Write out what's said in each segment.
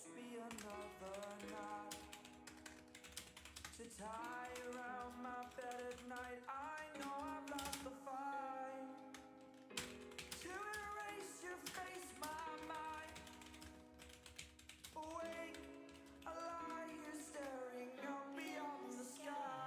just be another knot to tie around my bed at night. I know I've lost the fight to erase your face, my mind. Awake, I lie here staring up beyond the sky.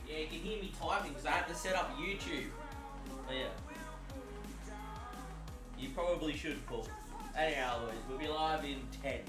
Yeah, you can hear me typing because I have to set up YouTube. But yeah. You probably should, Paul. Anyhow, boys, we'll be live in 10.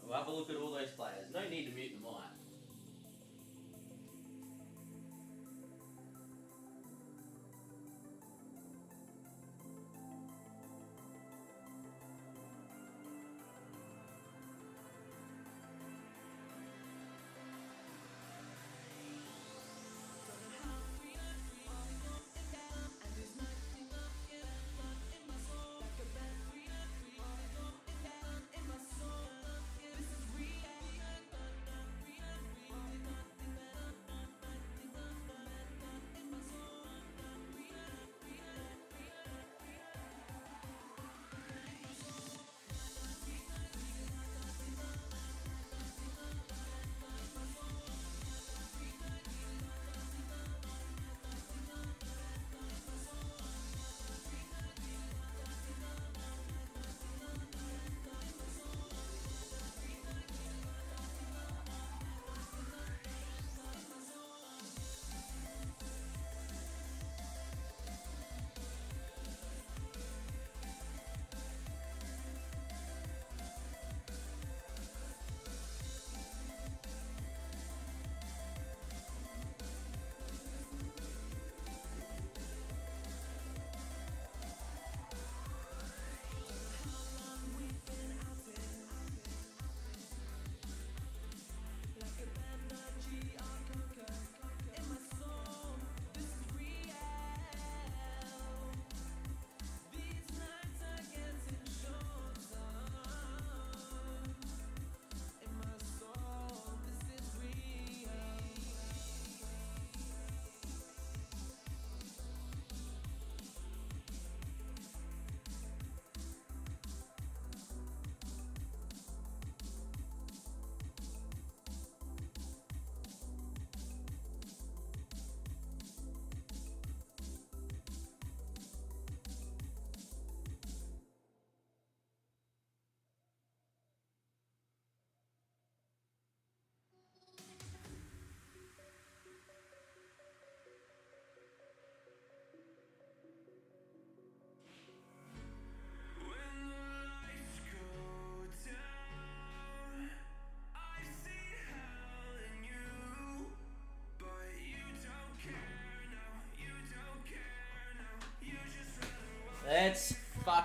We'll have a look at all those players. No need to mute the mic.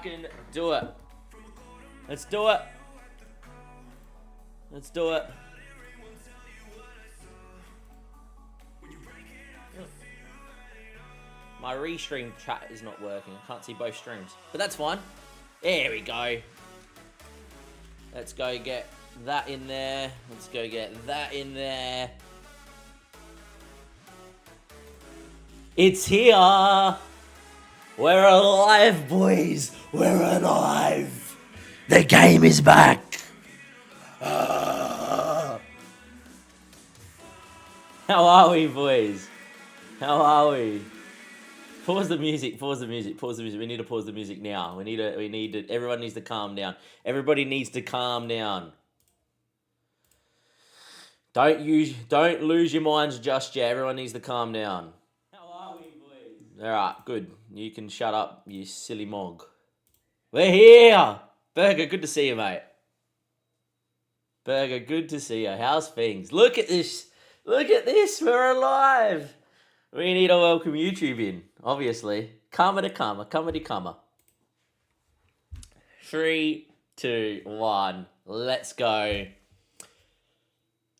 fucking do it. Let's do it. Let's do it. My restream chat is not working. I can't see both streams. But that's fine. There we go. Let's go get that in there. Let's go get that in there. It's here. We're alive, boys. We're alive. The game is back. How are we, boys? How are we? Pause the music. Pause the music. Pause the music. We need to pause the music now. We need to. Everyone needs to calm down. Everybody needs to calm down. Don't lose your minds just yet. Everyone needs to calm down. How are we, boys? All right, good. You can shut up, you silly mog. We're here. Burger, good to see you, mate. Burger, good to see you. How's things? Look at this. Look at this. We're alive. We need to welcome YouTube in, obviously. Karma to karma, karma to karma. 3, 2, 1, let's go.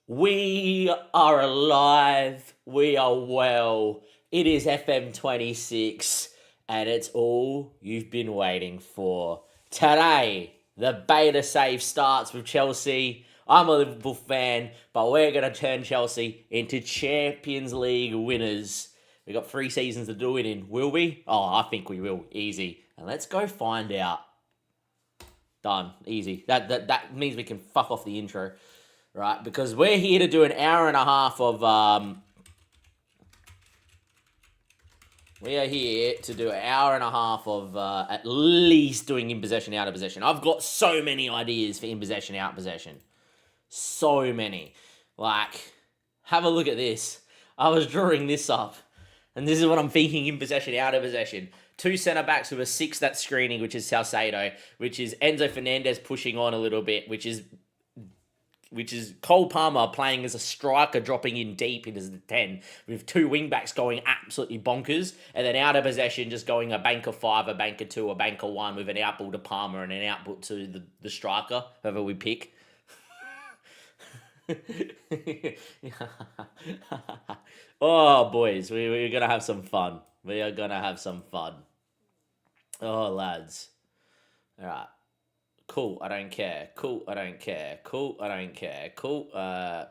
We are alive. We are well. It is FM26, and it's all you've been waiting for. Today, the beta save starts with Chelsea. I'm a Liverpool fan, but we're going to turn Chelsea into Champions League winners. We've got 3 seasons to do it in. Will we? Oh, I think we will. Easy. And let's go find out. Done. Easy. That means we can fuck off the intro, right? Because we're here to do an hour and a half of... We are here to do an hour and a half of at least doing in possession, out of possession. I've got so many ideas for in possession, out of possession. So many. Like, have a look at this. I was drawing this up. And this is what I'm thinking in possession, out of possession. 2 centre-backs with a 6 that's screening, which is Salcedo, which is Enzo Fernandez pushing on a little bit, which is Cole Palmer playing as a striker, dropping in deep into the 10, with 2 wing-backs going absolutely bonkers, and then out of possession just going a banker 5, a banker 2, a banker 1, with an output to Palmer and an output to the striker, whoever we pick. Oh, boys, we're going to have some fun. We are going to have some fun. Oh, lads. All right. Cool, I don't care. Cool, I don't care. Cool, I don't care. Cool,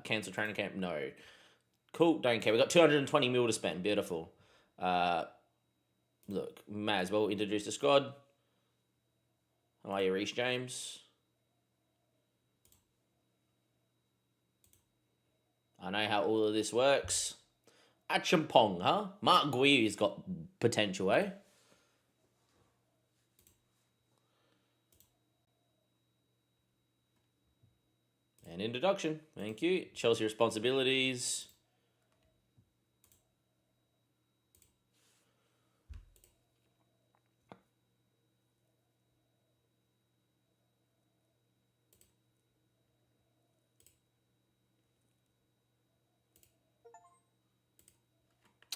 cancel training camp? No. Cool, don't care. We got 220 mil to spend. Beautiful. Look, may as well introduce the squad. How are you, Reece James? I know how all of this works. Achampong, huh? Mark Guiu's got potential, eh? And introduction. Thank you. Chelsea responsibilities.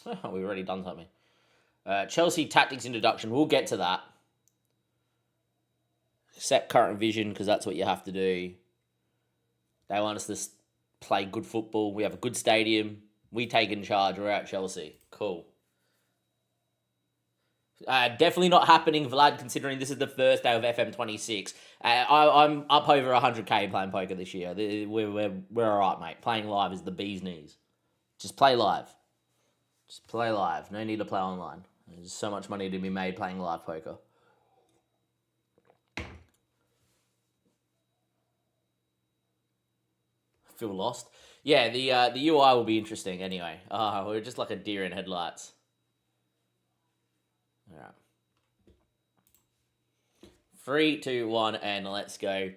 Oh, we've already done something. Chelsea tactics introduction. We'll get to that. Set current vision, because that's what you have to do. They want us to play good football. We have a good stadium. We take in charge. We're at Chelsea. Cool. Definitely not happening, Vlad, considering this is the first day of FM26. I'm up over 100k playing poker this year. We're all right, mate. Playing live is the bee's knees. Just play live. Just play live. No need to play online. There's so much money to be made playing live poker. Feel lost. Yeah, the UI will be interesting anyway. We're just like a deer in headlights. All right. 3, 2, 1, and let's go.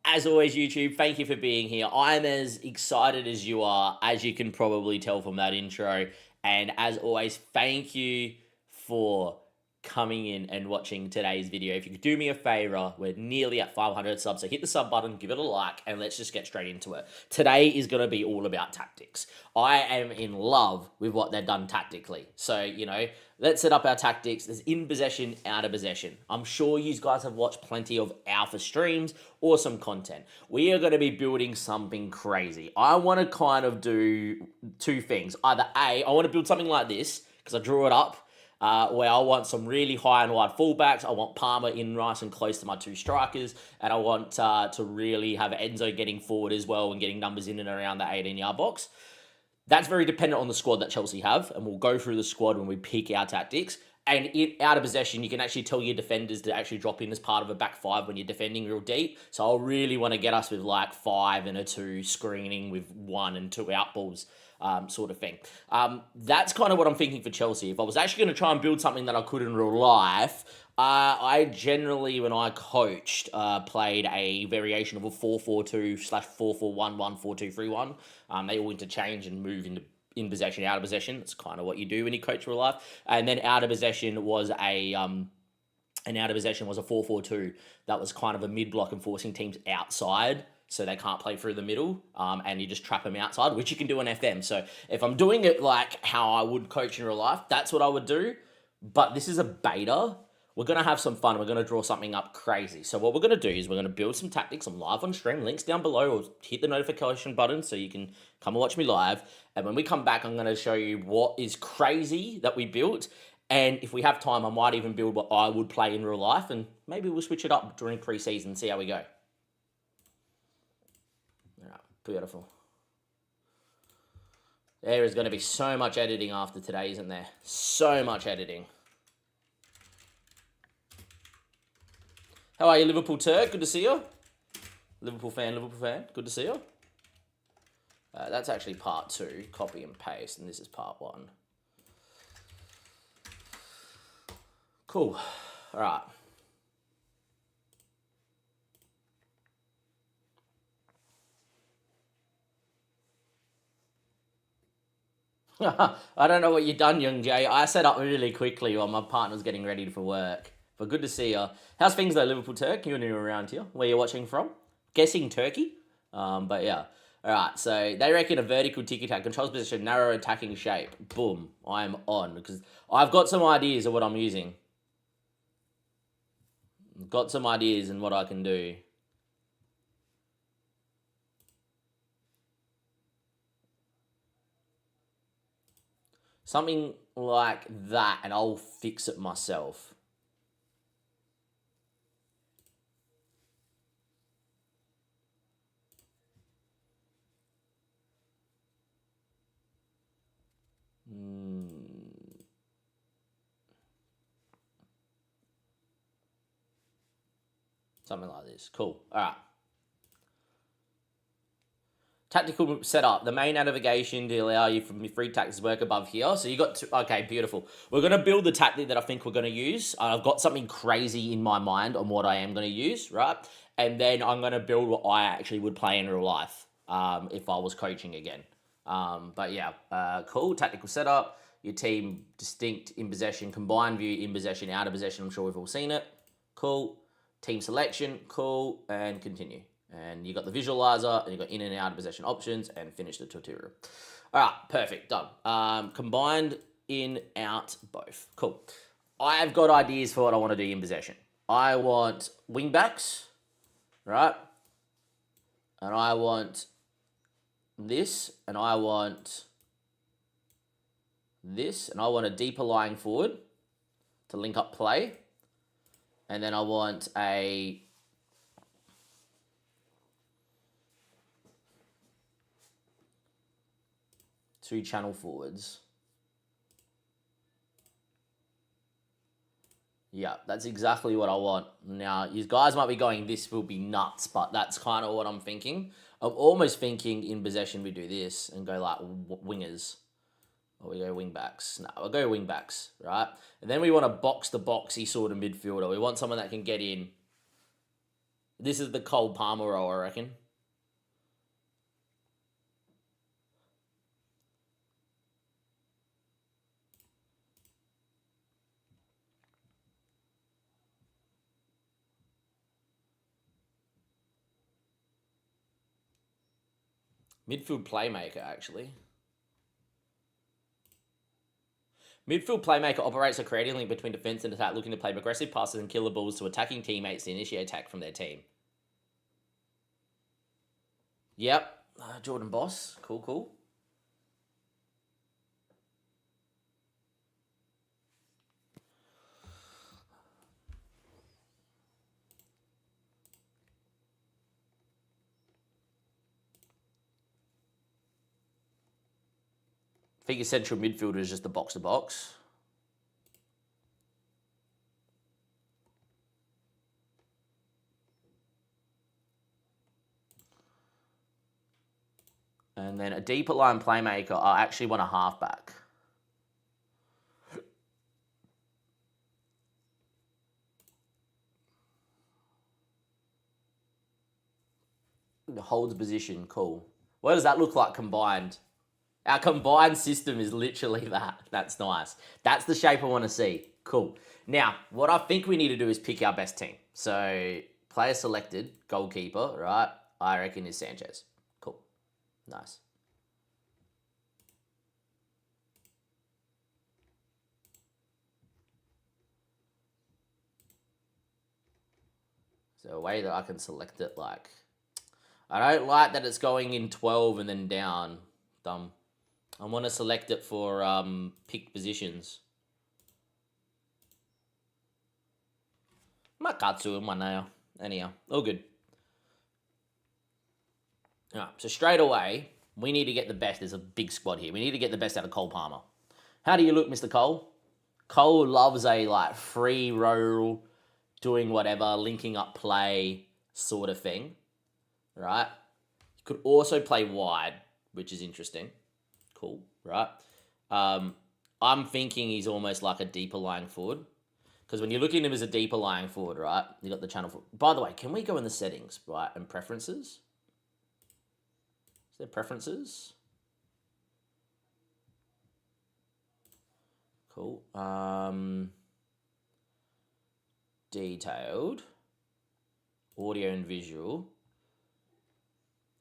As always, YouTube, thank you for being here. I'm as excited as you are, as you can probably tell from that intro. And as always, thank you for coming in and watching today's video. If you could do me a favor, we're nearly at 500 subs, so hit the sub button, give it a like, and let's just get straight into it. Today is going to be all about tactics. I am in love with what they've done tactically. So, you know, let's set up our tactics. There's in possession, out of possession. I'm sure you guys have watched plenty of alpha streams, awesome content. We are going to be building something crazy. I want to kind of do two things. Either A, I want to build something like this, because I drew it up, where I want some really high and wide fullbacks. I want Palmer in nice and close to my two strikers. And I want to really have Enzo getting forward as well and getting numbers in and around the 18-yard box. That's very dependent on the squad that Chelsea have. And we'll go through the squad when we pick our tactics. And out of possession, you can actually tell your defenders to actually drop in as part of a back five when you're defending real deep. So I really want to get us with like 5 and a 2 screening with 1 and 2 out balls. Sort of thing. That's kind of what I'm thinking for Chelsea. If I was actually going to try and build something that I could in real life, I generally, when I coached, played a variation of a 4-4-2/4-4-1-1, 4-2-3-1. They all interchange and move into in possession, out of possession. That's kind of what you do when you coach real life. And then out of possession was a 4-4-2 that was kind of a mid block and forcing teams outside, so they can't play through the middle, and you just trap them outside, which you can do on FM. So if I'm doing it like how I would coach in real life, that's what I would do. But this is a beta. We're going to have some fun. We're going to draw something up crazy. So what we're going to do is we're going to build some tactics. I'm live on stream. Links down below, or hit the notification button so you can come and watch me live. And when we come back, I'm going to show you what is crazy that we built. And if we have time, I might even build what I would play in real life. And maybe we'll switch it up during pre-season and see how we go. Beautiful. There is going to be so much editing after today, isn't there? So much editing. How are you, Liverpool Turk? Good to see you. Liverpool fan. Good to see you. That's actually part 2. Copy and paste. And this is part 1. Cool. All right. I don't know what you've done, young Jay. I set up really quickly while my partner's getting ready for work. But good to see you. How's things though, Liverpool Turk? You're new around here. Where you watching from? Guessing Turkey. But yeah. Alright, so they reckon a vertical tiki-taka controls position, narrow attacking shape. Boom. I'm on. Because I've got some ideas of what I'm using. Got some ideas and what I can do. Something like that, and I'll fix it myself. Something like this. Cool. All right. Tactical setup. The main navigation to allow you from free tactics work above here. So you got to, okay, beautiful. We're going to build the tactic that I think we're going to use. I've got something crazy in my mind on what I am going to use, right? And then I'm going to build what I actually would play in real life if I was coaching again. But yeah, cool. Tactical setup. Your team distinct in possession, combined view in possession, out of possession. I'm sure we've all seen it. Cool. Team selection. Cool. And continue. And you got the visualizer, and you got in and out of possession options, and finish the tutorial. All right, perfect, done. Combined, in, out, both. Cool. I've got ideas for what I want to do in possession. I want wing backs, right? And I want this, and I want this, and I want a deeper lying forward to link up play. And then I want a two channel forwards. Yeah, that's exactly what I want. Now, you guys might be going, this will be nuts, but that's kind of what I'm thinking. I'm almost thinking in possession we do this and go like wingers. Or we go wing backs. No, we'll go wing backs, right? And then we want a box-to-boxy sort of midfielder. We want someone that can get in. This is the Cole Palmer role, I reckon. Midfield playmaker, actually. Midfield playmaker operates a creating link between defense and attack, looking to play aggressive passes and killer balls to attacking teammates to initiate attack from their team. Yep. Jordan Boss. Cool. I think your central midfielder is just the box-to-box. And then a deeper line playmaker, I actually want a halfback. Holds position, cool. What does that look like combined? Our combined system is literally that. That's nice. That's the shape I want to see. Cool. Now, what I think we need to do is pick our best team. So, player selected, goalkeeper, right? I reckon is Sanchez. Cool. Nice. So, a way that I can select it, like... I don't like that it's going in 12 and then down. Dumb. I want to select it for pick positions. Makatsu and Maneo. Anyhow, all good. Alright, so straight away, we need to get the best. There's a big squad here. We need to get the best out of Cole Palmer. How do you look, Mr. Cole? Cole loves a like free roll, doing whatever, linking up play sort of thing. Right? You could also play wide, which is interesting. Cool, right? I'm thinking he's almost like a deeper lying forward. Because when you're looking at him as a deeper lying forward, right? You got the channel for... By the way, can we go in the settings, right? And preferences? Is there preferences? Cool. Detailed. Audio and visual.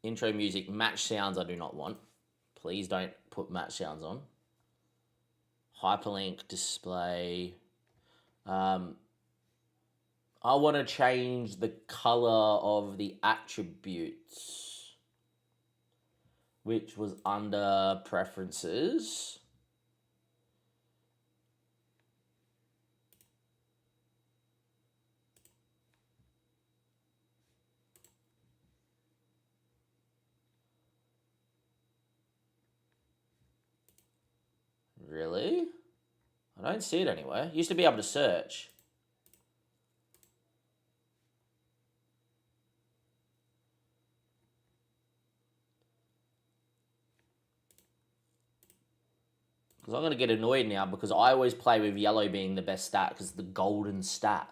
Intro music. Match sounds I do not want. Please don't put match sounds on. Hyperlink display. I want to change the color of the attributes, which was under preferences. Really? I don't see it anywhere. Used to be able to search. Because I'm going to get annoyed now because I always play with yellow being the best stat because it's the golden stat.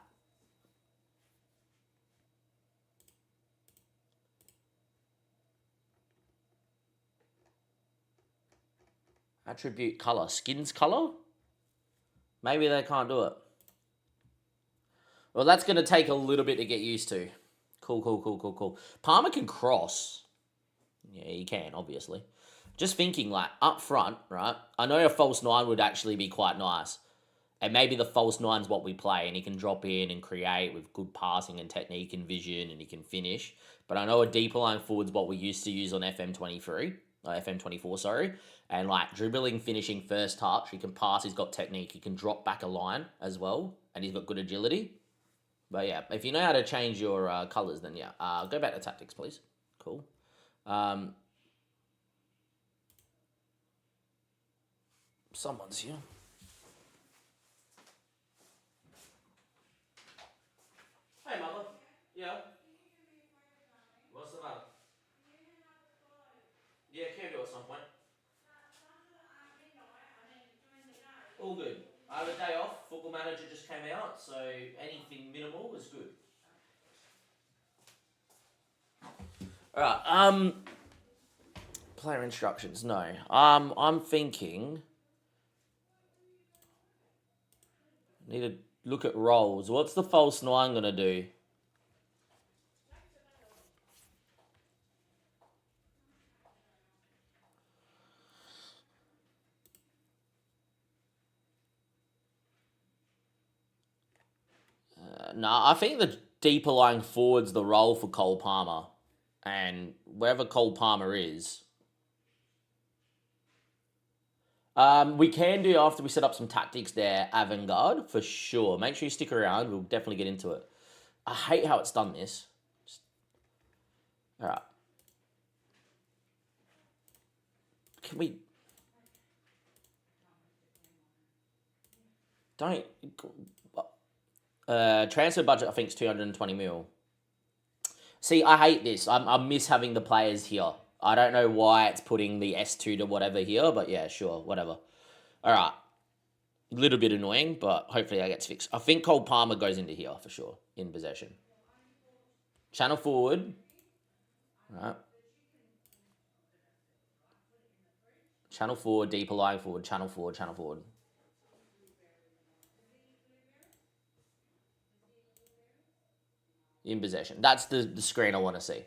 Attribute color. Skins color? Maybe they can't do it. Well, that's going to take a little bit to get used to. Cool. Palmer can cross. Yeah, he can, obviously. Just thinking, like, up front, right? I know a false nine would actually be quite nice. And maybe the false nine's what we play, and he can drop in and create with good passing and technique and vision, and he can finish. But I know a deeper line forward's what we used to use on FM24, sorry. And, like, dribbling, finishing, first touch, he can pass, he's got technique, he can drop back a line as well, and he's got good agility. But, yeah, if you know how to change your colours, then, yeah. Go back to tactics, please. Cool. Someone's here. Hey, mother. Yeah? What's the matter? Yeah, can do at some point. All good. I have a day off. Football manager just came out, so anything minimal is good. Alright, player instructions, no. I'm thinking... Need to look at roles. What's the false nine gonna do? No, I think the deeper lying forward's the role for Cole Palmer. And wherever Cole Palmer is, we can do after we set up some tactics there, avant-garde, for sure. Make sure you stick around. We'll definitely get into it. I hate how it's done this. All right. Can we... Don't... transfer budget, I think, is 220 mil. See, I hate this. I miss having the players here. I don't know why it's putting the S2 to whatever here, but yeah, sure, whatever. All right. A little bit annoying, but hopefully that gets fixed. I think Cole Palmer goes into here for sure, in possession. Channel forward. All right. Channel forward, deeper lying forward, channel forward, channel forward. In possession. That's the screen I want to see.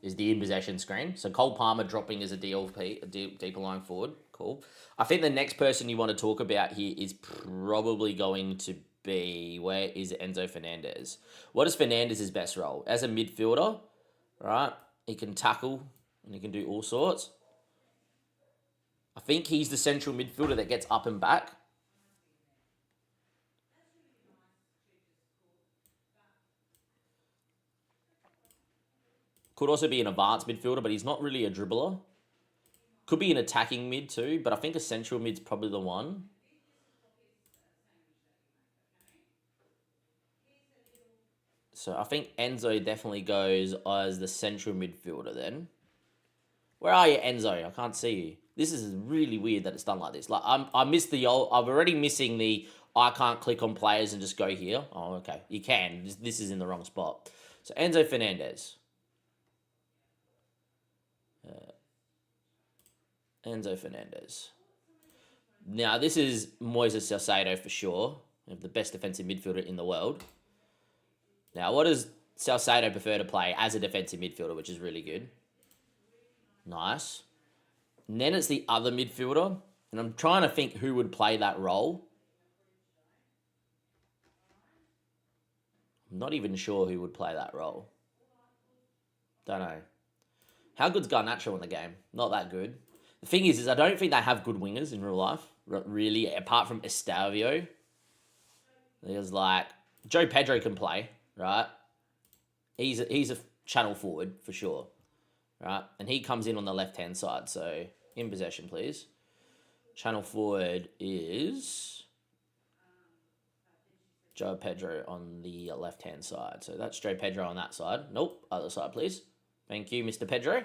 Is the in possession screen. So Cole Palmer dropping as a DLP, a deeper lying forward. Cool. I think the next person you want to talk about here is probably going to be, where is Enzo Fernandez? What is Fernandez's best role? As a midfielder, right? He can tackle and he can do all sorts. I think he's the central midfielder that gets up and back. Could also be an advanced midfielder, but he's not really a dribbler. Could be an attacking mid too, but I think a central mid's probably the one. So I think Enzo definitely goes as the central midfielder then. Where are you, Enzo? I can't see you. This is really weird that it's done like this. Like I missed the old. I'm already missing the. I can't click on players and just go here. Oh, okay. You can. This is in the wrong spot. So Enzo Fernandez. Enzo Fernandez. Now, this is Moises Salcedo for sure. The best defensive midfielder in the world. Now, what does Salcedo prefer to play as a defensive midfielder, which is really good. Nice. And then it's the other midfielder. And I'm trying to think who would play that role. I'm not even sure who would play that role. Don't know. How good's Garnacho in the game? Not that good. The thing is I don't think they have good wingers in real life, really, apart from Estavio. There's like, Joe Pedro can play, right? He's a channel forward for sure, right? And he comes in on the left-hand side, so in possession, please. Channel forward is Joe Pedro on the left-hand side. So that's Joe Pedro on that side. Nope, other side, please. Thank you, Mr. Pedro.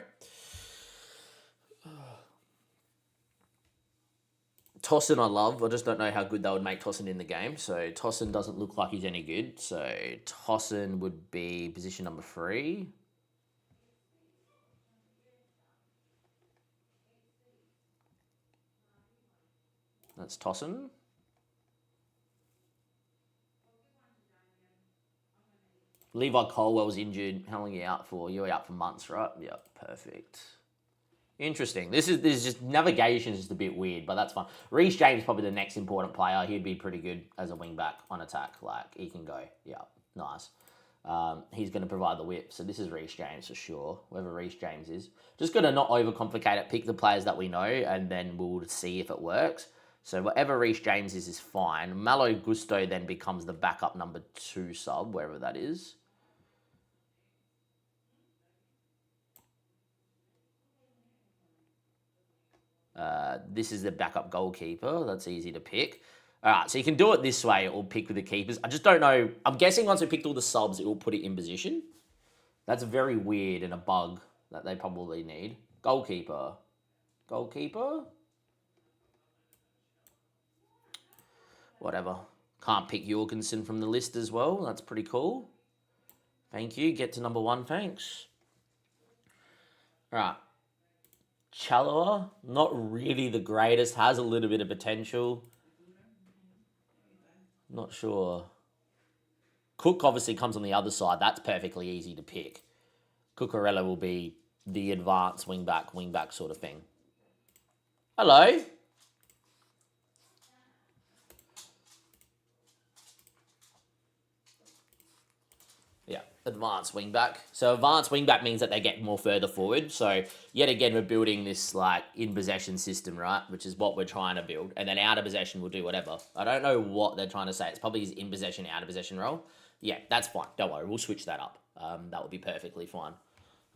Tossin I love. I just don't know how good they would make Tossin in the game. So Tossin doesn't look like he's any good. So Tossin would be position number 3. That's Tossin. Levi Colwell's injured. How long are you out for? You're out for months, right? Yep, perfect. Interesting. This is just navigation is just a bit weird, but that's fine. Reece James is probably the next important player. He'd be pretty good as a wing back on attack. Like he can go. Yeah, nice. He's going to provide the whip. So this is Reece James for sure. Whoever Reece James is, just going to not overcomplicate it. Pick the players that we know, and then we'll see if it works. So whatever Reece James is fine. Malo Gusto then becomes the backup number 2 sub, wherever that is. This is the backup goalkeeper. That's easy to pick. All right, so you can do it this way or pick with the keepers. I just don't know. I'm guessing once we picked all the subs, it will put it in position. That's very weird and a bug that they probably need. Goalkeeper. Goalkeeper? Whatever. Can't pick Jorgensen from the list as well. That's pretty cool. Thank you. Get to number 1, thanks. All right. Challoa, not really the greatest, has a little bit of potential. Not sure. Cook obviously comes on the other side. That's perfectly easy to pick. Cucurella will be the advanced wing-back sort of thing. Hello. advanced wingback. So advanced wingback means that they get more further forward. So yet again, we're building this like in possession system, right? Which is what we're trying to build. And then out of possession, we'll do whatever. I don't know what they're trying to say. It's probably his in possession, out of possession role. Yeah, that's fine. Don't worry. We'll switch that up. That would be perfectly fine.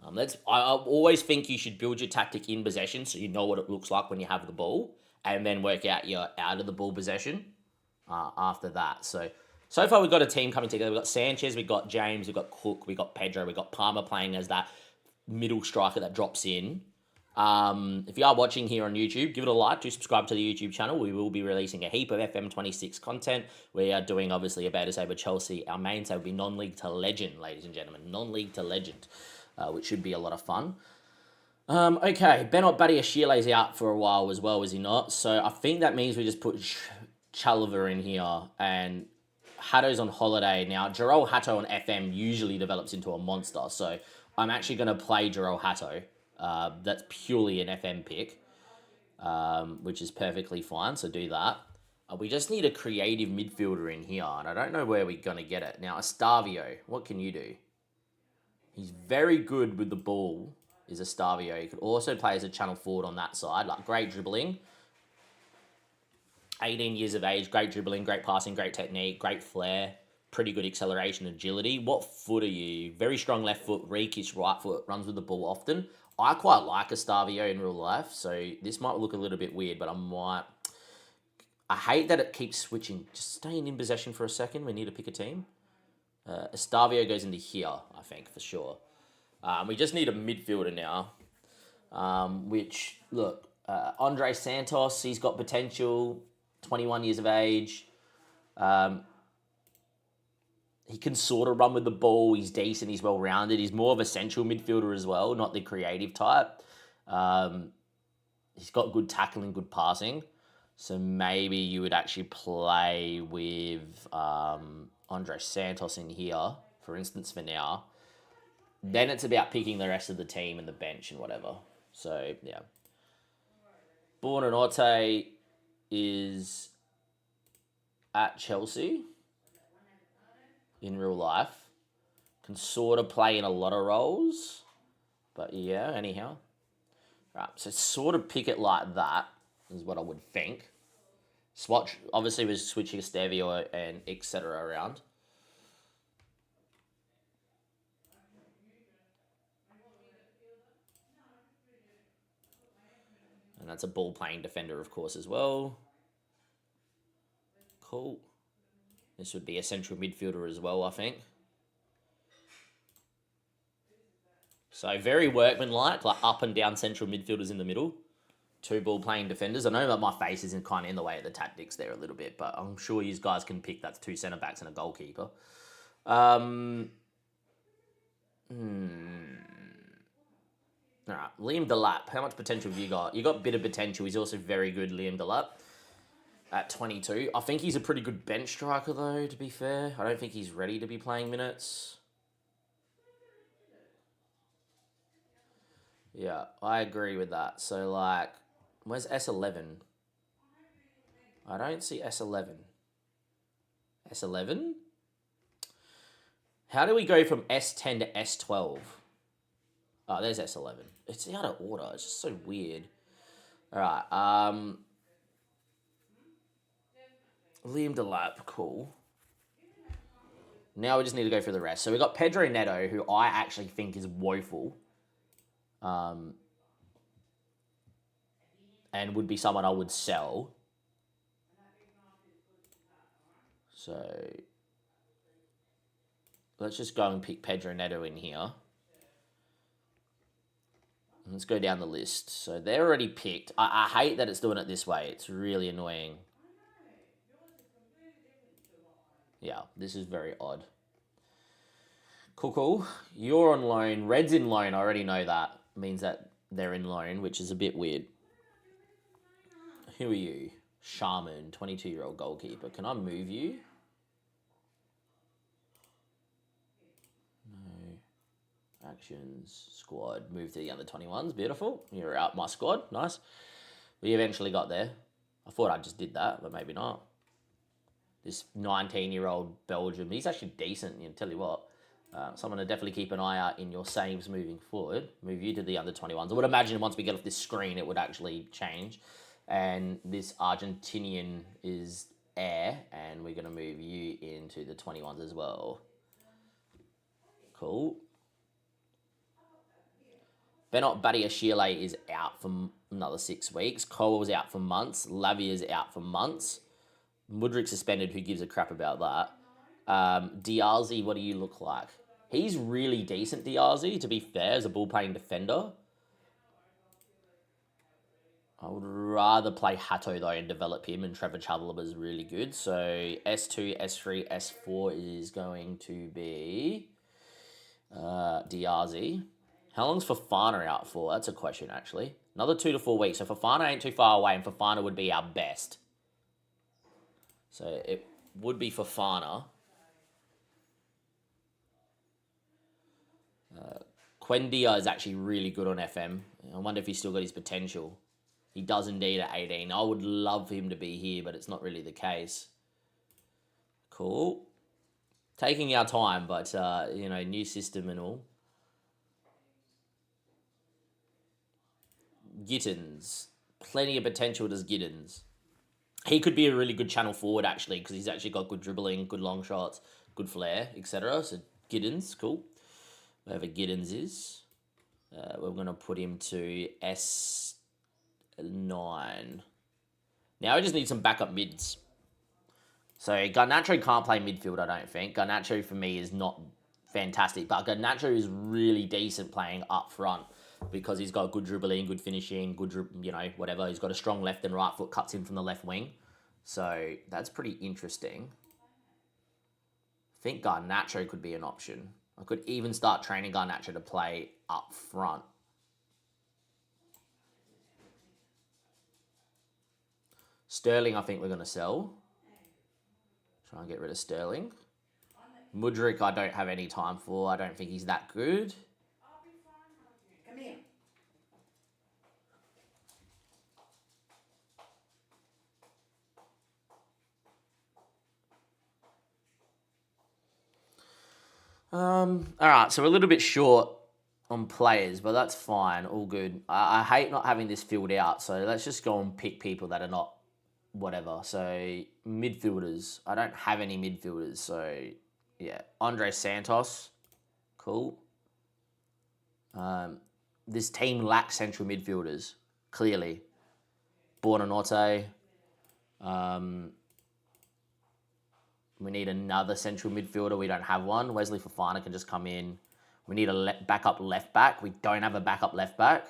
I always think you should build your tactic in possession so you know what it looks like when you have the ball, and then work out your out of the ball possession after that. So far we've got a team coming together. We've got Sanchez, we've got James, we've got Cook, we've got Pedro, we've got Palmer playing as that middle striker that drops in. If you are watching here on YouTube, give it a like, do subscribe to the YouTube channel. We will be releasing a heap of FM26 content. We are doing, obviously, a beta save with Chelsea. Our main save will be non-league to legend, ladies and gentlemen. Non-league to legend, which should be a lot of fun. Okay, Benoit Badiashile's out for a while as well, is he not? So I think that means we just put Chalova in here, and Hatto's on holiday. Now, Jarrell Hatto on FM usually develops into a monster, so I'm actually going to play Jarrell Hatto. That's purely an FM pick, which is perfectly fine, so do that. We just need a creative midfielder in here, and I don't know where we're going to get it. Now, Estavio, what can you do? He's very good with the ball, is Estavio. He could also play as a channel forward on that side, like great dribbling. 18 years of age, great dribbling, great passing, great technique, great flair, pretty good acceleration, agility. What foot are you? Very strong left foot, Reekish right foot, runs with the ball often. I quite like Estavio in real life, so this might look a little bit weird, but I hate that it keeps switching. Just staying in possession for a second. We need to pick a team. Estavio goes into here, I think, for sure. We just need a midfielder now, which, look, Andre Santos, he's got potential, 21 years of age. He can sort of run with the ball. He's decent. He's well-rounded. He's more of a central midfielder as well, not the creative type. He's got good tackling, good passing. So maybe you would actually play with Andre Santos in here, for instance, for now. Then it's about picking the rest of the team and the bench and whatever. So, yeah. Buonanotte is at Chelsea in real life. Can sort of play in a lot of roles. But yeah, anyhow. Right, so sort of pick it like that is what I would think. Swatch, obviously we're switching Estavio and etc. around. And that's a ball-playing defender, of course, as well. Cool. This would be a central midfielder as well, I think. So very workmanlike, like up and down central midfielders in the middle. Two ball-playing defenders. I know that my face isn't kind of in the way of the tactics there a little bit, but I'm sure you guys can pick that's two centre-backs and a goalkeeper. All right, Liam Delap. How much potential have you got? You got a bit of potential. He's also very good, Liam Delap, at 22. I think he's a pretty good bench striker, though, to be fair. I don't think he's ready to be playing minutes. Yeah, I agree with that. So, like, where's S11? I don't see S11. S11? How do we go from S10 to S12? Oh, there's S11. It's out of order. It's just so weird. All right. Liam Delap, cool. Now we just need to go through the rest. So we got Pedro Neto, who I actually think is woeful. And would be someone I would sell. So let's just go and pick Pedro Neto in here. Let's go down the list. So they're already picked. I hate that it's doing it this way. It's really annoying. Yeah, this is very odd. Cool. You're on loan. Red's in loan. I already know that. Means that they're in loan, which is a bit weird. Who are you? Sharman, 22-year-old goalkeeper. Can I move you? Actions, squad, move to the under 21s. Beautiful. You're out my squad. Nice. We eventually got there. I thought I just did that, but maybe not. This 19-year-old Belgium, he's actually decent, I'll tell you what. So I'm going to definitely keep an eye out in your saves moving forward. Move you to the under 21s. I would imagine once we get off this screen, it would actually change. And this Argentinian is Air, and we're going to move you into the 21s as well. Cool. Benot Badiashile is out for another 6 weeks. Cole was out for months. Lavia's out for months. Mudryk suspended. Who gives a crap about that? Diazi, what do you look like? He's really decent, Diazi, to be fair, as a ball-playing defender. I would rather play Hato, though, and develop him, and Trevor Chalobah is really good. So S2, S3, S4 is going to be Diazi. How long's Fofana out for? That's a question, actually. Another 2 to 4 weeks. So Fofana ain't too far away, and Fofana would be our best. So it would be Fofana. Quendia is actually really good on FM. I wonder if he's still got his potential. He does indeed at 18. I would love for him to be here, but it's not really the case. Cool. Taking our time, but, new system and all. Gittins. Plenty of potential does Gittins. He could be a really good channel forward, actually, because he's actually got good dribbling, good long shots, good flair, etc. So Giddens, cool. Whoever Giddens is. We're going to put him to S9. Now we just need some backup mids. So Garnacho can't play midfield, I don't think. Garnacho, for me, is not fantastic. But Garnacho is really decent playing up front because he's got good dribbling, good finishing, whatever. He's got a strong left and right foot, cuts in from the left wing. So that's pretty interesting. I think Garnacho could be an option. I could even start training Garnacho to play up front. Sterling, I think we're going to sell. Try and get rid of Sterling. Mudryk, I don't have any time for. I don't think he's that good. Come here. Alright, so we're a little bit short on players, but that's fine, all good. I hate not having this filled out, so let's just go and pick people that are not whatever. So, midfielders. I don't have any midfielders, so yeah. Andre Santos, cool. This team lacks central midfielders, clearly. Buonanotte. We need another central midfielder. We don't have one. Wesley Fofana can just come in. We need a backup left back. We don't have a backup left back.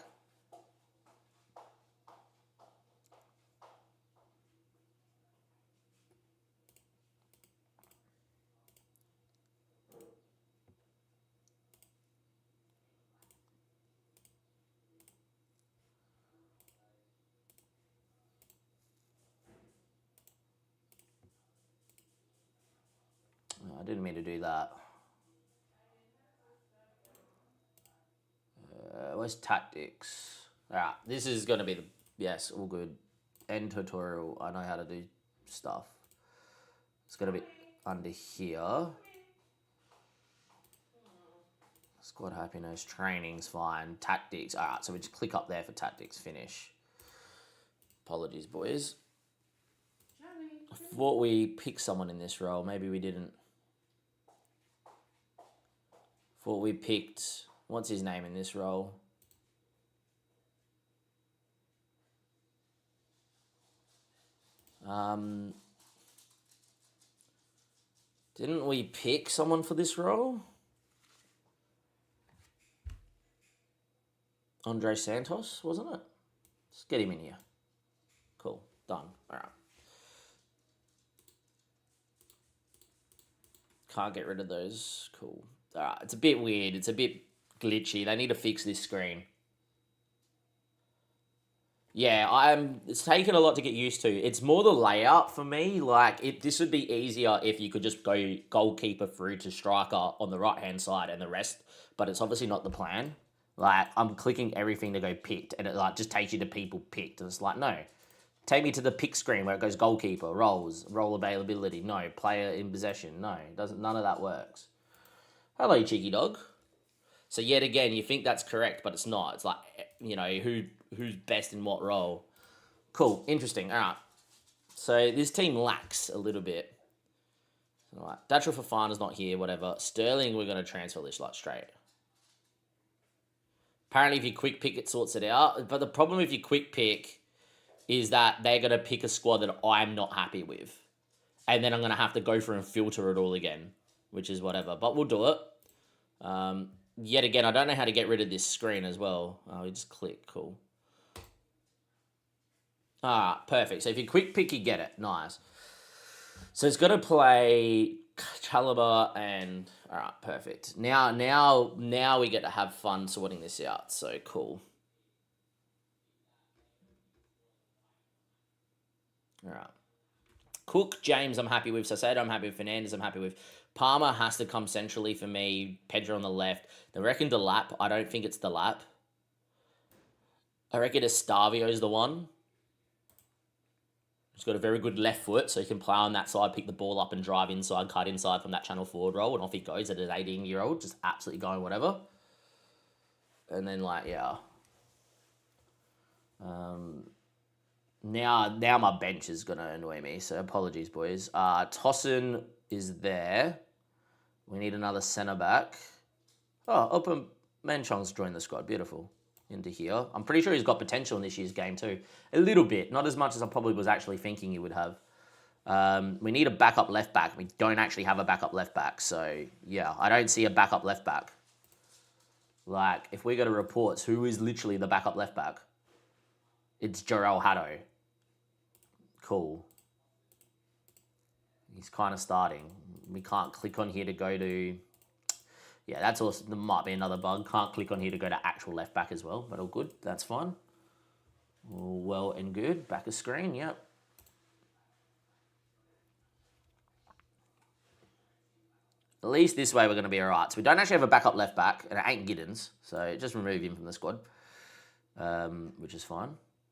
I didn't mean to do that. Where's tactics? Alright, this is going to be the... Yes, all good. End tutorial. I know how to do stuff. It's going to be under here. Squad happiness. Training's fine. Tactics. Alright, so we just click up there for tactics. Finish. Apologies, boys. I thought we picked someone in this role. Maybe we didn't. Thought we picked... What's his name in this role? Didn't we pick someone for this role? Andre Santos, wasn't it? Let's get him in here. Cool. Done. All right. Can't get rid of those. Cool. All right. It's a bit weird. It's a bit glitchy. They need to fix this screen. Yeah, it's taken a lot to get used to. It's more the layout for me. Like, this would be easier if you could just go goalkeeper through to striker on the right-hand side and the rest. But it's obviously not the plan. Like, I'm clicking everything to go picked, and it just takes you to people picked. And it's like, no. Take me to the pick screen where it goes goalkeeper, roles, role availability. No. Player in possession. No. None of that works. Hello, cheeky dog. So yet again, you think that's correct, but it's not. It's like, who's best in what role. Cool, interesting. All right. So this team lacks a little bit. All right, Datchel Fofana's not here, whatever. Sterling, we're going to transfer this like straight. Apparently, if you quick pick, it sorts it out. But the problem with your quick pick is that they're going to pick a squad that I'm not happy with. And then I'm going to have to go through and filter it all again, which is whatever. But we'll do it. Yet again, I don't know how to get rid of this screen as well. We just click. Cool. Perfect. So if you quick pick, you get it. Nice. So it's got to play Chalobah and... All right, perfect. Now we get to have fun sorting this out. So cool. All right. Cook, James, I'm happy with. Sasado, I'm happy with. Fernandez, I'm happy with. Palmer has to come centrally for me. Pedro on the left. I reckon Delap. I don't think it's Delap. I reckon Estavio's the one. He's got a very good left foot, so he can play on that side, pick the ball up and drive inside, cut inside from that channel forward roll, and off he goes at an 18-year-old, just absolutely going whatever. And then, yeah. Now my bench is going to annoy me, so apologies, boys. Tossin is there. We need another centre-back. Oh, Open Manchong's joined the squad. Beautiful. Into here. I'm pretty sure he's got potential in this year's game too. A little bit. Not as much as I probably was actually thinking he would have. We need a backup left back. We don't actually have a backup left back. So, yeah, I don't see a backup left back. Like, if we go to reports, who is literally the backup left back? It's Jarell Haddo. Cool. He's kind of starting. We can't click on here to go to... Yeah, that's also... There might be another bug. Can't click on here to go to actual left back as well, but all good. That's fine. All well and good. Back of screen, yep. At least this way we're going to be all right. So we don't actually have a backup left back, and it ain't Giddens, so just remove him from the squad, which is fine.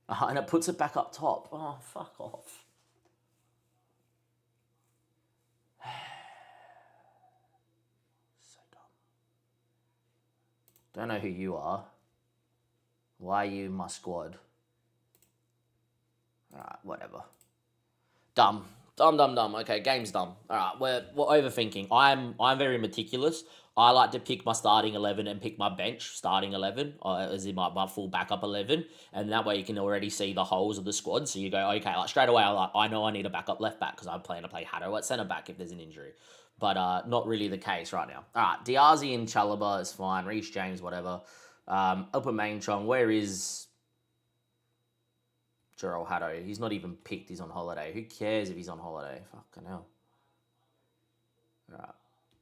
And it puts it back up top. Oh, fuck off. So dumb. Don't know who you are. Why are you my squad? Alright, whatever. Dumb. Dumb. Okay, game's dumb. Alright, we're overthinking. I'm very meticulous. I like to pick my starting 11 and pick my bench starting 11, as in my full backup 11, and that way you can already see the holes of the squad. So you go, okay, like straight away, I know I need a backup left back because I plan to play Haddo at centre back if there's an injury. But not really the case right now. Alright, Diazi and Chalobah is fine. Reece James, whatever. Upamecano, where is Jarell Haddo? He's not even picked. He's on holiday. Who cares if he's on holiday? Fucking hell. Alright.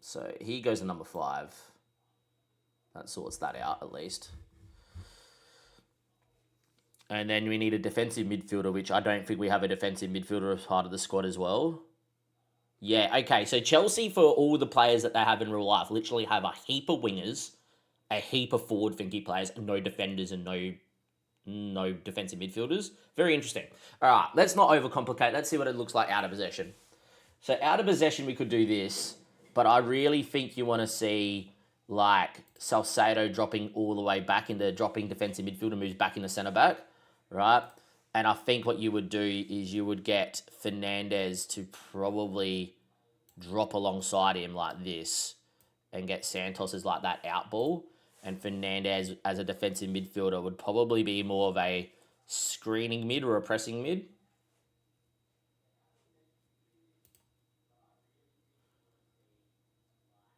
So he goes to number 5. That sorts that out at least. And then we need a defensive midfielder, which I don't think we have a defensive midfielder as part of the squad as well. Yeah, okay. So Chelsea, for all the players that they have in real life, literally have a heap of wingers, a heap of forward thinky players, and no defenders and no defensive midfielders. Very interesting. All right, let's not overcomplicate. Let's see what it looks like out of possession. So out of possession, we could do this. But I really think you want to see, like, Salcedo dropping all the way back into dropping defensive midfielder, moves back into centre-back, right? And I think what you would do is you would get Fernandez to probably drop alongside him like this and get Santos as, like, that out ball. And Fernandez, as a defensive midfielder, would probably be more of a screening mid or a pressing mid.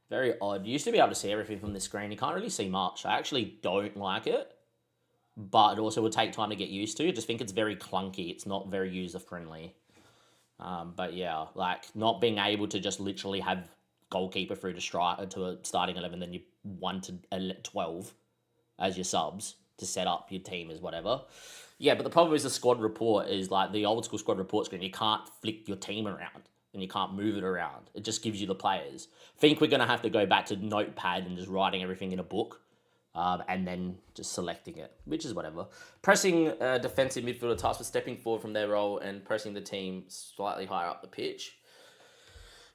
Very odd. You used to be able to see everything from the screen. You can't really see much. I actually don't like it, but it also would take time to get used to. I just think it's very clunky. It's not very user-friendly. But yeah, like not being able to just literally have goalkeeper through to a starting 11, then you 1 to 12 as your subs to set up your team as whatever. Yeah, but the problem is the squad report is like the old school squad report screen. You can't flick your team around. And you can't move it around. It just gives you the players. I think we're going to have to go back to Notepad and just writing everything in a book and then just selecting it, which is whatever. Pressing defensive midfielder tasked with stepping forward from their role and pressing the team slightly higher up the pitch.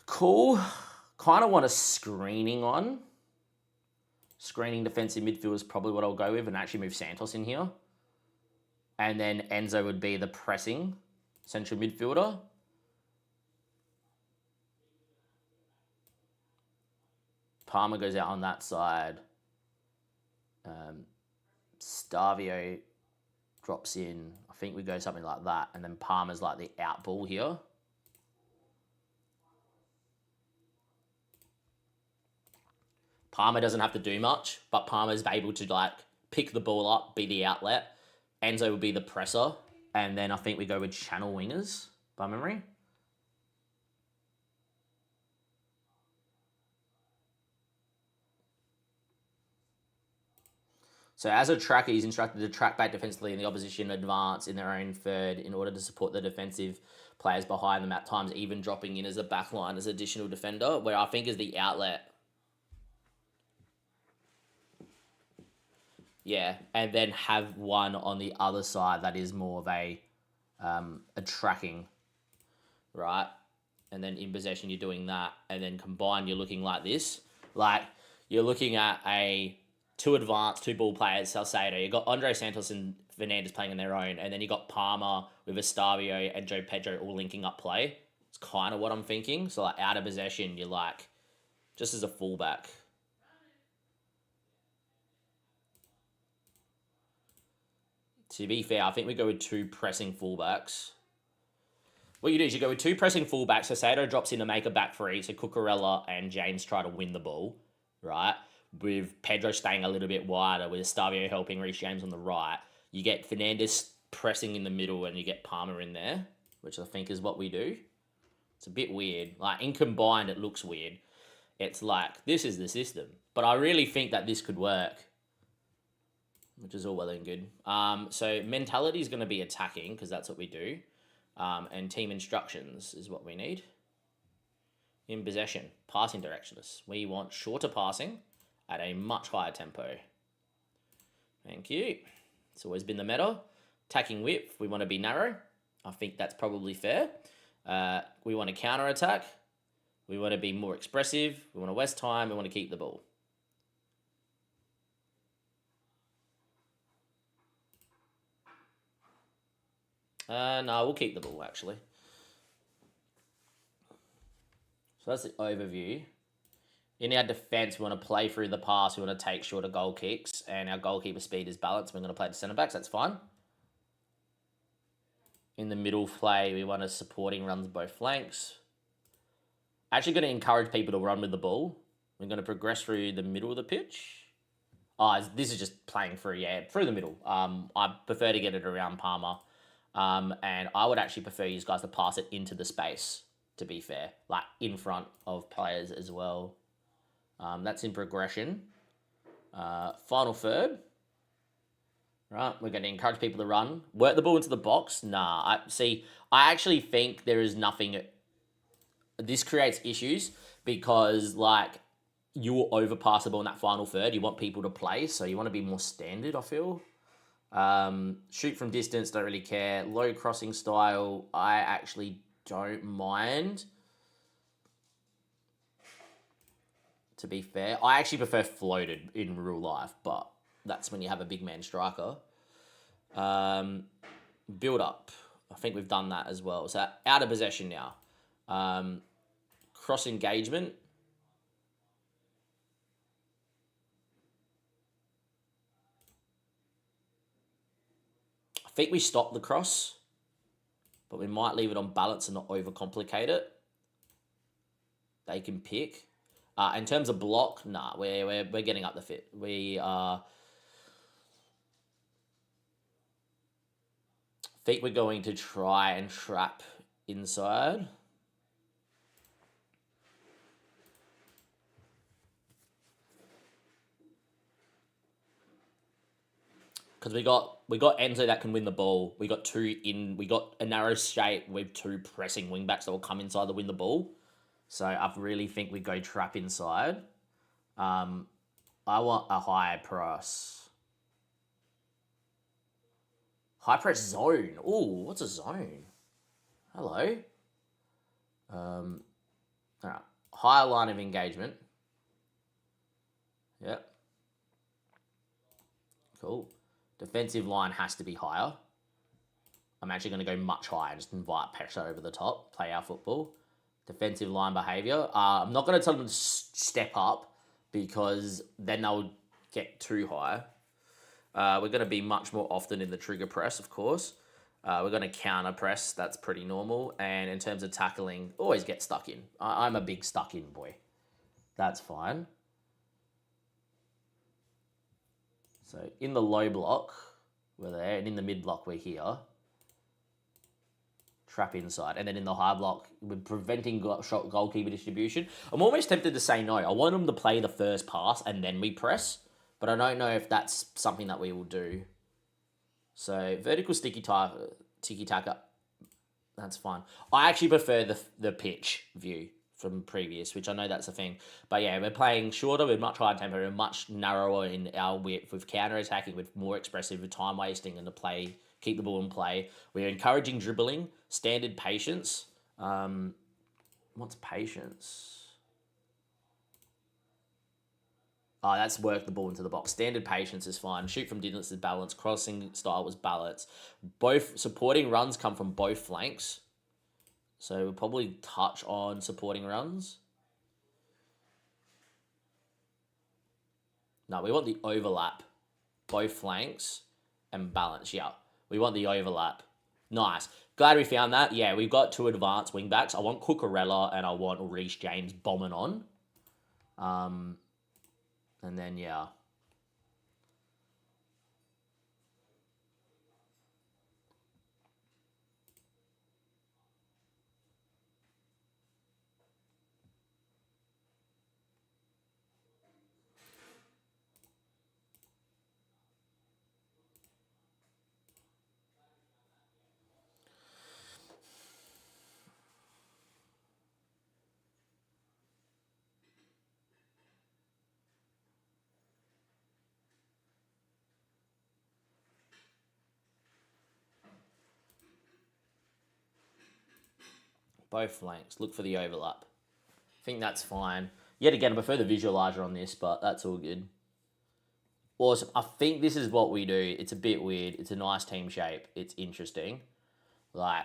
Cool. Kind of want a screening on. Screening defensive midfield is probably what I'll go with, and actually move Santos in here. And then Enzo would be the pressing central midfielder. Palmer goes out on that side. Stavio drops in. I think we go something like that. And then Palmer's like the out ball here. Palmer doesn't have to do much, but Palmer's able to like pick the ball up, be the outlet. Enzo would be the presser. And then I think we go with channel wingers by memory. So as a tracker, he's instructed to track back defensively in the opposition advance in their own third in order to support the defensive players behind them, at times even dropping in as a backline as additional defender, where I think is the outlet. Yeah, and then have one on the other side that is more of a tracking, right? And then in possession, you're doing that. And then combined, you're looking like this. Like, you're looking at a 2 advanced, 2 ball players, Salcedo. You've got Andre Santos and Fernandez playing on their own. And then you got Palmer with Estavio and Joe Pedro all linking up play. It's kind of what I'm thinking. So, like, out of possession, you're like, just as a fullback. To be fair, I think we go with 2 pressing fullbacks. What you do is you go with 2 pressing fullbacks. So Sato drops in to make a back 3. So Cucurella and James try to win the ball, right? With Pedro staying a little bit wider, with Estavio helping Reece James on the right. You get Fernandez pressing in the middle and you get Palmer in there, which I think is what we do. It's a bit weird. Like, in combined, it looks weird. It's like, this is the system. But I really think that this could work, which is all well and good. So mentality is going to be attacking, because that's what we do. And team instructions is what we need. In possession, passing directionless. We want shorter passing at a much higher tempo. Thank you. It's always been the meta. Attacking width, we want to be narrow. I think that's probably fair. We want to counter attack. We want to be more expressive. We want to waste time. We want to keep the ball. No, we'll keep the ball, actually. So that's the overview. In our defence, we want to play through the pass. We want to take shorter goal kicks. And our goalkeeper speed is balanced. We're going to play the centre-backs. That's fine. In the middle play, we want to supporting runs both flanks. Actually going to encourage people to run with the ball. We're going to progress through the middle of the pitch. This is just playing through the middle. I prefer to get it around Palmer. And I would actually prefer you guys to pass it into the space, to be fair. Like, in front of players as well. That's in progression. Final third. Right, we're going to encourage people to run. Work the ball into the box. Nah, I actually think there is nothing... This creates issues because, like, you will overpass the ball in that final third. You want people to play, so you want to be more standard, I feel. Shoot from distance, don't really care. Low crossing style, I actually don't mind. To be fair, I actually prefer floated in real life, but that's when you have a big man striker. Build up. I think we've done that as well. So out of possession now. Cross engagement. I think we stop the cross, but we might leave it on balance and not overcomplicate it. They can pick. In terms of block, nah, we're getting up the fit. We are... I think we're going to try and trap inside. Because we got Enzo that can win the ball. We got a narrow shape with 2 pressing wing backs that will come inside to win the ball. So I really think we go trap inside. I want a high press. High press zone. Ooh, what's a zone? Hello. Alright. Higher line of engagement. Yep. Cool. Defensive line has to be higher. I'm actually going to go much higher and just invite pressure over the top, play our football. Defensive line behaviour. I'm not going to tell them to step up because then they'll get too high. We're going to be much more often in the trigger press, of course. We're going to counter press. That's pretty normal. And in terms of tackling, always get stuck in. I'm a big stuck in boy. That's fine. So in the low block, we're there. And in the mid block, we're here. Trap inside. And then in the high block, we're preventing goalkeeper distribution. I'm almost tempted to say no. I want them to play the first pass and then we press. But I don't know if that's something that we will do. So vertical tiki-taka, that's fine. I actually prefer the pitch view from previous, which I know that's a thing. But yeah, we're playing shorter with much higher tempo and much narrower in our width with counter-attacking, with more expressive, with time wasting and to play, keep the ball in play. We're encouraging dribbling, standard patience. What's patience? Oh, that's work the ball into the box. Standard patience is fine. Shoot from distance is balance. Crossing style was balance. Both supporting runs come from both flanks. So we'll probably touch on supporting runs. No, we want the overlap. Both flanks and balance. Yeah, we want the overlap. Nice. Glad we found that. Yeah, we've got 2 advanced wingbacks. I want Cucurella and I want Reece James bombing on. And then, yeah. Both flanks. Look for the overlap. I think that's fine. Yet again, I prefer the visualizer on this, but that's all good. Awesome. I think this is what we do. It's a bit weird. It's a nice team shape. It's interesting. Like,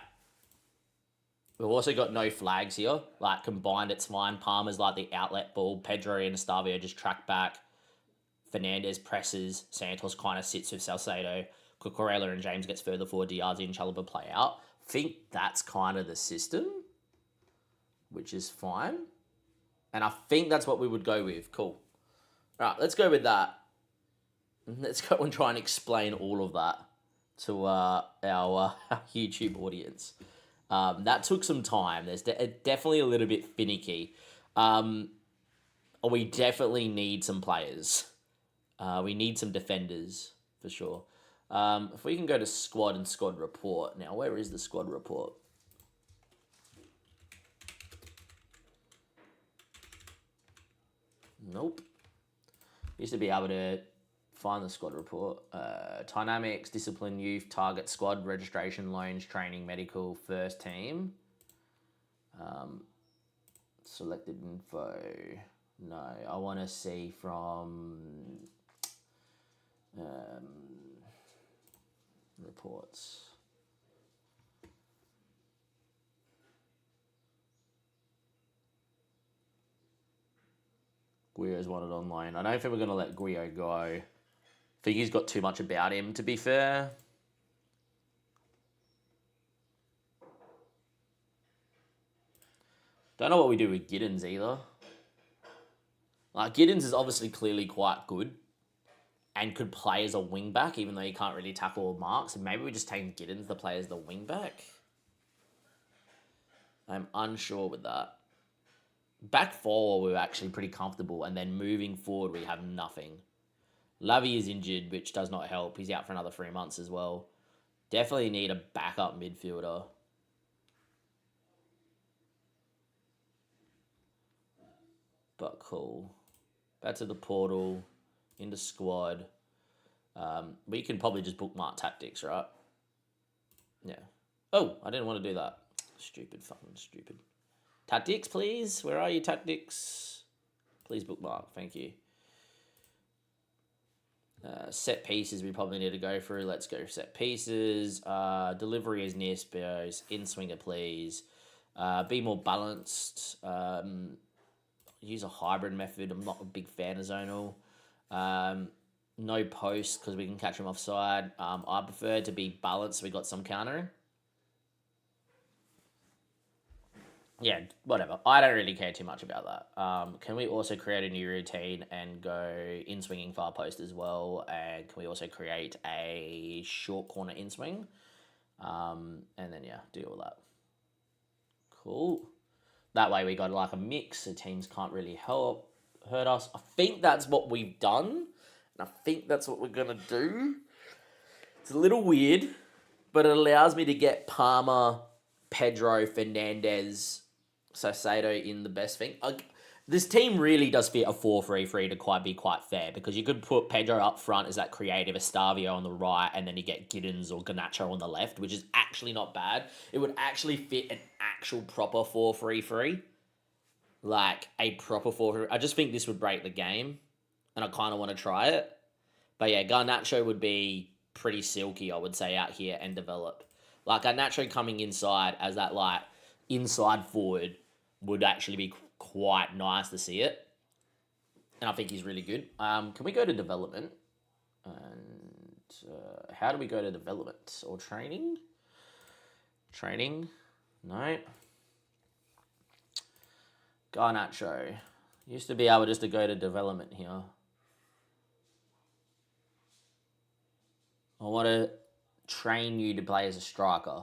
we've also got no flags here. Like, combined, it's fine. Palmer's like the outlet ball. Pedro and Estavio just track back. Fernandez presses. Santos kind of sits with Salcedo. Cucurella and James gets further forward. Diaz and Chalobah play out. I think that's kind of the system, which is fine. And I think that's what we would go with. Cool. All right, let's go with that. Let's go and try and explain all of that to our YouTube audience. That took some time. There's definitely a little bit finicky. We definitely need some players. We need some defenders, for sure. If we can go to squad and squad report. Now, where is the squad report? Nope. Used to be able to find the squad report. Dynamics, discipline, youth, target, squad, registration, loans, training, medical, first team. Selected info. No, I want to see from reports. Guio's wanted on loan. I don't think we're going to let Guio go. I think he's got too much about him, to be fair. Don't know what we do with Giddens either. Like, Giddens is obviously clearly quite good and could play as a wing back, even though he can't really tackle or mark. So maybe we just take Giddens to play as the wing back. I'm unsure with that. Back four, we were actually pretty comfortable, and then moving forward, we have nothing. Lavie is injured, which does not help. He's out for another 3 months as well. Definitely need a backup midfielder. But cool. Back to the portal, into squad. We can probably just bookmark tactics, right? Yeah. Oh, I didn't want to do that. Stupid, fucking stupid. Tactics, please. Where are you, tactics? Please bookmark. Thank you. Set pieces we probably need to go through. Let's go set pieces. Delivery is near Spears. In swinger, please. Be more balanced. Use a hybrid method. I'm not a big fan of zonal. No post because we can catch him offside. I prefer to be balanced so we got some countering. Yeah, whatever. I don't really care too much about that. Can we also create a new routine and go in swinging far post as well? And can we also create a short corner in swing? And then, yeah, do all that. Cool. That way we got like a mix so teams can't really hurt us. I think that's what we've done. And I think that's what we're going to do. It's a little weird, but it allows me to get Palmer, Pedro, Fernandez, Sasado in the best thing. This team really does fit a 4-3-3 to be quite fair because you could put Pedro up front as that creative, Estavio on the right, and then you get Giddens or Garnacho on the left, which is actually not bad. It would actually fit an actual proper 4-3-3. Like a proper 4-3. I just think this would break the game, and I kind of want to try it. But yeah, Garnacho would be pretty silky, I would say, out here and develop. Like Garnacho coming inside as that like inside forward would actually be quite nice to see it. And I think he's really good. Can we go to development? And how do we go to development? Or training? Training? No. Garnacho. Used to be able just to go to development here. I want to train you to play as a striker.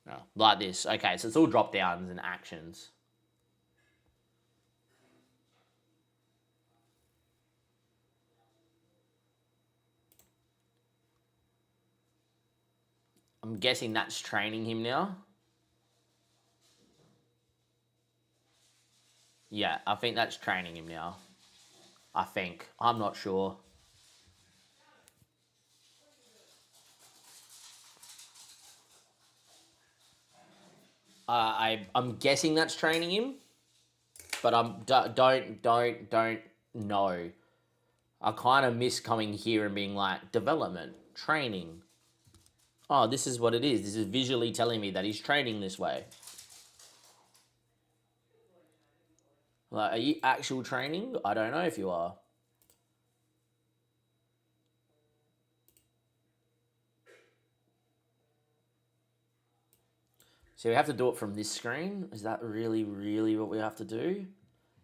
No, like this. Okay, so it's all drop downs and actions. I'm guessing that's training him now. Yeah, I think that's training him now. I think. I'm not sure. I'm guessing that's training him, but don't know. I kind of miss coming here and being like development, training. Oh, this is what it is. This is visually telling me that he's training this way. Like, are you actual training? I don't know if you are. So we have to do it from this screen? Is that really, really what we have to do?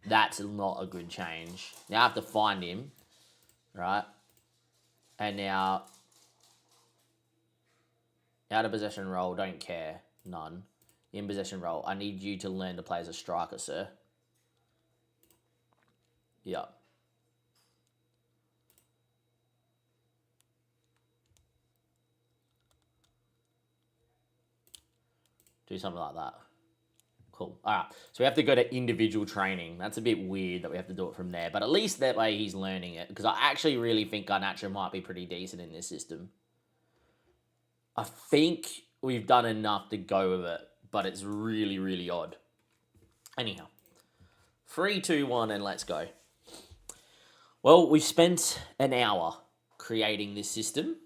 That's not a good change. Now I have to find him, right? And now, out of possession role, don't care, none. In possession role, I need you to learn to play as a striker, sir. Yeah. Do something like that. Cool. All right. So we have to go to individual training. That's a bit weird that we have to do it from there. But at least that way he's learning it. Because I actually really think Garnacho might be pretty decent in this system. I think we've done enough to go with it. But it's really, really odd. Anyhow. 3, 2, 1, and let's go. Well, we've spent an hour creating this system.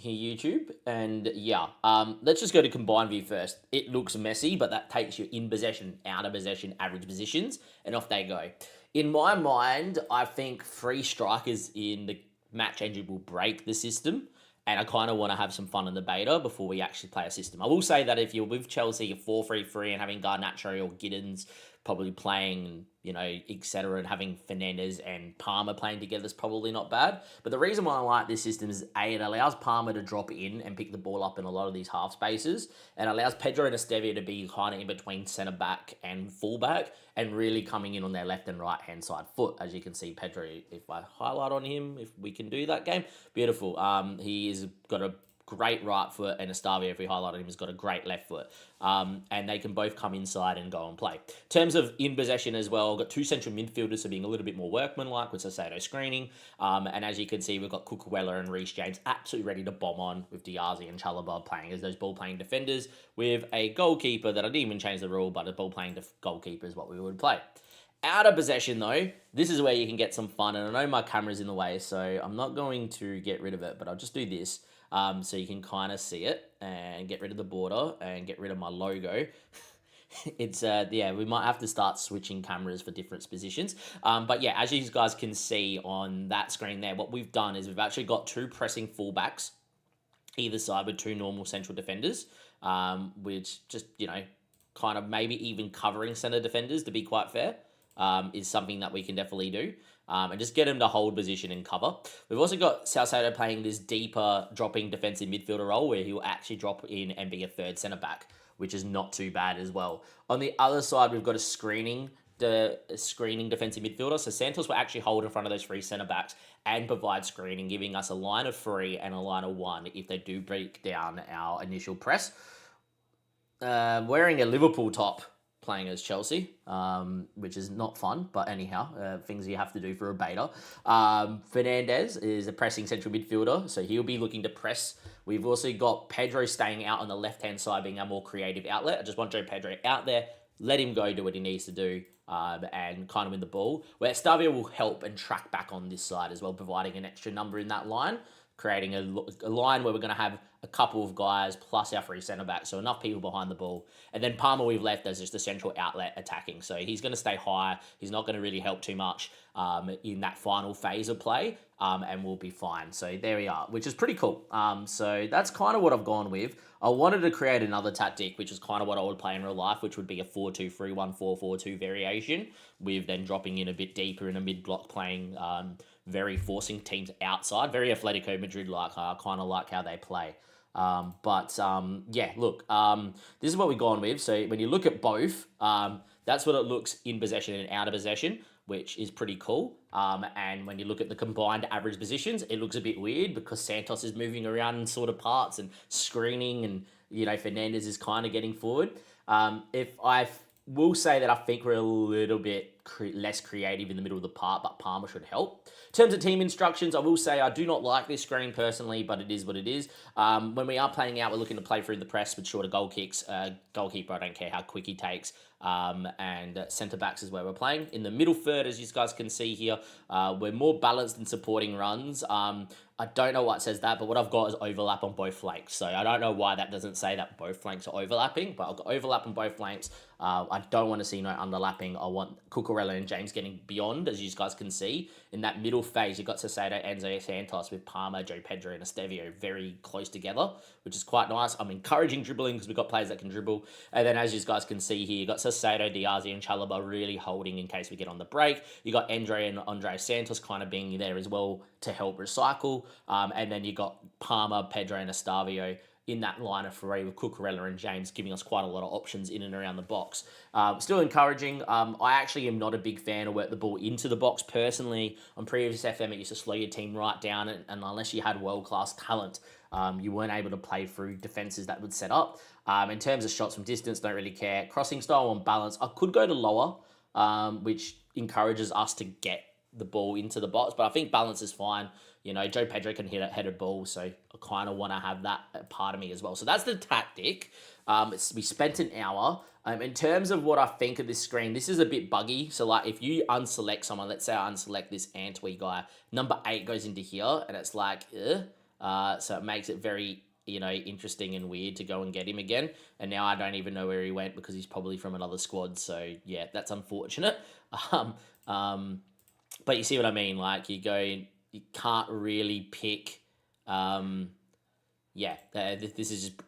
Here, YouTube, and yeah, let's just go to combined view first. It looks messy, but that takes you in possession, out of possession, average positions, and off they go. In my mind, I think 3 strikers in the match engine will break the system, and I kind of want to have some fun in the beta before we actually play a system. I will say that if you're with Chelsea, 4-3-3 and having Garnacho or Giddens probably playing, you know, etc., and having Fernandez and Palmer playing together is probably not bad. But the reason why I like this system is, A, it allows Palmer to drop in and pick the ball up in a lot of these half spaces, and allows Pedro and Estevia to be kind of in between centre-back and full-back, and really coming in on their left and right-hand side foot. As you can see, Pedro, if I highlight on him, if we can do that game, beautiful. He has got a great right foot, and Estavio, if we highlighted him, has got a great left foot. And they can both come inside and go and play. In terms of in possession as well, got two central midfielders, so being a little bit more workmanlike with Sasado screening. And as you can see, we've got Cucurella and Reece James absolutely ready to bomb on, with Diazi and Chalobah playing as those ball-playing defenders, with a goalkeeper that I didn't even change the rule, but a ball-playing goalkeeper is what we would play. Out of possession, though, this is where you can get some fun, and I know my camera's in the way, so I'm not going to get rid of it, but I'll just do this so you can kind of see it, and get rid of the border, and get rid of my logo. It's, yeah, we might have to start switching cameras for different positions. But yeah, as you guys can see on that screen there, what we've done is we've actually got two pressing fullbacks either side with two normal central defenders, which just, you know, kind of maybe even covering centre defenders, to be quite fair. Is something that we can definitely do. And just get him to hold position and cover. We've also got Salcedo playing this deeper dropping defensive midfielder role where he'll actually drop in and be a third centre-back, which is not too bad as well. On the other side, we've got a screening defensive midfielder. So Santos will actually hold in front of those three centre-backs and provide screening, giving us a line of 3 and a line of 1 if they do break down our initial press. Wearing a Liverpool top, playing as Chelsea, which is not fun, but anyhow, things you have to do for a beta. Fernandez is a pressing central midfielder, so he'll be looking to press. We've also got Pedro staying out on the left-hand side, being a more creative outlet. I just want Joe Pedro out there, let him go do what he needs to do, and kind of win the ball. Where Stavia will help and track back on this side as well, providing an extra number in that line, creating a line where we're going to have a couple of guys plus our 3 centre-backs, so enough people behind the ball. And then Palmer we've left as just a central outlet attacking, so he's going to stay high. He's not going to really help too much in that final phase of play, and we'll be fine. So there we are, which is pretty cool. So that's kind of what I've gone with. I wanted to create another tactic, which is kind of what I would play in real life, which would be a 4-2-3-1, 4-4-2 variation, with then dropping in a bit deeper in a mid-block playing, very forcing teams outside, very Atletico Madrid-like. I kind of like how they play. Yeah, look, this is what we've gone with. So when you look at both, that's what it looks in possession and out of possession, which is pretty cool. And when you look at the combined average positions, it looks a bit weird because Santos is moving around in sort of parts and screening, and, you know, Fernandez is kind of getting forward. If I will say that I think we're a little bit less creative in the middle of the park, but Palmer should help. In terms of team instructions, I will say I do not like this screen personally, but it is what it is. When we are playing out, we're looking to play through the press with shorter goal kicks. Goalkeeper, I don't care how quick he takes. And centre-backs is where we're playing. In the middle third, as you guys can see here, we're more balanced in supporting runs. I don't know what says that, but what I've got is overlap on both flanks. So I don't know why that doesn't say that both flanks are overlapping, but I've got overlap on both flanks. I don't want to see no underlapping. I want Cucurella and James getting beyond, as you guys can see. In that middle phase, you've got Sasado, Enzo Santos with Palmer, Joe Pedro, and Estevio very close together, which is quite nice. I'm encouraging dribbling because we've got players that can dribble. And then, as you guys can see here, you've got Sasado, Diazi, and Chalobah really holding in case we get on the break. You got Andre and Andre Santos kind of being there as well to help recycle. And then you got Palmer, Pedro, and Estavio in that line of 3 with Cucurella and James giving us quite a lot of options in and around the box. Still encouraging. I actually am not a big fan of work the ball into the box personally. On previous FM, it used to slow your team right down, and unless you had world-class talent, you weren't able to play through defenses that would set up. In terms of shots from distance, don't really care. Crossing style on balance, I could go to lower, which encourages us to get the ball into the box, but I think balance is fine. You know, Joe Pedro can hit a headed ball, so I kind of want to have that part of me as well. So that's the tactic. We spent an hour. In terms of what I think of this screen, this is a bit buggy. So, like, if you unselect someone, let's say I unselect this Antwi guy, number 8 goes into here, and it's like, so it makes it very, you know, interesting and weird to go and get him again. And now I don't even know where he went because he's probably from another squad. So, yeah, that's unfortunate. But you see what I mean? Like, you can't really pick. This is just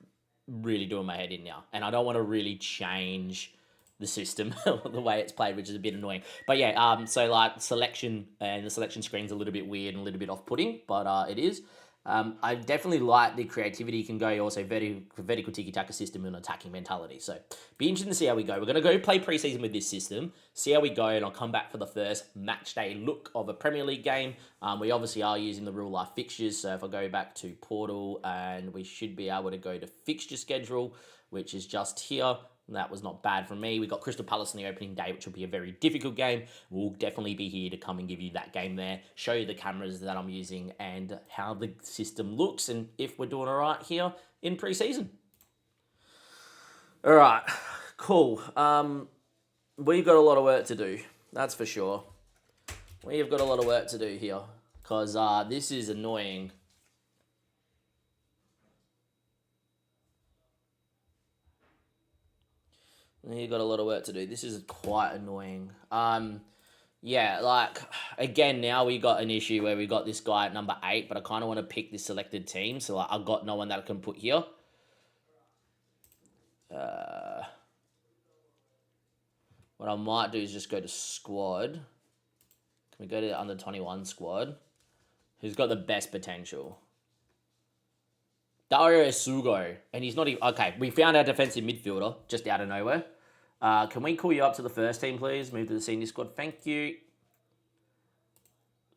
really doing my head in now. And I don't want to really change the system, the way it's played, which is a bit annoying. But yeah, so like selection, and the selection screen's a little bit weird and a little bit off-putting, but it is. I definitely like the creativity you can go. Also, vertical tiki-taka system and attacking mentality. So, be interesting to see how we go. We're going to go play preseason with this system, see how we go, and I'll come back for the first match day look of a Premier League game. We obviously are using the real life fixtures. So, if I go back to Portal, and we should be able to go to fixture schedule, which is just here. That was not bad for me. We got Crystal Palace on the opening day, which will be a very difficult game. We'll definitely be here to come and give you that game there, show you the cameras that I'm using and how the system looks and if we're doing all right here in preseason. All right, cool. We've got a lot of work to do, that's for sure. We've got a lot of work to do here because this is annoying. You've got a lot of work to do. This is quite annoying. Yeah, like, again, now we got an issue where we got this guy at number 8, but I kind of want to pick this selected team, so like, I've got no one that I can put here. What I might do is just go to squad. Can we go to the under 21 squad? Who's got the best potential? Dario Sugo, and he's not even... Okay, we found our defensive midfielder just out of nowhere. Can we call you up to the first team, please? Move to the senior squad. Thank you.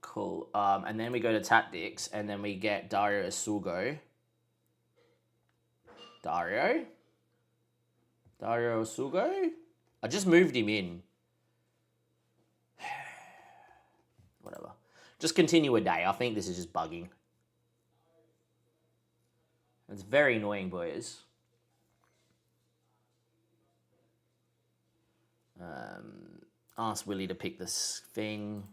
Cool. And then we go to tactics, and then we get Dario Sugo. Dario Sugo? I just moved him in. Whatever. Just continue a day. I think this is just bugging. It's very annoying, boys. Ask Willie to pick this thing.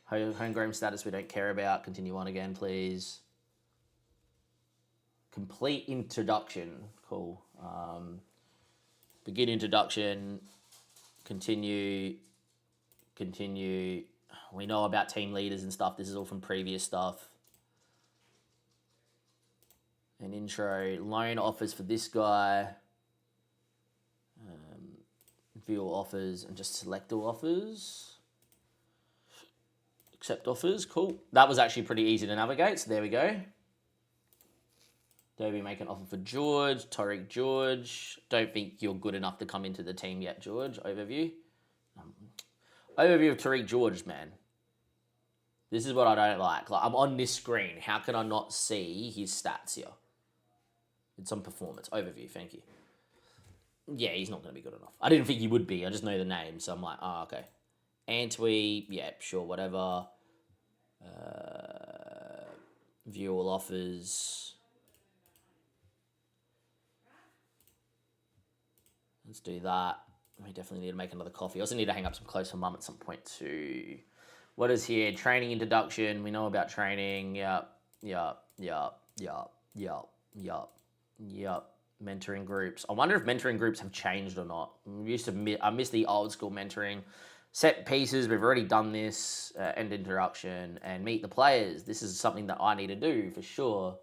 Homegrown status we don't care about. Continue on again, please. Complete introduction. Cool. Begin introduction. Continue. We know about team leaders and stuff. This is all from previous stuff. An intro, loan offers for this guy, view all offers, and just select all offers. Accept offers, cool. That was actually pretty easy to navigate, so there we go. Dobie make an offer for George, Tariq George. Don't think you're good enough to come into the team yet, George. Overview. Overview of Tariq George, man. This is what I don't like. Like, I'm on this screen. How can I not see his stats here? It's on performance. Overview, thank you. Yeah, he's not going to be good enough. I didn't think he would be. I just know the name, so I'm like, oh, okay. Antwi, yeah, sure, whatever. View all offers. Let's do that. We definitely need to make another coffee. I also need to hang up some clothes for mum at some point too. What is here? Training introduction. We know about training. Yup. Mentoring groups. I wonder if mentoring groups have changed or not. I miss the old school mentoring. Set pieces. We've already done this. End introduction and meet the players. This is something that I need to do for sure.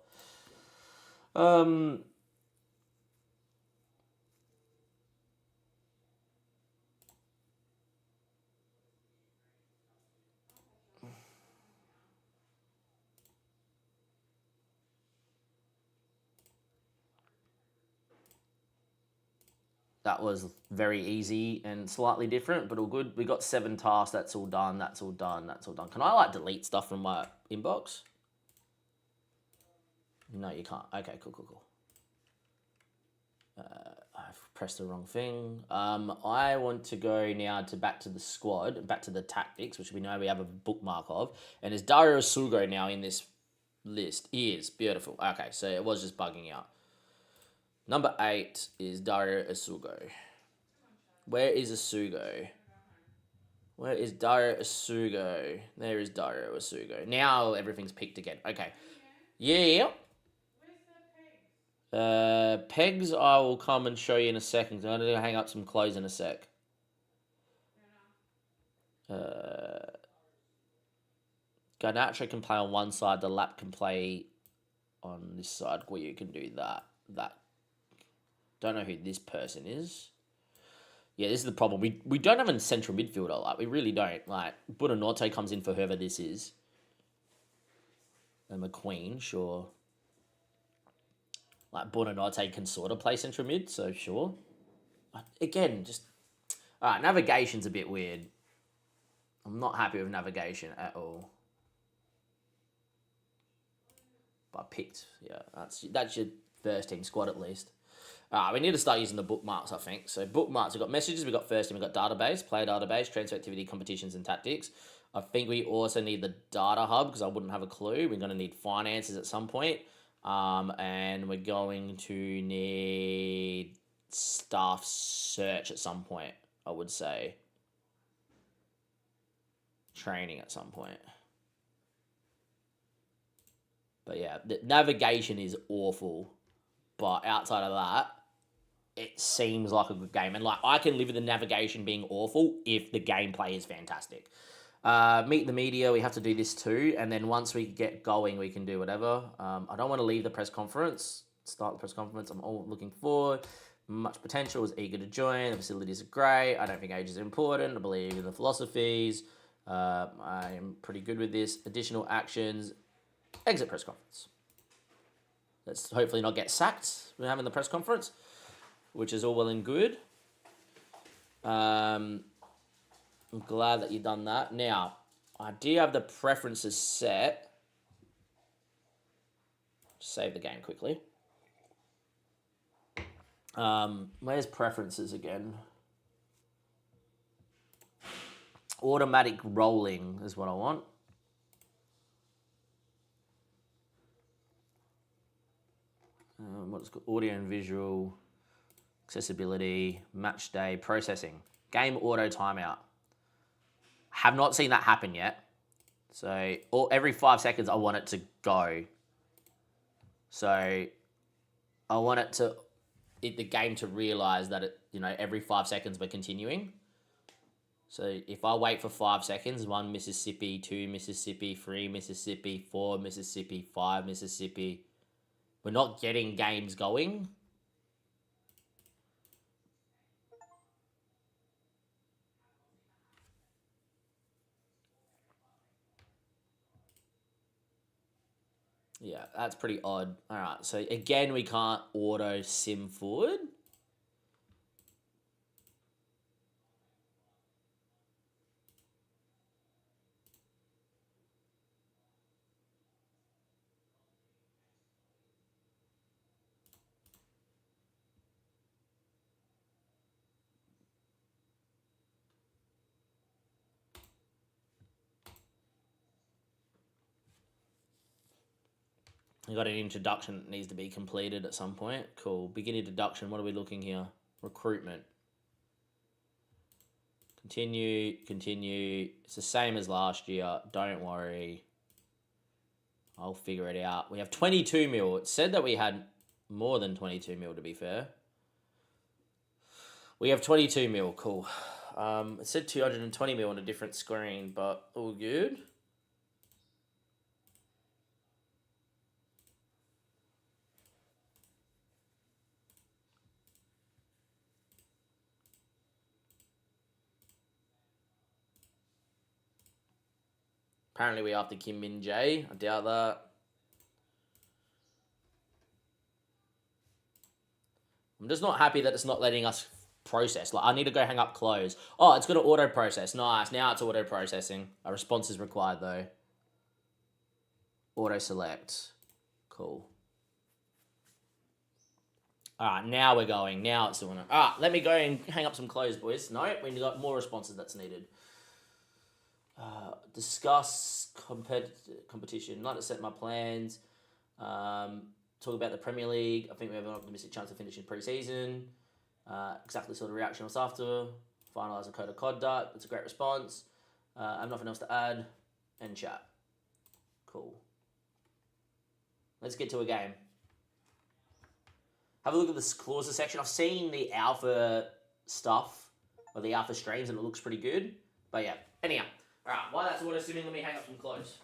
That was very easy and slightly different, but all good. We got 7 tasks. That's all done. That's all done. That's all done. Can I, like, delete stuff from my inbox? No, you can't. Okay, cool. I've pressed the wrong thing. I want to go now back to the squad, back to the tactics, which we know we have a bookmark of. And is Dario Sugo now in this list? He is. Beautiful. Okay, so it was just bugging out. Number 8 is Dario Asugo. Where is Asugo? Where is Dario Asugo? There is Dario Asugo. Now everything's picked again. Okay. Yeah. Pegs I will come and show you in a second. I'm going to hang up some clothes in a sec. Garnacho can play on one side. The lap can play on this side where you can do that. Don't know who this person is. Yeah, this is the problem. We don't have a central midfielder. Like, we really don't. Like, Buonanotte comes in for whoever this is. and McQueen, sure. Like Buonanotte can sort of play central mid, so sure. But again, just alright, navigation's a bit weird. I'm not happy with navigation at all. But I picked, yeah, that's your first team squad at least. We need to start using the bookmarks, I think. So bookmarks, we've got messages, we've got first team, we've got database, player database, transfer activity, competitions, and tactics. I think we also need the data hub because I wouldn't have a clue. We're going to need finances at some point. And we're going to need staff search at some point, I would say. Training at some point. But yeah, the navigation is awful. But outside of that, it seems like a good game. And like I can live with the navigation being awful if the gameplay is fantastic. Meet the media, we have to do this too. And then once we get going, we can do whatever. I don't want to leave the press conference. Start the press conference. I'm all looking forward. Much potential, was eager to join. The facilities are great. I don't think age is important. I believe in the philosophies. I'm pretty good with this. Additional actions. Exit press conference. Let's hopefully not get sacked when having the press conference, which is all well and good. I'm glad that you've done that. Now, I do have the preferences set. Save the game quickly. Where's preferences again? Automatic rolling is what I want. What's called audio and visual, accessibility, match day, processing, game auto timeout. Have not seen that happen yet. So every 5 seconds I want it to go. So I want the game to realize that every 5 seconds we're continuing. So if I wait for 5 seconds, 1 Mississippi, 2 Mississippi, 3 Mississippi, 4 Mississippi, 5 Mississippi, we're not getting games going. Yeah, that's pretty odd. All right, so again, we can't auto sim forward. We got an introduction that needs to be completed at some point. Cool. Begin introduction. What are we looking here? Recruitment. Continue. It's the same as last year. Don't worry. I'll figure it out. We have 22 mil. It said that we had more than 22 mil, to be fair. We have 22 mil. Cool. It said 220 mil on a different screen, but all good. Apparently we're after Kim Min Jae. I doubt that. I'm just not happy that it's not letting us process. Like, I need to go hang up close. Oh, it's going to auto process. Nice. Now it's auto processing. A response is required though. Auto select. Cool. Alright, now we're going. Now it's doing it. Alright, let me go and hang up some clothes, boys. No, we got more responses that's needed. Discuss competition. Not to set my plans. Talk about the Premier League. I think we have an optimistic chance of finishing pre-season. Exactly sort of reaction I was after. Finalise a code of conduct. That's a great response. I have nothing else to add. End chat. Cool. Let's get to a game. Have a look at this clauses section. I've seen the alpha stuff, or the alpha streams, and it looks pretty good. But yeah, anyhow. Alright, while that's auto simming, let me hang up some clothes.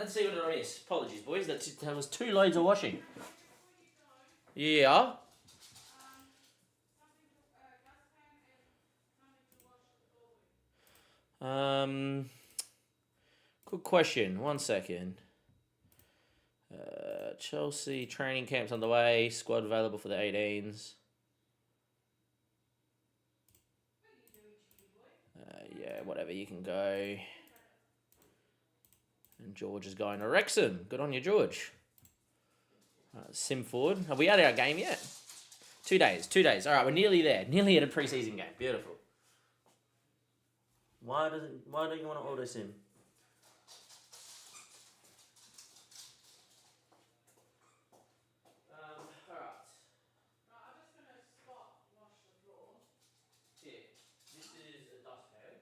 Let's see what did I miss. Apologies, boys. That was 2 loads of washing. Yeah. Good question. 1 second. Chelsea training camps underway. Squad available for the 18s. Yeah, whatever. You can go. And George is going to Wrexham. Good on you, George. Sim Ford. Have we had our game yet? 2 days. 2 days. All right, we're nearly there. Nearly at a preseason game. Beautiful. Why don't you want to auto sim? All right. I'm just gonna spot wash the floor. Here. This is a dustpan,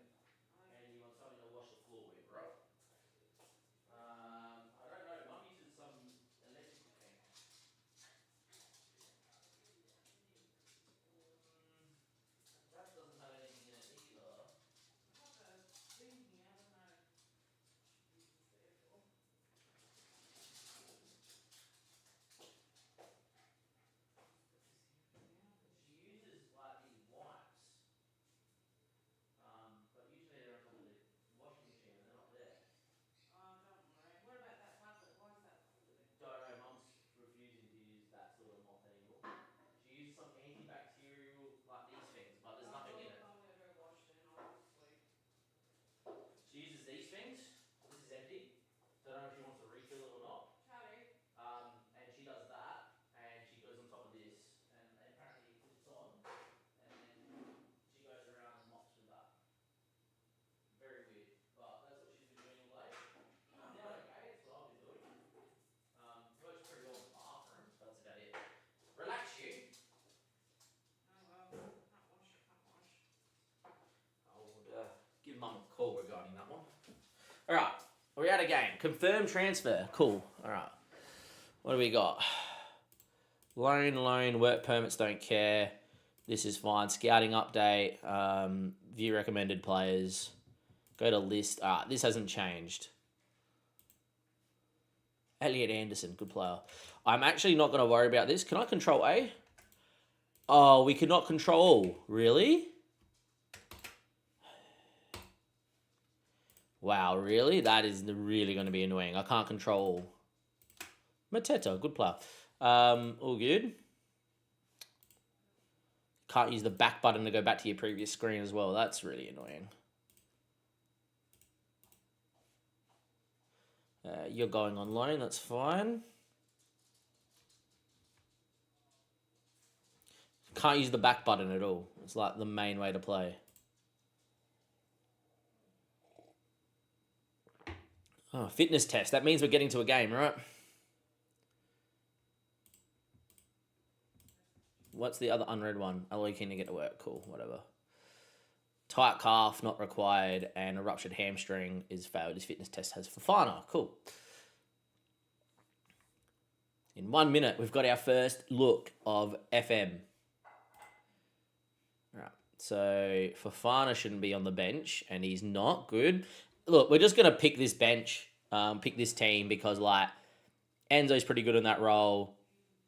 and you want something to wash the floor with, right? I don't know. Mum uses some electrical thing. That doesn't have anything in it either. I have a thing here, I don't know. Use this there for. She uses like these wipes, but usually they're on top of the washing machine and they're not there. Oh, don't worry. What about that bucket? Why is that bucket there? Don't know. Mum's refusing to use that sort of mop anymore. She uses some antibacterial like these things, but there's nothing in it. I'll let her wash then, obviously. She uses these things. This is empty. Don't know if she wants to refill it or not. Charlie, And she does that, and she goes on top of this, and apparently puts it on, and then she goes around and mops with that. Very weird, but that's what she's been doing all day. Yeah, okay, that's what I've been doing. Works pretty well in the bathroom, but that's about it. Relax, you. oh well, can't wash. I would give Mum a call regarding that one. All right, we're out of game. Confirmed transfer. Cool. All right. What do we got? Loan, work permits, don't care. This is fine. Scouting update, view recommended players. Go to list. This hasn't changed. Elliot Anderson, good player. I'm actually not going to worry about this. Can I control A? Oh, we cannot control. Really? Wow, really? That is really going to be annoying. I can't control. Mateta, good player. All good. Can't use the back button to go back to your previous screen as well. That's really annoying. You're going on loan, that's fine. Can't use the back button at all. It's like the main way to play. Oh, fitness test. That means we're getting to a game, right? What's the other unread one? Are keen to get to work? Cool, whatever. Tight calf, not required, and a ruptured hamstring is failed. His fitness test has Fofana. Cool. In 1 minute, we've got our first look of FM. All right, so Fofana shouldn't be on the bench, and he's not. Good. Look, we're just going to pick this bench, pick this team, because, like, Enzo's pretty good in that role.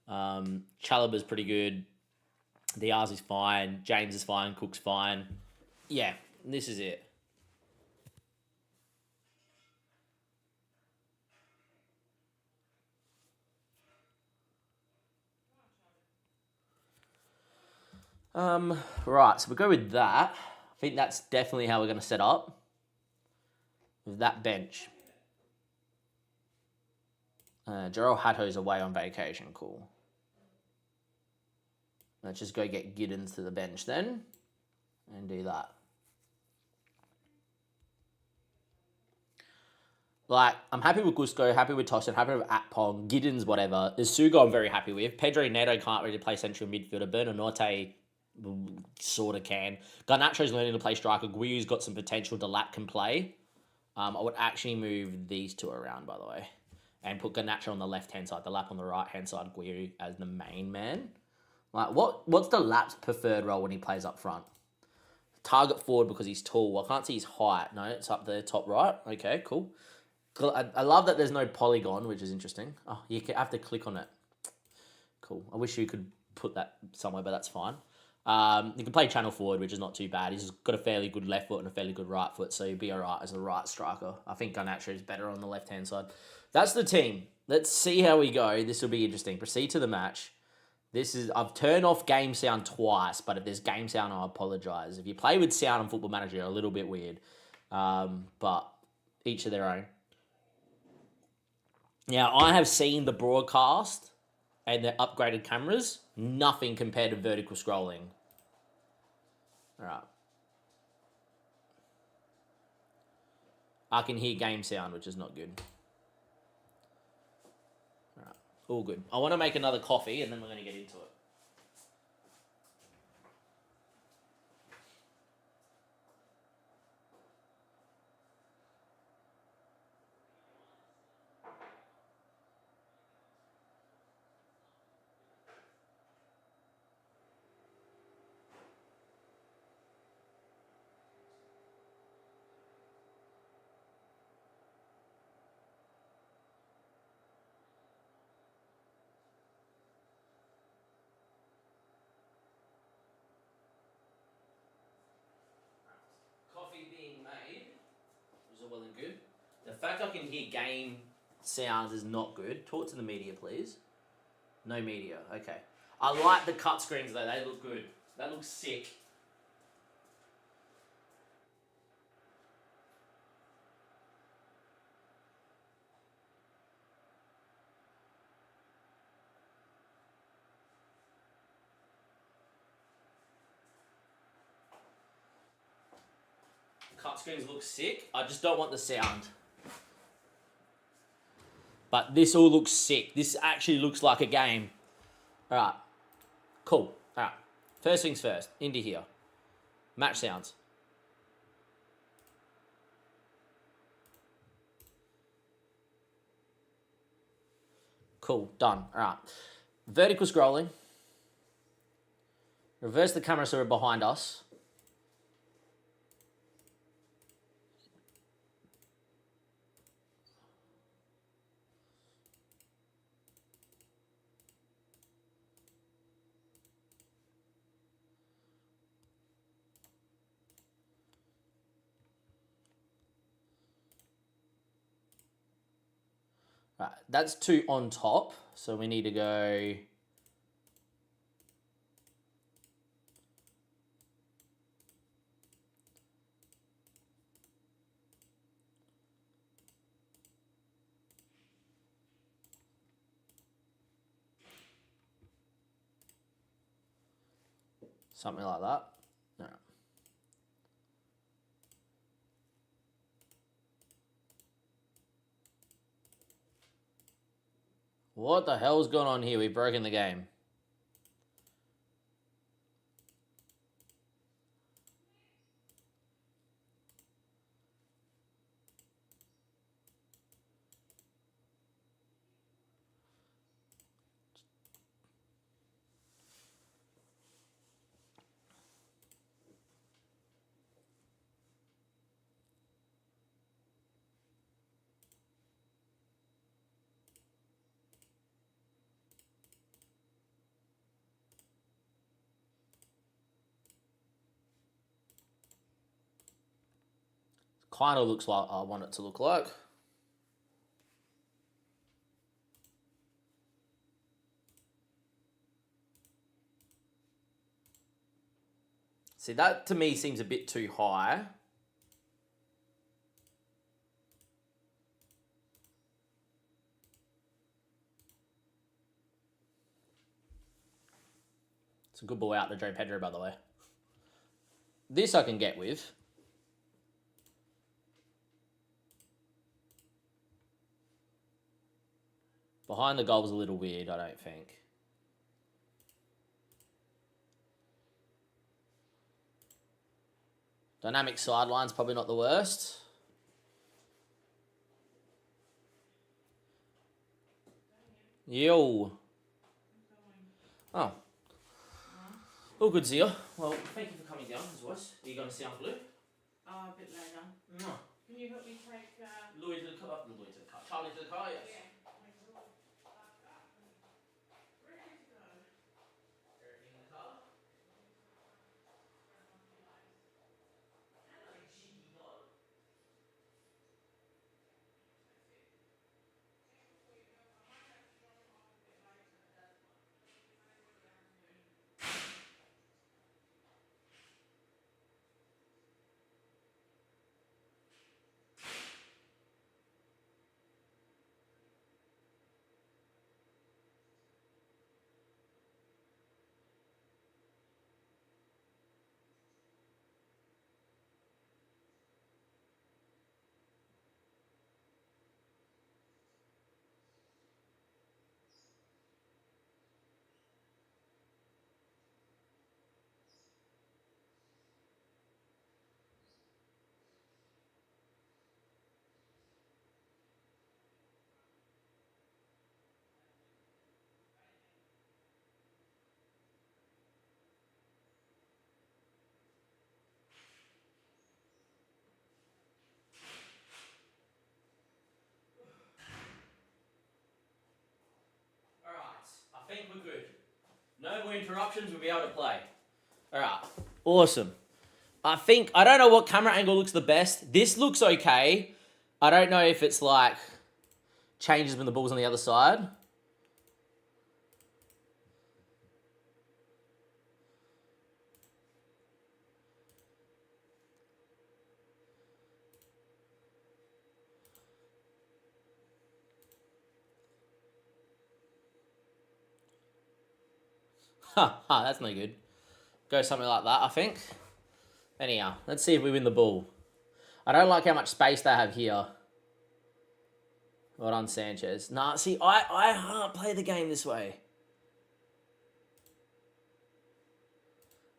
Chalobah's pretty good. Diaz is fine. James is fine. Cook's fine. Yeah, this is it. Right, so we go with that. I think that's definitely how we're going to set up. With that bench. Gerald Hatto's away on vacation. Cool. Let's just go get Giddens to the bench then. And do that. Like, I'm happy with Gusto, happy with Tossin, happy with Atpong, Giddens, whatever. Isugo I'm very happy with. Pedro Neto can't really play central midfielder. Bernardotte sort of can. Garnacho's learning to play striker. Guiu's got some potential. Delap can play. I would actually move these two around, by the way. And put Garnacho on the left-hand side, Delap on the right-hand side, Guiu as the main man. Like, what's Delap's preferred role when he plays up front? Target forward because he's tall. I can't see his height. No, it's up there, top right. Okay, cool. I love that there's no polygon, which is interesting. Oh, you have to click on it. Cool. I wish you could put that somewhere, but that's fine. You can play channel forward, which is not too bad. He's got a fairly good left foot and a fairly good right foot, so you'd be all right as a right striker. I think Garnacho is better on the left-hand side. That's the team. Let's see how we go. This will be interesting. Proceed to the match. I've turned off game sound twice, but if there's game sound, I apologise. If you play with sound on Football Manager, you're a little bit weird. But each of their own. Now, I have seen the broadcast and the upgraded cameras. Nothing compared to vertical scrolling. All right. I can hear game sound, which is not good. All right. All good. I want to make another coffee, and then we're going to get into it. Coffee being made, which is all well and good. The fact I can hear game sounds is not good. Talk to the media, please. No media. Okay. I like the cut screens though. They look good. That looks sick. Cut screens look sick. I just don't want the sound. But this all looks sick. This actually looks like a game. Alright. Cool. Alright. First things first. Into here. Match sounds. Cool. Done. Alright. Vertical scrolling. Reverse the camera so we're behind us. Right, that's two on top, so we need to go. Something like that. No. What the hell's going on here? We've broken the game. Kind of looks like I want it to look like. See, that to me seems a bit too high. It's a good ball out to Joe Pedro, by the way. This I can get with. Behind the goal was a little weird, I don't think. Dynamic sideline's probably not the worst. Yo. Oh. All good, Zia. Well, thank you for coming down as always. Are you going to Sound Blue? A bit later. No. Can you help me take? Louis to the car. Charlie to the car. Yes. Yeah. Make a little up. Ready to go. Everything in the car. Grab my pillows. Hello, cheeky dog. I think we're good. No more interruptions, we'll be able to play. Alright, awesome. I don't know what camera angle looks the best. This looks okay. I don't know if it's like changes when the ball's on the other side. That's no good. Go something like that, I think. Anyhow, let's see if we win the ball. I don't like how much space they have here. Well done, Sanchez. Nah, see, I can't play the game this way.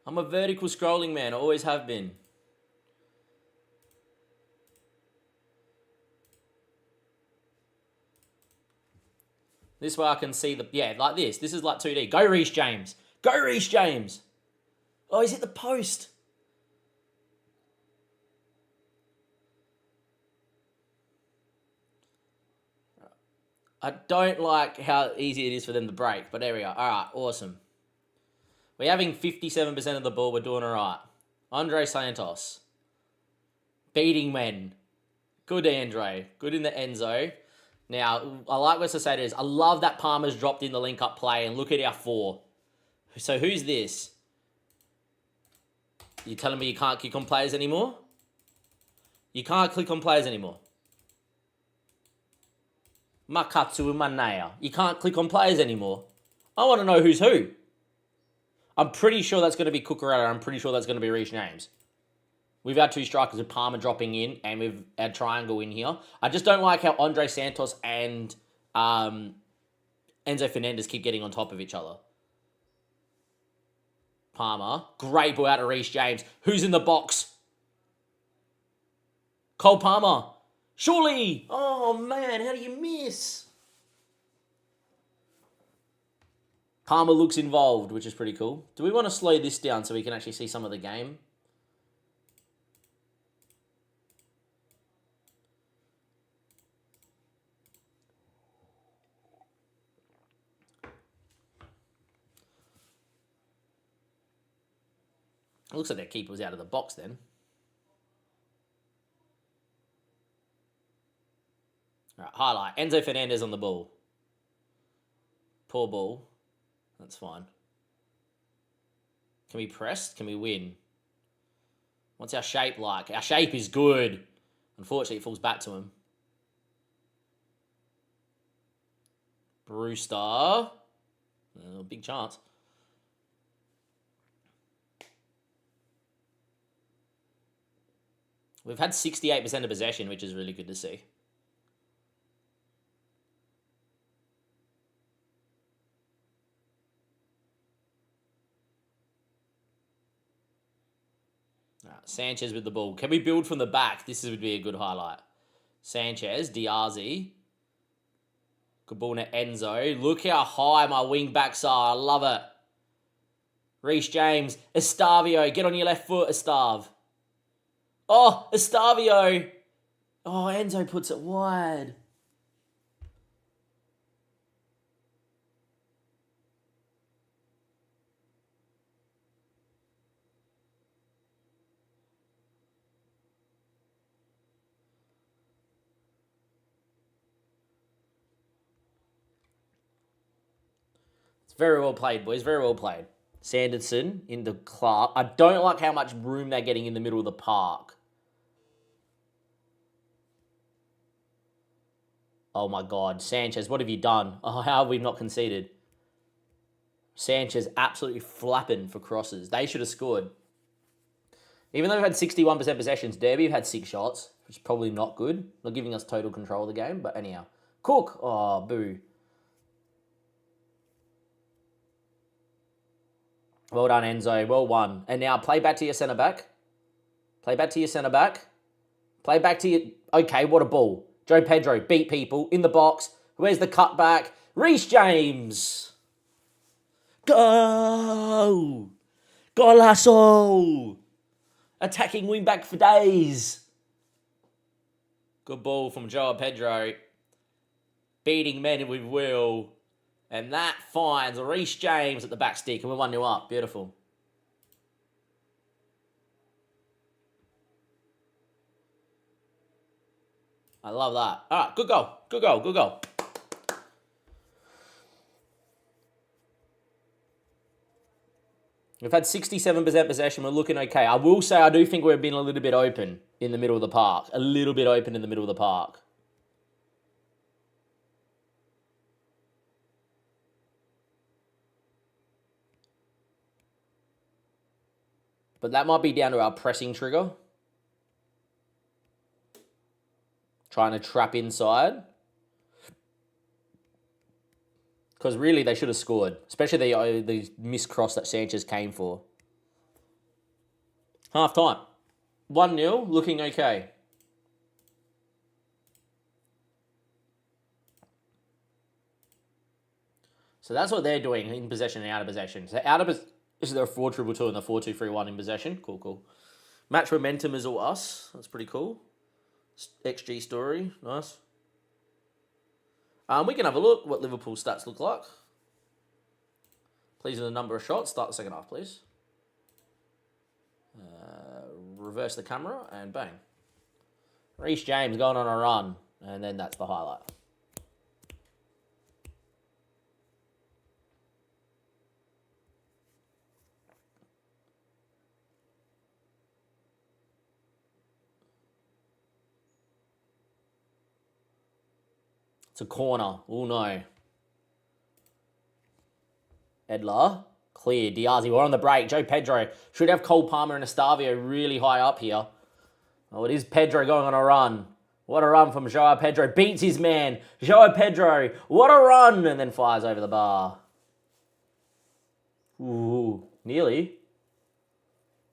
I'm a vertical scrolling man, I always have been. This way I can see the... Yeah, like this. This is like 2D. Go, Reece James. Go, Reece James. Oh, he's hit the post. I don't like how easy it is for them to break, but there we are. All right, awesome. We're having 57% of the ball. We're doing all right. Andre Santos. Beating men. Good, Andre. Good in the end zone. Now, I like what Sasada is. I love that Palmer's dropped in the link-up play, and look at our 4. So who's this? You telling me you can't click on players anymore? You can't click on players anymore. Makatsu Manaya. You can't click on players anymore. I want to know who's who. I'm pretty sure that's going to be Cucurella. I'm pretty sure that's going to be Reece James. We've had 2 strikers with Palmer dropping in, and we've had triangle in here. I just don't like how Andre Santos and Enzo Fernandez keep getting on top of each other. Palmer. Great ball out of Reece James. Who's in the box? Cole Palmer. Surely. Oh, man. How do you miss? Palmer looks involved, which is pretty cool. Do we want to slow this down so we can actually see some of the game? It looks like their keeper was out of the box then. All right, highlight. Enzo Fernandez on the ball. Poor ball. That's fine. Can we press? Can we win? What's our shape like? Our shape is good. Unfortunately, it falls back to him. Brewster. Big chance. We've had 68% of possession, which is really good to see. Right, Sanchez with the ball. Can we build from the back? This would be a good highlight. Sanchez, Diazi. Good ball to Enzo. Look how high my wing backs are. I love it. Reece James. Estavio. Get on your left foot, Estav. Oh, Estavio. Oh, Enzo puts it wide. It's very well played, boys. Very well played. Sanderson into Clark. I don't like how much room they're getting in the middle of the park. Oh my God. Sanchez, what have you done? Oh, how have we not conceded? Sanchez absolutely flapping for crosses. They should have scored. Even though we've had 61% possessions, Derby have had 6 shots, which is probably not good. Not giving us total control of the game, but anyhow. Cook. Oh, boo. Well done, Enzo. Well won. And now play back to your centre back. Play back to your centre back. Play back to your... Okay, what a ball. Joe Pedro beat people in the box. Where's the cutback? Reece James. Go! Golasso! Attacking wing back for days. Good ball from Joe Pedro. Beating men with will. And that finds Reece James at the back stick. And we're 1-0 up. Beautiful. I love that. All right, good goal. Good goal. Good goal. We've had 67% possession. We're looking okay. I will say I do think we've been a little bit open in the middle of the park. A little bit open in the middle of the park. But that might be down to our pressing trigger. Trying to trap inside. Because really, they should have scored. Especially the missed cross that Sanchez came for. Half time. 1-0, looking okay. So that's what they're doing in possession and out of possession. So out of possession, is there a 4-2-2 and the 4-2-3-1 in possession? Cool, cool. Match momentum is all us. That's pretty cool. XG story, nice. We can have a look what Liverpool stats look like. Please in the number of shots. Start the second half, please. Reverse the camera and bang. Reece James going on a run. And then that's the highlight. It's a corner. Oh no. Edler. Clear. Diazi. We're on the break. Joe Pedro. Should have Cole Palmer and Estavio really high up here. Oh, it is Pedro going on a run. What a run from Joao Pedro. Beats his man. Joao Pedro. What a run. And then fires over the bar. Ooh. Nearly.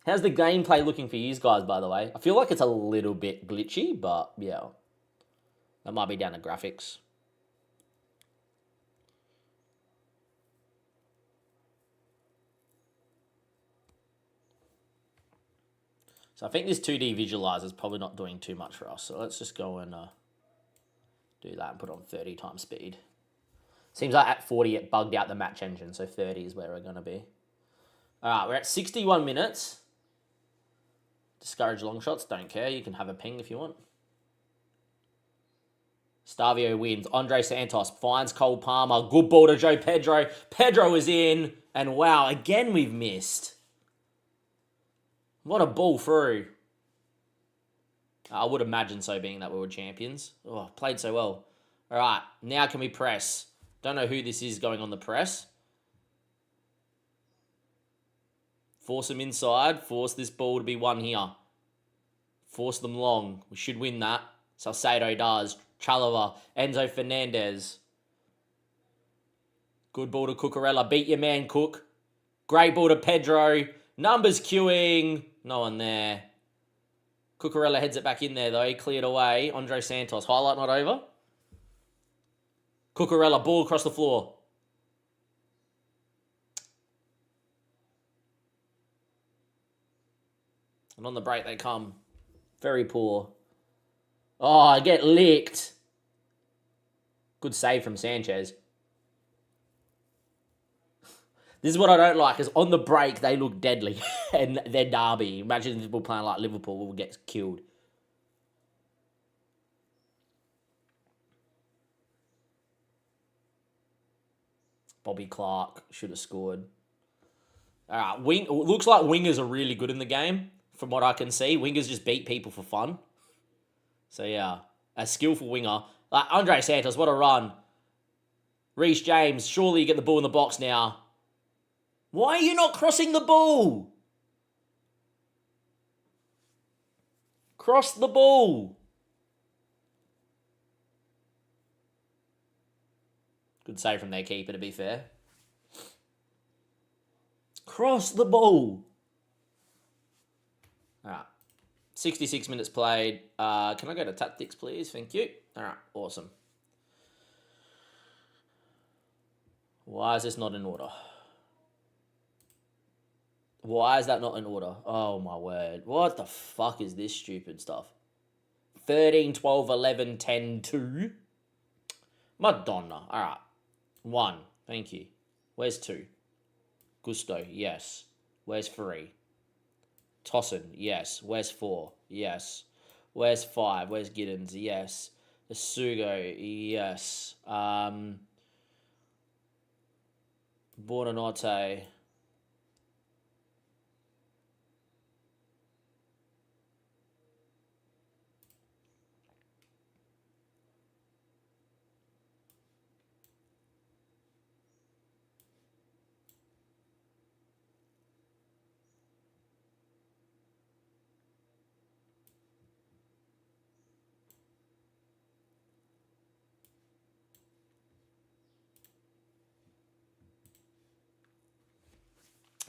How's the gameplay looking for you guys, by the way? I feel like it's a little bit glitchy, but yeah. That might be down to graphics. So I think this 2D visualizer is probably not doing too much for us. So let's just go and do that and put on 30 times speed. Seems like at 40 it bugged out the match engine. So 30 is where we're going to be. All right, we're at 61 minutes. Discourage long shots. Don't care. You can have a ping if you want. Stavio wins. Andre Santos finds Cole Palmer. Good ball to Joe Pedro. Pedro is in. And wow, again we've missed. What a ball through. I would imagine so, being that we were champions. Oh, played so well. All right, now can we press? Don't know who this is going on the press. Force them inside. Force this ball to be won here. Force them long. We should win that. Salcedo does. Chalova. Enzo Fernandez. Good ball to Cucurella. Beat your man, Cook. Great ball to Pedro. Numbers queuing. No one there. Cucurella heads it back in there, though. He cleared away. Andre Santos. Highlight not over. Cucurella. Ball across the floor. And on the break they come. Very poor. Oh, I get licked. Good save from Sanchez. This is what I don't like, is on the break, they look deadly. And they're Derby. Imagine if people playing like Liverpool will get killed. Bobby Clark should have scored. All right, looks like wingers are really good in the game, from what I can see. Wingers just beat people for fun. So, yeah, a skillful winger. Like, Andre Santos, what a run. Reece James, surely you get the ball in the box now. Why are you not crossing the ball? Cross the ball. Good save from their keeper, to be fair. Cross the ball. All right. 66 minutes played. Can I go to tactics, please? Thank you. All right. Awesome. Why is this not in order? Why is that not in order? Oh, my word. What the fuck is this stupid stuff? 13, 12, 11, 10, 2. Madonna. All right. 1. Thank you. Where's 2? Gusto. Yes. Where's 3? Tossin. Yes. Where's 4? Yes. Where's 5? Where's Giddens? Yes. Sugo. Yes. Buonanotte.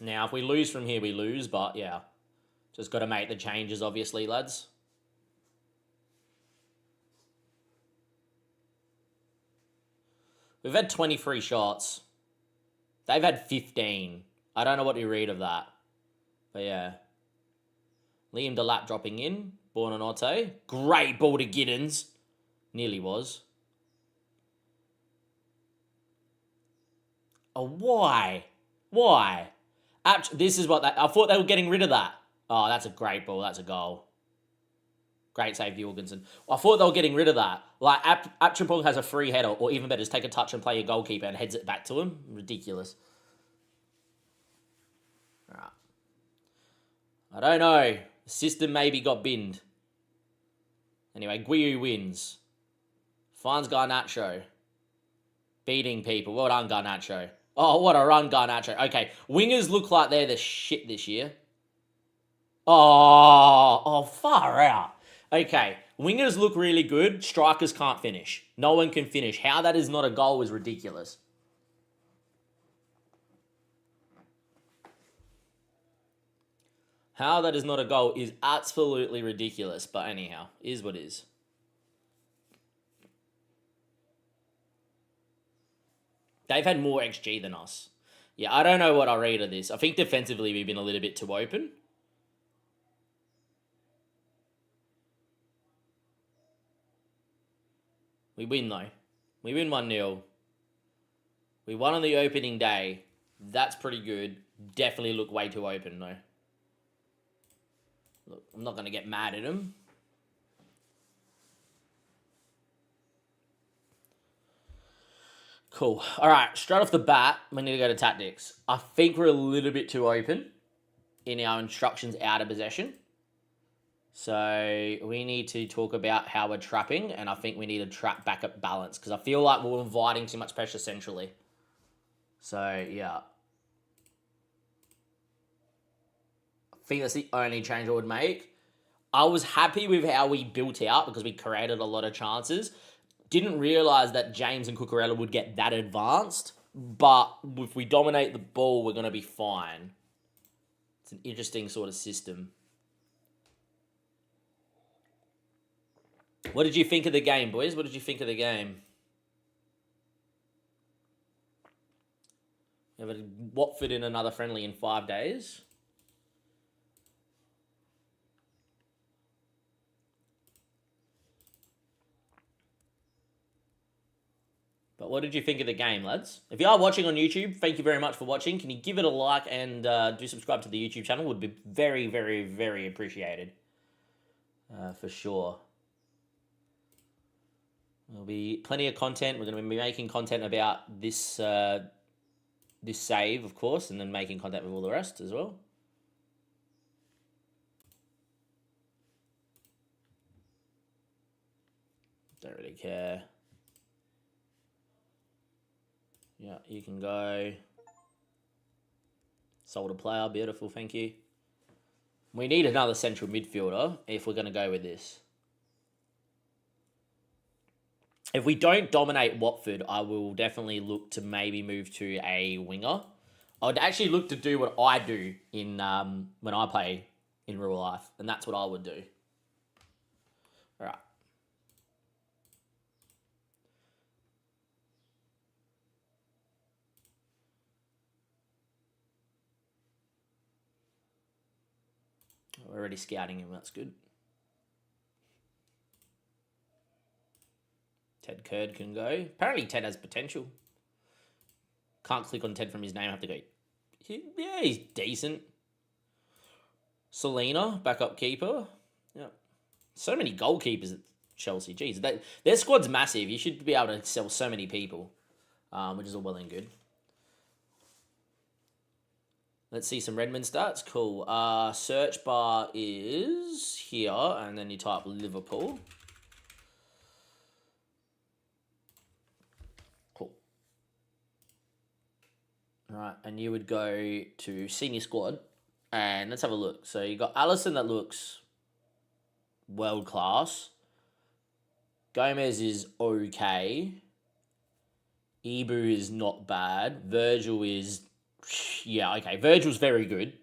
Now, if we lose from here, we lose, but yeah. Just got to make the changes, obviously, lads. We've had 23 shots. They've had 15. I don't know what to read of that. But yeah. Liam Delap dropping in. Buonanotte. Great ball to Giddens. Nearly was. Oh, why? Why? This is what I thought they were getting rid of that. Oh, that's a great ball. That's a goal. Great save, Jorgensen. I thought they were getting rid of that. Like, Apchimpong has a free header, or even better, just take a touch and play your goalkeeper and heads it back to him. Ridiculous. All right. I don't know. The system maybe got binned. Anyway, Guiu wins. Finds Garnacho. Beating people. Well done, Garnacho. Oh, what a run, Garnacho. Okay, wingers look like they're the shit this year. Oh, far out. Okay, wingers look really good. Strikers can't finish. No one can finish. How that is not a goal is ridiculous. How that is not a goal is absolutely ridiculous. But anyhow, is what is. They've had more XG than us. Yeah, I don't know what I read of this. I think defensively we've been a little bit too open. We win, though. We win 1-0. We won on the opening day. That's pretty good. Definitely look way too open, though. Look, I'm not going to get mad at him. Cool. All right, straight off the bat, we need to go to tactics. I think we're a little bit too open in our instructions out of possession. So we need to talk about how we're trapping, and I think we need to trap back at balance because I feel like we're inviting too much pressure centrally. So, yeah. I think that's the only change I would make. I was happy with how we built out because we created a lot of chances. Didn't realise that James and Cucurella would get that advanced, but if we dominate the ball, we're going to be fine. It's an interesting sort of system. What did you think of the game, boys? What did you think of the game? We have a Watford in another friendly in 5 days. But what did you think of the game, lads? If you are watching on YouTube, thank you very much for watching. Can you give it a like and do subscribe to the YouTube channel? Would be very, very, very appreciated. For sure. There'll be plenty of content. We're going to be making content about this this save, of course, and then making content with all the rest as well. Don't really care. Yeah, you can go. Sold a player, beautiful, thank you. We need another central midfielder if we're going to go with this. If we don't dominate Watford, I will definitely look to maybe move to a winger. I'd actually look to do what I do in when I play in real life, and that's what I would do. All right. We're already scouting him, that's good. Ted Kurd can go. Apparently Ted has potential. Can't click on Ted from his name, I have to go. Yeah, he's decent. Selena, backup keeper. Yeah. So many goalkeepers at Chelsea. Jeez, their squad's massive. You should be able to sell so many people, which is all well and good. Let's see some Redmond stats. Cool. Search bar is here, and then you type Liverpool. Cool. All right, and you would go to senior squad, and let's have a look. So you got Allison that looks world class. Gomez is okay. Ibu is not bad. Virgil is... Yeah, okay. Virgil's very good.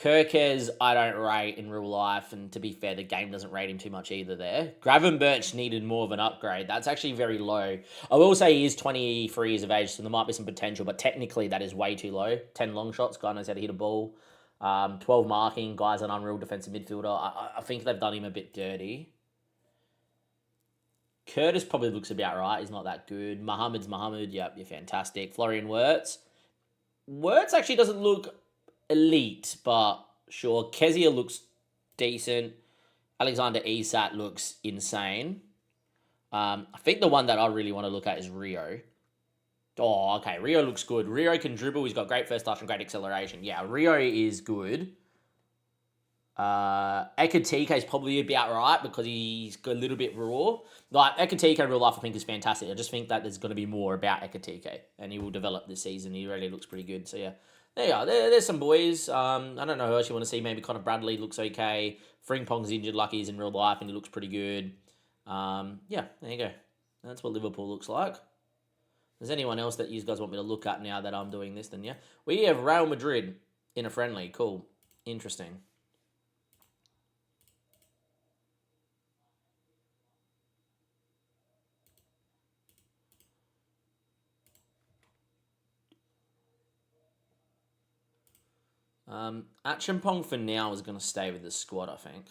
Kirkes, I don't rate in real life, and to be fair, the game doesn't rate him too much either there. Gravenberch needed more of an upgrade. That's actually very low. I will say he is 23 years of age, so there might be some potential, but technically that is way too low. 10 long shots, guy knows how to hit a ball. 12 marking, guy's an unreal defensive midfielder. I think they've done him a bit dirty. Curtis probably looks about right. He's not that good. Mohamed's Mohamed. Yep, you're fantastic. Florian Wirtz. Wirtz actually doesn't look elite, but sure. Kezia looks decent. Alexander Isak looks insane. I think the one that I really want to look at is Rio. Oh, okay. Rio looks good. Rio can dribble. He's got great first touch and great acceleration. Yeah, Rio is good. Ekatike is probably about right because he's a little bit raw. Like, Ekatike in real life I think is fantastic. I just think that there's going to be more about Ekatike, and he will develop this season. He really looks pretty good. So yeah, there you are. There's some boys. I don't know who else you want to see. Maybe Connor Bradley looks okay. Frimpong's injured like he is in real life, and he looks pretty good. Yeah, there you go. That's what Liverpool looks like. If there's anyone else that you guys want me to look at now that I'm doing this, then yeah. We have Real Madrid in a friendly. Cool. Interesting. Achimpong for now is going to stay with the squad, I think.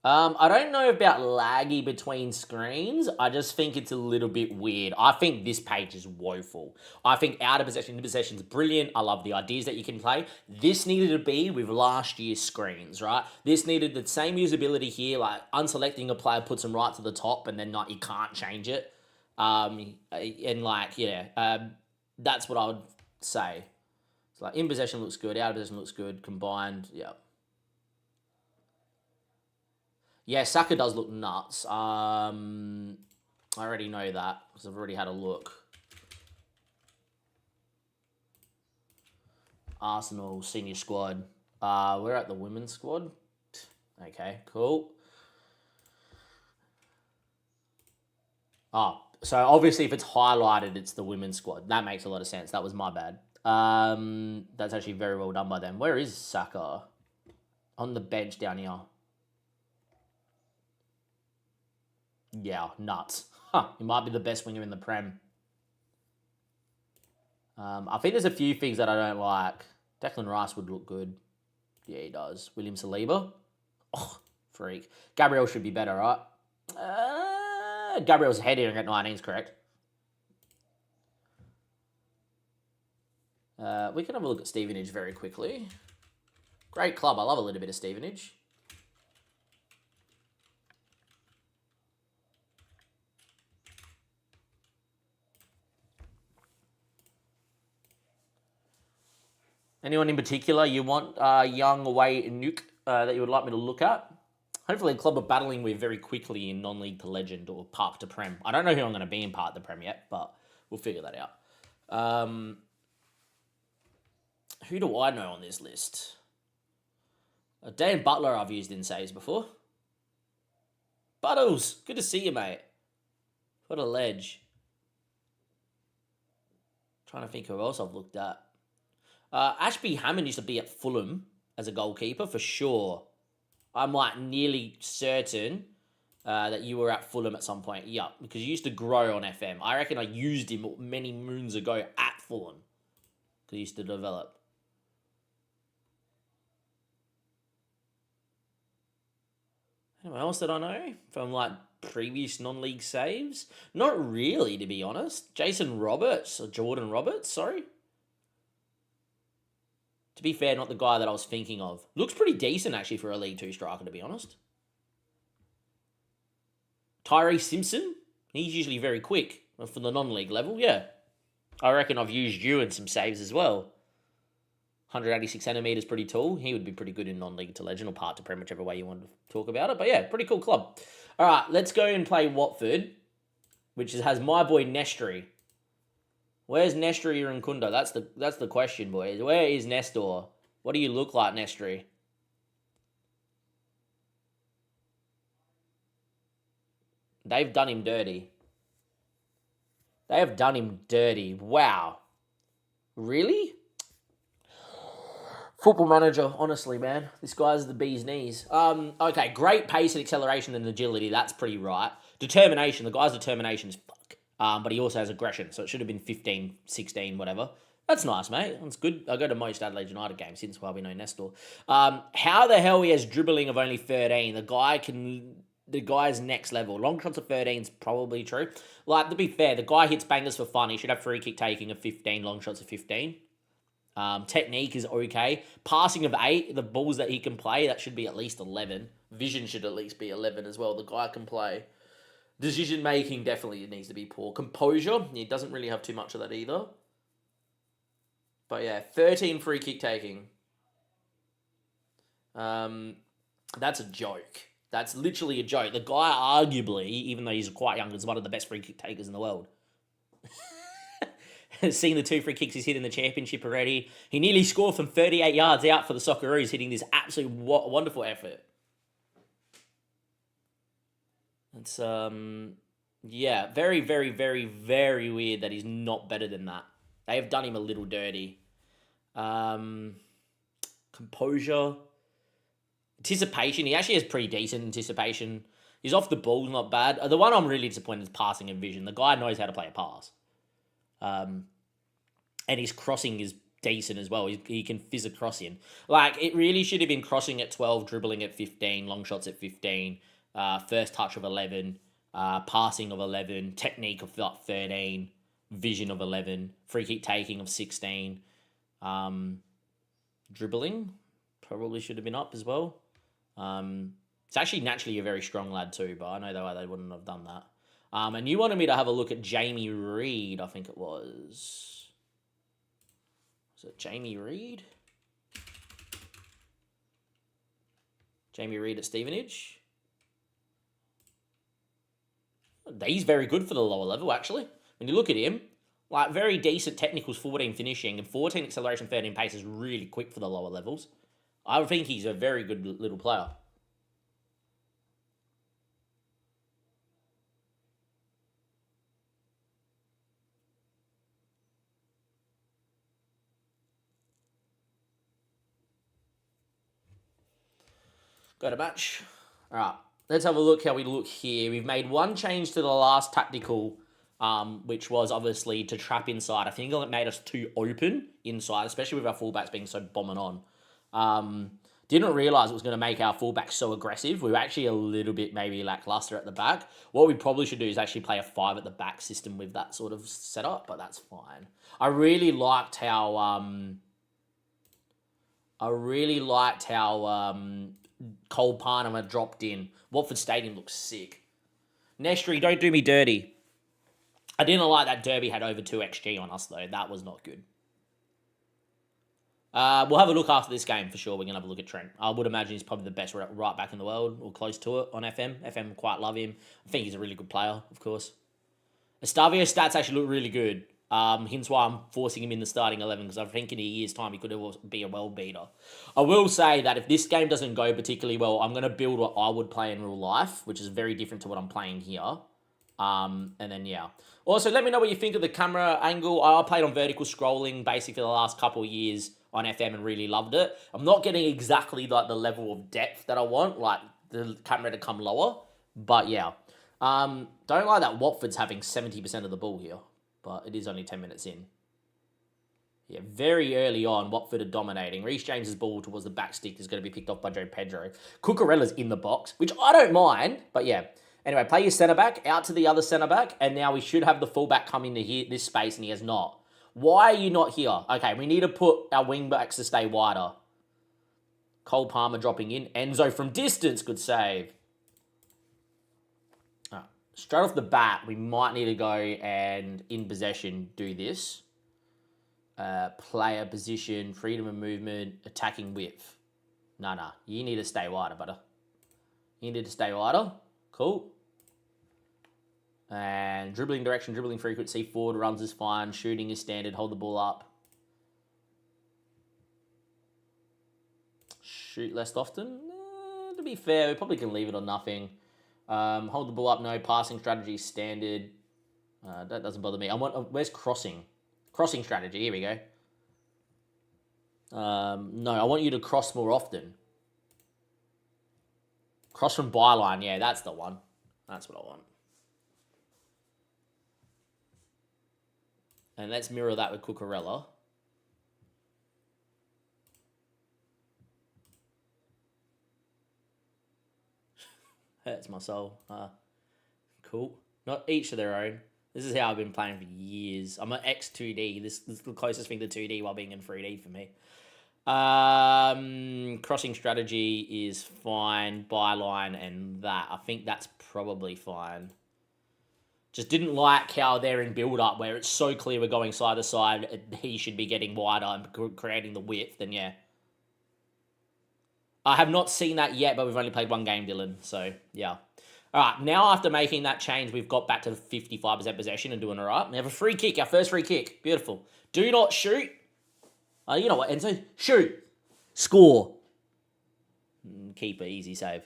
I don't know about laggy between screens. I just think it's a little bit weird. I think this page is woeful. I think out of possession, into possession is brilliant. I love the ideas that you can play. This needed to be with last year's screens, right? This needed the same usability here, like unselecting a player puts them right to the top and then like you can't change it. And like, yeah, that's what I would say. So like in possession looks good, out of possession looks good, combined, yeah. Yeah, Saka does look nuts. I already know that because I've already had a look. Arsenal senior squad. We're at the women's squad. Okay, cool. Oh, so obviously if it's highlighted, it's the women's squad. That makes a lot of sense. That was my bad. That's actually very well done by them. Where is Saka? On the bench down here. Yeah, nuts. Huh, he might be the best winger in the Prem. I think there's a few things that I don't like. Declan Rice would look good. Yeah, he does. William Saliba. Oh, freak. Gabriel should be better, right? Gabriel's heading at 19's correct. We can have a look at Stevenage very quickly. Great club. I love a little bit of Stevenage. Anyone in particular you want young away nuke that you would like me to look at? Hopefully a club are battling with very quickly in non-league to legend or park to prem. I don't know who I'm going to be in park to prem yet, but we'll figure that out. Who do I know on this list? Dan Butler I've used in saves before. Buttles, good to see you, mate. What a ledge. Trying to think who else I've looked at. Ashby Hammond used to be at Fulham as a goalkeeper for sure. I'm like nearly certain that you were at Fulham at some point. Yeah, because you used to grow on FM. I reckon I used him many moons ago at Fulham because he used to develop. Anyone else that I know from like previous non-league saves? Not really, to be honest. Jason Roberts or Jordan Roberts, sorry. To be fair, not the guy that I was thinking of. Looks pretty decent, actually, for a League 2 striker, to be honest. Tyree Simpson. He's usually very quick for the non-league level, yeah. I reckon I've used you in some saves as well. 186 centimetres, pretty tall. He would be pretty good in non-league to legend or part to prem, whichever way you want to talk about it. But yeah, pretty cool club. All right, let's go and play Watford, which has my boy Nestri. Where's Nestri Irankunda? That's the question, boys. Where is Nestor? What do you look like, Nestri? They've done him dirty. They have done him dirty. Wow. Really? Football Manager, honestly, man. This guy's the bee's knees. Okay, great pace and acceleration and agility. That's pretty right. Determination. The guy's determination is fuck. But he also has aggression, so it should have been 15, 16, whatever. That's nice, mate. That's good. I go to most Adelaide United games since we know Nestor. How the hell he has dribbling of only 13? The guy's next level. Long shots of 13 is probably true. Like, to be fair, the guy hits bangers for fun. He should have free kick taking of 15, long shots of 15. Technique is okay. Passing of 8, the balls that he can play, that should be at least 11. Vision should at least be 11 as well. The guy can play. Decision making definitely needs to be poor. Composure, he doesn't really have too much of that either. But yeah, 13 free kick taking. That's a joke. That's literally a joke. The guy arguably, even though he's quite young, is one of the best free kick takers in the world. Seen the 2 free kicks he's hit in the championship already. He nearly scored from 38 yards out for the Socceroos, hitting this absolute wonderful effort. It's, yeah, very, very, very, very weird that he's not better than that. They have done him a little dirty. Composure. Anticipation. He actually has pretty decent anticipation. He's off the ball, not bad. The one I'm really disappointed is passing and vision. The guy knows how to play a pass. And his crossing is decent as well. He can fizz a cross in. Like, it really should have been crossing at 12, dribbling at 15, long shots at 15, first touch of 11, passing of 11, technique of 13, vision of 11, free kick taking of 16, dribbling probably should have been up as well. It's actually naturally a very strong lad too, but I know why they wouldn't have done that. And you wanted me to have a look at Jamie Reid, I think it was. Was it Jamie Reid? Jamie Reid at Stevenage. He's very good for the lower level, actually. When you look at him, like, very decent technicals, 14 finishing, and 14 acceleration, 13 pace is really quick for the lower levels. I think he's a very good little player. Go to match. All right, let's have a look how we look here. We've made one change to the last tactical, which was obviously to trap inside. I think it made us too open inside, especially with our fullbacks being so bombing on. Didn't realise it was going to make our fullback so aggressive. We were actually a little bit maybe lackluster at the back. What we probably should do is actually play a 5 at the back system with that sort of setup, but that's fine. I really liked how Cole Palmer dropped in. Watford Stadium looks sick. Nestry, don't do me dirty. I didn't like that Derby had over 2 XG on us, though. That was not good. We'll have a look after this game for sure. We're going to have a look at Trent. I would imagine he's probably the best right back in the world, or close to it, on FM. FM quite love him. I think he's a really good player, of course. Estavio's stats actually look really good. Hence why I'm forcing him in the starting 11, because I think in a year's time he could be a well beater. I will say that if this game doesn't go particularly well, I'm going to build what I would play in real life, which is very different to what I'm playing here. And then, yeah. Also, let me know what you think of the camera angle. I played on vertical scrolling basically the last couple of years on FM and really loved it. I'm not getting exactly like the level of depth that I want, like the camera to come lower. But yeah. Don't like that Watford's having 70% of the ball here, but it is only 10 minutes in. Yeah, very early on, Watford are dominating. Reece James's ball towards the back stick is going to be picked off by Joe Pedro. Cucurella's in the box, which I don't mind, but yeah. Anyway, play your centre-back, out to the other centre-back, and now we should have the full-back come into here, this space, and he has not. Why are you not here? Okay, we need to put our wing-backs to stay wider. Cole Palmer dropping in. Enzo from distance, good save. Right. Straight off the bat, we might need to go and, in possession, do this. Player position, freedom of movement, attacking width. Nah. You need to stay wider, butter. You need to stay wider. Cool. And dribbling direction, dribbling frequency, forward runs is fine, shooting is standard, hold the ball up. Shoot less often. To be fair, we probably can leave it on nothing. Hold the ball up, no. Passing strategy is standard. That doesn't bother me. Where's crossing? Crossing strategy, here we go. No, I want you to cross more often. Cross from byline, yeah, that's the one. That's what I want. And let's mirror that with Cucurella. Hurts my soul. Cool. Not each of their own. This is how I've been playing for years. I'm an X2D. This is the closest thing to 2D while being in 3D for me. Crossing strategy is fine. Byline and that. I think that's probably fine. Just didn't like how they're in build-up where it's so clear we're going side to side. He should be getting wider and creating the width. And yeah. I have not seen that yet, but we've only played one game, Dylan. So, yeah. All right, now after making that change, we've got back to 55% possession and doing all right. We have a free kick, our first free kick. Beautiful. Do not shoot. You know what, Enzo? Shoot. Score. Keeper, easy save.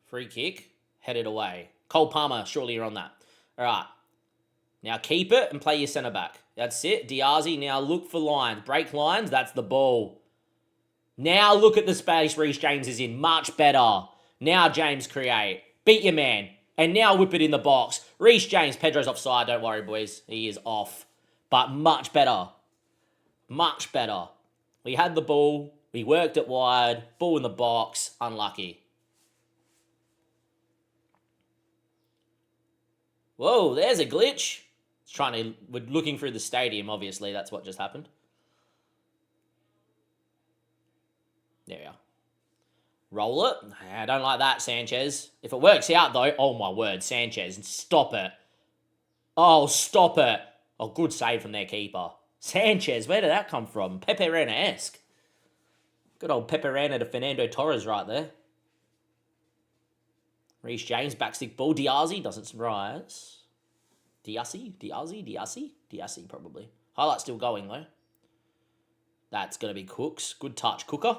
Free kick, headed away. Cole Palmer, surely you're on that. All right. Now keep it and play your centre back. That's it. Diazi, now look for lines. Break lines, that's the ball. Now look at the space Reece James is in. Much better. Now James create. Beat your man. And now whip it in the box. Reece James, Pedro's offside. Don't worry, boys. He is off. But much better. Much better. We had the ball. We worked it wide. Ball in the box. Unlucky. Whoa, there's a glitch. We're looking through the stadium, obviously. That's what just happened. There we are. Roll it. I don't like that, Sanchez. If it works out, though, oh my word, Sanchez, stop it. Oh, stop it. Oh, good save from their keeper. Sanchez, where did that come from? Pepe Reina-esque. Good old Pepe Reina to Fernando Torres right there. Reece James, backstick ball. Diazi doesn't surprise. Diazi, probably. Highlight's still going, though. That's going to be Cooks. Good touch, Cooker.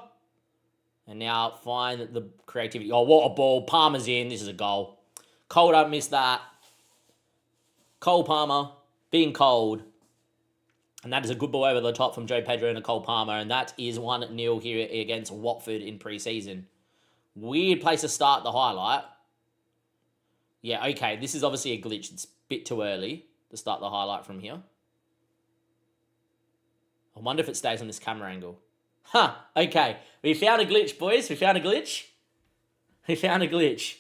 And now find the creativity. Oh, what a ball. Palmer's in. This is a goal. Cole, don't miss that. Cole Palmer, being cold. And that is a good ball over the top from Joe Pedro and Cole Palmer. And that is 1-0 here against Watford in pre-season. Weird place to start the highlight. Yeah, okay. This is obviously a glitch. It's Bit too early to start the highlight from here. I wonder if it stays on this camera angle. Huh, okay. We found a glitch, boys. We found a glitch. We found a glitch.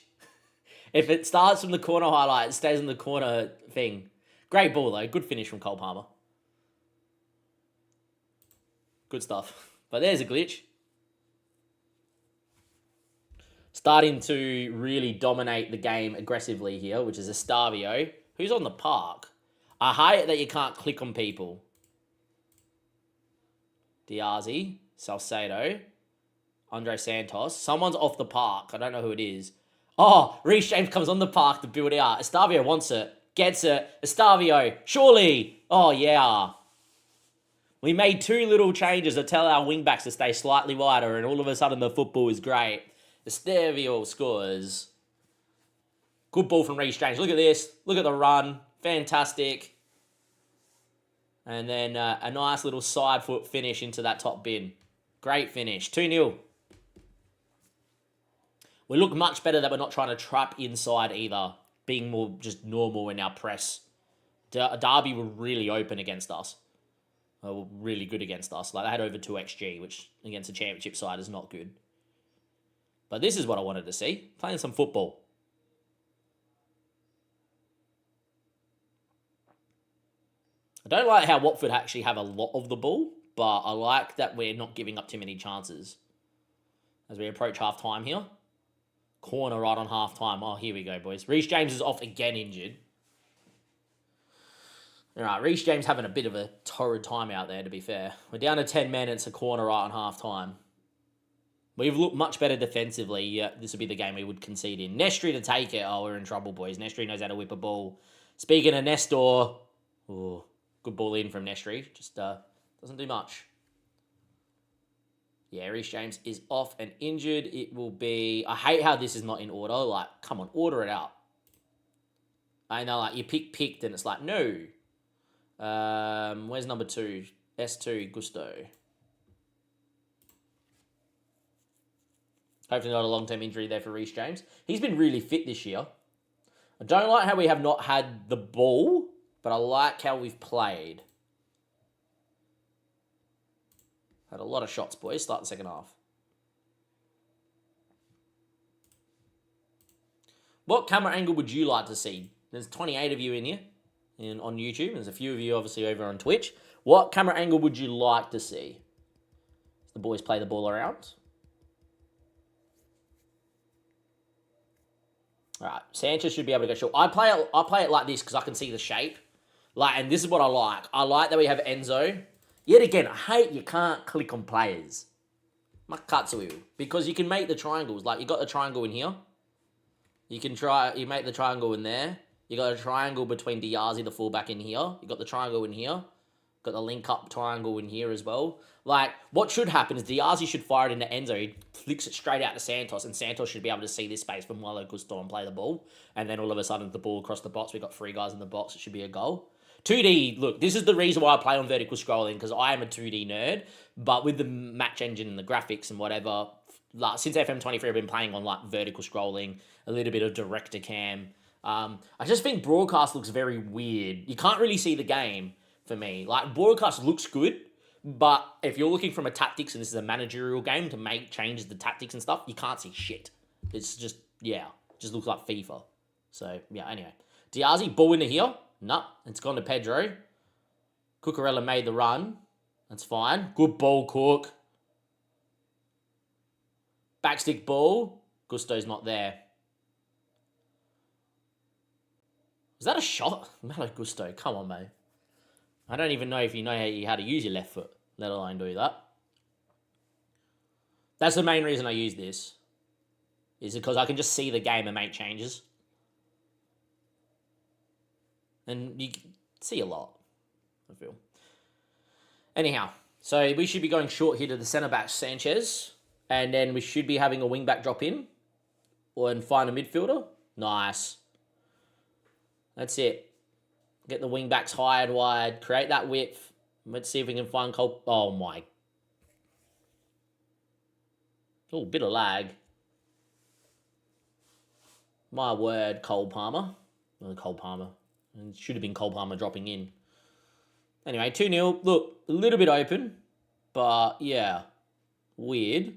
If it starts from the corner highlight, it stays on the corner thing. Great ball, though. Good finish from Cole Palmer. Good stuff. But there's a glitch. Starting to really dominate the game aggressively here, which is Estavio, who's on the park. I hate that you can't click on people. Diazi, Salcedo, Andre Santos. Someone's off the park. I don't know who it is. Oh, Reece James comes on the park to build out. Estavio wants it. Gets it. Estavio, surely. Oh, yeah. We made 2 little changes to tell our wingbacks to stay slightly wider, and all of a sudden the football is great. Estavio scores. Good ball from Reece James. Look at this. Look at the run. Fantastic. And then a nice little side foot finish into that top bin. Great finish. 2-0. We look much better that we're not trying to trap inside either. Being more just normal in our press. Derby were really open against us. They were really good against us. Like, they had over 2 XG, which against a championship side is not good. But this is what I wanted to see. Playing some football. I don't like how Watford actually have a lot of the ball, but I like that we're not giving up too many chances. As we approach half-time here. Corner right on half-time. Oh, here we go, boys. Reece James is off again injured. All right, Reece James having a bit of a torrid time out there, to be fair. We're down to 10 men. It's a corner right on half-time. We've looked much better defensively. Yeah, this would be the game we would concede in. Nestri to take it. Oh, we're in trouble, boys. Nestri knows how to whip a ball. Speaking of Nestor, oh, good ball in from Nestri. Just doesn't do much. Yeah, Reece James is off and injured. It will be... I hate how this is not in order. Like, come on, order it out. I know, like, you picked and it's like, no. Where's number 2? S2, Gusto. Hopefully not a long-term injury there for Reece James. He's been really fit this year. I don't like how we have not had the ball, but I like how we've played. Had a lot of shots, boys. Start the second half. What camera angle would you like to see? There's 28 of you in here on YouTube. There's a few of you, obviously, over on Twitch. What camera angle would you like to see? The boys play the ball around. All right, Sanchez should be able to go short. I play it like this because I can see the shape. Like, and this is what I like. I like that we have Enzo. Yet again, I hate you can't click on players. Makatsuyu. Because you can make the triangles. Like, you got the triangle in here. You make the triangle in there. You got a triangle between Diazi, the fullback, in here. You got the triangle in here. Got the link-up triangle in here as well. Like, what should happen is Diazi should fire it into Enzo. He flicks it straight out to Santos, and Santos should be able to see this space from Malo Gusto and play the ball. And then all of a sudden, the ball across the box. We've got 3 guys in the box. It should be a goal. 2D, look, this is the reason why I play on vertical scrolling, because I am a 2D nerd. But with the match engine and the graphics and whatever, like, since FM23, I've been playing on, like, vertical scrolling, a little bit of director cam. I just think broadcast looks very weird. You can't really see the game. For me, like, broadcast looks good, but if you're looking from a tactics and this is a managerial game to make changes to tactics and stuff, you can't see shit. It's just, yeah, just looks like FIFA. So, yeah, anyway. Diazi, ball into here. No, it's gone to Pedro. Cucurella made the run. That's fine. Good ball, Cook. Backstick ball. Gusto's not there. Was that a shot? Malo Gusto, come on, mate. I don't even know if you know how to use your left foot, let alone do that. That's the main reason I use this. Is because I can just see the game and make changes. And you can see a lot, I feel. Anyhow, so we should be going short here to the centre-back, Sanchez. And then we should be having a wing-back drop in. And find a midfielder. Nice. That's it. Get the wing backs high and wide. Create that width. Let's see if we can find Cole. Oh, my. Oh, bit of lag. My word, Cole Palmer. Cole Palmer. And it should have been Cole Palmer dropping in. Anyway, 2-0. Look, a little bit open, but yeah, weird.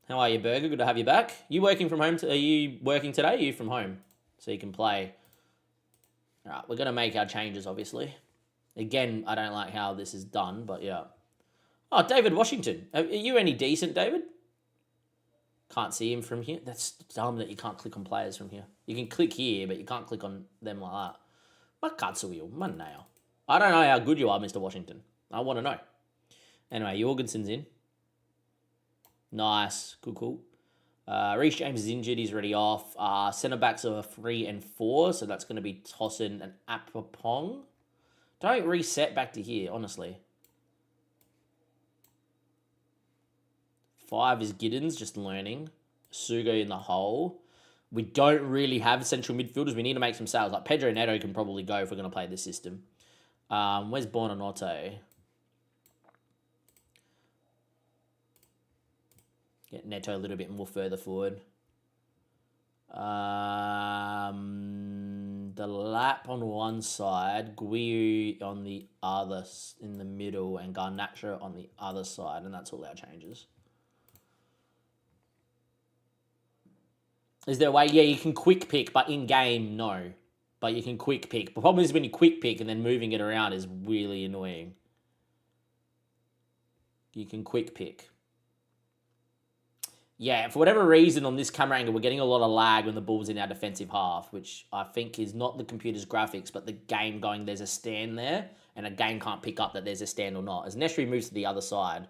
How are you, Burger? Good to have you back. You working from home? Are you working today? Are you from home? So you can play. All right, we're going to make our changes, obviously. Again, I don't like how this is done, but yeah. Oh, David Washington. Are you any decent, David? Can't see him from here. That's dumb that you can't click on players from here. You can click here, but you can't click on them like that. Makatsuyo, Manao. I don't know how good you are, Mr. Washington. I want to know. Anyway, Jorgensen's in. Nice. Cool. Reece James is injured. He's already off. Centre backs are 3 and 4, so that's going to be Tossin and Apapong. Don't reset back to here, honestly. 5 is Giddens, just learning. Sugo in the hole. We don't really have central midfielders. We need to make some sales. Like Pedro Neto can probably go if we're going to play this system. Where's Buonanotte? Get Neto a little bit more further forward. The Lap on one side, Guiu on the other, in the middle, and Garnacho on the other side, and that's all our changes. Is there a way? Yeah, you can quick pick, but in game, no. But you can quick pick. The problem is when you quick pick and then moving it around is really annoying. You can quick pick. Yeah, for whatever reason on this camera angle, we're getting a lot of lag when the ball's in our defensive half, which I think is not the computer's graphics, but the game going, there's a stand there, and a game can't pick up that there's a stand or not. As Neshri moves to the other side.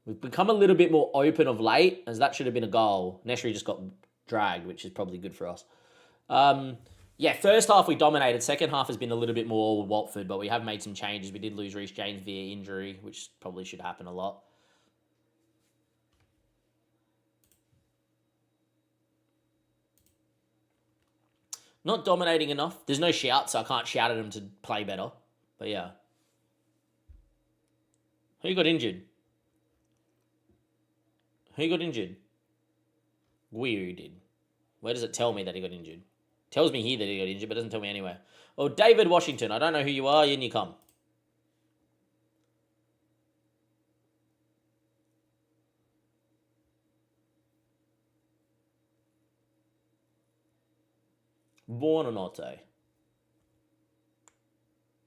We've become a little bit more open of late, as that should have been a goal. Neshri just got dragged, which is probably good for us. Yeah, first half we dominated. Second half has been a little bit more Watford, but we have made some changes. We did lose Reece James via injury, which probably should happen a lot. Not dominating enough. There's no shout, so I can't shout at him to play better. But yeah. Who got injured? Who got injured? Guiu did. Where does it tell me that he got injured? Tells me here that he got injured, but doesn't tell me anywhere. Oh, David Washington. I don't know who you are. In you come. Buonanotte.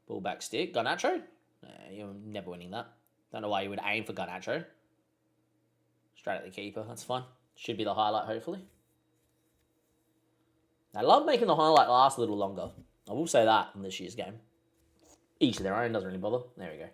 Ball back stick. Garnacho? Nah, you're never winning that. Don't know why you would aim for Garnacho. Straight at the keeper. That's fine. Should be the highlight, hopefully. I love making the highlight last a little longer. I will say that in this year's game. Each of their own. Doesn't really bother. There we go.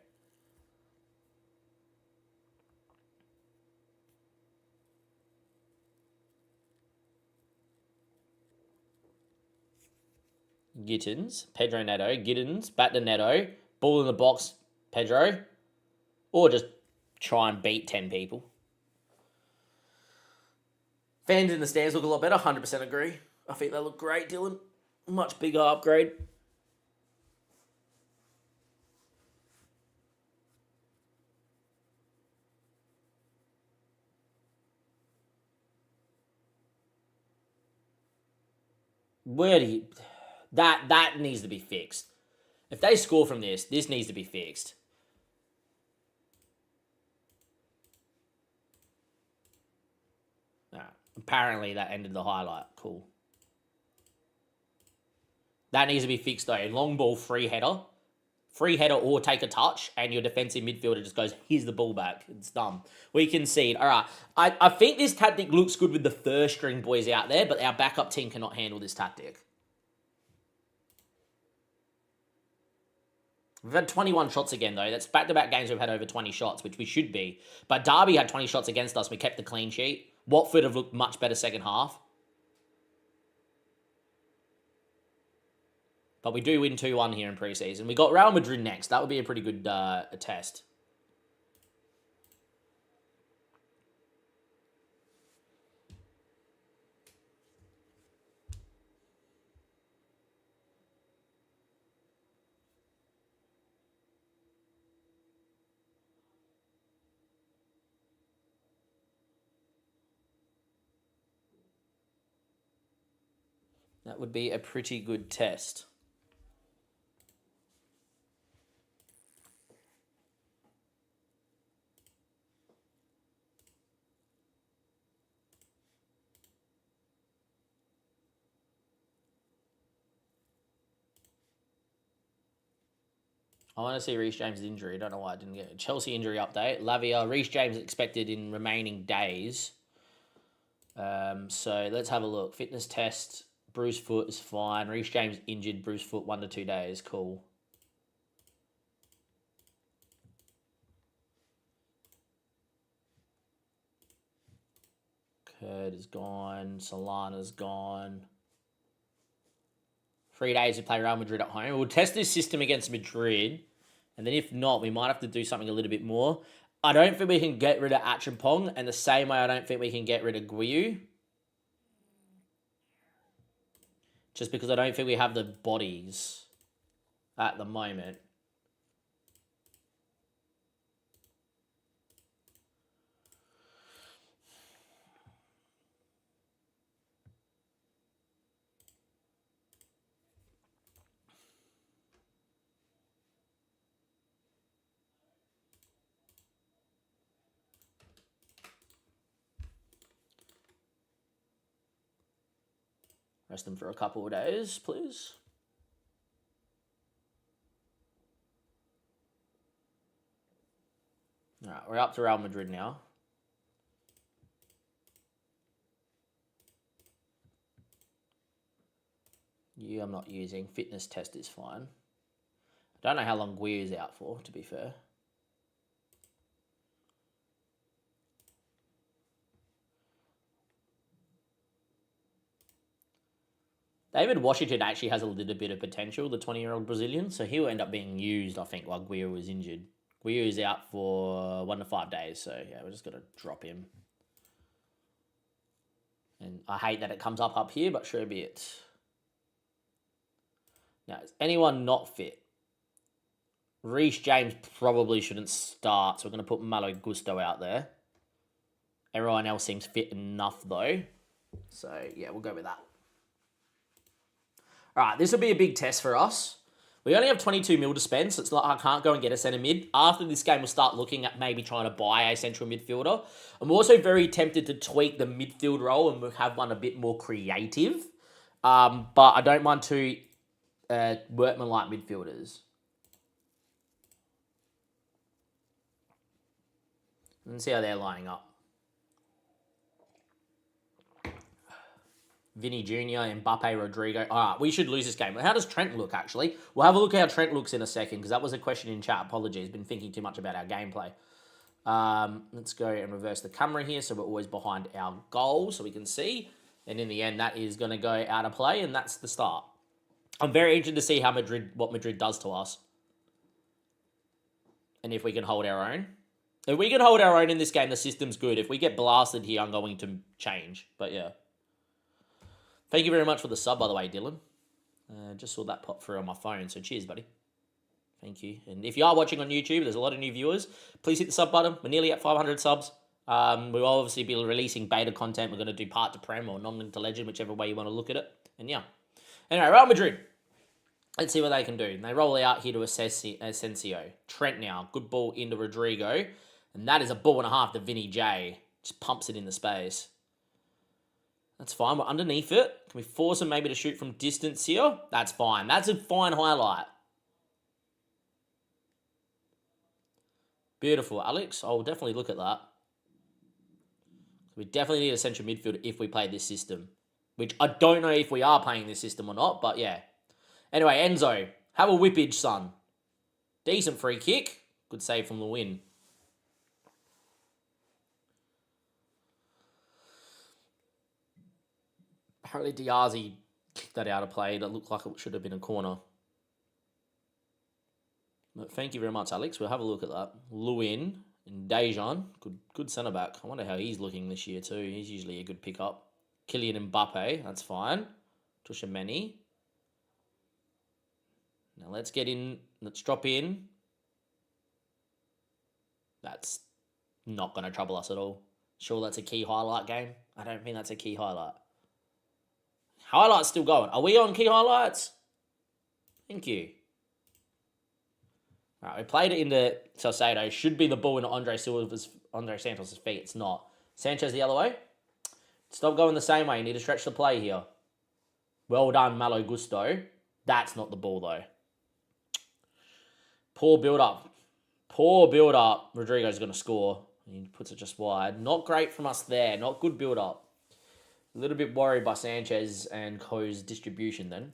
Gittins, Pedro Neto, Gittins, back to Neto, ball in the box, Pedro, or just try and beat 10 people. Fans in the stands look a lot better, 100% agree. I think they look great, Dylan. Much bigger upgrade. Where do you... That needs to be fixed. If they score from this needs to be fixed. Apparently that ended the highlight. Cool. That needs to be fixed though. Long ball, free header. Free header or take a touch, and your defensive midfielder just goes, here's the ball back. It's dumb. We concede. All right. I think this tactic looks good with the first string boys out there, but our backup team cannot handle this tactic. We've had 21 shots again, though. That's back-to-back games we've had over 20 shots, which we should be. But Derby had 20 shots against us. We kept the clean sheet. Watford have looked much better second half. But we do win 2-1 here in pre-season. We got Real Madrid next. That would be a pretty good test. That would be a pretty good test. I want to see Reece James' injury. I don't know why I didn't get it. Chelsea injury update. Lavia, Reece James expected in remaining days. So let's have a look. Fitness test. Bruised foot is fine. Reece James injured. Bruised foot 1 to 2 days. Cool. Kurd is gone. Solana's gone. 3 days to play Real Madrid at home. We'll test this system against Madrid. And then if not, we might have to do something a little bit more. I don't think we can get rid of Achampong. And the same way I don't think we can get rid of Guiu. Just because I don't think we have the bodies at the moment. Rest them for a couple of days, please. All right, we're up to Real Madrid now. You, I'm not using. Fitness test is fine. I don't know how long Guiu is out for, to be fair. David Washington actually has a little bit of potential, the 20-year-old Brazilian, so he'll end up being used, I think, while Guiu was injured. Guiu is out for 1 to 5 days, so yeah, we're just going to drop him. And I hate that it comes up here, but sure be it. Now, is anyone not fit? Reece James probably shouldn't start, so we're going to put Malo Gusto out there. Everyone else seems fit enough, though. So, yeah, we'll go with that. All right, this will be a big test for us. We only have 22 mil to spend, so it's like I can't go and get a centre mid. After this game, we'll start looking at maybe trying to buy a central midfielder. I'm also very tempted to tweak the midfield role and we'll have one a bit more creative. But I don't mind two workman-like midfielders. Let's see how they're lining up. Vinny Jr., Mbappe, Rodrigo. All right, we should lose this game. How does Trent look, actually? We'll have a look at how Trent looks in a second, because that was a question in chat. Apologies, been thinking too much about our gameplay. Let's go and reverse the camera here, so we're always behind our goal, so we can see. And in the end, that is going to go out of play, and that's the start. I'm very interested to see how what Madrid does to us. And if we can hold our own. If we can hold our own in this game, the system's good. If we get blasted here, I'm going to change. But yeah. Thank you very much for the sub, by the way, Dylan. Just saw that pop through on my phone, so cheers, buddy. Thank you. And if you are watching on YouTube, there's a lot of new viewers. Please hit the sub button. We're nearly at 500 subs. We'll obviously be releasing beta content. We're going to do part to Prem or non-link to Legend, whichever way you want to look at it. And yeah. Anyway, Real Madrid. Let's see what they can do. They roll out here to Asensio. Trent now. Good ball into Rodrigo. And that is a ball and a half to Vinny J. Just pumps it in the space. That's fine. We're underneath it. Can we force him maybe to shoot from distance here? That's fine. That's a fine highlight. Beautiful, Alex. I'll definitely look at that. We definitely need a central midfielder if we play this system. Which I don't know if we are playing this system or not, but yeah. Anyway, Enzo. Have a whippage, son. Decent free kick. Good save from the win. Apparently Diazy kicked that out of play. That looked like it should have been a corner. But thank you very much, Alex. We'll have a look at that. Lewin and Dejan. Good centre-back. I wonder how he's looking this year too. He's usually a good pickup. Kylian Mbappe. That's fine. Tushimeni. Now let's get in. Let's drop in. That's not going to trouble us at all. Sure, that's a key highlight game. I don't think that's a key highlight. Highlights still going. Are we on key highlights? Thank you. All right, we played it into Salcedo. Should be the ball in Andre Santos' feet. It's not. Sanchez the other way. Stop going the same way. You need to stretch the play here. Well done, Malo Gusto. That's not the ball, though. Poor build-up. Poor build-up. Rodrigo's going to score. He puts it just wide. Not great from us there. Not good build-up. A little bit worried by Sanchez and Co's distribution then.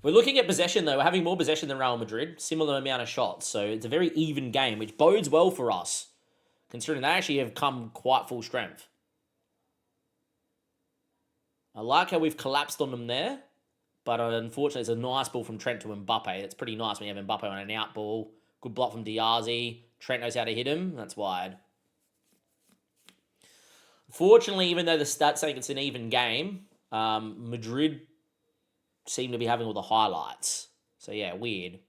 We're looking at possession, though. We're having more possession than Real Madrid. Similar amount of shots. So it's a very even game, which bodes well for us, considering they actually have come quite full strength. I like how we've collapsed on them there. But unfortunately, it's a nice ball from Trent to Mbappe. It's pretty nice when you have Mbappe on an out ball. Good block from Diazy. Trent knows how to hit him. That's wide. Fortunately, even though the stats saying it's an even game, Madrid seem to be having all the highlights. So, yeah, weird.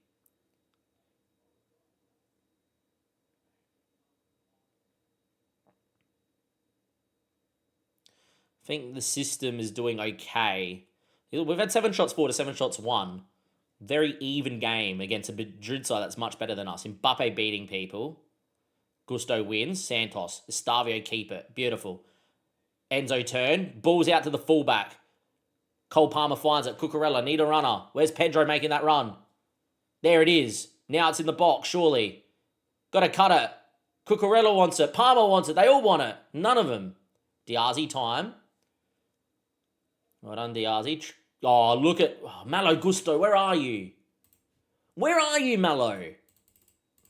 I think the system is doing okay. We've had 7 shots 4 to 7 shots 1. Very even game against a Madrid side that's much better than us. Mbappe beating people. Gusto wins. Santos. Estavio keep it. Beautiful. Enzo turn. Ball's out to the fullback. Cole Palmer finds it. Cucurella, need a runner. Where's Pedro making that run? There it is. Now it's in the box, surely. Got to cut it. Cucurella wants it. Palmer wants it. They all want it. None of them. Diazy time. Well done, Diazy. Oh, look at Malo Gusto. Where are you? Where are you, Malo?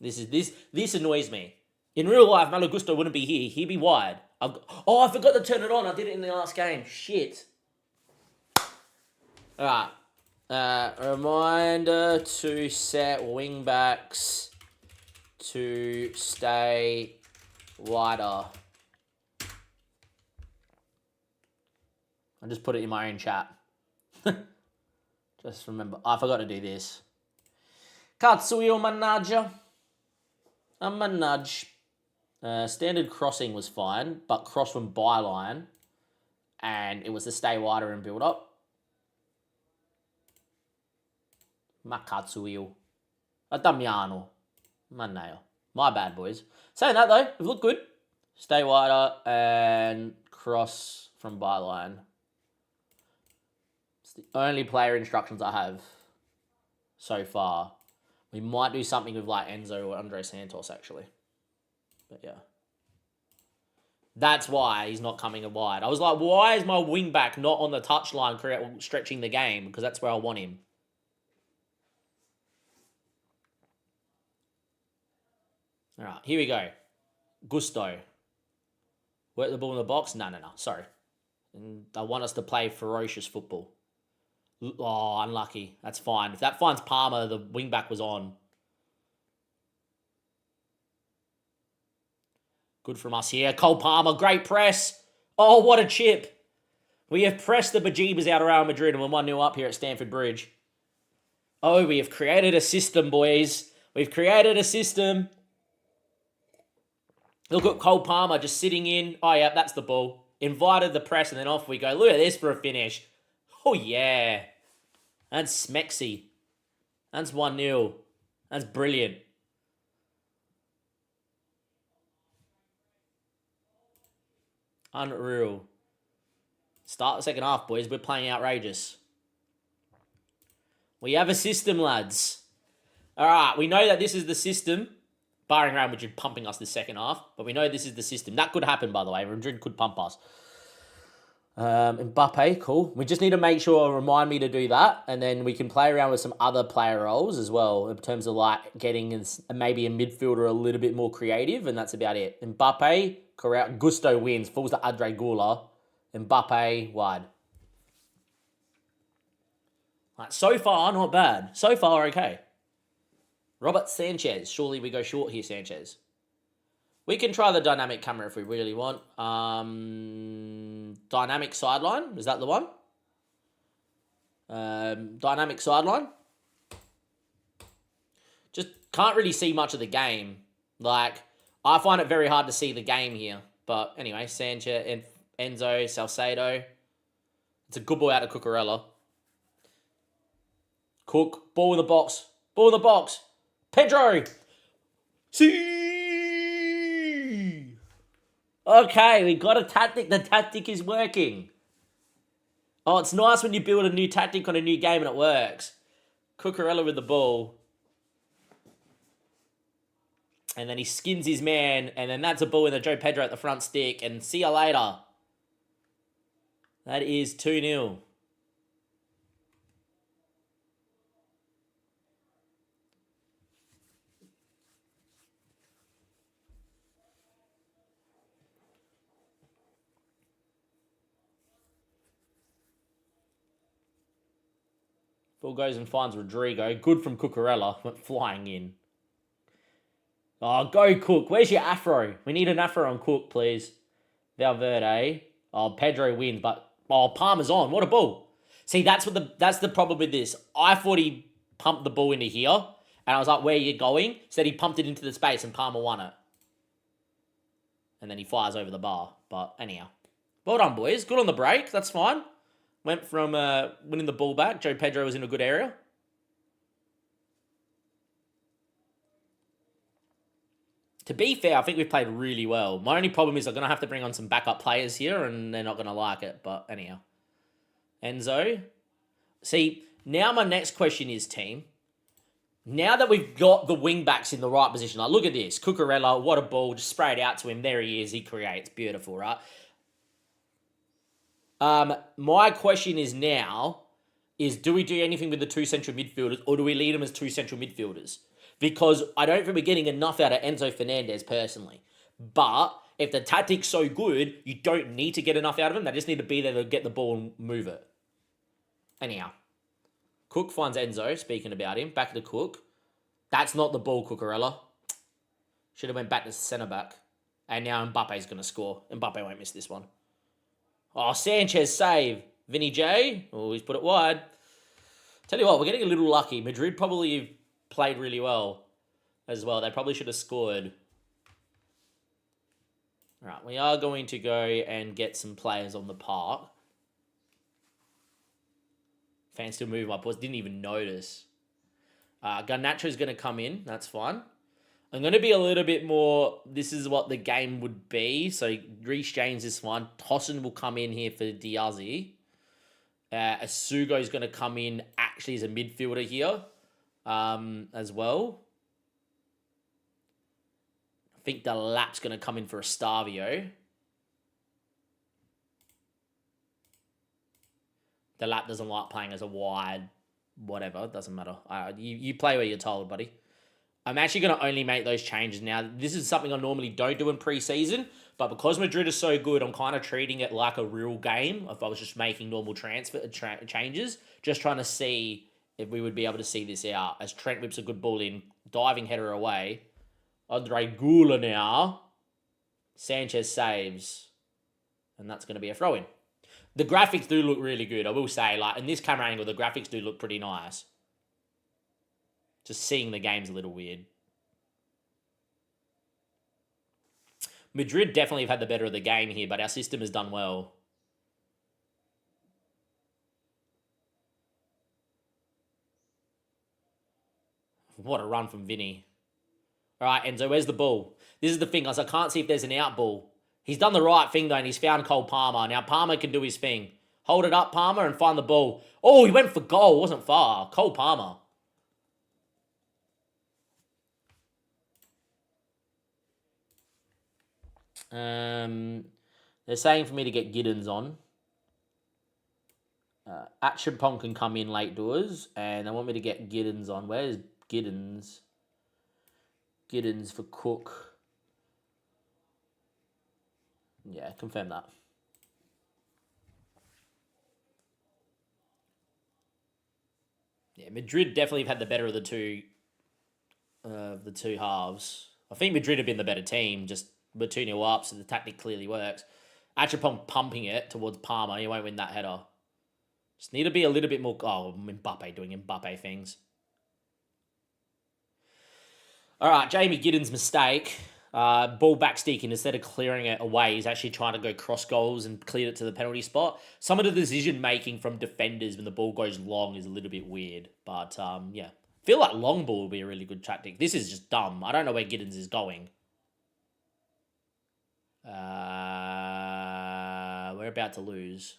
This annoys me. In real life, Malo Gusto wouldn't be here. He'd be wide. I forgot to turn it on. I did it in the last game. Shit. All right. Reminder to set wing backs to stay wider. I just put it in my own chat. Just remember, I forgot to do this. Katsuyo Manager. A Manage. Standard crossing was fine, but cross from byline, and it was to stay wider and build up. Makatsuyo. Damiano. Maneo. My bad, boys. Saying that, though, we've looked good. Stay wider and cross from byline. It's the only player instructions I have so far. We might do something with like Enzo or Andre Santos, actually. But yeah. That's why he's not coming wide. I was like, why is my wing back not on the touchline stretching the game? Because that's where I want him. All right, here we go. Gusto. Work the ball in the box? No. Sorry. And I want us to play ferocious football. Oh, unlucky. That's fine. If that finds Palmer, the wing-back was on. Good from us here. Cole Palmer, great press. Oh, what a chip. We have pressed the bejeebers out of Real Madrid and we're 1-0 up here at Stamford Bridge. Oh, we have created a system, boys. We've created a system. Look at Cole Palmer just sitting in. Oh, yeah, that's the ball. Invited the press and then off we go. Look at this for a finish. Oh, yeah. That's smexy. That's 1-0. That's brilliant. Unreal. Start the second half, boys. We're playing outrageous. We have a system, lads. All right, we know that this is the system. Barring Real Madrid pumping us this second half. But we know this is the system. That could happen, by the way. Madrid could pump us. Mbappe, cool. We just need to make sure, remind me to do that. And then we can play around with some other player roles as well. In terms of like getting maybe a midfielder a little bit more creative. And that's about it. Mbappe, correct. Gusto wins. Falls to Adre Gula. Mbappe, wide. Right, so far, not bad. So far, okay. Robert Sanchez. Surely we go short here, Sanchez. We can try the dynamic camera if we really want. Dynamic sideline. Is that the one? Dynamic sideline. Just can't really see much of the game. Like, I find it very hard to see the game here. But anyway, Sanchez and Enzo, Salcedo. It's a good ball out of Cucurella. Cook, ball in the box. Ball in the box. Pedro. See. Okay, we got a tactic. The tactic is working. Oh, it's nice when you build a new tactic on a new game and it works. Cucurella with the ball. And then he skins his man. And then that's a ball in the Joe Pedro at the front stick. And see you later. That is 2-0. Ball goes and finds Rodrigo. Good from Cucurella. Went flying in. Oh, go Cook. Where's your afro? We need an afro on Cook, please. Valverde. Oh, Pedro wins, but oh, Palmer's on. What a ball. See, that's the problem with this. I thought he pumped the ball into here, and I was like, where are you going? Said he pumped it into the space, and Palmer won it. And then he fires over the bar. But anyhow. Well done, boys. Good on the break. That's fine. Went from winning the ball back. Joe Pedro was in a good area. To be fair, I think we've played really well. My only problem is I'm going to have to bring on some backup players here, and they're not going to like it. But anyhow. Enzo. See, now my next question is, team. Now that we've got the wing-backs in the right position, like, look at this. Cucurella, what a ball. Just spray it out to him. There he is. He creates. Beautiful, right? My question is now, do we do anything with the two central midfielders, or do we lead them as two central midfielders? Because I don't think we're getting enough out of Enzo Fernandez personally. But if the tactic's so good, you don't need to get enough out of him. They just need to be there to get the ball and move it. Anyhow. Cook finds Enzo, speaking about him. Back to Cook. That's not the ball, Cucurella. Should have went back to centre-back. And now Mbappe's going to score. Mbappe won't miss this one. Oh, Sanchez save. Vinny J. Oh, he's put it wide. Tell you what, we're getting a little lucky. Madrid probably played really well as well. They probably should have scored. All right, we are going to go and get some players on the park. Fans still moving my paws. Didn't even notice. Garnacho's going to come in. That's fine. I'm going to be a little bit more... This is what the game would be. So, Reece James is fine. Tosin will come in here for Diazy. Asugo's going to come in actually as a midfielder here as well. I think Delap's going to come in for Estavio. Delap doesn't like playing as a wide whatever. Doesn't matter. You play where you're told, buddy. I'm actually going to only make those changes now. This is something I normally don't do in pre-season, but because Madrid is so good, I'm kind of treating it like a real game. If I was just making normal changes, just trying to see if we would be able to see this out. As Trent whips a good ball in, diving header away. Andre Gula now. Sanchez saves. And that's going to be a throw-in. The graphics do look really good, I will say. Like in this camera angle, the graphics do look pretty nice. Just seeing the game's a little weird. Madrid definitely have had the better of the game here, but our system has done well. What a run from Vinny. All right, Enzo, where's the ball? This is the thing, guys. I can't see if there's an out ball. He's done the right thing, though, and he's found Cole Palmer. Now, Palmer can do his thing. Hold it up, Palmer, and find the ball. Oh, he went for goal. It wasn't far. Cole Palmer. They're saying for me to get Giddens on. Acheampong can come in late doors, and they want me to get Giddens on. Where's Giddens? Giddens for Cook. Yeah, confirm that. Yeah, Madrid definitely have had the better of the two halves. I think Madrid have been the better team, just we're 2-0 up, so the tactic clearly works. Acheampong pumping it towards Palmer. He won't win that header. Just need to be a little bit more... Oh, Mbappe doing Mbappe things. All right, Jamie Giddens' mistake. Ball back sticking, instead of clearing it away, he's actually trying to go cross goals and clear it to the penalty spot. Some of the decision making from defenders when the ball goes long is a little bit weird. But yeah, I feel like long ball will be a really good tactic. This is just dumb. I don't know where Giddens is going. We're about to lose.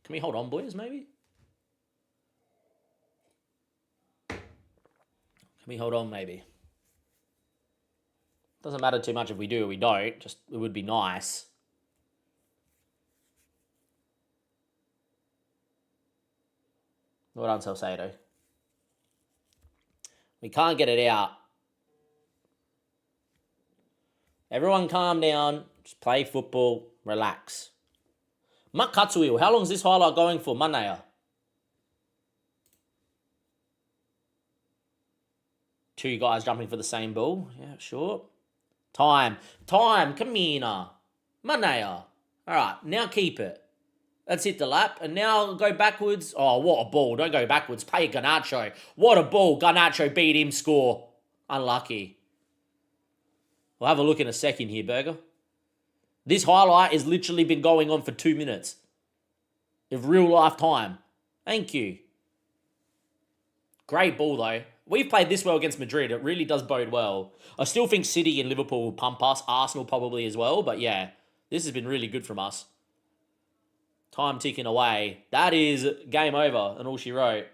Can we hold on, boys, maybe? Can we hold on, maybe? Doesn't matter too much if we do or we don't. Just, it would be nice. Well done, Salcedo. We can't get it out. Everyone calm down. Just play football. Relax. Mak Katsuil, how long is this highlight going for? Manaya? Two guys jumping for the same ball. Yeah, sure. Time. Come here now. Manaya. Alright, now keep it. Let's hit the lap. And now go backwards. Oh, what a ball. Don't go backwards. Play Garnacho. What a ball. Garnacho beat him. Score. Unlucky. We'll have a look in a second here, Burger. This highlight has literally been going on for 2 minutes. Of real life time. Thank you. Great ball, though. We've played this well against Madrid. It really does bode well. I still think City and Liverpool will pump us. Arsenal probably as well. But yeah, this has been really good from us. Time ticking away. That is game over and all she wrote.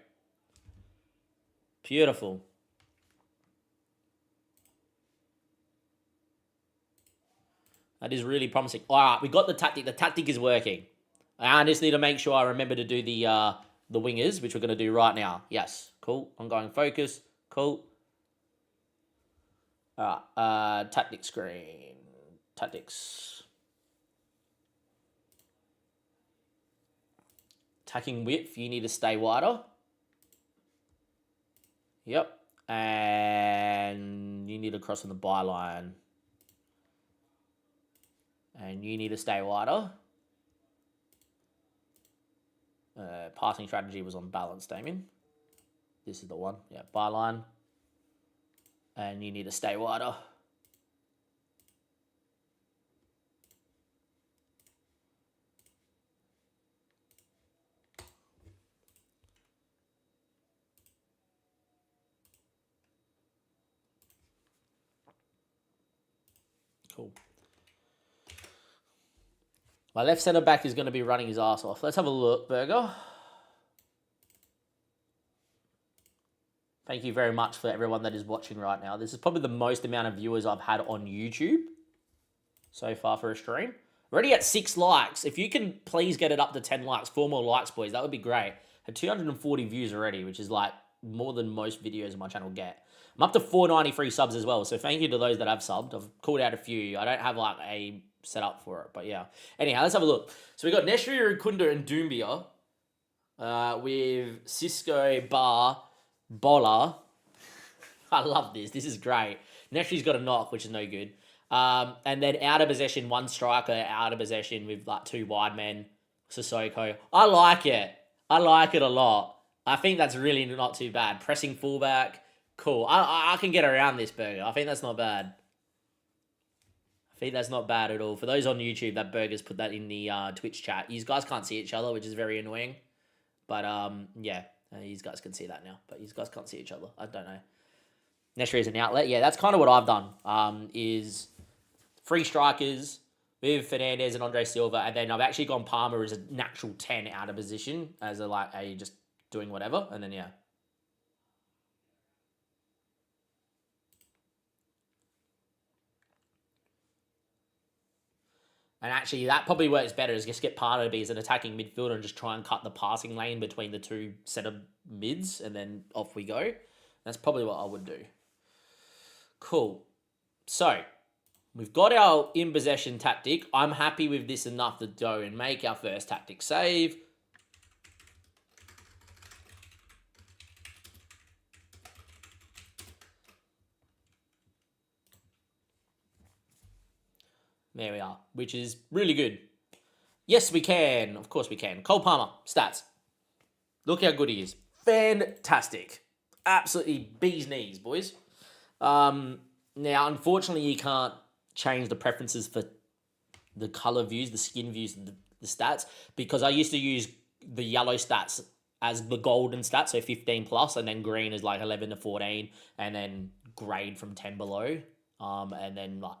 Beautiful. That is really promising. All right, we got the tactic. The tactic is working. I just need to make sure I remember to do the wingers, which we're going to do right now. Yes, cool. Ongoing focus. Cool. All right, tactic screen. Tactics. Attacking width, you need to stay wider. Yep. And you need to cross on the byline. And you need to stay wider. Passing strategy was on balance, Damien. This is the one. Yeah, byline. And you need to stay wider. Cool. My left centre back is going to be running his ass off. Let's have a look, Burger. Thank you very much for everyone that is watching right now. This is probably the most amount of viewers I've had on YouTube so far for a stream. We're already at 6 likes. If you can please get it up to 10 likes, 4 more likes, boys, that would be great. Had 240 views already, which is like more than most videos on my channel get. I'm up to 493 subs as well, so thank you to those that have subbed. I've called out a few. I don't have like a set up for it, but yeah. Anyhow, let's have a look. So we got Neshri, Rukunda, and Doumbia with Cisco, Bar, Bola. I love this. This is great. Neshri's got a knock, which is no good. And then out of possession, one striker out of possession with like 2 wide men. Sissoko. I like it. I like it a lot. I think that's really not too bad. Pressing fullback. Cool. I can get around this, Burger. I think that's not bad. I think that's not bad at all. For those on YouTube, that Burger's put that in the Twitch chat. You guys can't see each other, which is very annoying. But yeah, you guys can see that now. But you guys can't see each other. I don't know. Neshri is an outlet. Yeah, that's kind of what I've done. Is 3 strikers with Fernandez and Andre Silva, and then I've actually gone Palmer as a natural 10 out of position, as a just doing whatever, and then yeah. And actually, that probably works better, is just get Palmer to be as an attacking midfielder and just try and cut the passing lane between the 2 set of mids, and then off we go. That's probably what I would do. Cool. So, we've got our in-possession tactic. I'm happy with this enough to go and make our first tactic save. There we are, which is really good. Yes, we can. Of course we can. Cole Palmer, stats. Look how good he is. Fantastic. Absolutely bee's knees, boys. Now, unfortunately, you can't change the preferences for the color views, the skin views, and the stats, because I used to use the yellow stats as the golden stats, so 15 plus, and then green is like 11 to 14, and then grade from 10 below, and then like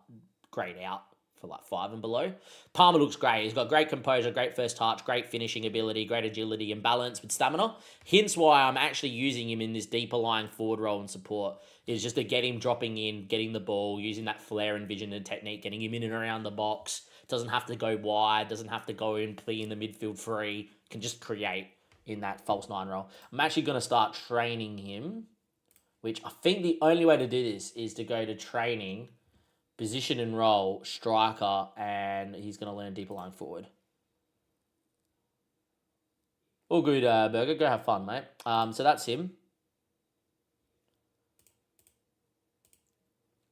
grade out for like 5 and below. Palmer looks great. He's got great composure, great first touch, great finishing ability, great agility and balance with stamina. Hence why I'm actually using him in this deeper lying forward role and support, is just to get him dropping in, getting the ball, using that flair and vision and technique, getting him in and around the box. Doesn't have to go wide, doesn't have to go in, play in the midfield free, can just create in that false 9 role. I'm actually going to start training him, which I think the only way to do this is to go to training, position and role, striker, and he's going to learn deeper line forward. All good, Burger. Go have fun, mate. So that's him.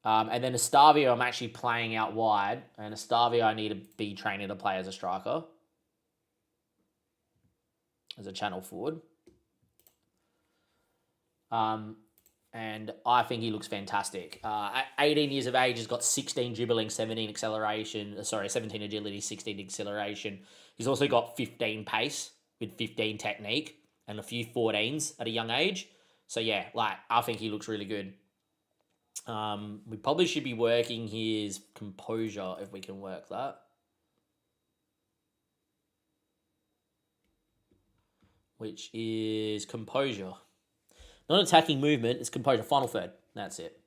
And then Estavio, I'm actually playing out wide. And Estavio, I need to be training to play as a striker. As a channel forward. And I think he looks fantastic. At 18 years of age, he's got 16 dribbling, 17 acceleration. 17 agility, 16 acceleration. He's also got 15 pace with 15 technique and a few 14s at a young age. So yeah, like I think he looks really good. We probably should be working his composure if we can work that. Which is composure. Not attacking movement, it's composure. Final third. That's it.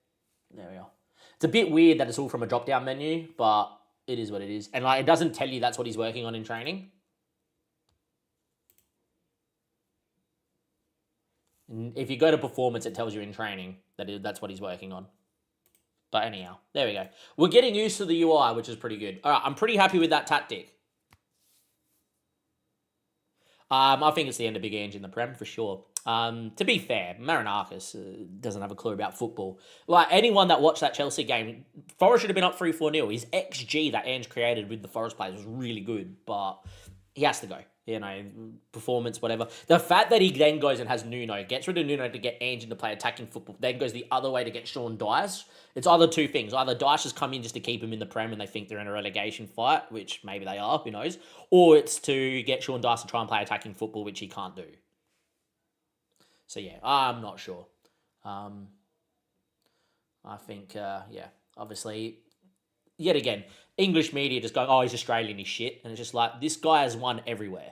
There we are. It's a bit weird that it's all from a drop-down menu, but it is what it is. And like, it doesn't tell you that's what he's working on in training. And if you go to performance, it tells you in training that that's what he's working on. But anyhow, there we go. We're getting used to the UI, which is pretty good. All right, I'm pretty happy with that tactic. I think it's the end of Big Ange in the Prem, for sure. To be fair, Marinakis doesn't have a clue about football. Like, anyone that watched that Chelsea game, Forest should have been up 3-4-0. His XG that Ange created with the Forest players was really good, but he has to go. You know, performance, whatever. The fact that he then goes and has Nuno, gets rid of Nuno to get Ange to play attacking football, then goes the other way to get Sean Dyche. It's either two things. Either Dyche has come in just to keep him in the Prem and they think they're in a relegation fight, which maybe they are, who knows. Or it's to get Sean Dyche to try and play attacking football, which he can't do. So yeah, I'm not sure. I think, yeah, obviously, yet again, English media just going, oh, he's Australian, he's shit. And it's just like, this guy has won everywhere.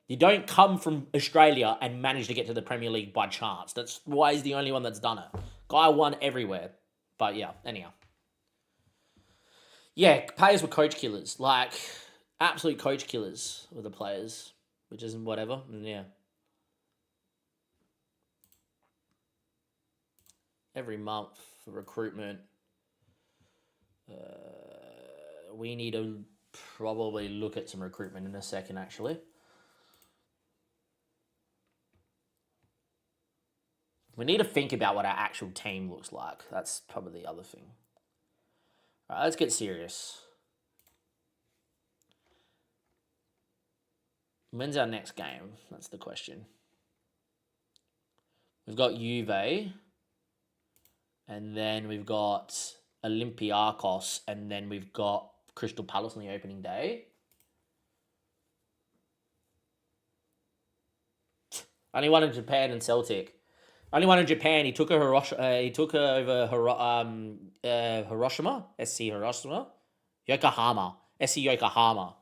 You don't come from Australia and manage to get to the Premier League by chance. That's why he's the only one that's done it. Guy won everywhere. But yeah, anyhow. Yeah, players were coach killers. Like, absolute coach killers were the players. Which isn't whatever. And yeah. Every month for recruitment. We need to probably look at some recruitment in a second, actually. We need to think about what our actual team looks like. That's probably the other thing. All right, let's get serious. When's our next game? That's the question. We've got Juve. And then we've got Olympiacos. And then we've got Crystal Palace on the opening day. Only one in Japan and Celtic. Only one in Japan. He took her over Hiroshima. SC Hiroshima. Yokohama. SC Yokohama.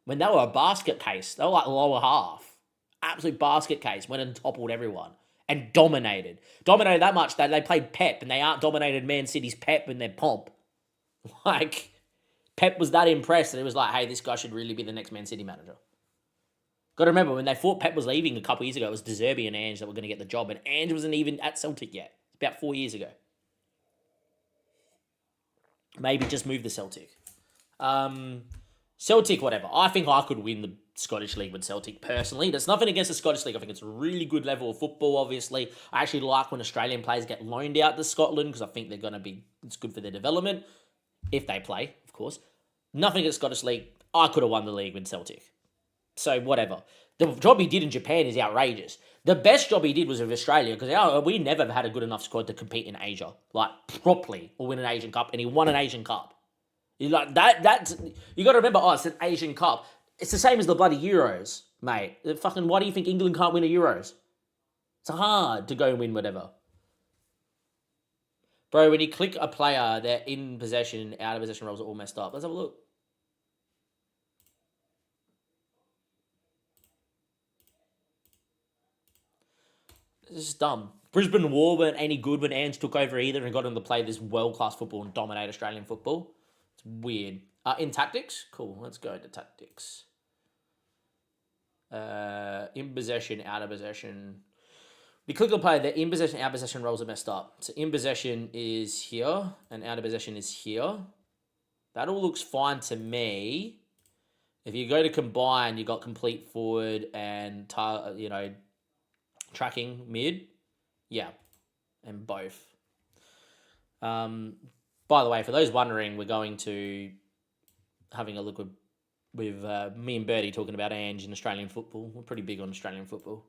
When they were a basket case. They were like lower half. Absolute basket case. Went and toppled everyone. And dominated. Dominated that much that they played Pep. And they out-dominated Man City's Pep and their pomp. Like, Pep was that impressed. And it was like, hey, this guy should really be the next Man City manager. Got to remember, when they thought Pep was leaving a couple years ago, it was De Zerbi and Ange that were going to get the job. And Ange wasn't even at Celtic yet. It's about 4 years ago. Maybe just move the Celtic. Celtic, whatever. I think I could win the Scottish League with Celtic, personally. There's nothing against the Scottish League. I think it's a really good level of football, obviously. I actually like when Australian players get loaned out to Scotland because I think they're going to be... It's good for their development. If they play, of course. Nothing against Scottish League. I could have won the league with Celtic. So, whatever. The job he did in Japan is outrageous. The best job he did was with Australia because we never had a good enough squad to compete in Asia, like properly, or win an Asian Cup, and he won an Asian Cup. You like that? That's you got to remember. Oh, it's an Asian Cup. It's the same as the bloody Euros, mate. Fucking, why do you think England can't win a Euros? It's hard to go and win whatever. Bro, when you click a player, their in possession, out of possession roles are all messed up. Let's have a look. This is dumb. Brisbane War weren't any good when Ange took over either and got him to play this world-class football and dominate Australian football. It's weird. In tactics? Cool, let's go into tactics. In possession, out of possession. We click on player, the in possession, out of possession roles are messed up. So in possession is here, and out of possession is here. That all looks fine to me. If you go to combine, you got complete forward and tracking mid. Yeah, and both. By the way, for those wondering, we're going to having a look with me and Bertie talking about Ange in Australian football. We're pretty big on Australian football.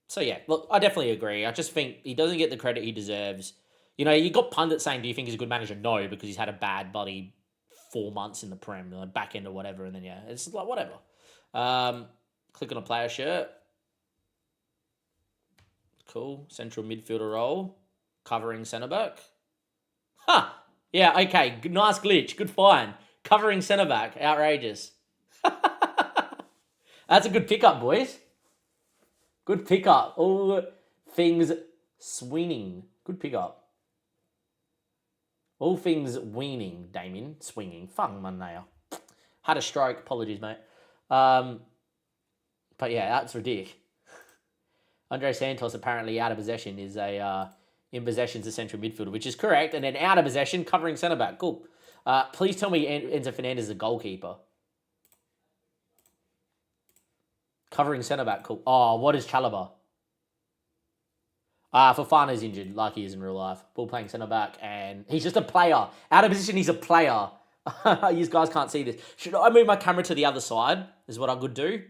So yeah, look, I definitely agree. I just think he doesn't get the credit he deserves. You know, you got pundits saying, do you think he's a good manager? No, because he's had a bad bloody 4 months in the Prem, like back end or whatever, and then yeah, it's like whatever. Click on a player shirt. Cool. Central midfielder role. Covering centre back. Huh. Yeah, okay. Nice glitch. Good find. Covering centre back. Outrageous. That's a good pickup, boys. Good pickup. All things swinging. Good pickup. All things weaning, Damien. Swinging. Fuck my nail. Had a stroke. Apologies, mate. But yeah, that's ridiculous. Andre Santos apparently out of possession is in possession's a central midfielder, which is correct. And then out of possession, covering centre back. Cool. Please tell me Enzo Fernandez is a goalkeeper. Covering centre back. Cool. Oh, what is Chalobah? Fofana's injured, like he is in real life. Ball playing centre back, and he's just a player. Out of position, he's a player. You guys can't see this. Should I move my camera to the other side? Is what I could do.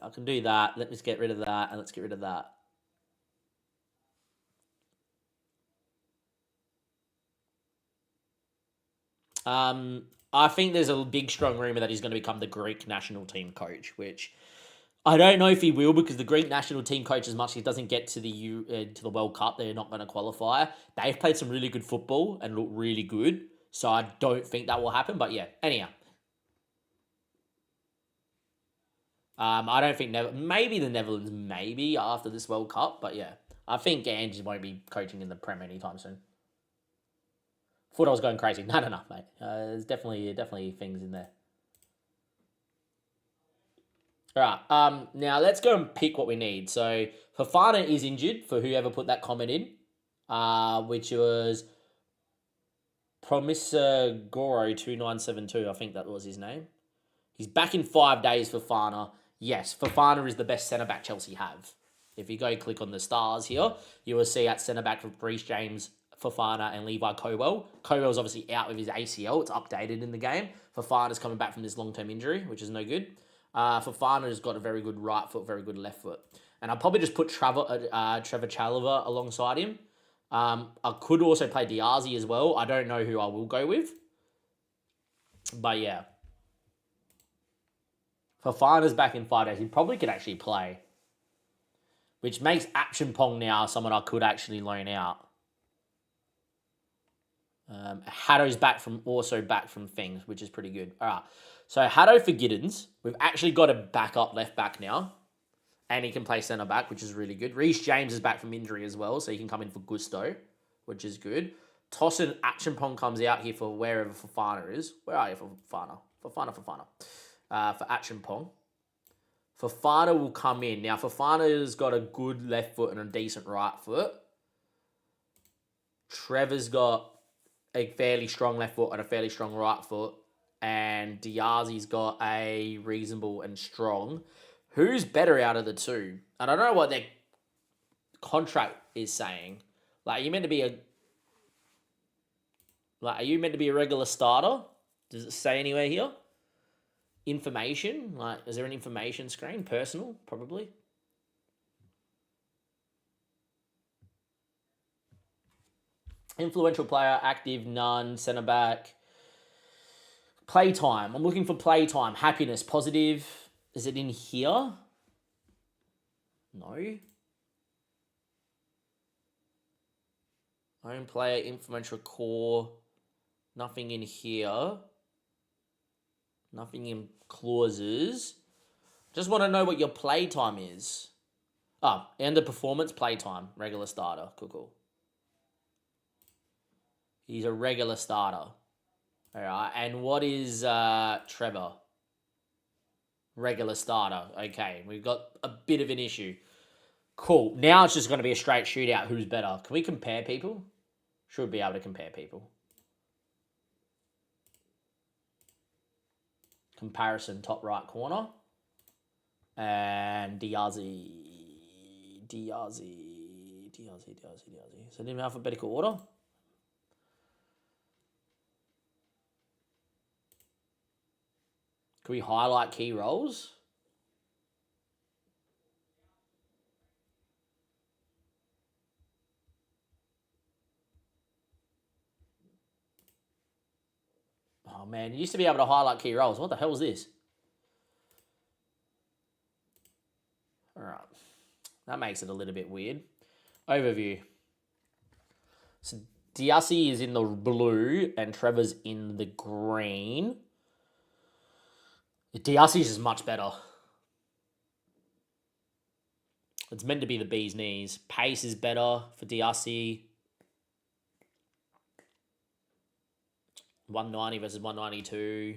I can do that. Let's get rid of that, and let's get rid of that. I think there's a big, strong rumour that he's going to become the Greek national team coach, which I don't know if he will, because the Greek national team coach, as much as he doesn't get to the World Cup, they're not going to qualify. They've played some really good football and look really good, so I don't think that will happen. But yeah, anyhow. I don't think maybe the Netherlands, maybe after this World Cup, but yeah, I think Ange won't be coaching in the Prem anytime soon. Thought I was going crazy. No, mate. There's definitely things in there. All right. Now let's go and pick what we need. So Fofana is injured, for whoever put that comment in, which was Promisagoro 2972. I think that was his name. He's back in 5 days. Fofana. Yes, Fofana is the best centre-back Chelsea have. If you go click on the stars here, you will see at centre-back for Reece James, Fofana, and Levi Colwell. Colwell's obviously out with his ACL. It's updated in the game. Fofana's coming back from this long-term injury, which is no good. Fofana's got a very good right foot, very good left foot. And I'll probably just put Trevor Chalobah alongside him. I could also play Diazy as well. I don't know who I will go with. But yeah. Fofana's back in 5 days. He probably could actually play. Which makes Acheampong now someone I could actually loan out. Haddo's back from things, which is pretty good. All right. So Haddo for Giddens. We've actually got a backup left back now. And he can play centre back, which is really good. Reece James is back from injury as well, so he can come in for Gusto, which is good. Tosin Acheampong comes out here for wherever Fofana is. Where are you for Fofana? Fofana. For Acheampong. Fofana will come in. Now, Fofana's got a good left foot and a decent right foot. Trevor's got a fairly strong left foot and a fairly strong right foot. And Diazy's got a reasonable and strong. Who's better out of the two? And I don't know what their contract is saying. Like, are you meant to be a regular starter? Does it say anywhere here? Information? Like, is there an information screen? Personal? Probably. Influential player, active, none, centre back. Playtime. I'm looking for playtime. Happiness, positive. Is it in here? No. Own player, influential core. Nothing in here. Nothing in clauses. Just want to know what your playtime is. Oh, and the performance playtime. Regular starter. Cool. He's a regular starter. All right. And what is Trevor? Regular starter. Okay. We've got a bit of an issue. Cool. Now it's just going to be a straight shootout. Who's better? Can we compare people? Should be able to compare people. Comparison, top right corner. And Diazi. So in alphabetical order. Can we highlight key roles? Oh man, you used to be able to highlight key roles. What the hell is this? Alright. That makes it a little bit weird. Overview. So Diassi is in the blue and Trevor's in the green. Diassi's is much better. It's meant to be the bee's knees. Pace is better for Diassi. 190 versus 192.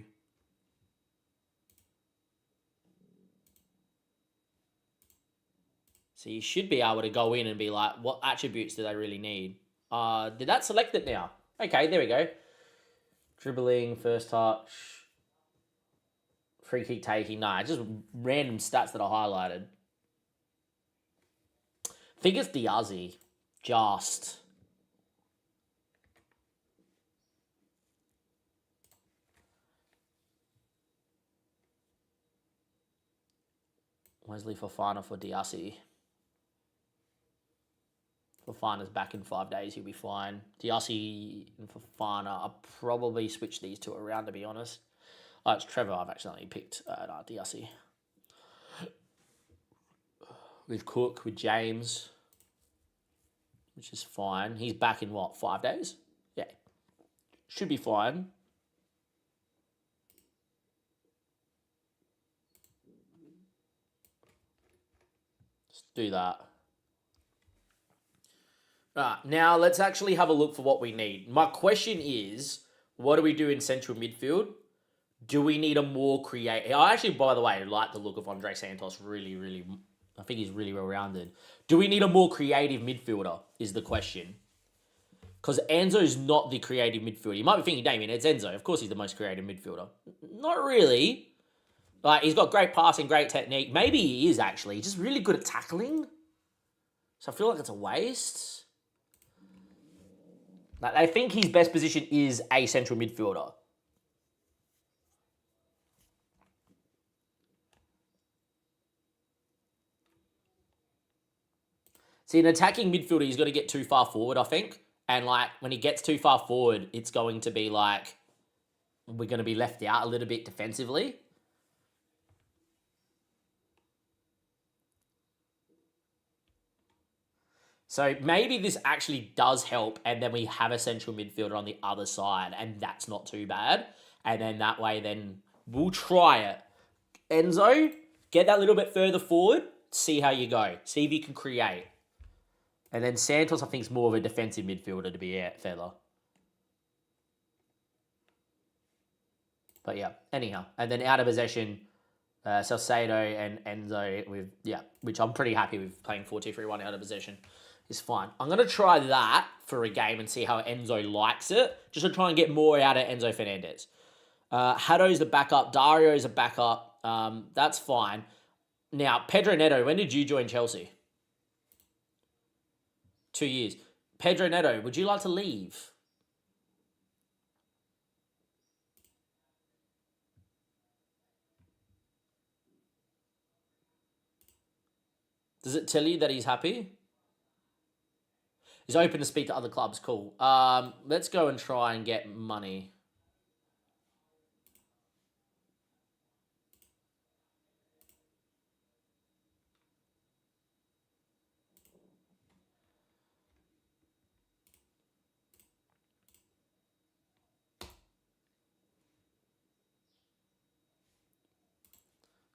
So you should be able to go in and be like, what attributes do they really need? Did that select it now? Okay, there we go. Dribbling, first touch, free kick taking. Nah, just random stats that I highlighted. I think it's Diazi. Just. Wesley Fofana for Diassi. Fofana's back in 5 days. He'll be fine. Diassi and Fofana, I'll probably switch these two around, to be honest. Oh, it's Trevor I've accidentally picked. Diassi. With Cook, with James, which is fine. He's back in what, 5 days? Yeah. Should be fine. Let's do that. Alright, now let's actually have a look for what we need. My question is, what do we do in central midfield? Do we need a more creative... I actually, by the way, like the look of Andre Santos. Really, I think he's really well-rounded. Do we need a more creative midfielder, is the question. Because Enzo's not the creative midfielder. You might be thinking, Damien, it's Enzo. Of course he's the most creative midfielder. Not really. Like, he's got great passing, great technique. Maybe he is, actually. He's just really good at tackling. So I feel like it's a waste. Like, I think his best position is a central midfielder. See, an attacking midfielder, he's got to get too far forward, I think. And, like, when he gets too far forward, it's going to be, like, we're going to be left out a little bit defensively. So maybe this actually does help, and then we have a central midfielder on the other side, and that's not too bad. And then that way, then we'll try it. Enzo, get that little bit further forward, see how you go. See if you can create. And then Santos, I think, is more of a defensive midfielder, to be fair. But yeah, anyhow. And then out of possession, Salcedo and Enzo, which I'm pretty happy with, playing 4-2-3-1 out of possession. Is fine. I'm going to try that for a game and see how Enzo likes it, just to try and get more out of Enzo Fernandez. Haddo's the backup. Dario's a backup. That's fine. Now, Pedro Neto, when did you join Chelsea? 2 years. Pedro Neto, would you like to leave? Does it tell you that he's happy? He's open to speak to other clubs. Cool. Let's go and try and get money.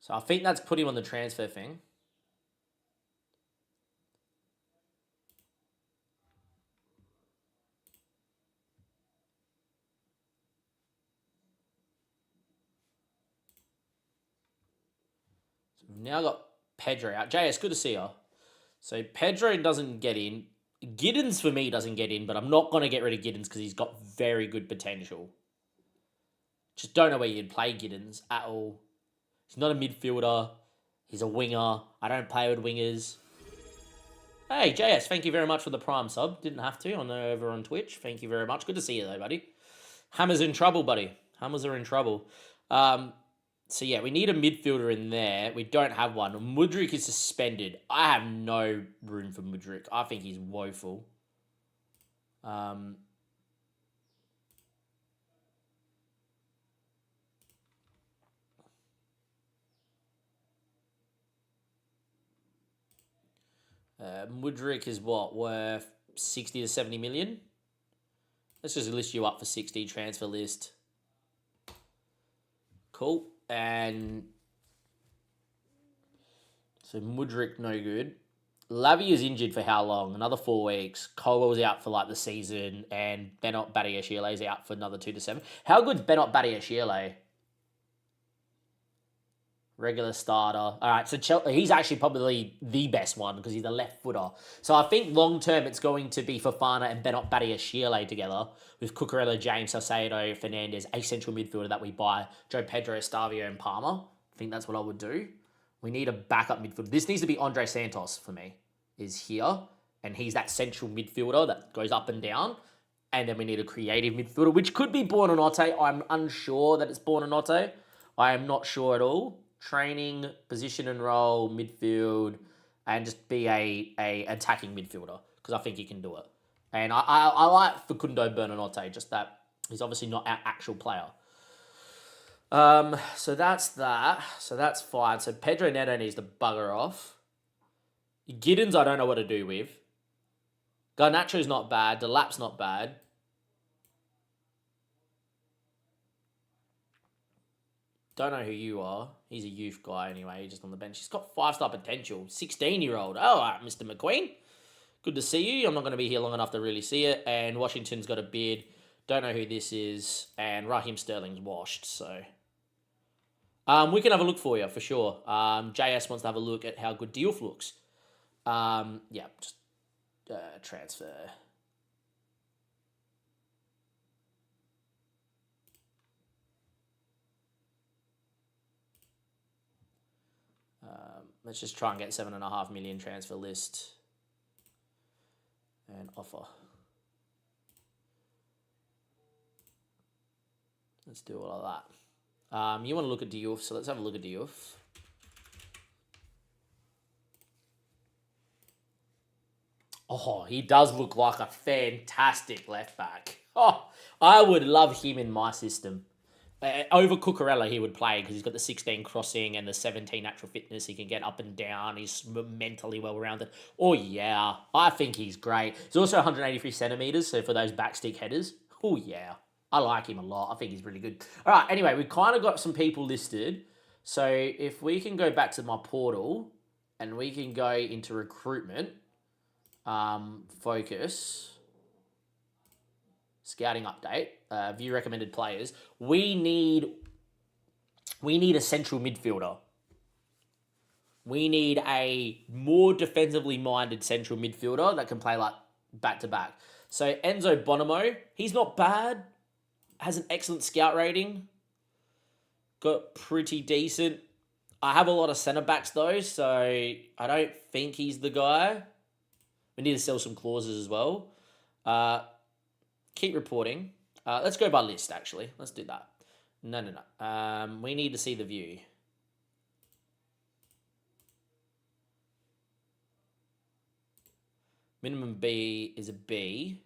So I think that's put him on the transfer thing. So we've now got Pedro out. JS, good to see you. So Pedro doesn't get in. Giddens for me doesn't get in, but I'm not going to get rid of Giddens because he's got very good potential. Just don't know where you'd play Giddens at all. He's not a midfielder. He's a winger. I don't play with wingers. Hey, JS, thank you very much for the Prime sub. Didn't have to. I know over on Twitch. Thank you very much. Good to see you, though, buddy. Hammer's in trouble, buddy. Hammers are in trouble. So, yeah, we need a midfielder in there. We don't have one. Mudryk is suspended. I have no room for Mudryk. I think he's woeful. Mudryk is what? Worth 60 to 70 million? Let's just list you up for 60, transfer list. Cool. And so Mudryk, no good. Lavy is injured for how long? Another 4 weeks. Colwell's out for like the season, and Benoit Badiashile is out for another 2 to 7. How good's Benoit Badiashile? Regular starter. All right, so he's actually probably the best one because he's a left footer. So I think long term it's going to be Fofana and Benoit Badiashile together with Cucurella, James, Salcedo, Fernandez, a central midfielder that we buy, Joe Pedro, Estavio, and Palmer. I think that's what I would do. We need a backup midfielder. This needs to be Andre Santos for me, is here. And he's that central midfielder that goes up and down. And then we need a creative midfielder, which could be Buonanotte. I'm unsure that it's Buonanotte. I am not sure at all. Training, position and role, midfield, and just be a attacking midfielder because I think he can do it. And I like Facundo Buonanotte, just that he's obviously not our actual player. So that's that. So that's fine. So Pedro Neto needs to bugger off. Giddens I don't know what to do with. Garnacho's not bad. Delap's not bad. Don't know who you are. He's a youth guy anyway, just on the bench. He's got 5-star potential. 16-year-old. All right, Mr. McQueen. Good to see you. I'm not going to be here long enough to really see it. And Washington's got a beard. Don't know who this is. And Raheem Sterling's washed, so... we can have a look for you, for sure. JS wants to have a look at how good Diouf looks. Yeah, just transfer... let's just try and get 7.5 million transfer list and offer. Let's do all of that. You want to look at Diouf, so let's have a look at Diouf. Oh, he does look like a fantastic left back. Oh, I would love him in my system. Over Cucurella, he would play because he's got the 16 crossing and the 17 natural fitness. He can get up and down. He's mentally well-rounded. Oh, yeah. I think he's great. He's also 183 centimetres, so for those backstick headers, oh, yeah. I like him a lot. I think he's really good. All right, anyway, we've kind of got some people listed. So if we can go back to my portal and we can go into recruitment, focus... Scouting update, view recommended players. We need a central midfielder. We need a more defensively minded central midfielder that can play like back to back. So Enzo Bonomo, he's not bad. Has an excellent scout rating. Got pretty decent. I have a lot of centre backs though, so I don't think he's the guy. We need to sell some clauses as well. Keep reporting. Let's go by list, actually. Let's do that. No. We need to see the view. Minimum B is a B.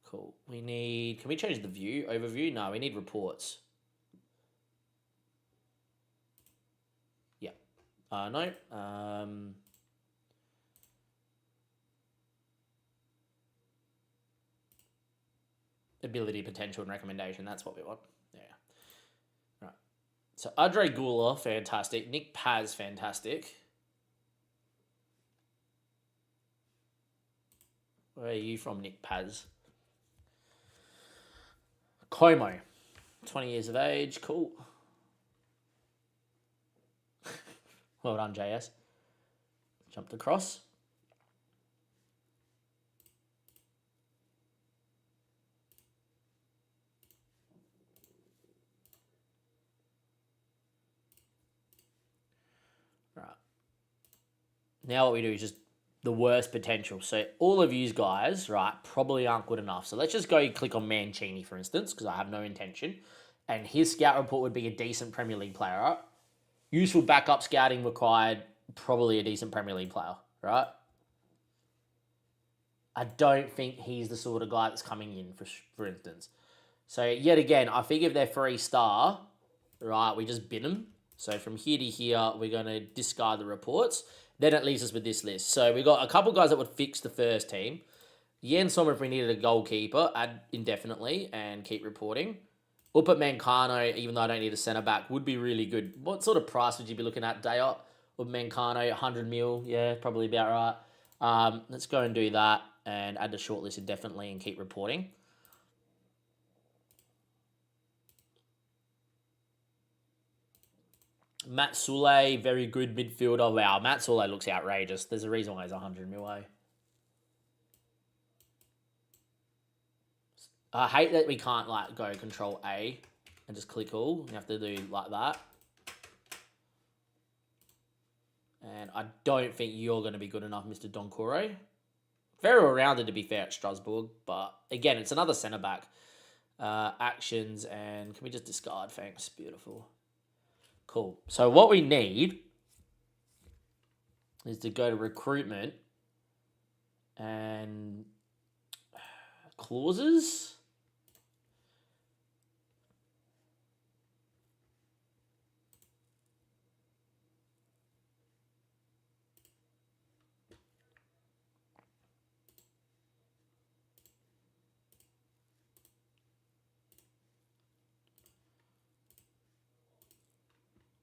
Cool. We need... Can we change the view? Overview? No, we need reports. Yeah. No. Ability, potential, and recommendation. That's what we want. Yeah. Right. So Adre Gula, fantastic. Nick Paz, fantastic. Where are you from, Nick Paz? Como. 20 years of age. Cool. Well done, JS. Jumped across. Right. Now what we do is just the worst potential. So all of you guys, right, probably aren't good enough. So let's just go click on Mancini, for instance, because I have no intention. And his scout report would be a decent Premier League player, right? Useful backup scouting required, probably a decent Premier League player, right? I don't think he's the sort of guy that's coming in, for instance. So yet again, I think if they're 3-star, right, we just bin them. So from here to here, we're going to discard the reports. Then it leaves us with this list. So we got a couple guys that would fix the first team. Jens Sommer, if we needed a goalkeeper, add indefinitely and keep reporting. Up at Mancano, even though I don't need a centre back, would be really good. What sort of price would you be looking at, Dayot? With Mancano, 100 mil, yeah, probably about right. Let's go and do that and add the shortlist indefinitely and keep reporting. Matt Soulé, very good midfielder. Wow, Matt Soulé looks outrageous. There's a reason why he's 100 mil. I hate that we can't like go Control A and just click all. You have to do like that. And I don't think you're going to be good enough, Mr. Doncore. Very well-rounded, to be fair, at Strasbourg. But, again, it's another centre-back. Actions, and can we just discard? Thanks. Beautiful. Cool. So what we need is to go to recruitment and clauses.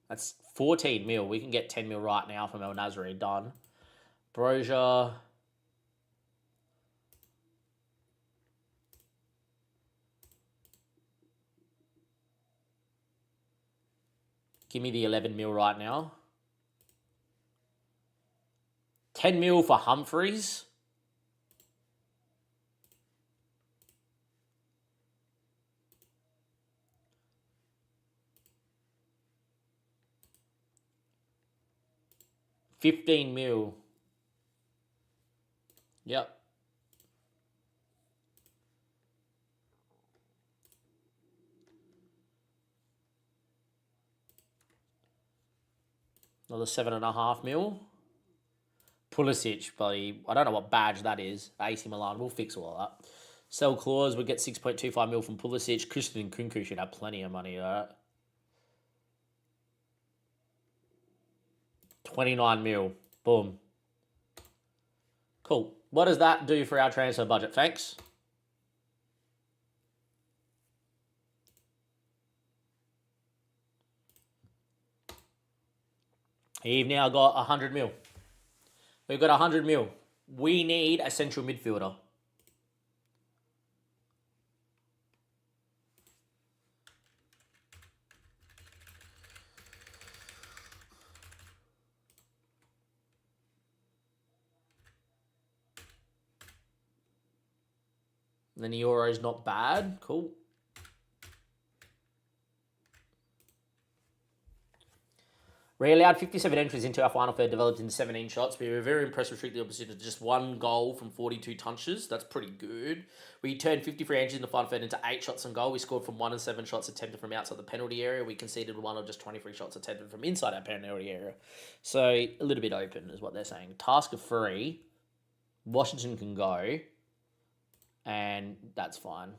That's 14 mil. We can get 10 mil right now from El Nasri. Done. Brozier. Give me the 11 mil right now. 10 mil for Humphreys. $15 mil. Yep. Another 7.5 mil. Pulisic, buddy. I don't know what badge that is. AC Milan. We'll fix all of that. Sell clause. We get 6.25 mil from Pulisic. Christian Nkunku should have plenty of money, right? 29 mil. Boom. Cool. What does that do for our transfer budget? Thanks. You've now got 100 mil. We've got 100 mil. We need a central midfielder. Then the Euro's not bad. Cool. We allowed 57 entries into our final third, developed into 17 shots. We were very impressed with the opposition to just 1 goal from 42 touches. That's pretty good. We turned 53 entries in the final third into 8 shots on goal. We scored from 1 and 7 shots attempted from outside the penalty area. We conceded 1 of just 23 shots attempted from inside our penalty area. So a little bit open is what they're saying. Task of 3. Washington can go. And that's fine.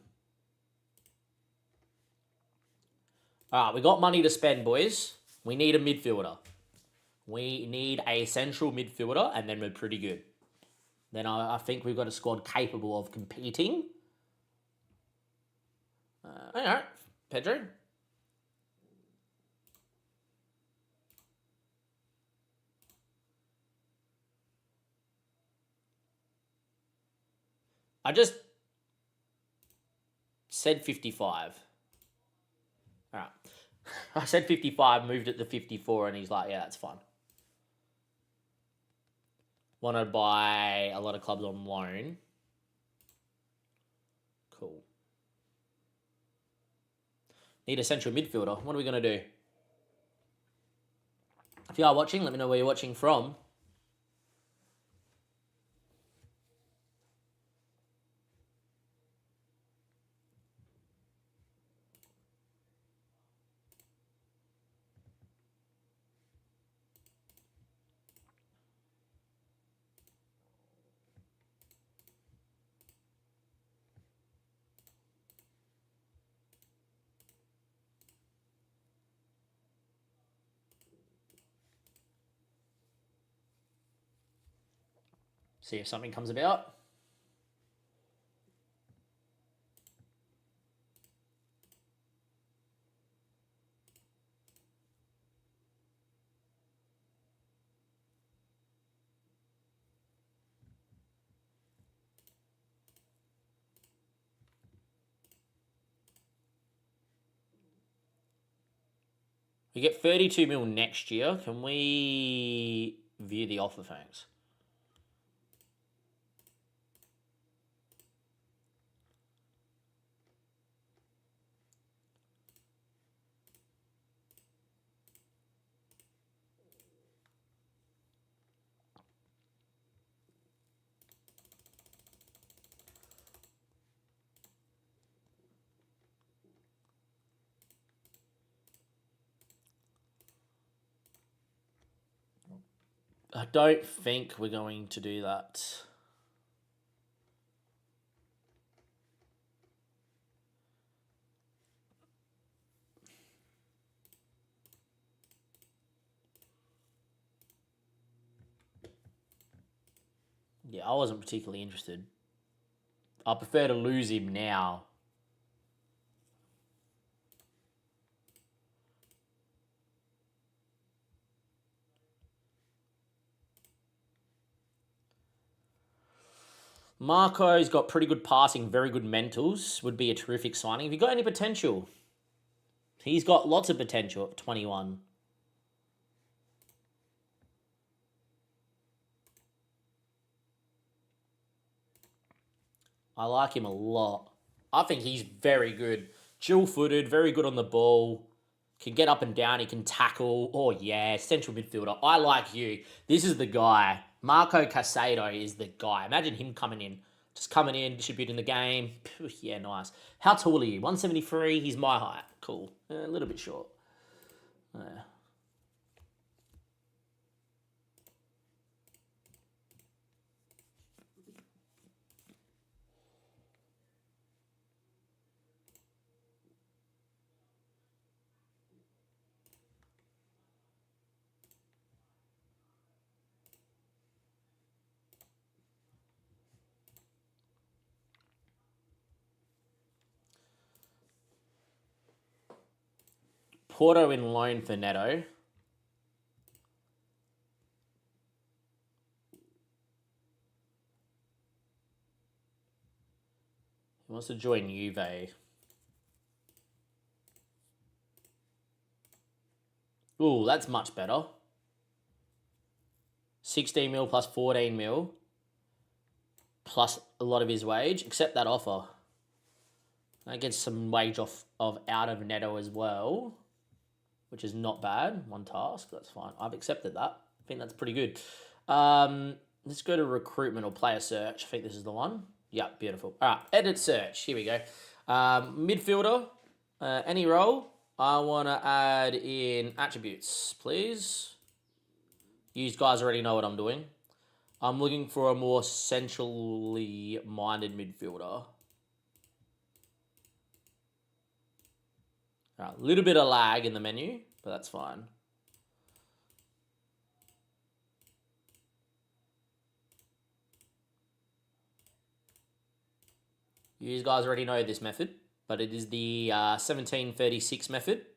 Alright, we got money to spend, boys. We need a midfielder. We need a central midfielder, and then we're pretty good. Then I think we've got a squad capable of competing. Alright, Pedro. I just said 55. Alright. I said 55, moved it to 54, and he's like, yeah, that's fine. Wanted by a lot of clubs on loan. Cool. Need a central midfielder. What are we going to do? If you are watching, let me know where you're watching from. See if something comes about. We get 32 mil next year. Can we view the offer, thanks? I don't think we're going to do that. Yeah, I wasn't particularly interested. I prefer to lose him now. Marco's got pretty good passing, very good mentals. Would be a terrific signing. Have you got any potential? He's got lots of potential at 21. I like him a lot. I think he's very good. Dual-footed, very good on the ball. Can get up and down. He can tackle. Oh, yeah. Central midfielder. I like you. This is the guy. Marco Casado is the guy. Imagine him coming in. Just coming in, distributing the game. Yeah, nice. How tall are you? 173. He's my height. Cool. A little bit short. Yeah. Porto in loan for Neto. He wants to join Juve. Ooh, that's much better. 16 mil plus 14 mil. Plus a lot of his wage. Accept that offer. That gets some wage off of out of Neto as well. which is not bad. 1 task, that's fine. I've accepted that. I think that's pretty good. Let's go to recruitment or player search. I think this is the one. Yeah, beautiful. All right, edit search. Here we go. Midfielder, any role. I want to add in attributes, please. You guys already know what I'm doing. I'm looking for a more centrally minded midfielder. A little bit of lag in the menu, but that's fine. You guys already know this method, but it is the 1736 method.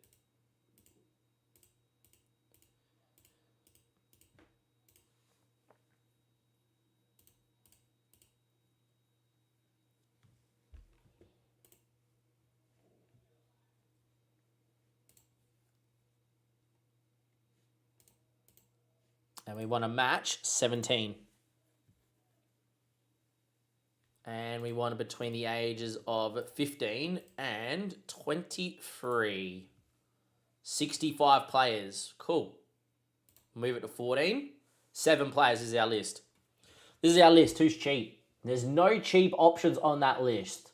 And we want to match 17. And we want it between the ages of 15 and 23. 65 players. Cool. Move it to 14. 7 players is our list. This is our list. Who's cheap? There's no cheap options on that list.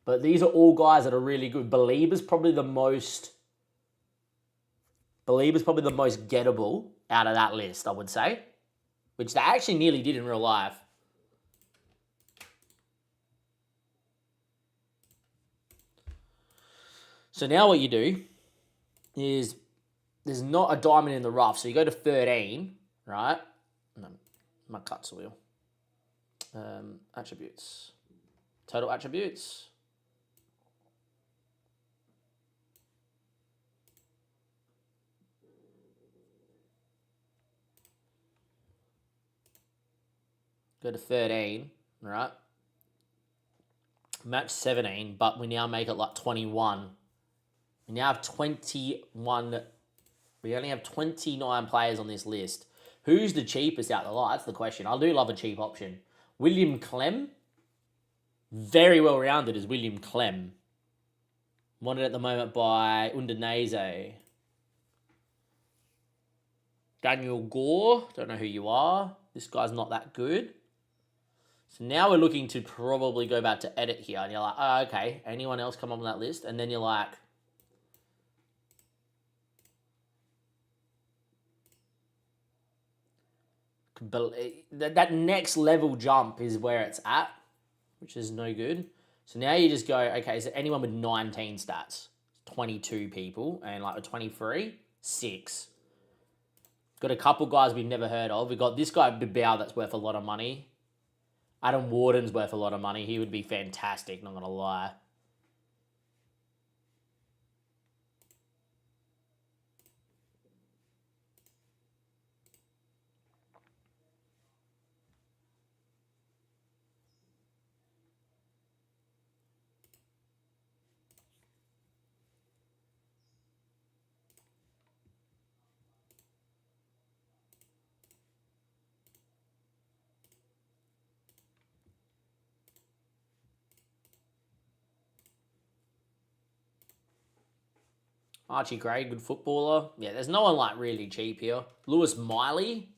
But these are all guys that are really good. Belieber's probably the most gettable out of that list, I would say. Which they actually nearly did in real life. So now what you do is there's not a diamond in the rough. So you go to 13, right? No, my cuts wheel. Attributes. Total attributes. Go to 13, right? Match 17, but we now make it like 21. We now have 21. We only have 29 players on this list. Who's the cheapest out of the lot? That's the question. I do love a cheap option. William Clem. Very well rounded is William Clem. Wanted at the moment by Udinese. Daniel Gore. Don't know who you are. This guy's not that good. So now we're looking to probably go back to edit here. And you're like, oh, okay. Anyone else come on that list? And then you're like, that next level jump is where it's at, which is no good. So now you just go, okay, is there anyone with 19 stats? 22 people. And like with 23, 6. Got a couple guys we've never heard of. We've got this guy, Bibao, that's worth a lot of money. Adam Warden's worth a lot of money. He would be fantastic, not going to lie. Archie Gray, good footballer. Yeah, there's no one like really cheap here. Lewis Miley.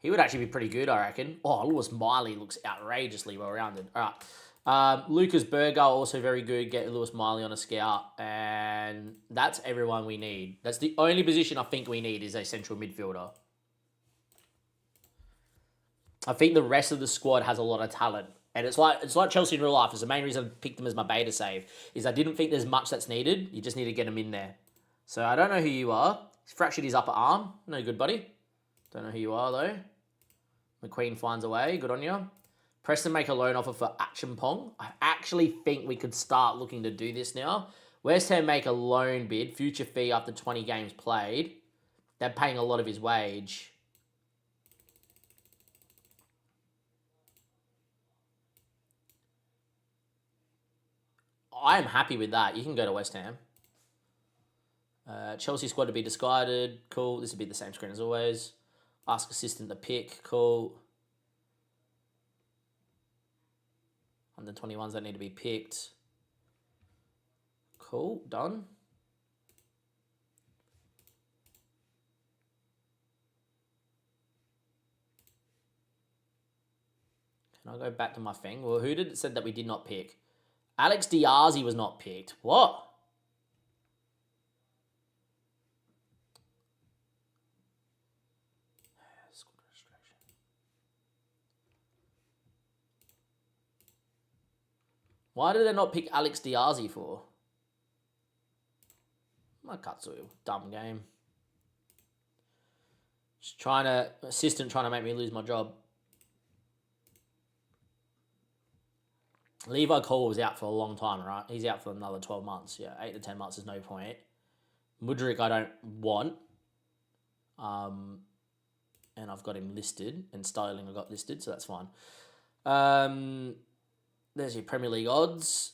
He would actually be pretty good, I reckon. Oh, Lewis Miley looks outrageously well-rounded. All right. Lucas Berger, also very good. Get Lewis Miley on a scout. And that's everyone we need. That's the only position I think we need is a central midfielder. I think the rest of the squad has a lot of talent. And it's like Chelsea in real life. It's the main reason I picked them as my beta save. Is I didn't think there's much that's needed. You just need to get them in there. So I don't know who you are. He's fractured his upper arm. No good, buddy. Don't know who you are, though. McQueen finds a way. Good on you. Preston make a loan offer for Achimpong. I actually think we could start looking to do this now. West Ham make a loan bid. Future fee after 20 games played. They're paying a lot of his wage. I am happy with that. You can go to West Ham. Chelsea squad to be discarded. Cool. This would be the same screen as always. Ask assistant to pick. Cool. Under 21s that need to be picked. Cool. Done. Can I go back to my thing? Well, who did it said that we did not pick? Alex Diazi was not picked. What? Squad registration. Why did they not pick Alex Diazi for? My Katsu, dumb game. Just assistant trying to make me lose my job. Levi Cole was out for a long time, right? He's out for another 12 months. Yeah, 8 to 10 months is no point. Mudryk I don't want. And I've got him listed. And Sterling I got listed, so that's fine. There's your Premier League odds.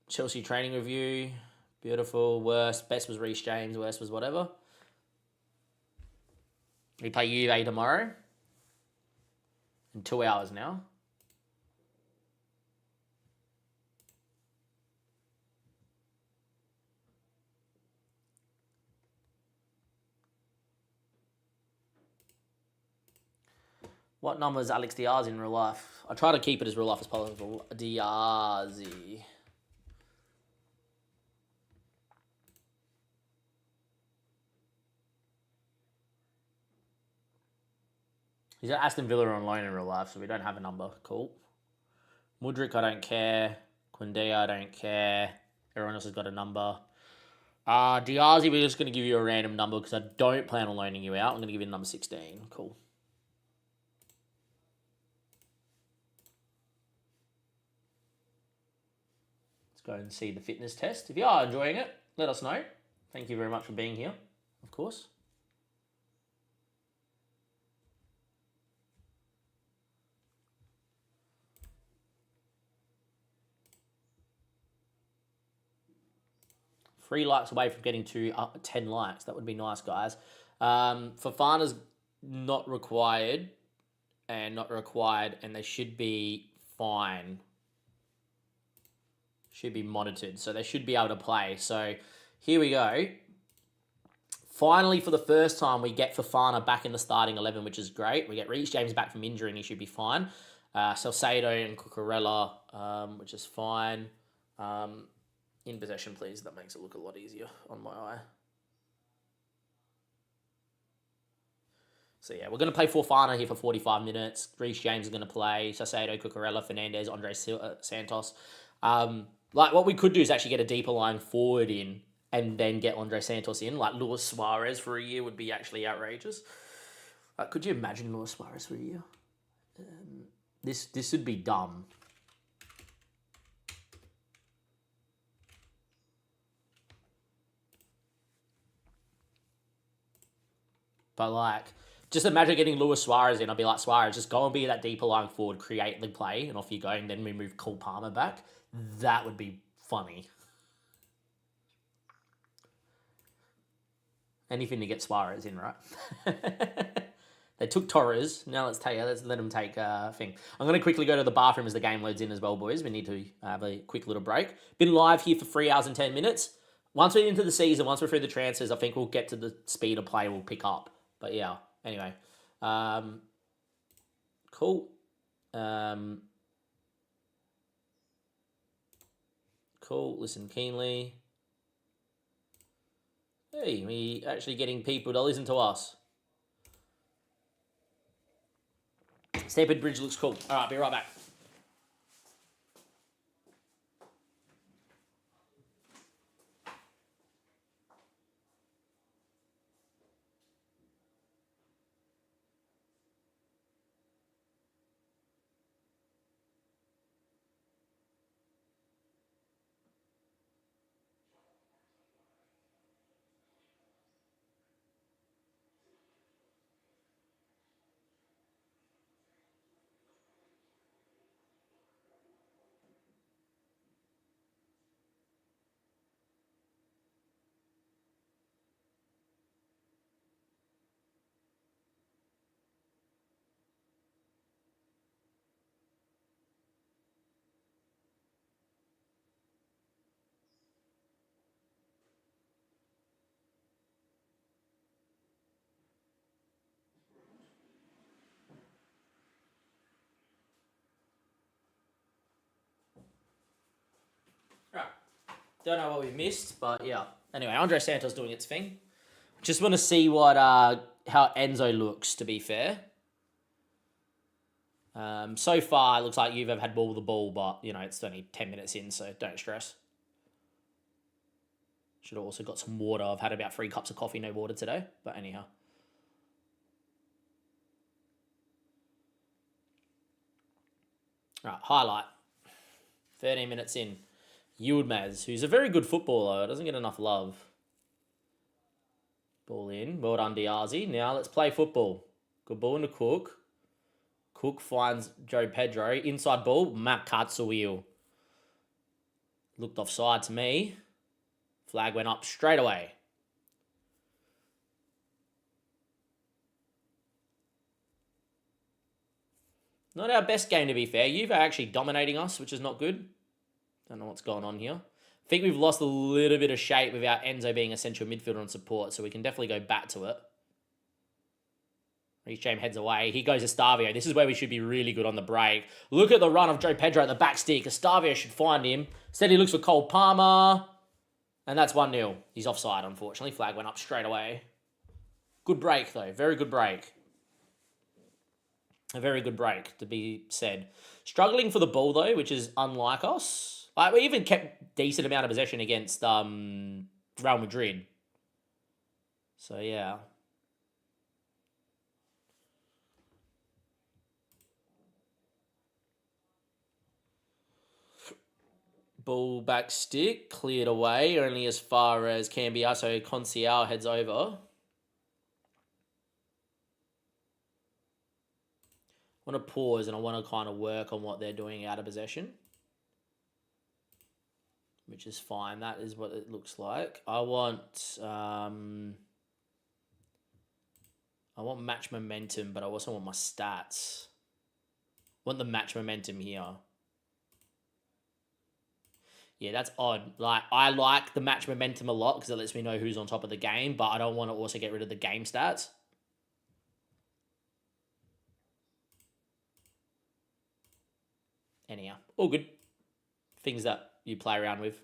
Chelsea training review. Beautiful. Worst. Best was Reece James. Worst was whatever. We play UVA tomorrow. In 2 hours now. What number is Alex Diaz in real life? I try to keep it as real life as possible. Diazi. He's at Aston Villa on loan in real life, so we don't have a number. Cool. Mudryk, I don't care. Quindea, I don't care. Everyone else has got a number. Diazi, we're just going to give you a random number because I don't plan on loaning you out. I'm going to give you number 16. Cool. Let's go and see the fitness test. If you are enjoying it, let us know. Thank you very much for being here, of course. Three likes away from getting to 10 likes. That would be nice, guys. Fofana's not required, and they should be fine. Should be monitored, so they should be able to play. So here we go. Finally, for the first time, we get Fofana back in the starting 11, which is great. We get Reece James back from injury, and he should be fine. Salcedo and Cucurella, which is fine. In possession, please. That makes it look a lot easier on my eye. So, yeah, we're going to play Fofana here for 45 minutes. Reece James is going to play. Salcedo, Cucurella, Fernandez, Andre Santos. Like, what we could do is actually get a deeper line forward in and then get Andre Santos in. Like, Luis Suarez for a year would be actually outrageous. Could you imagine Luis Suarez for a year? This would be dumb. But, like, just imagine getting Luis Suarez in. I'd be like, Suarez, just go and be that deeper line forward, create the play, and off you go, and then we move Cole Palmer back. That would be funny. Anything to get Suarez in, right? They took Torres. Now let's let them take thing. I'm going to quickly go to the bathroom as the game loads in as well, boys. We need to have a quick little break. Been live here for 3 hours and 10 minutes. Once we're into the season, once we're through the transfers, I think we'll get to the speed of play we'll pick up. But yeah, anyway. Cool. Cool. Listen keenly. Hey, we actually getting people to listen to us. Stamford Bridge looks cool. All right, be right back. Don't know what we missed, but yeah. Anyway, Andre Santos doing its thing. Just want to see what how Enzo looks, to be fair. So far, it looks like you've had ball with the ball, but, you know, it's only 10 minutes in, so don't stress. Should have also got some water. I've had about 3 cups of coffee, no water today, but anyhow. All right, highlight. 13 minutes in. Yilmaz, who's a very good footballer, doesn't get enough love. Ball in. Well done, Diazi. Now let's play football. Good ball into Cook. Cook finds Joe Pedro. Inside ball, Matt Katsuil. Looked offside to me. Flag went up straight away. Not our best game, to be fair. Juve are actually dominating us, which is not good. Don't know what's going on here. I think we've lost a little bit of shape without Enzo being a central midfielder and support, so we can definitely go back to it. Reece James heads away. He goes to Estavio. This is where we should be really good on the break. Look at the run of Joe Pedro at the back stick. Estavio should find him. Instead, he looks for Cole Palmer. And that's 1-0. He's offside, unfortunately. Flag went up straight away. Good break, though. Very good break. A very good break, to be said. Struggling for the ball, though, which is unlike us. Like, we even kept decent amount of possession against Real Madrid. So, yeah. Ball back stick, cleared away, only as far as Cambiaso. Concial heads over. I want to pause and I want to kind of work on what they're doing out of possession. Which is fine. That is what it looks like. I want match momentum, but I also want my stats. I want the match momentum here. Yeah, that's odd. Like, I like the match momentum a lot because it lets me know who's on top of the game, but I don't want to also get rid of the game stats. Anyhow, all good. Things that you play around with.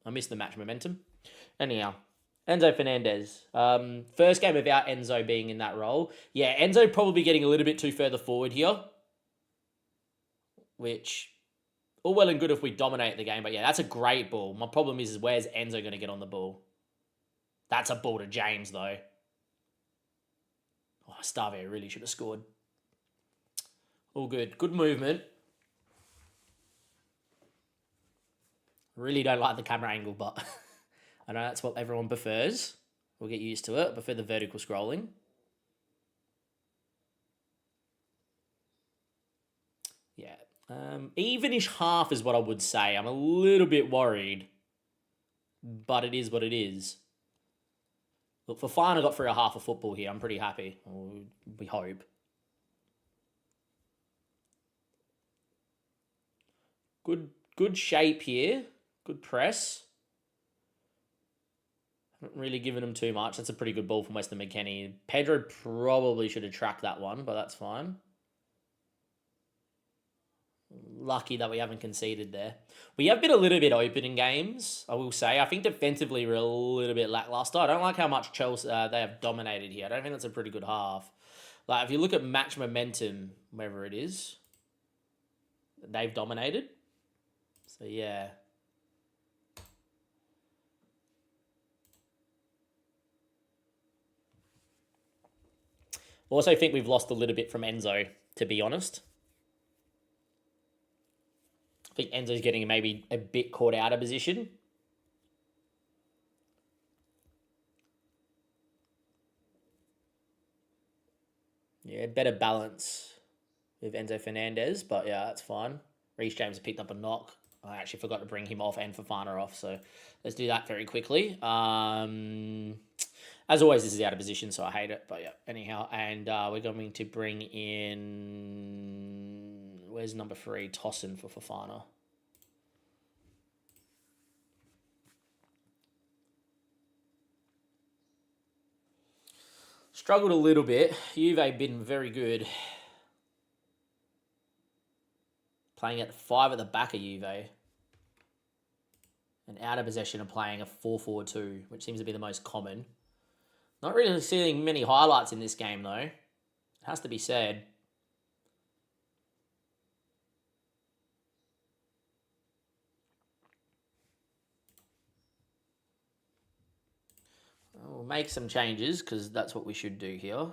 I miss the match momentum. Anyhow, Enzo Fernandez. First game without Enzo being in that role. Yeah, Enzo probably getting a little bit too further forward here. Which... all well and good if we dominate the game, but yeah, that's a great ball. My problem is where's Enzo going to get on the ball? That's a ball to James, though. Oh, Estavio really should have scored. All good. Good movement. Really don't like the camera angle, but I know that's what everyone prefers. We'll get used to it. I prefer the vertical scrolling. Yeah. Evenish half is what I would say. I'm a little bit worried, but it is what it is. Look, Fofana got through a half of football here. I'm pretty happy. We hope. Good shape here. Good press. Haven't really given him too much. That's a pretty good ball from Weston McKennie. Pedro probably should have tracked that one, but that's fine. Lucky that we haven't conceded there. We have been a little bit open in games, I will say. I think defensively we're a little bit lackluster. I don't like how much Chelsea they have dominated here. I don't think that's a pretty good half. Like, if you look at match momentum, wherever it is, they've dominated. So, yeah. Also think we've lost a little bit from Enzo, to be honest. I think Enzo's getting maybe a bit caught out of position. Yeah, better balance with Enzo Fernandez, but yeah, that's fine. Reece James picked up a knock. I actually forgot to bring him off and Fofana off, so let's do that very quickly. As always, this is out of position, so I hate it, but yeah, anyhow. And we're going to bring in... where's number 3? Tossin for Fofana. Struggled a little bit. Juve been very good. Playing at 5 at the back of Juve. And out of possession are playing a 4-4-2, which seems to be the most common. Not really seeing many highlights in this game, though. It has to be said. We'll make some changes because that's what we should do here.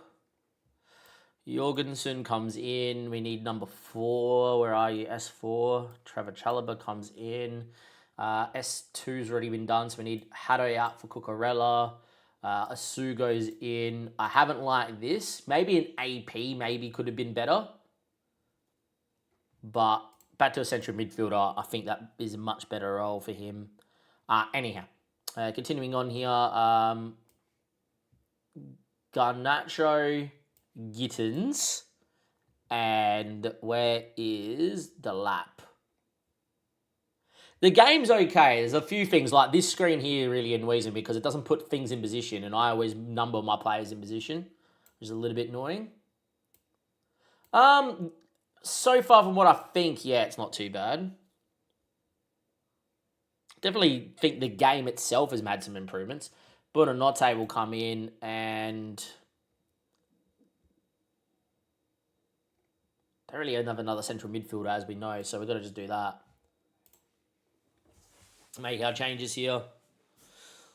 Jorgensen comes in. We need number 4. Where are you? S4. Trevor Chalobah comes in. S2's already been done, so we need Haddo out for Cucurella. Asu goes in. I haven't liked this. Maybe an AP maybe could have been better. But back to a central midfielder. I think that is a much better role for him. Anyhow, continuing on here. Garnacho, Gittins, and where is Delap? The game's okay. There's a few things like this screen here really annoys me because it doesn't put things in position, and I always number my players in position, which is a little bit annoying. So far from what I think, yeah, it's not too bad. Definitely think the game itself has had some improvements. Buonanotte will come in and don't really have another central midfielder as we know, so we've got to just do that. Make our changes here.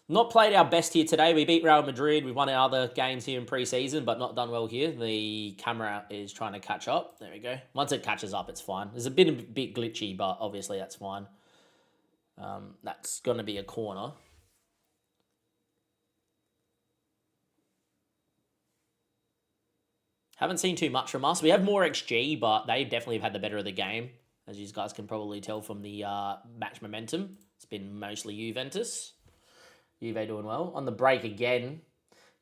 Not played our best here today. We beat Real Madrid. We've won our other games here in pre-season, but not done well here. The camera is trying to catch up. There we go. Once it catches up, it's fine. It's a bit glitchy, but obviously that's fine. That's going to be a corner. Haven't seen too much from us. We have more XG, but they definitely have had the better of the game, as you guys can probably tell from the match momentum. It's been mostly Juventus. Juve doing well. On the break again.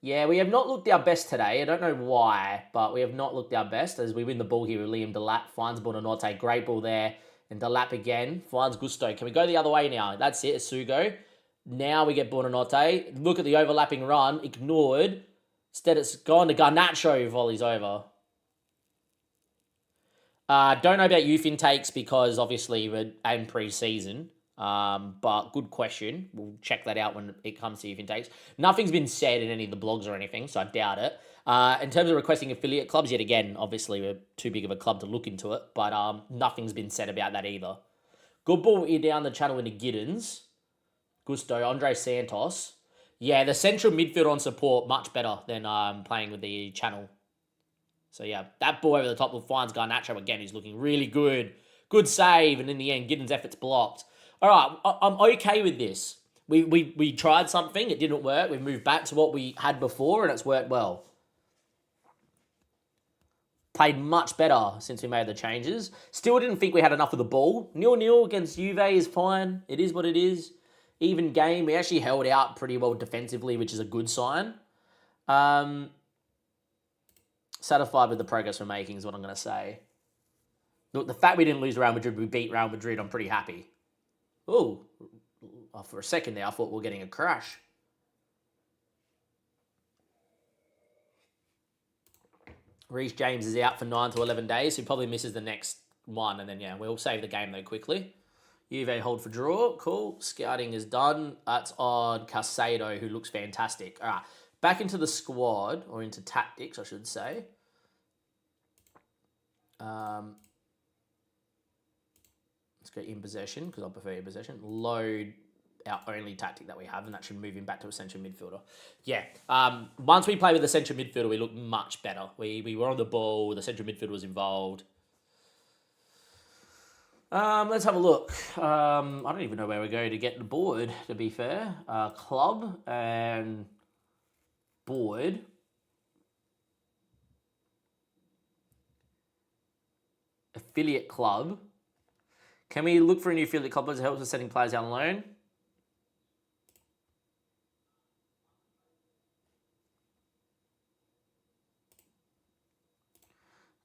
Yeah, we have not looked our best today. I don't know why, but we have not looked our best as we win the ball here with Liam Delap. Finds Buonanotte. Great ball there. And Delap again. Finds Gusto. Can we go the other way now? That's it. Sugo. Now we get Buonanotte. Look at the overlapping run. Ignored. Instead, it's gone to Garnacho, volleys over. Don't know about youth intakes because obviously we're in pre-season. But good question. We'll check that out when it comes to youth intakes. Nothing's been said in any of the blogs or anything, so I doubt it. In terms of requesting affiliate clubs, yet again, obviously we're too big of a club to look into it, but nothing's been said about that either. Good ball here down the channel into Giddens. Gusto, Andre Santos. Yeah, the central midfield on support, much better than playing with the channel. So yeah, that ball over the top finds Garnacho again, who's looking really good. Good save, and in the end, Giddens' effort's blocked. All right, I'm okay with this. We tried something, it didn't work. We've moved back to what we had before, and it's worked well. Played much better since we made the changes. Still didn't think we had enough of the ball. 0-0 against Juve is fine. It is what it is. Even game. We actually held out pretty well defensively, which is a good sign. Satisfied with the progress we're making is what I'm going to say. Look, the fact we didn't lose Real Madrid, we beat Real Madrid, I'm pretty happy. Oh, for a second there, I thought we were getting a crash. Reece James is out for 9 to 11 days. He probably misses the next one, and then, yeah, we'll save the game, though, quickly. Juve hold for draw. Cool. Scouting is done. That's on Casado, who looks fantastic. All right. Back into the squad, or into tactics, I should say. Let's go in possession, because I prefer in possession. Load our only tactic that we have, and that should move him back to a central midfielder. Yeah. Once we play with the central midfielder, we look much better. We were on the ball. The central midfielder was involved. Let's have a look. I don't even know where we go to get the board, to be fair. Club and board. Affiliate club. Can we look for a new affiliate club that helps us setting players down on loan?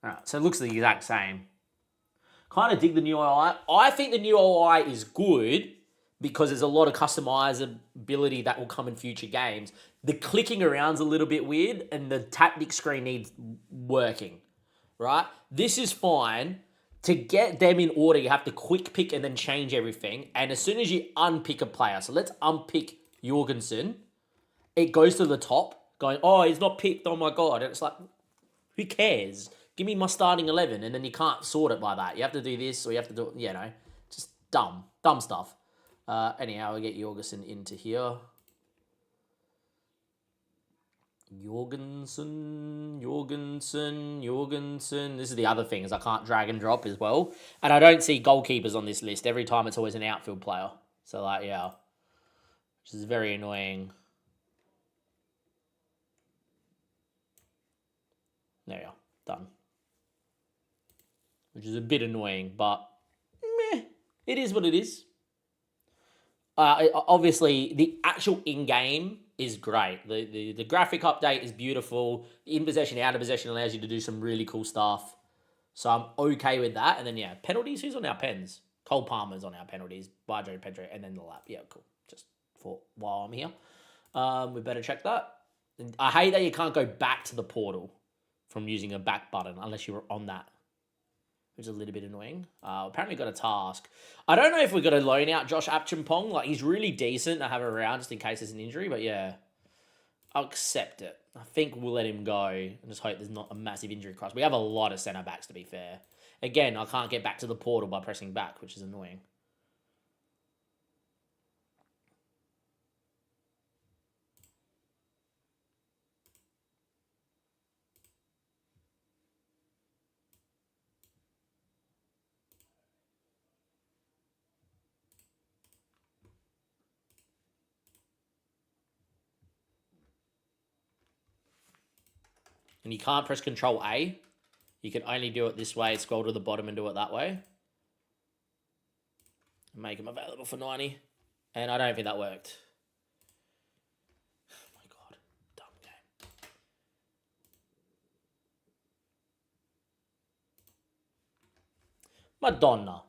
Alright, so it looks the exact same. Kind of dig the new UI. I think the new UI is good because there's a lot of customizability that will come in future games. The clicking around's a little bit weird and the tactic screen needs working, right? This is fine. to get them in order, you have to quick pick and then change everything. And as soon as you unpick a player, so let's unpick Jorgensen, it goes to the top, going, oh, he's not picked, oh my god. And it's like, who cares? Give me my starting 11, and then you can't sort it by that. You have to do this, or you have to do, just dumb stuff. Anyhow, we get Jorgensen into here. Jorgensen. This is the other thing, is I can't drag and drop as well. And I don't see goalkeepers on this list. Every time it's always an outfield player. So, like, yeah. Which is very annoying. There you are. Done. Which is a bit annoying, but meh. It is what it is. Obviously, the actual in-game is great. The graphic update is beautiful. In possession, out of possession allows you to do some really cool stuff. So I'm okay with that. And then, yeah, penalties. Who's on our pens? Cole Palmer's on our penalties. Bajo, Pedro, and then the lap. Yeah, cool. Just for while I'm here. We better check that. I hate that you can't go back to the portal from using a back button unless you were on that, which is a little bit annoying. Apparently got a task. I don't know if we're going to loan out Josh Apchimpong. Like, he's really decent to have around just in case there's an injury. But, yeah, I'll accept it. I think we'll let him go and just hope there's not a massive injury cross. We have a lot of centre-backs, to be fair. Again, I can't get back to the portal by pressing back, which is annoying. And you can't press Control A. You can only do it this way, scroll to the bottom and do it that way. Make him available for 90. And I don't think that worked. Oh my god. Dumb game. Madonna.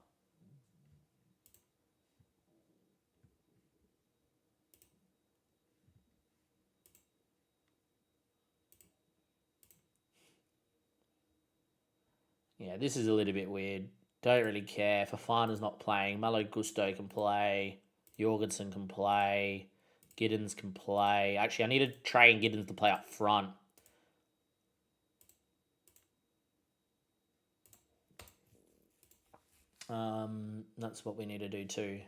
Yeah, this is a little bit weird. Don't really care. Fafana's not playing. Malo Gusto can play. Jorgensen can play. Giddens can play. Actually, I need to train Giddens to play up front. That's what we need to do too.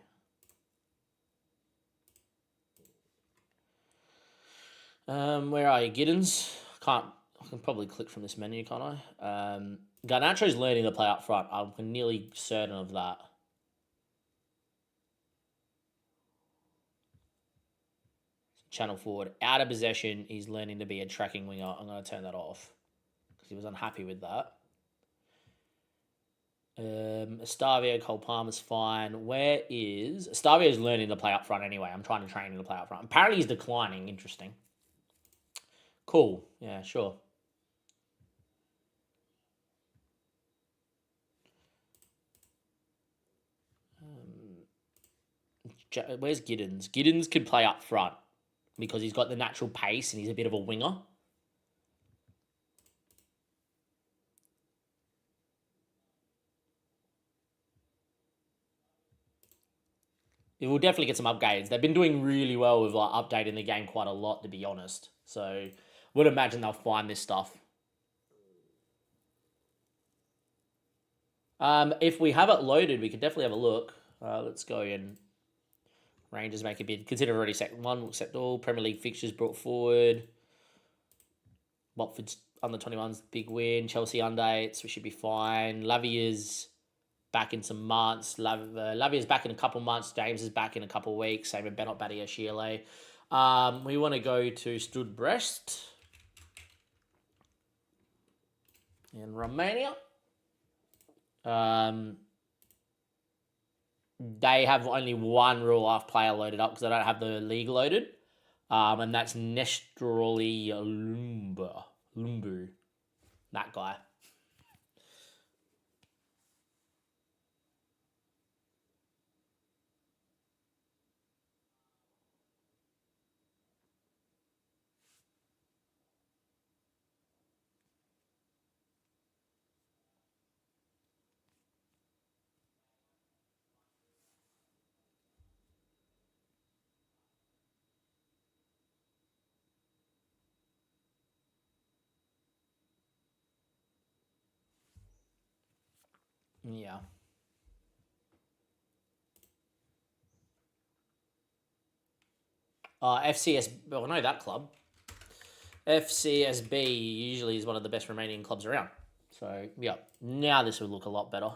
Where are you, Giddens? I can probably click from this menu, can't I? Garnacho's learning to play up front. I'm nearly certain of that. Channel forward. Out of possession, he's learning to be a tracking winger. I'm going to turn that off because he was unhappy with that. Estavio, Cole Palmer's fine. Where is... Estavio's learning to play up front anyway. I'm trying to train him to play up front. Apparently he's declining. Interesting. Cool. Yeah, sure. Where's Giddens? Giddens could play up front because he's got the natural pace and he's a bit of a winger. It will definitely get some upgrades. They've been doing really well with like updating the game quite a lot, to be honest. So would imagine they'll find this stuff. If we have it loaded, we could definitely have a look. Let's go in. Rangers make a bid. Consider already second one. We'll accept all. Premier League fixtures brought forward. Watford's under 21's big win. Chelsea under 8s. We should be fine. Lavier's back in some months. Lavier's back in a couple months. James is back in a couple weeks. Same with Benot Badiashile. We want to go to Stud Brest in Romania. They have only one real-life player loaded up because they don't have the league loaded. And that's Nestoroli Lumbu. That guy. Yeah. FCS. Well, I know that club. FCSB usually is one of the best Romanian clubs around. So, yeah. Now this would look a lot better.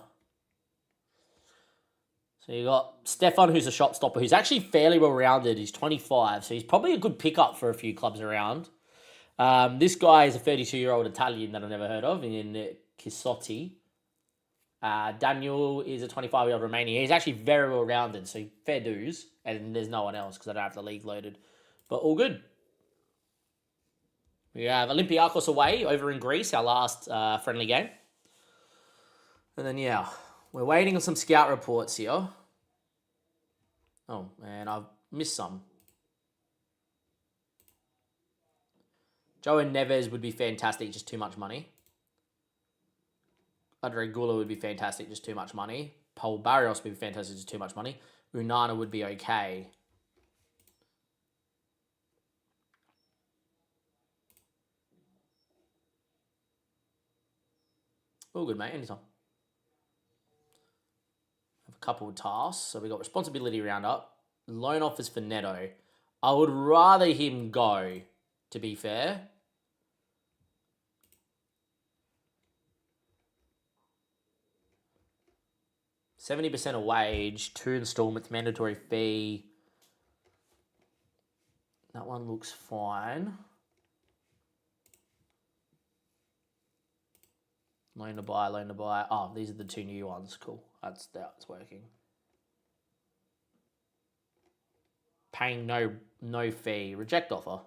So you got Stefan, who's a shot stopper, who's actually fairly well-rounded. He's 25, so he's probably a good pickup for a few clubs around. This guy is a 32-year-old Italian that I've never heard of in Chisotti. Daniel is a 25-year-old Romanian. He's actually very well-rounded, so fair dues. And there's no one else because I don't have the league loaded. But all good. We have Olympiacos away over in Greece, our last friendly game. And then, yeah, we're waiting on some scout reports here. Oh, and I've missed some. Joe Neves would be fantastic, just too much money. Andre Gula would be fantastic, just too much money. Paul Barrios would be fantastic, just too much money. Unana would be okay. All good, mate. Anytime. Have a couple of tasks. So we got responsibility roundup. Loan offers for Neto. I would rather him go, to be fair. $70% of wage, 2 installments, mandatory fee. That one looks fine. Loan to buy, loan to buy. Oh, these are the 2 new ones. Cool. That's working. Paying no fee. Reject offer.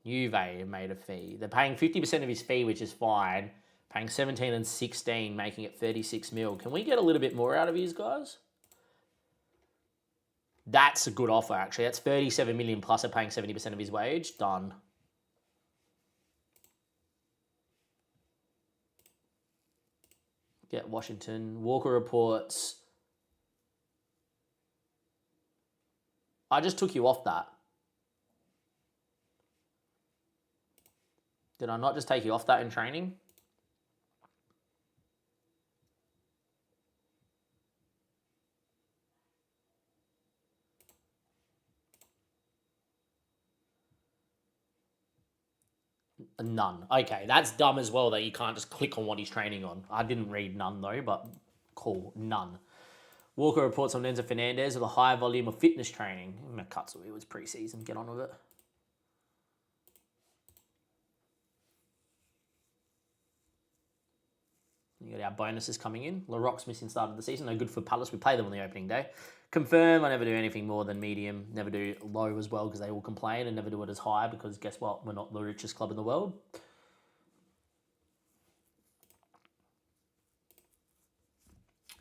Juve made a fee. They're paying 50% of his fee, which is fine. Paying 17 and 16, making it 36 mil. Can we get a little bit more out of these guys? That's a good offer, actually. That's 37 million plus are paying 70% of his wage. Done. Get Washington. Walker reports. I just took you off that. Did I not just take you off that in training? None. Okay, that's dumb as well that you can't just click on what he's training on. I didn't read none though, but cool, none. Walker reports on Enzo Fernandez with a high volume of fitness training. Matsui was pre-season. Get on with it. You got our bonuses coming in. LaRocque's missing start of the season. No good for Palace. We play them on the opening day. Confirm, I never do anything more than medium. Never do low as well because they all complain, and never do it as high because guess what? We're not the richest club in the world.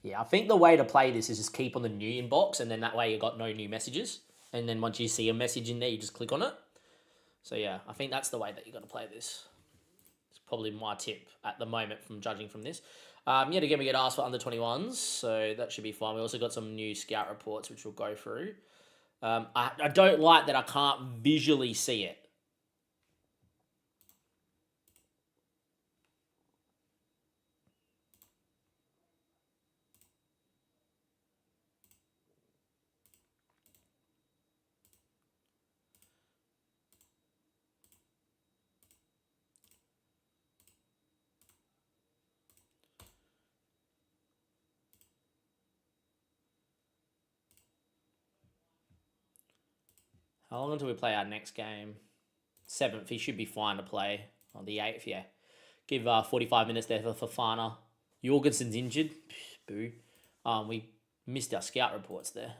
Yeah, I think the way to play this is just keep on the new inbox, and then that way you got no new messages. And then once you see a message in there, you just click on it. So yeah, I think that's the way that you got to play this. It's probably my tip at the moment from judging from this. Yet again, we get asked for under 21s, so that should be fine. We also got some new scout reports, which we'll go through. I don't like that I can't visually see it. How long until we play our next game? 7th, he should be fine to play. On the 8th, yeah. Give 45 minutes there for Fafana. Jorgensen's injured. Boo. We missed our scout reports there.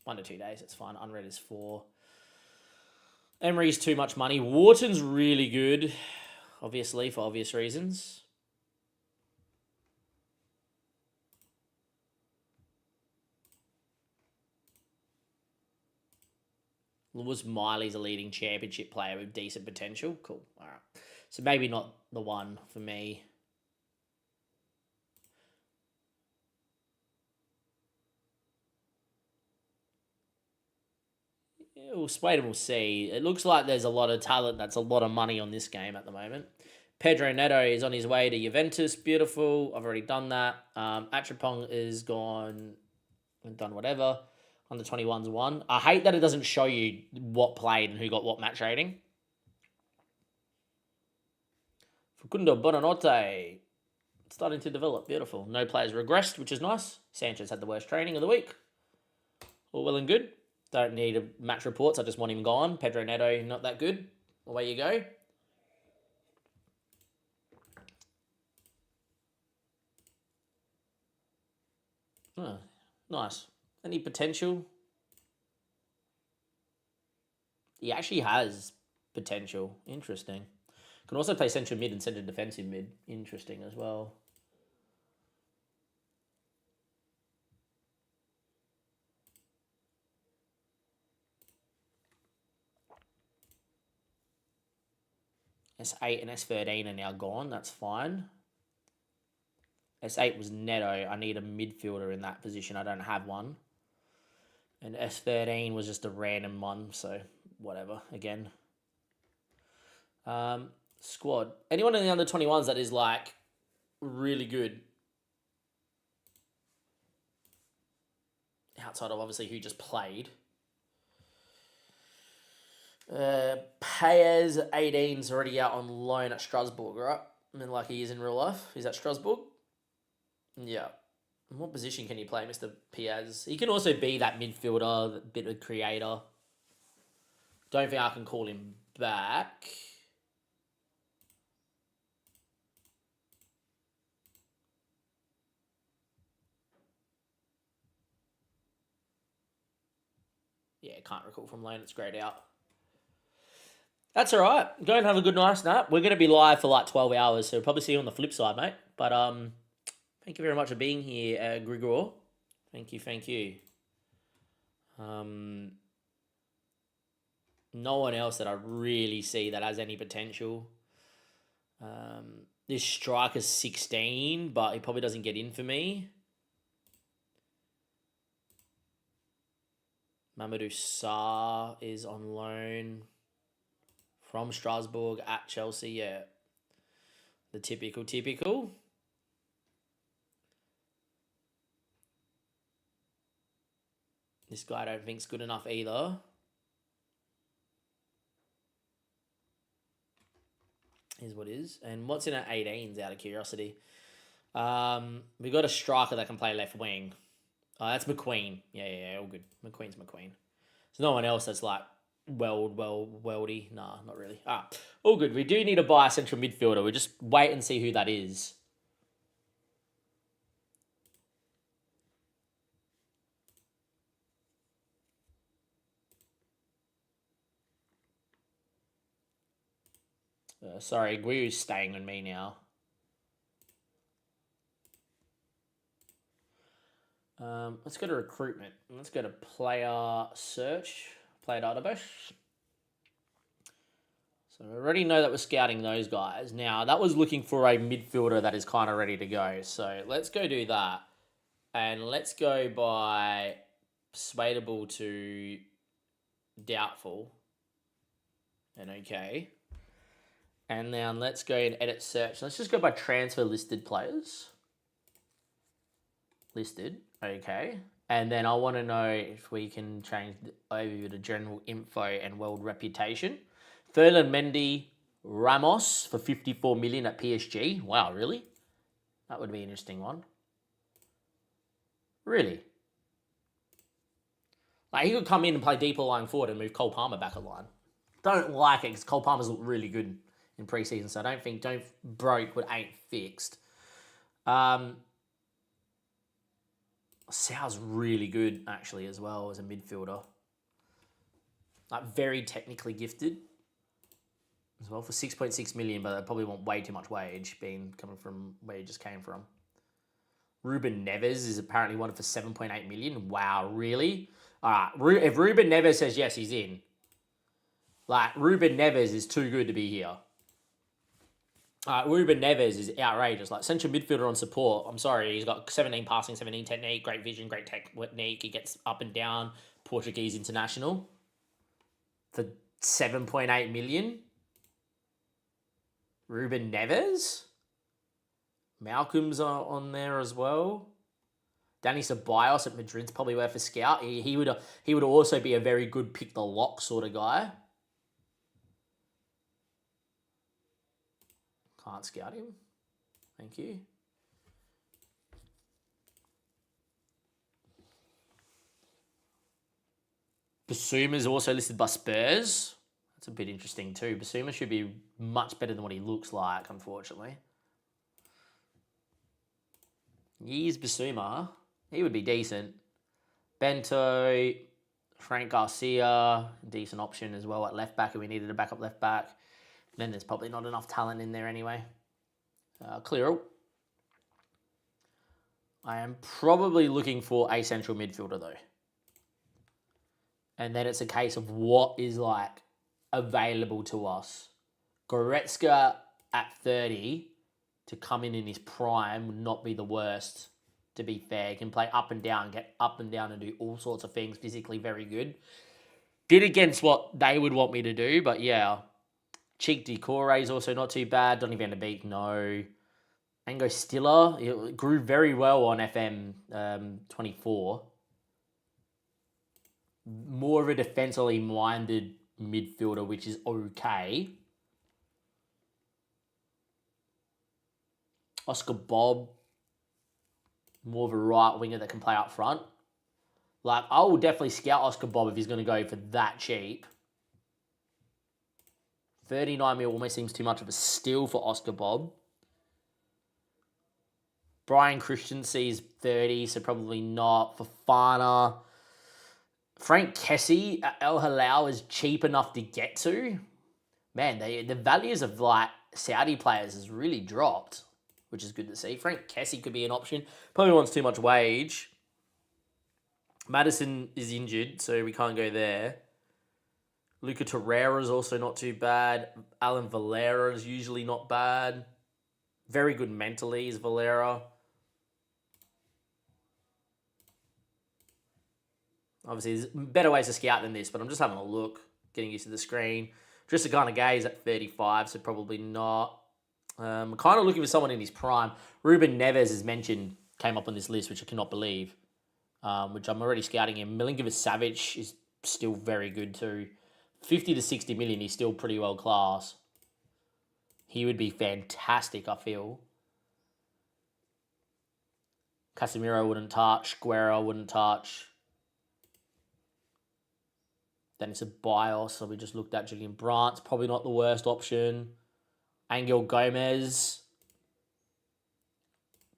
1 to 2 days, it's fine. Unread is 4. Emery's too much money. Wharton's really good, obviously, for obvious reasons. Lewis Miley's a leading championship player with decent potential. Cool. All right. So maybe not the one for me. Yeah, we'll wait and we'll see. It looks like there's a lot of talent. That's a lot of money on this game at the moment. Pedro Neto is on his way to Juventus. Beautiful. I've already done that. Achapong is gone and done whatever. On the 21's one. I hate that it doesn't show you what played and who got what match rating. Facundo Bonanotte. Starting to develop. Beautiful. No players regressed, which is nice. Sanchez had the worst training of the week. All well and good. Don't need a match reports. I just want him gone. Pedro Neto, not that good. Away you go. Oh, nice. Any potential? He actually has potential. Interesting. Can also play central mid and central defensive mid. Interesting as well. S8 and S13 are now gone. That's fine. S8 was Neto. I need a midfielder in that position. I don't have one. And S13 was just a random one. So, whatever. Again. Squad. Anyone in the under 21s that is, like, really good? Outside of, obviously, who just played. Paez 18's already out on loan at Strasbourg, right? I mean, like he is in real life. He's at Strasbourg. Yeah. In what position can you play, Mr. Paez? He can also be that midfielder, that bit of creator. Don't think I can call him back. Yeah, can't recall from loan. It's grayed out. That's all right. Go and have a good nice nap. We're going to be live for like 12 hours, so we'll probably see you on the flip side, mate. But thank you very much for being here, Grigor. Thank you. No one else that I really see that has any potential. This striker's 16, but he probably doesn't get in for me. Mamadou Sarr is on loan from Strasbourg at Chelsea, yeah. The typical. This guy I don't think's good enough either. Is what is. And what's in our 18s out of curiosity? We got a striker that can play left wing. Oh, that's McQueen. Yeah, all good. McQueen's McQueen. There's no one else that's like weldy. Nah, not really. All good. We do need to buy a central midfielder. We just wait and see who that is. Sorry, Guiu's staying on me now. Let's go to recruitment. Let's go to player search, player database. So we already know that we're scouting those guys. Now, that was looking for a midfielder that is kind of ready to go. So let's go do that. And let's go by persuadable to doubtful and okay. And then let's go and edit search. Let's just go by transfer listed players. Listed, okay. And then I want to know if we can change the overview to general info and world reputation. Ferland Mendy Ramos for 54 million at PSG. Wow, really? That would be an interesting one. Really? Like, he could come in and play deeper lying forward and move Cole Palmer back a line. Don't like it because Cole Palmer's looked really good in preseason, so I don't think don't broke what ain't fixed. Sal's really good actually as well as a midfielder. Like very technically gifted as well for 6.6 million, but they probably want way too much wage coming from where he just came from. Ruben Neves is apparently wanted for 7.8 million. Wow, really? All right, if Ruben Neves says yes, he's in. Like, Ruben Neves is too good to be here. Ruben Neves is outrageous. Like, central midfielder on support. I'm sorry, he's got 17 passing, 17 technique, great vision, great technique. He gets up and down. Portuguese international for 7.8 million. Ruben Neves. Malcolm's on there as well. Danny Ceballos at Madrid's probably worth a scout. He would also be a very good pick the lock sort of guy. Can't scout him. Thank you. Basuma is also listed by Spurs. That's a bit interesting too. Basuma should be much better than what he looks like, unfortunately. Years Basuma. He would be decent. Bento, Frank Garcia, decent option as well at left back if we needed a backup left back. Then there's probably not enough talent in there anyway. Clear. I am probably looking for a central midfielder though. And then it's a case of what is like available to us. Goretzka at 30 to come in his prime would not be the worst, to be fair. He can play up and down, get up and down and do all sorts of things, physically very good. Did against what they would want me to do, but yeah. Cheek Decore is also not too bad. Donny van der Beek, no. Ango Stiller, it grew very well on FM 24. More of a defensively minded midfielder, which is okay. Oscar Bob, more of a right winger that can play up front. Like, I will definitely scout Oscar Bob if he's going to go for that cheap. 39 mil almost seems too much of a steal for Oscar Bob. Brian Christensen is 30, so probably not. Fofana. Frank Kessie at El Hilal is cheap enough to get to. Man, the values of like Saudi players has really dropped, which is good to see. Frank Kessie could be an option. Probably wants too much wage. Madison is injured, so we can't go there. Luca Torreira is also not too bad. Alan Valera is usually not bad. Very good mentally is Valera. Obviously, there's better ways to scout than this, but I'm just having a look, getting used to the screen. Tristan Gay is at 35, so probably not. I'm kind of looking for someone in his prime. Ruben Neves, as mentioned, came up on this list, which I cannot believe, which I'm already scouting him. Milinkovic-Savic is still very good too. 50 to 60 million, he's still pretty well class. He would be fantastic, I feel. Casemiro wouldn't touch. Guerra wouldn't touch. Then it's a Bios, so we just looked at Julian Brandt's probably not the worst option. Angel Gomez,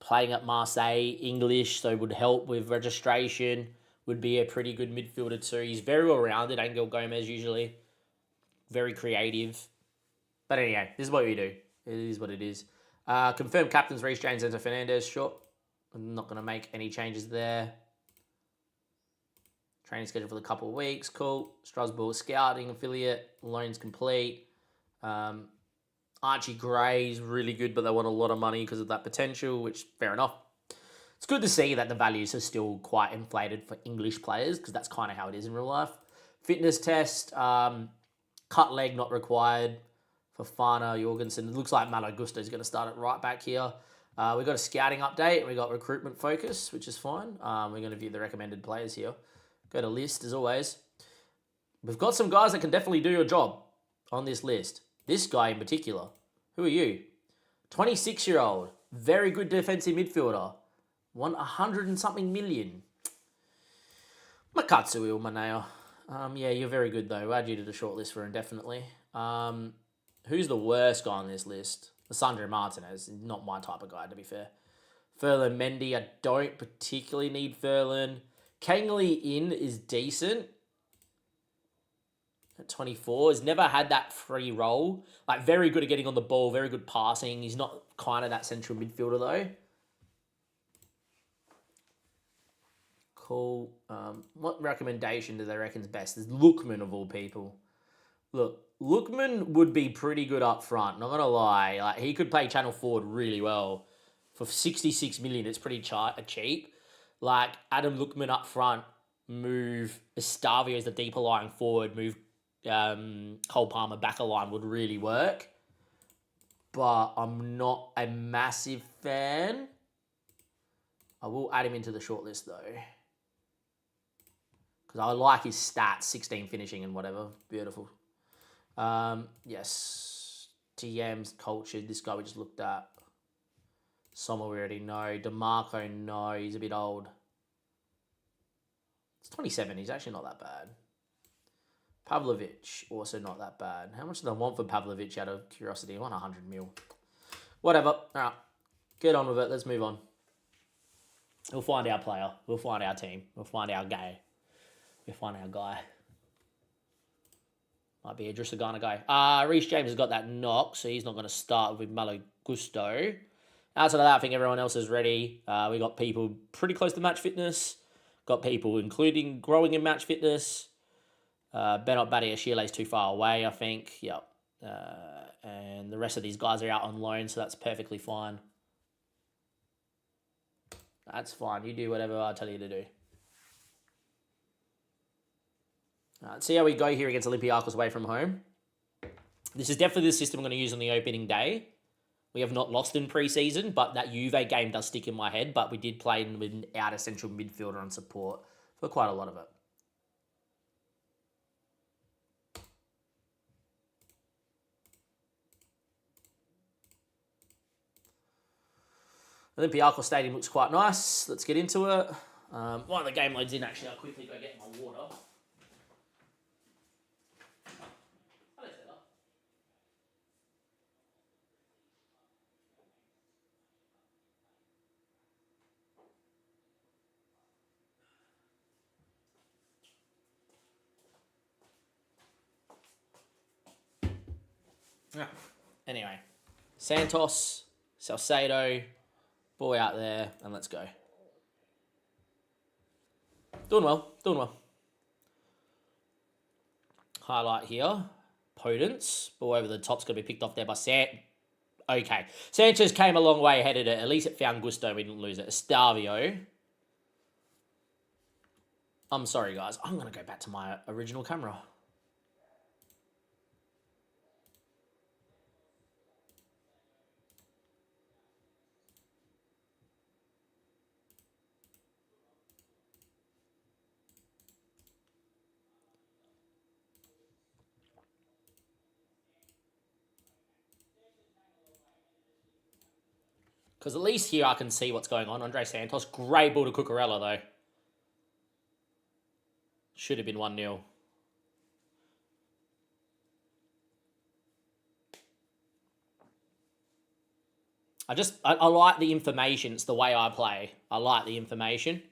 playing at Marseille, English, so would help with registration. Would be a pretty good midfielder too. He's very well-rounded, Angel Gomez usually. Very creative. But anyway, this is what we do. It is what it is. Confirmed captains, Reece James, Enzo Fernandez, sure. I'm not going to make any changes there. Training schedule for the couple of weeks, cool. Strasbourg scouting affiliate, loans complete. Archie Gray's really good, but they want a lot of money because of that potential, which fair enough. It's good to see that the values are still quite inflated for English players because that's kind of how it is in real life. Fitness test, cut leg not required. Fofana, Jorgensen. It looks like Malo Gusto is going to start at right back here. We've got a scouting update. We've got recruitment focus, which is fine. We're going to view the recommended players here. Go to list, as always. We've got some guys that can definitely do your job on this list. This guy in particular. Who are you? 26-year-old. Very good defensive midfielder. Won 100 and something million. Makatsu Ilmaneo. Yeah, you're very good, though. We'll add you to the shortlist for indefinitely. Who's the worst guy on this list? Sandro Martinez. Not my type of guy, to be fair. Ferland Mendy. I don't particularly need Ferland. Kangley In is decent. At 24. He's never had that free role. Like, very good at getting on the ball. Very good passing. He's not kind of that central midfielder, though. Cool. What recommendation do they reckon is best? There's Lookman of all people. Look, Lookman would be pretty good up front. Not going to lie. Like, he could play channel forward really well. For 66 million, it's pretty cheap. Like, Adam Lookman up front, move Estavio as the deeper lying forward, move Cole Palmer back a line would really work. but I'm not a massive fan. I will add him into the shortlist though. Because I like his stats, 16 finishing and whatever. Beautiful. Yes. TM's cultured. This guy we just looked at. Sommer we already know. DeMarco, no. He's a bit old. It's 27. He's actually not that bad. Pavlovic, also not that bad. How much do they want for Pavlovic out of curiosity? I want 100 mil. Whatever. All right. Get on with it. Let's move on. We'll find our player. We'll find our team. We'll find our guy. We'll find our guy. Might be Idrissa Gana guy. Reece James has got that knock, so he's not going to start with Malo Gusto. Outside of that, I think everyone else is ready. We got people pretty close to match fitness. Got people including growing in match fitness. Benot Badiashile is too far away, I think. Yep. And the rest of these guys are out on loan, so that's perfectly fine. That's fine. You do whatever I tell you to do. Let's see how we go here against Olympiacos away from home. This is definitely the system I'm going to use on the opening day. We have not lost in pre-season, but that Juve game does stick in my head. But we did play without a central midfielder on support for quite a lot of it. Olympiacos Stadium looks quite nice. Let's get into it. One of the game loads in, actually. I'll quickly go get my water. Yeah. Anyway, Santos, Salcedo, boy out there, and let's go. Doing well, doing well. Highlight here, Potence. Ball over the top's going to be picked off there by Okay, Sanchez came a long way, headed it. At least it found Gusto, we didn't lose it. Estavio. I'm sorry, guys. I'm going to go back to my original camera. Because at least here I can see what's going on. Andre Santos, great ball to Cucurella, though. Should have been 1-0. I like the information. It's the way I play. I like the information.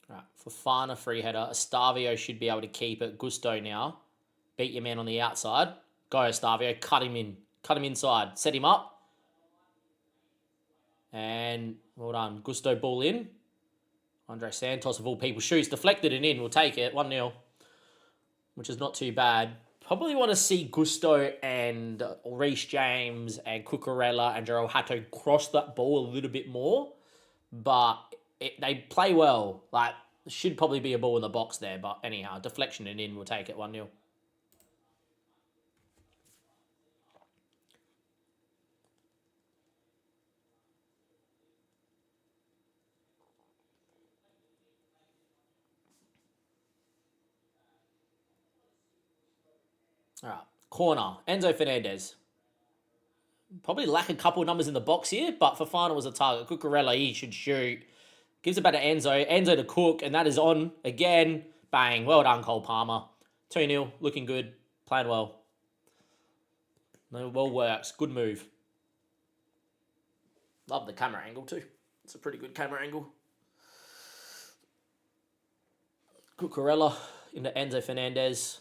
Right, Fofana free header. Estavio should be able to keep it. Gusto now. Beat your man on the outside. Go, Estavio. Cut him in. Cut him inside. Set him up. And well done. Gusto ball in. Andre Santos, of all people, shoots. Deflected and in. We'll take it. 1-0. Which is not too bad. Probably want to see Gusto and Reece James and Cucurella and Gerald Hato cross that ball a little bit more. But they play well. Like, should probably be a ball in the box there. But anyhow, deflection and in. We'll take it. 1-0. All right, corner, Enzo Fernandez. Probably lack a couple of numbers in the box here, but Fofana was a target. Cucurella, he should shoot. Gives it back to Enzo. Enzo to Cook, and that is on again. Bang. Well done, Cole Palmer. 2-0, looking good. Playing well. No, well works. Good move. Love the camera angle too. It's a pretty good camera angle. Cucurella into Enzo Fernandez.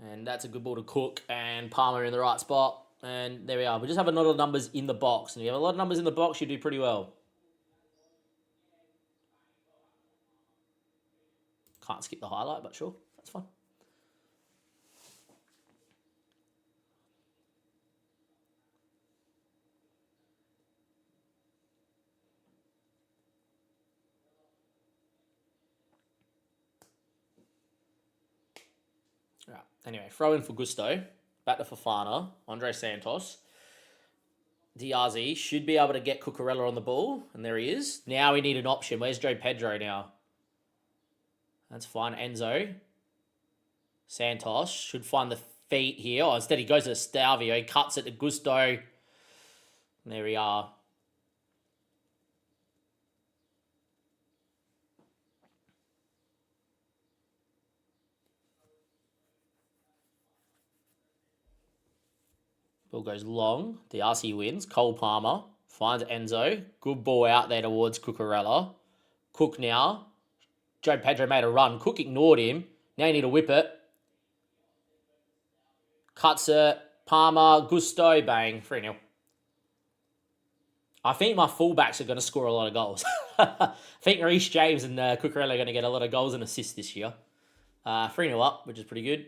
And that's a good ball to Cook, and Palmer in the right spot. And there we are. We just have a lot of numbers in the box. And if you have a lot of numbers in the box, you do pretty well. Can't skip the highlight, but sure. That's fine. Right. Anyway, throw in for Gusto. Back to Fofana. Andre Santos. Diazi should be able to get Cucurella on the ball. And there he is. Now we need an option. Where's Joe Pedro now? That's fine. Enzo. Santos should find the feet here. Oh, instead he goes to Stalvio. He cuts it to Gusto. There we are. Ball goes long. Diazi wins. Cole Palmer finds Enzo. Good ball out there towards Cucurella. Cook now. Joe Pedro made a run. Cook ignored him. Now you need to whip it. Cuts it. Palmer. Gusto. Bang. 3-0. I think my fullbacks are going to score a lot of goals. I think Reece James and Cucurella are going to get a lot of goals and assists this year. 3-0 up, which is pretty good.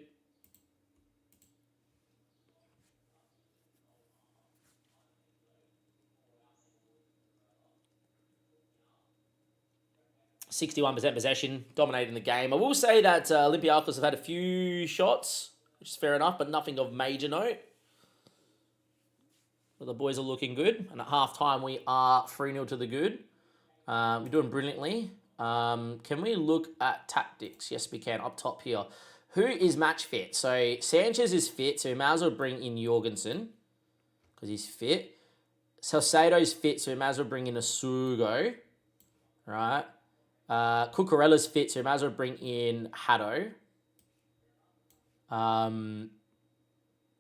%61% possession, dominating the game. I will say that Olympiacos have had a few shots, which is fair enough, but nothing of major note. But the boys are looking good. And at halftime, we are 3-0 to the good. We're doing brilliantly. Can we look at tactics? Yes, we can. Up top here. Who is match fit? So Sanchez is fit, so we might as well bring in Jorgensen because he's fit. Salcedo's fit, so we might as well bring in Asugo. Right. Cucurella's fit, so we might as well bring in Haddo.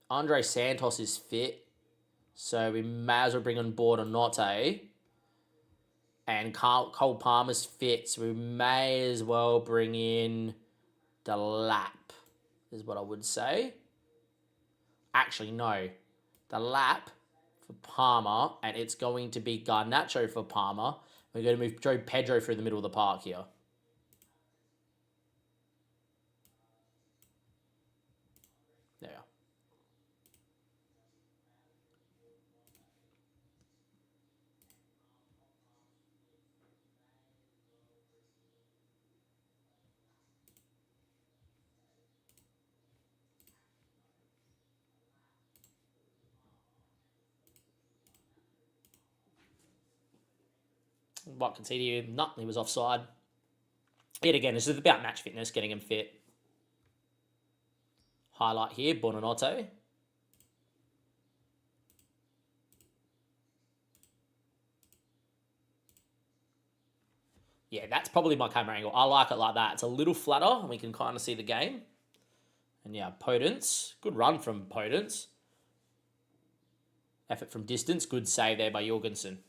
Andre Santos is fit, so we may as well bring on board Onote. And Cole Palmer's fit, so we may as well bring in Delap, is what I would say. Actually, no. Delap for Palmer, and it's going to be Garnacho for Palmer. We're going to move Joe Pedro through the middle of the park here. There. What can see to you? No, he was offside. Yet again, this is about match fitness, getting him fit. Highlight here, Buonanotte. Yeah, that's probably my camera angle. I like it like that. It's a little flatter, and we can kind of see the game. And yeah, Potence. Good run from Potence. Effort from distance. Good save there by Jorgensen.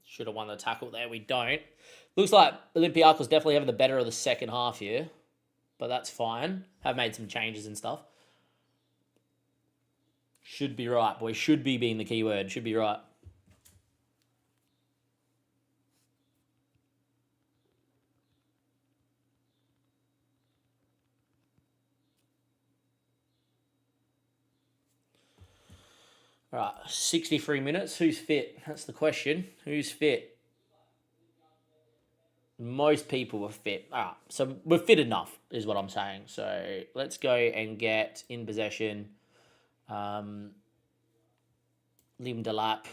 Should have won the tackle there. We don't. Looks like Olympiacos definitely having the better of the second half here. But that's fine. Have made some changes and stuff. Should be right, boy. Should be being the key word. Should be right. All right, 63 minutes. Who's fit? That's the question. Who's fit? Most people are fit. All right, so we're fit enough is what I'm saying. So let's go and get in possession Liam Delap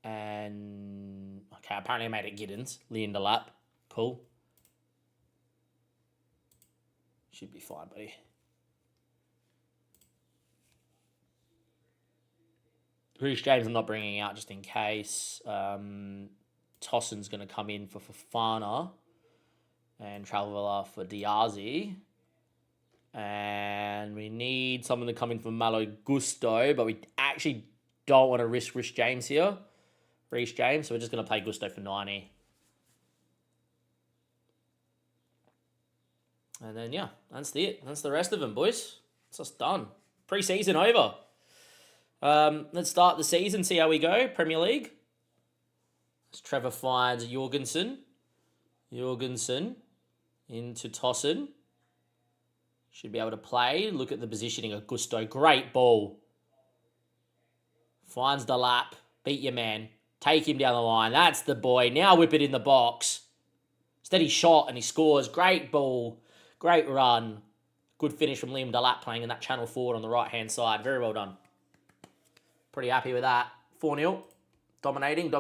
and... Okay, apparently I made it Giddens. Liam Delap. Cool. Should be fine, buddy. Reece James I'm not bringing out just in case. Tossen's going to come in for Fofana. And Travella for Diazi. And we need someone to come in for Malo Gusto. But we actually don't want to risk Reece James here. Reece James. So we're just going to play Gusto for 90. And then, yeah, that's it. That's the rest of them, boys. It's just done. Pre-season over. Let's start the season, see how we go. Premier League. Trevor finds Jorgensen. Jorgensen into Tossen. Should be able to play. Look at the positioning of Gusto. Great ball. Finds the lap. Beat your man. Take him down the line. That's the boy. Now whip it in the box. Steady shot and he scores. Great ball. Great run. Good finish from Liam Delap playing in that channel forward on the right-hand side. Very well done. Pretty happy with that. 4-0. Dominating.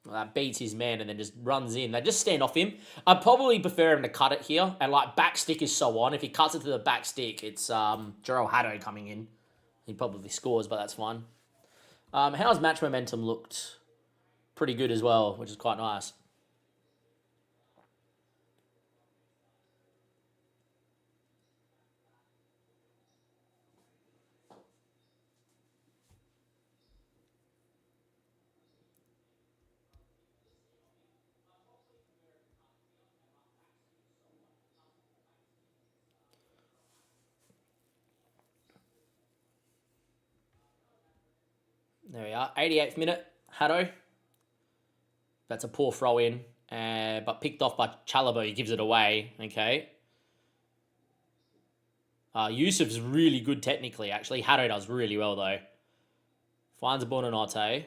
Well, that beats his man and then just runs in. They just stand off him. I'd probably prefer him to cut it here. And like back stick is so on. If he cuts it to the back stick, it's Gerald Haddo coming in. He probably scores, but that's fine. How's match momentum looked? Pretty good as well, which is quite nice. There we are. 88th minute. Haddo. That's a poor throw in. But picked off by Chalobah. He gives it away. Okay. Yusuf's really good technically, actually. Haddo does really well, though. Finds a Buonanotte.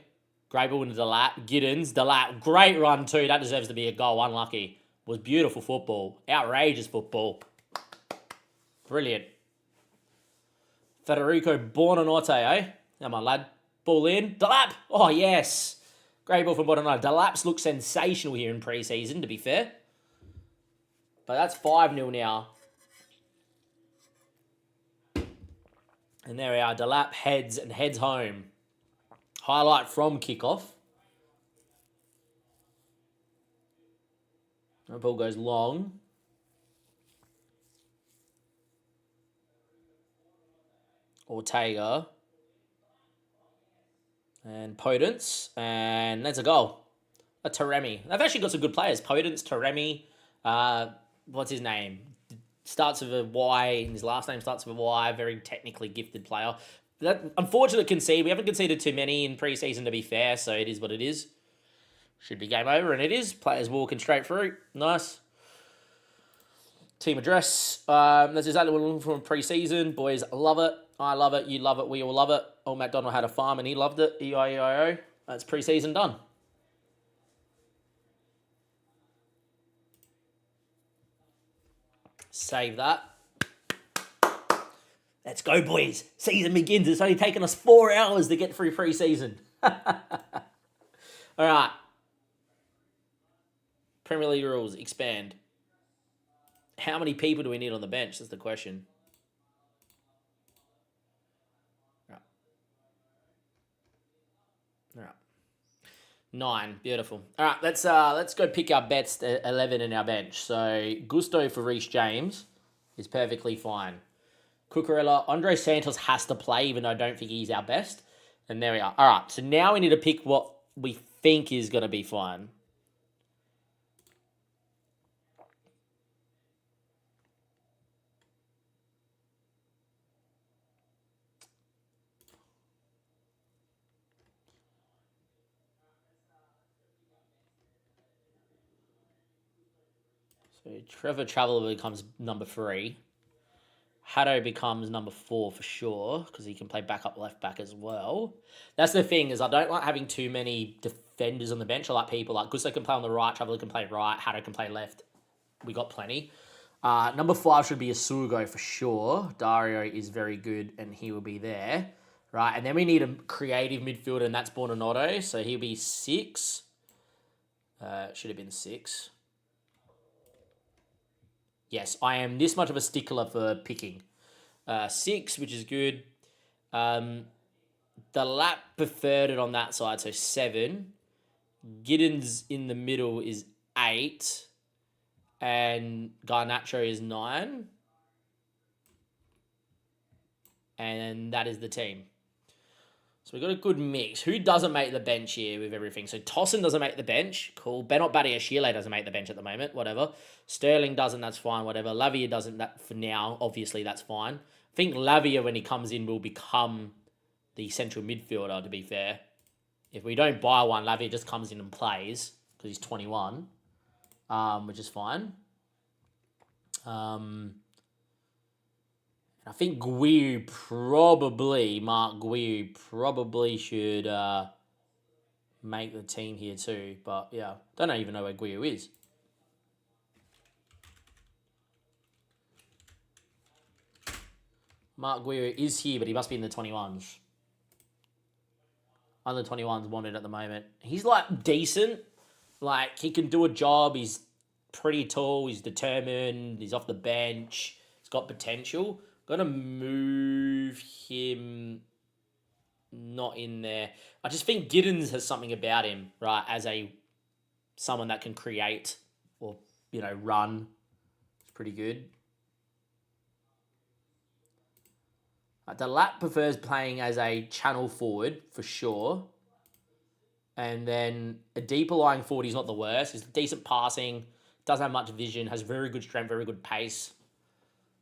Great ball into Delap. Giddens. Delap. Great run, too. That deserves to be a goal. Unlucky. Was beautiful football. Outrageous football. Brilliant. Federico Buonanotte, eh? Come on, lad. Ball in. Delap. Oh, yes. Great ball from Buonanotte. Delap's look sensational here in pre-season, to be fair. But that's 5-0 now. And there we are. Delap heads home. Highlight from kickoff. The ball goes long. Ortega. And Potence. And that's a goal. A Taremi. They've actually got some good players. Potence, Taremi. What's his name? Starts with a Y. And his last name starts with a Y. Very technically gifted player. That unfortunate concede. We haven't conceded too many in pre-season, to be fair. So it is what it is. Should be game over. And it is. Players walking straight through. Nice. Team address. That's exactly what we're looking for in pre-season. Boys love it. I love it. You love it. We all love it. Old McDonald had a farm and he loved it. E-I-E-I-O. That's pre-season done. Save that. Let's go, boys. Season begins. It's only taken us 4 hours to get through pre-season. All right. Premier League rules. Expand. How many people do we need on the bench? That's the question. All right. 9. Beautiful. All right, let's go pick our bets. 11 in our bench. So Gusto for Reece James is perfectly fine. Cucurella, Andre Santos has to play, even though I don't think he's our best. And there we are. All right, so now we need to pick what we think is going to be fine. So Trevor Traveller becomes number 3. Haddo becomes number 4 for sure, because he can play backup left back as well. That's the thing, is I don't like having too many defenders on the bench. I like people like Gusto can play on the right, Traveller can play right, Haddo can play left. We got plenty. Number 5 should be Asugo for sure. Dario is very good and he will be there. Right, and then we need a creative midfielder, and that's Buonanotte. So he'll be 6. Should have been 6. Yes, I am this much of a stickler for picking. 6, which is good. The lap preferred it on that side, so 7. Giddens in the middle is 8. And Garnacho is 9. And that is the team. So we've got a good mix. Who doesn't make the bench here with everything? So Tossen doesn't make the bench. Cool. Benoit Badiashile doesn't make the bench at the moment. Whatever. Sterling doesn't. That's fine. Whatever. Lavia doesn't. That for now. Obviously, that's fine. I think Lavia, when he comes in, will become the central midfielder, to be fair. If we don't buy one, Lavia just comes in and plays because he's 21, which is fine. I think Mark Guiu probably should make the team here too. But yeah, don't even know where Guiu is. Mark Guiu is here, but he must be in the 21s. Under 21s wanted at the moment. He's like decent. Like he can do a job. He's pretty tall. He's determined. He's off the bench. He's got potential. Gonna move him not in there. I just think Giddens has something about him, right? As someone that can create or run. It's pretty good. Delap prefers playing as a channel forward for sure. And then a deeper lying forward, he's not the worst. He's decent passing, doesn't have much vision, has very good strength, very good pace.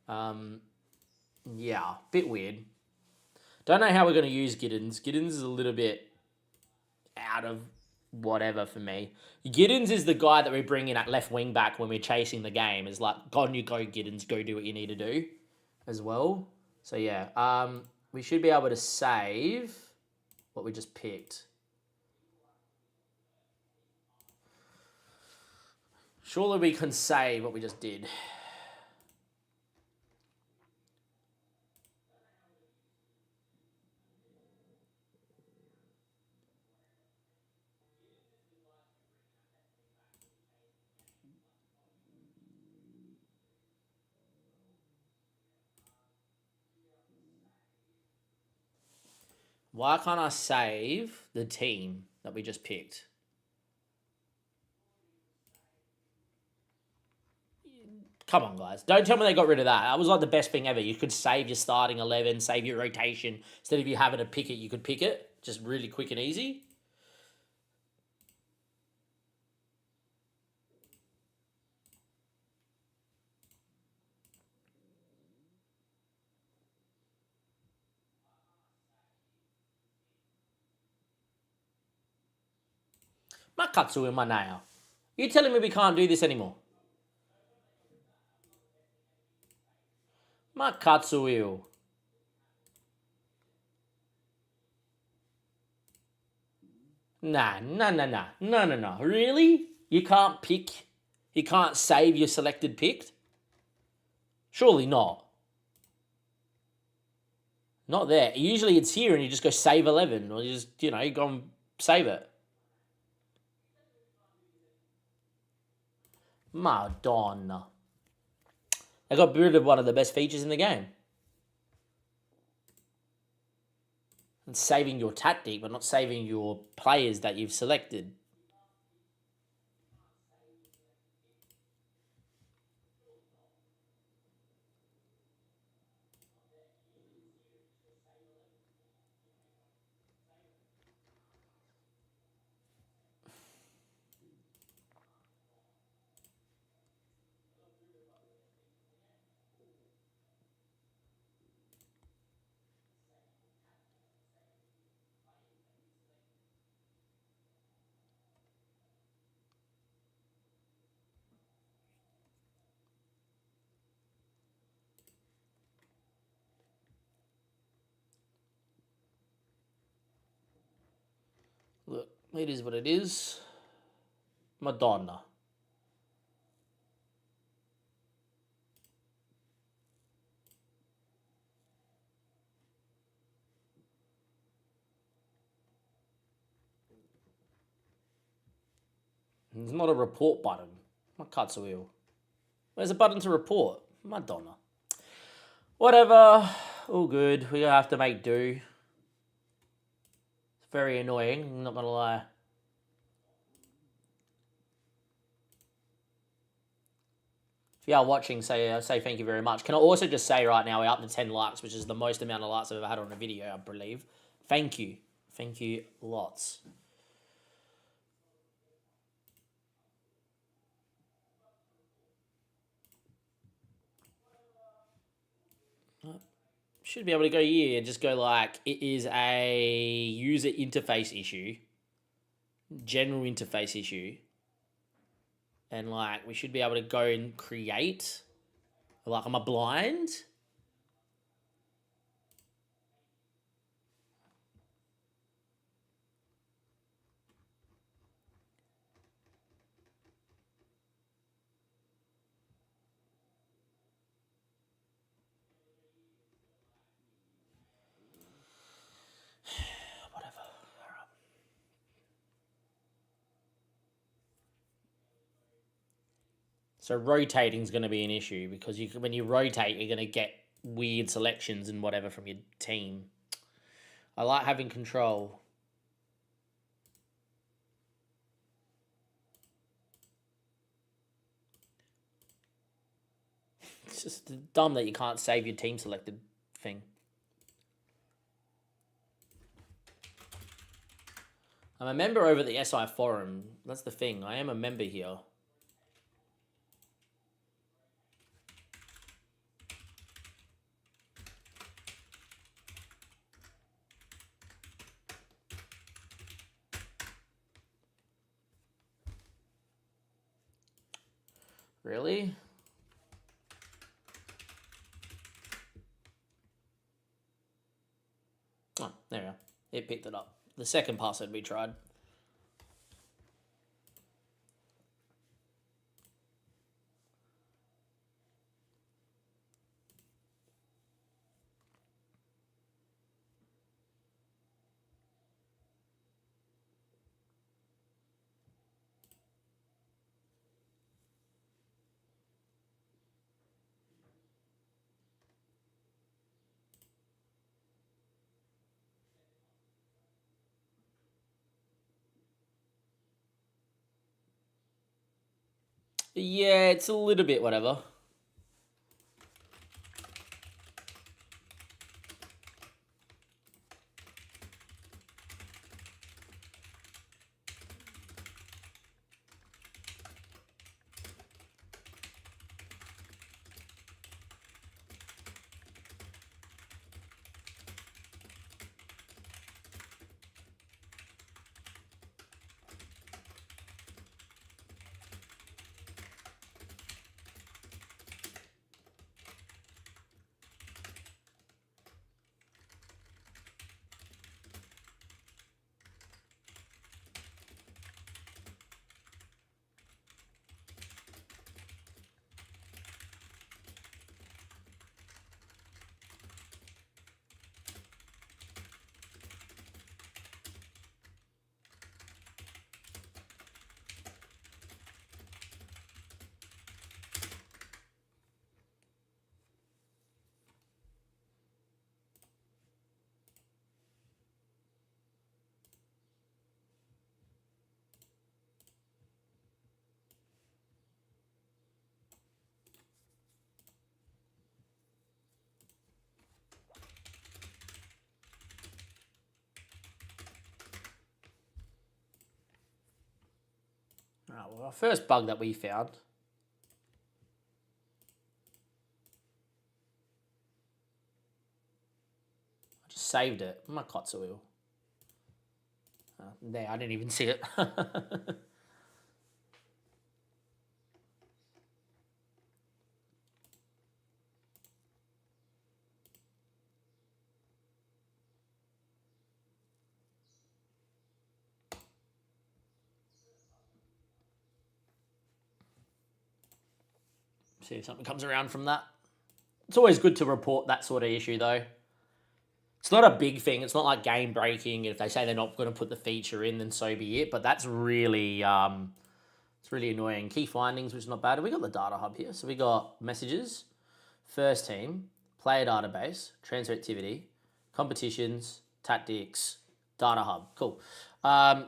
Yeah, bit weird. Don't know how we're going to use Giddens. Giddens is a little bit out of whatever for me. Giddens is the guy that we bring in at left wing back when we're chasing the game. It's like, on you go, Giddens, go do what you need to do as well. So yeah, we should be able to save what we just picked. Surely we can save what we just did. Why can't I save the team that we just picked? Come on, guys. Don't tell me they got rid of that. That was like the best thing ever. You could save your starting 11, save your rotation. Instead of you having to pick it, you could pick it. Just really quick and easy. Makatsu in my nail. You telling me we can't do this anymore? Makatsu. Nah. Really? You can't pick? You can't save your selected pick? Surely not. Not there. Usually it's here and you just go save 11 or you just, go and save it. Madonna. They got rid of one of the best features in the game. And saving your tactic, but not saving your players that you've selected. Look, it is what it is. Madonna. There's not a report button. Makatsuil. Where's a button to report? Madonna. Whatever. All good. We're going to have to make do. It's very annoying, I'm not going to lie. If you are watching, say thank you very much. Can I also just say right now, we're up to 10 likes, which is the most amount of likes I've ever had on a video, I believe. Thank you. Thank you lots. Should be able to go here and just go like, it is a user interface issue, general interface issue. And like, we should be able to go and create, like, am I blind? Whatever. So rotating is going to be an issue because when you rotate, you're going to get weird selections and whatever from your team. I like having control. It's just dumb that you can't save your team selected thing. I'm a member over at the SI forum. That's the thing. I am a member here. Really? Oh, there we go. It picked it up. The second password we tried. Yeah, it's a little bit whatever. Right, well, our first bug that we found. I just saved it. My Kotsuil. There, I didn't even see it. See if something comes around from that. It's always good to report that sort of issue, though. It's not a big thing. It's not like game breaking. If they say they're not going to put the feature in, then so be it. But that's really, it's really annoying. Key findings, which is not bad. We got the data hub here. So we got messages, first team, player database, transfer activity, competitions, tactics, data hub. Cool.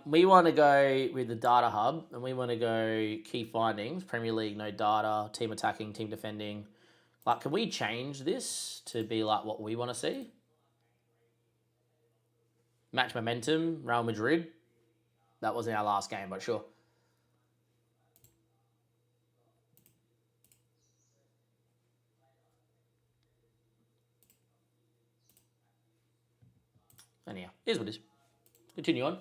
We want to go with the data hub, and we want to go key findings, Premier League, no data, team attacking, team defending. Like, can we change this to be like what we want to see? Match momentum, Real Madrid. That wasn't our last game, but sure. Anyhow, here's what it is. Continue on.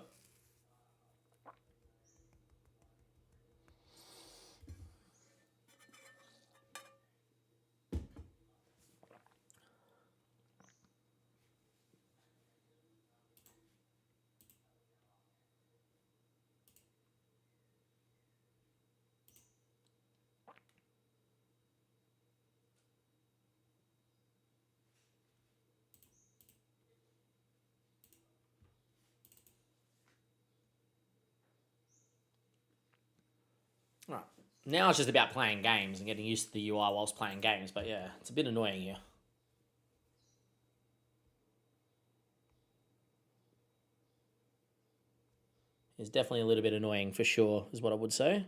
Right. Now it's just about playing games and getting used to the UI whilst playing games, but yeah, it's a bit annoying here. It's definitely a little bit annoying for sure, is what I would say.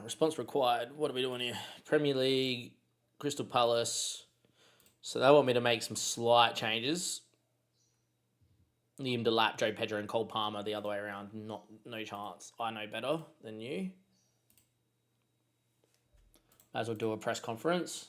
Response required. What are we doing here? Premier League, Crystal Palace. So they want me to make some slight changes. Liam Delap, Joe Pedro, and Cole Palmer the other way around. No chance. I know better than you. Might as well do a press conference.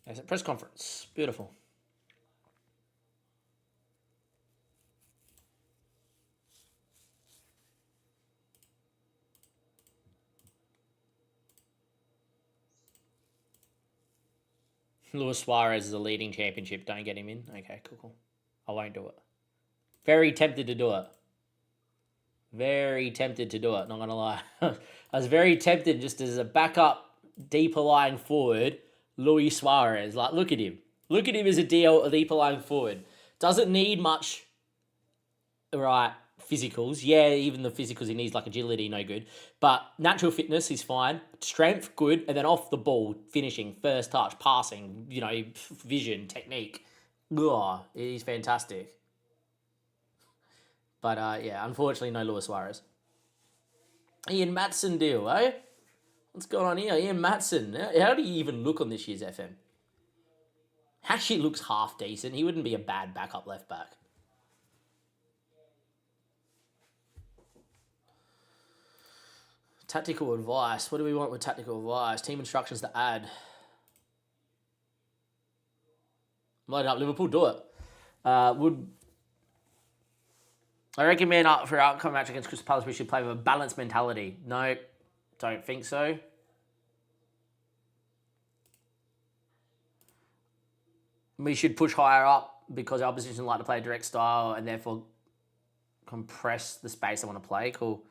That's a press conference. Beautiful. Luis Suarez is a leading championship. Don't get him in. Okay, cool. I won't do it. Very tempted to do it. Not going to lie. I was very tempted just as a backup, deeper lying forward, Luis Suarez. Like, look at him. Look at him as a deeper lying forward. Doesn't need much, right, physicals. Yeah, even the physicals he needs, like agility, no good. But natural fitness is fine. Strength, good. And then off the ball, finishing, first touch, passing, vision, technique. Ugh, he's fantastic. But, yeah, unfortunately, no Luis Suarez. Ian Matson deal, eh? What's going on here? Ian Matson. How do you even look on this year's FM? Actually looks half decent. He wouldn't be a bad backup left back. Tactical advice. What do we want with tactical advice? Team instructions to add. Load up Liverpool. Do it. I recommend for our upcoming match against Crystal Palace, we should play with a balanced mentality. No, don't think so. We should push higher up because our opposition like to play direct style and therefore compress the space I want to play. Cool.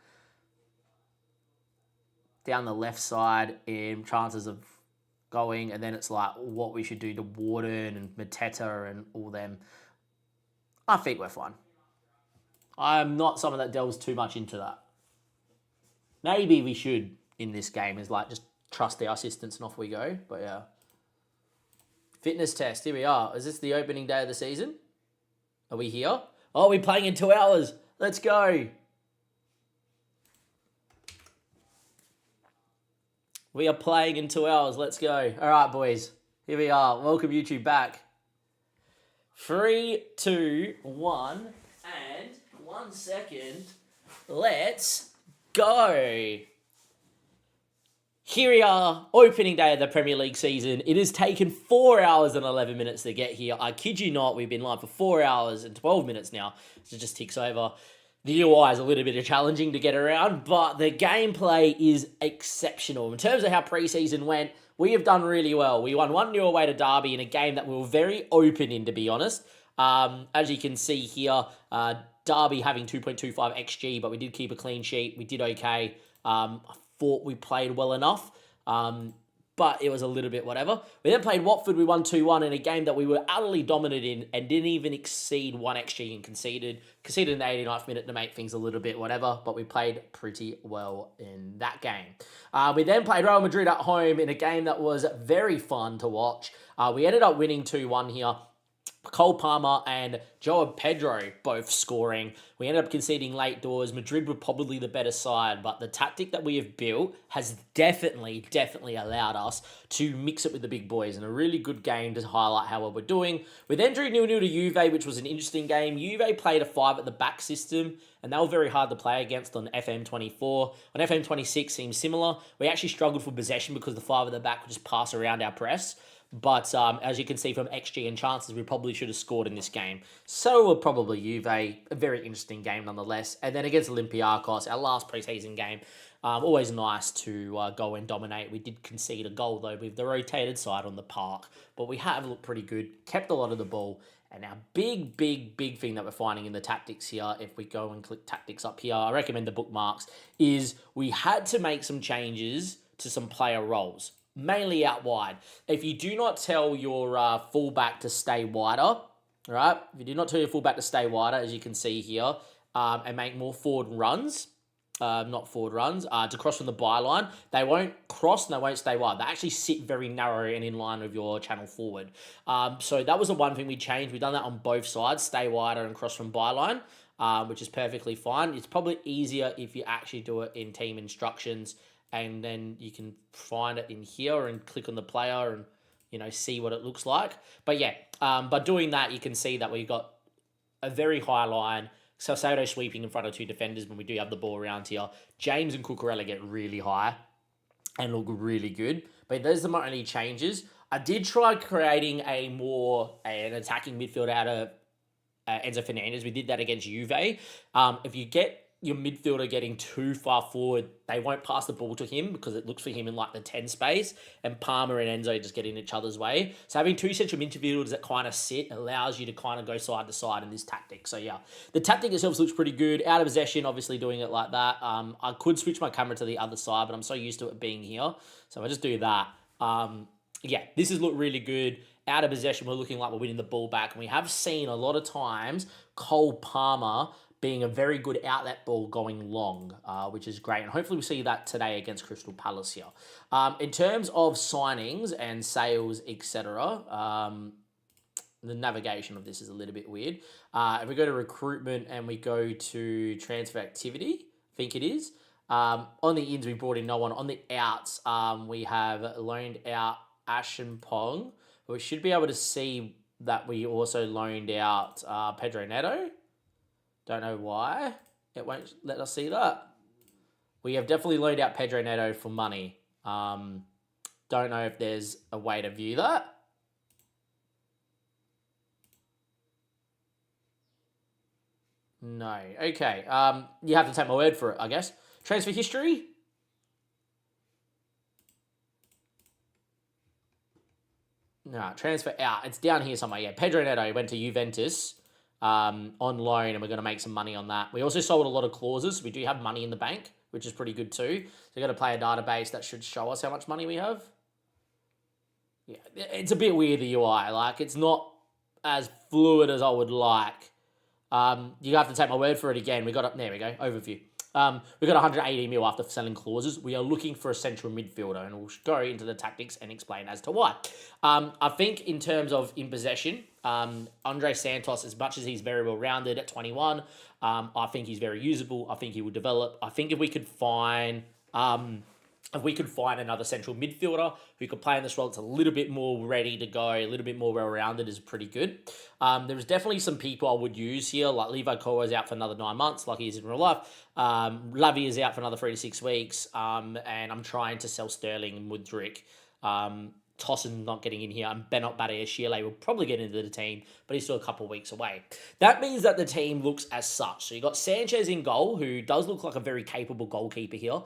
Down the left side in chances of going, and then it's like what we should do to Warden and Mateta and all them. I think we're fine. I'm not someone that delves too much into that. Maybe we should in this game is like just trust our assistants and off we go. But yeah. Fitness test. Here we are. Is this the opening day of the season? Are we here? Oh, we're playing in 2 hours. Let's go. We are playing in 2 hours. Let's go. All right, boys. Here we are. Welcome YouTube back. 3, 2, 1, and 1 second. Let's go. Here we are, opening day of the Premier League season. It has taken 4 hours and 11 minutes to get here. I kid you not, we've been live for 4 hours and 12 minutes now. So it just ticks over. The UI is a little bit challenging to get around, but the gameplay is exceptional. In terms of how preseason went, we have done really well. We won 1-0 away to Derby in a game that we were very open in, to be honest. As you can see here, Derby having 2.25 XG, but we did keep a clean sheet. We did okay. I thought we played well enough. but it was a little bit whatever. We then played Watford. We won 2-1 in a game that we were utterly dominant in and didn't even exceed 1 XG and conceded. Conceded in the 89th minute to make things a little bit whatever, but we played pretty well in that game. We then played Real Madrid at home in a game that was very fun to watch. We ended up winning 2-1 here. Cole Palmer and Joao Pedro both scoring. We ended up conceding late doors. Madrid were probably the better side, but the tactic that we have built has definitely allowed us to mix it with the big boys, and a really good game to highlight how well we're doing. We then drew 0-0 to Juve, which was an interesting game. Juve played a 5 at the back system, and they were very hard to play against on FM24. On FM26 seems similar. We actually struggled for possession because the 5 at the back would just pass around our press. But as you can see from XG and chances, we probably should have scored in this game. So probably Juve, a very interesting game nonetheless. And then against Olympiacos, our last preseason game, always nice to go and dominate. We did concede a goal though with the rotated side on the park, but we have looked pretty good, kept a lot of the ball. And our big thing that we're finding in the tactics here, if we go and click tactics up here, I recommend the bookmarks, is we had to make some changes to some player roles. Mainly out wide. If you do not tell your fullback to stay wider, right? If you do not tell your fullback to stay wider, as you can see here, and make more forward runs, to cross from the byline, they won't cross and they won't stay wide. They actually sit very narrow and in line with your channel forward. So that was the one thing we changed. We've done that on both sides, stay wider and cross from byline, which is perfectly fine. It's probably easier if you actually do it in team instructions, and then you can find it in here and click on the player and, you know, see what it looks like. But yeah, by doing that, you can see that we've got a very high line. Salcedo sweeping in front of 2 defenders when we do have the ball around here. James and Cucurella get really high and look really good. But those are my only changes. I did try creating an attacking midfield out of Enzo Fernandez. We did that against Juve. If you get your midfielder getting too far forward, they won't pass the ball to him because it looks for him in like the 10 space, and Palmer and Enzo just get in each other's way. So having 2 central midfielders that kind of sit allows you to kind of go side to side in this tactic. So yeah, the tactic itself looks pretty good. Out of possession, obviously doing it like that. I could switch my camera to the other side, but I'm so used to it being here. So I just do that. Yeah, this has looked really good. Out of possession, we're looking like we're winning the ball back. And we have seen a lot of times Cole Palmer being a very good outlet ball going long, which is great. And hopefully we see that today against Crystal Palace here. In terms of signings and sales, etc., the navigation of this is a little bit weird. If we go to recruitment and we go to transfer activity, I think it is. On the ins, we brought in no one. On the outs, we have loaned out Ashen Pong. We should be able to see that we also loaned out Pedro Neto. Don't know why it won't let us see that. We have definitely loaned out Pedro Neto for money. Don't know if there's a way to view that. No. Okay. You have to take my word for it, I guess. Transfer history. No, transfer out. It's down here somewhere. Yeah, Pedro Neto went to Juventus on loan, and we're going to make some money on that. We also sold a lot of clauses. So we do have money in the bank, which is pretty good too. So we've got to play a database that should show us how much money we have. Yeah, it's a bit weird, the UI. Like, it's not as fluid as I would like. You have to take my word for it again. There we go, overview. We got 180 mil after selling clauses. We are looking for a central midfielder, and we'll go into the tactics and explain as to why. I think in terms of in possession, Andre Santos, as much as he's very well rounded at 21, I think he's very usable. I think he will develop. I think if we could find another central midfielder who could play in this role that's a little bit more ready to go, a little bit more well-rounded, is pretty good. There's definitely some people I would use here, like Levi Kowa is out for another 9 months, like he is in real life. Lavi is out for another 3 to 6 weeks, and I'm trying to sell Sterling and Mudryk. Tossin not getting in here, and Benot Badiashile will probably get into the team, but he's still a couple of weeks away. That means that the team looks as such. So you got Sanchez in goal, who does look like a very capable goalkeeper here.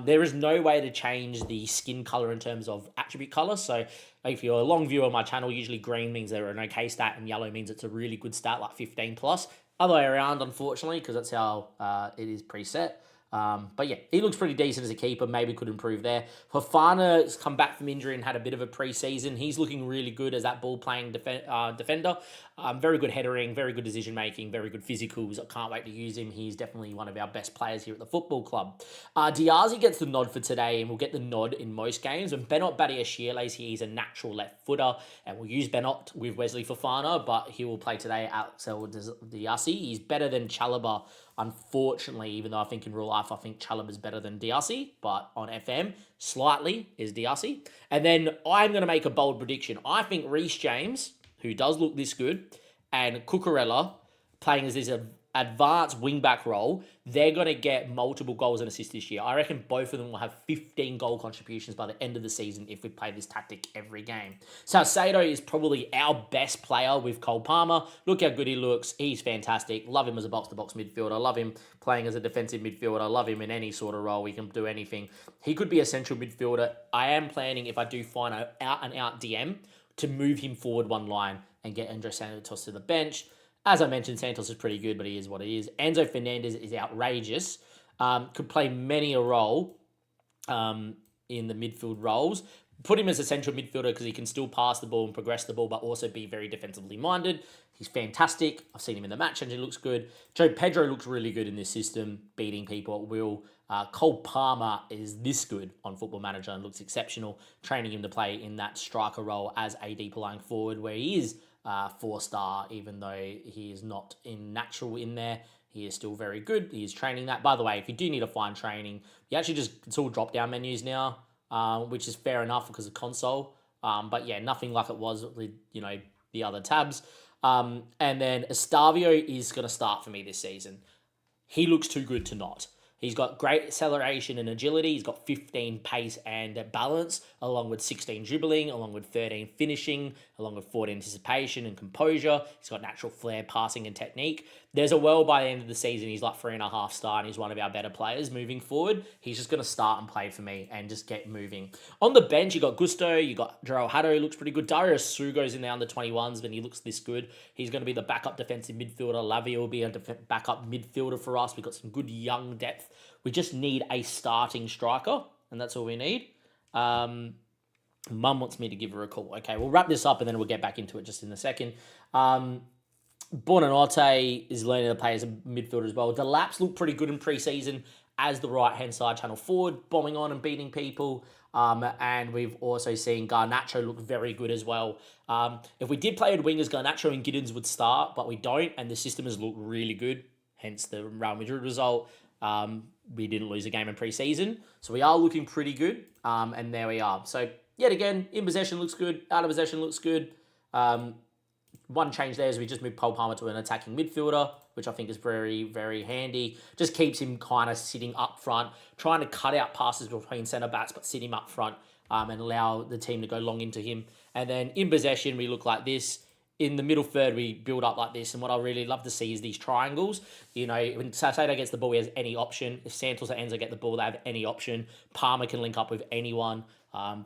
There is no way to change the skin color in terms of attribute color. So if you're a long viewer on my channel, usually green means they're an okay stat, and yellow means it's a really good stat, like 15 plus. Other way around, unfortunately, because that's how it is preset. But yeah, he looks pretty decent as a keeper. Maybe could improve there. Fofana's come back from injury and had a bit of a pre-season. He's looking really good as that ball-playing defender. Very good headering, very good decision-making, very good physicals. I can't wait to use him. He's definitely one of our best players here at the football club. Diazi gets the nod for today and will get the nod in most games. When Bennett Badiashile here, he's a natural left footer, and we'll use Bennett with Wesley Fofana, but he will play today at Diazi. He's better than Chalobah, unfortunately, even though I think in real life, I think Chalobah is better than Diazi, but on FM, slightly is Diazi. And then I'm going to make a bold prediction. I think Reece James, who does look this good, and Cucurella, playing as this advanced wing-back role, they're going to get multiple goals and assists this year. I reckon both of them will have 15 goal contributions by the end of the season if we play this tactic every game. Salcedo is probably our best player with Cole Palmer. Look how good he looks. He's fantastic. Love him as a box-to-box midfielder. Love him playing as a defensive midfielder. Love him in any sort of role. He can do anything. He could be a central midfielder. I am planning, if I do find an out-and-out DM, to move him forward one line and get Andres Santos to the bench. As I mentioned, Santos is pretty good, but he is what he is. Enzo Fernandez is outrageous. Could play many a role in the midfield roles. Put him as a central midfielder because he can still pass the ball and progress the ball, but also be very defensively minded. He's fantastic. I've seen him in the match and he looks good. Joe Pedro looks really good in this system, beating people at will. Cole Palmer is this good on Football Manager and looks exceptional. Training him to play in that striker role as a deeper lying forward where he is 4-star, even though he is not natural in there. He is still very good. He is training that. By the way, if you do need to find training, you actually it's all drop-down menus now, which is fair enough because of console. But yeah, nothing like it was with, the other tabs. And then Estavio is going to start for me this season. He looks too good to not. He's got great acceleration and agility. He's got 15 pace and balance, along with 16 dribbling, along with 13 finishing, along with 14 anticipation and composure. He's got natural flair, passing and technique. There's a well by the end of the season, he's like 3.5 star and he's one of our better players moving forward. He's just going to start and play for me and just get moving. On the bench, you got Gusto, you got Joel Haddo, looks pretty good. Dario Sugo's in the under 21s, but he looks this good. He's going to be the backup defensive midfielder. Lavia will be a backup midfielder for us. We've got some good young depth. We just need a starting striker, and that's all we need. Mum wants me to give her a call. Okay, we'll wrap this up, and then we'll get back into it just in a second. Buonanotte is learning to play as a midfielder as well. Delaps looked pretty good in pre-season as the right-hand side channel forward, bombing on and beating people. And we've also seen Garnacho look very good as well. If we did play with wingers, Garnacho and Giddens would start, but we don't, and the system has looked really good, hence the Real Madrid result. We didn't lose a game in pre-season, so we are looking pretty good, and there we are. So, yet again, in possession looks good, out of possession looks good. One change there is we just moved Cole Palmer to an attacking midfielder, which I think is very, very handy. Just keeps him kind of sitting up front, trying to cut out passes between centre-backs, but sit him up front and allow the team to go long into him. And then in possession, we look like this. In the middle third, we build up like this, and what I really love to see is these triangles. When Salcedo gets the ball, he has any option. If Santos or Enzo get the ball, they have any option. Palmer can link up with anyone.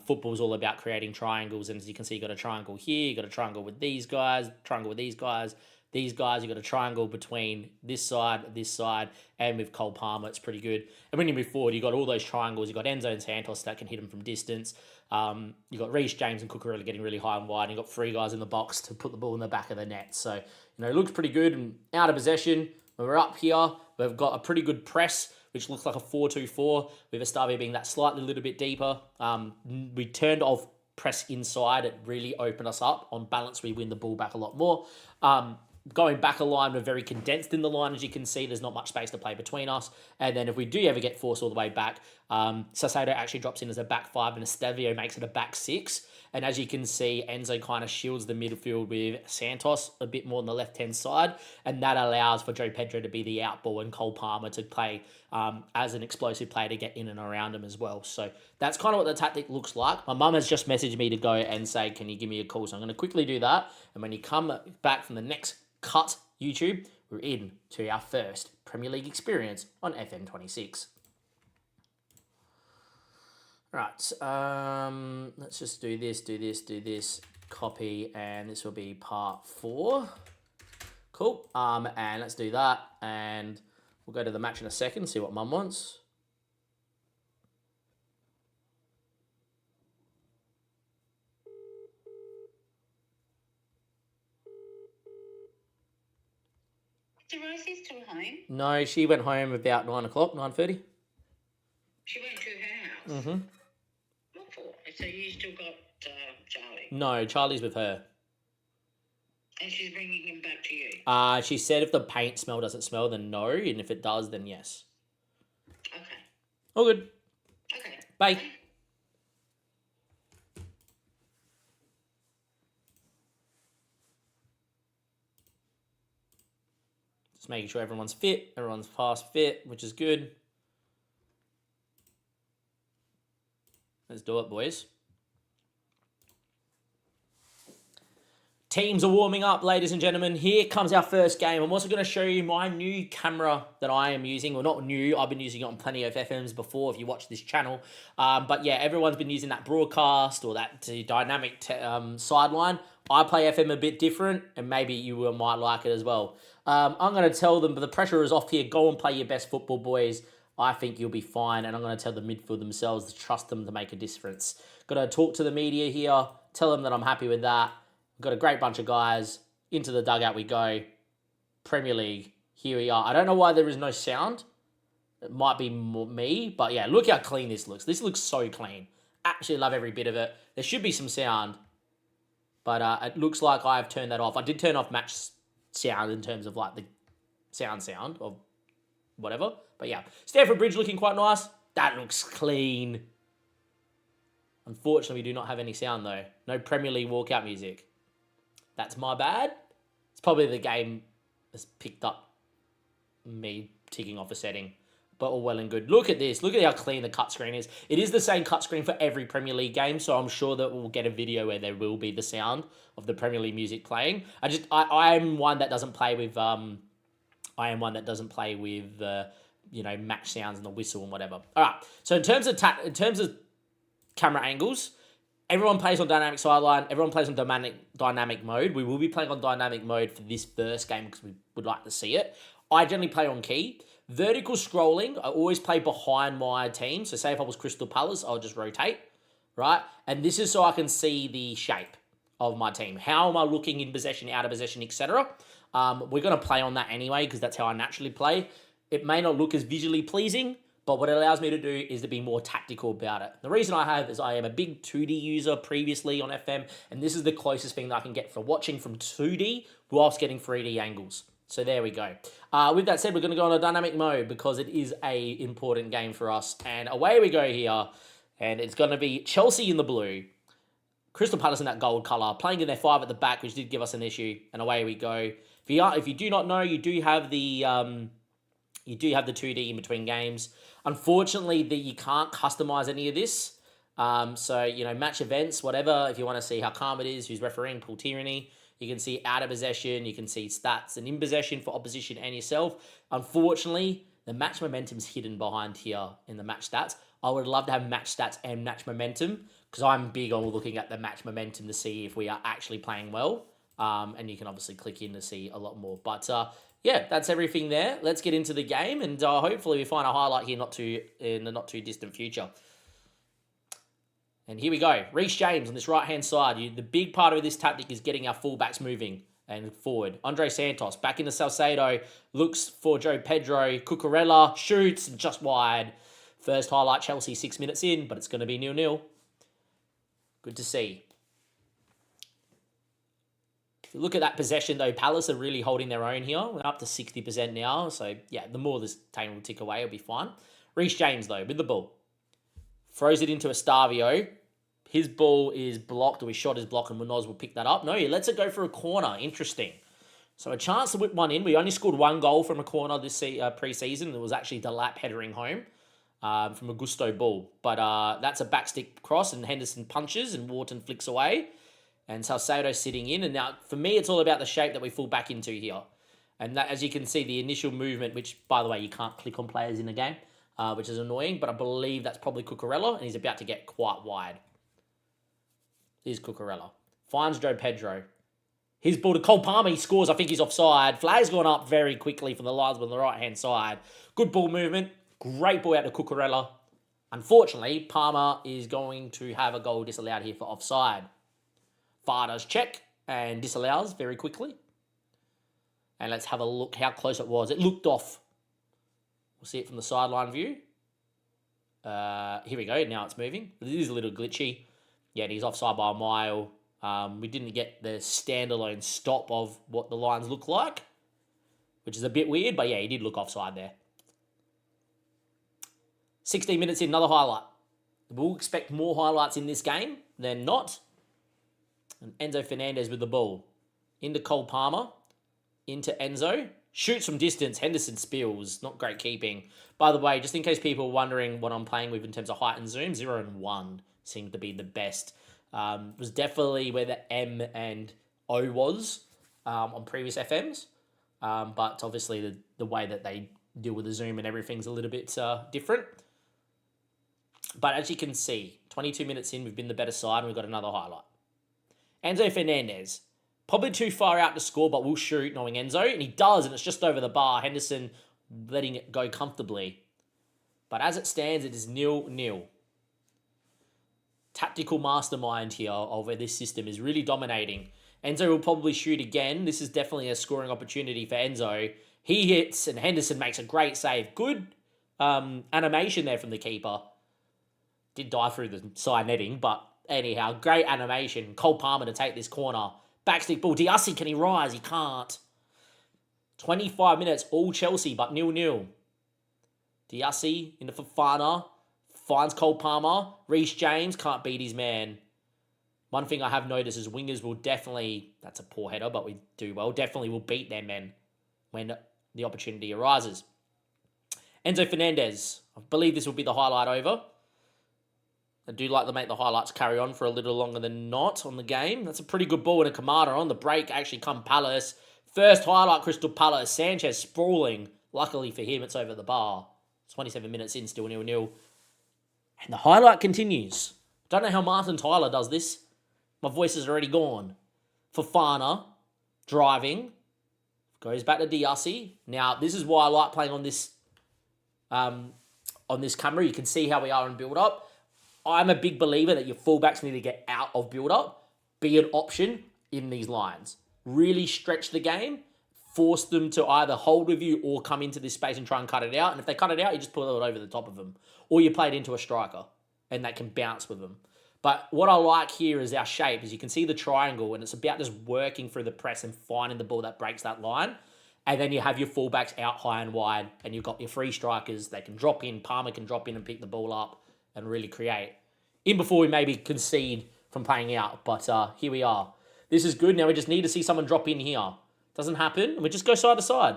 Football is all about creating triangles, and as you can see, you got a triangle here, you got a triangle with these guys, triangle with these guys, you got a triangle between this side, and with Cole Palmer, it's pretty good. And when you move forward, you got all those triangles. You got Enzo and Santos that can hit them from distance. You got Reece James and Cucurella getting really high and wide. And you got 3 guys in the box to put the ball in the back of the net. So it looks pretty good. And out of possession, when we're up here, we've got a pretty good press, which looks like a 4-2-4, with Estavio being that slightly little bit deeper. We turned off press inside. It really opened us up. On balance, we win the ball back a lot more. Going back a line, we're very condensed in the line, as you can see. There's not much space to play between us. And then if we do ever get forced all the way back, Salcedo actually drops in as a back 5 and Estavio makes it a back 6. And as you can see, Enzo kind of shields the midfield with Santos a bit more on the left-hand side. And that allows for Joe Pedro to be the outball and Cole Palmer to play as an explosive player to get in and around him as well. So that's kind of what the tactic looks like. My mum has just messaged me to go and say, can you give me a call? So I'm going to quickly do that. And when you come back from the next cut YouTube, we're in to our first Premier League experience on FM26. Right, let's just do this, copy, and this will be part 4. Cool, and let's do that, and We'll go to the match in a second, see what Mum wants. Is Rosie still home? No, she went home about 9 o'clock, 9:30. She went to her house. Mm-hmm. What for? So you still got Charlie? No, Charlie's with her. And she's bringing him back to you? She said if the paint smell doesn't smell, then no, and if it does, then yes. Okay. All good. Okay. Bye. Just making sure everyone's fit, everyone's fast fit, which is good. Let's do it, boys. Teams are warming up, ladies and gentlemen. Here comes our first game. I'm also going to show you my new camera that I am using. Well, not new. I've been using it on plenty of FMs before if you watch this channel. But yeah, everyone's been using that broadcast or that dynamic sideline. I play FM a bit different, and maybe you might like it as well. I'm going to tell them, but the pressure is off here. Go and play your best football, boys. I think you'll be fine, and I'm going to tell the midfield themselves to trust them to make a difference. Got to talk to the media here, tell them that I'm happy with that. We've got a great bunch of guys. Into the dugout we go. Premier League, here we are. I don't know why there is no sound. It might be me, but yeah, look how clean this looks. This looks so clean. Absolutely love every bit of it. There should be some sound, but it looks like I've turned that off. I did turn off match sound in terms of like the sound of whatever. But yeah, Stamford Bridge looking quite nice. That looks clean. Unfortunately, we do not have any sound though. No Premier League walkout music. That's my bad. It's probably the game has picked up me ticking off a setting. But all well and good. Look at this. Look at how clean the cut screen is. It is the same cut screen for every Premier League game, so I'm sure that we'll get a video where there will be the sound of the Premier League music playing. I'm one that doesn't play with match sounds and the whistle and whatever. All right. So in terms of camera angles, everyone plays on dynamic sideline. Everyone plays on dynamic mode. We will be playing on dynamic mode for this first game because we would like to see it. I generally play on key. Vertical scrolling, I always play behind my team. So say if I was Crystal Palace, I'll just rotate, right? And this is so I can see the shape of my team. How am I looking in possession, out of possession, etc. We're going to play on that anyway because that's how I naturally play. It may not look as visually pleasing, but what it allows me to do is to be more tactical about it. The reason I have is I am a big 2D user previously on FM, and this is the closest thing that I can get for watching from 2D whilst getting 3D angles. So there we go. With that said, we're going to go on a dynamic mode because it is a important game for us. And away we go here. And it's going to be Chelsea in the blue, Crystal Palace in that gold colour, playing in their 5 at the back, which did give us an issue. And away we go. If you do not know, you do have the 2D in between games. Unfortunately, you can't customize any of this. So, match events, whatever, if you want to see how calm it is, who's refereeing, Paul Tierney. You can see out of possession, you can see stats and in possession for opposition and yourself. Unfortunately, the match momentum is hidden behind here in the match stats. I would love to have match stats and match momentum because I'm big on looking at the match momentum to see if we are actually playing well. And you can obviously click in to see a lot more. But yeah, that's everything there. Let's get into the game and hopefully we find a highlight here in the not too distant future. And here we go. Reece James on this right-hand side. The big part of this tactic is getting our fullbacks moving and forward. Andre Santos back into Salcedo. Looks for Joe Pedro. Cucurella shoots and just wide. First highlight, Chelsea 6 minutes in, but it's going to be 0-0. Good to see. If you look at that possession, though, Palace are really holding their own here. We're up to 60% now. So, yeah, the more this team will tick away, it'll be fine. Reece James, though, with the ball. Throws it into Estavio. His ball is blocked, or his shot is blocked, and Munoz will pick that up. No, he lets it go for a corner. Interesting. So a chance to whip one in. We only scored 1 goal from a corner this pre-season. It was actually Delap headering home from a Gusto ball. But that's a backstick cross, and Henderson punches, and Wharton flicks away. And Salcedo sitting in. And now, for me, it's all about the shape that we fall back into here. And that, as you can see, the initial movement, which, by the way, you can't click on players in the game, which is annoying. But I believe that's probably Cucurella, and he's about to get quite wide. Here's Cucurella. Finds Joe Pedro. His ball to Cole Palmer. He scores. I think he's offside. Flag's gone up very quickly from the linesman on the right-hand side. Good ball movement. Great ball out to Cucurella. Unfortunately, Palmer is going to have a goal disallowed here for offside. VAR does check and disallows very quickly. And let's have a look how close it was. It looked off. We'll see it from the sideline view. Here we go. Now it's moving. It is a little glitchy. Yeah, and he's offside by a mile. We didn't get the standalone stop of what the lines look like, which is a bit weird. But yeah, he did look offside there. 16 minutes in, another highlight. We'll expect more highlights in this game than not. And Enzo Fernandez with the ball. Into Cole Palmer. Into Enzo. Shoots from distance. Henderson spills. Not great keeping. By the way, just in case people are wondering what I'm playing with in terms of height and zoom, 0 and 1 seemed to be the best. Was definitely where the M and O was on previous FMs. But obviously the way that they deal with the zoom and everything's a little bit different. But as you can see, 22 minutes in, we've been the better side and we've got another highlight. Enzo Fernandez. Probably too far out to score, but will shoot, knowing Enzo. And he does, and it's just over the bar. Henderson letting it go comfortably. But as it stands, it is 0-0. Tactical mastermind here of where this system is really dominating. Enzo will probably shoot again. This is definitely a scoring opportunity for Enzo. He hits, and Henderson makes a great save. Good animation there from the keeper. Did die through the side netting, but anyhow, great animation. Cole Palmer to take this corner. Backstick ball. Diassi, can he rise? He can't. 25 minutes, all Chelsea, but 0-0. Diassi into Fofana. Finds Cole Palmer. Reece James can't beat his man. One thing I have noticed is wingers will definitely, that's a poor header, but we do well, definitely will beat their men when the opportunity arises. Enzo Fernandez. I believe this will be the highlight over. I do like to make the highlights carry on for a little longer than not on the game. That's a pretty good ball and a Kamada on the break. Actually come Palace. First highlight, Crystal Palace. Sanchez sprawling. Luckily for him, it's over the bar. 27 minutes in, still 0-0. And the highlight continues. Don't know how Martin Tyler does this. My voice is already gone. Fofana, driving. Goes back to Diassi. Now, this is why I like playing on this camera. You can see how we are in build-up. I'm a big believer that your fullbacks need to get out of build-up, be an option in these lines. Really stretch the game, force them to either hold with you or come into this space and try and cut it out. And if they cut it out, you just pull it over the top of them. Or you play it into a striker, and they can bounce with them. But what I like here is our shape, as you can see the triangle, and it's about just working through the press and finding the ball that breaks that line. And then you have your fullbacks out high and wide, and you've got your free strikers. They can drop in, Palmer can drop in and pick the ball up and really create. In before we maybe concede from playing out, but here we are. This is good. Now we just need to see someone drop in here. Doesn't happen, and we just go side to side.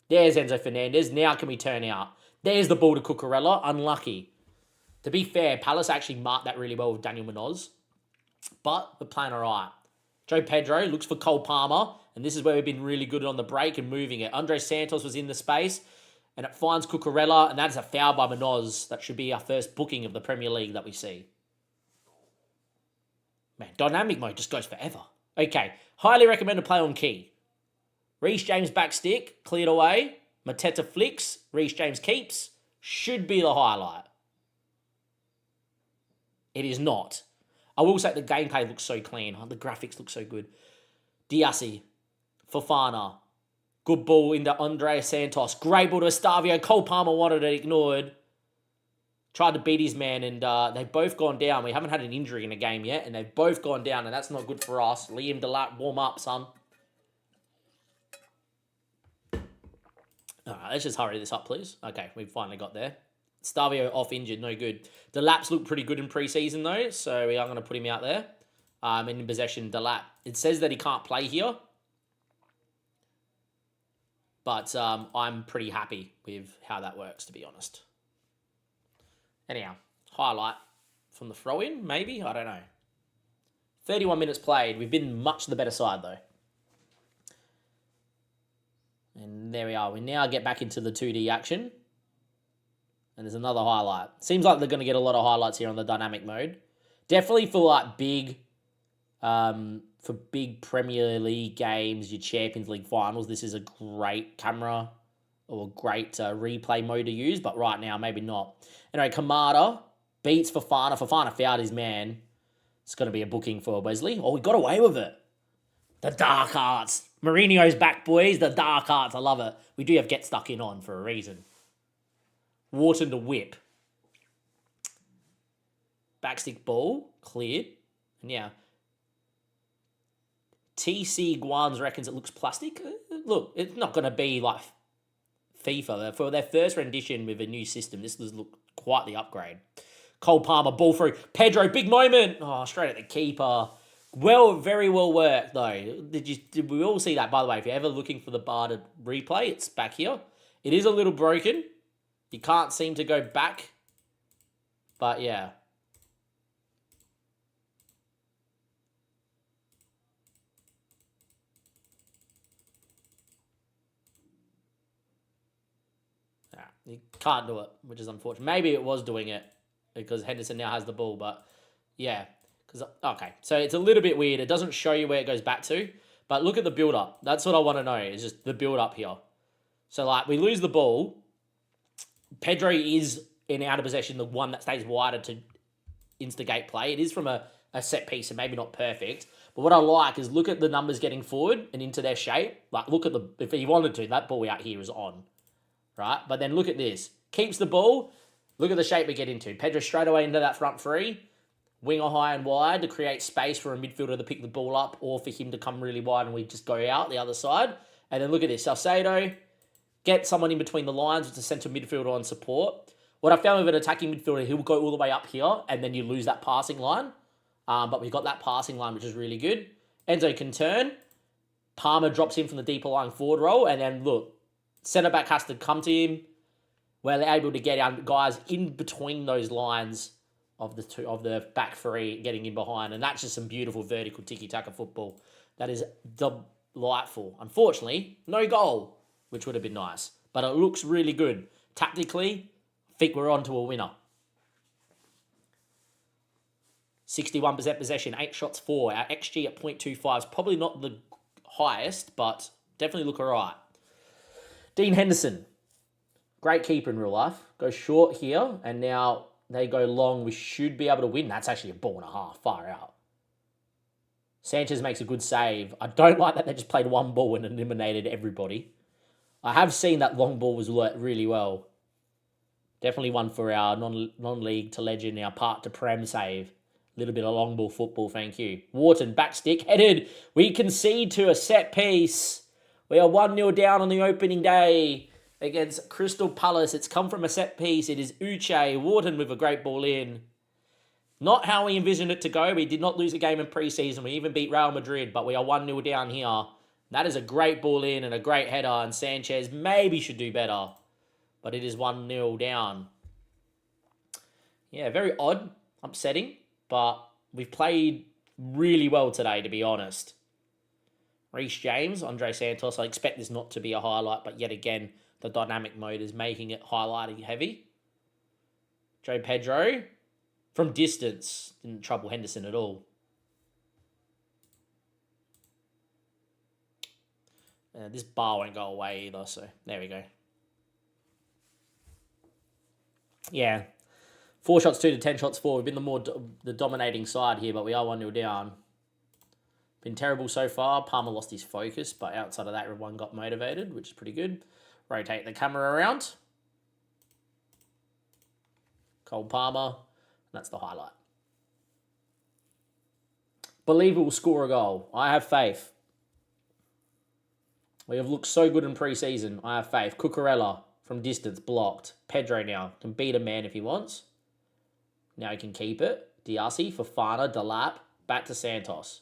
There's Enzo Fernandez. Now can we turn out? There's the ball to Cucurella. Unlucky. To be fair, Palace actually marked that really well with Daniel Munoz, but we're playing all right. Joe Pedro looks for Cole Palmer, and this is where we've been really good on the break and moving it. Andre Santos was in the space, and it finds Cucurella, and that is a foul by Munoz. That should be our first booking of the Premier League that we see. Man, dynamic mode just goes forever. Okay, highly recommend to play on key. Reece James back stick, cleared away. Mateta flicks, Reece James keeps. Should be the highlight. It is not. I will say the gameplay looks so clean. The graphics look so good. Diassi, Fofana. Good ball into Andre Santos. Great ball to Estavio. Cole Palmer wanted it ignored. Tried to beat his man, and they've both gone down. We haven't had an injury in a game yet, and they've both gone down, and that's not good for us. Liam Delap, warm up, son. All right, let's just hurry this up, please. Okay, we've finally got there. Stavio off injured, no good. Delap's looked pretty good in pre-season, though, so we are going to put him out there. And in possession, Delap. It says that he can't play here, but I'm pretty happy with how that works, to be honest. Anyhow, highlight from the throw-in, maybe? I don't know. 31 minutes played. We've been much the better side, though. And there we are. We now get back into the 2D action. And there's another highlight. Seems like they're going to get a lot of highlights here on the dynamic mode. Definitely for like big for big Premier League games, your Champions League finals, this is a great camera or a great replay mode to use, but right now, maybe not. Anyway, Kamada beats Fofana. Fofana fouled his man. It's going to be a booking for Wesley. Oh, we got away with it. The dark arts. Mourinho's back, boys. The dark arts. I love it. We do have Get Stuck In on for a reason. Wharton to whip. Backstick ball. Cleared. And yeah. TC Guans reckons it looks plastic. Look, it's not going to be like FIFA. For their first rendition with a new system, this does look quite the upgrade. Cole Palmer, ball through. Pedro, big moment. Oh, straight at the keeper. Well, very well worked, though. Did we all see that, by the way? If you're ever looking for the bar to replay, it's back here. It is a little broken. You can't seem to go back. But, yeah. You can't do it, which is unfortunate. Maybe it was doing it because Henderson now has the ball, but yeah. Okay, so it's a little bit weird. It doesn't show you where it goes back to, but look at the build-up. That's what I want to know, is just the build-up here. So, like, we lose the ball. Pedro is, in out of possession, the one that stays wider to instigate play. It is from a set piece, and maybe not perfect. But what I like is look at the numbers getting forward and into their shape. Like, look at if he wanted to, that ball out here is on. Right? But then look at this. Keeps the ball. Look at the shape we get into. Pedro straight away into that front three. Winger high and wide to create space for a midfielder to pick the ball up or for him to come really wide and we just go out the other side. And then look at this. Salcedo, get someone in between the lines with the centre midfielder on support. What I found with an attacking midfielder, he'll go all the way up here and then you lose that passing line. But we've got that passing line, which is really good. Enzo can turn. Palmer drops in from the deeper lying forward role. And then look, centre-back has to come to him. We're able to get our guys in between those lines of the back three getting in behind. And that's just some beautiful vertical tiki-taka football. That is delightful. Unfortunately, no goal, which would have been nice. But it looks really good. Tactically, I think we're on to a winner. 61% possession, 8 shots, 4. Our XG at 0.25 is probably not the highest, but definitely look all right. Dean Henderson, great keeper in real life. Goes short here, and now they go long. We should be able to win. That's actually a ball and a half, far out. Sanchez makes a good save. I don't like that they just played one ball and eliminated everybody. I have seen that long ball was worked really well. Definitely one for our non-league to legend, our part to Prem save. A little bit of long ball football, thank you. Wharton, backstick, headed. We concede to a set piece. We are 1-0 down on the opening day against Crystal Palace. It's come from a set piece. It is Uche. Wharton with a great ball in. Not how we envisioned it to go. We did not lose a game in pre-season. We even beat Real Madrid, but we are 1-0 down here. That is a great ball in and a great header, and Sanchez maybe should do better. But it is 1-0 down. Yeah, very odd, upsetting, but we've played really well today, to be honest. Reece James, Andre Santos. I expect this not to be a highlight, but yet again, the dynamic mode is making it highlighting heavy. Joe Pedro, from distance, didn't trouble Henderson at all. This bar won't go away either, so there we go. Yeah, 4 shots 2 to 10 shots 4. We've been the dominating side here, but we are 1-0 down. Been terrible so far. Palmer lost his focus, but outside of that, everyone got motivated, which is pretty good. Rotate the camera around. Cole Palmer. That's the highlight. Believe we will score a goal. I have faith. We have looked so good in pre-season. I have faith. Cucurella from distance, blocked. Pedro now can beat a man if he wants. Now he can keep it. Diassi, Fofana, Delap, back to Santos.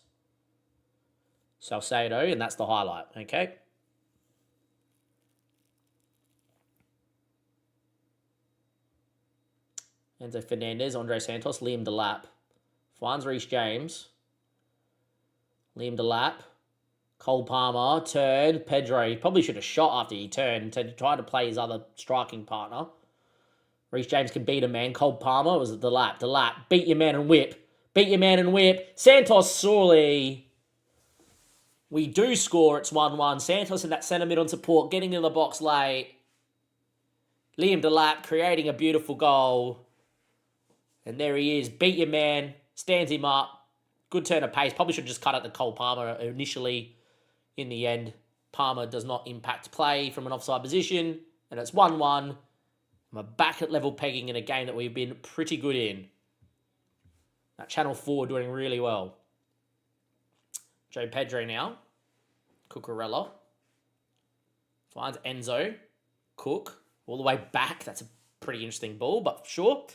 Salcedo, and that's the highlight, okay? Enzo Fernandez, Andre Santos, Liam Delap. Finds Reece James. Liam Delap. Cole Palmer, turn. Pedro, he probably should have shot after he turned to try to play his other striking partner. Reece James can beat a man. Cole Palmer was Delap. Delap, beat your man and whip. Beat your man and whip. Santos sorely. We do score. It's 1-1. Santos in that centre mid on support, getting in the box late. Liam Delap creating a beautiful goal. And there he is. Beat your man. Stands him up. Good turn of pace. Probably should have just cut out the Cole Palmer initially. In the end, Palmer does not impact play from an offside position. And it's 1-1. We're back at level pegging in a game that we've been pretty good in. That Channel 4 doing really well. Joe Pedro now. Cucurella. Finds Enzo. Cook. All the way back. That's a pretty interesting ball, but sure.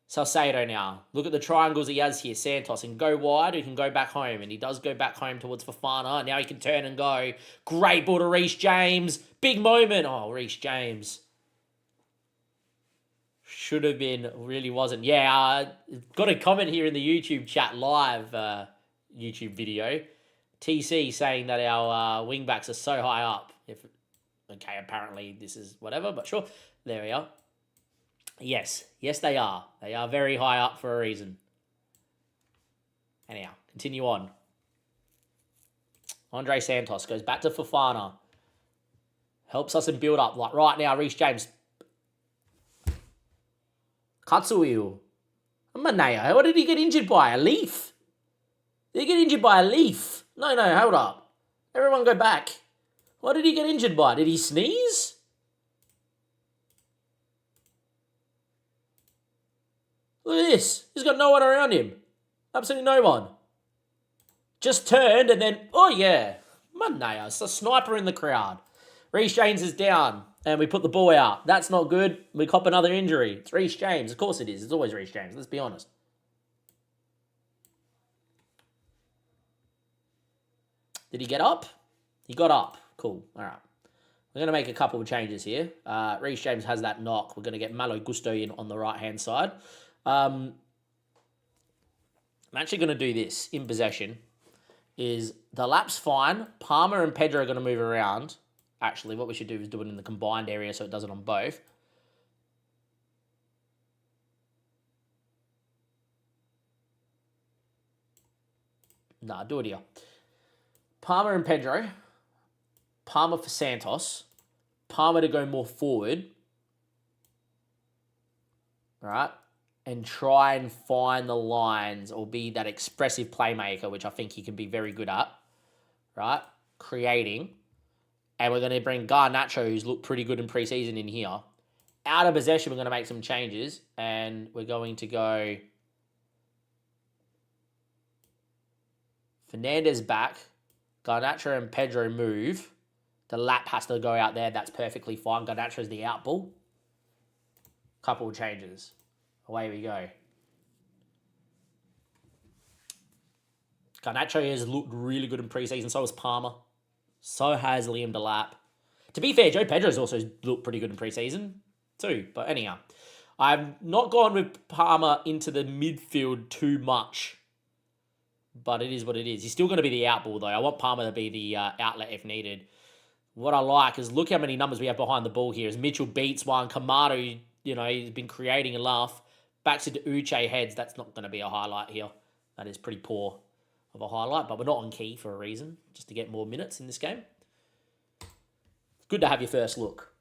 Salcedo now. Look at the triangles he has here. Santos. And go wide. He can go back home. And he does go back home towards Fofana. Now he can turn and go. Great ball to Reece James. Big moment. Oh, Reece James. Should have been. Really wasn't. Yeah, got a comment here in the YouTube chat live YouTube video. TC saying that our wingbacks are so high up. Okay, apparently this is whatever, but sure. There we are. Yes, they are. They are very high up for a reason. Anyhow, continue on. Andre Santos goes back to Fofana. Helps us in build-up. Like right now, Reece James. Katsuyu. Manea, what did he get injured by? A leaf? Did he get injured by a leaf? No, hold up. Everyone go back. What did he get injured by? Did he sneeze? Look at this. He's got no one around him. Absolutely no one. Just turned and then, oh yeah. Manea, it's a sniper in the crowd. Reece James is down and we put the ball out. That's not good. We cop another injury. It's Reece James. Of course it is. It's always Reece James. Let's be honest. Did he get up? He got up. Cool. All right. We're going to make a couple of changes here. Reece James has that knock. We're going to get Malo Gusto in on the right-hand side. I'm actually going to do this in possession. Is the lap's fine. Palmer and Pedro are going to move around. Actually, what we should do is do it in the combined area so it does it on both. Nah, do it here. Palmer and Pedro. Palmer for Santos. Palmer to go more forward. All right. And try and find the lines or be that expressive playmaker, which I think he can be very good at. Right? Creating. And we're going to bring Garnacho, who's looked pretty good in preseason, in here. Out of possession, we're going to make some changes. And we're going to go Fernandez back. Garnacho and Pedro move. The lap has to go out there. That's perfectly fine. Garnacho's the out ball. Couple of changes. Away we go. Garnacho has looked really good in preseason. So has Palmer. So has Liam Delap. To be fair, Joe Pedro's also looked pretty good in preseason too. But anyhow, I've not gone with Palmer into the midfield too much. But it is what it is. He's still going to be the out ball, though. I want Palmer to be the outlet if needed. What I like is look how many numbers we have behind the ball here. As Mitchell beats one. Kamado, he's been creating a laugh. Backs into Uche heads. That's not going to be a highlight here. That is pretty poor of a highlight. But we're not on key for a reason. Just to get more minutes in this game. Good to have your first look.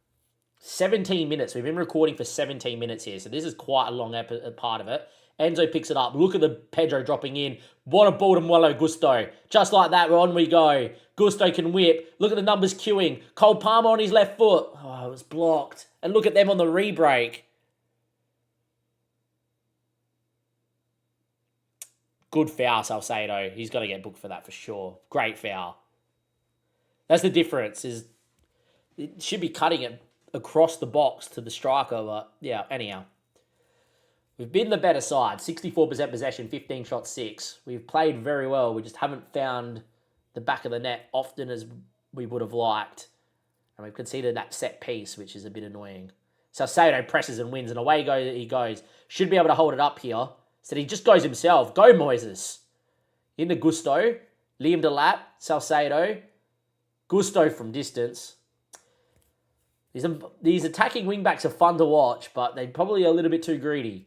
17 minutes. We've been recording for 17 minutes here. So this is quite a long part of it. Enzo picks it up. Look at the Pedro dropping in. What a ball to Malo Gusto. Just like that, on we go. Gusto can whip. Look at the numbers queuing. Cole Palmer on his left foot. Oh, it was blocked. And look at them on the re-break. Good foul, Salcedo. He's got to get booked for that for sure. Great foul. That's the difference. Is it should be cutting it across the box to the striker. But yeah, anyhow. We've been the better side. 64% possession, 15 shots, 6. We've played very well. We just haven't found the back of the net often as we would have liked. And we've conceded that set piece, which is a bit annoying. Salcedo presses and wins, and away he goes. Should be able to hold it up here. So he just goes himself. Go, Moises. Into Gusto. Liam Delap. Salcedo. Gusto from distance. These attacking wingbacks are fun to watch, but they're probably a little bit too greedy.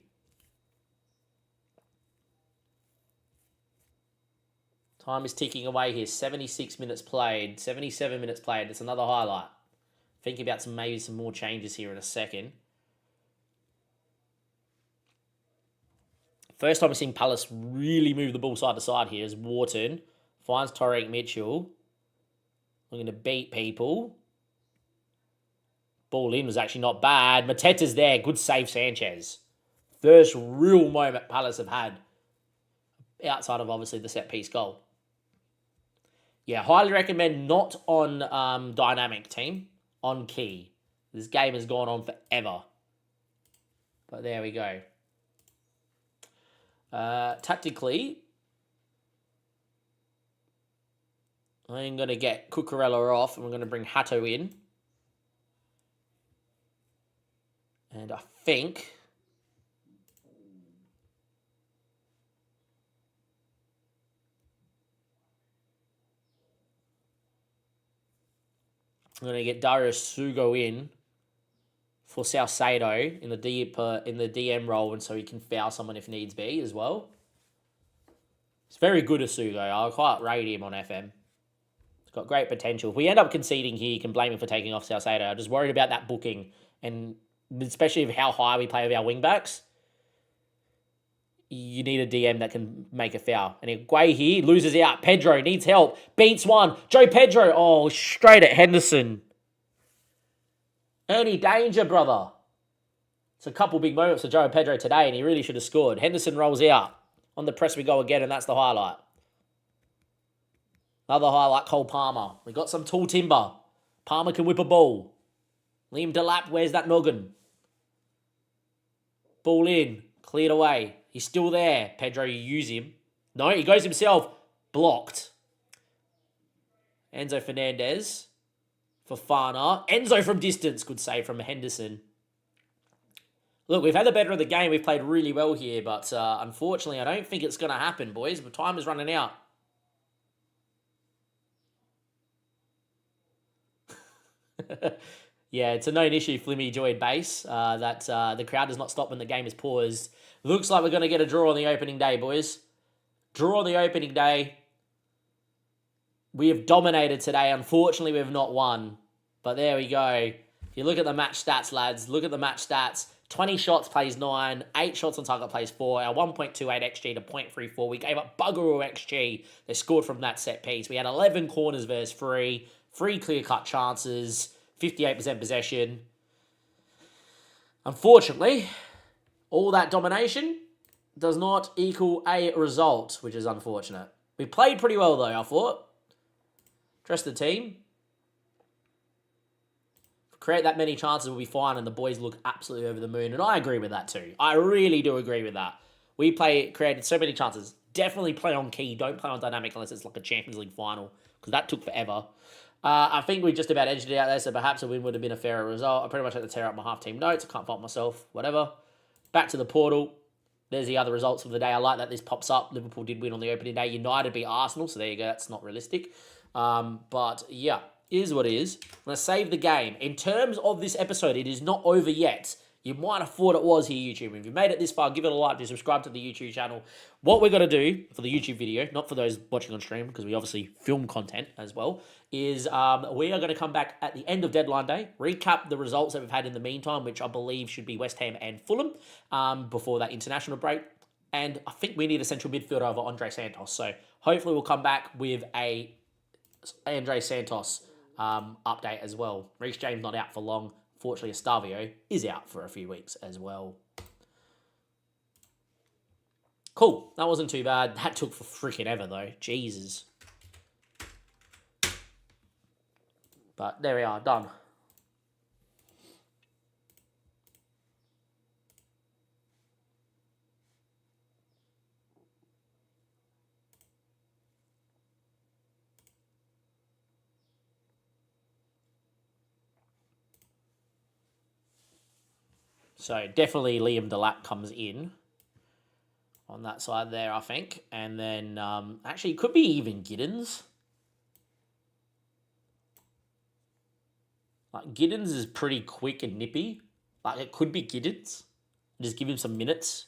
Time is ticking away here. 76 minutes played. 77 minutes played. It's another highlight. Thinking about maybe some more changes here in a second. First time we're seeing Palace really move the ball side to side here is Wharton. Finds Tyreek Mitchell. Looking to beat people. Ball in was actually not bad. Mateta's there. Good save, Sanchez. First real moment Palace have had. Outside of, obviously, the set-piece goal. Yeah, highly recommend not on dynamic team. On key. This game has gone on forever. But there we go. Tactically, I'm going to get Cucurella off and we're going to bring Hato in. And I think I'm going to get Darius Sugo in for Salcedo in the DM role, and so he can foul someone if needs be as well. It's very good, Sugo. I quite rate him on FM. It's got great potential. If we end up conceding here, you can blame him for taking off Salcedo. I'm just worried about that booking, and especially of how high we play with our wingbacks. You need a DM that can make a foul. And Guay here loses out. Pedro needs help. Beats one. Joe Pedro. Oh, straight at Henderson. Any danger, brother? It's a couple big moments for Joe Pedro today, and he really should have scored. Henderson rolls out. On the press we go again, and that's the highlight. Another highlight, Cole Palmer. We got some tall timber. Palmer can whip a ball. Liam Delap, where's that noggin? Ball in. Cleared away. He's still there. Pedro, you use him. No, he goes himself. Blocked. Enzo Fernandez. Fofana. Enzo from distance. Good save from Henderson. Look, we've had the better of the game. We've played really well here, but unfortunately, I don't think it's going to happen, boys. But time is running out. Yeah, it's a known issue, Flimmy Joy base, that the crowd does not stop when the game is paused. Looks like we're going to get a draw on the opening day, boys. Draw on the opening day. We have dominated today. Unfortunately, we have not won. But there we go. If you look at the match stats, lads, look at the match stats. 20 shots plays 9, 8 shots on target plays 4, our 1.28 XG to 0.34. We gave up bugger all XG. They scored from that set piece. We had 11 corners versus 3 clear-cut chances, 58% possession. Unfortunately, all that domination does not equal a result, which is unfortunate. We played pretty well, though, I thought. Trust the team. Create that many chances, we'll be fine, and the boys look absolutely over the moon. And I agree with that too. I really do agree with that. We created so many chances. Definitely play on key. Don't play on dynamic unless it's like a Champions League final, because that took forever. I think we just about edged it out there, so perhaps a win would have been a fairer result. I pretty much had to tear up my half-team notes. I can't fault myself. Whatever. Back to the portal. There's the other results of the day. I like that this pops up. Liverpool did win on the opening day. United beat Arsenal, so there you go. That's not realistic. But yeah. Is what it is. I'm going to save the game. In terms of this episode, it is not over yet. You might have thought it was here, YouTube. If you made it this far, give it a like, do subscribe to the YouTube channel. What we're going to do for the YouTube video, not for those watching on stream, because we obviously film content as well, is we are going to come back at the end of deadline day, recap the results that we've had in the meantime, which I believe should be West Ham and Fulham before that international break. And I think we need a central midfielder over Andre Santos. So hopefully we'll come back with a Andre Santos update as well. Reece James not out for long. Fortunately, Estavio is out for a few weeks as well. Cool. That wasn't too bad. That took for freaking ever though. Jesus. But there we are. Done. So definitely Liam Delap comes in on that side there, I think. And then, actually, it could be even Giddens. Like, Giddens is pretty quick and nippy. Like, it could be Giddens. Just give him some minutes.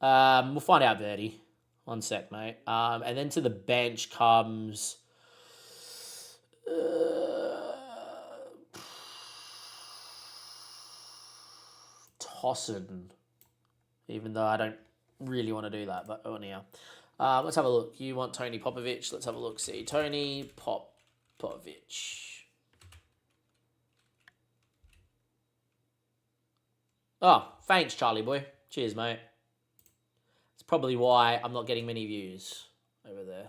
We'll find out, Birdie. 1 sec, mate. And then to the bench comes Tossin. Even though I don't really want to do that, but anyhow. Let's have a look. You want Tony Popovich? Let's have a look. See, Tony Popovich. Oh, thanks, Charlie boy. Cheers, mate. It's probably why I'm not getting many views over there.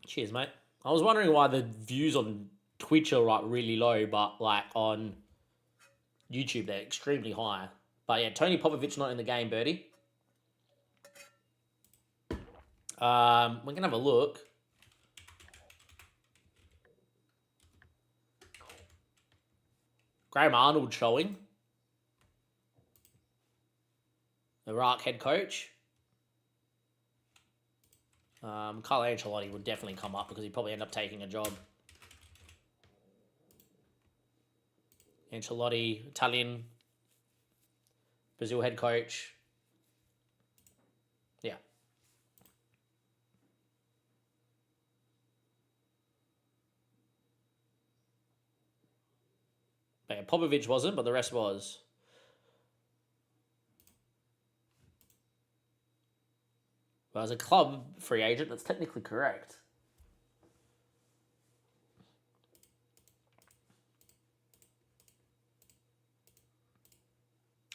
Cheers, mate. I was wondering why the views on Twitch are like really low, but like on YouTube they're extremely high. But yeah, Tony Popovich not in the game, Birdie. We can have a look. Graham Arnold showing. Iraq head coach. Carlo Ancelotti would definitely come up because he'd probably end up taking a job. Ancelotti, Italian, Brazil head coach. Yeah. But yeah, Popovich wasn't, but the rest was. Well, as a club free agent, that's technically correct.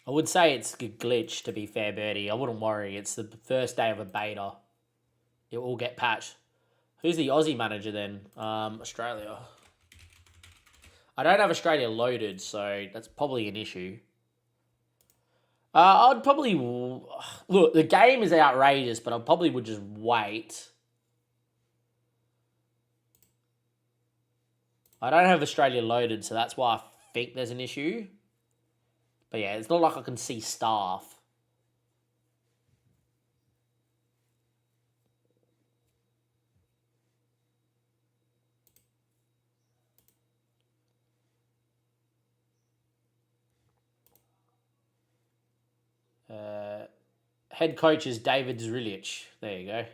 I would say it's a glitch, to be fair, Birdie. I wouldn't worry. It's the first day of a beta. It will get patched. Who's the Aussie manager then? Australia. I don't have Australia loaded, so that's probably an issue. I'd probably... Look, the game is outrageous, but I probably would just wait. I don't have Australia loaded, so that's why I think there's an issue. But yeah, it's not like I can see staff. Head coach is David Zrilic. There you go. It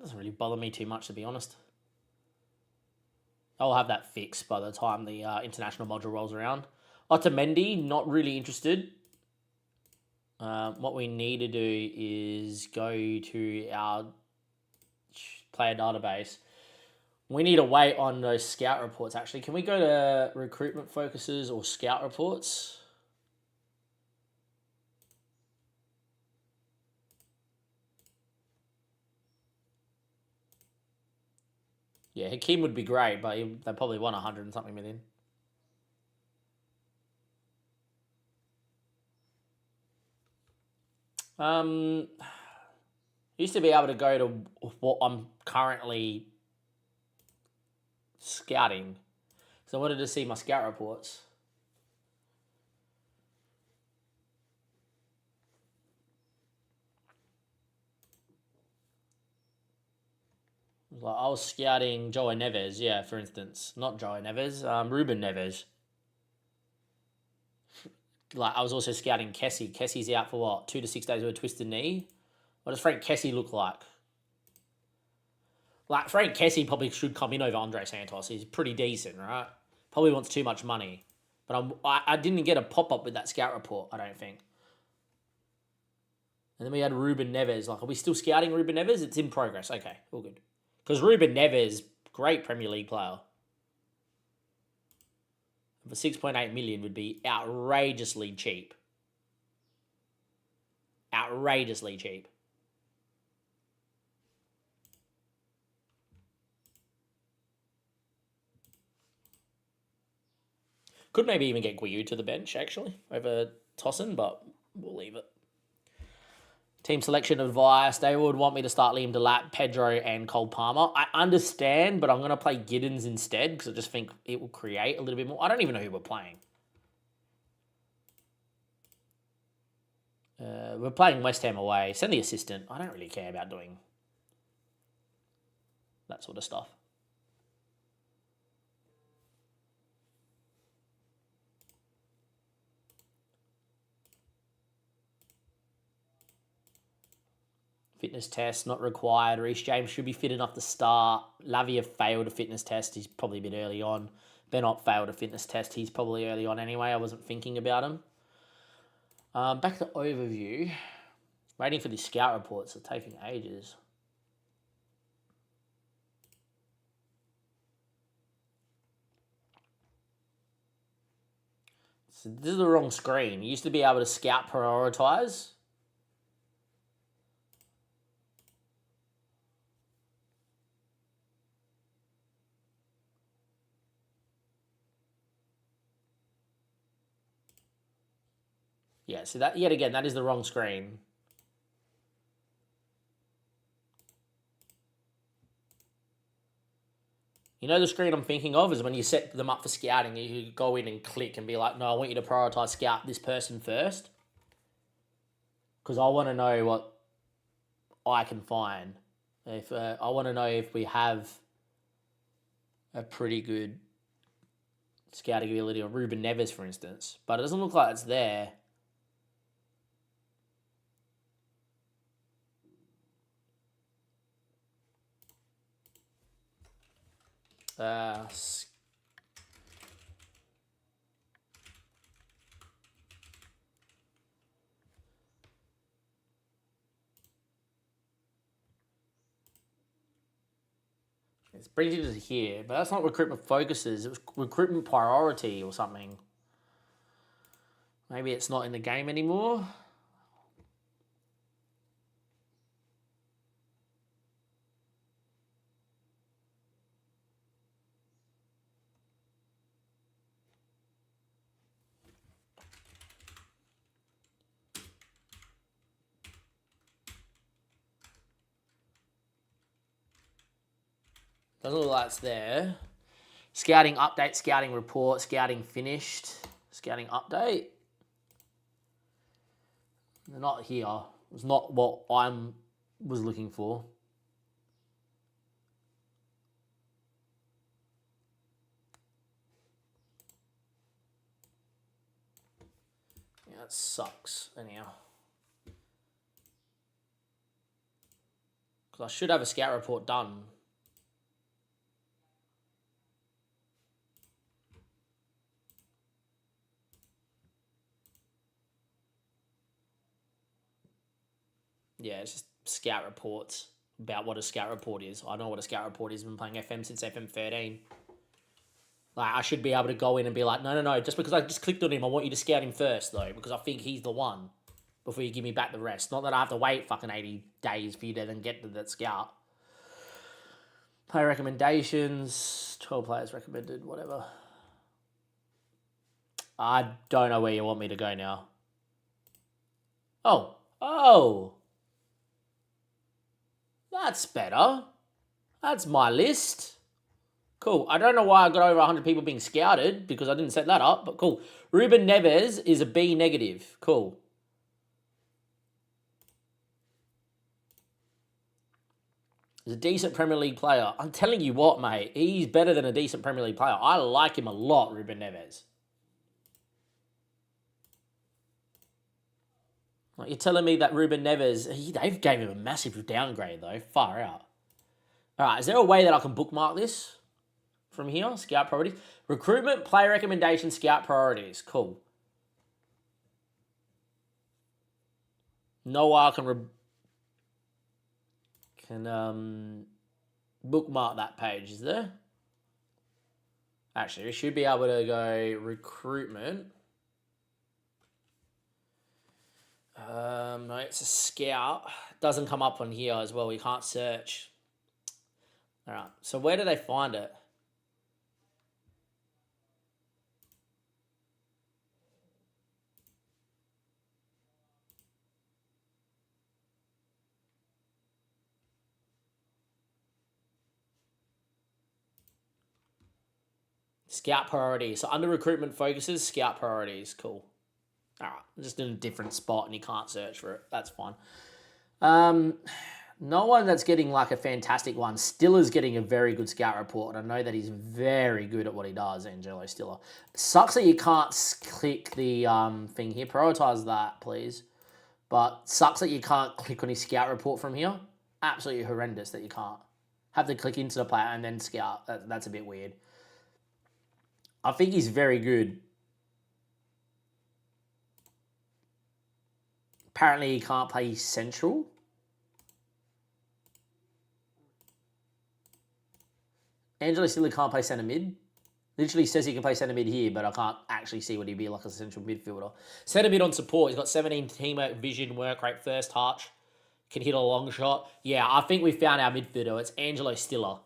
doesn't really bother me too much, to be honest. I'll have that fixed by the time the international module rolls around. Otamendi, not really interested. What we need to do is go to our player database. We need to wait on those scout reports, actually. Can we go to recruitment focuses or scout reports? Yeah, Hakeem would be great, but they probably want 100 and something million. Used to be able to go to what I'm currently scouting. So I wanted to see my scout reports. Like I was scouting Joey Neves, yeah, for instance. Not Joey Neves, Ruben Neves. Like I was also scouting Kessie. Kessie's out for what? 2 to 6 days with a twisted knee. What does Frank Kessie look like? Like Frank Kessie probably should come in over Andre Santos. He's pretty decent, right? Probably wants too much money. But I didn't get a pop-up with that scout report, I don't think. And then we had Ruben Neves. Like, are we still scouting Ruben Neves? It's in progress. Okay, all good. Because Ruben Neves, great Premier League player. For 6.8 million would be outrageously cheap. Outrageously cheap. Could maybe even get Guiu to the bench, actually, over Tossin, but we'll leave it. Team selection advice. They would want me to start Liam Delap, Pedro, and Cole Palmer. I understand, but I'm going to play Giddens instead because I just think it will create a little bit more. I don't even know who we're playing. We're playing West Ham away. Send the assistant. I don't really care about doing that sort of stuff. Fitness test, not required. Reece James should be fit enough to start. Lavia failed a fitness test. He's probably a bit early on. Benot failed a fitness test. He's probably early on anyway. I wasn't thinking about him. Back to overview. Waiting for the scout reports. They're taking ages. So this is the wrong screen. You used to be able to scout prioritize. Yeah, so that yet again, that is the wrong screen. You know the screen I'm thinking of is when you set them up for scouting, you go in and click and be like, no, I want you to prioritize scout this person first. Because I want to know what I can find. If I want to know if we have a pretty good scouting ability on Ruben Neves, for instance. But it doesn't look like it's there. It's brings you to here, but that's not recruitment focuses. It was recruitment priority or something. Maybe it's not in the game anymore. Doesn't look like it's there. Scouting update, scouting report, scouting finished, scouting update. They're not here. It's not what I was looking for. Yeah, that sucks. Anyhow. Because I should have a scout report done. Yeah, it's just scout reports about what a scout report is. I know what a scout report is. I've been playing FM since FM13. Like, I should be able to go in and be like, no, just because I just clicked on him, I want you to scout him first, though, because I think he's the one before you give me back the rest. Not that I have to wait fucking 80 days for you to then get to that scout. Player recommendations, 12 players recommended, whatever. I don't know where you want me to go now. Oh. That's better. That's my list. Cool. I don't know why I got over 100 people being scouted because I didn't set that up, but cool. Ruben Neves is a B negative. Cool. He's a decent Premier League player. I'm telling you what, mate. He's better than a decent Premier League player. I like him a lot, Ruben Neves. Like, you're telling me that Ruben Neves, they've gave him a massive downgrade, though. Far out. All right, is there a way that I can bookmark this from here? Scout priorities. Recruitment, player recommendation, scout priorities. Cool. No way I can bookmark that page, is there? Actually, we should be able to go recruitment. No, it's a scout. Doesn't come up on here as well. We can't search. All right. So where do they find it? Scout priorities. So under recruitment focuses, scout priorities. Cool. All right, just in a different spot and you can't search for it. That's fine. No one that's getting like a fantastic one. Stiller's getting a very good scout report, and I know that he's very good at what he does, Angelo Stiller. Sucks that you can't click the thing here. Prioritize that, please. But sucks that you can't click on his scout report from here. Absolutely horrendous that you can't. Have to click into the player and then scout. That's a bit weird. I think he's very good. Apparently he can't play central. Angelo Stiller can't play centre mid. Literally says he can play centre mid here, but I can't actually see what he'd be like as a central midfielder. Centre mid on support. He's got 17 teamwork, vision, work rate, first touch. Can hit a long shot. Yeah, I think we found our midfielder. It's Angelo Stiller.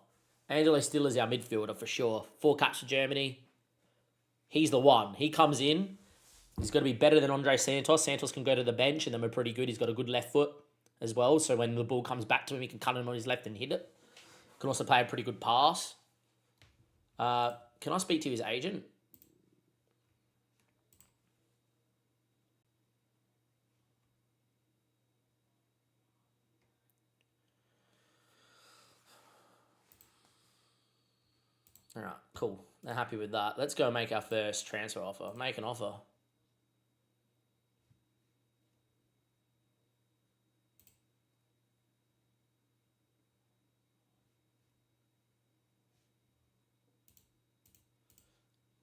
Angelo Stiller's our midfielder for sure. 4 caps for Germany. He's the one. He comes in. He's got to be better than Andre Santos. Santos can go to the bench and then we're pretty good. He's got a good left foot as well. So when the ball comes back to him, he can cut him on his left and hit it. Can also play a pretty good pass. Can I speak to his agent? All right, cool. They're happy with that. Let's go make our first transfer offer. Make an offer.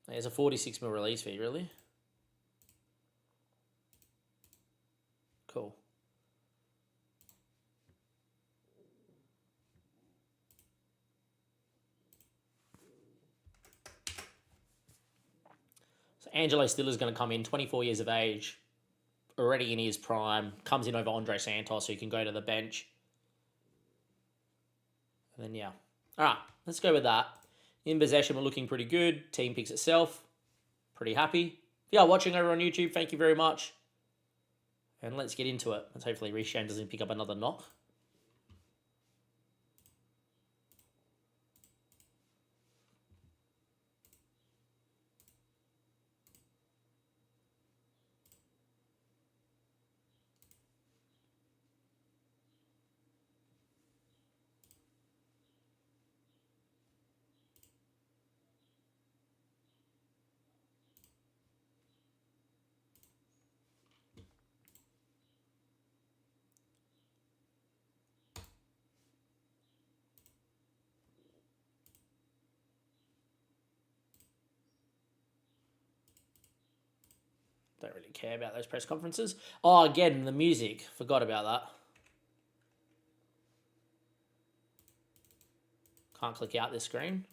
There's a 46 mil release fee, really? Cool. So Angelo Stiller's going to come in, 24 years of age, already in his prime, comes in over Andre Santos, so he can go to the bench. And then, yeah. All right, let's go with that. In possession, we're looking pretty good. Team picks itself. Pretty happy. If you are watching over on YouTube, thank you very much. And let's get into it. Let's hopefully Reece James doesn't pick up another knock. Don't really care about those press conferences. Oh, again, the music. Forgot about that. Can't click out this screen.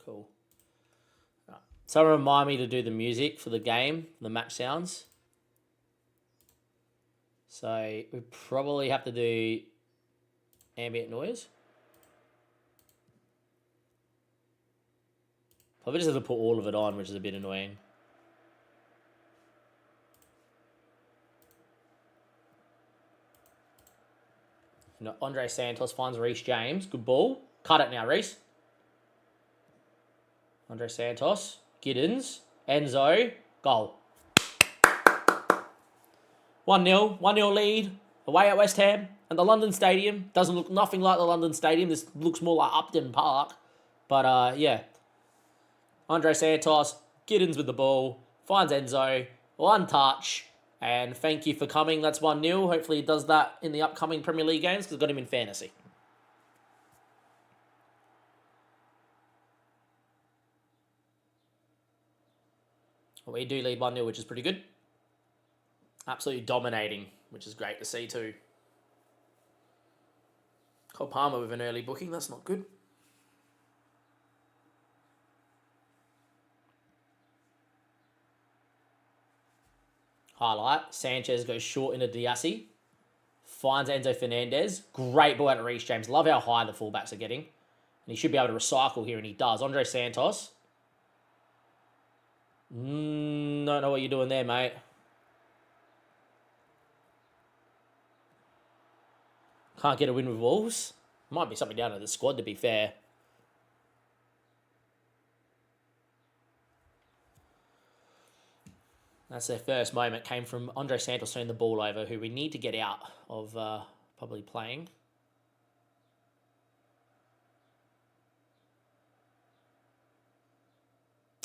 Cool. Right. Someone remind me to do the music for the game, the match sounds. So we probably have to do ambient noise. Probably just have to put all of it on, which is a bit annoying. You know, Andre Santos finds Reece James. Good ball. Cut it now, Reece. Andre Santos. Giddens. Enzo. Goal. 1-0. 1-0 lead. Away at West Ham. And the London Stadium. Doesn't look nothing like the London Stadium. This looks more like Upton Park. But, yeah. Andre Santos. Giddens with the ball. Finds Enzo. One touch. And thank you for coming. That's 1-0. Hopefully he does that in the upcoming Premier League games because I've got him in fantasy. We do lead 1-0, which is pretty good. Absolutely dominating, which is great to see too. Cole Palmer with an early booking. That's not good. Highlight. Sanchez goes short into Diassi. Finds Enzo Fernandez. Great ball out of Reece James. Love how high the fullbacks are getting. And he should be able to recycle here, and he does. Andre Santos. Don't know what you're doing there, mate. Can't get a win with Wolves. Might be something down to the squad, to be fair. That's their first moment. Came from Andre Santos turning the ball over, who we need to get out of probably playing.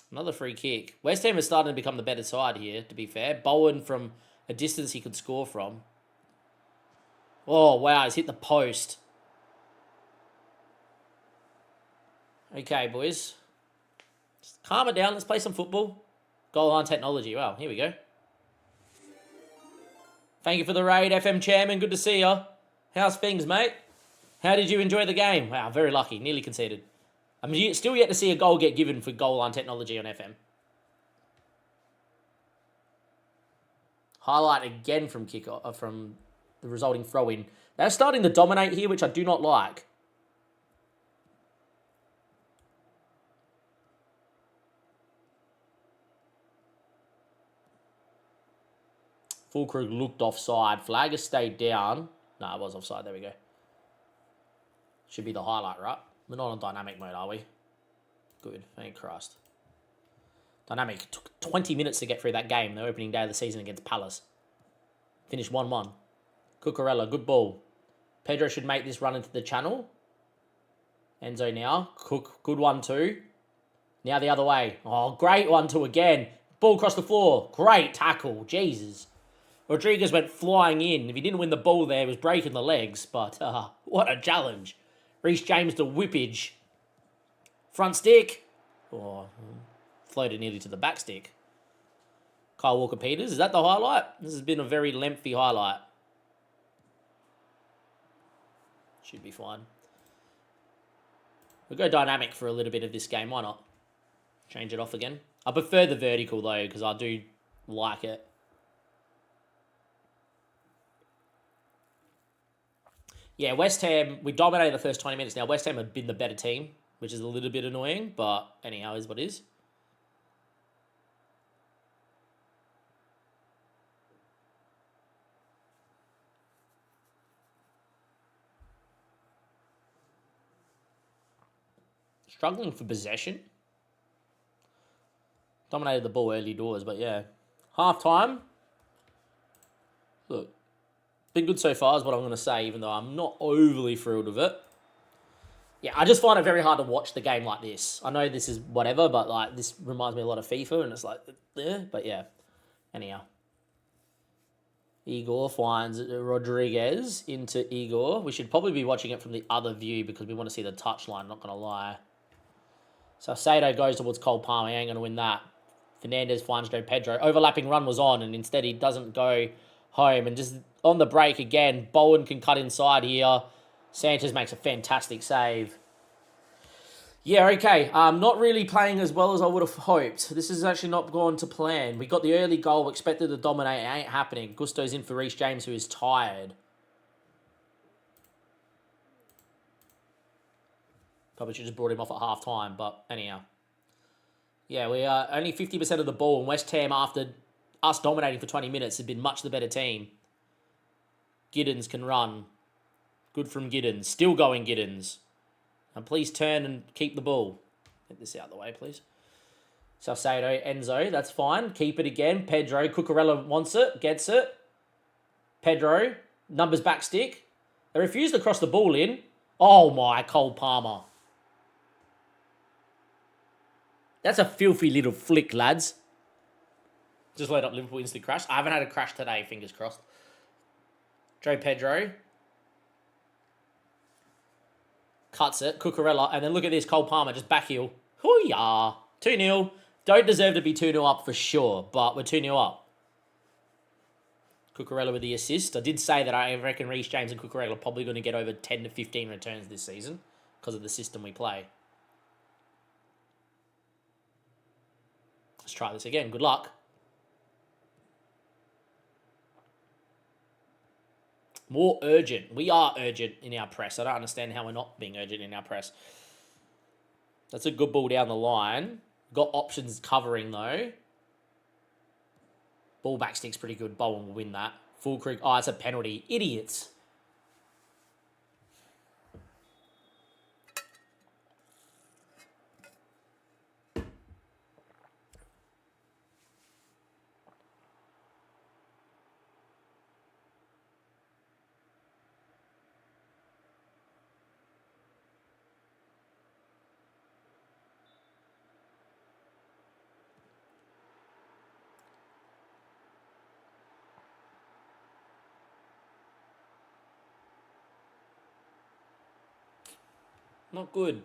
Another free kick. West Ham is starting to become the better side here, to be fair. Bowen from a distance he could score from. Oh, wow, he's hit the post. Okay, boys. Just calm it down. Let's play some football. Goal line technology. Wow, here we go. Thank you for the raid, FM Chairman. Good to see you. How's things, mate? How did you enjoy the game? Wow, very lucky. Nearly conceded. I'm still yet to see a goal get given for goal line technology on FM. Highlight again from from the resulting throw-in. They're starting to dominate here, which I do not like. Fulkrug looked offside. Flag has stayed down. No, it was offside. There we go. Should be the highlight, right? We're not on dynamic mode, are we? Good. Thank Christ. Dynamic. It took 20 minutes to get through that game, the opening day of the season against Palace. Finished 1-1. Cucurella, good ball. Pedro should make this run into the channel. Enzo now. Cook, good 1-2. Now the other way. Oh, great 1-2 again. Ball across the floor. Great tackle. Jesus. Rodriguez went flying in. If he didn't win the ball there, he was breaking the legs. But what a challenge. Reece James to whippage. Front stick. Oh, floated nearly to the back stick. Kyle Walker-Peters. Is that the highlight? This has been a very lengthy highlight. Should be fine. We'll go dynamic for a little bit of this game. Why not? Change it off again. I prefer the vertical, though, because I do like it. Yeah, West Ham, we dominated the first 20 minutes. Now, West Ham have been the better team, which is a little bit annoying, but anyhow, is what it is. Struggling for possession. Dominated the ball early doors, but yeah. Half time. Look. Been good so far is what I'm going to say, even though I'm not overly thrilled with it. Yeah, I just find it very hard to watch the game like this. I know this is whatever, but like this reminds me a lot of FIFA, and it's like, but yeah. Anyhow. Igor finds Rodriguez into Igor. We should probably be watching it from the other view because we want to see the touchline, not going to lie. So Sato goes towards Cole Palmer. He ain't going to win that. Fernandez finds Joe Pedro. Overlapping run was on, and instead he doesn't go home. And just on the break again, Bowen can cut inside here. Sanchez makes a fantastic save. Yeah, okay. Not really playing as well as I would have hoped. This has actually not gone to plan. We got the early goal, expected to dominate. It ain't happening. Gusto's in for Reece James, who is tired. Probably should have just brought him off at half time, but anyhow. Yeah, we are only 50% of the ball, and West Ham, after us dominating for 20 minutes, have been much the better team. Giddens can run. Good from Giddens. Still going Giddens. And please turn and keep the ball. Get this out of the way, please. Salcedo, Enzo, that's fine. Keep it again. Pedro, Cucurella wants it, gets it. Pedro, numbers back stick. They refused to cross the ball in. Oh my, Cole Palmer. That's a filthy little flick, lads. Just load up Liverpool instant crash. I haven't had a crash today, fingers crossed. Joe Pedro. Cuts it. Cucurella. And then look at this. Cole Palmer just back heel. Hoo-yah. 2-0. Don't deserve to be 2-0 up for sure, but we're 2-0 up. Cucurella with the assist. I did say that I reckon Reece James and Cucurella are probably going to get over 10 to 15 returns this season because of the system we play. Let's try this again. Good luck. More urgent. We are urgent in our press. I don't understand how we're not being urgent in our press. That's a good ball down the line. Got options covering, though. Ball back stick's pretty good. Bowen will win that. Full Creek. Oh, it's a penalty. Idiots. Not good.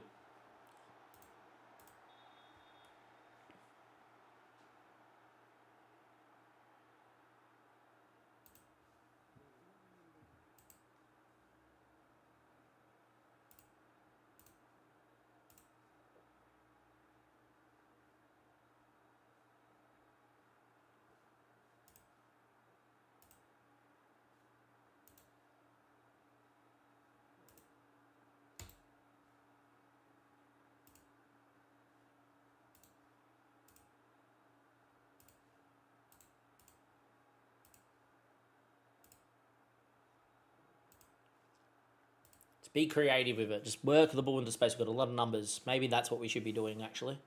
Be creative with it. Just work the ball into space. We've got a lot of numbers. Maybe that's what we should be doing, actually.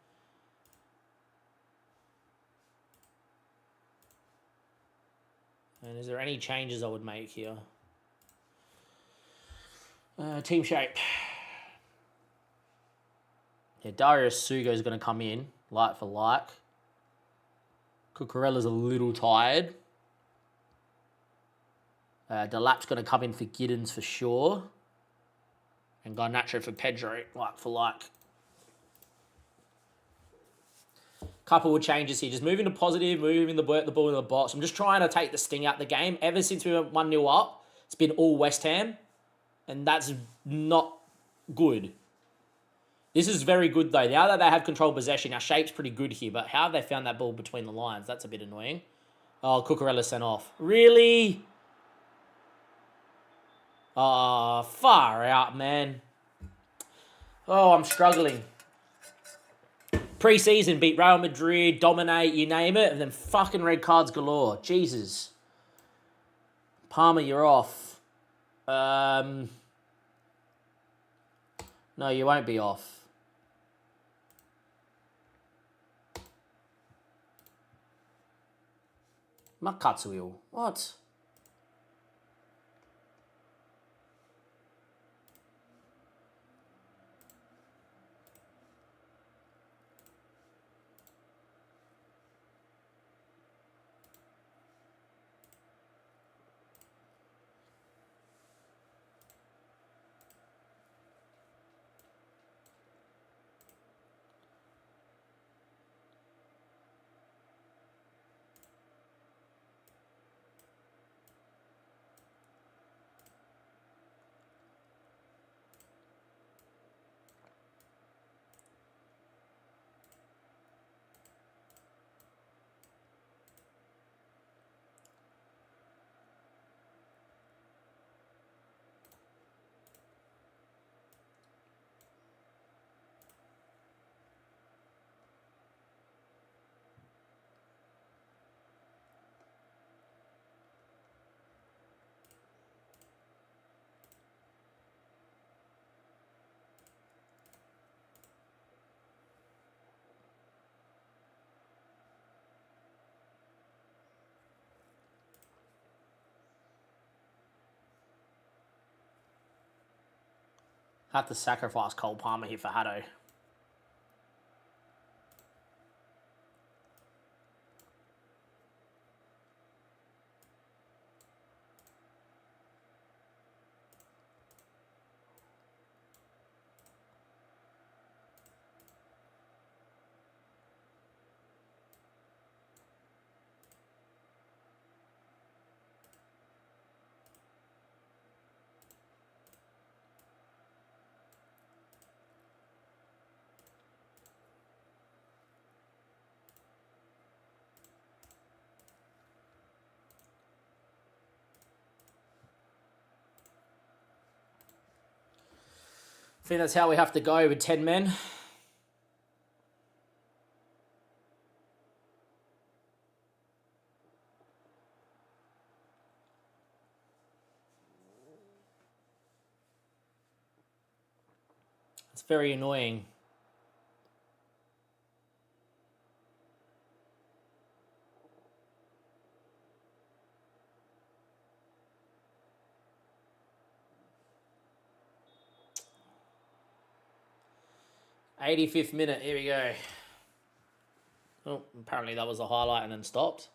And is there any changes I would make here? Team shape. Yeah, Darius Sugo is going to come in, like for like. Cucurella's a little tired. Delap's going to come in for Giddens for sure. And Garnacho for Pedro, like for like. Couple of changes here. Just moving to positive, moving the ball in the box. I'm just trying to take the sting out of the game. Ever since we went 1-0 up, it's been all West Ham. And that's not good. This is very good, though. Now that they have control of possession, our shape's pretty good here. But how have they found that ball between the lines? That's a bit annoying. Oh, Cucurella sent off. Really? Oh, far out, man. Oh, I'm struggling. Pre-season, beat Real Madrid, dominate, you name it, and then fucking red cards galore. Jesus. Palmer, you're off. No, you won't be off. Makatsuyo. What? Have to sacrifice Cole Palmer here for Haddo. I think that's how we have to go with 10 men. It's very annoying. '85th minute, here we go. Oh, apparently that was a highlight and then stopped.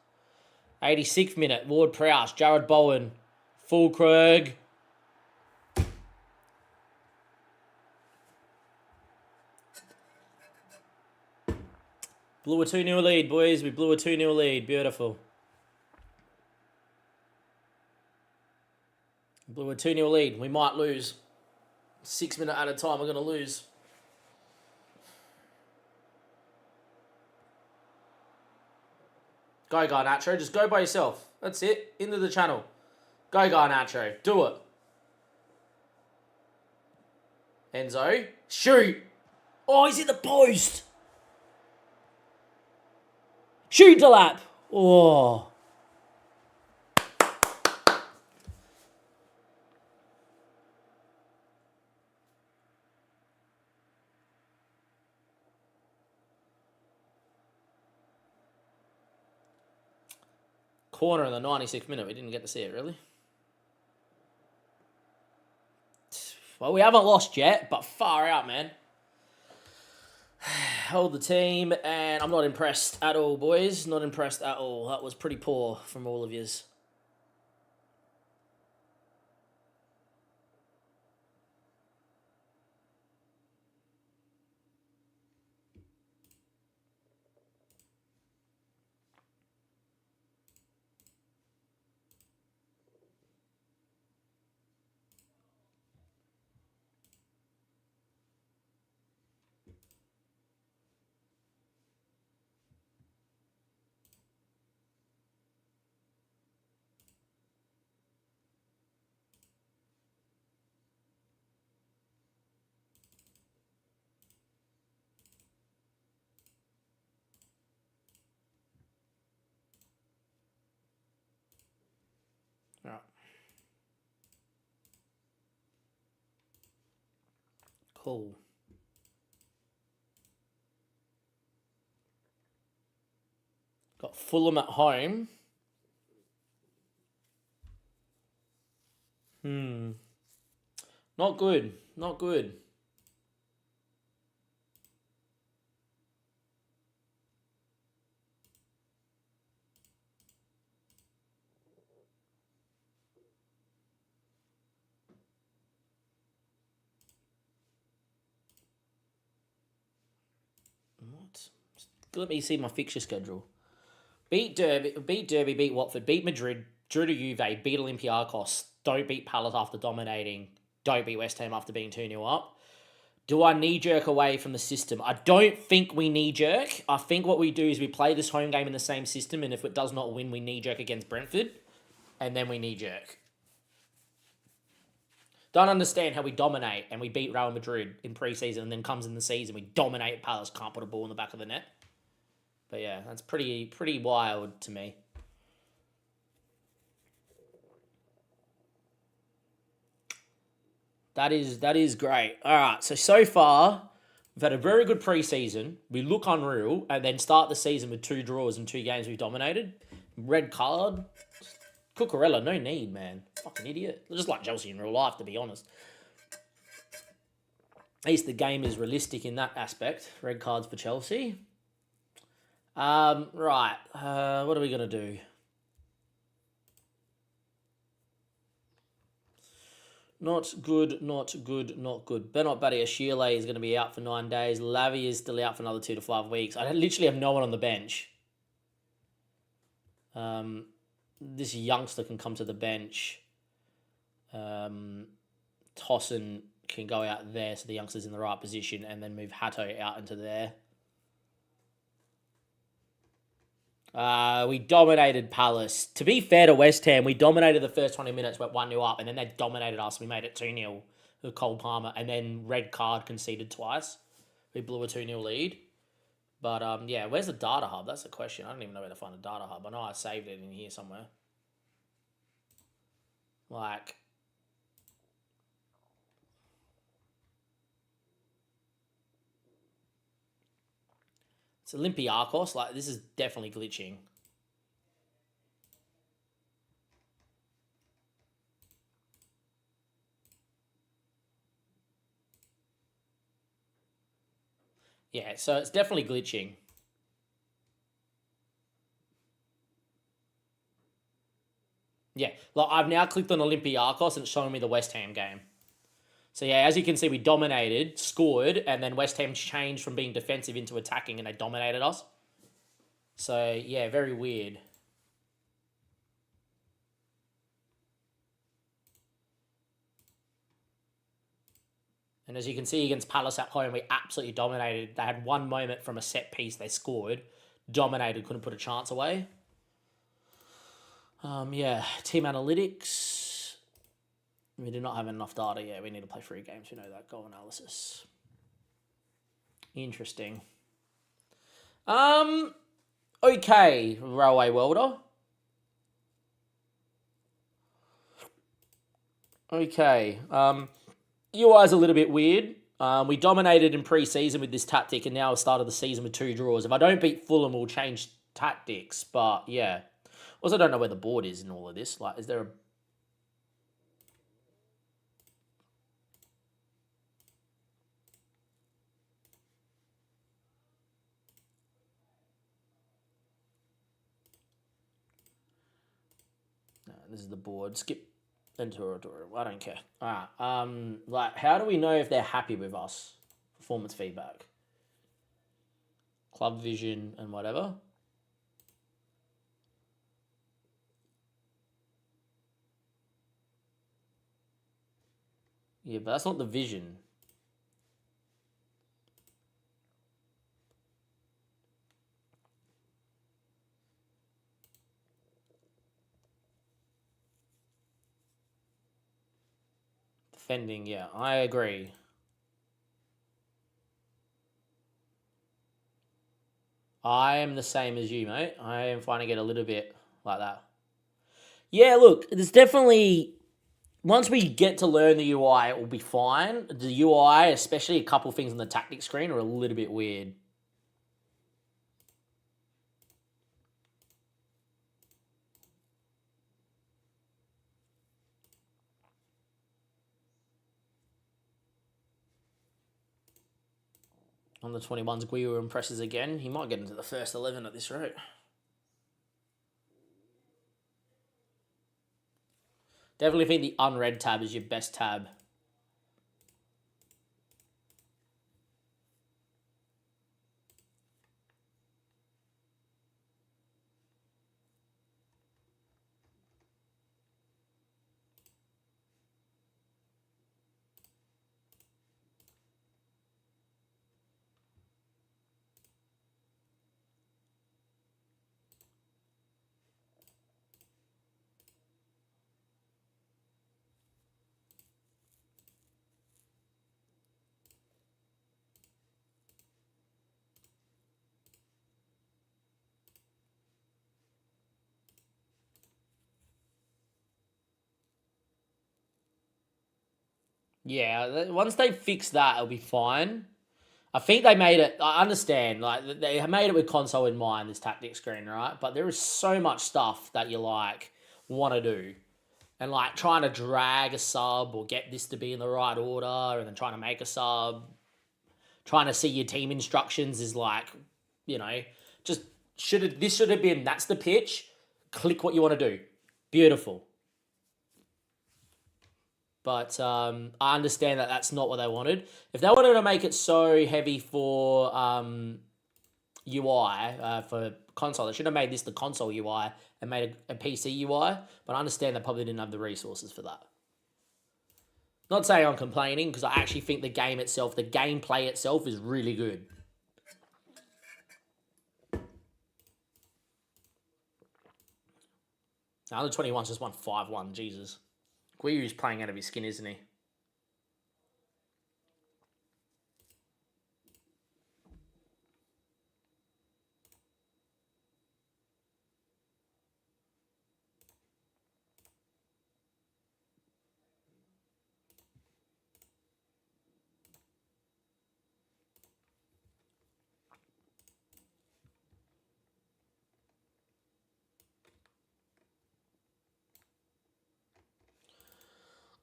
86th minute, Ward Prowse, Jared Bowen, Fulkrug. Blew a 2-0 lead, boys. We blew a 2-0 lead. Beautiful. Blew a 2-0 lead. We might lose. 6 minutes at a time, we're going to lose. Go, Garnacho. Just go by yourself. That's it. Into the channel. Go, Garnacho. Do it. Enzo. Shoot. Oh, he's in the post. Shoot, Delap. Oh. Corner in the 96th minute. We didn't get to see it, really. Well, we haven't lost yet, but far out, man. Hold the team, and I'm not impressed at all, boys. Not impressed at all. That was pretty poor from all of yous. Right. Cool. Got Fulham at home. Not good. Not good. What? Let me see my fixture schedule. Beat Derby, beat Watford, beat Madrid, drew to Juve, beat Olympiacos, don't beat Palace after dominating, don't beat West Ham after being 2-0 up. Do I knee-jerk away from the system? I don't think we knee-jerk. I think what we do is we play this home game in the same system, and if it does not win, we knee-jerk against Brentford, and then we knee-jerk. Don't understand how we dominate and we beat Real Madrid in pre-season and then comes in the season, we dominate Palace, can't put a ball in the back of the net. But yeah, that's pretty wild to me. That is great. All right, so far, we've had a very good preseason. We look unreal, and then start the season with 2 draws and 2 games we've dominated. Red card. Cucurella, no need, man. Fucking idiot. Just like Chelsea in real life, to be honest. At least the game is realistic in that aspect. Red cards for Chelsea. Right. What are we going to do? Not good, not good, not good. Bernard Badiashile is going to be out for 9 days. Lavi is still out for another 2 to 5 weeks. I literally have no one on the bench. This youngster can come to the bench. Tossen can go out there so the youngster's in the right position and then move Hato out into there. We dominated Palace. To be fair to West Ham, we dominated the first 20 minutes, went 1-0 up, and then they dominated us. We made it 2-0 with Cole Palmer, and then red card conceded twice. We blew a 2-0 lead. But, yeah, where's the data hub? That's the question. I don't even know where to find a data hub. I know I saved it in here somewhere. Like... It's Olympiacos. Like, this is definitely glitching. Yeah, so it's definitely glitching. Yeah, like I've now clicked on Olympiacos and it's showing me the West Ham game. So yeah, as you can see, we dominated, scored, and then West Ham changed from being defensive into attacking and they dominated us. So, yeah, very weird. And as you can see against Palace at home, we absolutely dominated. They had one moment from a set piece they scored, dominated, couldn't put a chance away. Yeah, team analytics. We do not have enough data yet. We need to play 3 games. We know that. Goal analysis. Interesting. Okay, Railway Welder. Okay. UI is a little bit weird. We dominated in pre-season with this tactic, and now the start of the season with 2 draws. If I don't beat Fulham, we'll change tactics. But yeah, also don't know where the board is in all of this. Like, is there a this is the board. Skip into I don't care. Alright. Like, how do we know if they're happy with us? Performance feedback. Club vision and whatever. Yeah, but that's not the vision. Defending, yeah, I agree. I am the same as you, mate. I am finding it a little bit like that. Yeah, look, there's definitely... Once we get to learn the UI, it will be fine. The UI, especially a couple things on the tactic screen, are a little bit weird. On the 21s, Guiu impresses again. He might get into the first 11 at this rate. Definitely think the unread tab is your best tab. Yeah, once they fix that, it'll be fine. I think they made it. I understand, like they made it with console in mind, this tactic screen, right? But there is so much stuff that you like want to do, and like trying to drag a sub or get this to be in the right order, and then trying to make a sub, trying to see your team instructions is like, you know, just this should have been that's the pitch. Click what you want to do. Beautiful. But I understand that that's not what they wanted. If they wanted to make it so heavy for UI, for console, they should have made this the console UI and made a PC UI. But I understand they probably didn't have the resources for that. Not saying I'm complaining, because I actually think the game itself, the gameplay itself is really good. Now, under 21's just won 5-1, Jesus. Guiu's playing out of his skin, isn't he?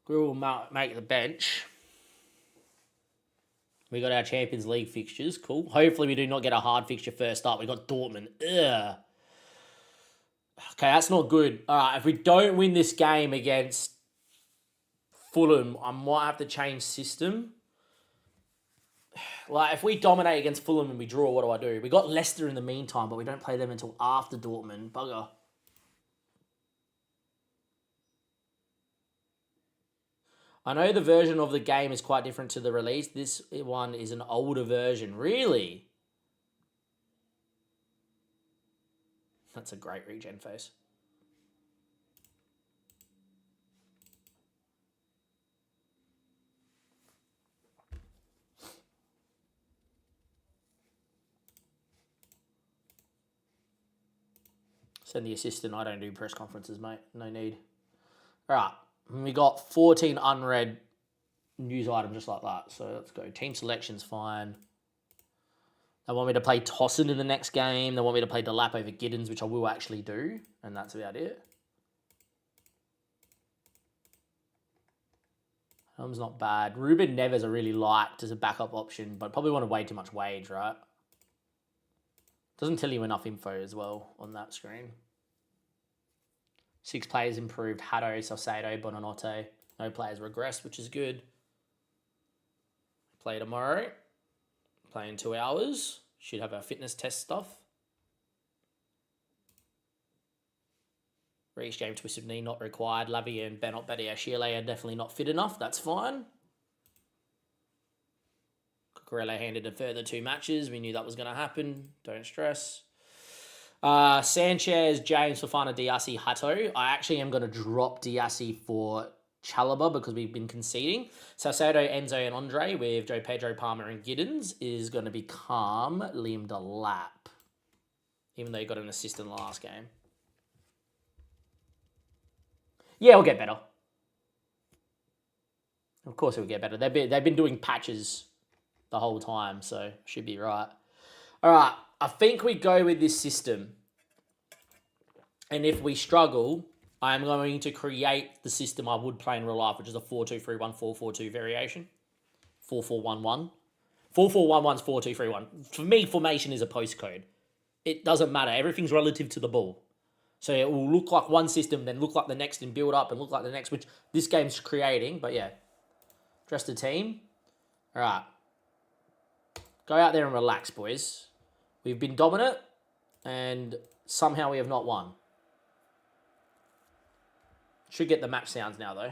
Guiu will make the bench. We got our Champions League fixtures. Cool. Hopefully we do not get a hard fixture first up. We got Dortmund. Ugh. Okay, that's not good. All right, if we don't win this game against Fulham, I might have to change system. Like, if we dominate against Fulham and we draw, what do? We got Leicester in the meantime, but we don't play them until after Dortmund. Bugger. I know the version of the game is quite different to the release. This one is an older version. Really? That's a great regen face. Send the assistant. I don't do press conferences, mate. No need. All right. We got 14 unread news items just like that. So let's go. Team selection's fine. They want me to play Tossin in the next game. They want me to play Delap over Giddens, which I will actually do. And that's about it. Helm's not bad. Ruben Neves I really liked as a backup option, but probably want to way too much wage, right? Doesn't tell you enough info as well on that screen. 6 players improved. Hato, Salcedo, Bonanotte. No players regressed, which is good. Play tomorrow. Play in 2 hours. Should have our fitness test stuff. Reece James twisted knee not required. Lavie and Benot Badiashile are definitely not fit enough. That's fine. Cucurella handed a further 2 matches. We knew that was going to happen. Don't stress. Sanchez, James, Fofana, Diassi, Hato. I actually am going to drop Diassi for Chalobah because we've been conceding. Salcedo, Enzo, and Andre with Joe Pedro, Palmer, and Giddens is going to become Liam Delap. Even though he got an assist in the last game. Yeah, it'll get better. Of course it'll get better. They've been doing patches the whole time, so should be right. All right, I think we go with this system. And if we struggle, I am going to create the system I would play in real life, which is a 4-2-3-1, 4-4-2 variation. 4-4-1-1. 4-4-1-1 is 4-2-3-1. For me, formation is a postcode. It doesn't matter. Everything's relative to the ball. So it will look like one system, then look like the next and build up and look like the next, which this game's creating. But yeah, dress the team. All right. Go out there and relax, boys. We've been dominant and somehow we have not won. Should get the match sounds now, though.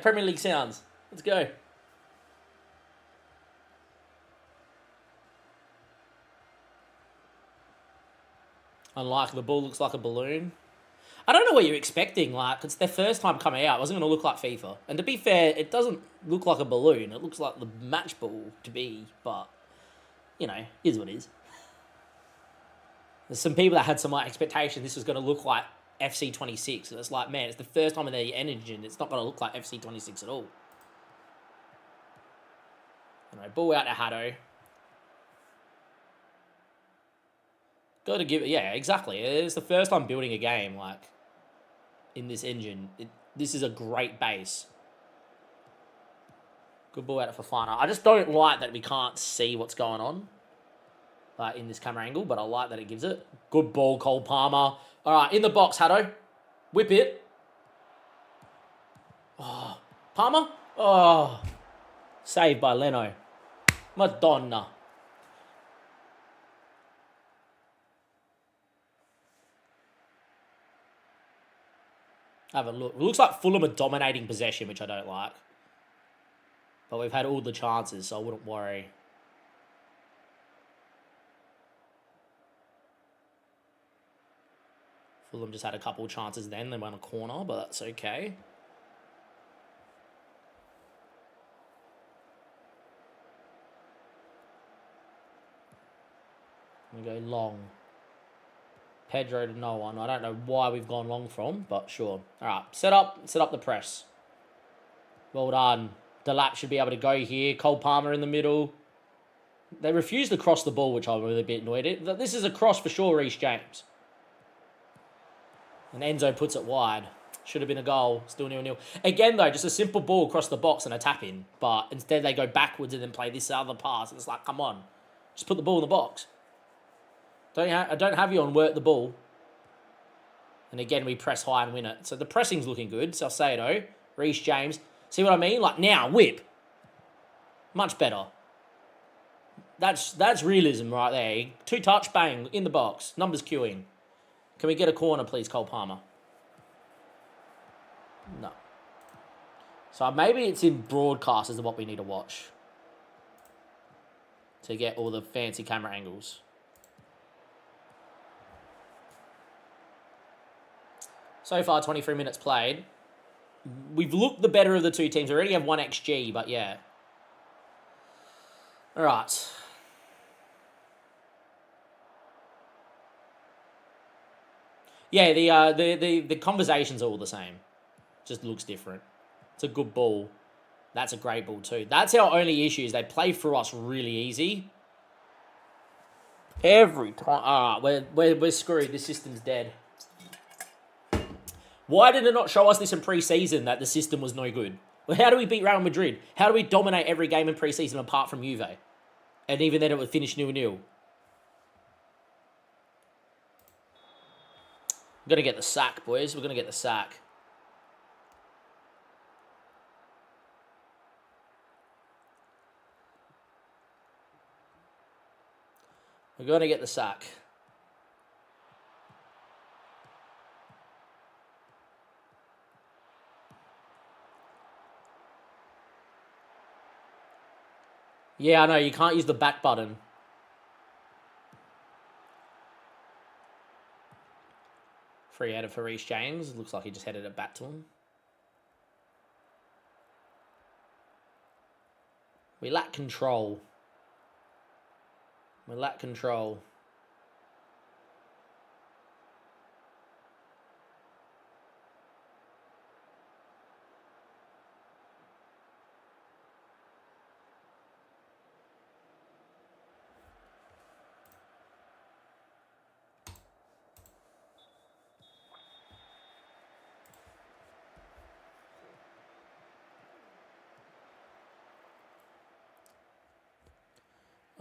Premier League sounds. Let's go. Unlike the ball looks like a balloon. I don't know what you're expecting. Like, it's their first time coming out. It wasn't going to look like FIFA. And to be fair, it doesn't look like a balloon. It looks like the match ball to be. But, you know, is what it is. There's some people that had some like, expectation this was going to look like FC26. And it's like, man, it's the first time in the engine. It's not going to look like FC26 at all. Anyway, ball out to Hato. Got to give it, yeah, exactly. It's the first time building a game, like, in this engine. This is a great base. Good ball out of Fofana. I just don't like that we can't see what's going on in this camera angle, but I like that it gives it. Good ball, Cole Palmer. All right, in the box, Hato. Whip it. Oh, Palmer. Oh, saved by Leno. Madonna. Have a look. It looks like Fulham are dominating possession, which I don't like. But we've had all the chances, so I wouldn't worry. Fulham just had a couple of chances then. They won a corner, but that's okay. We go long. Pedro to no one. I don't know why we've gone long from, but sure. All right, set up the press. Well done. Delap should be able to go here. Cole Palmer in the middle. They refused to cross the ball, which I'm really a bit annoyed at. This is a cross for sure, Reece James. And Enzo puts it wide. Should have been a goal. Still 0-0. Again, though, just a simple ball across the box and a tap in. But instead they go backwards and then play this other pass. It's like, come on. Just put the ball in the box. I don't have you on work the ball. And again, we press high and win it. So the pressing's looking good. Salcedo, Reece James. See what I mean? Like, now, whip. Much better. That's realism right there. 2 touch, bang, in the box. Numbers queuing. Can we get a corner, please, Cole Palmer? No. So maybe it's in broadcast is what we need to watch. To get all the fancy camera angles. So far, 23 minutes played. We've looked the better of the two teams. We already have 1 XG, but yeah. All right. Yeah, the conversations are all the same. Just looks different. It's a good ball. That's a great ball too. That's our only issue is they play through us really easy. Every time. We're screwed. This system's dead. Why did it not show us this in pre-season that the system was no good? Well, how do we beat Real Madrid? How do we dominate every game in pre-season apart from Juve? And even then it would finish 0-0. We're going to get the sack, boys. We're going to get the sack. We're going to get the sack. Yeah, I know. You can't use the back button. Free header for Reece James. Looks like he just headed it back to him. We lack control. We lack control.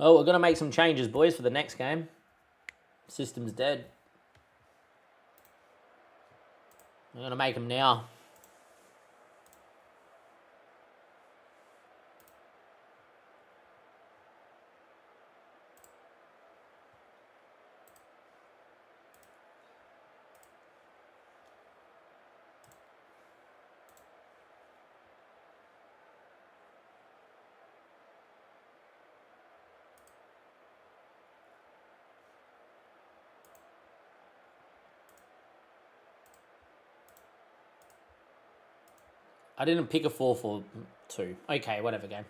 Oh, we're going to make some changes, boys, for the next game. System's dead. We're going to make them now. I didn't pick a 4-4-2. Okay, whatever game.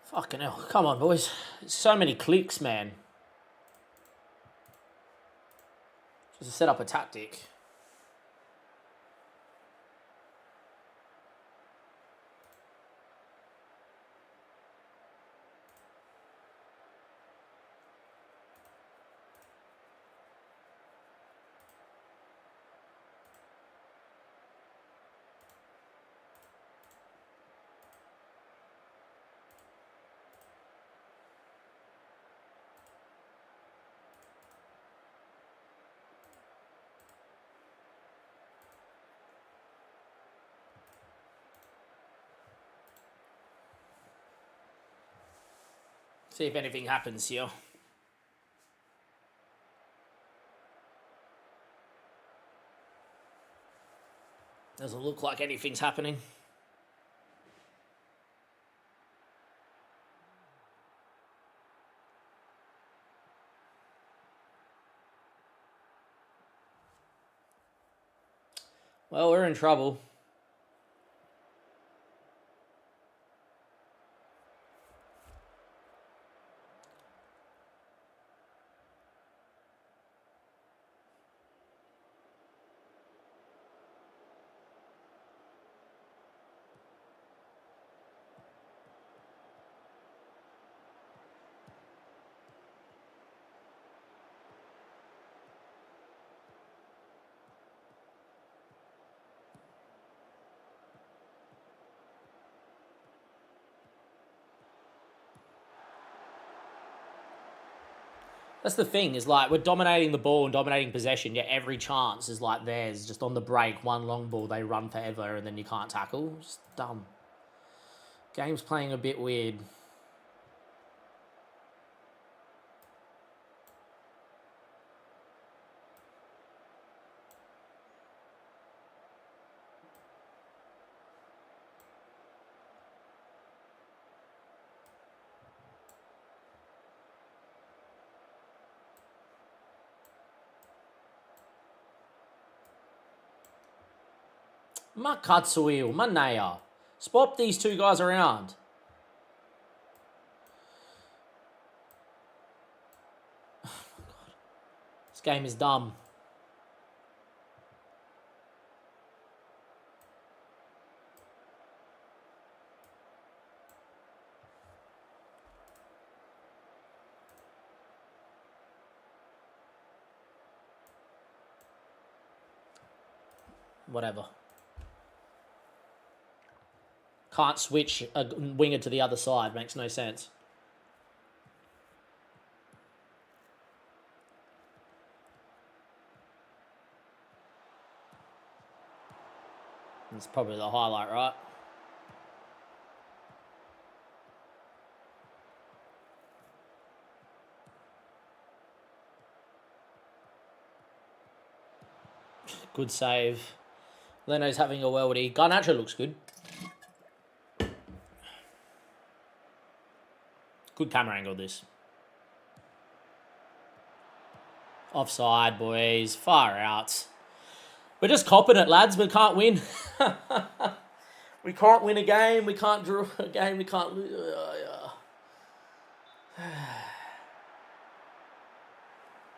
Fucking hell. Come on, boys. So many clicks, man. Just to set up a tactic. See if anything happens here. Doesn't look like anything's happening. Well, we're in trouble. That's the thing, is like we're dominating the ball and dominating possession, yet every chance is like theirs. Just on the break, one long ball, they run forever and then you can't tackle. Just dumb. Game's playing a bit weird. Makatsuil, Manaya. Swap these two guys around. Oh my God. This game is dumb. Whatever. Can't switch a winger to the other side. Makes no sense. It's probably the highlight, right? Good save. Leno's having a worldie. Garnacho looks good. Good camera angle, this. Offside, boys. Far out. We're just copping it, lads. We can't win. We can't win a game. We can't draw a game. We can't lose.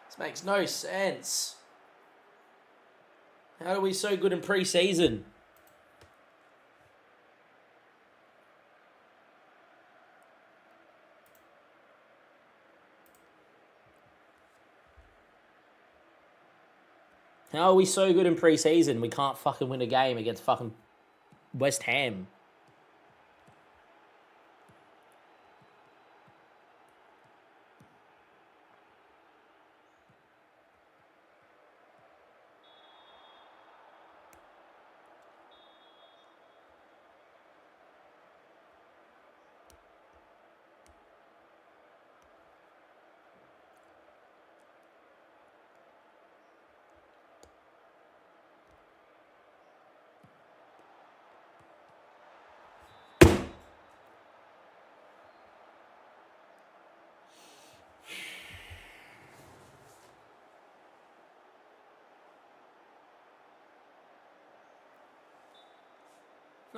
This makes no sense. How are we so good in pre-season? How are we so good in pre-season? We can't fucking win a game against fucking West Ham.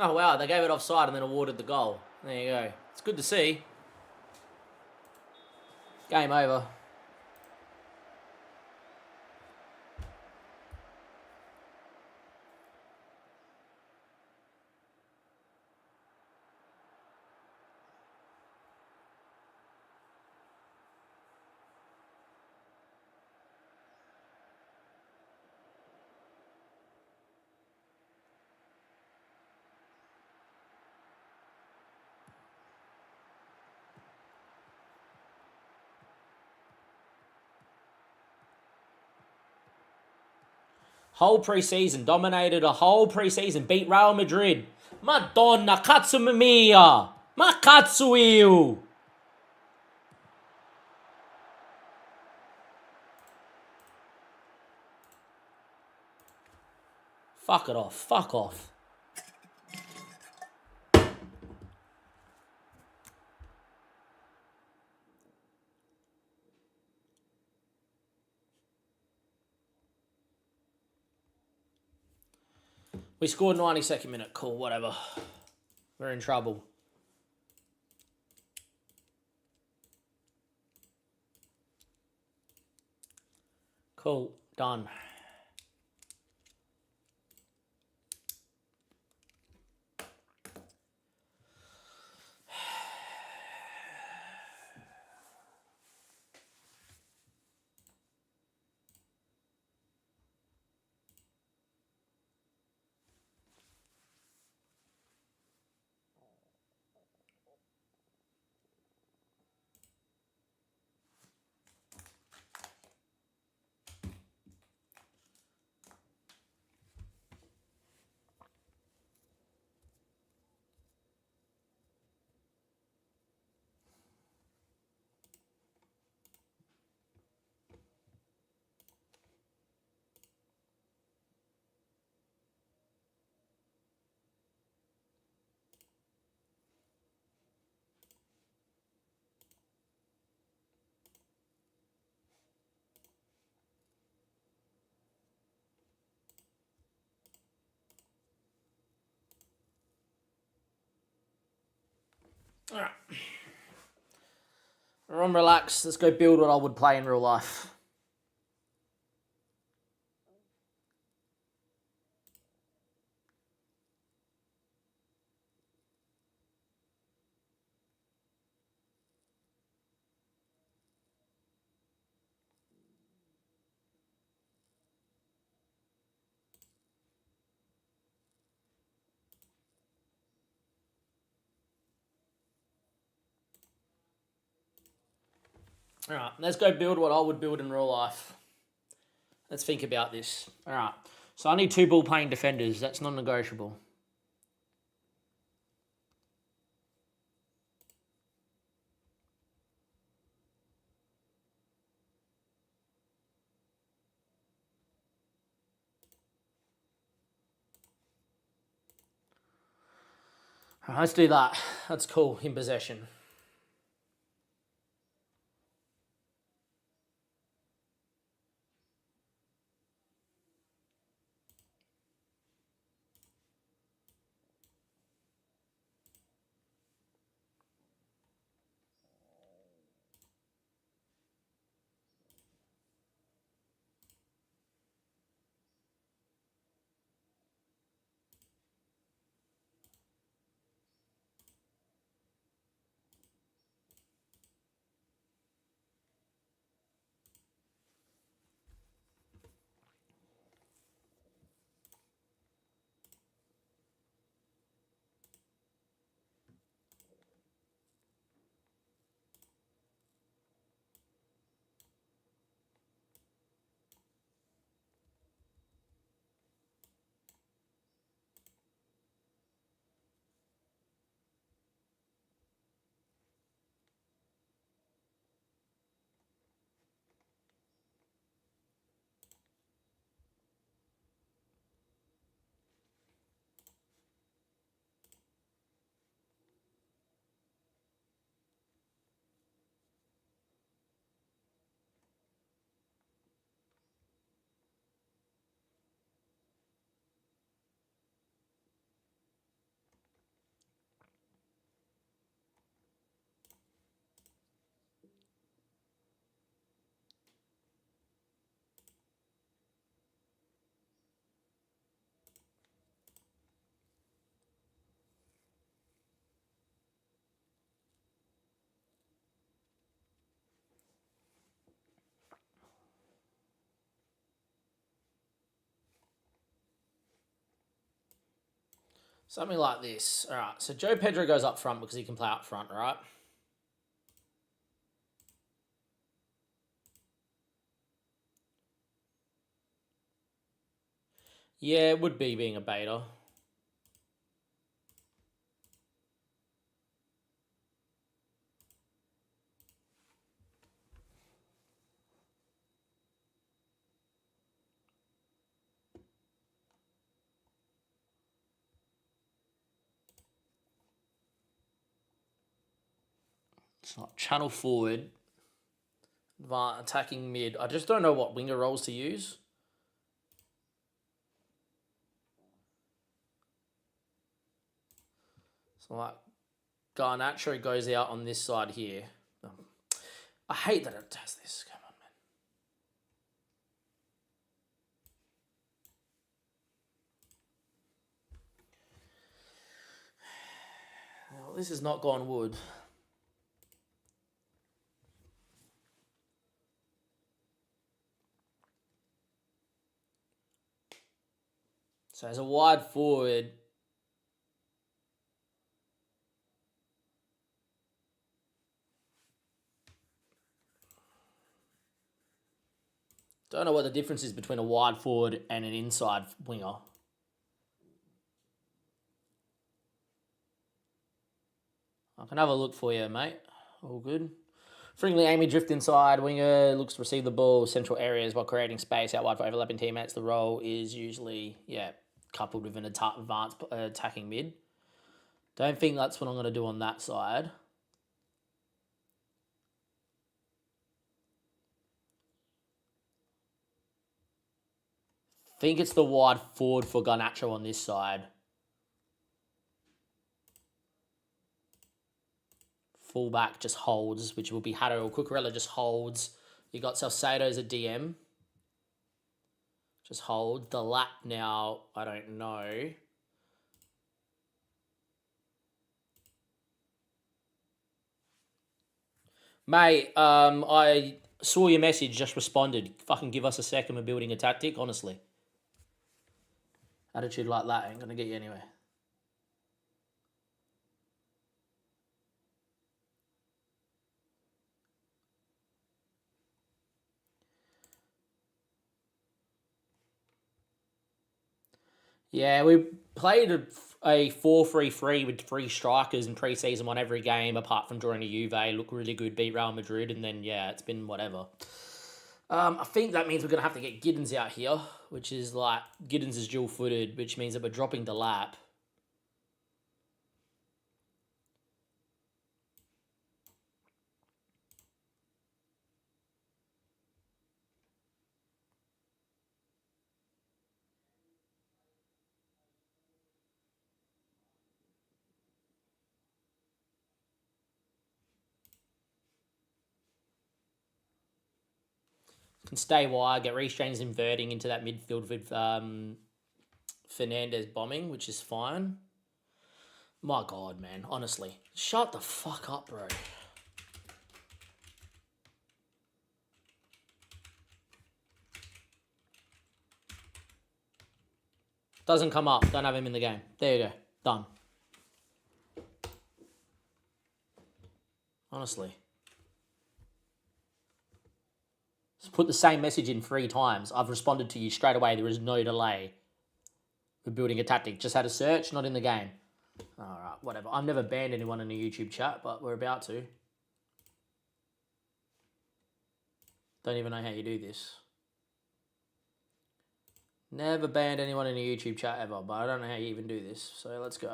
Oh, wow, they gave it offside and then awarded the goal. There you go. It's good to see. Game over. Whole preseason, dominated a whole preseason, beat Real Madrid. Madonna, cazzo mia! Ma cazzo io! Fuck it off, fuck off. We scored 92nd minute, cool, whatever. We're in trouble. Cool, done. Alright. Everyone relax. Let's go build what I would play in real life. Alright, let's go build what I would build in real life. Let's think about this. Alright, so I need 2 ball-playing defenders. That's non-negotiable. Alright, let's do that. That's cool, in possession. Something like this. All right, so Joe Pedro goes up front because he can play up front, right? Yeah, it would be being a beta. It's not channel forward. Attacking mid. I just don't know what winger roles to use. So like Garnacho goes out on this side here. I hate that it does this. Come on, man. Well, this has not gone wood. So as a wide forward, don't know what the difference is between a wide forward and an inside winger. I can have a look for you, mate. All good. Frequently, Amy drift inside. Winger looks to receive the ball central areas while creating space out wide for overlapping teammates. The role is usually, coupled with an advanced attacking mid. Don't think that's what I'm going to do on that side. Think it's the wide forward for Garnacho on this side. Fullback just holds, which will be Hato or Cucurella just holds. You got Salcedo as a DM. Just hold. The lap now, I don't know. Mate, I saw your message, just responded. Fucking give us a second, we're building a tactic, honestly. Attitude like that ain't gonna get you anywhere. Yeah, we played a 4-3-3 with 3 strikers in pre-season, won every game apart from drawing a Juve, looked really good, beat Real Madrid, and then, it's been whatever. I think that means we're going to have to get Giddens out here, which is like, Giddens is dual-footed, which means that we're dropping the lap. Can stay wide, get Reece James inverting into that midfield with Fernandez bombing, which is fine. My God, man, honestly. Shut the fuck up, bro. Doesn't come up. Don't have him in the game. There you go. Done. Honestly. Put the same message in 3 times. I've responded to you straight away. There is no delay. We're building a tactic. Just had a search, not in the game. Alright, whatever. I've never banned anyone in a YouTube chat, but we're about to. Don't even know how you do this. Never banned anyone in a YouTube chat ever, but I don't know how you even do this. So let's go.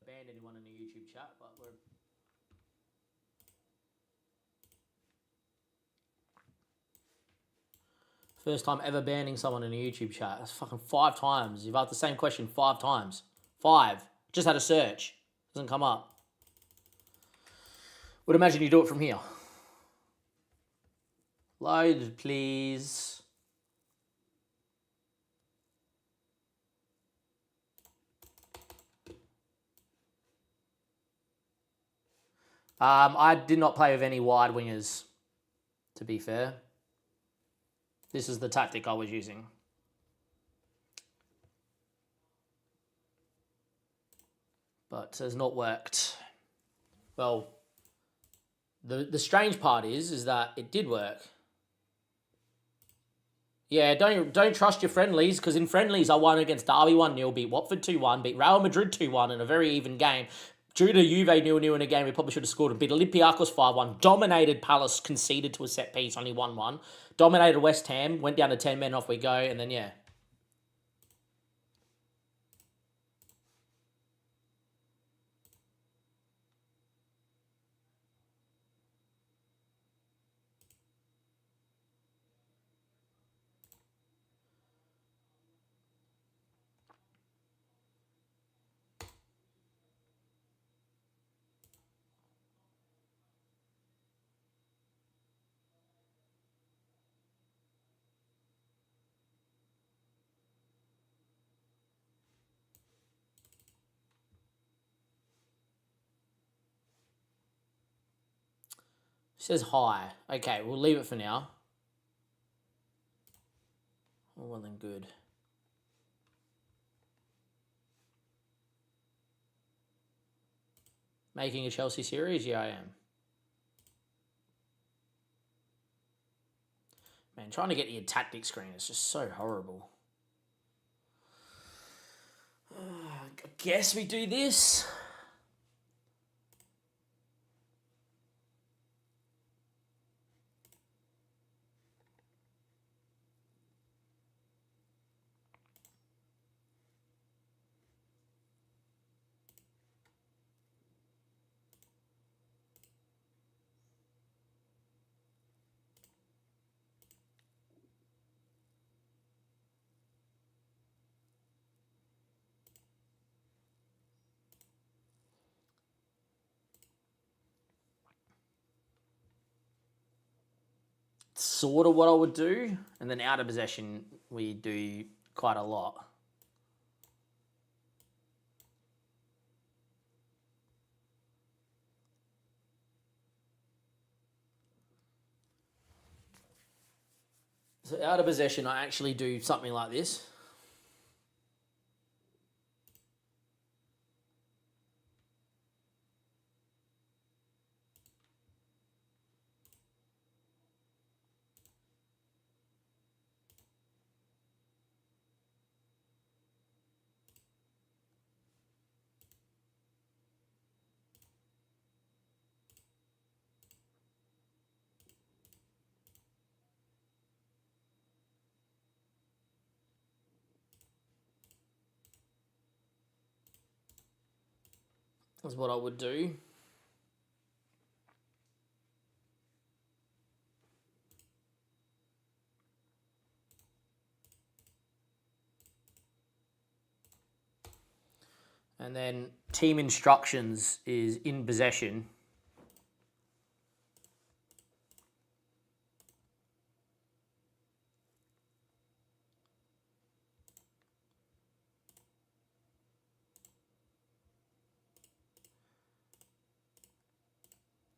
Banned anyone in a YouTube chat, but we're... First time ever banning someone in a YouTube chat. That's fucking 5 times. You've asked the same question 5 times. 5. Just had a search. Doesn't come up. Would imagine you do it from here. Load, please. I did not play with any wide wingers, to be fair. This is the tactic I was using. But has not worked. Well, the strange part is that it did work. Yeah, don't trust your friendlies, because in friendlies I won against Derby 1-0, beat Watford 2-1, beat Real Madrid 2-1 in a very even game. Drew to Juve 0-0 in a game we probably should have scored, and beat Olympiacos 5-1, dominated Palace, conceded to a set piece, only 1-1, dominated West Ham, went down to 10 men, off we go, and then yeah. Says hi. Okay, we'll leave it for now. Oh, well then, good. Making a Chelsea series? Yeah, I am. Man, trying to get the tactic screen is just so horrible. I guess we do this. Sort of what I would do, and then out of possession we do quite a lot. So out of possession I actually do something like this. That's what I would do. And then team instructions is in possession.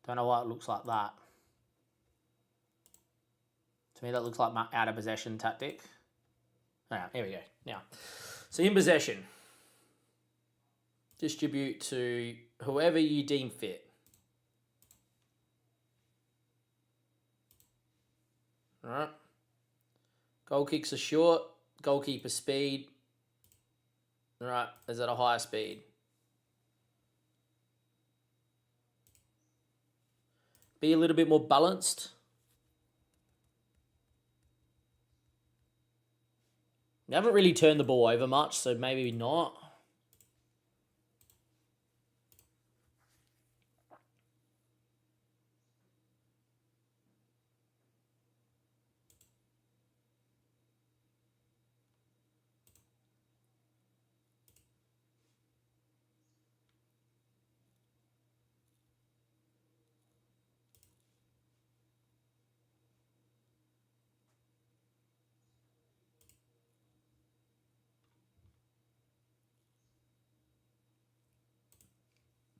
Don't know why it looks like that. To me, that looks like my out of possession tactic. All right, here we go. Now, so in possession, distribute to whoever you deem fit. All right. Goal kicks are short. Goalkeeper speed. All right, is at a higher speed. Be a little bit more balanced. We haven't really turned the ball over much, so maybe not.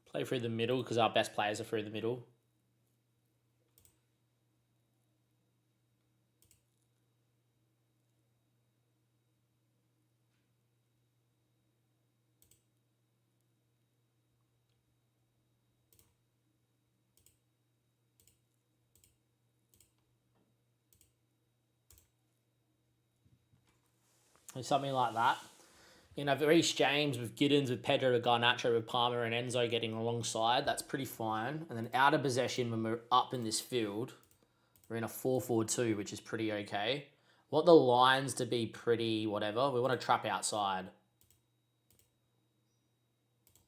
Play through the middle because our best players are through the middle. or something like that. You know, Reece James with Giddens, with Pedro, with Garnacho, with Palmer and Enzo getting alongside, that's pretty fine. And then out of possession, when we're up in this field, we're in a 4-4-2, which is pretty okay. Want the lines to be pretty whatever. We want to trap outside.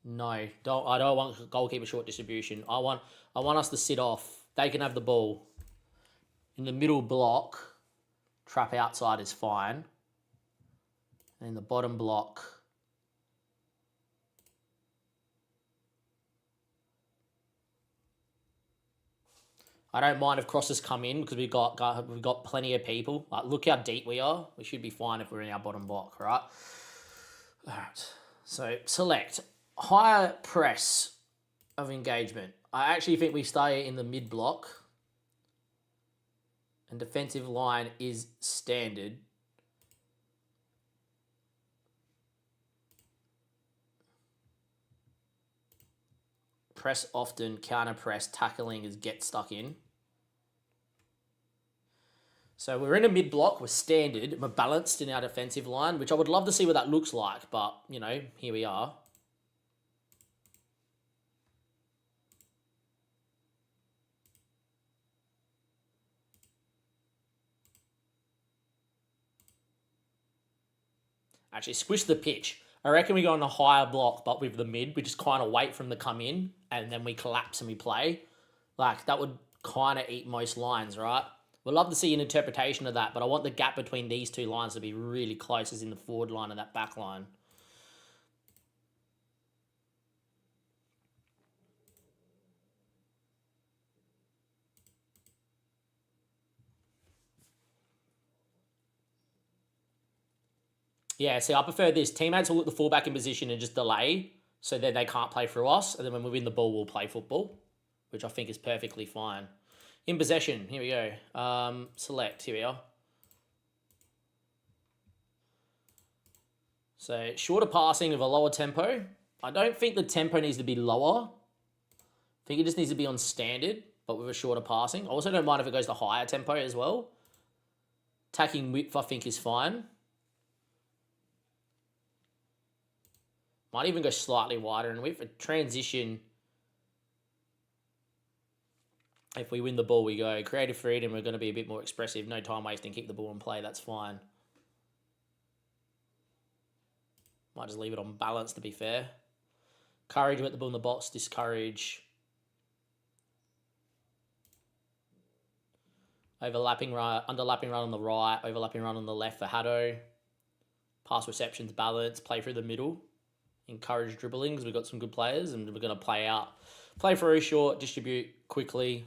No, I don't want goalkeeper short distribution. I want us to sit off. They can have the ball. In the middle block, trap outside is fine. And in the bottom block, I don't mind if crosses come in because we've got plenty of people. Like, look how deep we are. We should be fine if we're in our bottom block, right? All right. So select higher press of engagement. I actually think we stay in the mid block, and defensive line is standard. Press often, counter press, tackling is get stuck in. So we're in a mid block, we're standard, we're balanced in our defensive line, which I would love to see what that looks like, but, you know, here we are. Actually, squish the pitch. I reckon we go on a higher block, but with the mid, we just kind of wait for them to come in, and then we collapse and we play. Like, that would kind of eat most lines, right? We'd love to see an interpretation of that, but I want the gap between these two lines to be really close, as in the forward line and that back line. Yeah, see, I prefer this. Teammates will look the fullback in position and just delay, so then they can't play through us, and then when we win the ball, we'll play football, which I think is perfectly fine. In possession, here we go. Select, here we are. So, shorter passing with a lower tempo. I don't think the tempo needs to be lower. I think it just needs to be on standard, but with a shorter passing. I also don't mind if it goes to higher tempo as well. Attacking width, I think, is fine. Might even go slightly wider in width. A transition, if we win the ball, we go creative freedom. We're going to be a bit more expressive. No time wasting. Keep the ball in play. That's fine. Might just leave it on balance, to be fair. Courage with the ball in the box. Discourage. Overlapping right, underlapping run on the right. Overlapping run on the left for Haddo. Pass receptions, balance. Play through the middle. Encourage dribbling because we've got some good players, and we're going to play out. Play through short, distribute quickly.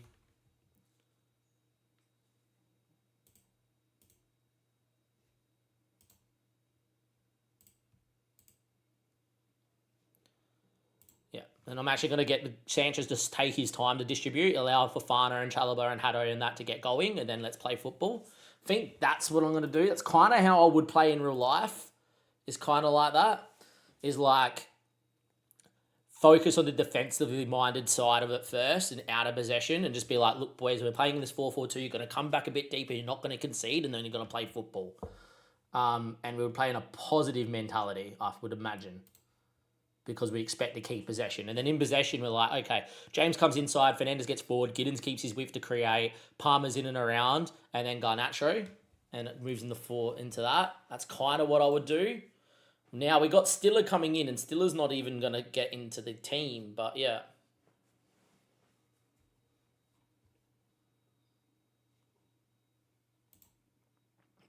Yeah, and I'm actually going to get Sanchez to take his time to distribute, allow Fofana and Chalobah and Haddo and that to get going, and then let's play football. I think that's what I'm going to do. That's kind of how I would play in real life. It's kind of like that. Is like focus on the defensively minded side of it first and out of possession, and just be like, look, boys, we're playing this 4-4-2. You're going to come back a bit deeper. You're not going to concede, and then you're going to play football. And we would play in a positive mentality, I would imagine, because we expect to keep possession. And then in possession, we're like, okay, James comes inside, Fernandes gets forward, Giddens keeps his width to create, Palmer's in and around, and then Garnacho, and it moves into that. That's kind of what I would do. Now, we got Stiller coming in, and Stiller's not even going to get into the team, but yeah.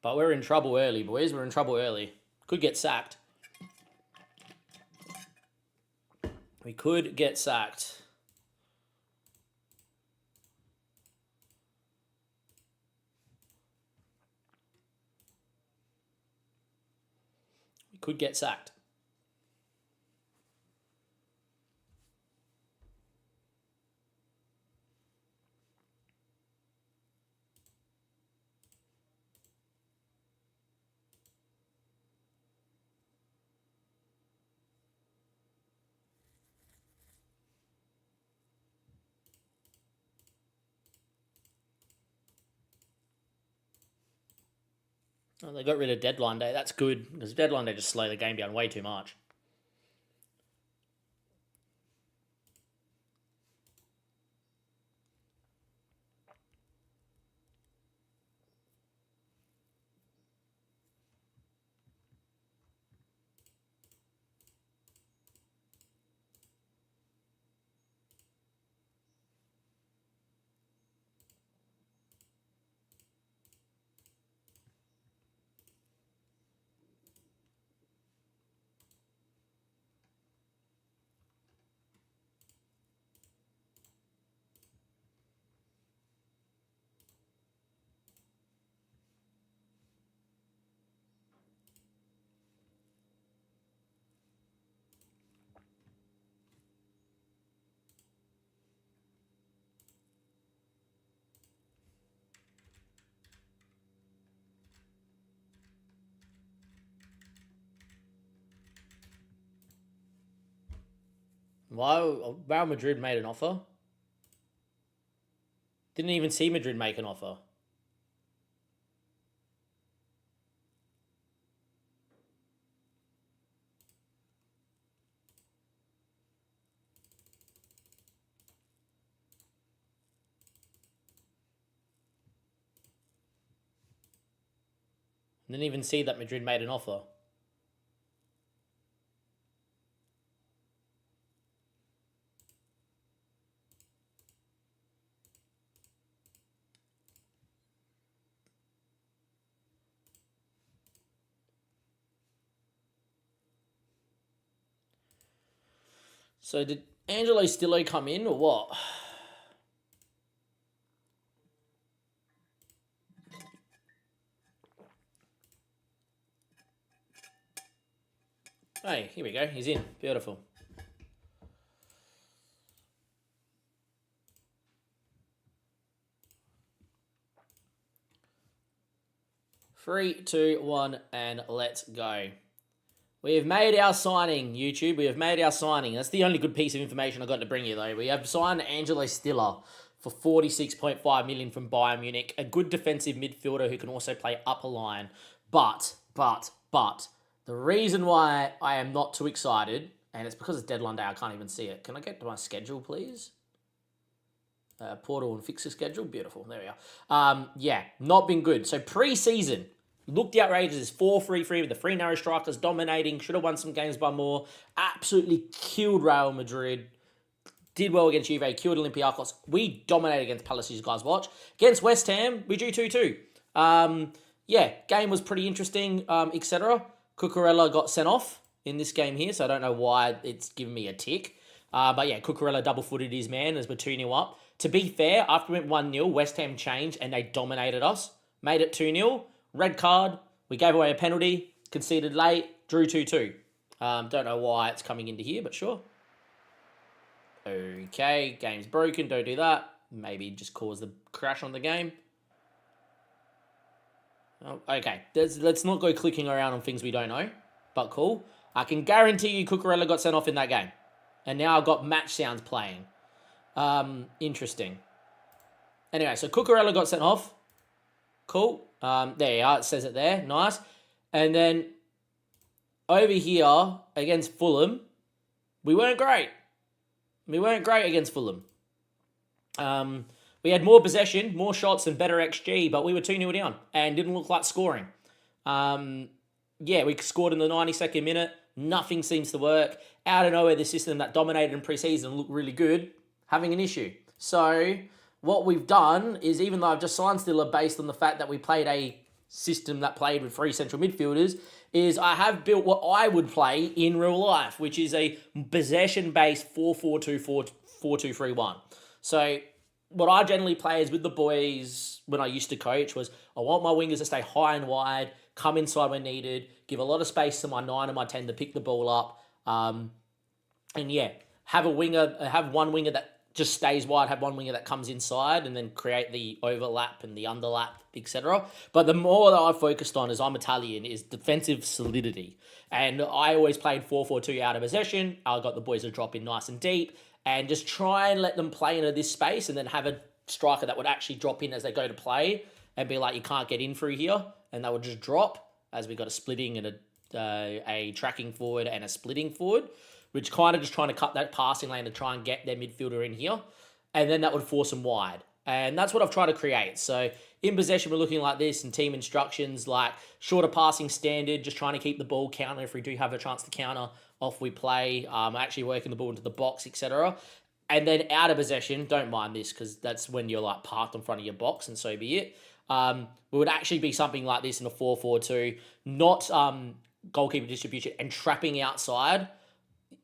But we're in trouble early, boys. We're in trouble early. Could get sacked. We could get sacked. Could get sacked. Well, they got rid of deadline day. That's good because deadline day just slow the game down way too much. Why? Real Madrid made an offer. Didn't even see Madrid make an offer. Didn't even see that Madrid made an offer. So did Angelo Stillo come in or what? Hey, here we go. He's in. Beautiful. Three, two, one, and let's go. We have made our signing, YouTube. We have made our signing. That's the only good piece of information I got to bring you, though. We have signed Angelo Stiller for 46.5 million from Bayern Munich. A good defensive midfielder who can also play upper line. But, the reason why I am not too excited, and it's because it's deadline day, I can't even see it. Can I get to my schedule, please? Portal and fix the schedule. Beautiful. There we are. Yeah, not been good. So pre-season, looked outrageous. 4-3-3 with the three narrow strikers dominating. Should have won some games by more. Absolutely killed Real Madrid. Did well against Juve. Killed Olympiacos. We dominated against Palace, you guys watch. Against West Ham, we drew 2-2. Yeah, game was pretty interesting, etc. Cucurella got sent off in this game here, so I don't know why it's giving me a tick. But yeah, Cucurella double-footed his man as we're 2-0 up. To be fair, after we went 1-0, West Ham changed and they dominated us. Made it 2-0. Red card. We gave away a penalty. Conceded late. Drew 2-2. Don't know why it's coming into here, but sure. Okay, game's broken. Don't do that. Maybe just cause the crash on the game. Oh, okay, let's not go clicking around on things we don't know, but cool. I can guarantee you Cucurella got sent off in that game. And now I've got match sounds playing. Interesting. Anyway, so Cucurella got sent off. Cool. There you are. It says it there. Nice. And then over here against Fulham, we weren't great. We weren't great against Fulham. We had more possession, more shots, and better XG, but we were 2-0 down and didn't look like scoring. Yeah, we scored in the 92nd minute. Nothing seems to work. Out of nowhere, the system that dominated in pre-season looked really good, having an issue. So what we've done is, even though I've just signed Stiller based on the fact that we played a system that played with three central midfielders, is I have built what I would play in real life, which is a possession-based 4-4-2, 4-2-3-1. So what I generally play is with the boys when I used to coach was I want my wingers to stay high and wide, come inside when needed, give a lot of space to my 9 and my 10 to pick the ball up. And yeah, have one winger that just stays wide, have one winger that comes inside and then create the overlap and the underlap, etc. But the more that I've focused on, as I'm Italian, is defensive solidity. And I always played 4-4-2 out of possession. I got the boys to drop in nice and deep and just try and let them play into this space and then have a striker that would actually drop in as they go to play and be like, you can't get in through here, and they would just drop, as we got a splitting and a tracking forward and a splitting forward, which kind of just trying to cut that passing lane to try and get their midfielder in here, and then that would force them wide. And that's what I've tried to create. So in possession, we're looking like this, and team instructions like shorter passing standard, just trying to keep the ball counter. If we do have a chance to counter, off we play. Actually working the ball into the box, etc. And then out of possession, don't mind this because that's when you're like parked in front of your box, and so be it. We would actually be something like this in a 4-4-2, not goalkeeper distribution and trapping outside,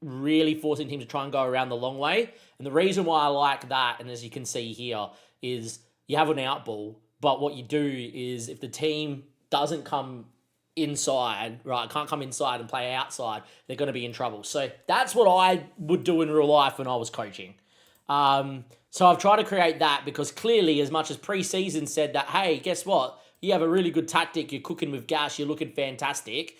really forcing teams to try and go around the long way. And the reason why I like that, and as you can see here, is you have an out ball, but what you do is if the team doesn't come inside, right, can't come inside and play outside, they're going to be in trouble. So that's what I would do in real life when I was coaching. So I've tried to create that because clearly, as much as pre-season said that, hey, guess what? You have a really good tactic, you're cooking with gas, you're looking fantastic.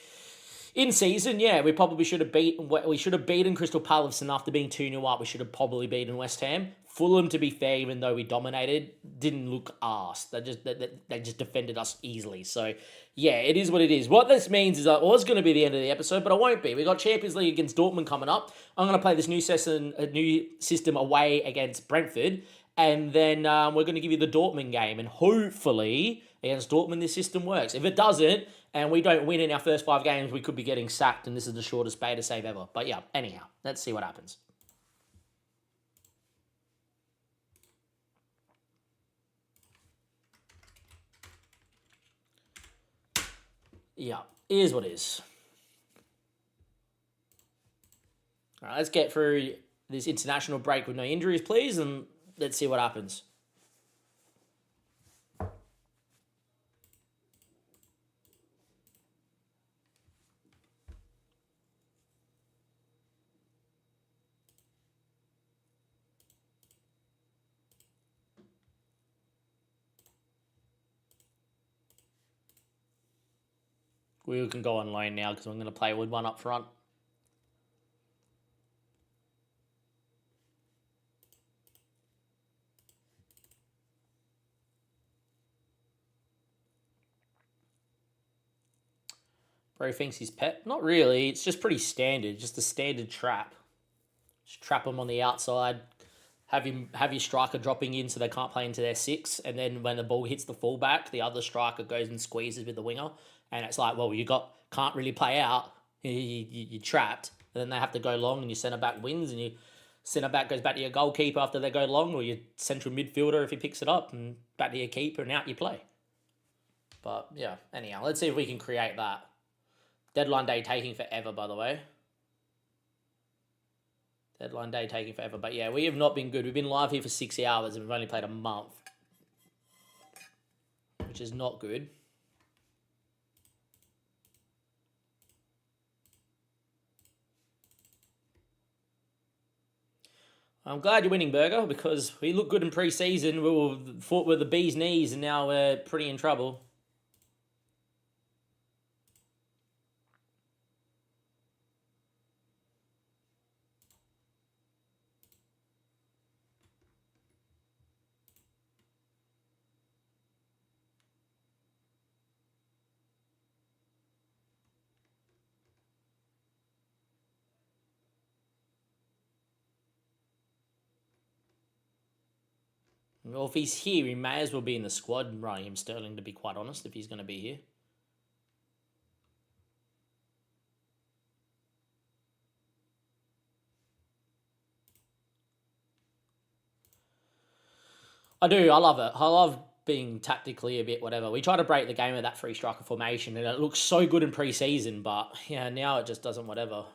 In season, yeah, we probably should have beaten Crystal Palace enough to being 2-0 up. We should have probably beaten West Ham. Fulham, to be fair, even though we dominated, didn't look arse. They just defended us easily. So, yeah, it is what it is. What this means is that it was going to be the end of the episode, but it won't be. We got Champions League against Dortmund coming up. I'm going to play this new system away against Brentford, and then we're going to give you the Dortmund game, and hopefully against Dortmund this system works. If it doesn't, and we don't win in our first 5 games, we could be getting sacked, and this is the shortest beta save ever. But yeah, anyhow, let's see what happens. Yeah, here's what it is. All right, let's get through this international break with no injuries, please, and let's see what happens. We can go on loan now because I'm going to play with one up front. Bro thinks he's pet. Not really. It's just pretty standard. Just a standard trap. Just trap him on the outside. Have your striker dropping in so they can't play into their 6. And then when the ball hits the fullback, the other striker goes and squeezes with the winger. And it's like, well, can't really play out. You're trapped. And then they have to go long, and your centre back wins, and your centre back goes back to your goalkeeper after they go long, or your central midfielder if he picks it up, and back to your keeper, and out you play. But yeah, anyhow, let's see if we can create that. Deadline day taking forever, by the way. Deadline day taking forever. But yeah, we have not been good. We've been live here for 6 hours, and we've only played a month, which is not good. I'm glad you're winning, Burger, because we looked good in pre-season. We fought with the bee's knees, and now we're pretty in trouble. Well, if he's here, he may as well be in the squad, Raheem Sterling, to be quite honest, if he's going to be here. I do. I love it. I love being tactically a bit whatever. We try to break the game with that free striker formation, and it looks so good in pre-season, but yeah, now it just doesn't whatever.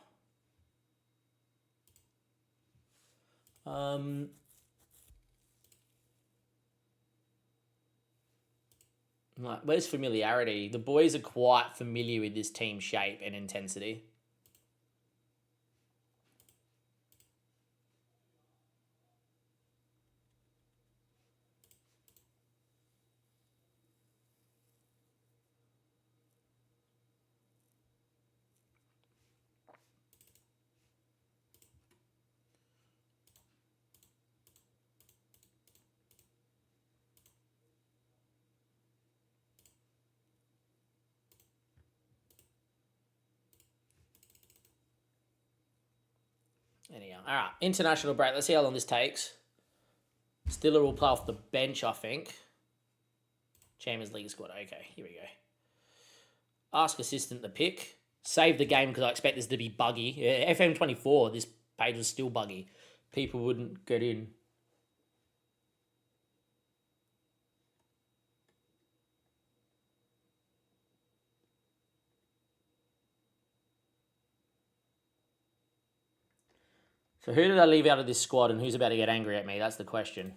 Like, where's familiarity? The boys are quite familiar with this team shape and intensity. Anyhow, all right. International break. Let's see how long this takes. Stiller will play off the bench, I think. Champions League squad. Okay, here we go. Ask assistant to pick. Save the game because I expect this to be buggy. Yeah, FM24, this page was still buggy. People wouldn't get in. So who did I leave out of this squad and who's about to get angry at me? That's the question.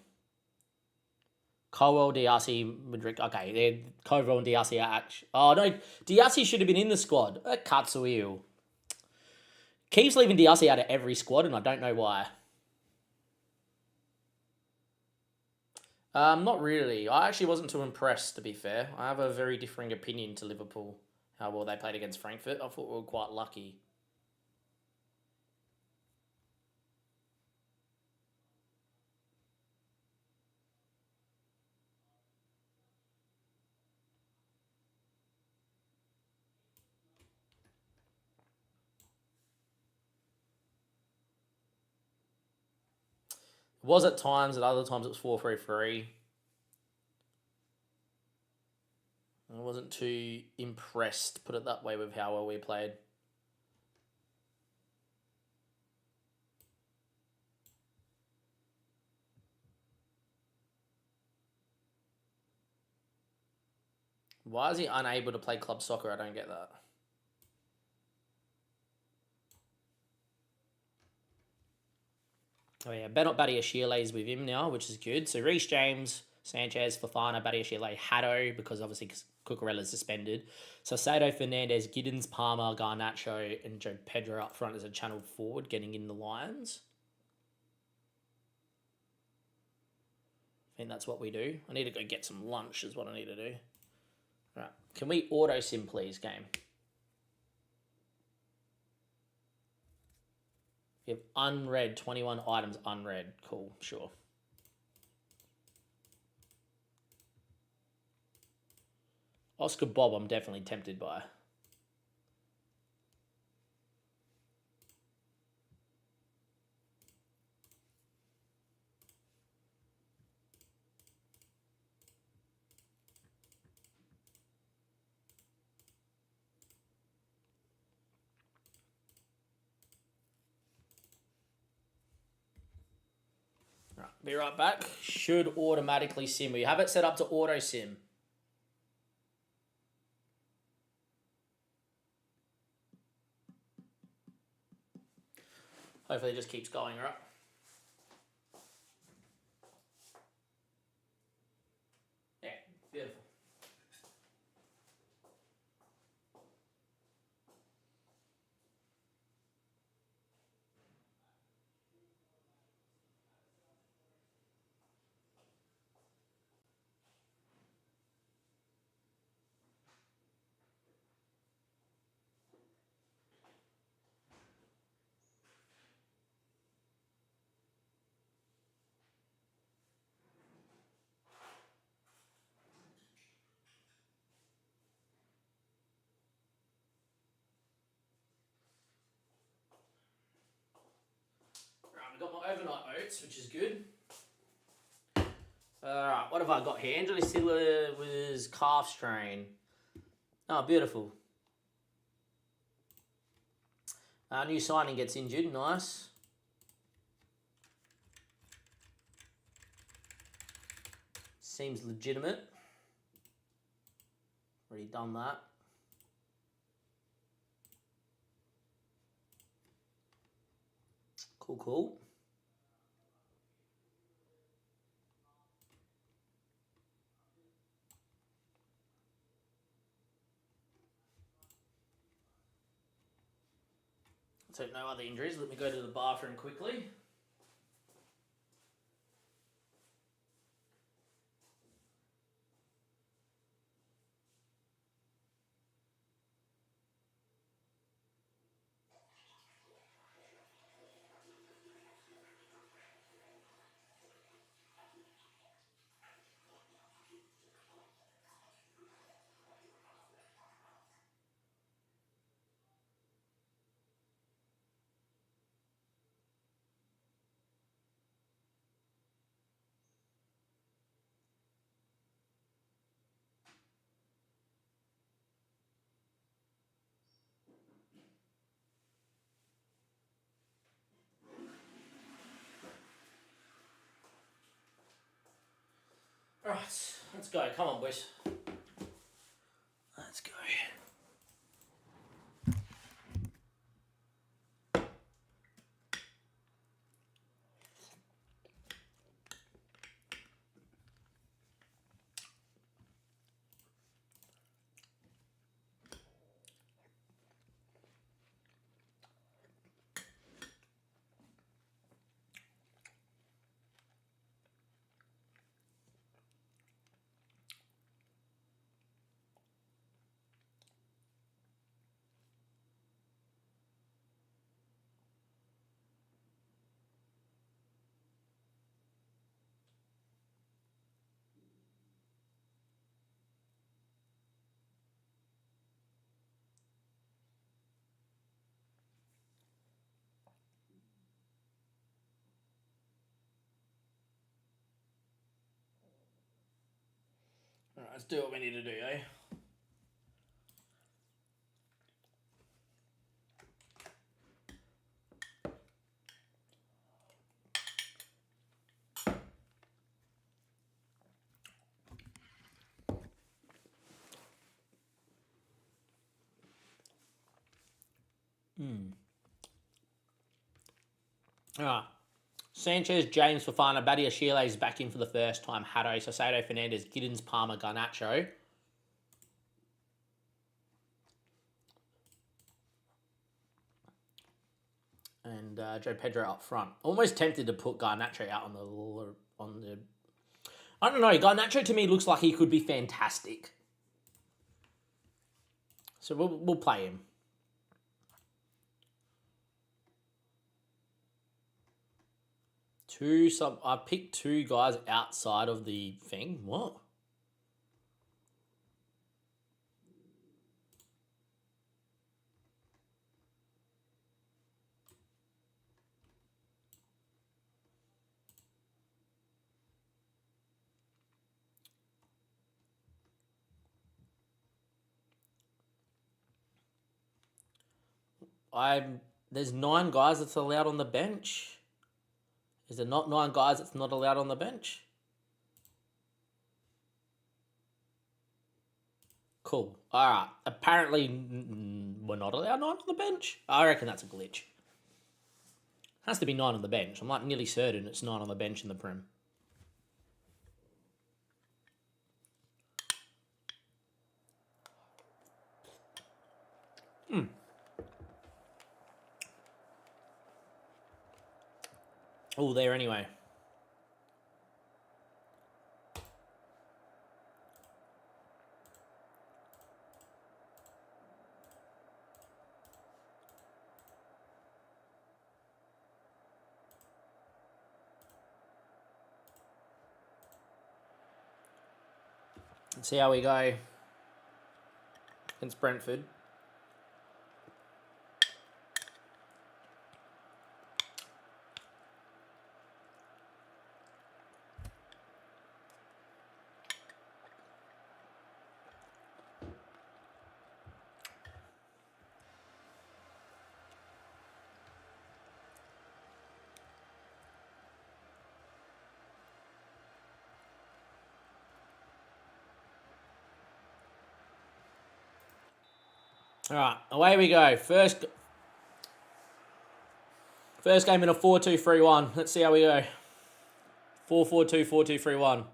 Colwell, DRC, Madrid. Okay, Colwell and DRC are actually... Oh, no. DRC should have been in the squad. Katsuil. Keeps leaving DRC out of every squad, and I don't know why. Not really. I actually wasn't too impressed, to be fair. I have a very differing opinion to Liverpool. How well they played against Frankfurt. I thought we were quite lucky. It was at times, at other times it was 4-3-3. I wasn't too impressed, put it that way, with how well we played. Why is he unable to play club soccer? I don't get that. Oh yeah, Bennett Badiashile is with him now, which is good. So Reece James, Sanchez, Fofana, Badiashile, Haddo, because obviously Cucurella's suspended. So Sado, Fernandez, Giddens, Palmer, Garnacho, and Joe Pedro up front as a channel forward, getting in the Lions. I think that's what we do. I need to go get some lunch is what I need to do. Right. Can we auto sim, please, game? We have unread, 21 items unread. Cool, sure. Oscar Bob, I'm definitely tempted by. Right, be right back. Should automatically sim. We have it set up to auto sim. Hopefully it just keeps going, right? Yeah, beautiful. I've got my overnight oats, which is good. Alright, what have I got here? Angela Stiller with his calf strain. Oh, beautiful. New signing gets injured. Nice. Seems legitimate. Already done that. Cool, cool. So no other injuries. Let me go to the bathroom quickly. Alright, let's go. Come on, boys. Let's go. Alright, let's do what we need to do, eh? Alright. Sanchez, James, Fofana, Badiashile is back in for the first time. Hato, Sosado, Fernandez, Giddens, Palmer, Garnacho. And Joe Pedro up front. Almost tempted to put Garnacho out on the. I don't know. Garnacho to me looks like he could be fantastic. So we'll play him. I picked two guys outside of the thing. What? There's 9 guys that's allowed on the bench. Is there not 9 guys that's not allowed on the bench? Cool. All right. Apparently, we're not allowed 9 on the bench. I reckon that's a glitch. Has to be 9 on the bench. I'm like nearly certain it's 9 on the bench in the Prem. Oh, there anyway. Let's see how we go against Brentford. All right, away we go. First game in a 4-2-3-1. Let's see how we go. 4-4-2, 4-2-3-1.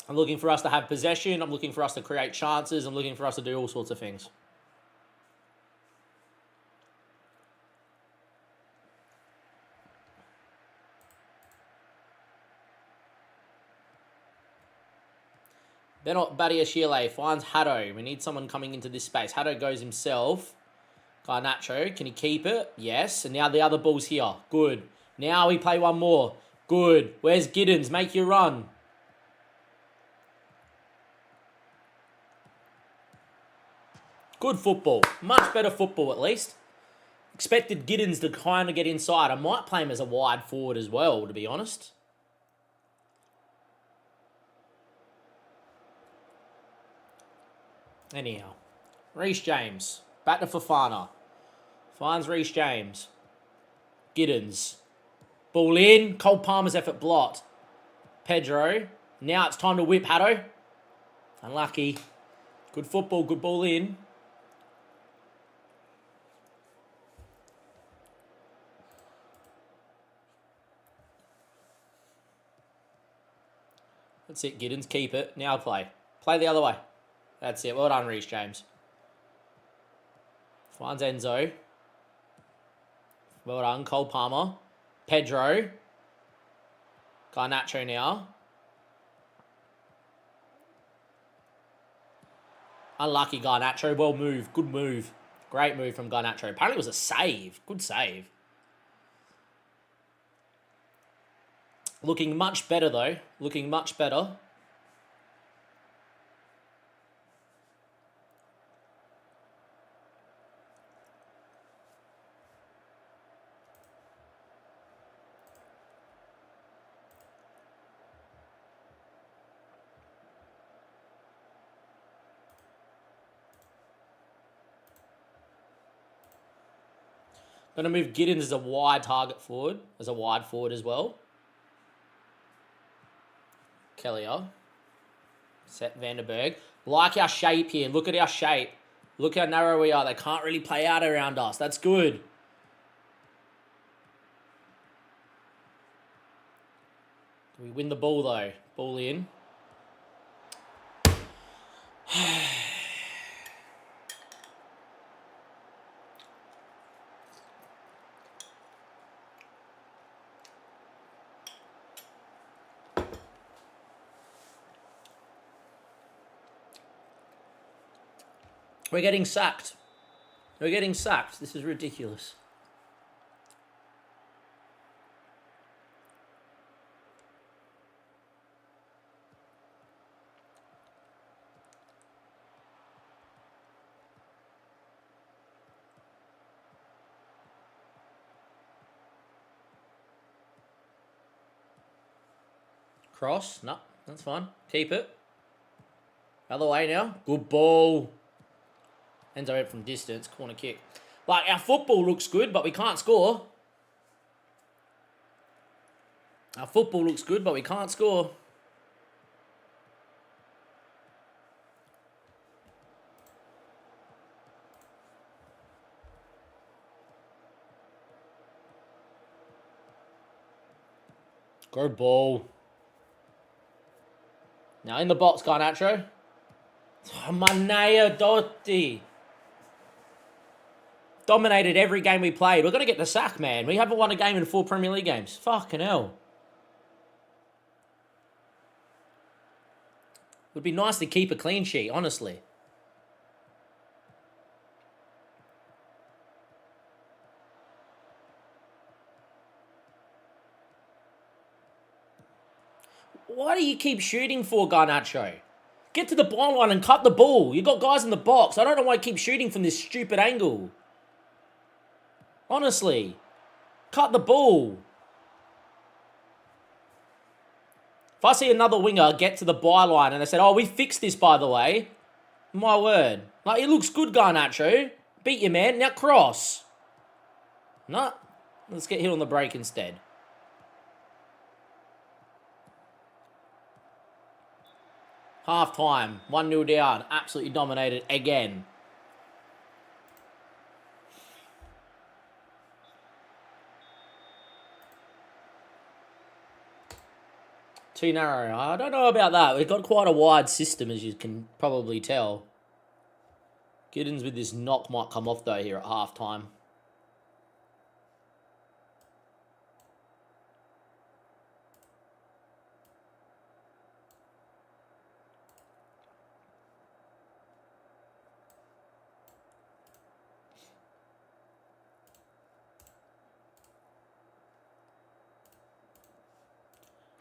I'm looking for us to have possession. I'm looking for us to create chances. I'm looking for us to do all sorts of things. Badiashile finds Hato. We need someone coming into this space. Hato goes himself. Garnacho, can he keep it? Yes. And now the other ball's here. Good. Now we play one more. Good. Where's Giddens? Make your run. Good football. Much better football, at least. Expected Giddens to kind of get inside. I might play him as a wide forward as well, to be honest. Anyhow. Reece James. Back to Fofana. Finds Reece James. Giddens. Ball in. Cole Palmer's effort blocked. Pedro. Now it's time to whip Haddo. Unlucky. Good football, good ball in. That's it, Giddens. Keep it. Now play. Play the other way. That's it. Well done, Reece James. Finds Enzo. Well done, Cole Palmer. Pedro. Garnacho now. Unlucky Garnacho. Well moved. Good move. Great move from Garnacho. Apparently it was a save. Good save. Looking much better though. Looking much better. Going to move Giddens as a wide target forward. As a wide forward as well. Kellier. Set Vandenberg. Like our shape here. Look at our shape. Look how narrow we are. They can't really play out around us. That's good. We win the ball though. Ball in. We're getting sacked. We're getting sacked. This is ridiculous. Cross. No, that's fine. Keep it. Other way now. Good ball. Enzo out from distance. Corner kick. Like, our football looks good, but we can't score. Our football looks good, but we can't score. Good ball. Now in the box, Garnacho. Oh, Manea Dotti. Dominated every game we played. We're going to get the sack, man. We haven't won a game in 4 Premier League games. Fucking hell. Would be nice to keep a clean sheet, honestly. Why do you keep shooting for, Garnacho? Get to the byline and cut the ball. You got guys in the box. I don't know why you keep shooting from this stupid angle. Honestly. Cut the ball. If I see another winger get to the byline and they said, oh, we fixed this, by the way. My word. Like, it looks good, Garnacho. Beat your man. Now cross. No. Let's get hit on the break instead. Half time. 1-0 down. Absolutely dominated again. Too narrow. I don't know about that. We've got quite a wide system, as you can probably tell. Giddens with this knock might come off, though, here at half time.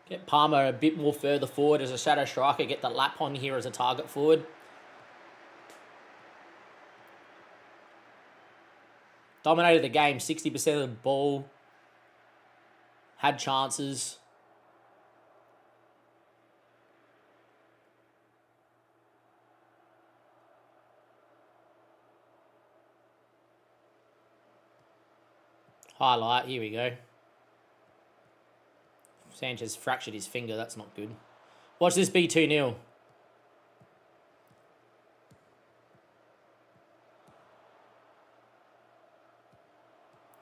Get Palmer a bit more further forward as a shadow striker. Get the lap on here as a target forward. Dominated the game. 60% of the ball. Had chances. Highlight. Here we go. Sanchez fractured his finger. That's not good. Watch this be 2-0.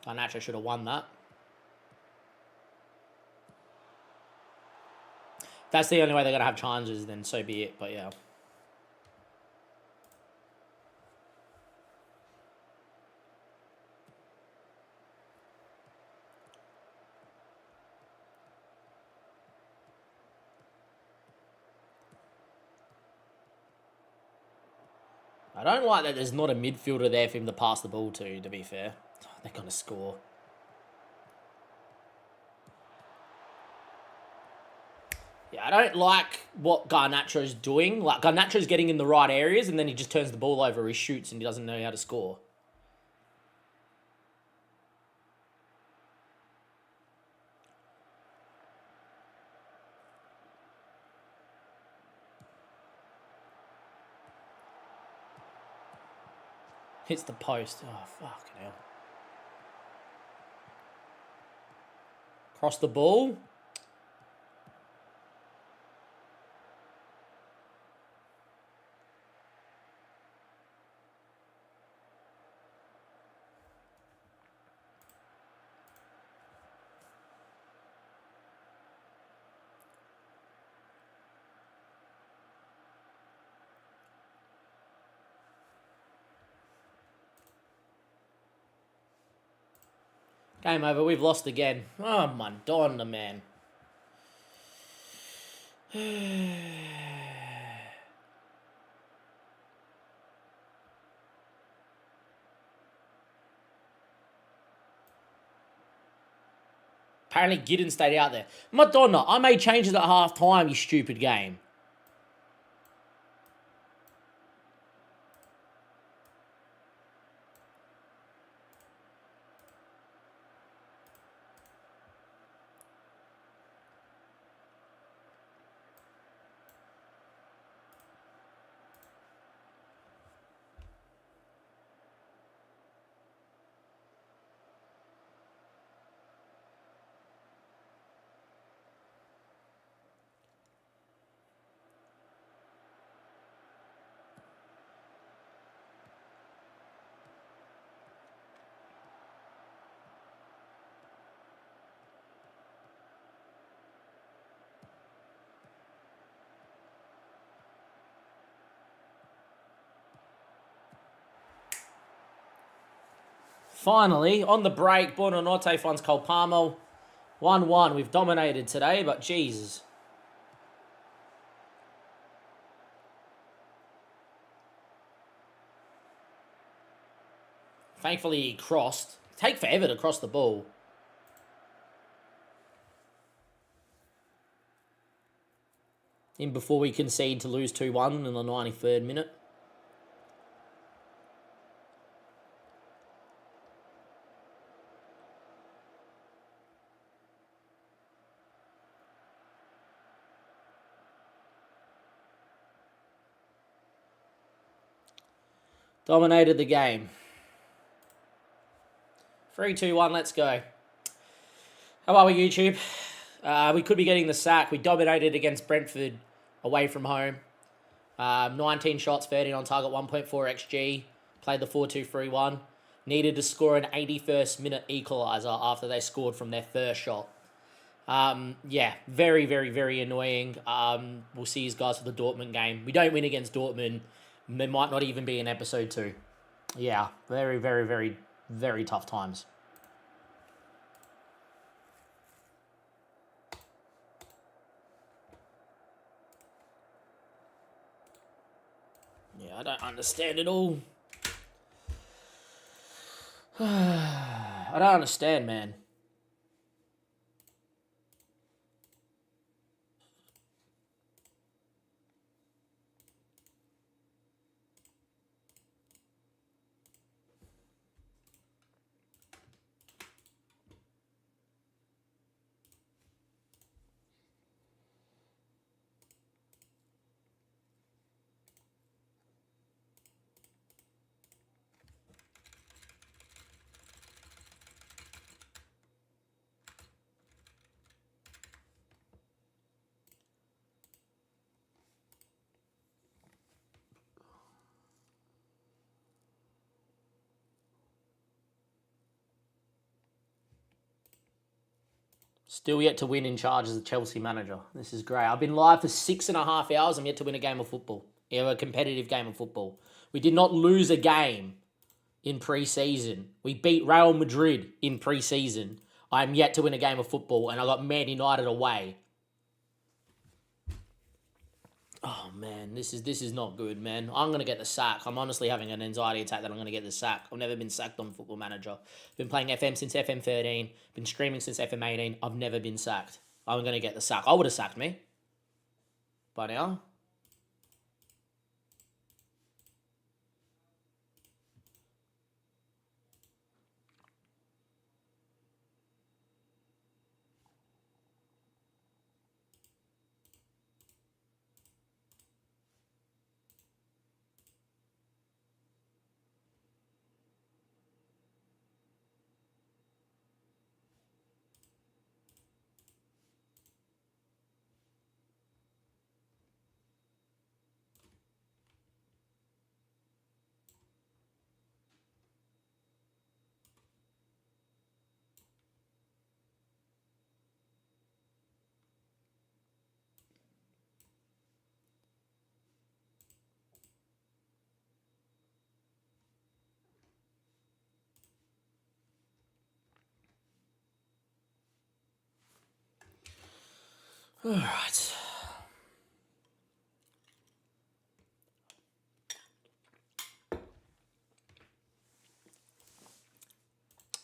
Garnacho should have won that. If that's the only way they're going to have challenges, then so be it. But yeah. I don't like that there's not a midfielder there for him to pass the ball to be fair. They're going to score. Yeah, I don't like what Garnacho's doing. Like, Garnacho's getting in the right areas, and then he just turns the ball over, he shoots, and he doesn't know how to score. Hits the post. Oh, fucking hell. Cross the ball. Game over. We've lost again. Oh, Madonna, man. Apparently, Giddens stayed out there. Madonna, I made changes at half time, you stupid game. Finally, on the break, Buonanotte finds Cole Palmo. 1-1. We've dominated today, but Jesus. Thankfully, he crossed. Take forever to cross the ball. In before we concede to lose 2-1 in the 93rd minute. Dominated the game. 3-2-1, let's go. How are we, YouTube? We could be getting the sack. We dominated against Brentford away from home. 19 shots, 13 on target, 1.4 XG. Played the 4-2-3-1. Needed to score an 81st minute equaliser after they scored from their first shot. Yeah, very, very, very annoying. We'll see you guys for the Dortmund game. We don't win against Dortmund. There might not even be in episode 2. Yeah, very, very, very, very tough times. Yeah, I don't understand it all. I don't understand, man. Still yet to win in charge as a Chelsea manager. This is great. I've been live for 6.5 hours. I'm yet to win a game of football. A competitive game of football. We did not lose a game in pre-season. We beat Real Madrid in pre-season. I'm yet to win a game of football, and I got Man United away. Oh man, this is not good, man. I'm gonna get the sack. I'm honestly having an anxiety attack that I'm gonna get the sack. I've never been sacked on Football Manager. Been playing FM since FM13. Been streaming since FM18. I've never been sacked. I'm gonna get the sack. I would have sacked me by now. All right.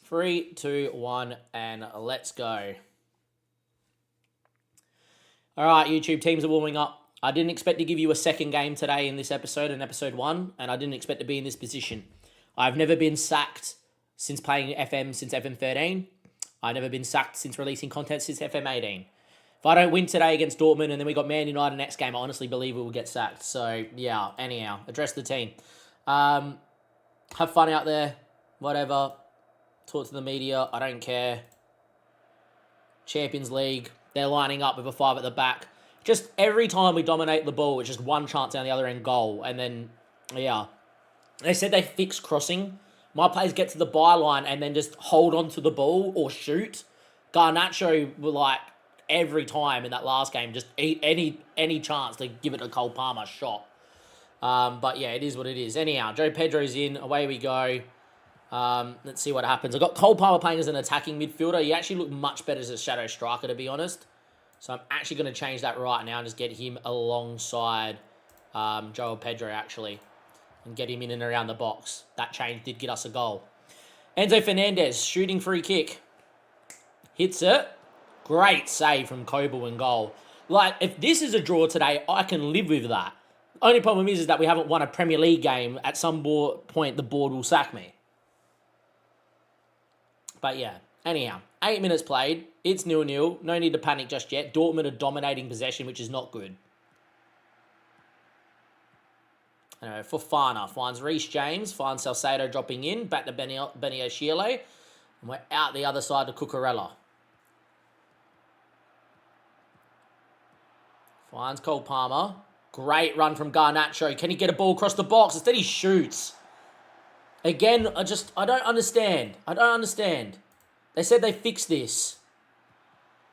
Three, two, one, and let's go. All right, YouTube, teams are warming up. I didn't expect to give you a second game today in this episode, in episode 1, and I didn't expect to be in this position. I've never been sacked since playing FM since FM13. I've never been sacked since releasing content since FM18. If I don't win today against Dortmund and then we got Man United next game, I honestly believe we will get sacked. So, yeah, anyhow, address the team. Have fun out there, whatever. Talk to the media, I don't care. Champions League, they're lining up with a 5 at the back. Just every time we dominate the ball, it's just one chance down the other end goal. And then, yeah. They said they fix crossing. My players get to the byline and then just hold on to the ball or shoot. Garnacho were like, every time in that last game, just eat any chance to give it a Cole Palmer shot. But yeah, it is what it is. Anyhow, Joe Pedro's in. Away we go. Let's see what happens. I've got Cole Palmer playing as an attacking midfielder. He actually looked much better as a shadow striker, to be honest. So I'm actually going to change that right now and just get him alongside Joe Pedro, actually. And get him in and around the box. That change did get us a goal. Enzo Fernandez, shooting free kick. Hits it. Great save from Coble in goal. Like, if this is a draw today, I can live with that. Only problem is that we haven't won a Premier League game. At some point, the board will sack me. But yeah, anyhow, 8 minutes played. It's 0-0. No need to panic just yet. Dortmund are dominating possession, which is not good. Anyway, Fofana finds Reece James, finds Salcedo dropping in, back to Benio Chile, and we're out the other side to Cucurella. Finds Cole Palmer. Great run from Garnacho. Can he get a ball across the box? Instead he shoots. Again, I don't understand. I don't understand. They said they fixed this.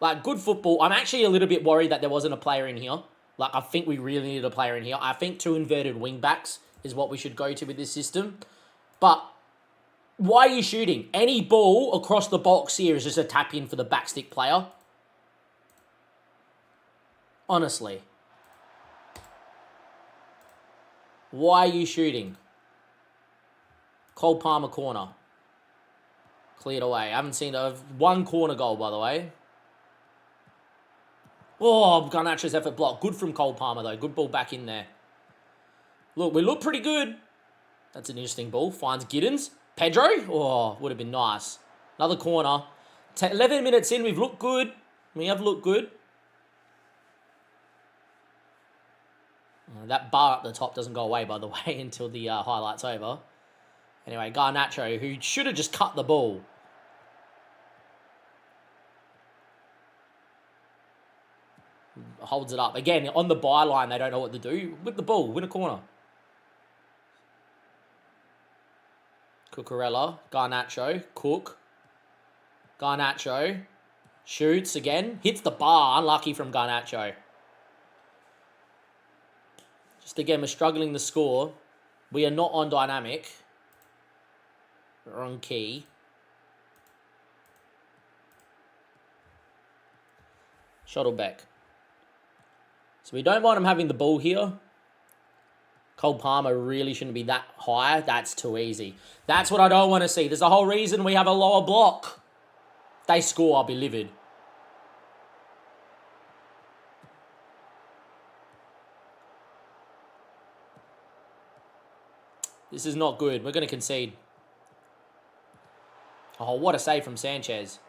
Like, good football. I'm actually a little bit worried that there wasn't a player in here. Like, I think we really need a player in here. I think 2 inverted wing backs is what we should go to with this system. But why are you shooting? Any ball across the box here is just a tap in for the backstick player. Honestly. Why are you shooting? Cole Palmer corner. Cleared away. I haven't seen one corner goal, by the way. Oh, Garnacho's effort block. Good from Cole Palmer, though. Good ball back in there. Look, we look pretty good. That's an interesting ball. Finds Giddens. Pedro. Oh, would have been nice. Another corner. 11 minutes in, we've looked good. We have looked good. That bar up the top doesn't go away, by the way, until the highlight's over. Anyway, Garnacho, who should have just cut the ball. Holds it up. Again, on the byline, they don't know what to do. With the ball, win a corner. Cucurella, Garnacho, Cook. Garnacho. Shoots again. Hits the bar. Unlucky from Garnacho. Just again, we're struggling to score. We are not on dynamic. We're on key. Schottlebeck. So we don't want him having the ball here. Cole Palmer really shouldn't be that high. That's too easy. That's what I don't want to see. There's a whole reason we have a lower block. If they score, I'll be livid. This is not good. We're going to concede. Oh, what a save from Sanchez.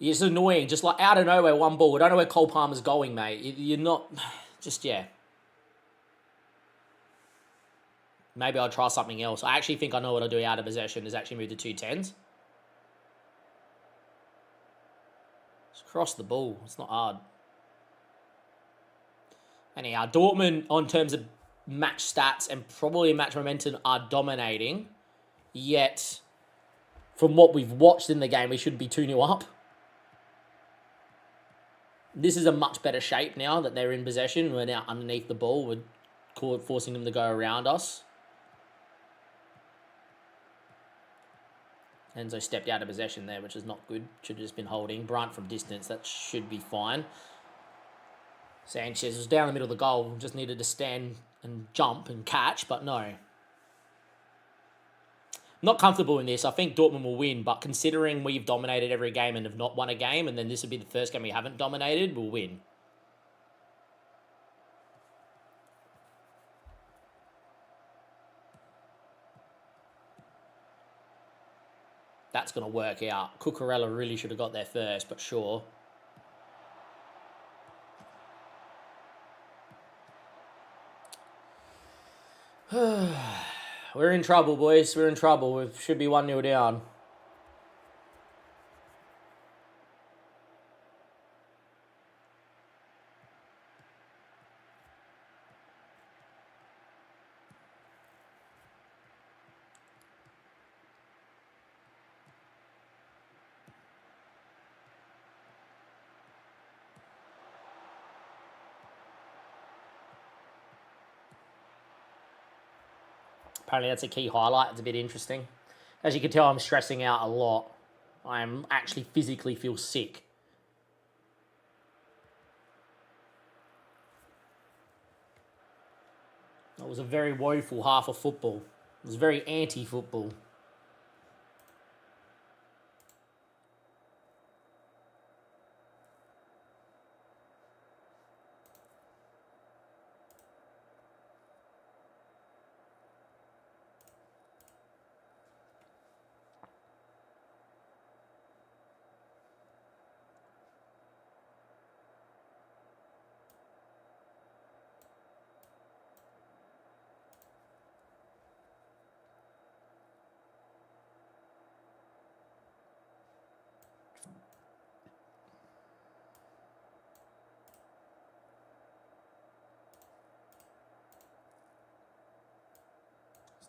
It's annoying. Just like out of nowhere, one ball. I don't know where Cole Palmer's going, mate. You're not... Just, yeah. Maybe I'll try something else. I actually think I know what I'll do out of possession is actually move to 2-10s. Just cross the ball. It's not hard. Anyhow, Dortmund, on terms of match stats and probably match momentum, are dominating. Yet, from what we've watched in the game, we should be 2-0 up. This is a much better shape now that they're in possession. We're now underneath the ball. We're forcing them to go around us. Enzo stepped out of possession there, which is not good. Should have just been holding. Brunt from distance. That should be fine. Sanchez was down the middle of the goal. Just needed to stand and jump and catch, but no. Not comfortable in this. I think Dortmund will win, but considering we've dominated every game and have not won a game, and then this would be the first game we haven't dominated, we'll win. That's going to work out. Cucurella really should have got there first, but sure. We're in trouble, boys. We're in trouble. We should be 1-0 down. Apparently that's a key highlight. It's a bit interesting. As you can tell, I'm stressing out a lot. I am actually physically feel sick. That was a very woeful half of football. It was very anti-football.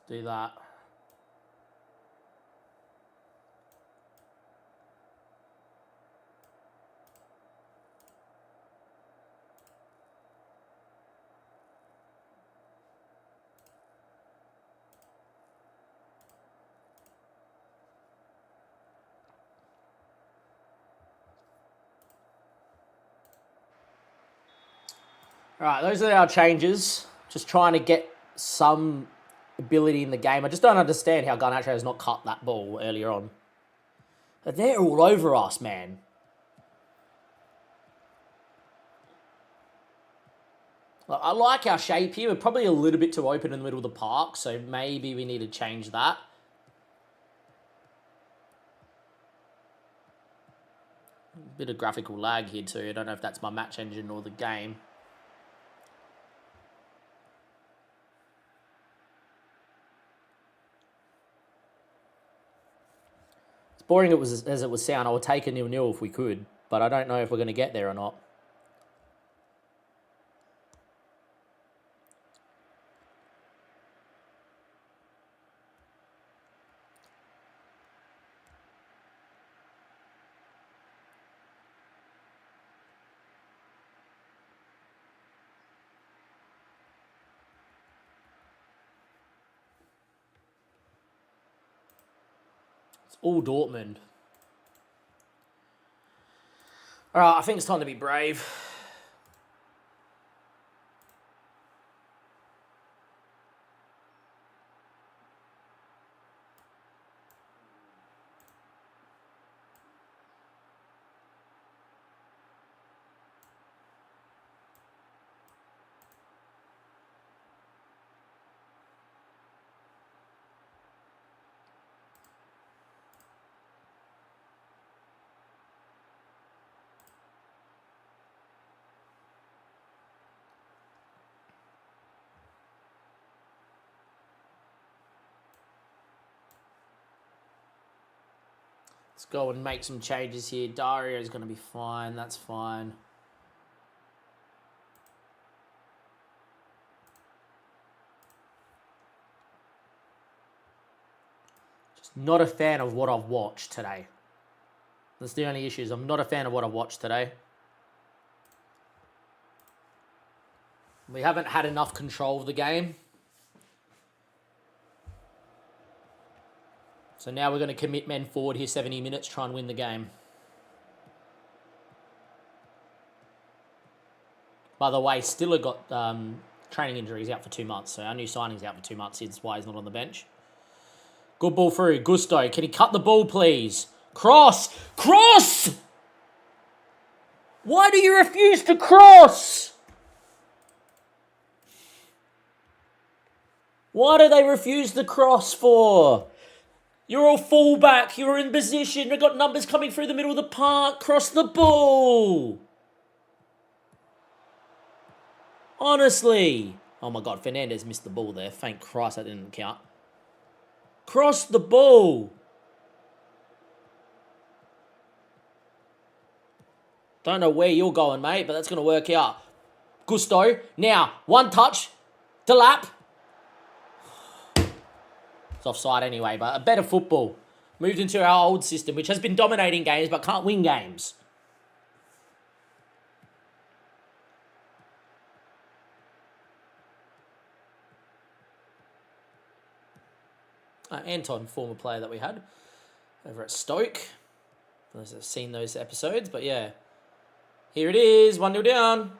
Do that. All right, those are our changes. Just trying to get some ability in the game. I just don't understand how Garnacho has not cut that ball earlier on. But they're all over us, man. I like our shape here. We're probably a little bit too open in the middle of the park, so maybe we need to change that. Bit of graphical lag here too. I don't know if that's my match engine or the game. Boring as it would sound, I would take a 0-0 if we could, but I don't know if we're going to get there or not. All Dortmund. All right, I think it's time to be brave. Let's go and make some changes here. Dario's going to be fine. That's fine. Just not a fan of what I've watched today. That's the only issue. I'm not a fan of what I've watched today. We haven't had enough control of the game. So now we're going to commit men forward here 70 minutes, try and win the game. By the way, Stiller got training injuries out for 2 months. So our new signing's out for 2 months. That's why he's not on the bench. Good ball through. Gusto. Can he cut the ball, please? Cross! Cross! Why do you refuse to cross? Why do they refuse the cross for? You're all fullback. You're in position. You've got numbers coming through the middle of the park. Cross the ball. Honestly. Oh my God, Fernandez missed the ball there. Thank Christ that didn't count. Cross the ball. Don't know where you're going, mate, but that's going to work out. Gusto. Now, one touch. Delap. It's offside anyway, but a better football. Moved into our old system, which has been dominating games, but can't win games. Anton, former player that we had over at Stoke. Those have seen those episodes, but yeah. Here it is, 1-0 down.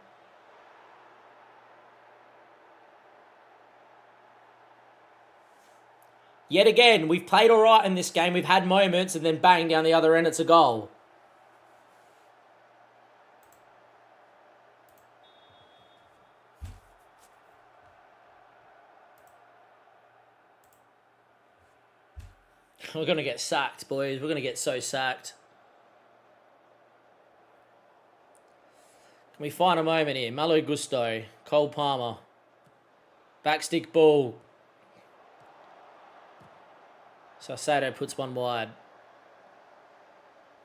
Yet again, we've played all right in this game. We've had moments, and then bang, down the other end, it's a goal. We're going to get sacked, boys. We're going to get so sacked. Can we find a moment here? Malo Gusto, Cole Palmer. Backstick ball. Salcedo puts one wide.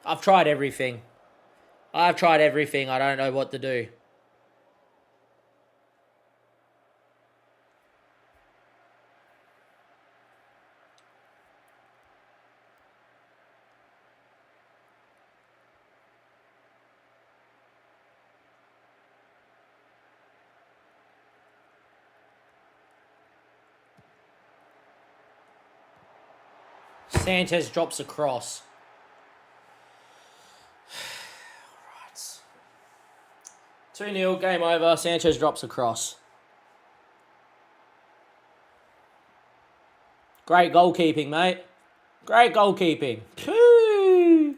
I've tried everything. I don't know what to do. Sanchez drops across. Right. 2-0, game over. Sanchez drops across. Great goalkeeping, mate. Great goalkeeping. Poo!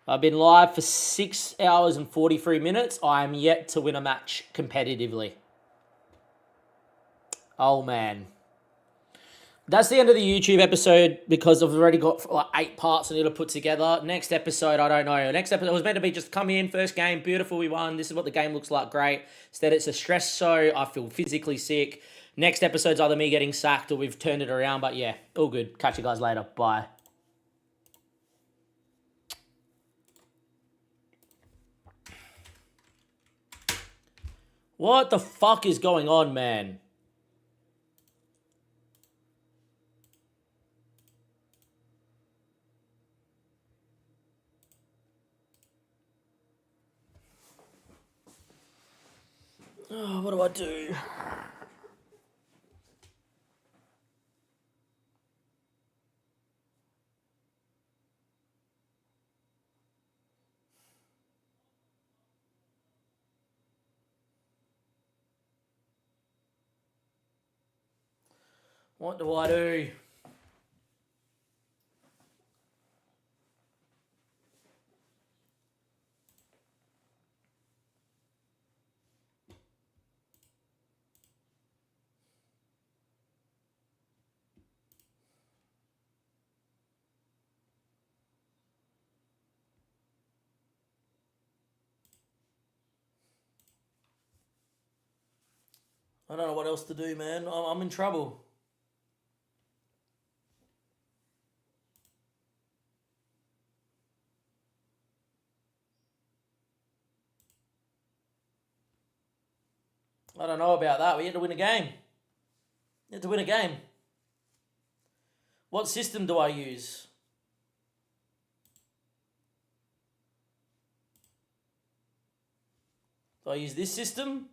I've been live for 6 hours and 43 minutes. I am yet to win a match competitively. Oh, man. That's the end of the YouTube episode because I've already got like 8 parts I need to put together. Next episode, I don't know. Next episode was meant to be just come in, first game, beautiful, we won. This is what the game looks like, great. Instead, it's a stress show. I feel physically sick. Next episode's either me getting sacked or we've turned it around. But yeah, all good. Catch you guys later. Bye. What the fuck is going on, man? Oh, what do I do? What do I do? I don't know what else to do, man. I'm in trouble. I don't know about that. We had to win a game. You had to win a game. What system do I use? Do I use this system?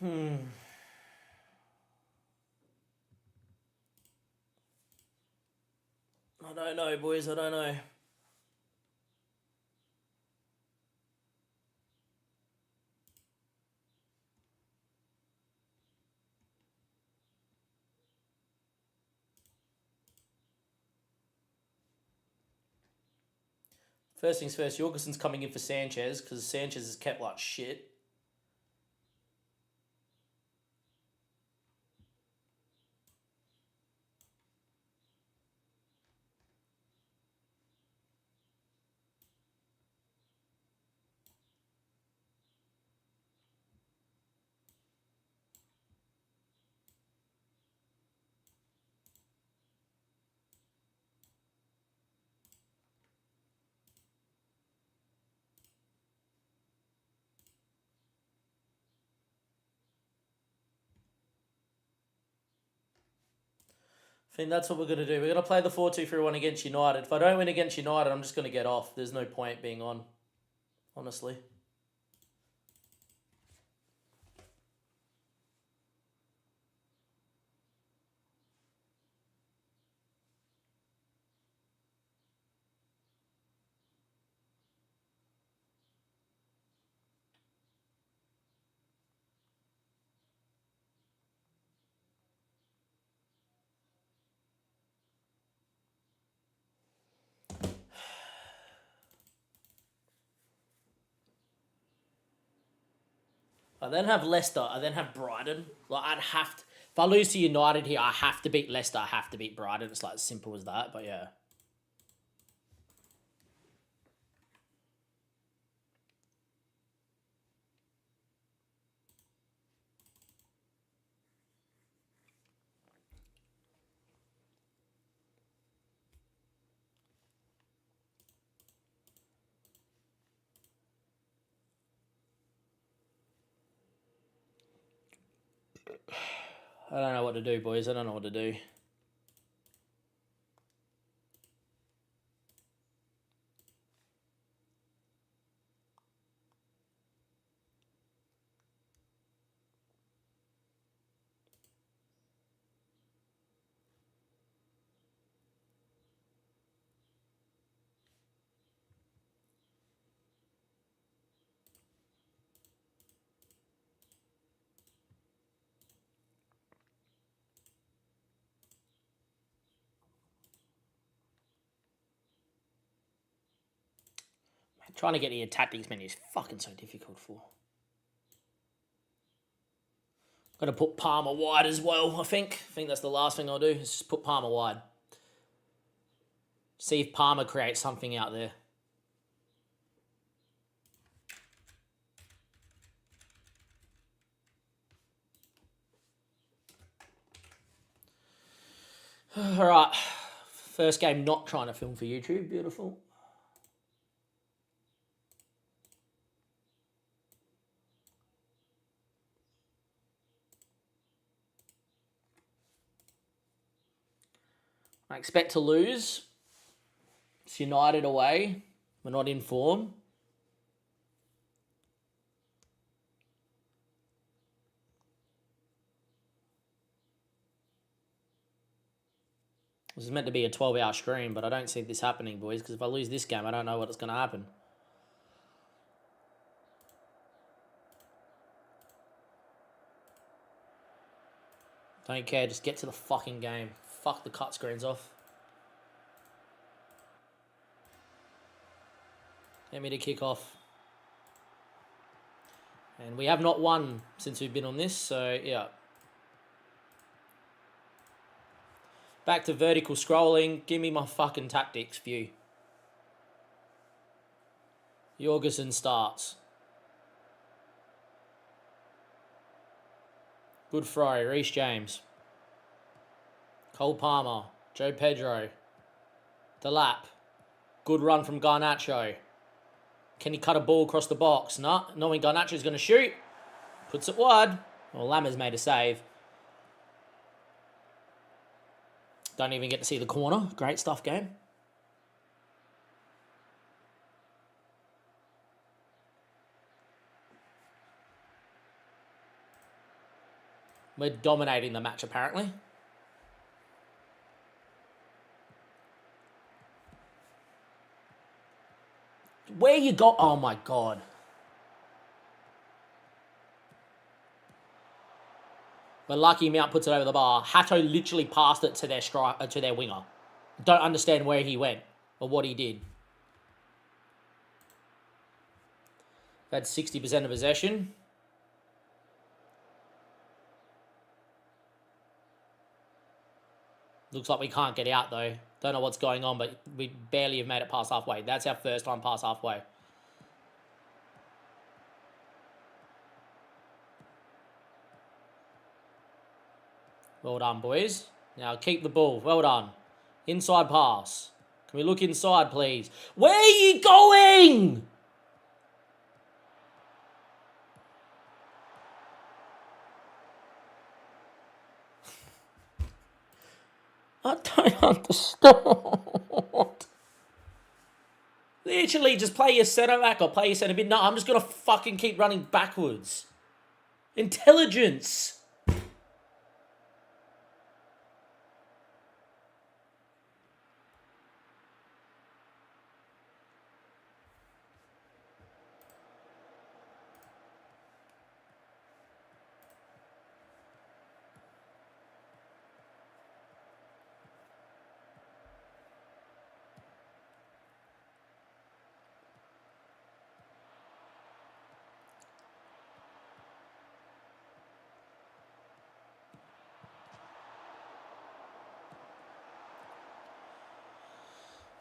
I don't know, boys. I don't know. First things first, Jorgensen's coming in for Sanchez because Sanchez is kept like shit. I think that's what we're going to do. We're going to play the 4-2-3-1 against United. If I don't win against United, I'm just going to get off. There's no point being on, honestly. I then have Leicester. I then have Brighton. Like I'd have to, if I lose to United here, I have to beat Leicester. I have to beat Brighton. It's like as simple as that. But yeah. I don't know what to do, boys. I don't know what to do. Trying to get the tactics menu is fucking so difficult for. I'm going to put Palmer wide as well, I think. I think that's the last thing I'll do, is just put Palmer wide. See if Palmer creates something out there. All right. First game not trying to film for YouTube. Beautiful. I expect to lose. It's United away. We're not in form. This is meant to be a 12-hour stream, but I don't see this happening, boys, because if I lose this game, I don't know what's going to happen. Don't care, just get to the fucking game. Fuck the cut screens off. Get me to kick off. And we have not won since we've been on this, so yeah. Back to vertical scrolling. Give me my fucking tactics view. Jorgensen starts. Good throw, Reece James. Cole Palmer, Joe Pedro. Delap. Good run from Garnacho. Can he cut a ball across the box? No, knowing Garnacho's going to shoot. Puts it wide. Well, Lammers made a save. Don't even get to see the corner. Great stuff, game. We're dominating the match, apparently. Where you go? Oh, my God. But lucky Mount puts it over the bar. Hato literally passed it to their to their winger. Don't understand where he went or what he did. Had 60% of possession. Looks like we can't get out though. Don't know what's going on, but we barely have made it past halfway. That's our first time past halfway. Well done, boys. Now keep the ball. Well done. Inside pass. Can we look inside, please? Where are you going? I don't understand. Literally, just play your centre back or play your centre mid. No, I'm just going to fucking keep running backwards. Intelligence.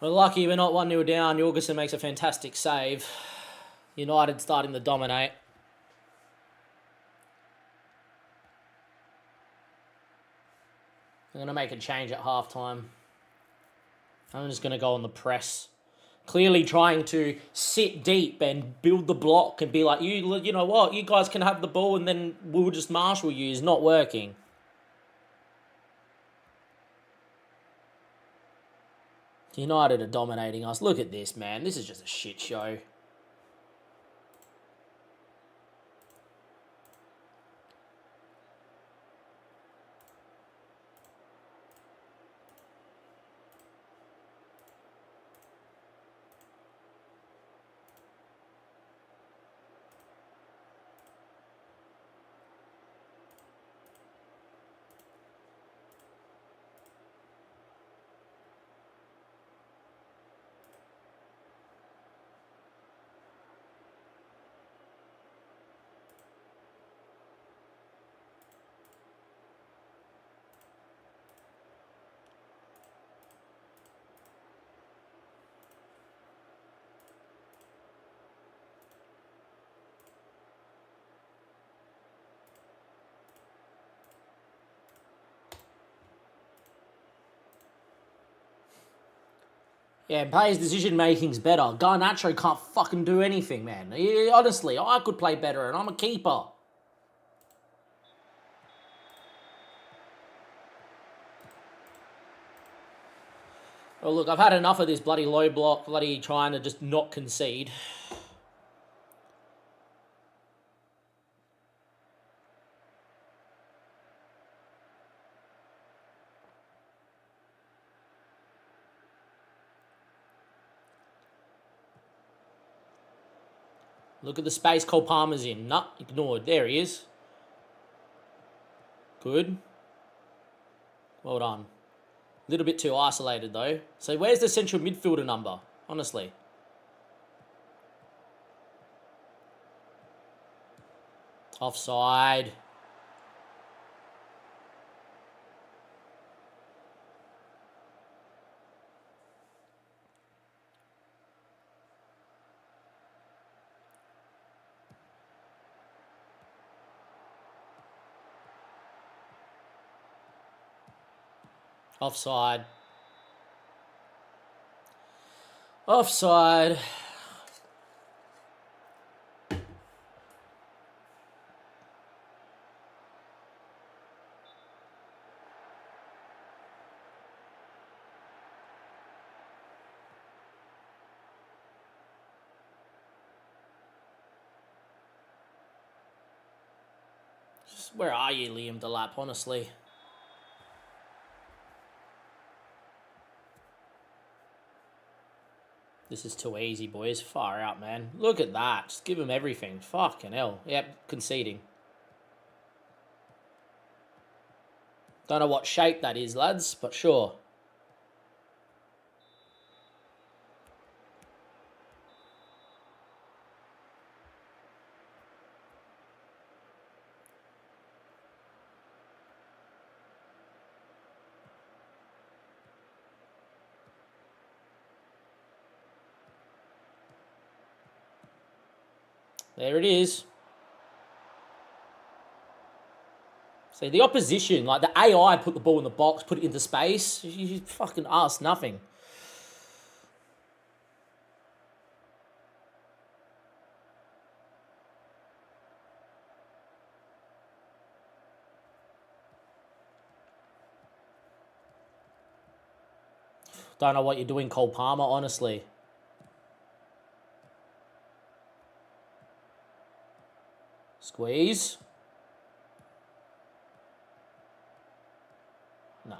We're lucky we're not 1-0 down. Jorgensen makes a fantastic save. United starting to dominate. I'm going to make a change at halftime. I'm just going to go on the press. Clearly trying to sit deep and build the block and be like, you know what, you guys can have the ball and then we'll just marshal you. Is not working. United are dominating us. Look at this, man. This is just a shit show. Yeah, Pay's decision making's better. Garnacho can't fucking do anything, man. Honestly, I could play better, and I'm a keeper. Oh, look, I've had enough of this bloody low block, bloody trying to just not concede. Look at the space Cole Palmer's in. Nah, ignored. There he is. Good. Well done. A little bit too isolated, though. So where's the central midfielder number? Honestly. Offside. Offside. Offside. Where are you, Liam Delap, honestly? This is too easy, boys. Far out, man. Look at that. Just give him everything. Fucking hell. Yep, conceding. Don't know what shape that is, lads, but sure. There it is. See, the opposition, like the AI put the ball in the box, put it into space. You fucking asked nothing. Don't know what you're doing, Cole Palmer, honestly. Squeeze. No.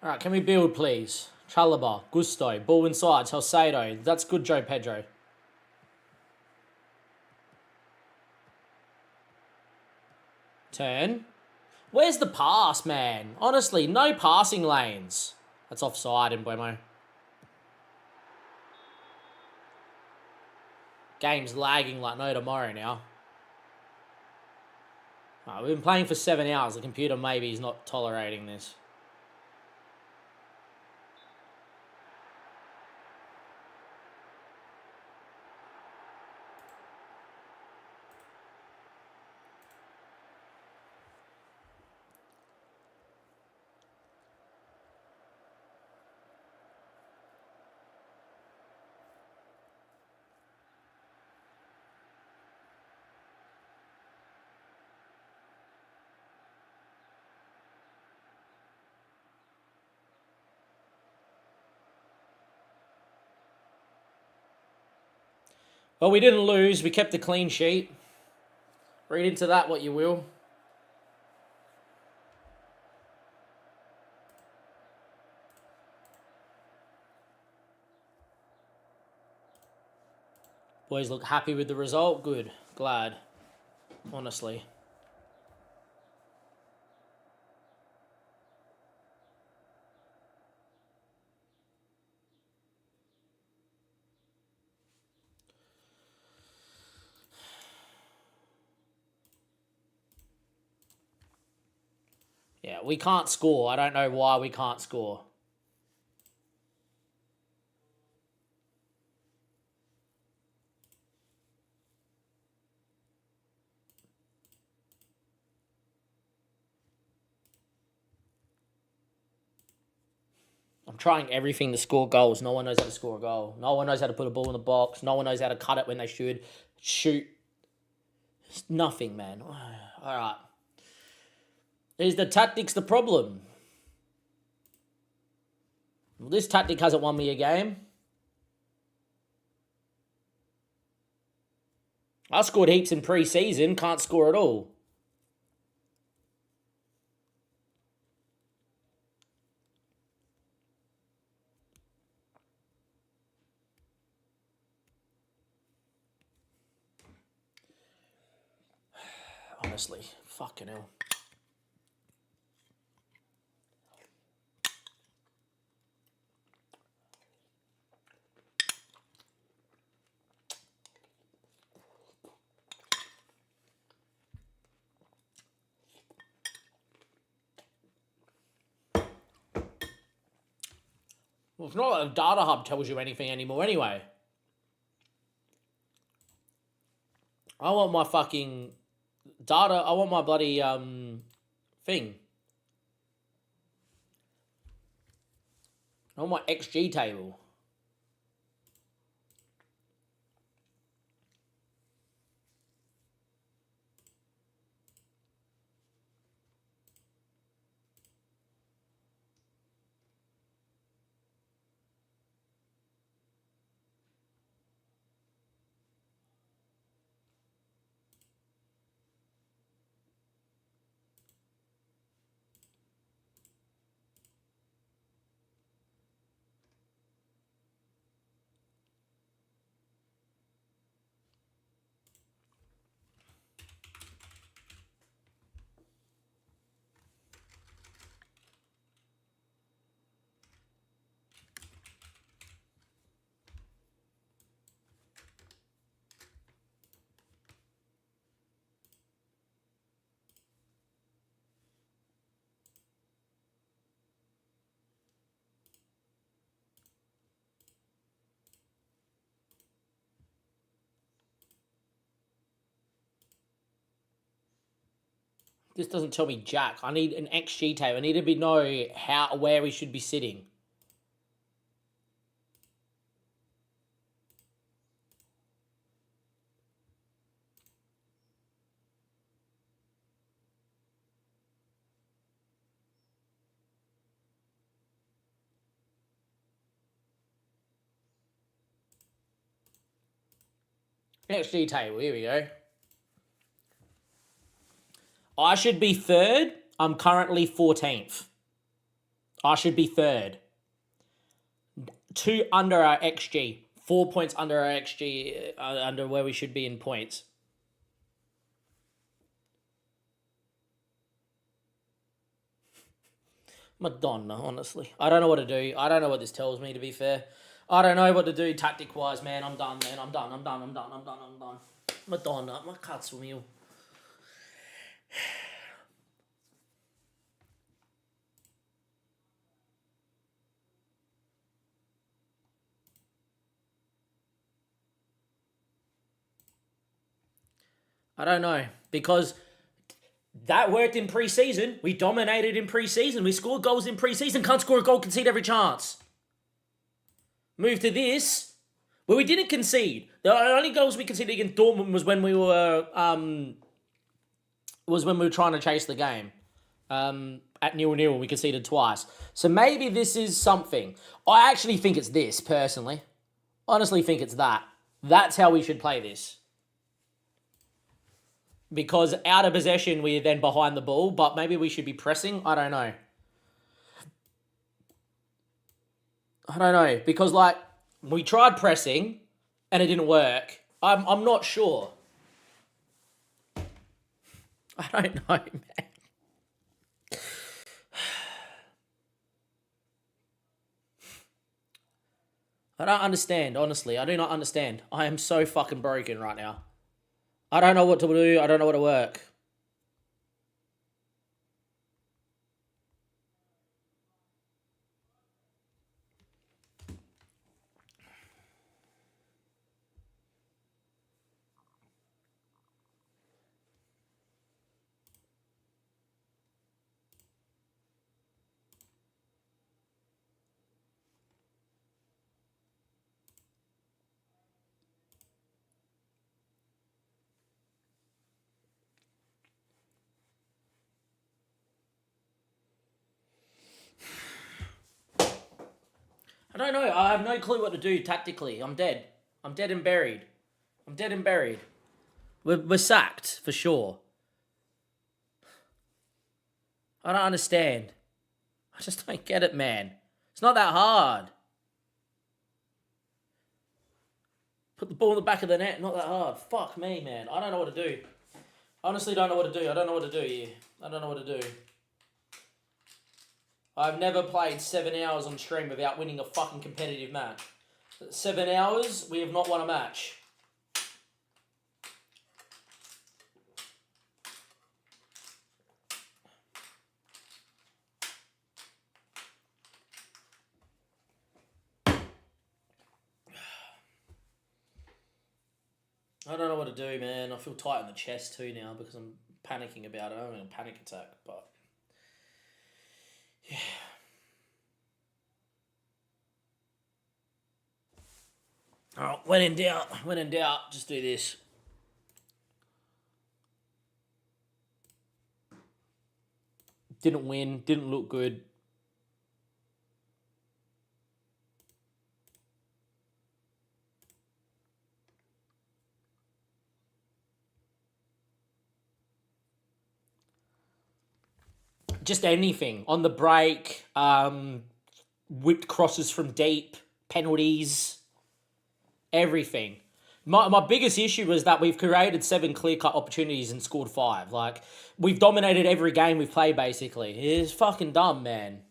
All right, can we build, please? Chalaba, Gusto, ball inside, Salcedo. That's good, Joe Pedro. Turn. Where's the pass, man? Honestly, no passing lanes. That's offside in Buemo. Game's lagging like no tomorrow now. Right, we've been playing for 7 hours. The computer maybe is not tolerating this. Well, we didn't lose. We kept a clean sheet. Read into that what you will. Boys look happy with the result. Good. Glad. Honestly. Yeah, we can't score. I don't know why we can't score. I'm trying everything to score goals. No one knows how to score a goal. No one knows how to put a ball in the box. No one knows how to cut it when they should. Shoot. It's nothing, man. All right. Is the tactics the problem? Well, this tactic hasn't won me a game. I scored heaps in pre-season. Can't score at all. Honestly, fucking hell. Well, it's not like the data hub tells you anything anymore anyway. I want my fucking data. I want my bloody thing. I want my XG table. This doesn't tell me jack. I need an XG table. I need to know where we should be sitting. XG table. Here we go. I should be third. I'm currently 14th. I should be third. 2 under our XG. 4 points under our XG, under where we should be in points. Madonna, honestly. I don't know what to do. I don't know what this tells me, to be fair. I don't know what to do tactic-wise, man. I'm done, man. I'm done. Madonna, my cazzo mio. I don't know, because that worked in pre-season. We dominated in pre-season. We scored goals in pre-season. Can't score a goal, concede every chance. Move to this, where we didn't concede. The only goals we conceded against Dortmund was when we were trying to chase the game. At 0-0, we conceded twice. So maybe this is something. I actually think it's this, personally. Honestly think it's that. That's how we should play this. Because out of possession, we're then behind the ball, but maybe we should be pressing. I don't know. Because, like, we tried pressing, and it didn't work. I'm not sure. I don't know, man. I don't understand, honestly. I do not understand. I am so fucking broken right now. I don't know what to do. I don't know what to work. I don't know. I have no clue what to do tactically. I'm dead. I'm dead and buried. We're sacked, for sure. I don't understand. I just don't get it, man. It's not that hard. Put the ball in the back of the net, not that hard. Fuck me, man. I don't know what to do. Honestly, don't know what to do. I don't know what to do here. I don't know what to do. I've never played 7 hours on stream without winning a fucking competitive match. 7 hours, we have not won a match. I don't know what to do, man. I feel tight in the chest too now because I'm panicking about it. I'm in a panic attack, but... yeah. Alright, when in doubt, just do this. Didn't win, didn't look good. Just anything. On the break, whipped crosses from deep, penalties, everything. My biggest issue was that we've created 7 clear-cut opportunities and scored 5. Like, we've dominated every game we've played, basically. It's fucking dumb, man.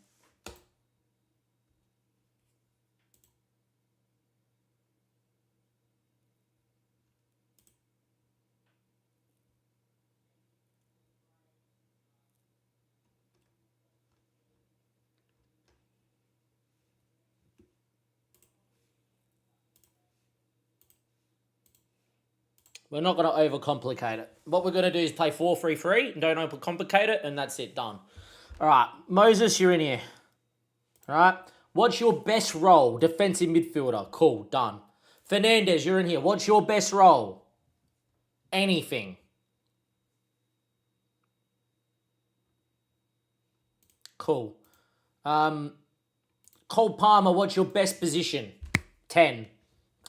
We're not going to overcomplicate it. What we're going to do is play 4-3-3 and don't overcomplicate it, and that's it, done. All right, Moses, you're in here. All right, what's your best role? Defensive midfielder. Cool, done. Fernandez, you're in here. What's your best role? Anything. Cool. Cole Palmer, what's your best position? 10.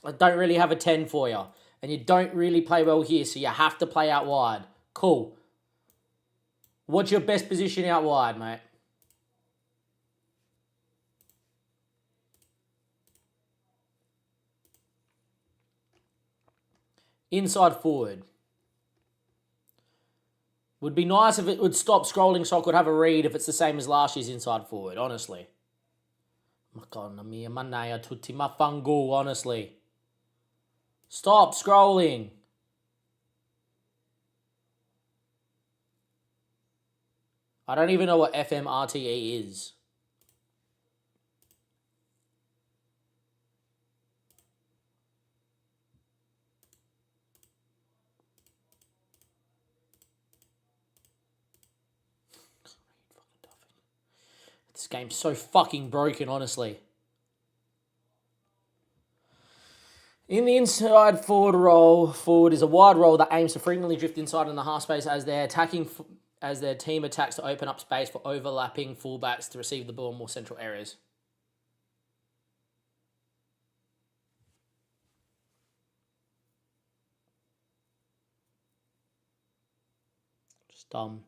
I don't really have a 10 for you. And you don't really play well here, so you have to play out wide. Cool. What's your best position out wide, mate? Inside forward. Would be nice if it would stop scrolling so I could have a read if it's the same as last year's inside forward, honestly. Makana mia manaya tutti mafangu, honestly. Stop scrolling. I don't even know what FMRTE is. This game's so fucking broken, honestly. In the inside forward role, forward is a wide role that aims to frequently drift inside in the half space as their team attacks to open up space for overlapping fullbacks to receive the ball in more central areas. Just dumb.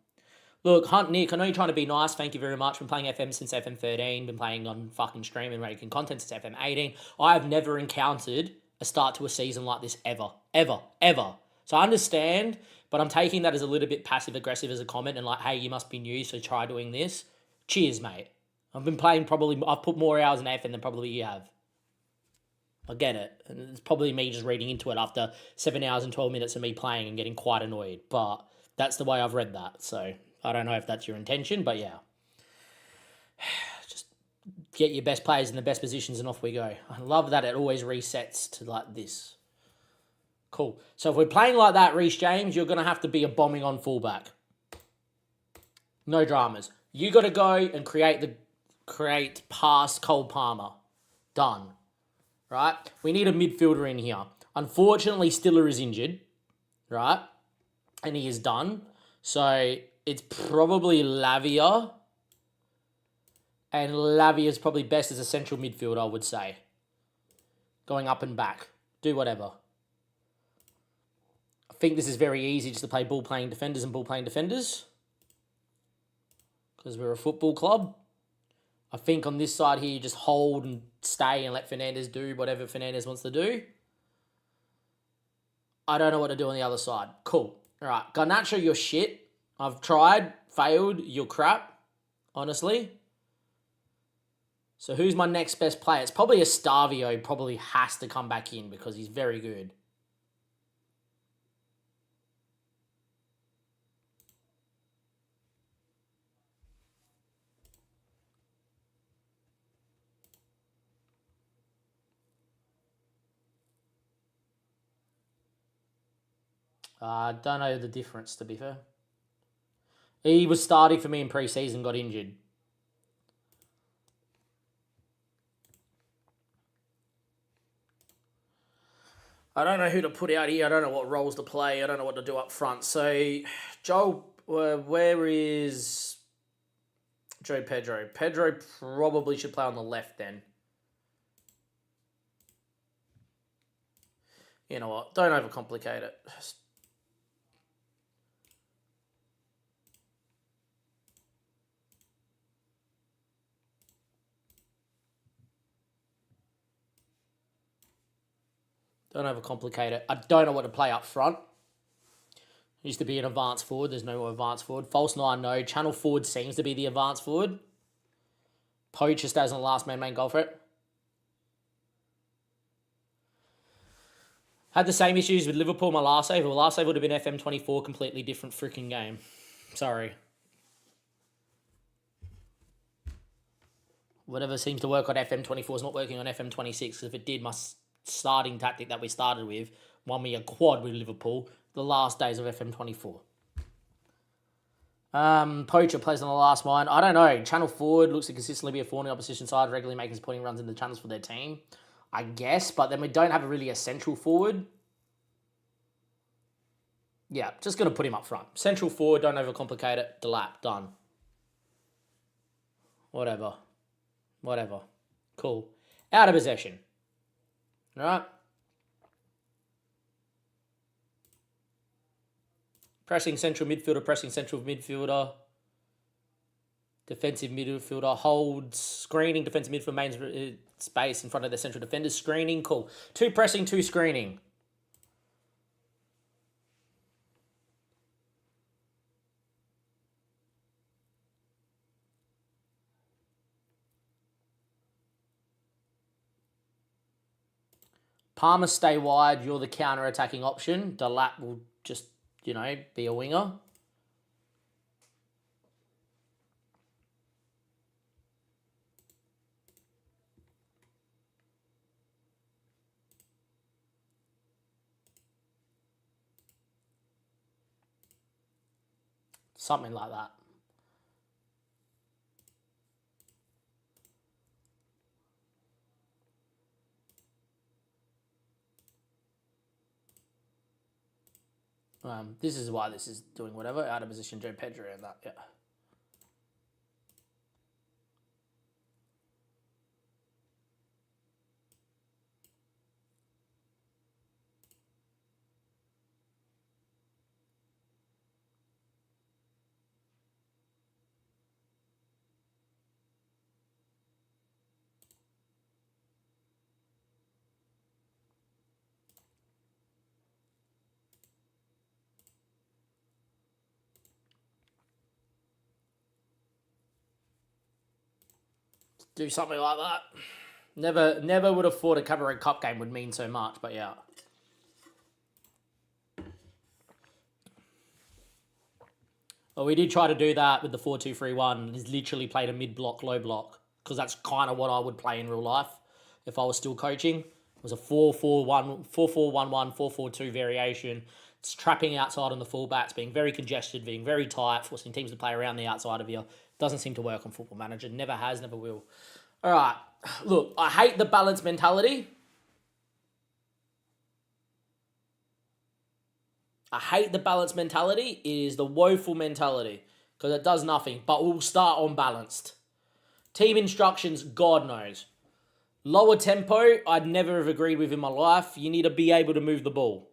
Look, Hunt Nick, I know you're trying to be nice. Thank you very much. Been playing FM since FM13. Been playing on fucking stream and making content since FM18. I have never encountered a start to a season like this ever. Ever. Ever. So I understand, but I'm taking that as a little bit passive-aggressive as a comment and like, hey, you must be new, so try doing this. Cheers, mate. I've been playing I've put more hours in FM than probably you have. I get it. And it's probably me just reading into it after 7 hours and 12 minutes of me playing and getting quite annoyed. But that's the way I've read that, so I don't know if that's your intention, but yeah. Just get your best players in the best positions and off we go. I love that it always resets to like this. Cool. So if we're playing like that, Reece James, you're going to have to be a bombing on fullback. No dramas. You got to go and create past Cole Palmer. Done. Right? We need a midfielder in here. Unfortunately, Stiller is injured. Right? And he is done. So it's probably Lavia. And Lavia is probably best as a central midfielder, I would say. Going up and back. Do whatever. I think this is very easy just to play ball-playing defenders and ball-playing defenders. Because we're a football club. I think on this side here, you just hold and stay and let Fernandez do whatever Fernandez wants to do. I don't know what to do on the other side. Cool. All right. Garnacho, you're shit. I've tried. Failed. You're crap. Honestly. So who's my next best player? It's probably Estavio. Probably has to come back in because he's very good. I don't know the difference, to be fair. He was starting for me in pre-season, got injured. I don't know who to put out here. I don't know what roles to play. I don't know what to do up front. So, Joel, where is Joe Pedro? Pedro probably should play on the left then. You know what? Don't overcomplicate it. Don't overcomplicate it. I don't know what to play up front. Used to be an advanced forward. There's no more advanced forward. False 9, no. Channel forward seems to be the advanced forward. Poacher stays on the last man, main goal for it. Had the same issues with Liverpool my last save. Well, last save would have been FM24, completely different freaking game. Sorry. Whatever seems to work on FM24 is not working on FM26. Because if it did, my starting tactic that we started with won me a quad with Liverpool the last days of FM24. Poacher plays on the last line. I don't know. Channel forward looks to consistently be a forward in the opposition side, regularly making supporting runs in the channels for their team. I guess, but then we don't have really a central forward. Yeah, just going to put him up front. Central forward, don't overcomplicate it. Delap, done. Whatever. Cool. Out of possession. All right. Pressing central midfielder. Defensive midfielder holds. Screening, defensive midfielder main space in front of the central defenders. Screening, cool. 2 pressing, 2 screening. Palmer stay wide. You're the counter-attacking option. Delap will just, be a winger. Something like that. This is why this is doing whatever. Out of position, Joe Pedro and that, yeah. Do something like that. Never would have thought a Cabaret Cup game would mean so much, but yeah. Well, we did try to do that with the 4-2-3-1. He's literally played a mid-block, low-block, because that's kind of what I would play in real life if I was still coaching. It was a 4-4-1, 4-4-1-1, 4-4-2 variation. It's trapping outside on the fullbacks, being very congested, being very tight, forcing teams to play around the outside of you. Doesn't seem to work on Football Manager. Never has, never will. All right. Look, I hate the balance mentality. I hate the balance mentality. It is the woeful mentality because it does nothing, but we'll start on balanced. Team instructions, God knows. Lower tempo, I'd never have agreed with in my life. You need to be able to move the ball.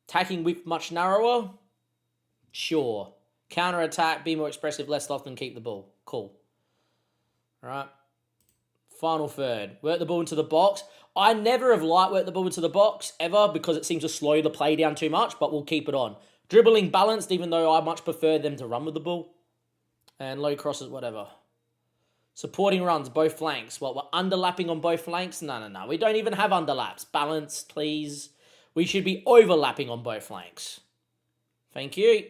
Attacking width much narrower? Sure. Counter-attack, be more expressive, less often, keep the ball. Cool. All right. Final third. Work the ball into the box. I never have liked work the ball into the box, ever, because it seems to slow the play down too much, but we'll keep it on. Dribbling balanced, even though I much prefer them to run with the ball. And low crosses, whatever. Supporting runs, both flanks. What, we're underlapping on both flanks? No. We don't even have underlaps. Balanced, please. We should be overlapping on both flanks. Thank you.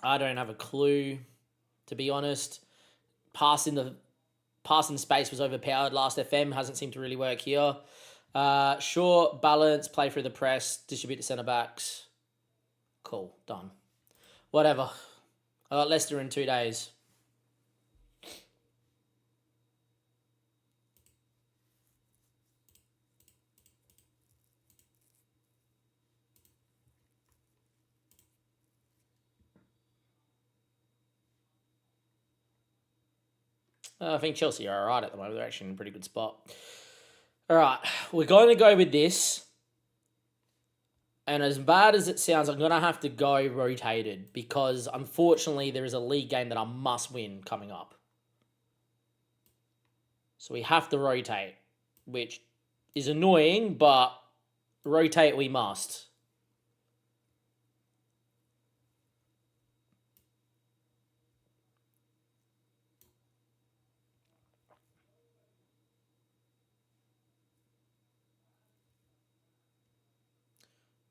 I don't have a clue, to be honest. Passing space was overpowered last FM. Hasn't seemed to really work here. Short, balance, play through the press, distribute to centre-backs. Cool, done. Whatever. I got Leicester in 2 days. I think Chelsea are all right at the moment. They're actually in a pretty good spot. All right, we're going to go with this. And as bad as it sounds, I'm going to have to go rotated because, unfortunately, there is a league game that I must win coming up. So we have to rotate, which is annoying, but rotate we must.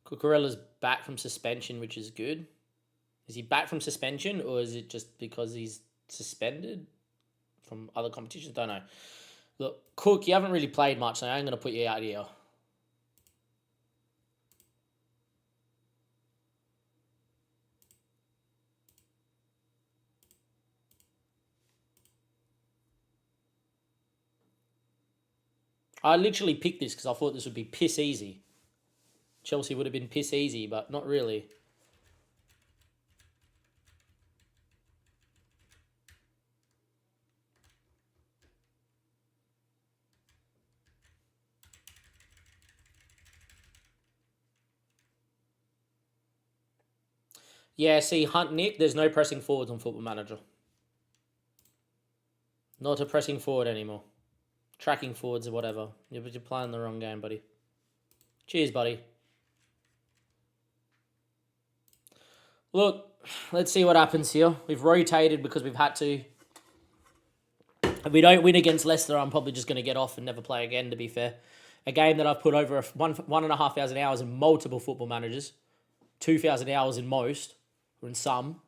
Cucurella's back from suspension, which is good. Is he back from suspension, or is it just because he's suspended from other competitions? Don't know. Look, Cook, you haven't really played much, so I'm going to put you out here. I literally picked this because I thought this would be piss easy. Chelsea would have been piss easy, but not really. Yeah, see, Hunt Nick, there's no pressing forwards on Football Manager. Not a pressing forward anymore. Tracking forwards or whatever. You're playing the wrong game, buddy. Cheers, buddy. Look, let's see what happens here. We've rotated because we've had to. If we don't win against Leicester, I'm probably just going to get off and never play again, to be fair. A game that I've put over 1,500 hours in multiple football managers, 2,000 hours in most, or in some.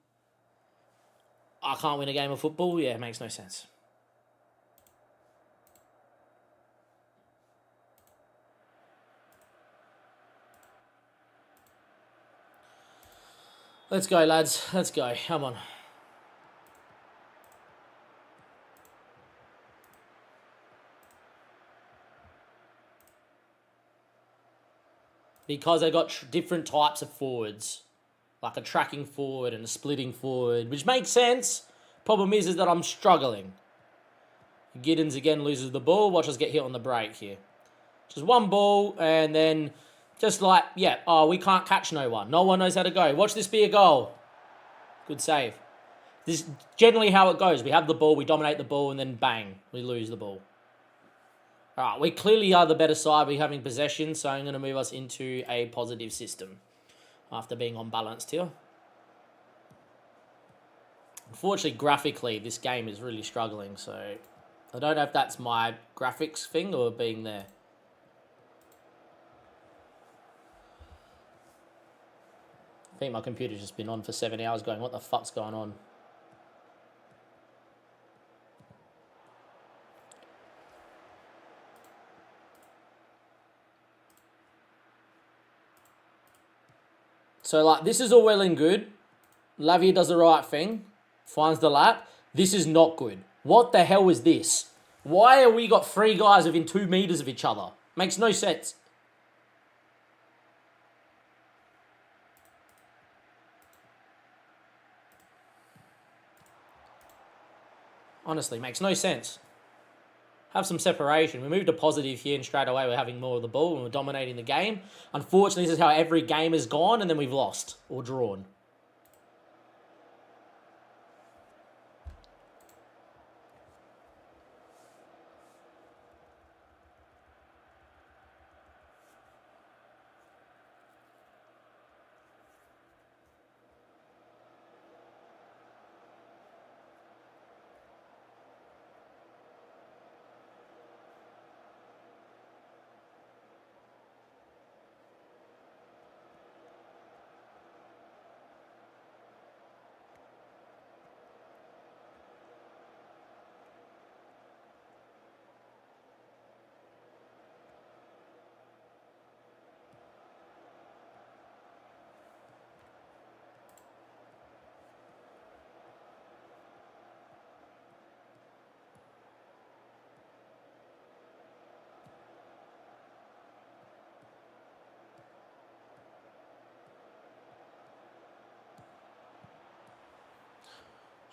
I can't win a game of football? Yeah, it makes no sense. Let's go, lads. Let's go. Come on. Because I got different types of forwards. Like a tracking forward and a splitting forward, which makes sense. Problem is that I'm struggling. Giddens again loses the ball. Watch us get hit on the break here. Just one ball, and then just like, yeah, oh, we can't catch no one. No one knows how to go. Watch this be a goal. Good save. This is generally how it goes. We have the ball, we dominate the ball, and then bang, we lose the ball. All right, we clearly are the better side. We're having possession, so I'm going to move us into a positive system after being unbalanced here. Unfortunately, graphically, this game is really struggling, so I don't know if that's my graphics thing or being there. I think my computer's just been on for 7 hours going, what the fuck's going on? So, like, this is all well and good. Lavia does the right thing. Finds the lap. This is not good. What the hell is this? Why have we got 3 guys within 2 meters of each other? Makes no sense. Honestly, makes no sense. Have some separation. We moved to positive here and straight away we're having more of the ball and we're dominating the game. Unfortunately, this is how every game has gone and then we've lost or drawn.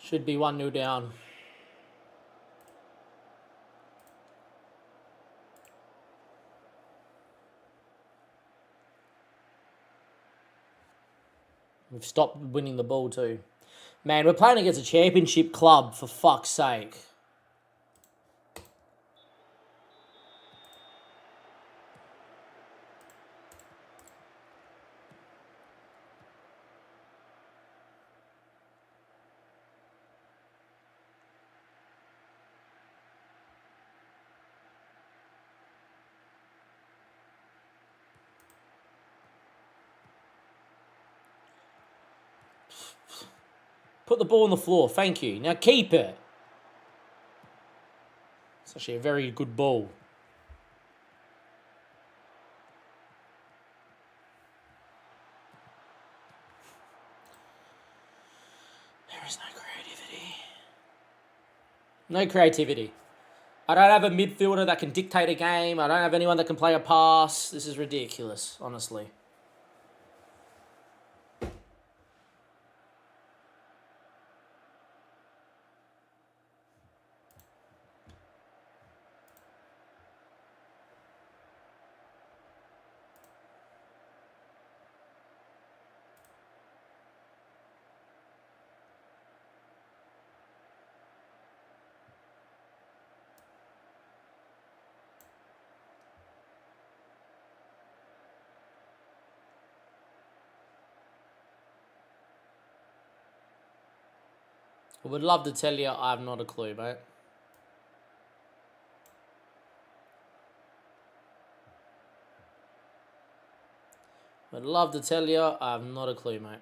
Should be 1-0 down. We've stopped winning the ball too. Man, we're playing against a championship club, for fuck's sake. Put the ball on the floor. Thank you. Now keep it. It's actually a very good ball. There is no creativity. No creativity. I don't have a midfielder that can dictate a game. I don't have anyone that can play a pass. This is ridiculous, honestly. I would love to tell you I have not a clue, mate. I'd love to tell you I have not a clue, mate.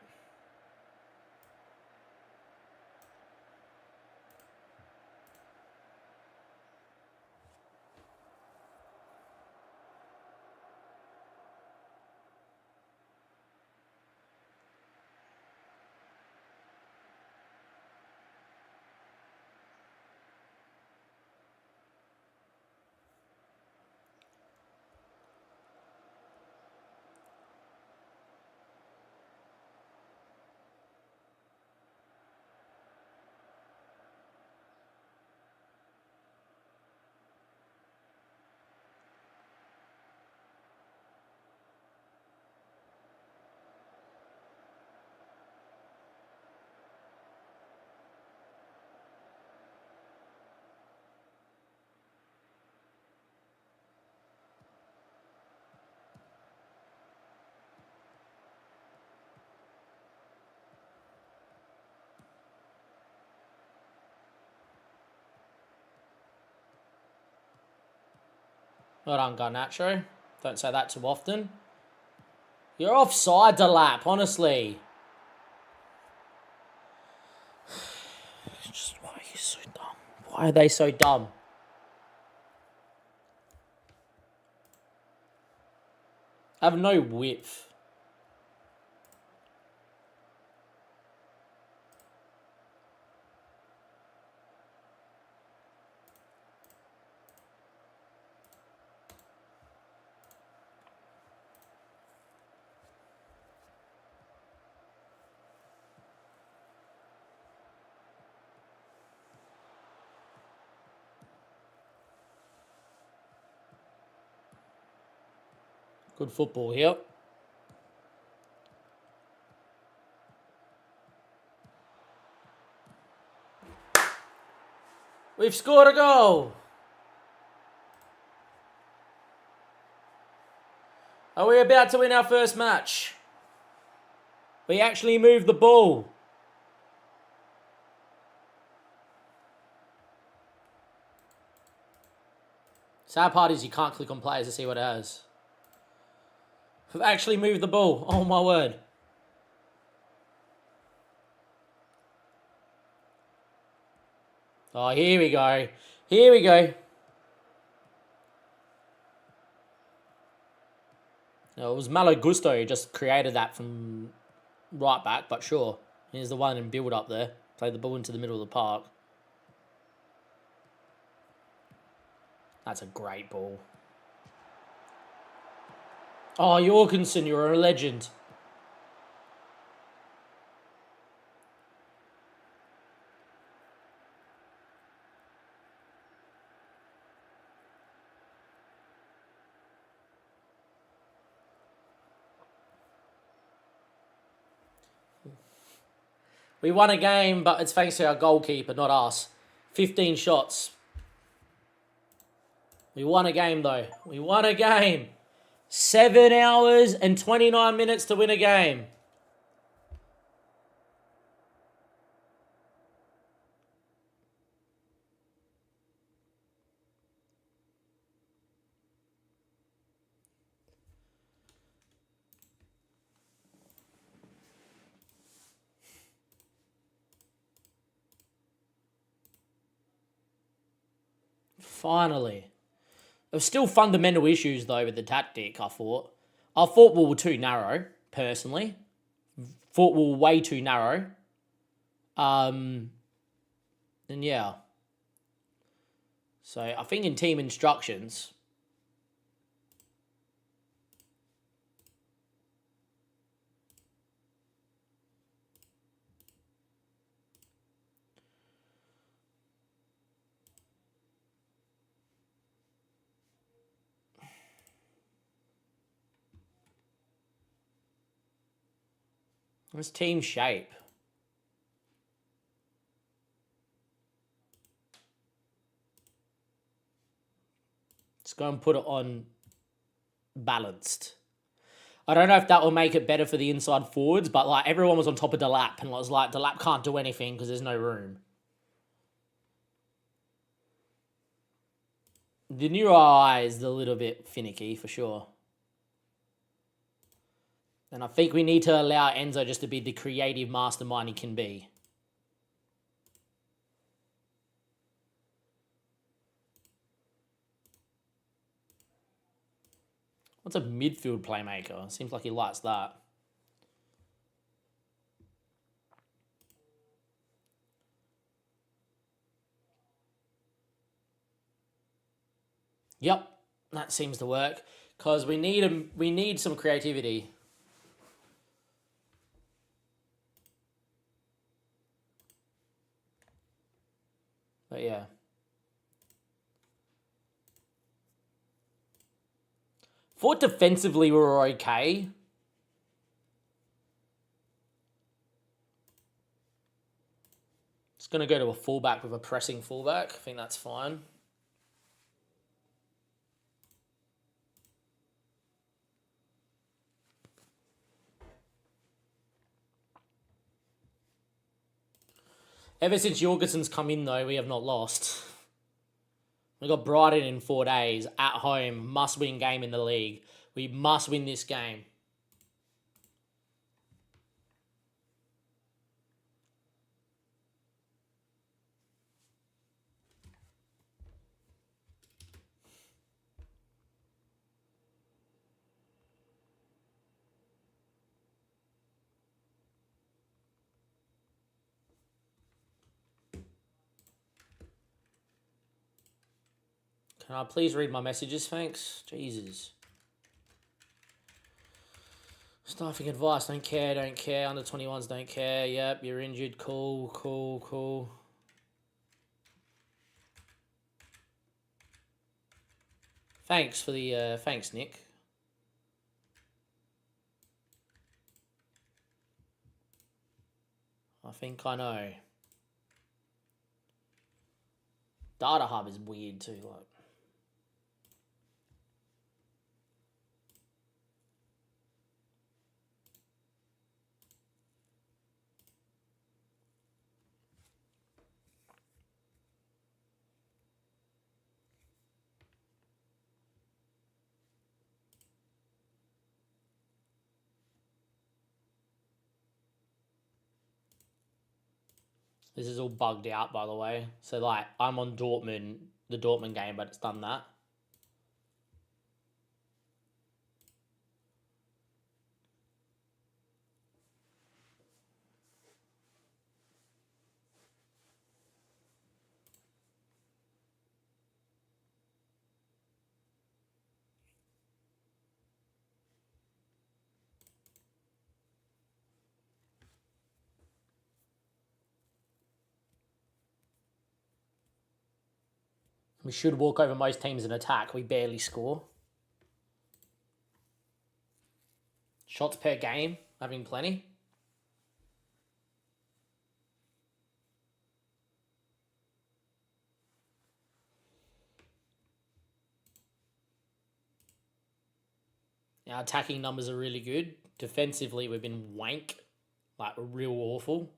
Well done, Garnacho. Don't say that too often. You're offside, Delap, honestly. Just why are you so dumb? Why are they so dumb? I have no width. Good football here. We've scored a goal. Are we about to win our first match? We actually moved the ball. Sad part is you can't click on players to see what it has. We've actually moved the ball. Oh my word. Oh, here we go. Here we go. No, it was Malo Gusto who just created that from right back, but sure. Here's the one in build up there. Played the ball into the middle of the park. That's a great ball. Oh, Jorgensen, you're a legend. We won a game, but it's thanks to our goalkeeper, not us. 15 shots. We won a game, though. We won a game. 7 hours and 29 minutes to win a game. Finally. There were still fundamental issues, though, with the tactic, I thought. I thought we were too narrow, personally. Thought we were way too narrow. And yeah. So, I think in team instructions... It's team shape. Let's go and put it on balanced. I don't know if that will make it better for the inside forwards, but like everyone was on top of Delap, and I was like, Delap can't do anything because there's no room. The new eye is a little bit finicky for sure. And I think we need to allow Enzo just to be the creative mastermind he can be. What's a midfield playmaker? Seems like he likes that. Yep, that seems to work because we need some creativity. But yeah. Thought defensively we were okay. It's going to go to a fullback with a pressing fullback. I think that's fine. Ever since Jorgensen's come in, though, we have not lost. We got Brighton in 4 days at home. Must-win game in the league. We must win this game. Can I please read my messages, thanks? Jesus. Staffing advice, don't care, don't care. Under 21s, don't care. Yep, you're injured. Cool, cool, cool. Thanks for the, thanks, Nick. I think I know. Data Hub is weird too, like. This is all bugged out, by the way. So, like, I'm on Dortmund, the Dortmund game, but it's done that. We should walk over most teams in attack. We barely score. Shots per game, having plenty. Our attacking numbers are really good. Defensively, we've been wank. Like, real awful.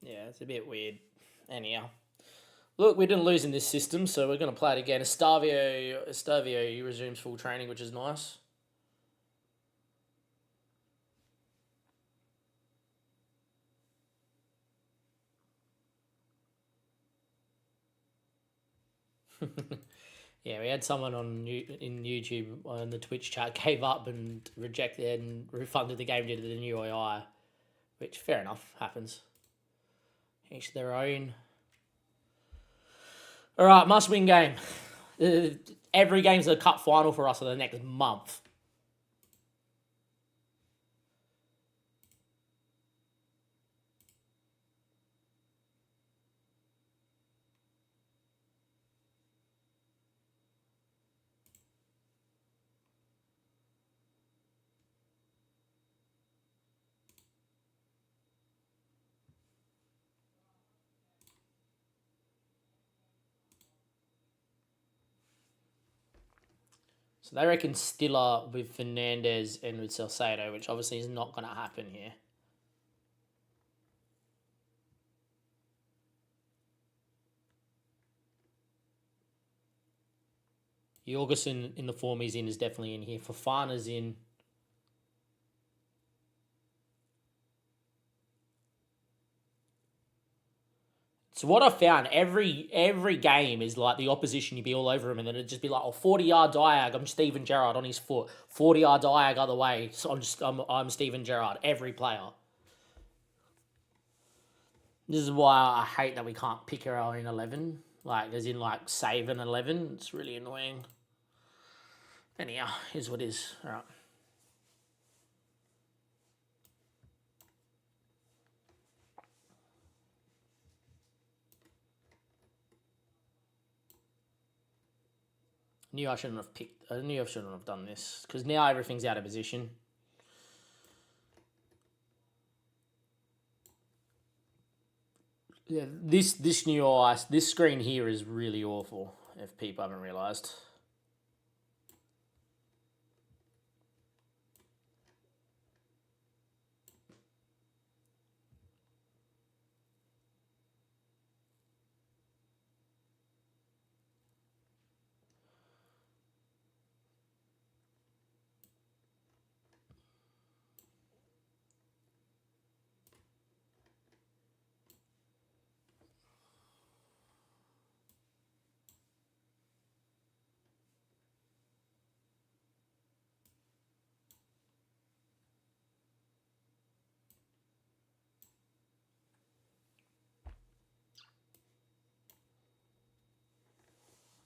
Yeah, it's a bit weird. Anyhow. Look, we didn't lose in this system, so we're going to play it again. Estavio resumes full training, which is nice. Yeah, we had someone in YouTube on the Twitch chat gave up and rejected and refunded the game due to the new AI, which fair enough happens. Each their own. All right, must-win game. Every game's a cup final for us for the next month. So they reckon Stiller with Fernandez and with Salcedo, which obviously is not going to happen here. Jorgensen in the form he's in is definitely in here. Fofana's in. So what I found, every game is like the opposition, you'd be all over him, and then it'd just be like, 40-yard diag, I'm Steven Gerrard on his foot. 40-yard diag other way, so I'm Steven Gerrard, every player. This is why I hate that we can't pick our own 11. Like, as in, like, save an 11. It's really annoying. Anyhow, here's what it is. All right. I knew I shouldn't have done this, because now everything's out of position. Yeah, this new ice, this screen here is really awful, if people haven't realised.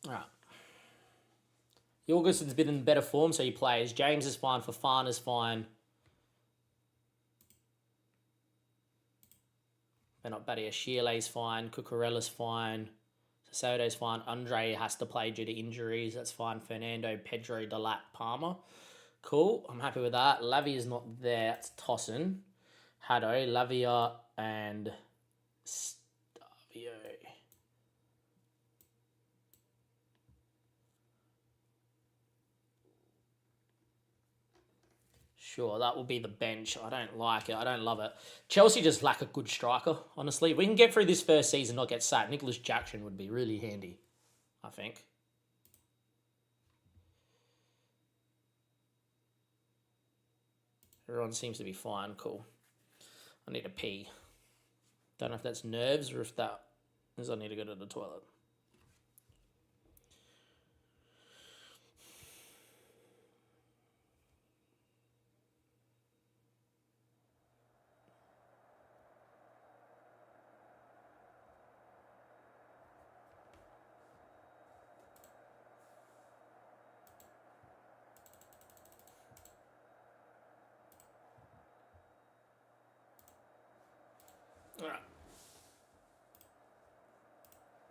All right. Jorgensen's been in better form, so he plays. James is fine. Fofana's fine. Badiashile fine. Cucurella's fine. Soto's fine. Andre has to play due to injuries. That's fine. Fernando, Pedro, Delat, Palmer. Cool. I'm happy with that. Lavia's not there. It's Tossin. Haddo, Lavia, and Stavio. Sure, that will be the bench. I don't like it. I don't love it. Chelsea just lack a good striker, honestly. If we can get through this first season, not get sacked, Nicholas Jackson would be really handy, I think. Everyone seems to be fine. Cool. I need to pee. Don't know if that's nerves or if that is I need to go to the toilet. All right.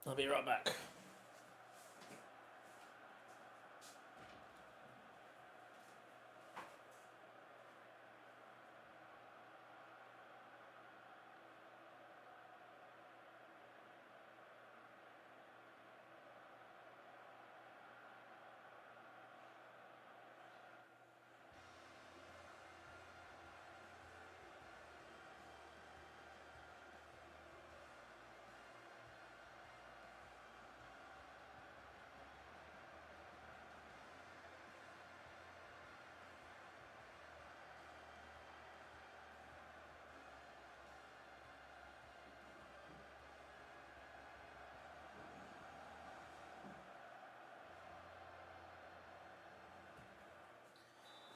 I'll be right back.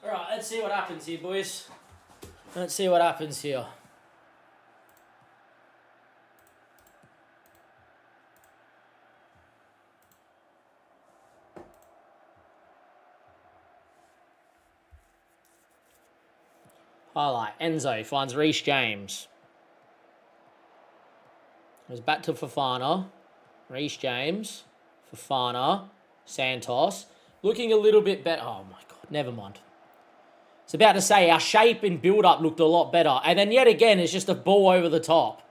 All right, let's see what happens here, boys. Let's see what happens here. Highlight. Enzo finds Reece James. Goes back to Fofana. Reece James. Fofana. Santos. Looking a little bit better. Oh, my God. Never mind. It's about to say our shape and build-up looked a lot better. And then yet again, it's just a ball over the top.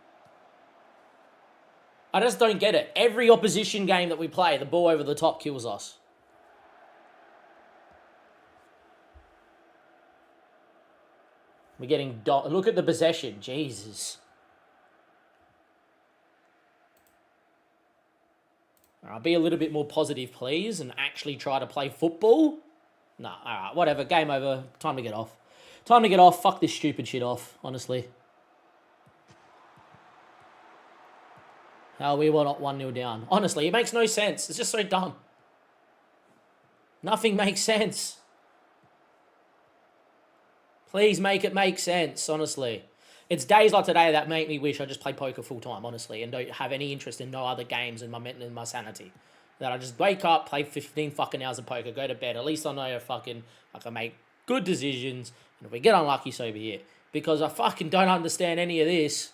I just don't get it. Every opposition game that we play, the ball over the top kills us. We're getting... Look at the possession. Jesus. I'll be a little bit more positive, please, and actually try to play football. No, alright, whatever. Game over. Time to get off. Time to get off. Fuck this stupid shit off, honestly. How we were not 1-0 down. Honestly, it makes no sense. It's just so dumb. Nothing makes sense. Please make it make sense, honestly. It's days like today that make me wish I just played poker full time, honestly, and don't have any interest in no other games and my sanity. That I just wake up, play 15 fucking hours of poker, go to bed. At least I know I can make good decisions, and if we get unlucky, so be it. Because I fucking don't understand any of this.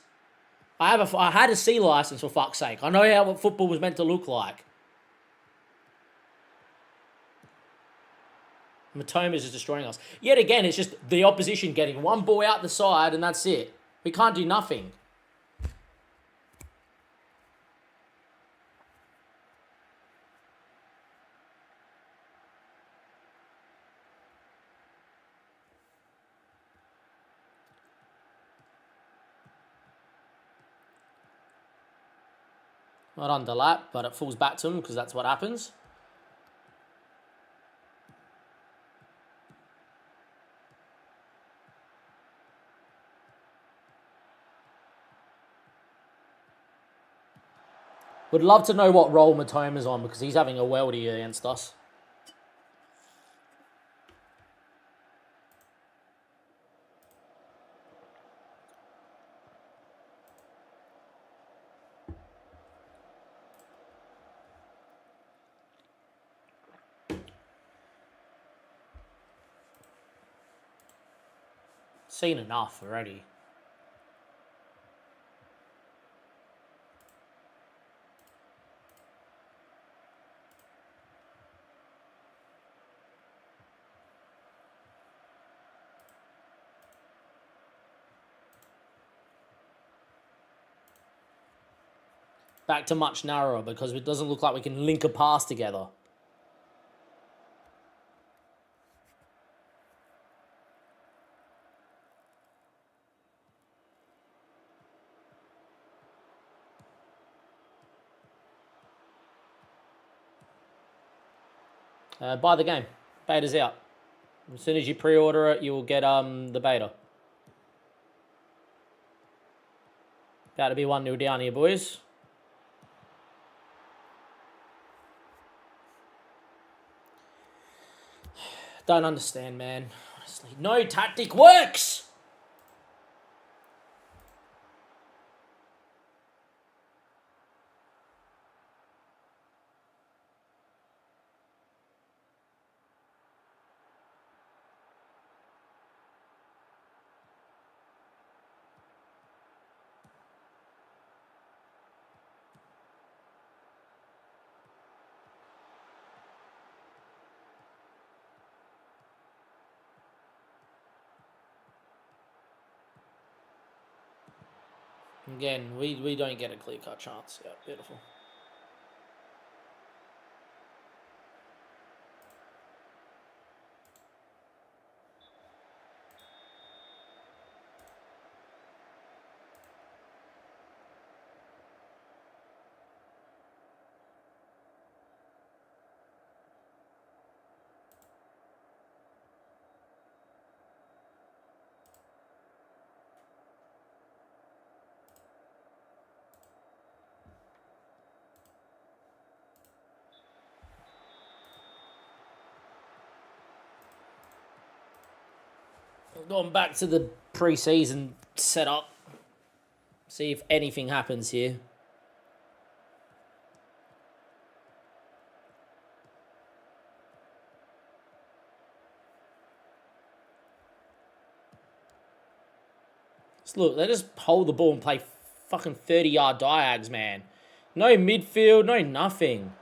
I had a C license, for fuck's sake. I know what football was meant to look like. Matoma's is destroying us. Yet again, it's just the opposition getting one ball out the side and that's it. We can't do nothing. Not under lap, but it falls back to him because that's what happens. Would love to know what role Matoma's on because he's having a weldy against us. Seen enough already. Back to much narrower because it doesn't look like we can link a pass together. Buy the game. Beta's out. As soon as you pre-order it, you will get the beta. About to be 1-0 down here, boys. Don't understand, man. Honestly, no tactic works! Again, we don't get a clear-cut chance. Yeah, beautiful. Going back to the pre-season setup. See if anything happens here. Just look, they just hold the ball and play fucking 30-yard diags, man. No midfield, no nothing.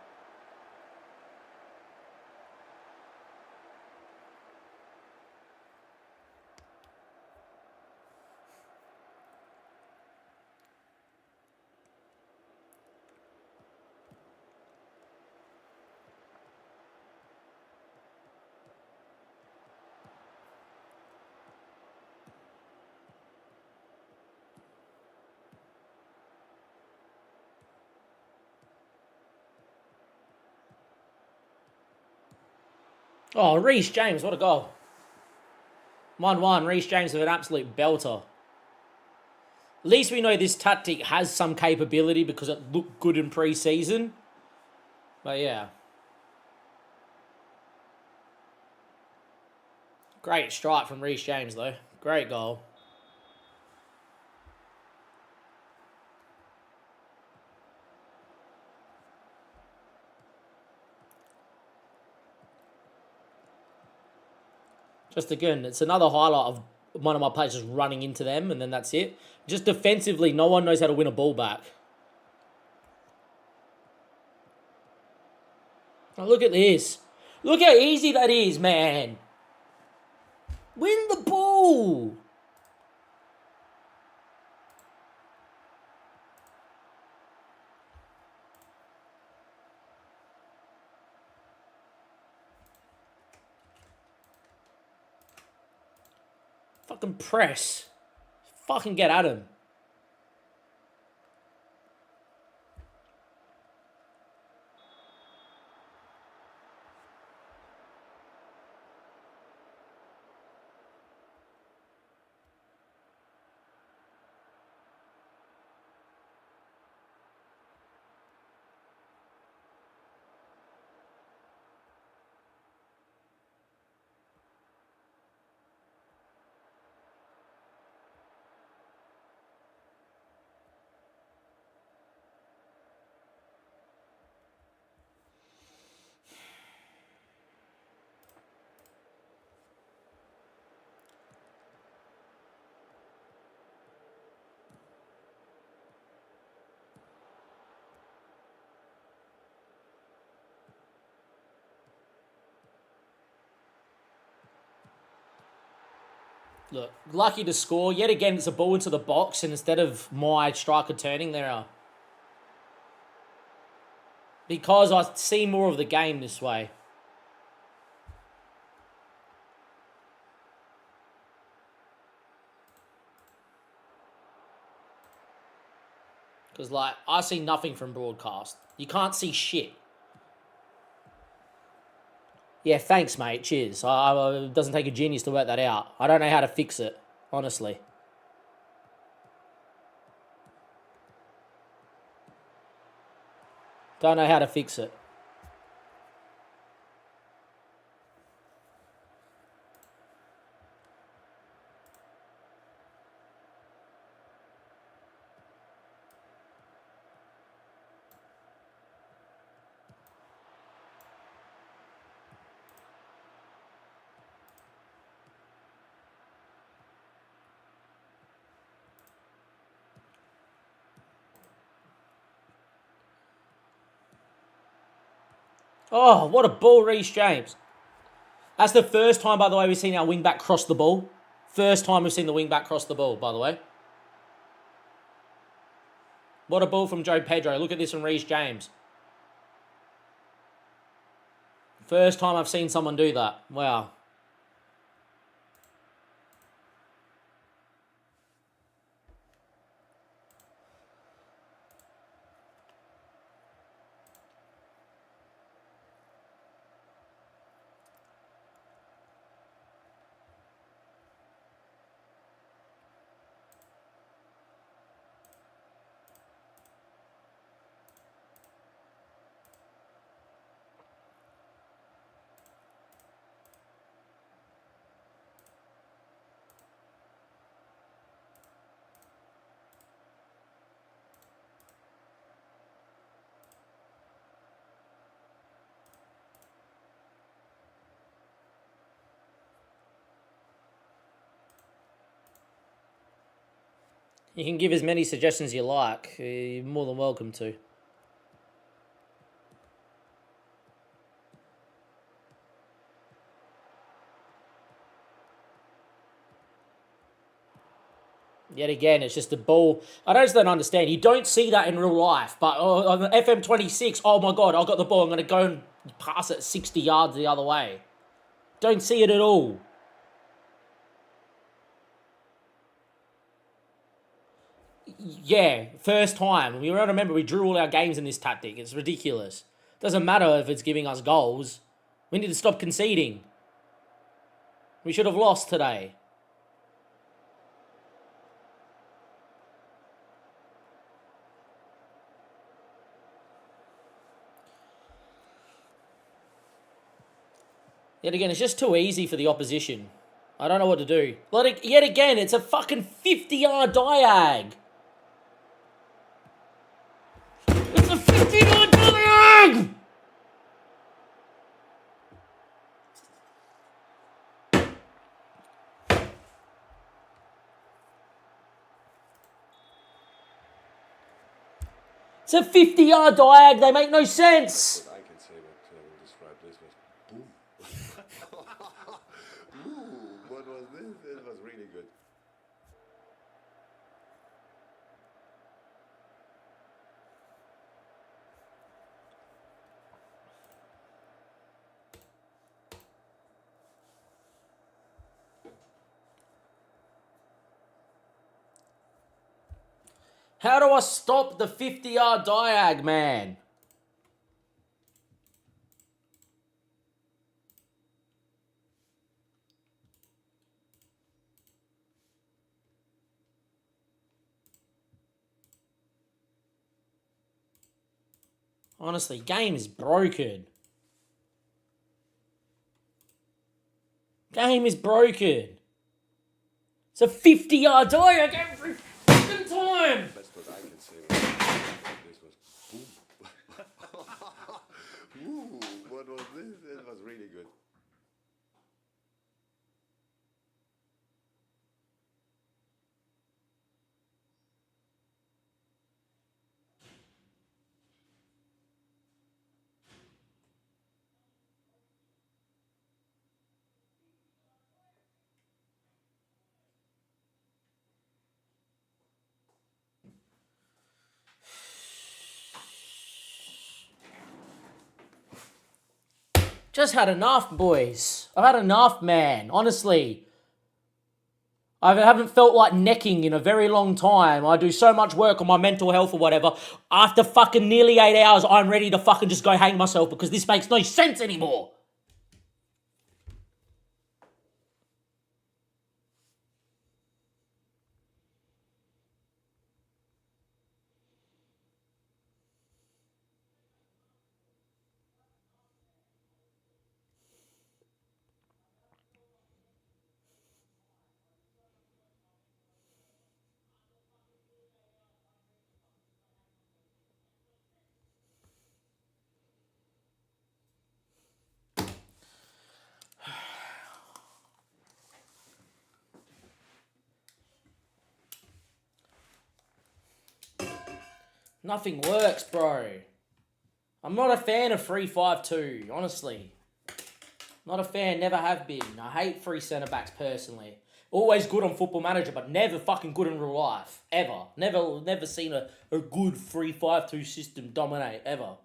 Oh, Reece James, what a goal. 1-1, Reece James with an absolute belter. At least we know this tactic has some capability because it looked good in pre-season. But yeah. Great strike from Reece James, though. Great goal. Just again, it's another highlight of one of my players just running into them, and then that's it. Just defensively, no one knows how to win a ball back. Oh, look at this. Look how easy that is, man. Win the ball. Fucking press. Fucking get at him. Look, lucky to score. Yet again, it's a ball into the box, and instead of my striker turning, there are. Because I see more of the game this way. Because, like, I see nothing from broadcast. You can't see shit. Yeah, thanks, mate. Cheers. It doesn't take a genius to work that out. I don't know how to fix it, honestly. Don't know how to fix it. Oh, what a ball, Reece James. That's the first time, by the way, we've seen our wing-back cross the ball. First time we've seen the wing-back cross the ball, by the way. What a ball from Joe Pedro. Look at this from Reece James. First time I've seen someone do that. Wow. You can give as many suggestions you like. You're more than welcome to. Yet again, it's just a ball. I just don't understand. You don't see that in real life. But on the FM26, oh my God, I got the ball. I'm going to go and pass it 60 yards the other way. Don't see it at all. Yeah, first time. We remember we drew all our games in this tactic. It's ridiculous. Doesn't matter if it's giving us goals. We need to stop conceding. We should have lost today. Yet again, it's just too easy for the opposition. I don't know what to do. Yet again, it's a fucking 50-yard diag. It's a 50-yard diag! It's a 50-yard diag. They make no sense. What I can say what will describe this was boom. Ooh, what was this? It was really good. How do I stop the 50-yard diag, man? Honestly, game is broken. Game is broken. It's a 50-yard diag every fucking time. That's what I can say what this was boom. Ooh, what was this? It was really good. Just had enough, boys. I've had enough, man. Honestly. I haven't felt like necking in a very long time. I do so much work on my mental health or whatever. After fucking nearly 8 hours, I'm ready to fucking just go hang myself because this makes no sense anymore. Nothing works, bro. I'm not a fan of 3-5-2, honestly. Not a fan, never have been. I hate free centre-backs personally. Always good on Football Manager, but never fucking good in real life. Ever. Never seen a good 3-5-2 system dominate, ever.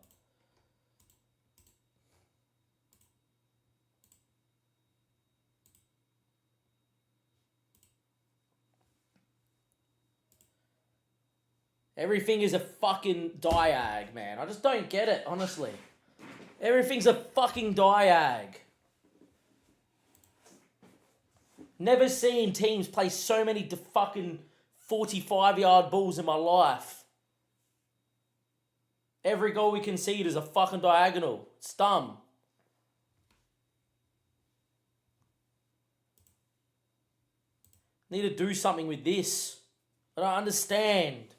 Everything is a fucking diag, man. I just don't get it, honestly. Everything's a fucking diag. Never seen teams play so many fucking 45-yard balls in my life. Every goal we concede is a fucking diagonal. It's dumb. Need to do something with this. I don't understand.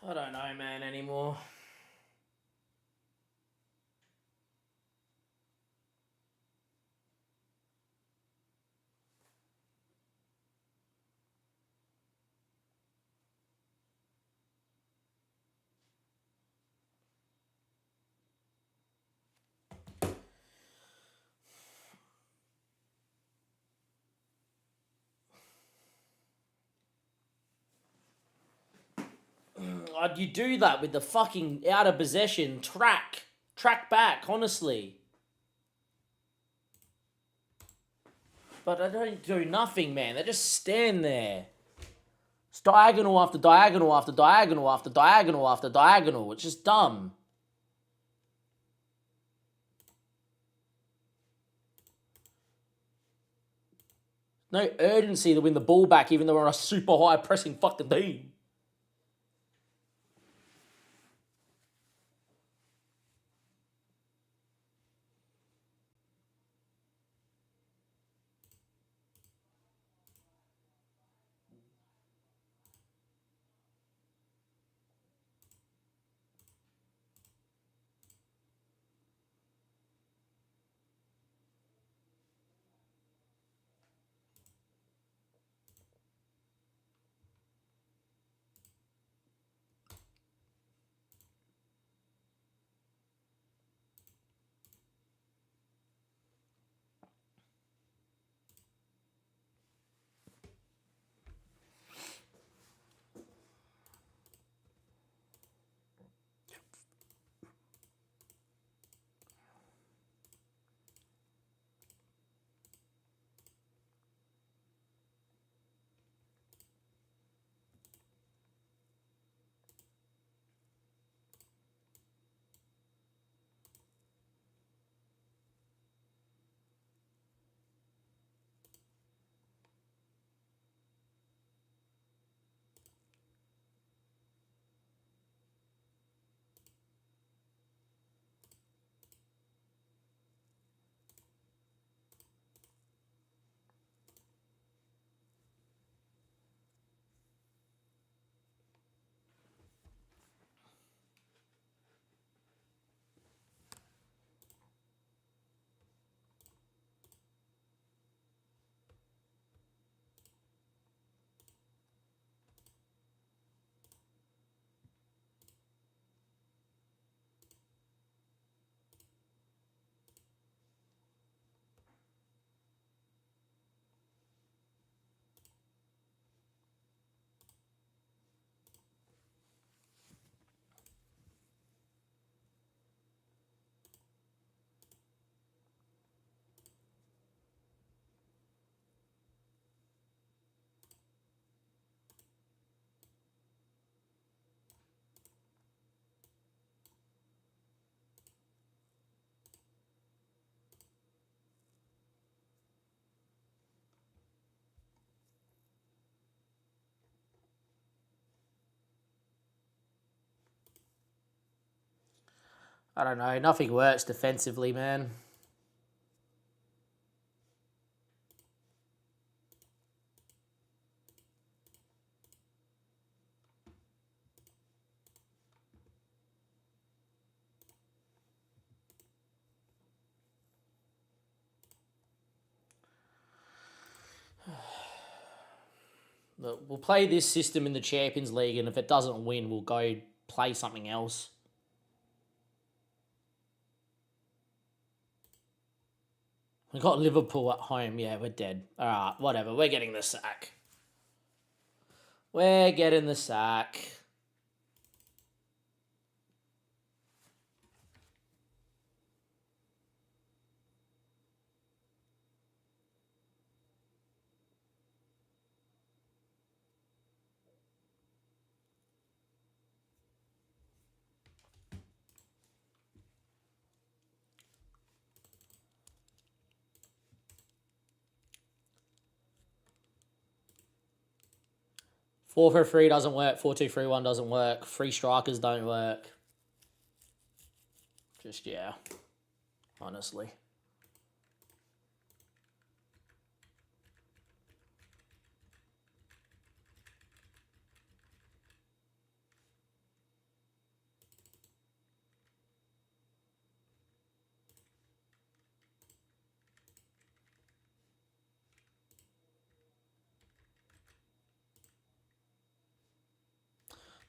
I don't know, man, anymore. You do that with the fucking out of possession track back, honestly. But they don't do nothing, man. They just stand there. It's diagonal after diagonal after diagonal after diagonal after diagonal. It's just dumb. No urgency to win the ball back, even though we're on a super high pressing fucking team. I don't know. Nothing works defensively, man. Look, we'll play this system in the Champions League, and if it doesn't win, we'll go play something else. We got Liverpool at home. Yeah, we're dead. All right, whatever. We're getting the sack. We're getting the sack. Four for three doesn't work. 4-2-3-1 doesn't work. Free strikers don't work. Just, yeah. Honestly.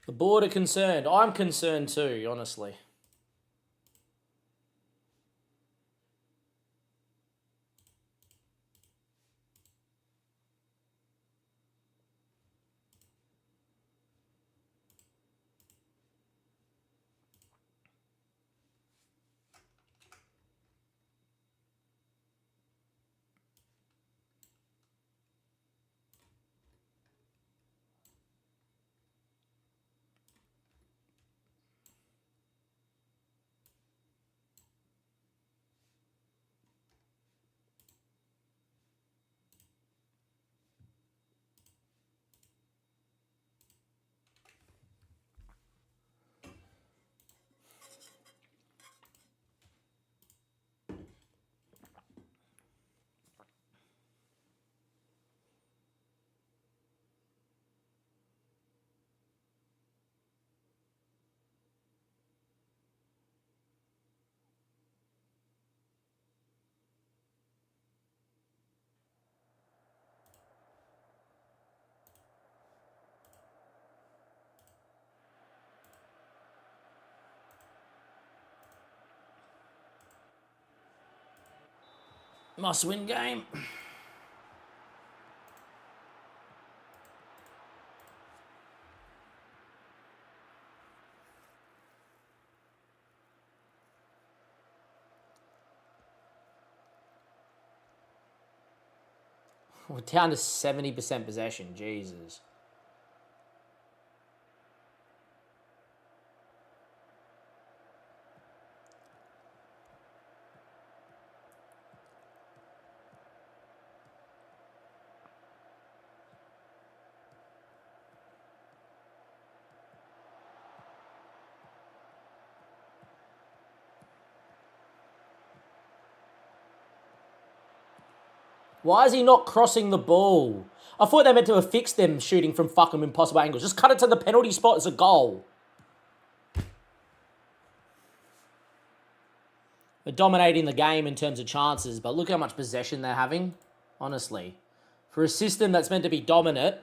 The board are concerned. I'm concerned too, honestly. Must win game. We're down to 70% possession. Jesus. Why is he not crossing the ball? I thought they meant to have fixed them shooting from fucking impossible angles. Just cut it to the penalty spot as a goal. They're dominating the game in terms of chances, but look how much possession they're having. Honestly. For a system that's meant to be dominant,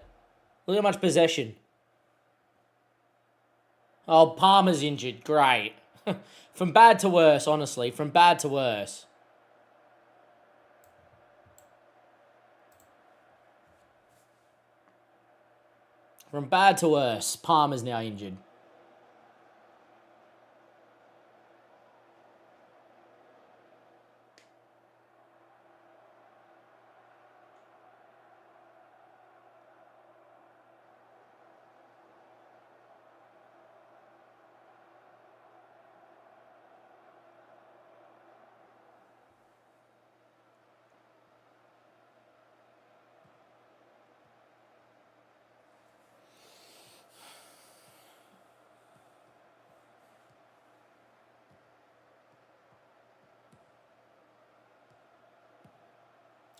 look how much possession. Oh, Palmer's injured. Great. From bad to worse, honestly. From bad to worse. From bad to worse, Palmer's now injured.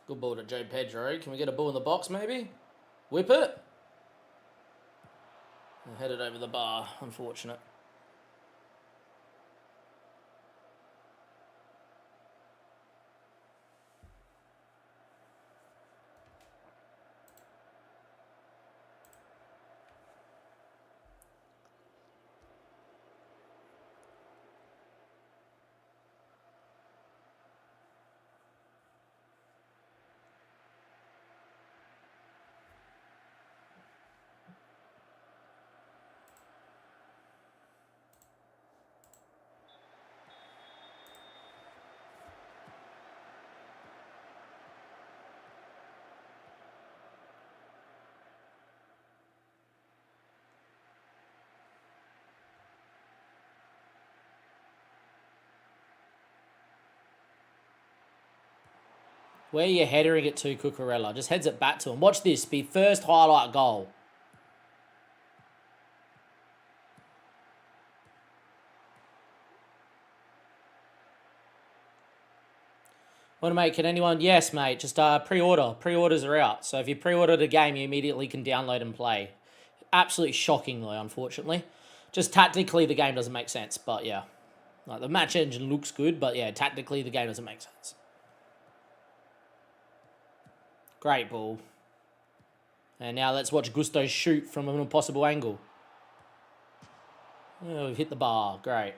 Good ball to Joe Pedro. Can we get a ball in the box, maybe? Whip it. Headed over the bar. Unfortunate. Where are you headering it to, Cucurella? Just heads it back to him. Watch this. Be first highlight goal. Want to mate, can anyone? Yes, mate. Just pre-order. Pre-orders are out. So if you pre-order the game, you immediately can download and play. Absolutely shocking, though, unfortunately. Just tactically, the game doesn't make sense. But yeah. Like, the match engine looks good, but yeah, tactically, the game doesn't make sense. Great ball. And now let's watch Gusto shoot from an impossible angle. Oh, we've hit the bar. Great.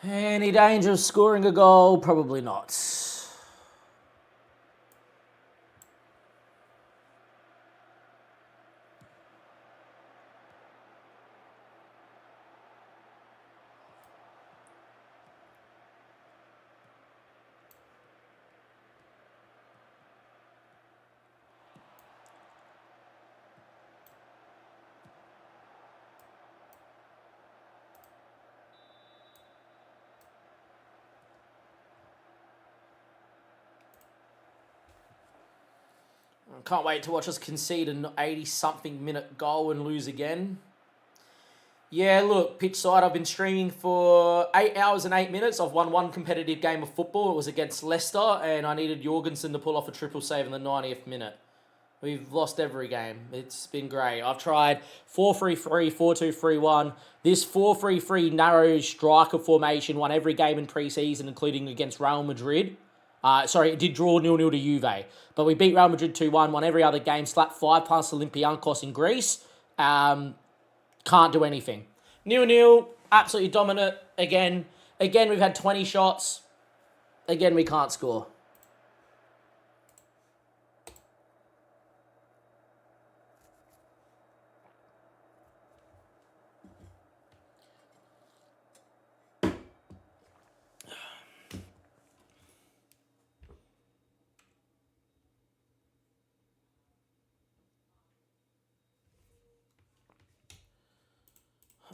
Any danger of scoring a goal? Probably not. Can't wait to watch us concede an 80-something minute goal and lose again. Yeah, look, pitch side, I've been streaming for 8 hours and 8 minutes. I've won one competitive game of football. It was against Leicester, and I needed Jorgensen to pull off a triple save in the 90th minute. We've lost every game. It's been great. I've tried 4-3-3, 4-2-3-1. This 4-3-3 narrow striker formation won every game in pre-season, including against Real Madrid. It did draw 0-0 to Juve. But we beat Real Madrid 2-1, won every other game, slapped 5 past Olympiacos in Greece. Can't do anything. 0-0, absolutely dominant. Again, we've had 20 shots. Again, we can't score.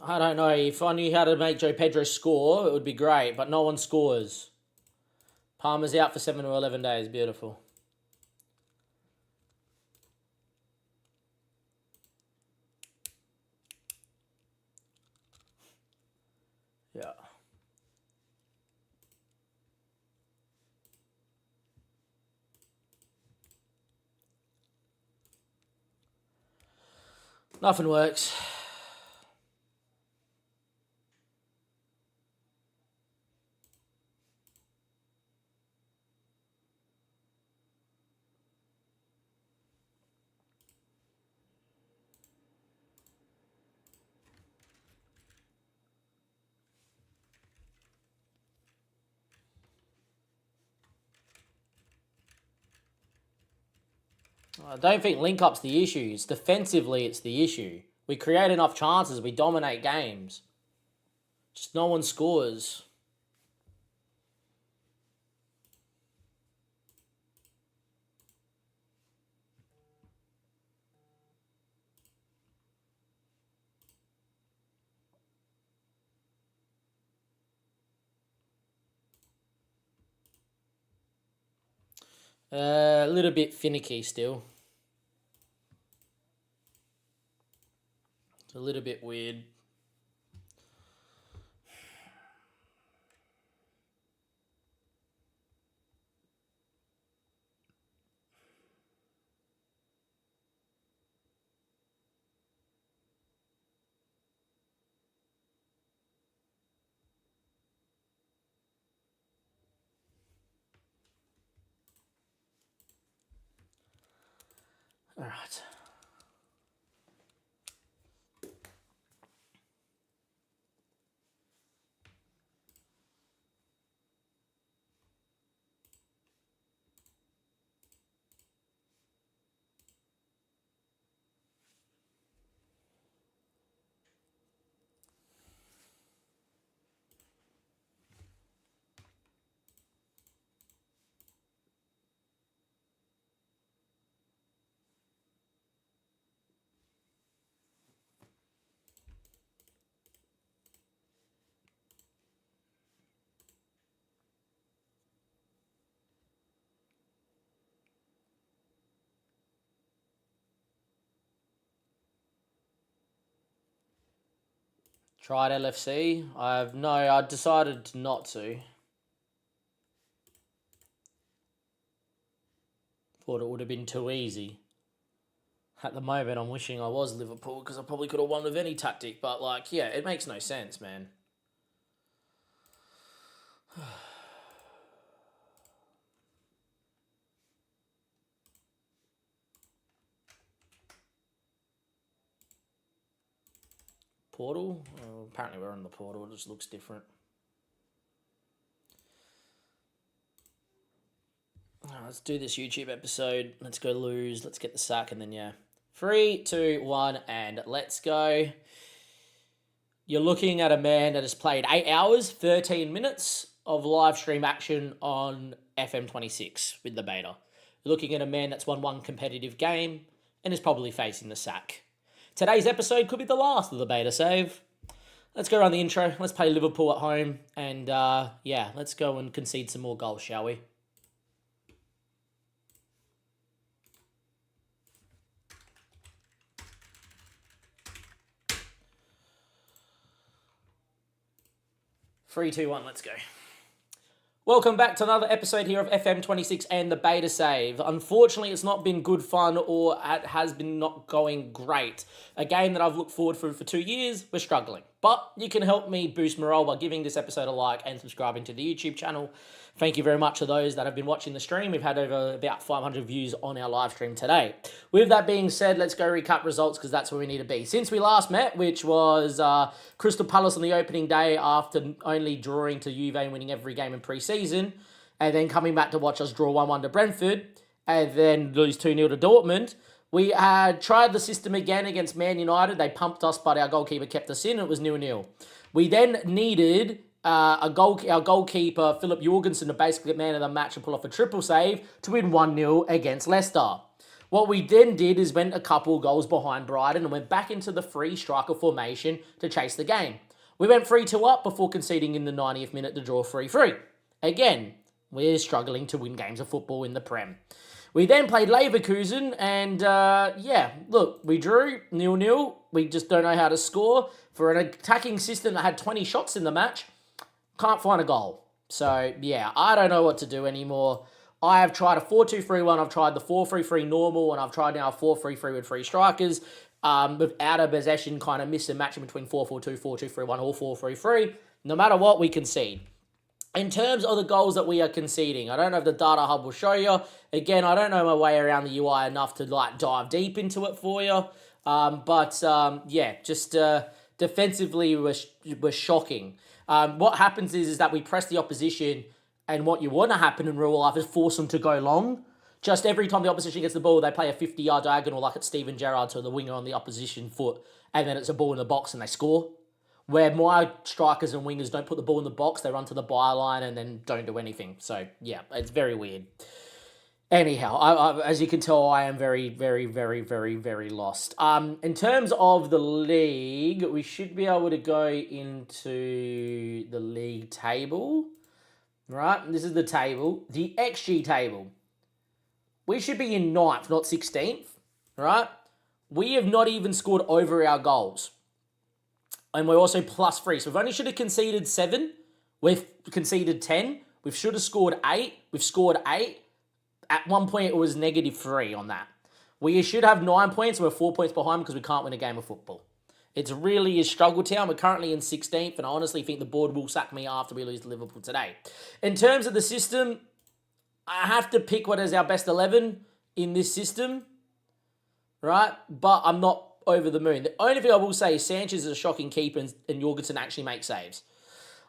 I don't know. If I knew how to make Joe Pedro score, it would be great, but no one scores. Palmer's out for 7 to 11 days. Beautiful. Yeah. Nothing works. I don't think link-up's the issue. It's defensively it's the issue. We create enough chances. We dominate games. Just no one scores. A little bit finicky still. It's a little bit weird. All right. Tried LFC. I decided not to. Thought it would have been too easy. At the moment, I'm wishing I was Liverpool because I probably could have won with any tactic. But, like, yeah, it makes no sense, man. Portal? Oh, apparently we're on the portal. It just looks different. Let's do this YouTube episode. Let's go lose. Let's get the sack and then, yeah. 3, 2, 1, and let's go. You're looking at a man that has played 8 hours, 13 minutes of live stream action on FM26 with the beta. You're looking at a man that's won one competitive game and is probably facing the sack. Today's episode could be the last of the beta save. Let's go around the intro. Let's play Liverpool at home. And, yeah, let's go and concede some more goals, shall we? Three, two, one, let's go. Welcome back to another episode here of FM26 and the beta save. Unfortunately, it's not been good fun or it has been not going great. A game that I've looked forward for 2 years, we're struggling. But you can help me boost morale by giving this episode a like and subscribing to the YouTube channel. Thank you very much to those that have been watching the stream. We've had over about 500 views on our live stream today. With that being said, let's go recap results because that's where we need to be. Since we last met, which was Crystal Palace on the opening day after only drawing to Juve and winning every game in pre-season, and then coming back to watch us draw 1-1 to Brentford, and then lose 2-0 to Dortmund. We had tried the system again against Man United. They pumped us, but our goalkeeper kept us in. It was 0-0. We then needed our goalkeeper, Philip Jorgensen, to basically get man of the match and pull off a triple save to win 1-0 against Leicester. What we then did is went a couple goals behind Brighton and went back into the free striker formation to chase the game. We went 3-2 up before conceding in the 90th minute to draw 3-3. Again, we're struggling to win games of football in the Prem. We then played Leverkusen and, yeah, look, we drew 0-0. We just don't know how to score. For an attacking system that had 20 shots in the match, can't find a goal. So, yeah, I don't know what to do anymore. I have tried a 4-2-3-1. I've tried the 4-3-3 normal, and I've tried now a 4-3-3 with 3 strikers. Without a possession, kind of miss and matching between 4-4-2, 4-2-3-1, or 4-3-3. No matter what, we concede. In terms of the goals that we are conceding, I don't know if the data hub will show you. Again, I don't know my way around the UI enough to like dive deep into it for you. Yeah, just defensively we're shocking. What happens is that we press the opposition, and what you want to happen in real life is force them to go long. Just every time the opposition gets the ball, they play a 50-yard diagonal like it's Steven Gerrard to the winger on the opposition foot, and then it's a ball in the box and they score. Where my strikers and wingers don't put the ball in the box, they run to the byline and then don't do anything. So, yeah, it's very weird. Anyhow, as you can tell, I am very, very, very, very, very lost. In terms of the league, we should be able to go into the league table. Right? This is the table. The XG table. We should be in 9th, not 16th. Right? We have not even scored over our goals. And we're also +3. So we've only should have conceded 7. We've conceded 10. We should have scored 8. We've scored 8. At one point, it was -3 on that. We should have 9 points. We're 4 points behind because we can't win a game of football. It's really a struggle town. We're currently in 16th, and I honestly think the board will sack me after we lose to Liverpool today. In terms of the system, I have to pick what is our best 11 in this system, right? But I'm not over the moon. The only thing I will say is Sanchez is a shocking keeper and Jorgensen actually makes saves.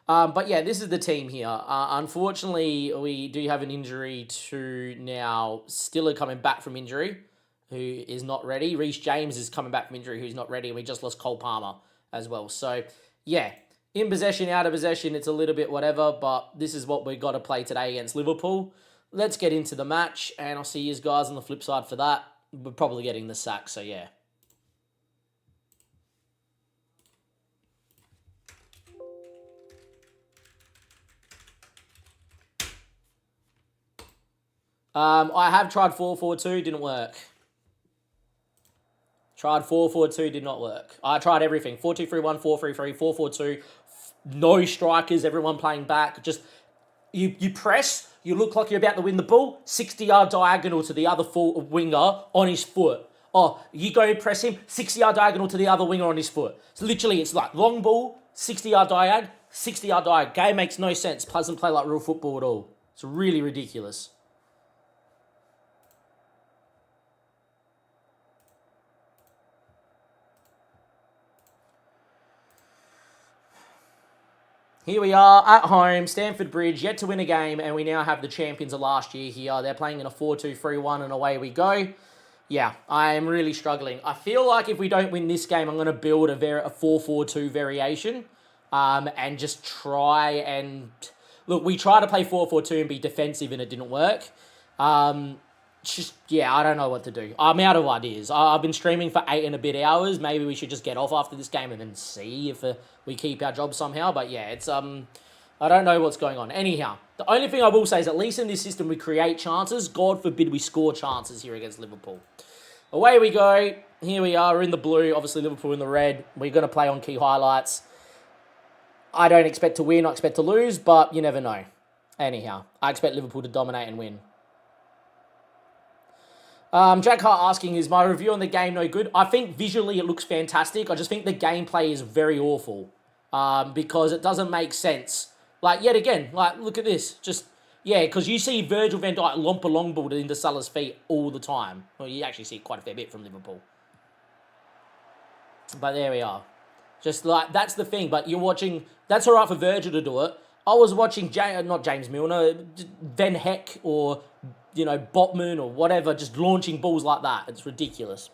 But yeah, this is the team here. Unfortunately, we do have an injury to now Stiller coming back from injury, who is not ready. Reece James is coming back from injury, who's not ready. And we just lost Cole Palmer as well. So yeah, in possession, out of possession, it's a little bit whatever. But this is what we got to play today against Liverpool. Let's get into the match. And I'll see you guys on the flip side for that. We're probably getting the sack, so yeah. I have tried 4-4-2, didn't work. Tried 4-4-2, did not work. I tried everything. 4-2-3-1, 4-3-3, 4-4-2. No strikers, everyone playing back. Just, you press, you look like you're about to win the ball, 60-yard diagonal to the other full winger on his foot. Oh, you go press him, 60-yard diagonal to the other winger on his foot. So literally, it's like long ball, 60-yard diag, 60-yard diag. Game makes no sense. Doesn't play like real football at all. It's really ridiculous. Here we are at home, Stamford Bridge, yet to win a game, and we now have the champions of last year here. They're playing in a 4-2-3-1, and away we go. Yeah, I am really struggling. I feel like if we don't win this game, I'm going to build a 4-4-2 variation and just try and... Look, we tried to play 4-4-2 and be defensive, and it didn't work. Yeah, I don't know what to do. I'm out of ideas. I've been streaming for 8 and a bit hours. Maybe we should just get off after this game and then see if we keep our job somehow. But yeah, it's I don't know what's going on. Anyhow, the only thing I will say is at least in this system we create chances. God forbid we score chances here against Liverpool. Away we go. Here we are. We're in the blue. Obviously Liverpool in the red. We're going to play on key highlights. I don't expect to win. I expect to lose, but you never know. Anyhow, I expect Liverpool to dominate and win. Jack Hart asking, is my review on the game no good? I think visually it looks fantastic. I just think the gameplay is very awful because it doesn't make sense. Like, yet again, like, look at this. Just, yeah, because you see Virgil van Dijk lump a long ball into Salah's feet all the time. Well, you actually see it quite a fair bit from Liverpool. But there we are. Just like, that's the thing. But you're watching, that's all right for Virgil to do it. I was watching, not James Milner, Van Heck or... Botman or whatever, just launching balls like that. It's ridiculous.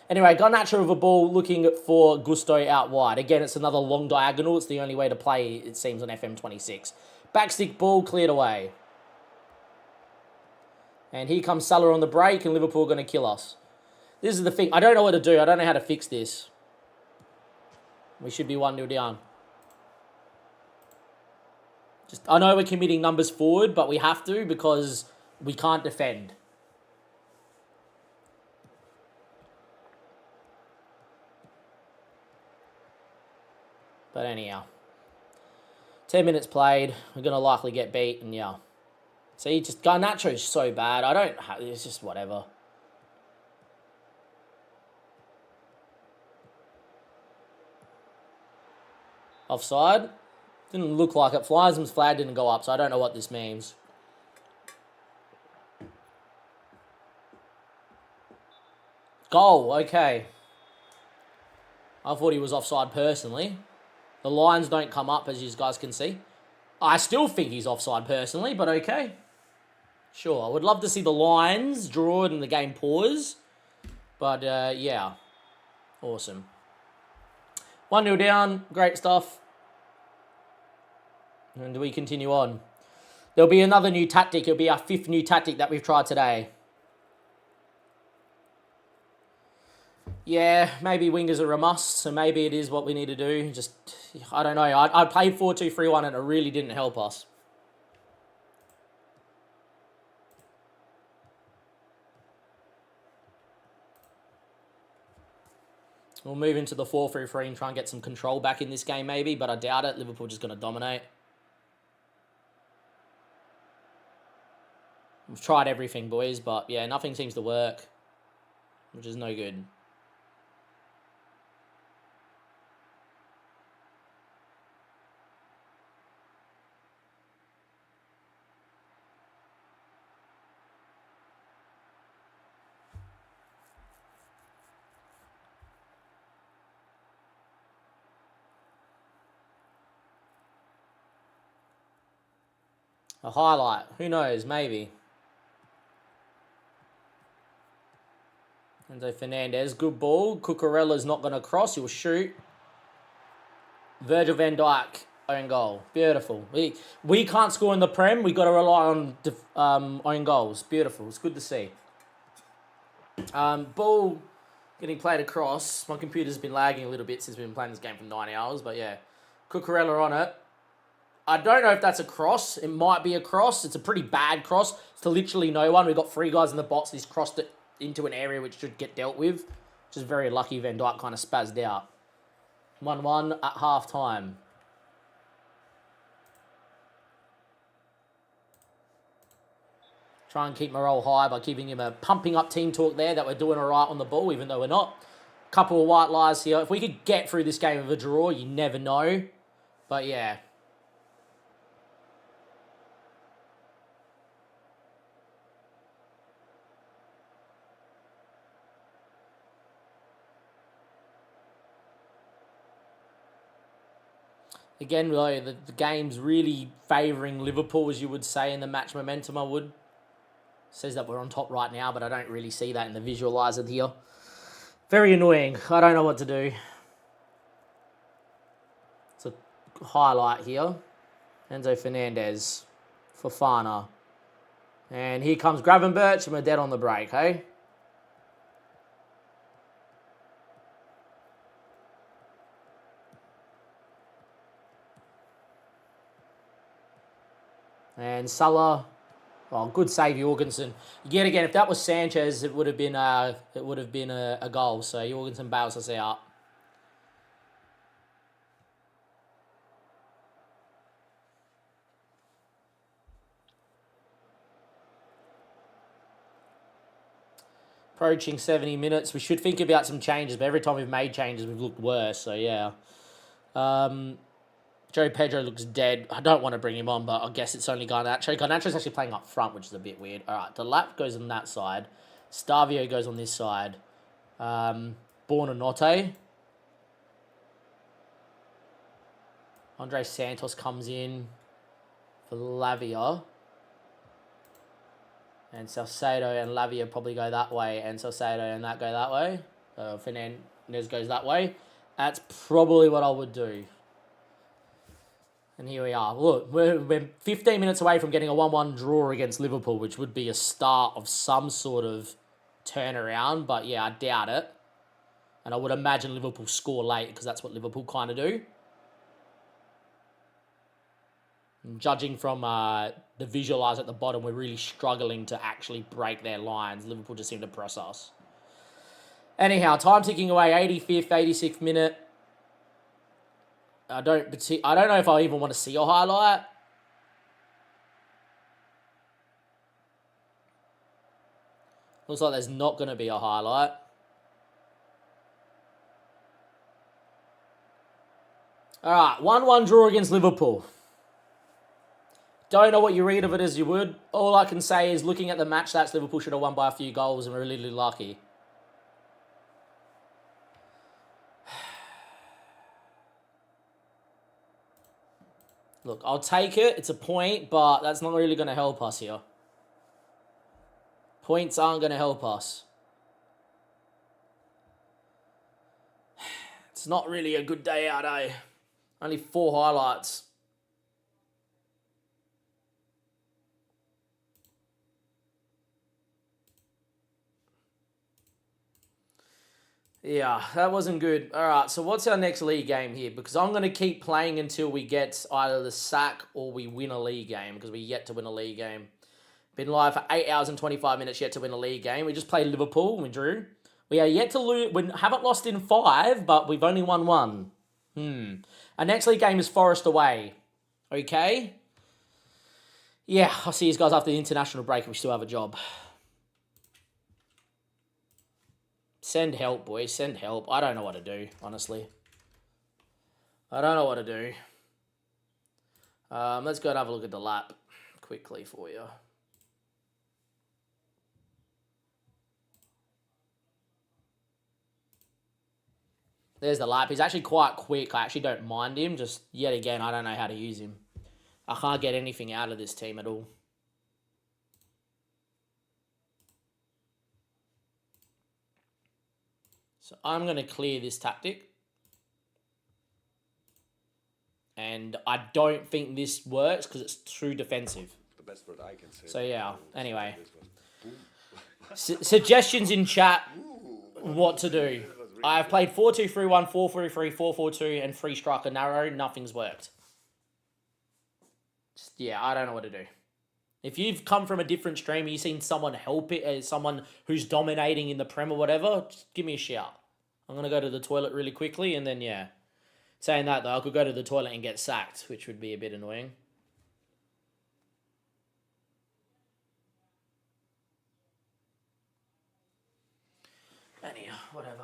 Anyway, Garnacho with a ball looking for Gusto out wide. Again, it's another long diagonal. It's the only way to play, it seems, on FM26. Backstick ball cleared away. And here comes Salah on the break, and Liverpool are going to kill us. This is the thing. I don't know what to do. I don't know how to fix this. We should be 1-0 down. I know we're committing numbers forward, but we have to because... we can't defend. But anyhow. 10 minutes played. We're going to likely get beat. And yeah. See, just Garnacho's so bad. It's just whatever. Offside. Didn't look like it. Fleischmann's flag didn't go up, so I don't know what this means. Goal, okay. I thought he was offside personally. The lines don't come up, as you guys can see. I still think he's offside personally, but okay. Sure, I would love to see the lines drawn and the game pause. But, yeah. Awesome. 1-0 down, great stuff. And do we continue on? There'll be another new tactic. It'll be our 5th new tactic that we've tried today. Yeah, maybe wingers are a must, so maybe it is what we need to do. Just, I don't know. I played 4-2-3-1 and it really didn't help us. We'll move into the 4-3-3 and try and get some control back in this game maybe, but I doubt it. Liverpool just going to dominate. We've tried everything, boys, but yeah, nothing seems to work, which is no good. A highlight. Who knows? Maybe. Enzo Fernandez. Good ball. Cucurella's not going to cross. He'll shoot. Virgil van Dijk. Own goal. Beautiful. We can't score in the Prem. We've got to rely on own goals. Beautiful. It's good to see. Ball getting played across. My computer's been lagging a little bit since we've been playing this game for 9 hours. But yeah. Cucurella on it. I don't know if that's a cross. It might be a cross. It's a pretty bad cross. It's to literally no one. We've got 3 guys in the box. He's crossed it into an area which should get dealt with. Just very lucky Van Dijk kind of spazzed out. 1-1 at half time. Try and keep morale high by giving him a pumping up team talk there that we're doing all right on the ball, even though we're not. Couple of white lies here. If we could get through this game with a draw, you never know. But yeah. Again, though, the game's really favouring Liverpool, as you would say, in the match momentum, I would. Says that we're on top right now, but I don't really see that in the visualizer here. Very annoying. I don't know what to do. It's a highlight here. Enzo Fernandez. Fofana. And here comes Gravenberch, and we're dead on the break, hey? And Salah, oh, good save, Jorgensen. Yet again, if that was Sanchez, it would have been a goal. So Jorgensen bails us out. Approaching 70 minutes. We should think about some changes, but every time we've made changes, we've looked worse. So yeah. Joe Pedro looks dead. I don't want to bring him on, but I guess it's only Garnacho. Garnacho's actually playing up front, which is a bit weird. All right, Delap goes on that side. Stavio goes on this side. Buonanotte. Andre Santos comes in for Lavia. And Salcedo and Lavia probably go that way, and Salcedo and that go that way. Fernandez goes that way. That's probably what I would do. And here we are. Look, we're 15 minutes away from getting a 1-1 draw against Liverpool, which would be a start of some sort of turnaround. But yeah, I doubt it. And I would imagine Liverpool score late because that's what Liverpool kind of do. And judging from the visualizer at the bottom, we're really struggling to actually break their lines. Liverpool just seem to press us. Anyhow, time ticking away, 85th, 86th minute. I don't know if I even want to see a highlight. Looks like there's not going to be a highlight. All right, 1-1 draw against Liverpool. Don't know what you read of it as you would. All I can say is looking at the match stats, Liverpool should have won by a few goals and we're really lucky. Look, I'll take it. It's a point, but that's not really going to help us here. Points aren't going to help us. It's not really a good day out, eh? Only 4 highlights. Yeah, that wasn't good. All right, so what's our next league game here? Because I'm going to keep playing until we get either the sack or we win a league game, because we're yet to win a league game. Been live for 8 hours and 25 minutes yet to win a league game. We just played Liverpool and we drew. We are yet to lose. We haven't lost in 5, but we've only won 1. Our next league game is Forest away. Okay? Yeah, I'll see you guys after the international break and we still have a job. Send help, boys. Send help. I don't know what to do, honestly. I don't know what to do. Let's go and have a look at the lap quickly for you. There's the lap. He's actually quite quick. I actually don't mind him. Just, yet again, I don't know how to use him. I can't get anything out of this team at all. So I'm going to clear this tactic. And I don't think this works because it's too defensive. The best word I can say. So yeah, anyway. Suggestions in chat what to do. I've played 4-2-3-1, 4-3-3, 4-4-2, and 3 striker narrow. Nothing's worked. Just, yeah, I don't know what to do. If you've come from a different stream and you've seen someone help it, someone who's dominating in the Prem or whatever, just give me a shout. I'm going to go to the toilet really quickly, and then, yeah. Saying that, though, I could go to the toilet and get sacked, which would be a bit annoying. Anyhow, whatever.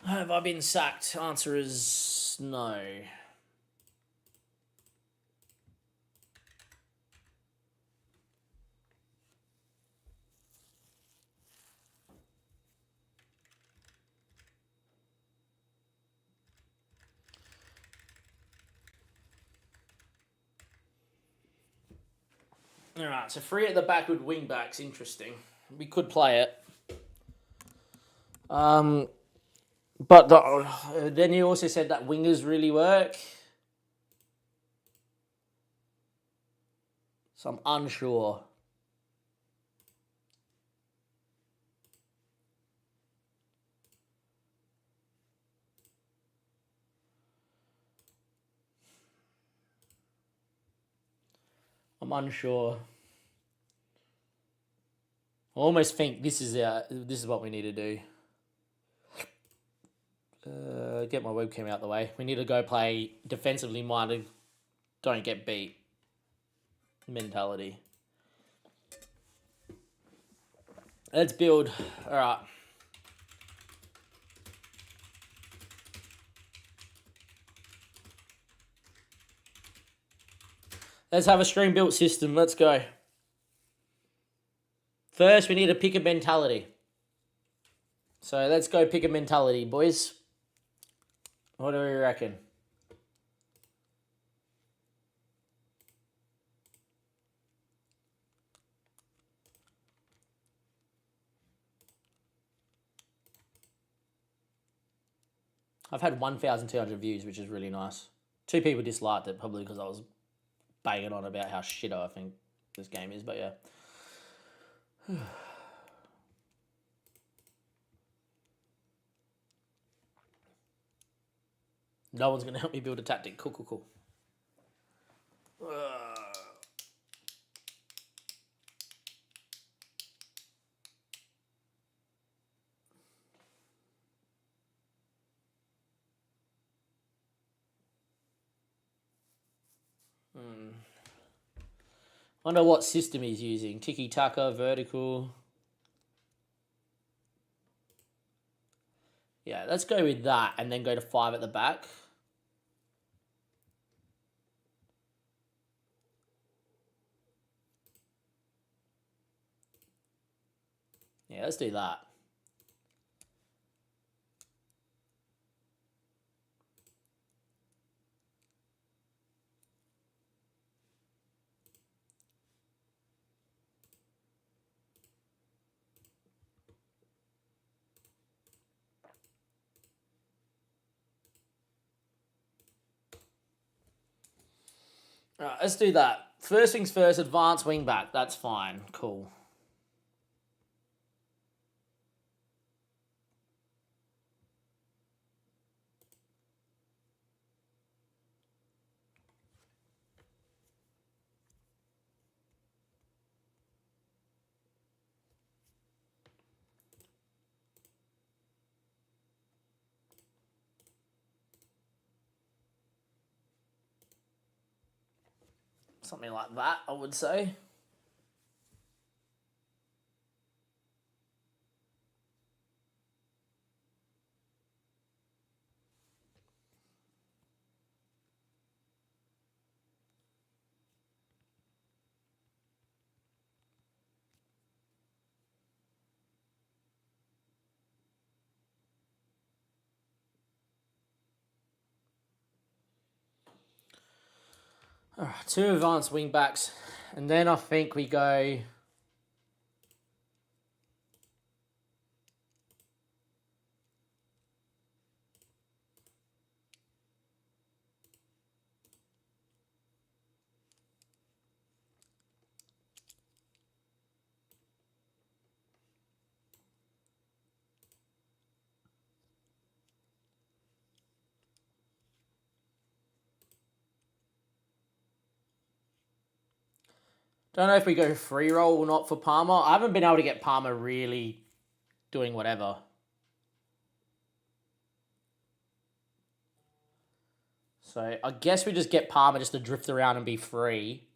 Have I been sacked? Answer is no. Alright, so 3 at the back with wing backs. Interesting. We could play it. But then you also said that wingers really work. So I'm unsure. I'm unsure. I almost think this is what we need to do. Get my webcam out the way. We need to go play defensively minded, don't get beat mentality. Let's build. All right. Let's have a stream built system. Let's go. First, we need to pick a mentality. So let's go pick a mentality, boys. What do we reckon? I've had 1,200 views, which is really nice. 2 people disliked it, probably because I was banging on about how shit I think this game is, but yeah. No one's going to help me build a tactic. Cool. Wonder what system he's using. Tiki-taka, vertical. Yeah, let's go with that and then go to 5 at the back. Yeah, let's do that. All right, let's do that. First things first, advanced wing back. That's fine. Cool. Something like that, I would say. All right, 2 advanced wing backs, and then I think we go. Don't know if we go free roll or not for Palmer. I haven't been able to get Palmer really doing whatever. So I guess we just get Palmer just to drift around and be free.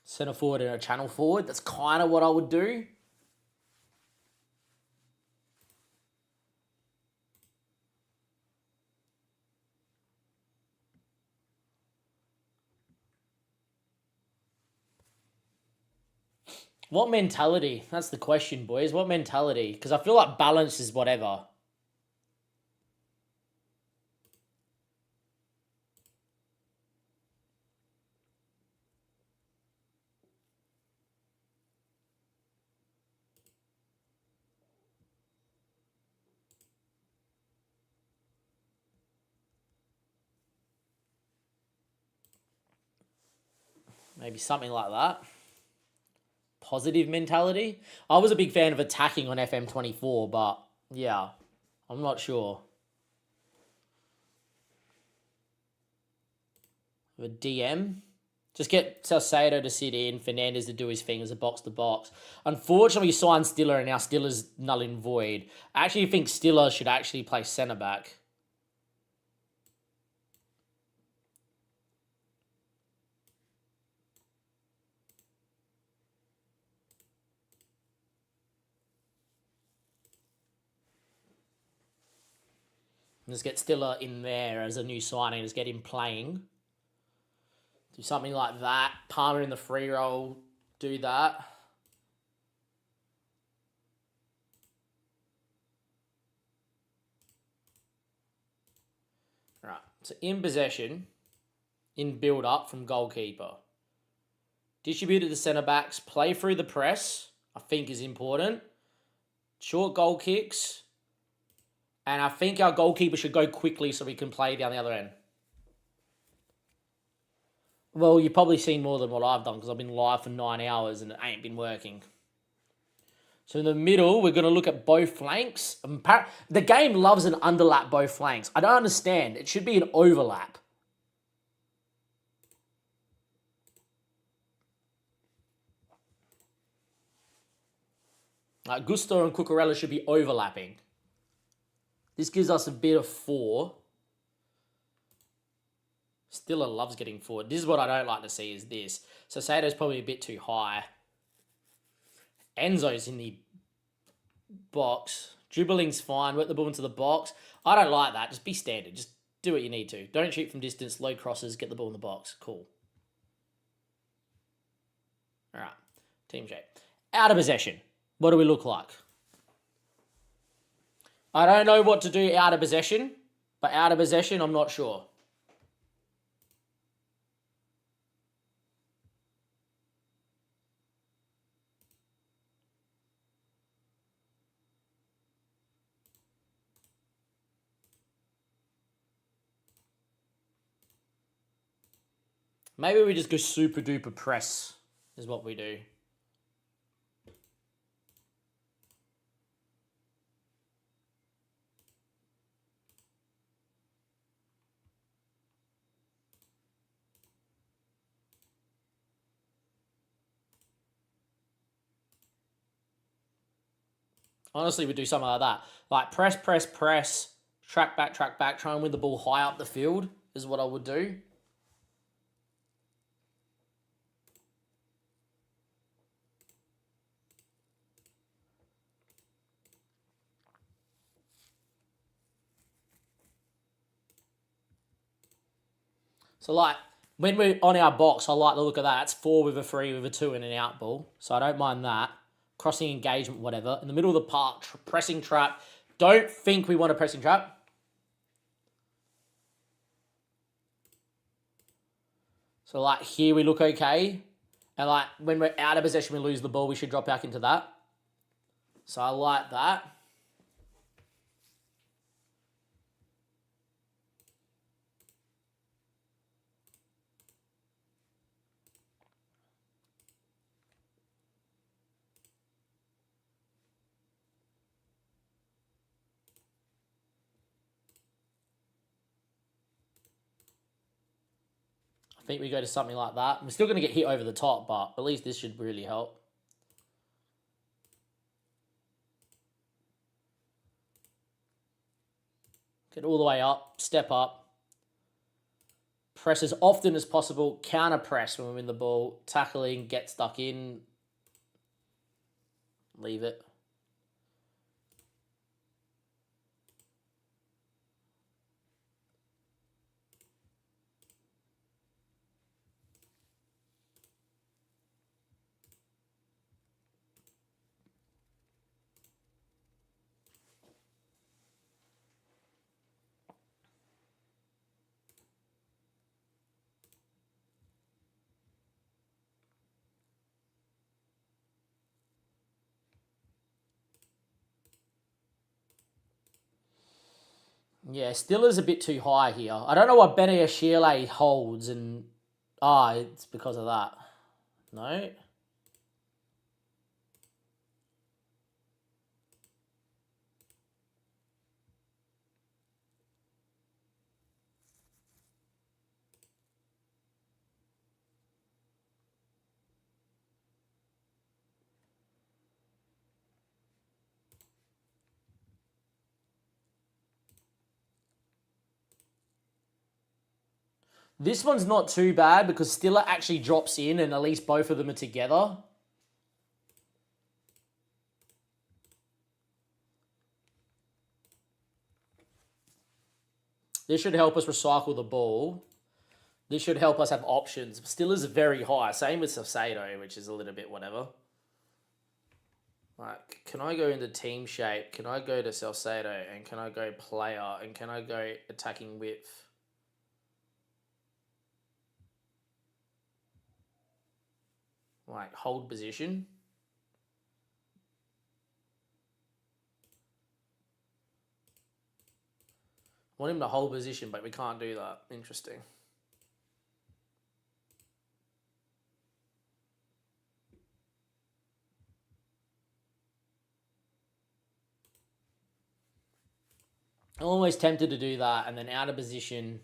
Centre forward and a channel forward. That's kind of what I would do. What mentality? That's the question, boys. What mentality? Because I feel like balance is whatever. Maybe something like that. Positive mentality. I was a big fan of attacking on FM24, but yeah, I'm not sure. A DM. Just get Salcedo to sit in, Fernandez to do his thing as a box-to-box. Unfortunately, we signed Stiller, and now Stiller's null and void. I actually think Stiller should actually play centre-back. Just get Stiller in there as a new signing. Just get him playing. Do something like that. Palmer in the free roll. Do that. Right. So in possession, in build-up from goalkeeper. Distribute to the centre-backs. Play through the press, I think is important. Short goal kicks. And I think our goalkeeper should go quickly so we can play down the other end. Well, you've probably seen more than what I've done because I've been live for 9 hours and it ain't been working. So in the middle, we're going to look at both flanks. The game loves an underlap both flanks. I don't understand. It should be an overlap. Gusto and Cucurella should be overlapping. This gives us a bit of 4. Stiller loves getting forward. This is what I don't like to see is this. So Sato's probably a bit too high. Enzo's in the box. Dribbling's fine. Work the ball into the box. I don't like that. Just be standard. Just do what you need to. Don't shoot from distance. Low crosses. Get the ball in the box. Cool. All right. Team shape. Out of possession. What do we look like? I don't know what to do out of possession, but out of possession, I'm not sure. Maybe we just go super duper press is what we do. Honestly, we do something like that. Like press, press, press, Track back, try and win the ball high up the field is what I would do. So, like, when we're on our box, I like the look of that. It's 4 with a 3 with a 2 and an out ball. So I don't mind that. Crossing engagement, whatever. In the middle of the park, pressing trap. Don't think we want a pressing trap. So, like, here we look okay. And, like, when we're out of possession, we lose the ball, we should drop back into that. So I like that. I think we go to something like that. We're still going to get hit over the top, but at least this should really help. Get all the way up, step up. Press as often as possible. Counter press when we win the ball. Tackling, get stuck in. Leave it. Yeah, Stiller's a bit too high here. I don't know why Benaashile holds and... it's because of that. No? This one's not too bad because Stiller actually drops in and at least both of them are together. This should help us recycle the ball. This should help us have options. Stiller's very high. Same with Salcedo, which is a little bit whatever. Like, can I go into team shape? Can I go to Salcedo? And can I go player? And can I go attacking width? Like, hold position. I want him to hold position, but we can't do that. Interesting. I'm always tempted to do that and then out of position.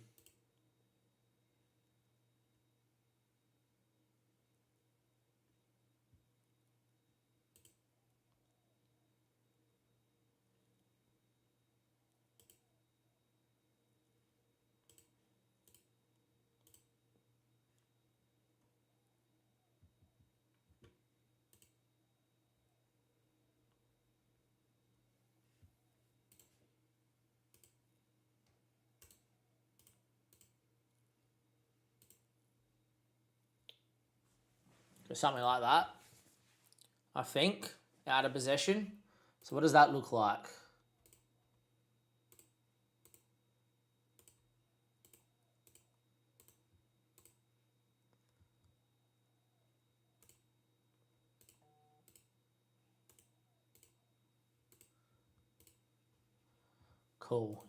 Or something like that. I think. Out of possession. So what does that look like? Cool.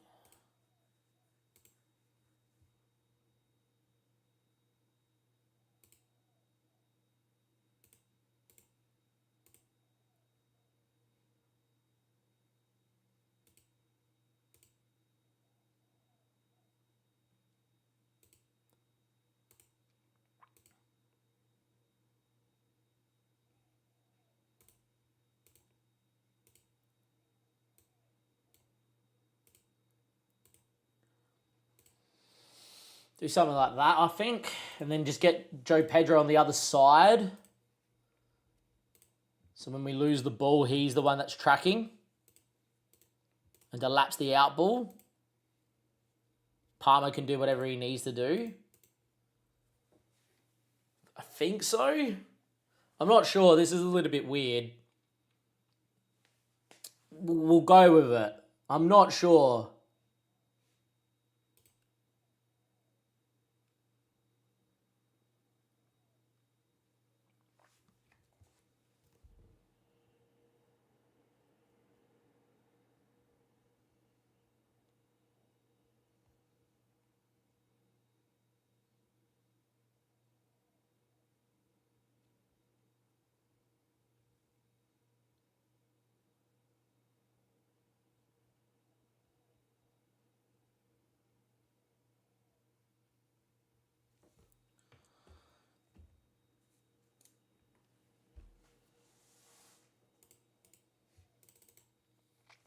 Do something like that, I think. And then just get Joe Pedro on the other side. So when we lose the ball, he's the one that's tracking. And Delap's the out ball. Palmer can do whatever he needs to do. I think so. I'm not sure. This is a little bit weird. We'll go with it. I'm not sure.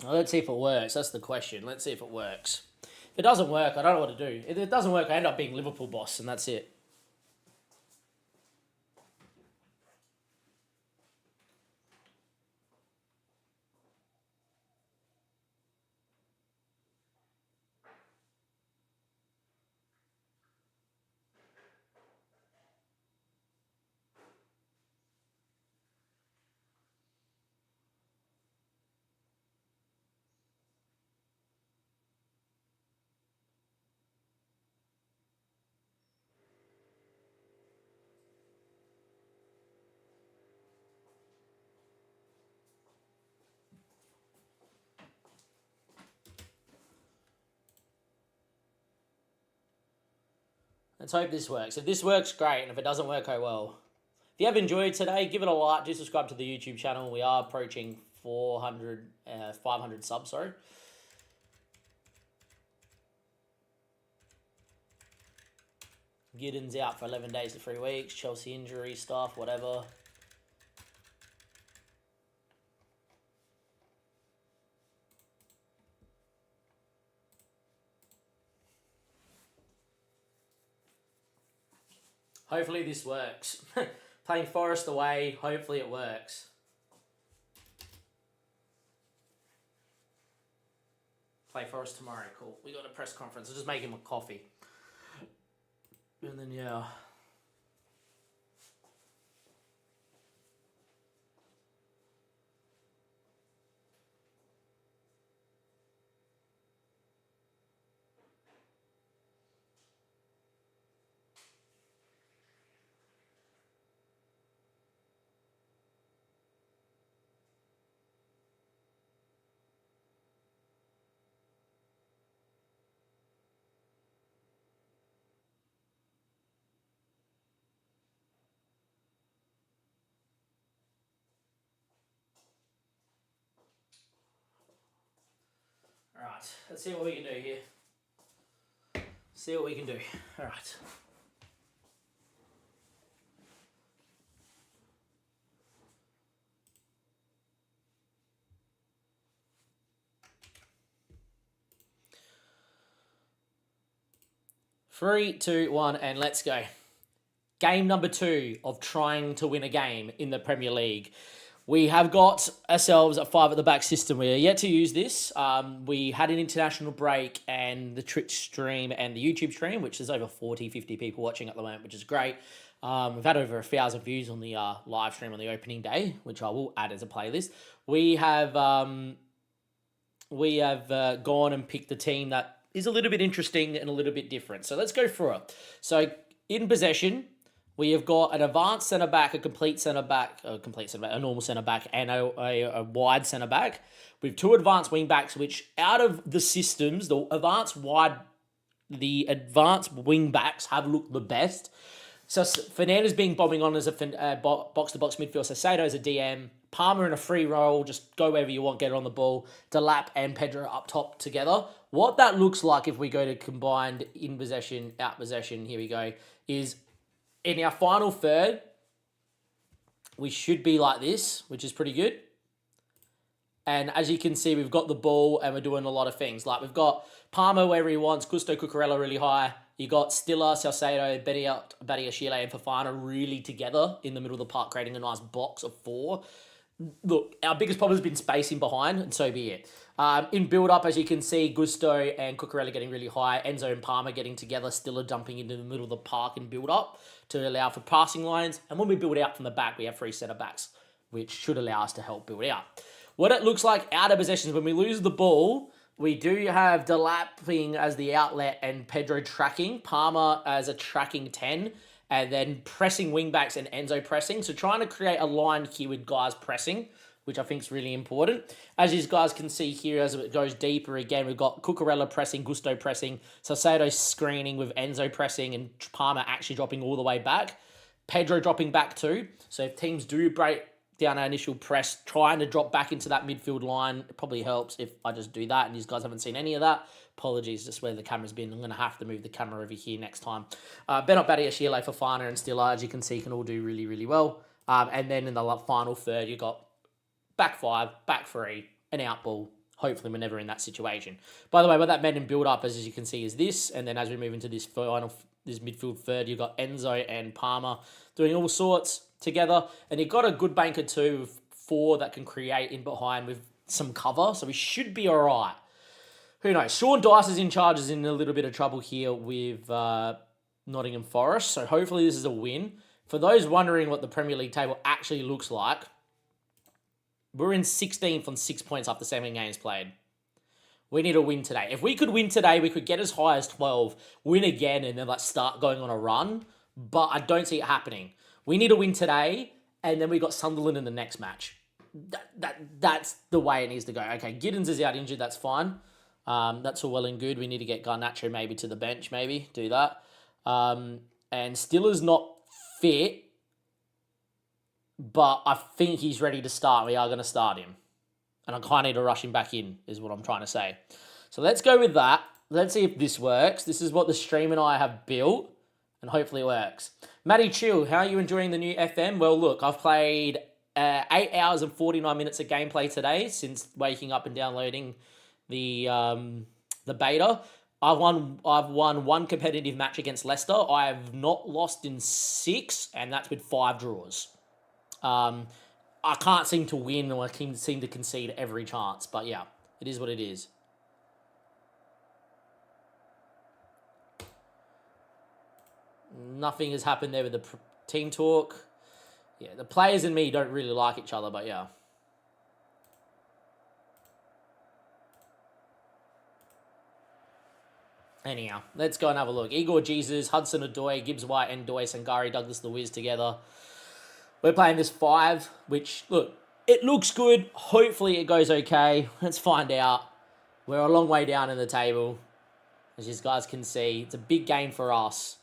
Well, let's see if it works. That's the question. Let's see if it works. If it doesn't work, I don't know what to do. If it doesn't work, I end up being Liverpool boss, and that's it. Let's hope this works. If this works, great. And if it doesn't work, oh well. If you have enjoyed today, give it a like. Do subscribe to the YouTube channel. We are approaching 500 subs, sorry. Giddens out for 11 days to 3 weeks. Chelsea injury stuff, whatever. Hopefully this works. Playing Forest away, hopefully it works. Play Forest tomorrow, cool. We got a press conference. I'll just make him a coffee. And then, yeah. Alright, let's see what we can do here. See what we can do. Alright. Three, two, one, and let's go. Game number 2 of trying to win a game in the Premier League. We have got ourselves a 5 at the back system. We are yet to use this. We had an international break and the Twitch stream and the YouTube stream, which is over 40, 50 people watching at the moment, which is great. We've had over 1,000 views on the live stream on the opening day, which I will add as a playlist. We have gone and picked a team that is a little bit interesting and a little bit different. So let's go through it. So in possession, we have got an advanced centre-back, a normal centre-back, and a wide centre-back. We have 2 advanced wing-backs, which out of the systems, the advanced wing-backs have looked the best. So Fernandes being bombing on as a box-to-box midfield. So Sato as a DM. Palmer in a free roll. Just go wherever you want, get it on the ball. Delap and Pedro up top together. What that looks like if we go to combined in possession, out possession, here we go, is in our final third, we should be like this, which is pretty good. And as you can see, we've got the ball and we're doing a lot of things. Like we've got Palmer wherever he wants, Gusto Cucurella really high, You got Stiller, Salcedo, Badiashile, and Fofana really together in the middle of the park, creating a nice box of 4. Look, our biggest problem has been spacing behind, and so be it. In build-up, as you can see, Gusto and Cucurella getting really high, Enzo and Palmer getting together, Stiller dumping into the middle of the park in build-up to allow for passing lines. And when we build out from the back, we have 3 centre-backs, which should allow us to help build out. What it looks like out of possessions, when we lose the ball, we do have Delapping as the outlet and Pedro tracking, Palmer as a tracking 10, and then pressing wingbacks and Enzo pressing. So trying to create a line here with guys pressing, which I think is really important. As you guys can see here, as it goes deeper again, we've got Cucurella pressing, Gusto pressing, Salcedo screening with Enzo pressing, and Palmer actually dropping all the way back. Pedro dropping back too. So if teams do break down our initial press, trying to drop back into that midfield line, it probably helps if I just do that, and you guys haven't seen any of that. Apologies, just where the camera's been. I'm going to have to move the camera over here next time. Benoit Badiashile, Fofana, and Stiller, as you can see, can all do really, really well. And then in the final third, you've got back 5, back 3, an out ball. Hopefully we're never in that situation. By the way, what that meant in build-up, as you can see, is this. And then as we move into this midfield third, you've got Enzo and Palmer doing all sorts together. And you've got a good banker too, with 4 that can create in behind with some cover. So we should be all right. Who knows? Sean Dice is in charge, is in a little bit of trouble here with Nottingham Forest. So hopefully this is a win. For those wondering what the Premier League table actually looks like, we're in 16th on 6 points after 7 games played. We need a win today. If we could win today, we could get as high as 12, win again, and then start going on a run. But I don't see it happening. We need a win today, and then we got Sunderland in the next match. That's the way it needs to go. Okay, Giddens is out injured. That's fine. That's all well and good. We need to get Garnacho maybe to the bench, maybe. Do that. And Stiller's not fit, but I think he's ready to start. We are going to start him. And I kind of need to rush him back in, is what I'm trying to say. So let's go with that. Let's see if this works. This is what the stream and I have built, and hopefully it works. Matty Chill, how are you enjoying the new FM? Well, look, I've played 8 hours and 49 minutes of gameplay today since waking up and downloading the beta. I've won 1 competitive match against Leicester. I have not lost in 6, and that's with 5 draws. I can't seem to win, or I seem to concede every chance. But yeah, it is what it is. Nothing has happened there with the team talk. Yeah, the players and me don't really like each other, but yeah. Anyhow, let's go and have a look. Igor Jesus, Hudson Odoi, Gibbs White, Ndoye, Sangari, Douglas Luiz together. We're playing this 5, which, look, it looks good. Hopefully it goes okay. Let's find out. We're a long way down in the table. As you guys can see, it's a big game for us.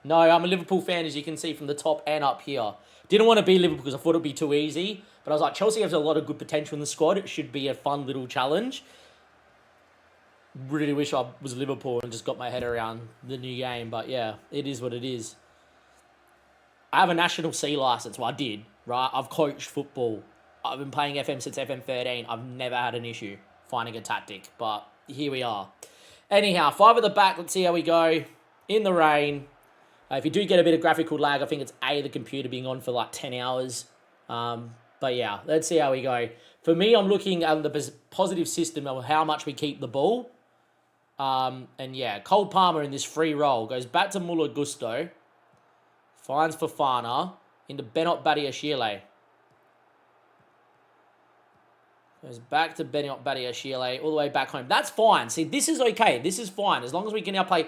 No, I'm a Liverpool fan, as you can see from the top and up here. Didn't want to be Liverpool because I thought it'd be too easy. But I was like, Chelsea has a lot of good potential in the squad. It should be a fun little challenge. Really wish I was Liverpool and just got my head around the new game. But yeah, it is what it is. I have a National C license. Well, I did, right? I've coached football. I've been playing FM since FM13. I've never had an issue finding a tactic. But here we are. Anyhow, 5 at the back. Let's see how we go. In the rain. If you do get a bit of graphical lag, I think it's the computer being on for like 10 hours. But yeah, let's see how we go. For me, I'm looking at the positive system of how much we keep the ball. And yeah, Cole Palmer in this free roll goes back to Muller Gusto. Finds Fofana into Benoit Badiashile. Goes back to Benoit Badiashile all the way back home. That's fine. See, this is okay. This is fine. As long as we can now play...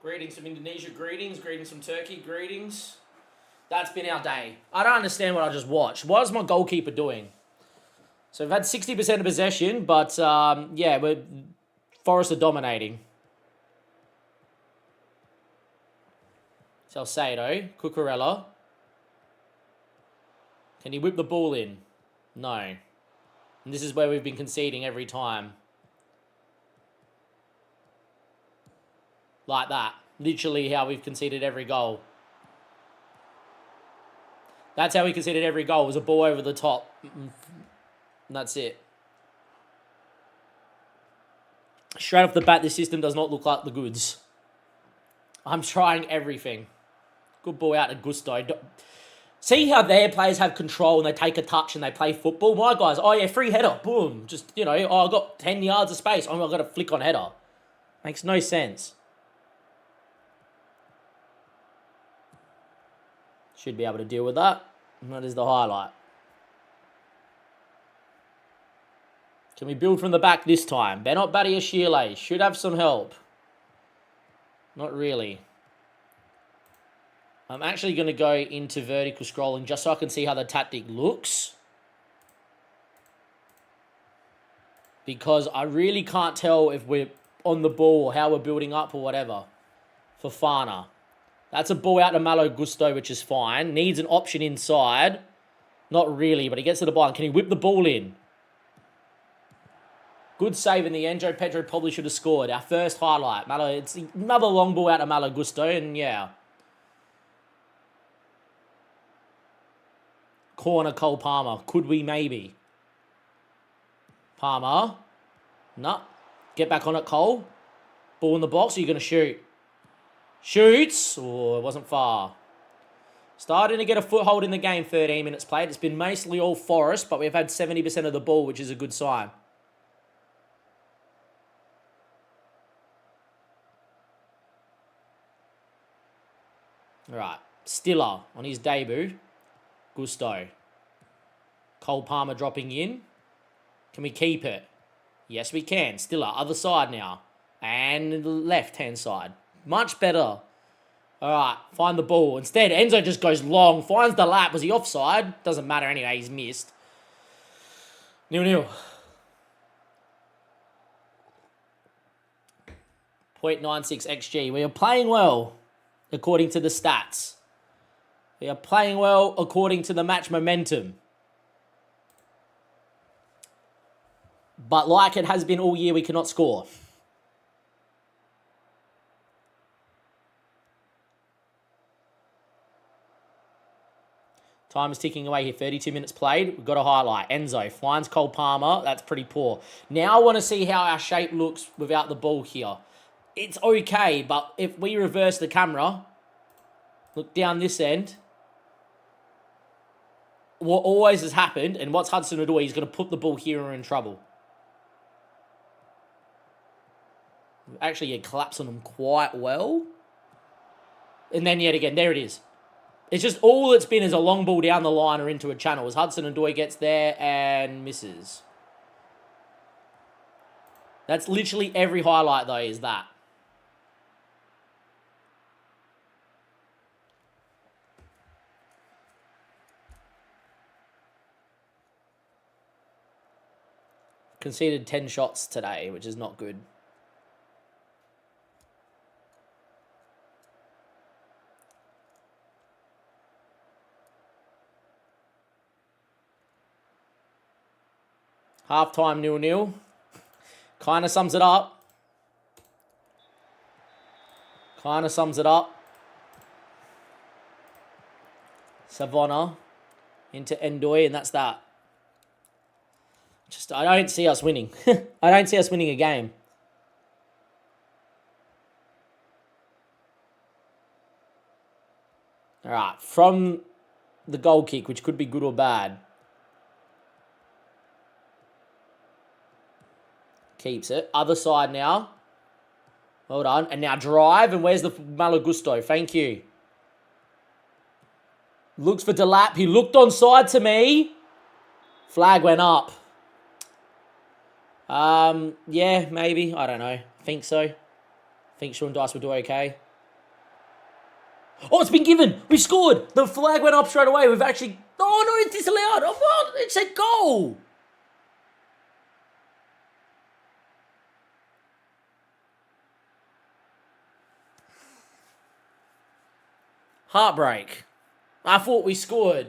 Greetings from Indonesia. Greetings. Greetings from Turkey. Greetings. That's been our day. I don't understand what I just watched. What is my goalkeeper doing? So we've had 60% of possession, but yeah, Forest are dominating. Salcedo, Cucurella. Can he whip the ball in? No. And this is where we've been conceding every time. Like that. Literally how we've conceded every goal. That's how we conceded every goal. It was a ball over the top. And that's it. Straight off the bat, this system does not look like the goods. I'm trying everything. Good ball out to Gusto. See how their players have control and they take a touch and they play football? My guys, oh yeah, free header. Boom. Just, you know, oh, I've got 10 yards of space. Oh, I've got to flick on header. Makes no sense. Should be able to deal with that. And that is the highlight. Can we build from the back this time? Benot Badiashile should have some help. Not really. I'm actually going to go into vertical scrolling just so I can see how the tactic looks. Because I really can't tell if we're on the ball or how we're building up or whatever. Fofana. That's a ball out to Malo Gusto, which is fine. Needs an option inside. Not really, but he gets to the ball. Can he whip the ball in? Good save in the end. Joe Pedro probably should have scored. Our first highlight. Malo, it's another long ball out to Malo Gusto, and yeah. Corner, Cole Palmer. Could we maybe? Palmer. No. Get back on it, Cole. Ball in the box. Are you going to shoot? Shoots. Oh, it wasn't far. Starting to get a foothold in the game, 13 minutes played. It's been mostly all Forest, but we've had 70% of the ball, which is a good sign. All right. Stiller on his debut. Gusto. Cole Palmer dropping in. Can we keep it? Yes, we can. Stiller, other side now. And left-hand side. Much better. All right, find the ball. Instead, Enzo just goes long, finds the lap. Was he offside? Doesn't matter anyway, he's missed. 0-0. 0.96 XG. We are playing well, according to the stats. We are playing well according to the match momentum. But like it has been all year, we cannot score. Time is ticking away here. 32 minutes played. We've got a highlight. Enzo finds Cole Palmer. That's pretty poor. Now I want to see how our shape looks without the ball here. It's okay, but if we reverse the camera, look down this end, what always has happened, and what's Hudson-Odoi, he's going to put the ball here and we're in trouble. Actually, he collapsed on him quite well. And then yet again, there it is. It's just all it's been is a long ball down the line or into a channel as Hudson-Odoi gets there and misses. That's literally every highlight, though, is that. Conceded 10 shots today, which is not good. Half-time 0-0. Kind of sums it up. Savona into Endoi, and that's that. I don't see us winning. I don't see us winning a game. All right, from the goal kick, which could be good or bad. Keeps it. Other side now. Well done. And now drive. And where's the Malo Gusto? Thank you. Looks for Delap. He looked onside to me. Flag went up. Yeah, maybe. I don't know. Think so. Think Sean Dice will do okay. Oh, it's been given. We scored. The flag went up straight away. We've actually... Oh, no, it's disallowed. Oh, what? It's a goal. Heartbreak. I thought we scored.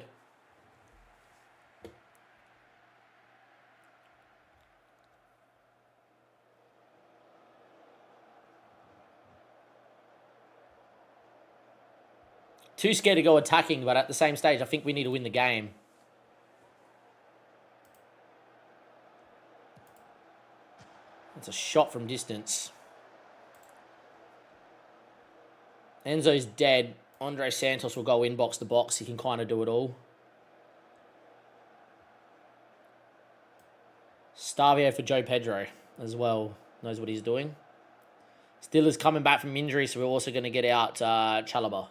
Too scared to go attacking, but at the same stage, I think we need to win the game. It's a shot from distance. Enzo's dead. Andre Santos will go inbox to box. He can kind of do it all. Stavio for Joe Pedro as well. Knows what he's doing. Stiller's coming back from injury, so we're also going to get out Chalobah.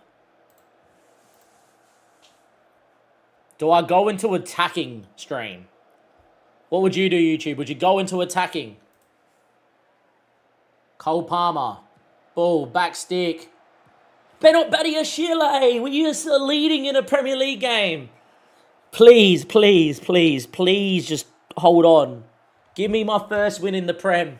Do I go into attacking stream? What would you do, YouTube? Would you go into attacking? Cole Palmer. Ball, back stick. Benoit Badiashile, we are still leading in a Premier League game. Please, please, please, please just hold on. Give me my first win in the Prem.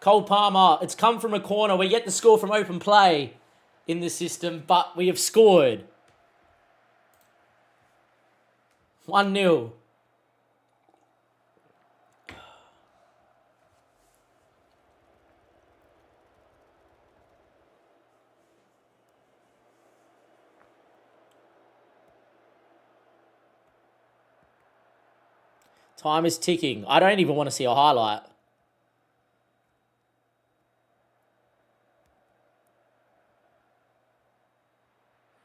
Cole Palmer, it's come from a corner. We're yet to score from open play in this system, but we have scored. 1-0. Time is ticking. I don't even want to see a highlight.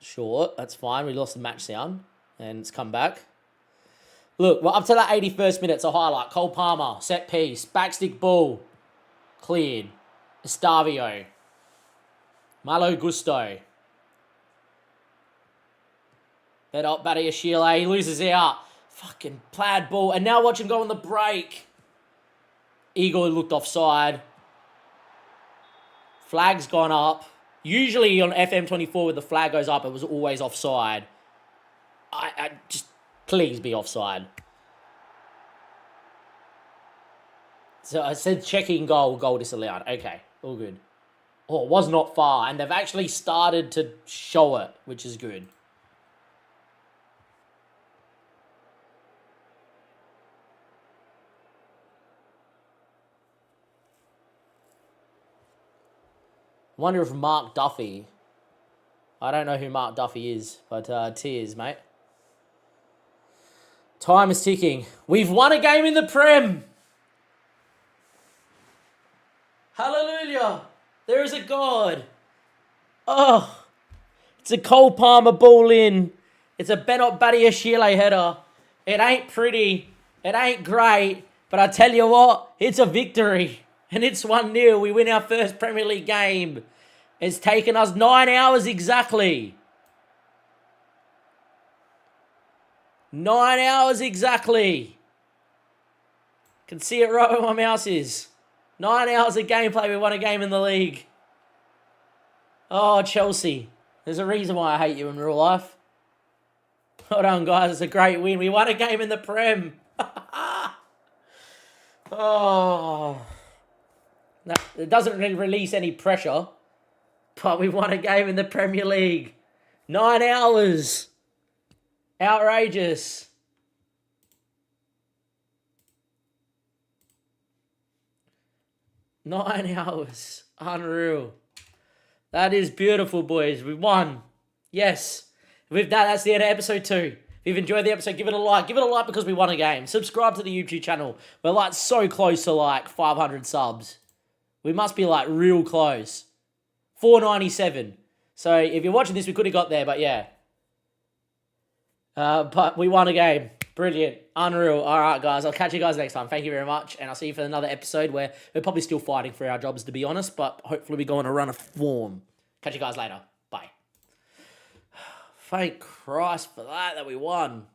Sure, that's fine. We lost the match sound, and it's come back. Look, we're up to that 81st minute. It's a highlight. Cole Palmer, set piece, backstick ball, cleared. Estavio, Malo Gusto. Benoit Badiashile, he loses out. Fucking plaid ball. And now watch him go on the break. Igor looked offside. Flag's gone up. Usually on FM24 when the flag goes up, it was always offside. I just, please be offside. So I said checking goal disallowed. Okay, all good. Oh, it was not far. And they've actually started to show it, which is good. Wonder if Mark Duffy. I don't know who Mark Duffy is, but tears, mate. Time is ticking. We've won a game in the Prem. Hallelujah. There is a God. Oh, it's a Cole Palmer ball in. It's a Benoit Badiashile header. It ain't pretty. It ain't great. But I tell you what, it's a victory. And it's 1-0. We win our first Premier League game. It's taken us 9 hours exactly. 9 hours exactly. Can see it right where my mouse is. 9 hours of gameplay. We won a game in the league. Oh, Chelsea. There's a reason why I hate you in real life. Hold on, guys. It's a great win. We won a game in the Prem. Oh... No, it doesn't really release any pressure, but we won a game in the Premier League. 9 hours. Outrageous. Nine hours. Unreal. That is beautiful, boys. We won. Yes. With that, that's the end of episode 2. If you've enjoyed the episode, give it a like. Give it a like because we won a game. Subscribe to the YouTube channel. We're like so close to like 500 subs. We must be like real close. 497. So if you're watching this, we could have got there, but yeah. But we won a game. Brilliant. Unreal. All right, guys. I'll catch you guys next time. Thank you very much. And I'll see you for another episode where we're probably still fighting for our jobs, to be honest. But hopefully we go on a run of form. Catch you guys later. Bye. Thank Christ for that we won.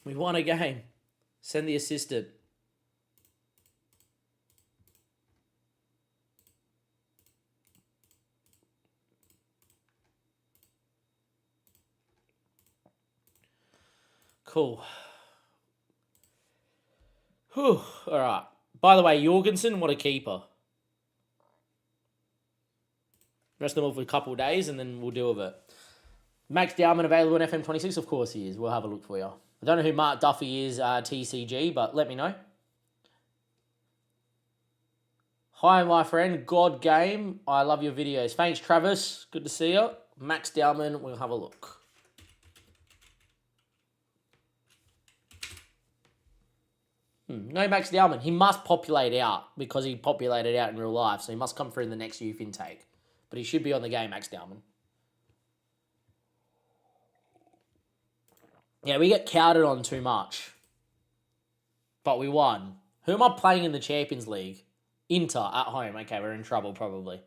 We won a game. Send the assistant. Cool. Whew. All right. By the way, Jorgensen, what a keeper. Rest them off for a couple of days and then we'll deal with it. Max Dowman available on FM26? Of course he is. We'll have a look for you. I don't know who Mark Duffy is, TCG, but let me know. Hi, my friend. God Game. I love your videos. Thanks, Travis. Good to see you. Max Dowman. We'll have a look. No Max Dowman. He must populate out because he populated out in real life, so he must come through in the next youth intake. But he should be on the game, Max Dowman. Yeah, we get counted on too much. But we won. Who am I playing in the Champions League? Inter at home. Okay, we're in trouble probably.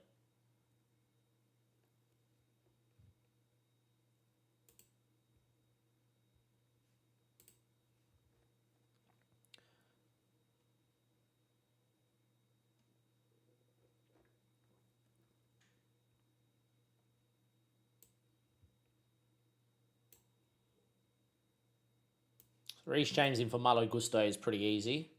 Reece James in for Malo Gusto is pretty easy.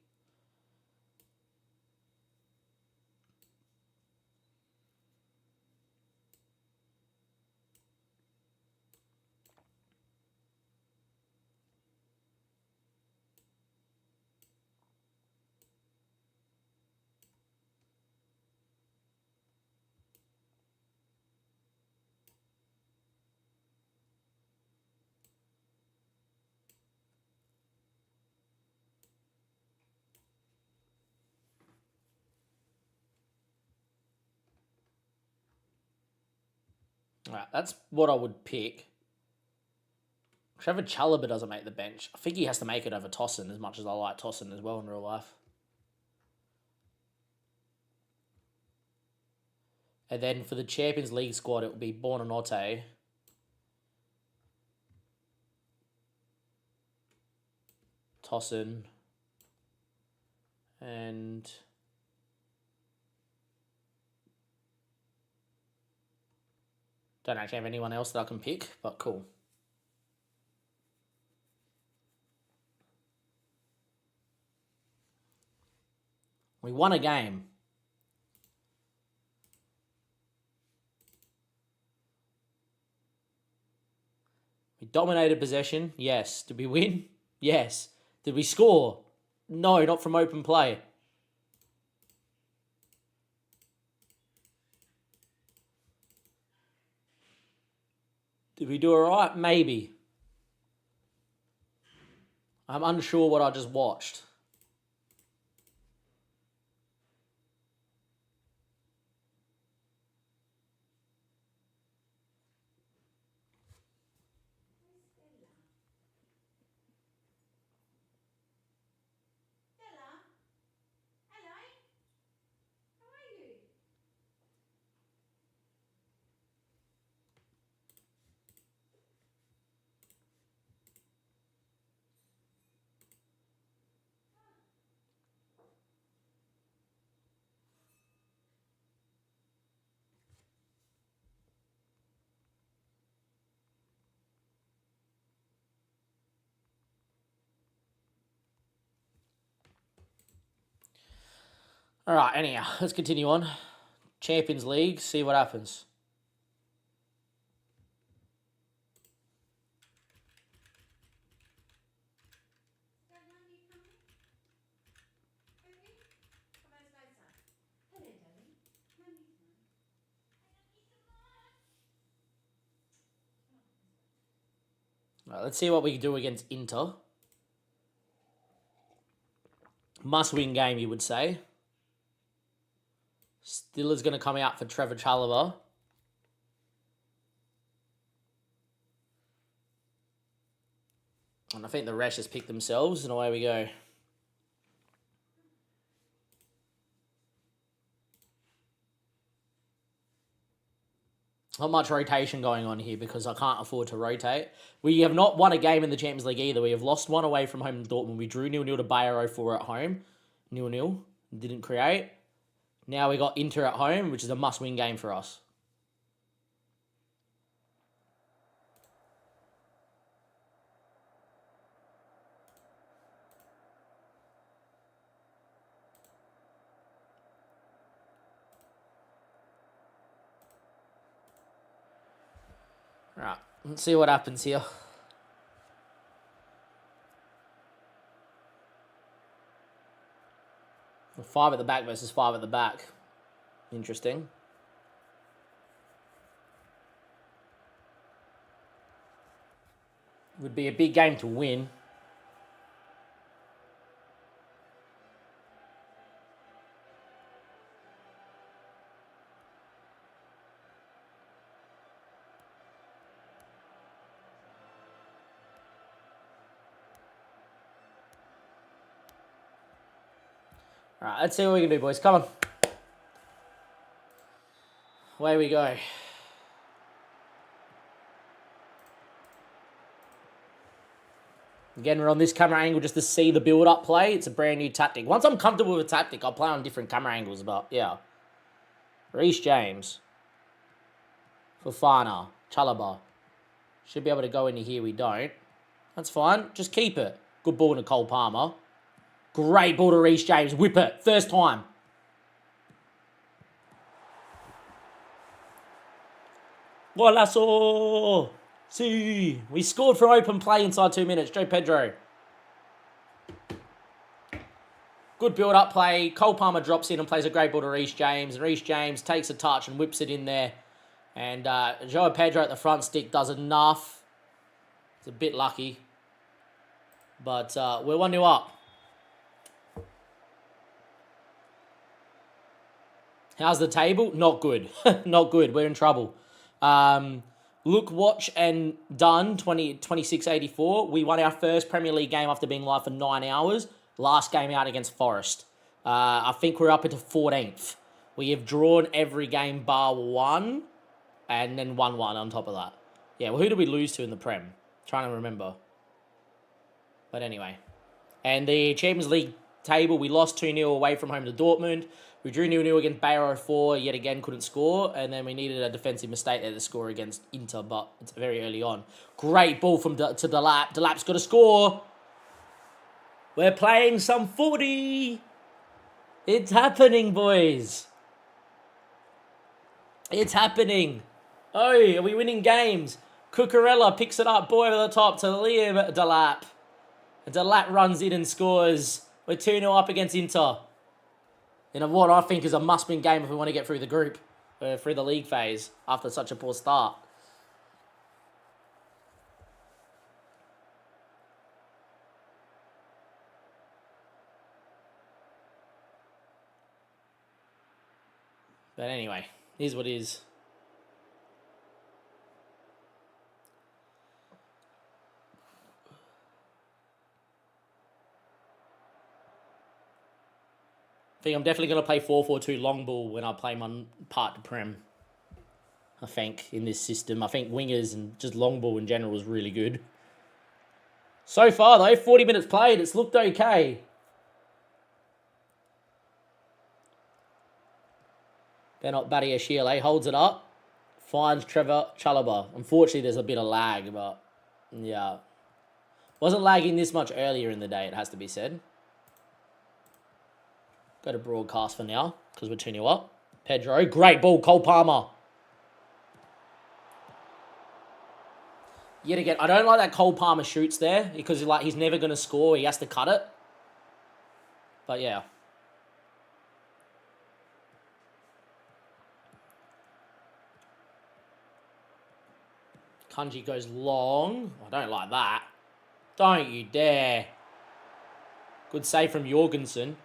Alright, that's what I would pick. Trevor Chalobah doesn't make the bench. I think he has to make it over Tossin, as much as I like Tossin as well in real life. And then for the Champions League squad, it will be Buonanotte. Tossin. And don't actually have anyone else that I can pick, but cool. We won a game. We dominated possession. Yes. Did we win? Yes. Did we score? No, not from open play. Did we do all right? Maybe. I'm unsure what I just watched. All right, anyhow, let's continue on. Champions League, see what happens. All right, let's see what we can do against Inter. Must-win game, you would say. Stiller's going to come out for Trevor Chalobah. And I think the rest just pick themselves, and away we go. Not much rotation going on here because I can't afford to rotate. We have not won a game in the Champions League either. We have lost one away from home to Dortmund. We drew 0-0 to Bayer 04 at home. 0-0. Didn't create. Now we got Inter at home, which is a must-win game for us. Right, let's see what happens here. 5 at the back versus 5 at the back. Interesting. Would be a big game to win. All right, let's see what we can do, boys. Come on. Away we go. Again, we're on this camera angle just to see the build-up play. It's a brand new tactic. Once I'm comfortable with a tactic, I'll play on different camera angles, but yeah. Reece James. Fofana. Chalobah. Should be able to go into here. We don't. That's fine. Just keep it. Good ball to Cole Palmer. Great ball to Reece James. Whip it. First time. Golazo! See, we scored from open play inside 2 minutes. Joe Pedro. Good build-up play. Cole Palmer drops in and plays a great ball to Reece James. Reece James takes a touch and whips it in there. And Joe Pedro at the front stick does enough. It's a bit lucky. But we're 1-0 up. How's the table? Not good. Not good. We're in trouble. Look, watch, and done, 26-84. We won our first Premier League game after being live for 9 hours. Last game out against Forest. I think we're up into 14th. We have drawn every game bar 1, and then 1-1 on top of that. Yeah, well, who did we lose to in the Prem? Trying to remember. But anyway. And the Champions League table, we lost 2-0 away from home to Dortmund. We drew 0-0 against Bayer 04, yet again couldn't score, and then we needed a defensive mistake there to score against Inter, but it's very early on. Great ball from to Delap. Delap's got to score. We're playing some footy. It's happening, boys. It's happening. Oh, are we winning games? Cucurella picks it up, boy over the top to Liam Delap. Delap runs in and scores. We're 2-0 up against Inter. In what I think is a must-win game if we want to get through the group, through the league phase after such a poor start. But anyway, here's what it is. I think I'm definitely going to play 4-4-2 long ball when I play my part to Prem. I think, in this system. I think wingers and just long ball in general is really good. So far, though, 40 minutes played. It's looked okay. Benot Badiashile holds it up. Finds Trevor Chalobah. Unfortunately, there's a bit of lag, but yeah. Wasn't lagging this much earlier in the day, it has to be said. Go to broadcast for now, because we're 2-0 up. Pedro, great ball, Cole Palmer. Yet again, I don't like that Cole Palmer shoots there, because he's never going to score, he has to cut it. But yeah. Kanji goes long. I don't like that. Don't you dare. Good save from Jorgensen.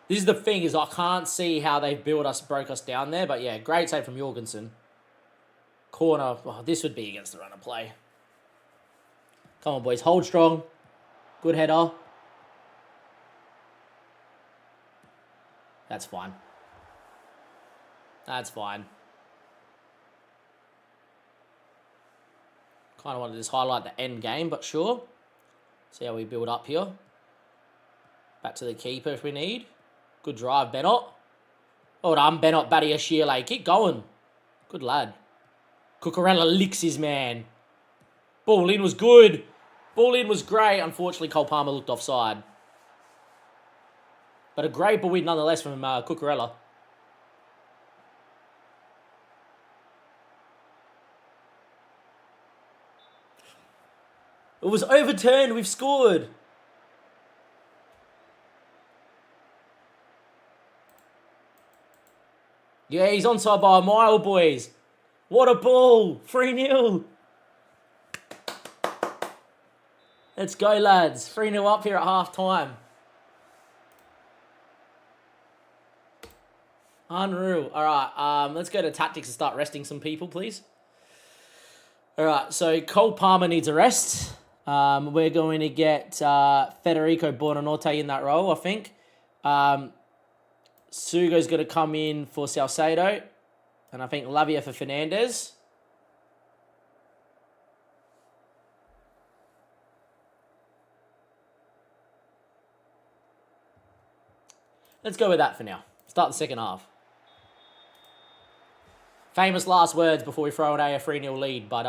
This is the thing, is I can't see how they broke us down there. But yeah, great save from Jorgensen. Corner. Oh, this would be against the run of play. Come on, boys. Hold strong. Good header. That's fine. That's fine. Kind of wanted to just highlight the end game, but sure. See how we build up here. Back to the keeper if we need. Good drive, Benot. Well done, Benot Badiashile. Keep going. Good lad. Cucurella licks his man. Ball in was good. Ball in was great. Unfortunately, Cole Palmer looked offside. But a great ball in nonetheless from Cucurella. It was overturned. We've scored. Yeah, he's onside by a mile, boys. What a ball. 3-0. Let's go, lads. 3-0 up here at half time. Unreal. All right, let's go to tactics and start resting some people, please. All right, so Cole Palmer needs a rest. We're going to get Federico Buonanotte in that role, I think. Sugo's going to come in for Salcedo. And I think Lavia for Fernandez. Let's go with that for now. Start the second half. Famous last words before we throw away a 3-0 lead. But,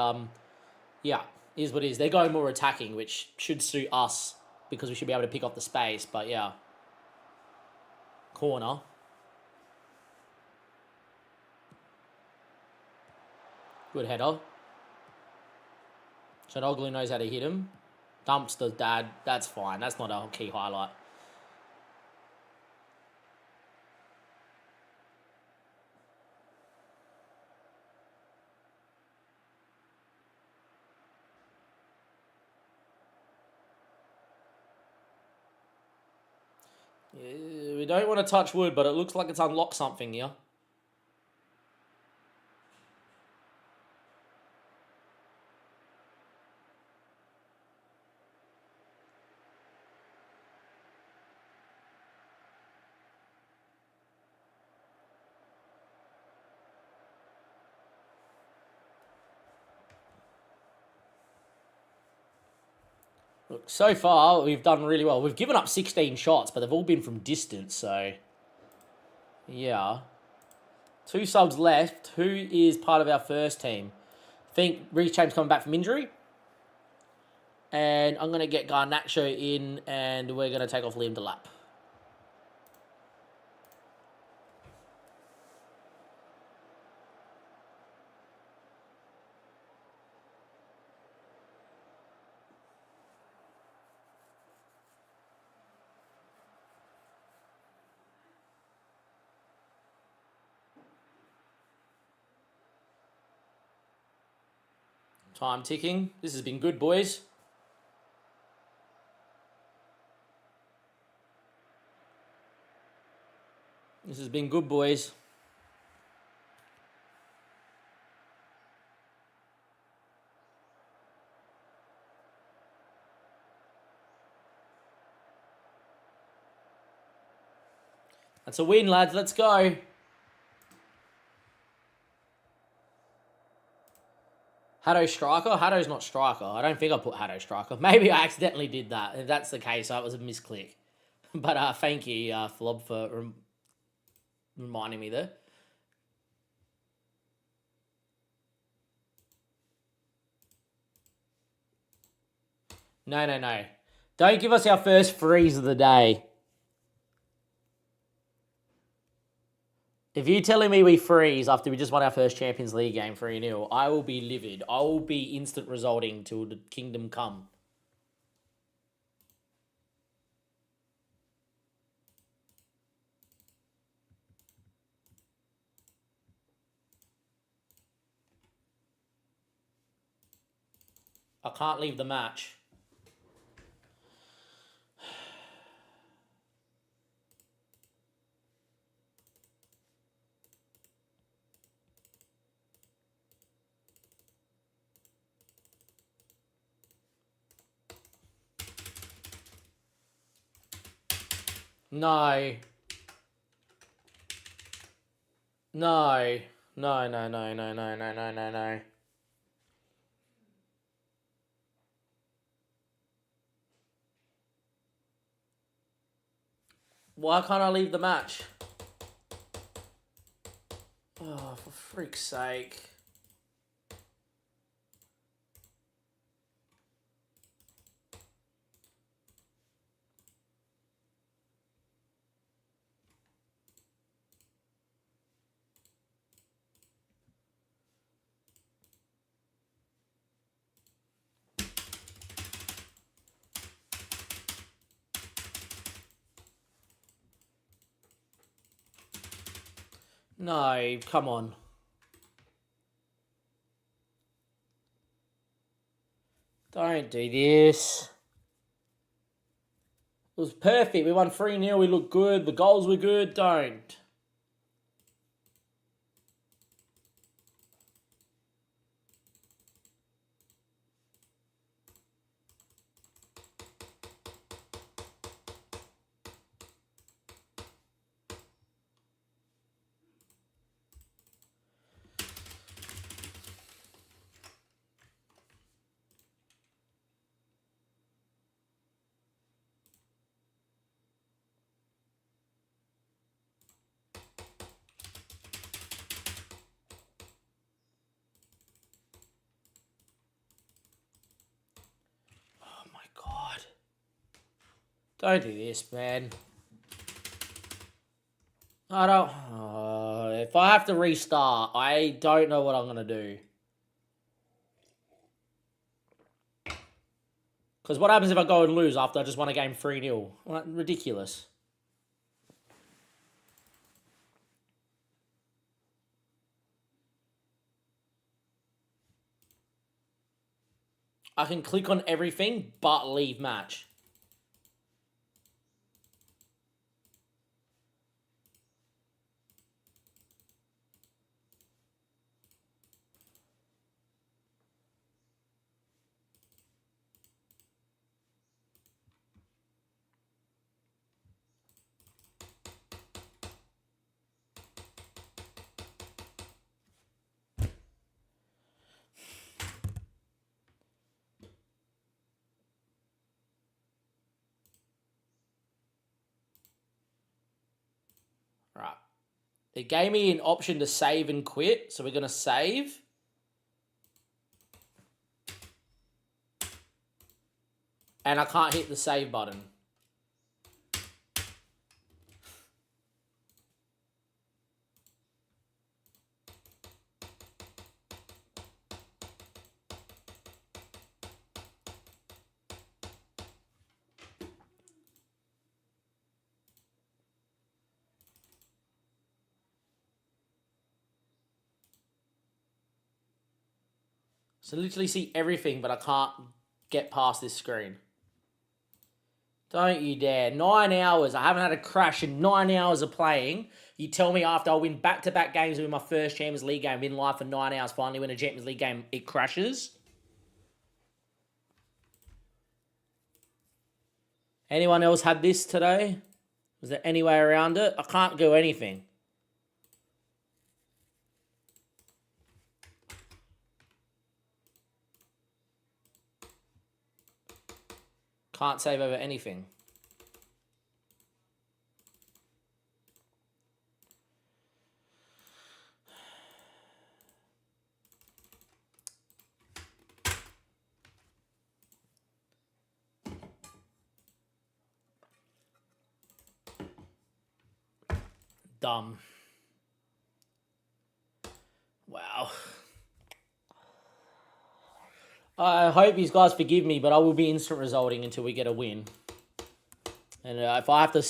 yeah, is what it is. They're going more attacking, which should suit us because we should be able to pick up the space. But, yeah. Corner. Good header. Chanoglu knows how to hit him. Dumps the dad. That's fine. That's not a key highlight. Yeah, we don't want to touch wood, but it looks like it's unlocked something here. Look, so far, we've done really well. We've given up 16 shots, but they've all been from distance, so... Yeah. 2 subs left. Who is part of our first team? I think Reece James coming back from injury. And I'm going to get Garnacho in, and we're going to take off Liam Delap. Time ticking. This has been good, boys. This has been good, boys. That's a win, lads. Let's go. Haddo striker? Haddo's not striker. I don't think I put Haddo striker. Maybe I accidentally did that. If that's the case, that was a misclick. But thank you, Flob, for reminding me there. No. Don't give us our first freeze of the day. If you're telling me we freeze after we just won our first Champions League game 3-0, I will be livid. I will be instant resulting till the kingdom come. I can't leave the match. No. No. No. Why can't I leave the match? Oh, for freak's sake. No, come on. Don't do this. It was perfect. We won 3-0. We looked good. The goals were good. Don't. Oh my God. Don't do this, man. I don't... if I have to restart, I don't know what I'm going to do. Because what happens if I go and lose after I just won a game 3-0? Well, ridiculous. I can click on everything but leave match. Right. It gave me an option to save and quit, so we're going to save. And I can't hit the save button. So literally see everything, but I can't get past this screen. Don't you dare. 9 hours. I haven't had a crash in 9 hours of playing. You tell me after I win back-to-back games with my first Champions League game, been live for 9 hours, finally win a Champions League game, it crashes? Anyone else had this today? Was there any way around it? I can't do anything. Can't save over anything. Dumb. Wow. I hope you guys forgive me, but I will be instant resulting until we get a win. And if I have to...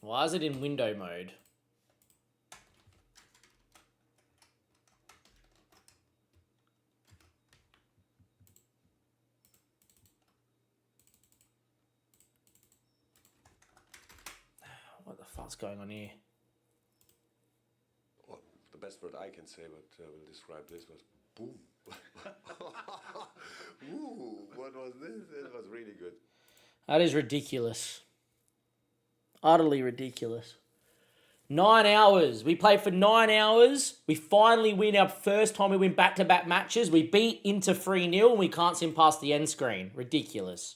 Why is it in window mode? What the fuck's going on here? Well, the best word I can say, but will describe this was boom. Ooh, what was this? It was really good. That is ridiculous. Utterly ridiculous. 9 hours. We played for 9 hours. We finally win our first time we win back-to-back matches. We beat Inter 3-0 and we can't see past the end screen. Ridiculous.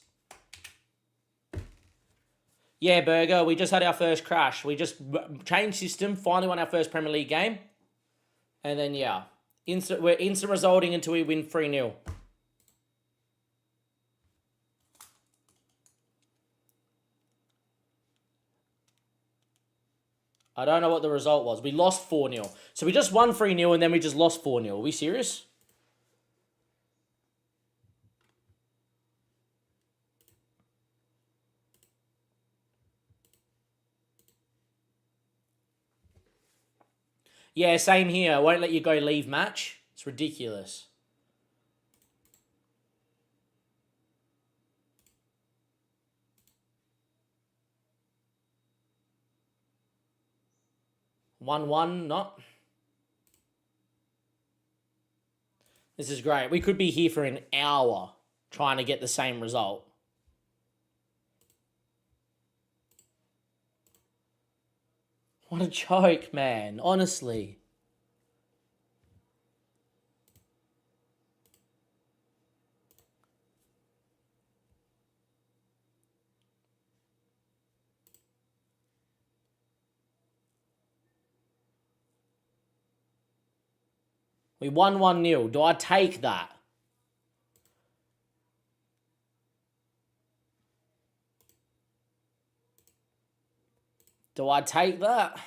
Yeah, Burger, we just had our first crash. We just changed system, finally won our first Premier League game. And then, yeah, we're instant resulting until we win 3-0. I don't know what the result was. We lost 4-0. So we just won 3-0 and then we just lost 4-0. Are we serious? Yeah, same here. I won't let you go leave match. It's ridiculous. One, not. This is great. We could be here for an hour trying to get the same result. What a joke, man. Honestly. We won 1-0. Do I take that? Do I take that?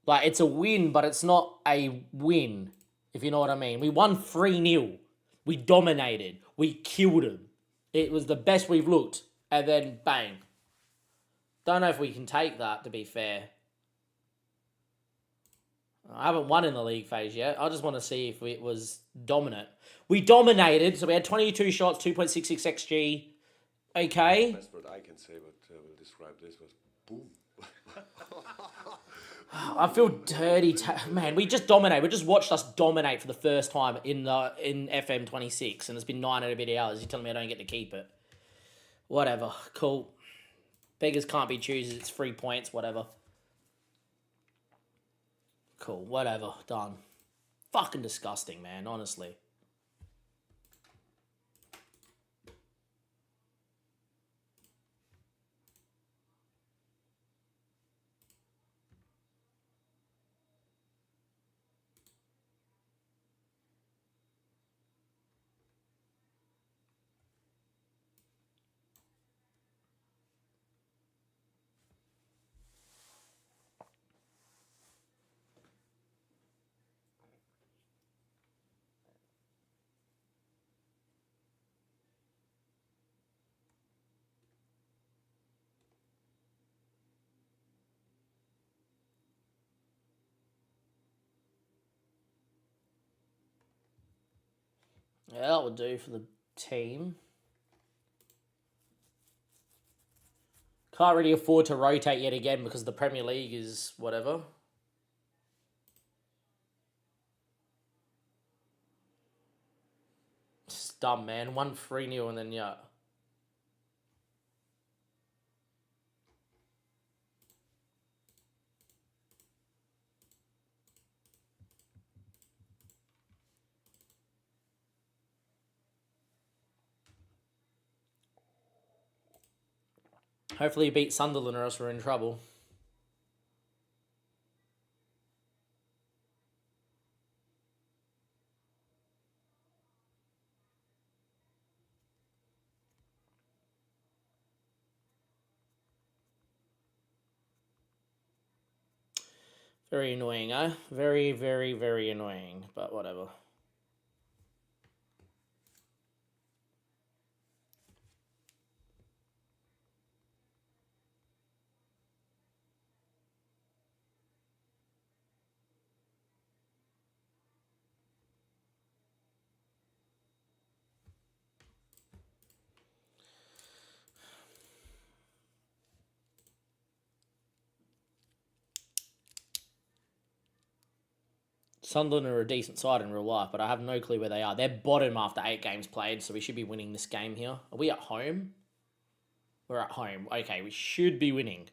Like, it's a win, but it's not a win, if you know what I mean. We won 3-0. We dominated. We killed them. It was the best we've looked. And then, bang. Don't know if we can take that, to be fair. I haven't won in the league phase yet. I just want to see if it was dominant. We dominated, so we had 22 shots, 2.66 XG. Okay. Best word I can say, but will describe this was boom. I feel dirty. Man, we just dominate. We just watched us dominate for the first time in FM26, and it's been 9 and a bit hours. You're telling me I don't get to keep it. Whatever. Cool. Beggars can't be choosers. It's 3 points. Whatever. Cool. Whatever. Done. Fucking disgusting, man. Honestly. Yeah, that would do for the team. Can't really afford to rotate yet again because the Premier League is whatever. It's dumb, man. 1-3-0 and then, yeah. Hopefully you beat Sunderland or else we're in trouble. Very annoying, eh? Very, very, very annoying, but whatever. Sunderland are a decent side in real life, but I have no clue where they are. They're bottom after 8 games played, so we should be winning this game here. Are we at home? We're at home. Okay, we should be winning.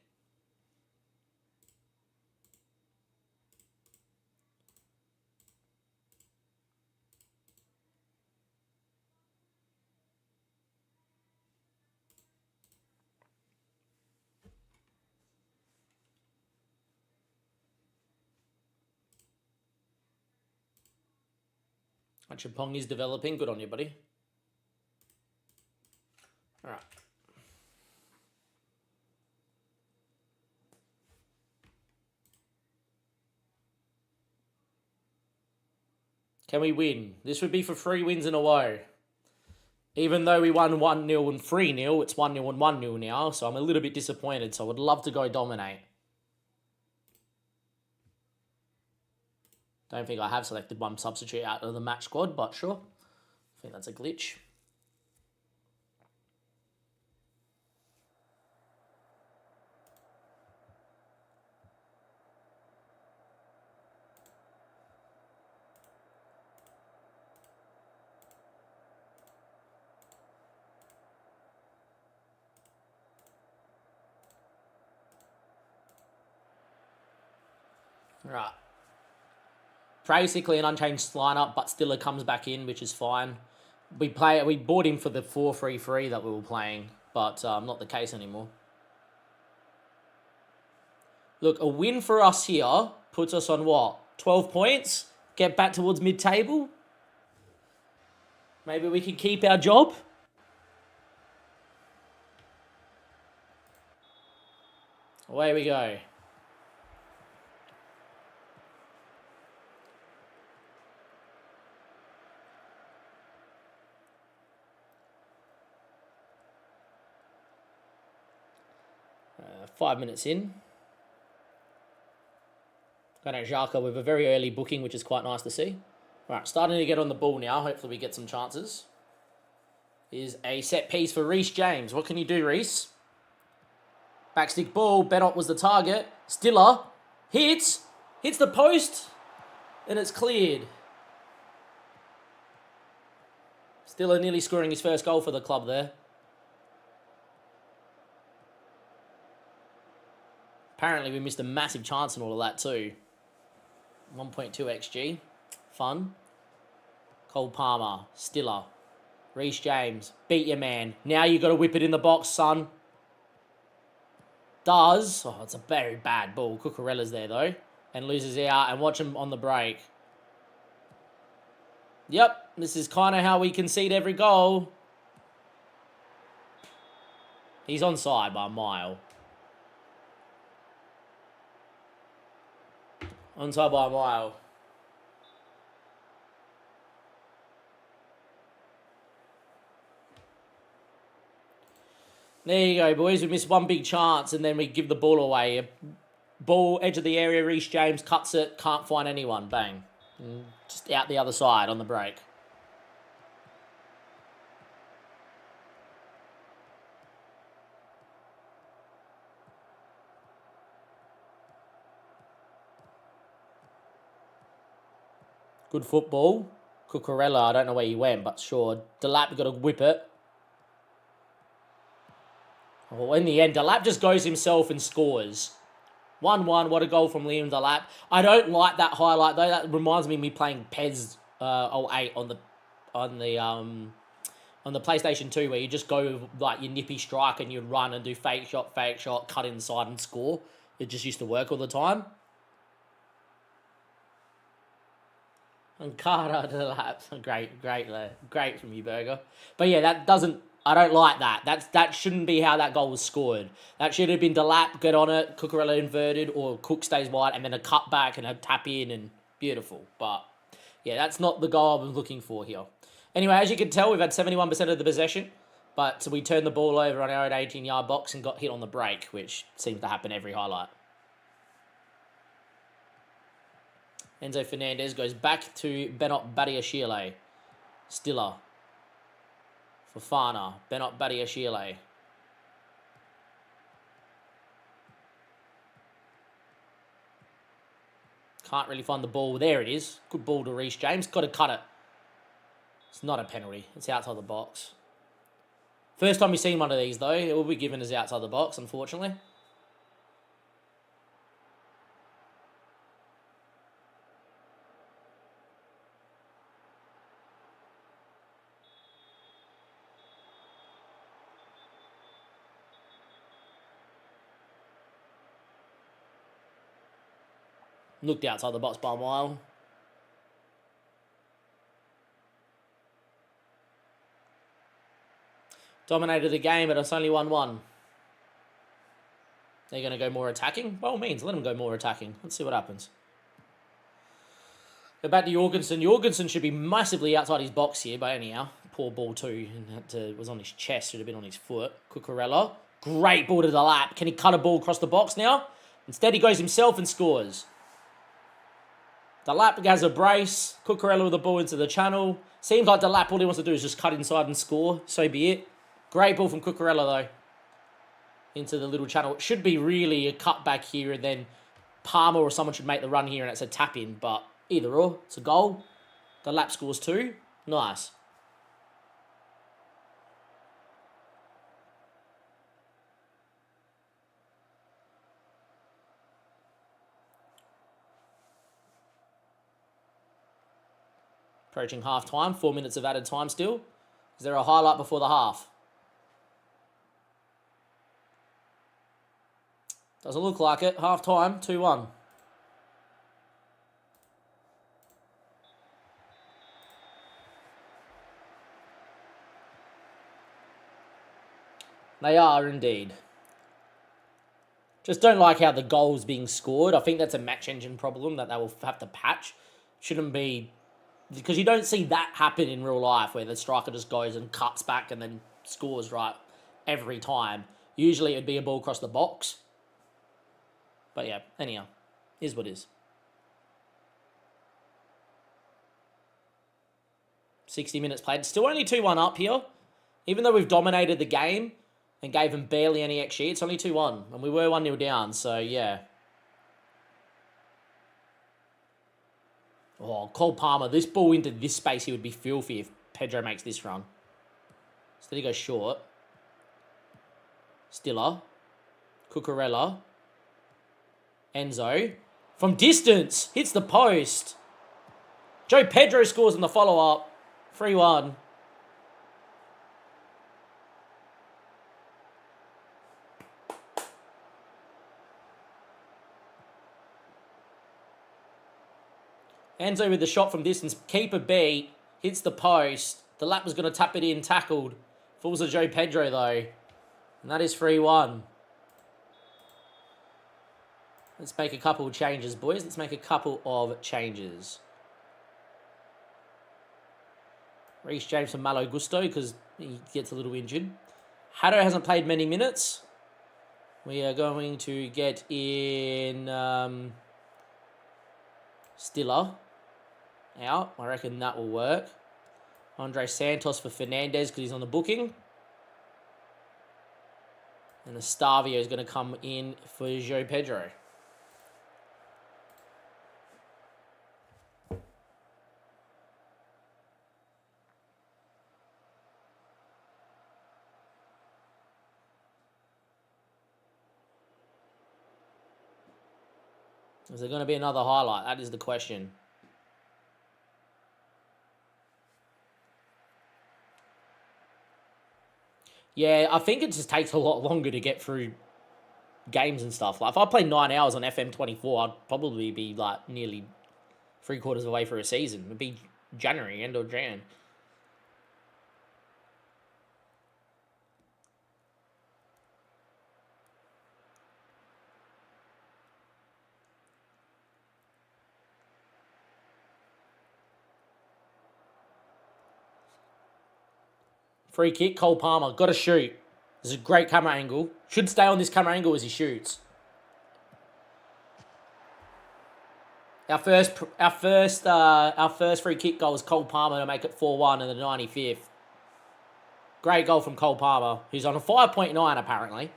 Chapong is developing. Good on you, buddy. All right. Can we win? This would be for 3 wins in a row. Even though we won 1-0 and 3-0, it's 1-0 and 1-0 now, so I'm a little bit disappointed, so I would love to go dominate. Don't think I have selected one substitute out of the match squad, but sure. I think that's a glitch. Right. Basically an unchanged lineup, but Stiller comes back in, which is fine. We bought him for the 4-3-3 that we were playing, but not the case anymore. Look, a win for us here puts us on what? 12 points? Get back towards mid-table? Maybe we can keep our job? Away we go. Uh, 5 minutes in. Got out Xhaka with a very early booking, which is quite nice to see. Right, starting to get on the ball now. Hopefully we get some chances. Is a set piece for Reece James. What can you do, Reece? Backstick ball. Bennett was the target. Stiller hits the post, and it's cleared. Stiller nearly scoring his first goal for the club there. Apparently we missed a massive chance and all of that too. 1.2 XG. Fun. Cole Palmer. Stiller. Reece James. Beat your man. Now you got to whip it in the box, son. Does. Oh, it's a very bad ball. Cucurella's there though. And loses out. And watch him on the break. Yep. This is kind of how we concede every goal. He's onside by a mile. Onside by a mile. There you go, boys. We missed one big chance and then we give the ball away. Ball, edge of the area, Reece James cuts it, can't find anyone. Bang. Just out the other side on the break. Good football. Cucurella, I don't know where he went, but sure. Delap got to whip it. Well, in the end, Delap just goes himself and scores. 1-1, what a goal from Liam Delap. I don't like that highlight, though. That reminds me of me playing PES 08 on the PlayStation 2, where you just go with, like, your nippy strike and you run and do fake shot, cut inside and score. It just used to work all the time. And Carter Delap. Great from you, Burger. But yeah, that doesn't... I don't like that. That shouldn't be how that goal was scored. That should have been Delap, get on it, Cucurella inverted, or Cook stays wide, and then a cut back and a tap in, and beautiful. But yeah, that's not the goal I was looking for here. Anyway, as you can tell, we've had 71% of the possession, but we turned the ball over on our own 18-yard box and got hit on the break, which seems to happen every highlight. Enzo Fernandez goes back to Bennett Badiashile. Stiller. Fofana. Bennett Badiashile. Can't really find the ball. There it is. Good ball to Reece James. Got to cut it. It's not a penalty. It's outside the box. First time we've seen one of these, though. It will be given as outside the box, unfortunately. Looked outside the box by a mile. Dominated the game, but it's only 1-1. They're going to go more attacking? By all means, let them go more attacking. Let's see what happens. Go back to Jorgensen. Jorgensen should be massively outside his box here, but anyhow. Poor ball too. And was on his chest, should have been on his foot. Cucurella. Great ball to the lap. Can he cut a ball across the box now? Instead, he goes himself and scores. The lap has a brace. Cucurella with the ball into the channel. Seems like the lap, all he wants to do is just cut inside and score. So be it. Great ball from Cucurella, though. Into the little channel. It should be really a cut back here, and then Palmer or someone should make the run here, and it's a tap in. But either or, it's a goal. The lap scores 2. Nice. Approaching half time. 4 minutes of added time still. Is there a highlight before the half? Doesn't look like it. Half time, 2-1. They are indeed. Just don't like how the goal's being scored. I think that's a match engine problem that they will have to patch. Shouldn't be... Because you don't see that happen in real life where the striker just goes and cuts back and then scores right every time. Usually it'd be a ball across the box. But yeah, anyhow, is what is. 60 minutes played. Still only 2-1 up here. Even though we've dominated the game and gave them barely any XG, it's only 2-1. And we were 1-0 down, so yeah. Oh, Cole Palmer. This ball into this space, he would be filthy if Pedro makes this run. Instead he goes short. Stiller. Cucurella. Enzo. From distance. Hits the post. Joe Pedro scores in the follow-up. 3-1. Enzo with the shot from distance. Keeper beat. Hits the post. The lap was going to tap it in. Tackled. Falls to Joe Pedro, though. And that is 3-1. Let's make a couple of changes, boys. Let's make a couple of changes. Reece James for Malo Gusto because he gets a little injured. Haddo hasn't played many minutes. We are going to get in Stiller out. I reckon that will work. Andre Santos for Fernandez because he's on the booking. And Estavio is going to come in for Joe Pedro. Is there going to be another highlight? That is the question. Yeah, I think it just takes a lot longer to get through games and stuff. Like, if I play 9 hours on FM24, I'd probably be, like, nearly 3/4 of the way through a season. It'd be January, end of Jan. Free kick, Cole Palmer. Got to shoot. This is a great camera angle. Should stay on this camera angle as he shoots. Our first free kick goal was Cole Palmer to make it 4-1 in the 95th. Great goal from Cole Palmer, who's on a 5.9 apparently.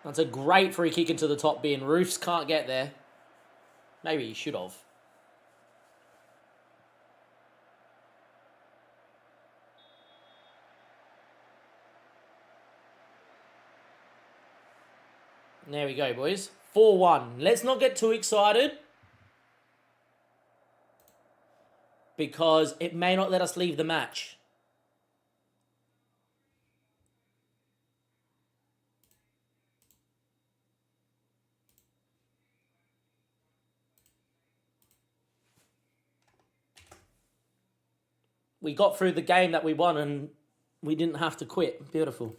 That's a great free kick into the top bin. Roofs can't get there. Maybe he should have. There we go, boys. 4-1. Let's not get too excited, because it may not let us leave the match. We got through the game that we won, and We didn't have to quit. Beautiful.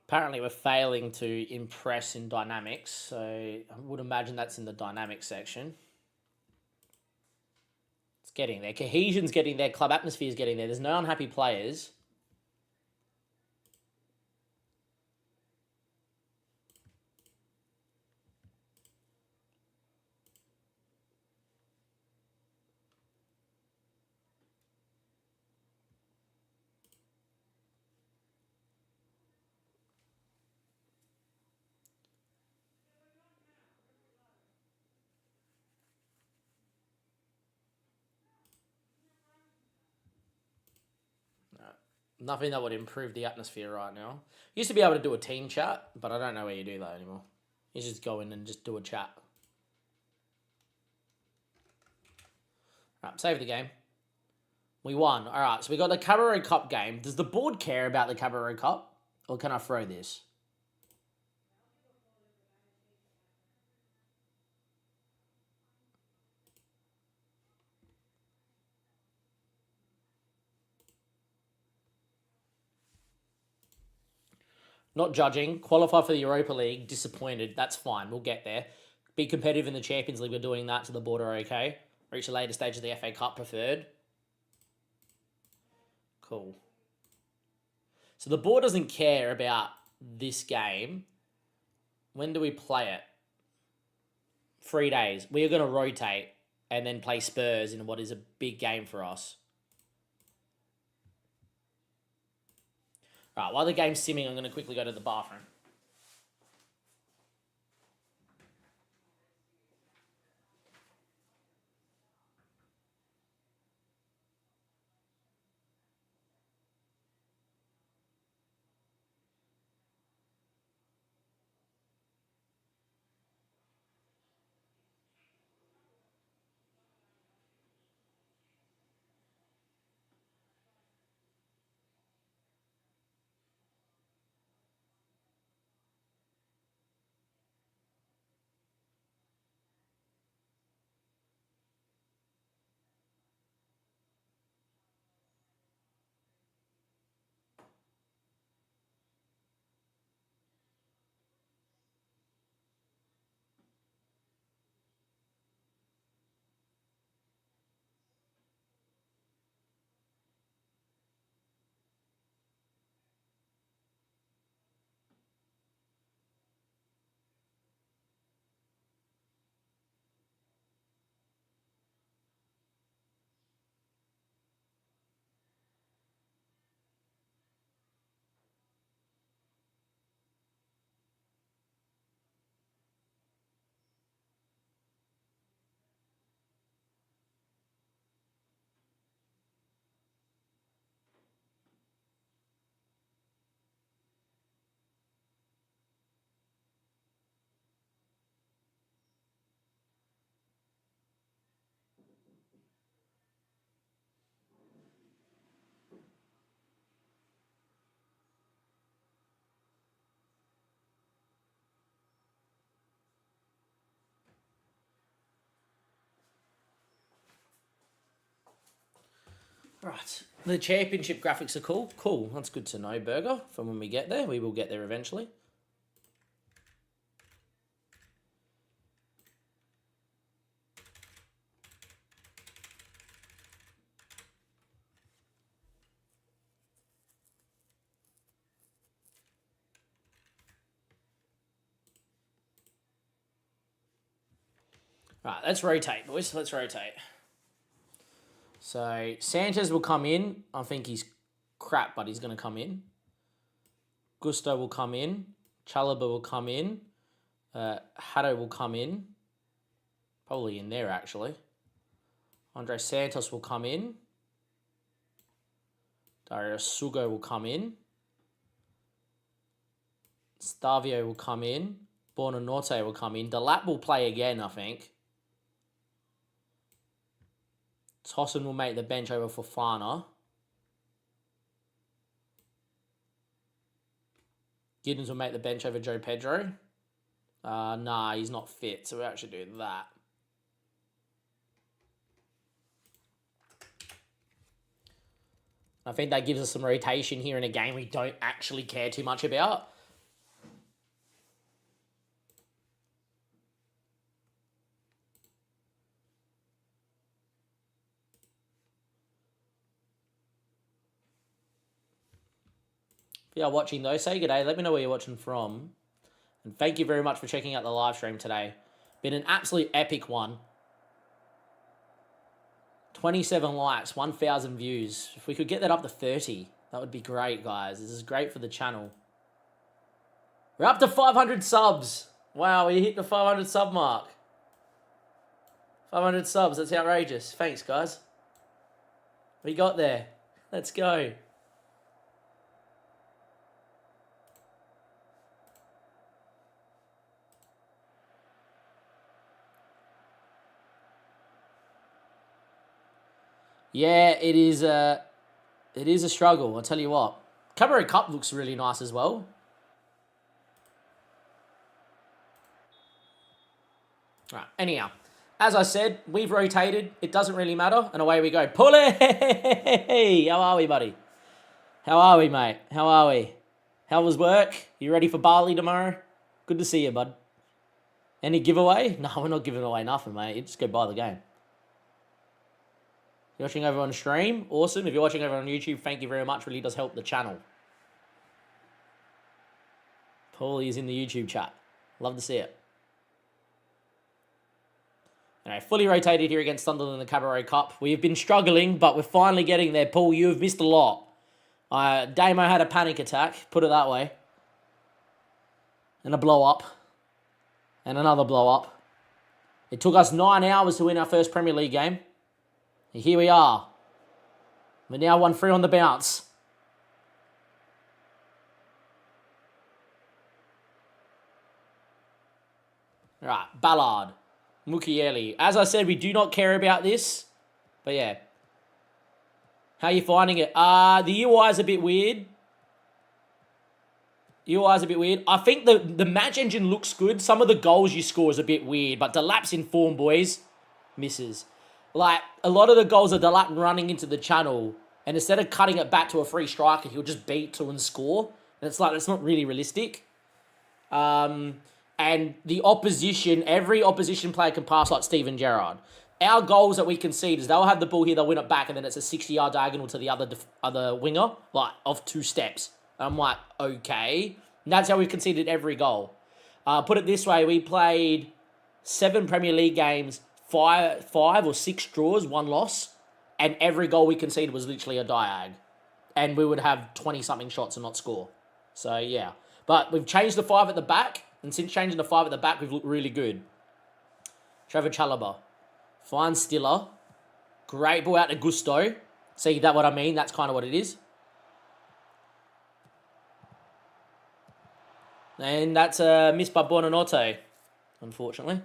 Apparently, we're failing to impress in dynamics, so I would imagine that's in the dynamics section. It's getting there. Cohesion's getting there. Club atmosphere's getting there. There's no unhappy players. Nothing that would improve the atmosphere right now. Used to be able to do a team chat, but I don't know where you do that anymore. You just go in and just do a chat. Right, save the game. We won. All right, so we got the Cabaret Cup game. Does the board care about the Cabaret Cup? Or can I throw this? Not judging. Qualify for the Europa League. Disappointed. That's fine. We'll get there. Be competitive in the Champions League. We're doing that, so the board are okay. Reach the later stage of the FA Cup preferred. Cool. So the board doesn't care about this game. When do we play it? 3 days. We are going to rotate and then play Spurs in what is a big game for us. Right, while the game's simming, I'm going to quickly go to the bathroom. Right. The championship graphics are cool. Cool. That's good to know, Burger. From when we get there, we will get there eventually. Right, let's rotate, boys. Let's rotate. So, Sanchez will come in. I think he's crap, but he's going to come in. Gusto will come in. Chalobah will come in. Hato will come in. Probably in there, actually. Andre Santos will come in. Dario Sugo will come in. Stavio will come in. Buonanotte will come in. Delap will play again, I think. Tossin will make the bench over for Fana. Giddens will make the bench over Joe Pedro. Nah, he's not fit, so we'll actually do that. I think that gives us some rotation here in a game we don't actually care too much about. If you are watching though, say good day. Let me know where you're watching from. And thank you very much for checking out the live stream today. Been an absolute epic one. 27 likes, 1,000 views. If we could get that up to 30, that would be great, guys. This is great for the channel. We're up to 500 subs. Wow, we hit the 500 sub mark. 500 subs, that's outrageous. Thanks, guys. We got there. Let's go. Yeah, it is a struggle, I'll tell you what. Cabaret Cup looks really nice as well. Right, anyhow. As I said, we've rotated. It doesn't really matter. And away we go. Pulley! How are we, buddy? How are we, mate? How are we? How was work? You ready for Bali tomorrow? Good to see you, bud. Any giveaway? No, we're not giving away nothing, mate. You just go buy the game. You're watching over on stream? Awesome. If you're watching over on YouTube, thank you very much. Really does help the channel. Paulie is in the YouTube chat. Love to see it. Anyway, fully rotated here against Sunderland in the Cabaret Cup. We've been struggling, but we're finally getting there. Paul, you have missed a lot. Damo had a panic attack, put it that way. And a blow-up. And another blow-up. It took us 9 hours to win our first Premier League game. And here we are. We're now 1-3 on the bounce. All right, Ballard. Mukiele. As I said, we do not care about this. But yeah. How are you finding it? The UI is a bit weird. UI is a bit weird. I think the match engine looks good. Some of the goals you score is a bit weird. But Delap's in form, boys. Misses. Like, a lot of the goals are Delap running into the channel. And instead of cutting it back to a free striker, he'll just beat to and score. And it's like, that's not really realistic. And the opposition, every opposition player can pass like Steven Gerrard. Our goals that we concede is they'll have the ball here, they'll win it back, and then it's a 60-yard diagonal to the other winger, like, of 2 steps. And I'm like, okay. And that's how we've conceded every goal. Put it this way, we played 7 Premier League games, 5 or 6 draws, 1 loss, and every goal we conceded was literally a diag. And we would have 20-something shots and not score. So, yeah. But we've changed the 5 at the back, and since changing the 5 at the back, we've looked really good. Trevor Chalobah. Fine Stiller. Great ball out to Gusto. See that what I mean? That's kind of what it is. And that's a miss by Buonanotte, unfortunately.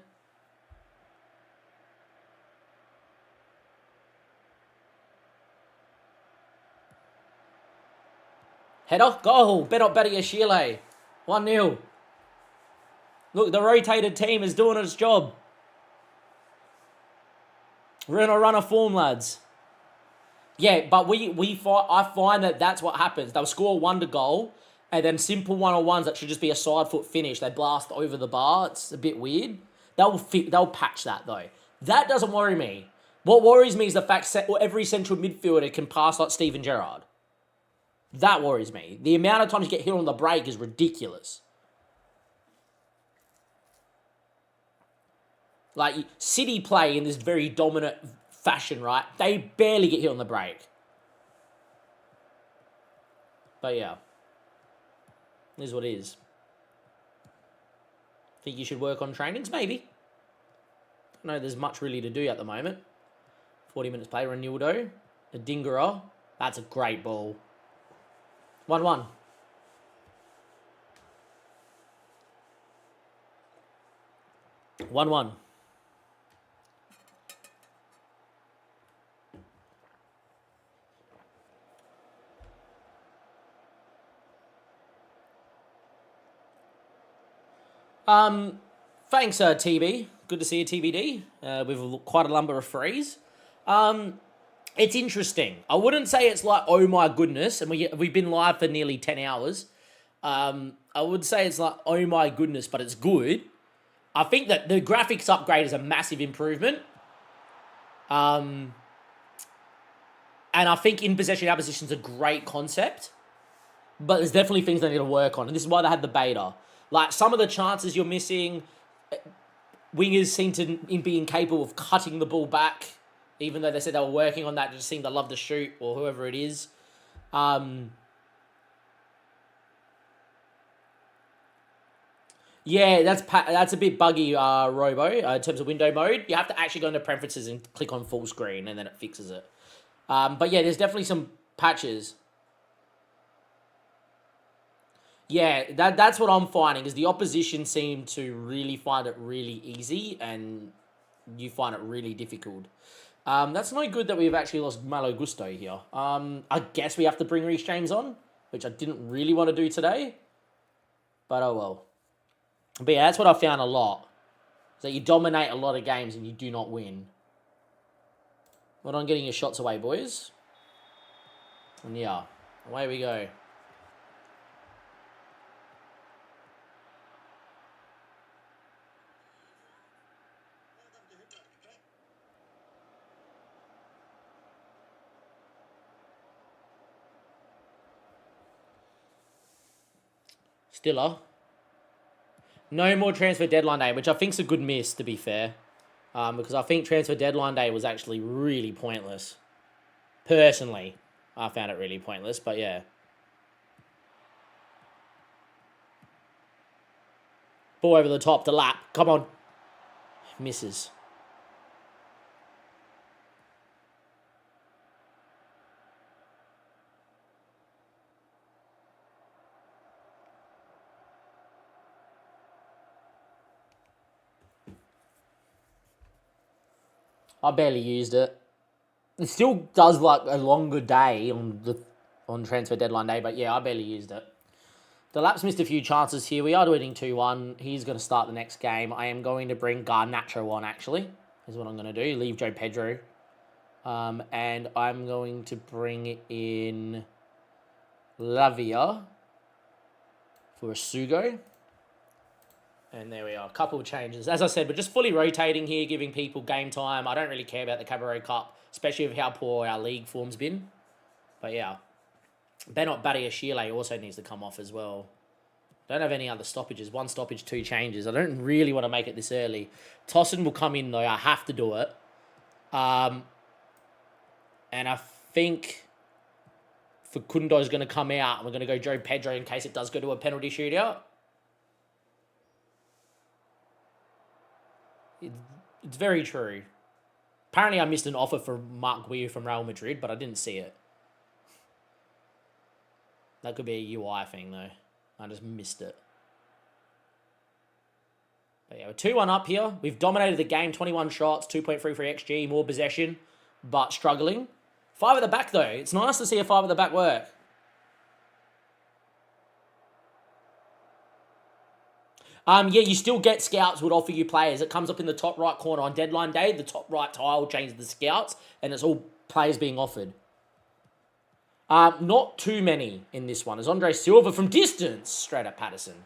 Header, goal. Bedok Badiashile. 1-0. Look, the rotated team is doing its job. We're in a run of form, lads. Yeah, but I find that that's what happens. They'll score a wonder goal, and then simple one-on-ones that should just be a side foot finish. They blast over the bar. It's a bit weird. They'll patch that, though. That doesn't worry me. What worries me is the fact that every central midfielder can pass like Steven Gerrard. That worries me. The amount of times you get hit on the break is ridiculous. Like, City play in this very dominant fashion, right? They barely get hit on the break. But yeah. It is what it is. Think you should work on trainings? Maybe. No, there's much really to do at the moment. 40 minutes play, Ronaldo. A Dingerer. That's a great ball. 1-1. One. Thanks, TB. Good to see you, TBD. With quite a number of frees. It's interesting. I wouldn't say it's like, oh my goodness, and we've been live for nearly 10 hours. I would say it's like, oh my goodness, but it's good. I think that the graphics upgrade is a massive improvement. And I think in possession, out position is a great concept. But there's definitely things they need to work on. And this is why they had the beta. Like, some of the chances you're missing, wingers seem to be incapable of cutting the ball back. Even though they said they were working on that, they just seem to love to shoot, or whoever it is. Yeah, that's a bit buggy, Robo, in terms of window mode. You have to actually go into preferences and click on full screen, and then it fixes it. But yeah, there's definitely some patches. Yeah, that's what I'm finding, is the opposition seem to really find it really easy, and you find it really difficult. That's no good that we've actually lost Malo Gusto here. I guess we have to bring Reece James on, which I didn't really want to do today. But oh well. But yeah, that's what I found a lot. Is that you dominate a lot of games and you do not win. Well done getting your shots away, boys. And yeah, away we go. Stiller. No more transfer deadline day, which I think's a good miss, to be fair. Because I think transfer deadline day was actually really pointless. Personally, I found it really pointless, but yeah. Ball over the top to Lap. Come on. Misses. I barely used it. It still does like a longer day on transfer deadline day, but yeah, I barely used it. Delap's missed a few chances here. We are winning 2-1. He's going to start the next game. I am going to bring Garnacho on, actually. Is what I'm going to do. Leave Joe Pedro. And I'm going to bring in Lavia for a Sugo. And there we are, a couple of changes. As I said, we're just fully rotating here, giving people game time. I don't really care about the Cabaret Cup, especially with how poor our league form's been. But yeah, Benot Badiashile also needs to come off as well. Don't have any other stoppages. 1 stoppage, 2 changes. I don't really want to make it this early. Tossin will come in, though. I have to do it. And I think Facundo is going to come out. And we're going to go Joe Pedro in case it does go to a penalty shootout. It's very true. Apparently, I missed an offer for Mark Guiu from Real Madrid, but I didn't see it. That could be a UI thing, though. I just missed it. But yeah, we're 2-1 up here. We've dominated the game. 21 shots, 2.33 XG, more possession, but struggling. 5 at the back, though. It's nice to see a 5 at the back work. Yeah, you still get scouts would offer you players. It comes up in the top right corner on deadline day. The top right tile changes the scouts, and it's all players being offered. Not too many in this one. As Andre Silva from distance, straight at Patterson.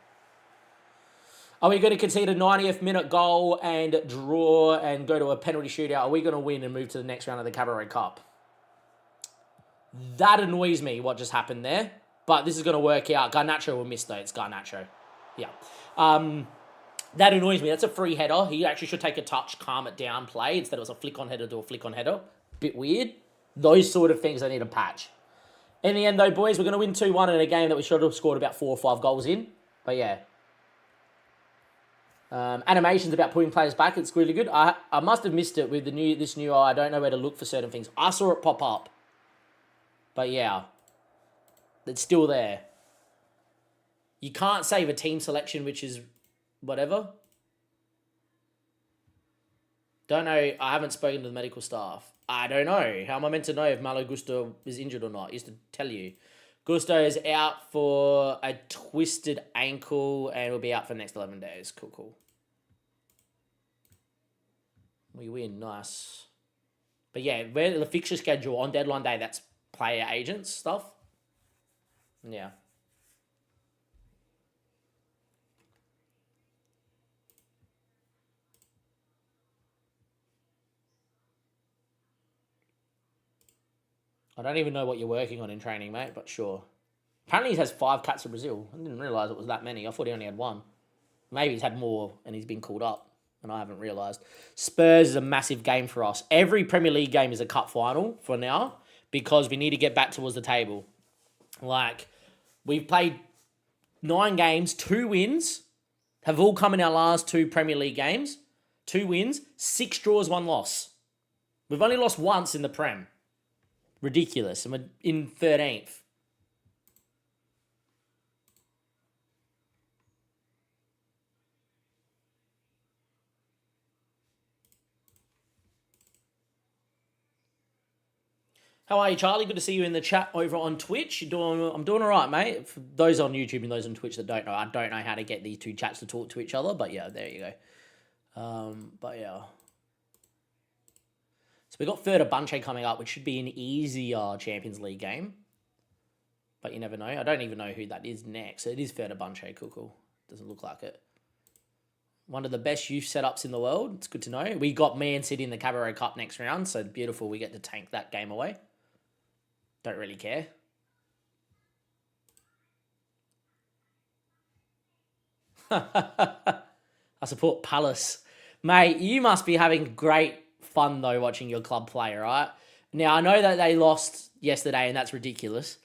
Are we going to concede a 90th minute goal and draw and go to a penalty shootout? Are we going to win and move to the next round of the Cabaret Cup? That annoys me, what just happened there. But this is going to work out. Garnacho will miss, though. It's Garnacho. Yeah. That annoys me. That's a free header. He actually should take a touch, calm it down, play, instead it was a flick-on header to a flick-on header. Bit weird. Those sort of things I need a patch. In the end, though, boys, we're going to win 2-1 in a game that we should have scored about 4 or 5 goals in. But, yeah. Animations about putting players back. It's really good. I must have missed it with this new. I don't know where to look for certain things. I saw it pop up, but yeah, it's still there. You can't save a team selection, which is whatever. Don't know. I haven't spoken to the medical staff. I don't know. How am I meant to know if Malo Gusto is injured or not? I used to tell you. Gusto is out for a twisted ankle and will be out for the next 11 days. Cool. We win. Nice. But yeah, where the fixture schedule on deadline day, that's player agents stuff. Yeah. I don't even know what you're working on in training, mate, but sure. Apparently he has 5 cats in Brazil. I didn't realise it was that many. I thought he only had 1. Maybe he's had more and he's been called up and I haven't realised. Spurs is a massive game for us. Every Premier League game is a cup final for now because we need to get back towards the table. Like, we've played 9 games, 2 wins, have all come in our last 2 Premier League games. 2 wins, 6 draws, 1 loss. We've only lost once in the Prem. Ridiculous. And we're in 13th. How are you, Charlie? Good to see you in the chat over on Twitch. I'm doing all right, mate. For those on YouTube and those on Twitch that don't know, I don't know how to get these 2 chats to talk to each other, but yeah, there you go. But yeah. So we got Ferda Bunche coming up, which should be an easier Champions League game. But you never know. I don't even know who that is next. It is Ferda Bunche. Cool. Doesn't look like it. One of the best youth setups in the world. It's good to know. We got Man City in the Cabaret Cup next round, so beautiful. We get to tank that game away. Don't really care. I support Palace. Mate, you must be having great fun, though, watching your club play, right? Now, I know that they lost yesterday, and that's ridiculous.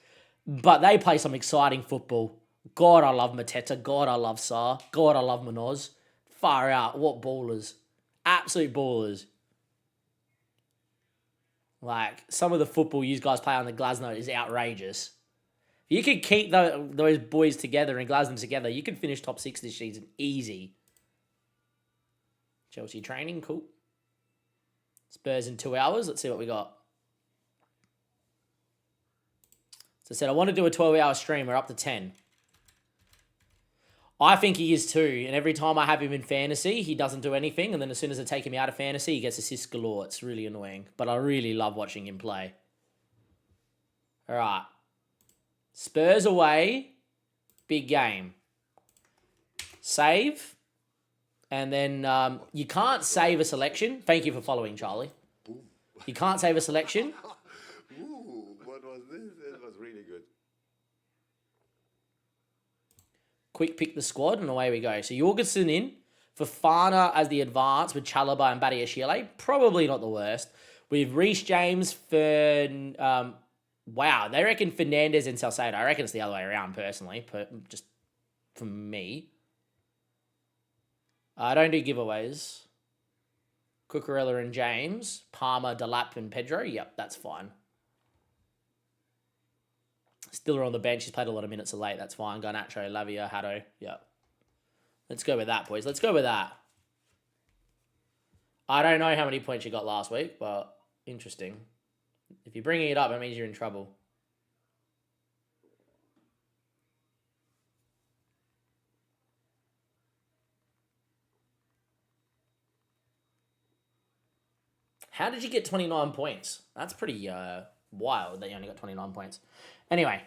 But they play some exciting football. God, I love Mateta. God, I love Sarr. God, I love Munoz. Far out. What ballers. Absolute ballers. Like, some of the football you guys play on the Glasgow is outrageous. If you could keep those boys together and Glasgow together, you could finish top 6 this season. Easy. Chelsea training, cool. Spurs in 2 hours. Let's see what we got. So I said, I want to do a 12-hour stream. We're up to 10. I think he is too. And every time I have him in fantasy, he doesn't do anything. And then as soon as I take him out of fantasy, he gets assists galore. It's really annoying. But I really love watching him play. All right. Spurs away. Big game. Save. And then you can't save a selection. Thank you for following, Charlie. Boom. You can't save a selection. Ooh, what was this? It was really good. Quick pick the squad and away we go. So Jorgensen in. Fofana as the advance with Chalobah and Badiashile. Probably not the worst. With Reece James, Fern... wow, they reckon Fernandez and Salcedo. I reckon it's the other way around, personally. Just from me. I don't do giveaways. Cucurella and James. Palmer, Delap and Pedro. Yep, that's fine. Stiller on the bench. He's played a lot of minutes of late. That's fine. Garnacho, Lavia, Haddo. Yep. Let's go with that, boys. Let's go with that. I don't know how many points you got last week, but interesting. If you're bringing it up, it means you're in trouble. How did you get 29 points? That's pretty wild that you only got 29 points. Anyway.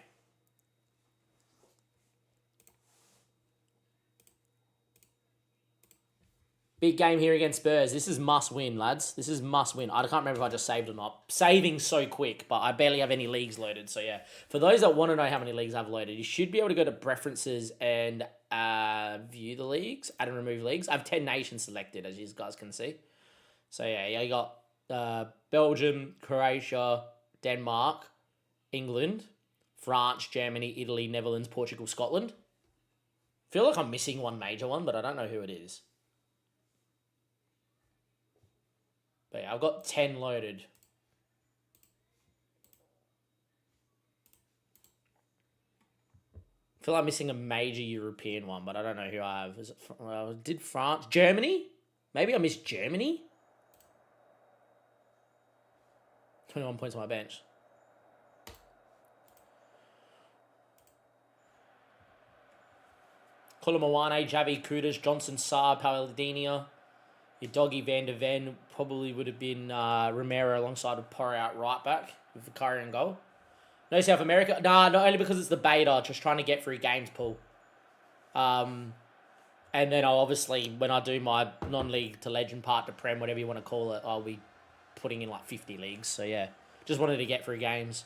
Big game here against Spurs. This is must win, lads. This is must win. I can't remember if I just saved or not. Saving so quick, but I barely have any leagues loaded. So yeah, for those that want to know how many leagues I've loaded, you should be able to go to preferences and view the leagues, add and remove leagues. I have 10 nations selected, as you guys can see. So yeah, you got Belgium, Croatia, Denmark, England, France, Germany, Italy, Netherlands, Portugal, Scotland. I feel like I'm missing one major one, but I don't know who it is. I've got 10 loaded. I feel like I'm missing a major European one, but I don't know who I have. Is it did France? Germany? Maybe I missed Germany? 21 points on my bench. Kolomoane, Javi, Kudus, Johnson, Saar, Paladinia. Your doggy Van der Ven probably would have been Romero alongside of Porro out right back with Vicari in goal. No South America. Nah, not only because it's the beta, just trying to get through games pool. And then I'll obviously, when I do my non-league to legend part to Prem, whatever you want to call it, I'll be putting in like 50 leagues. So yeah, just wanted to get through games.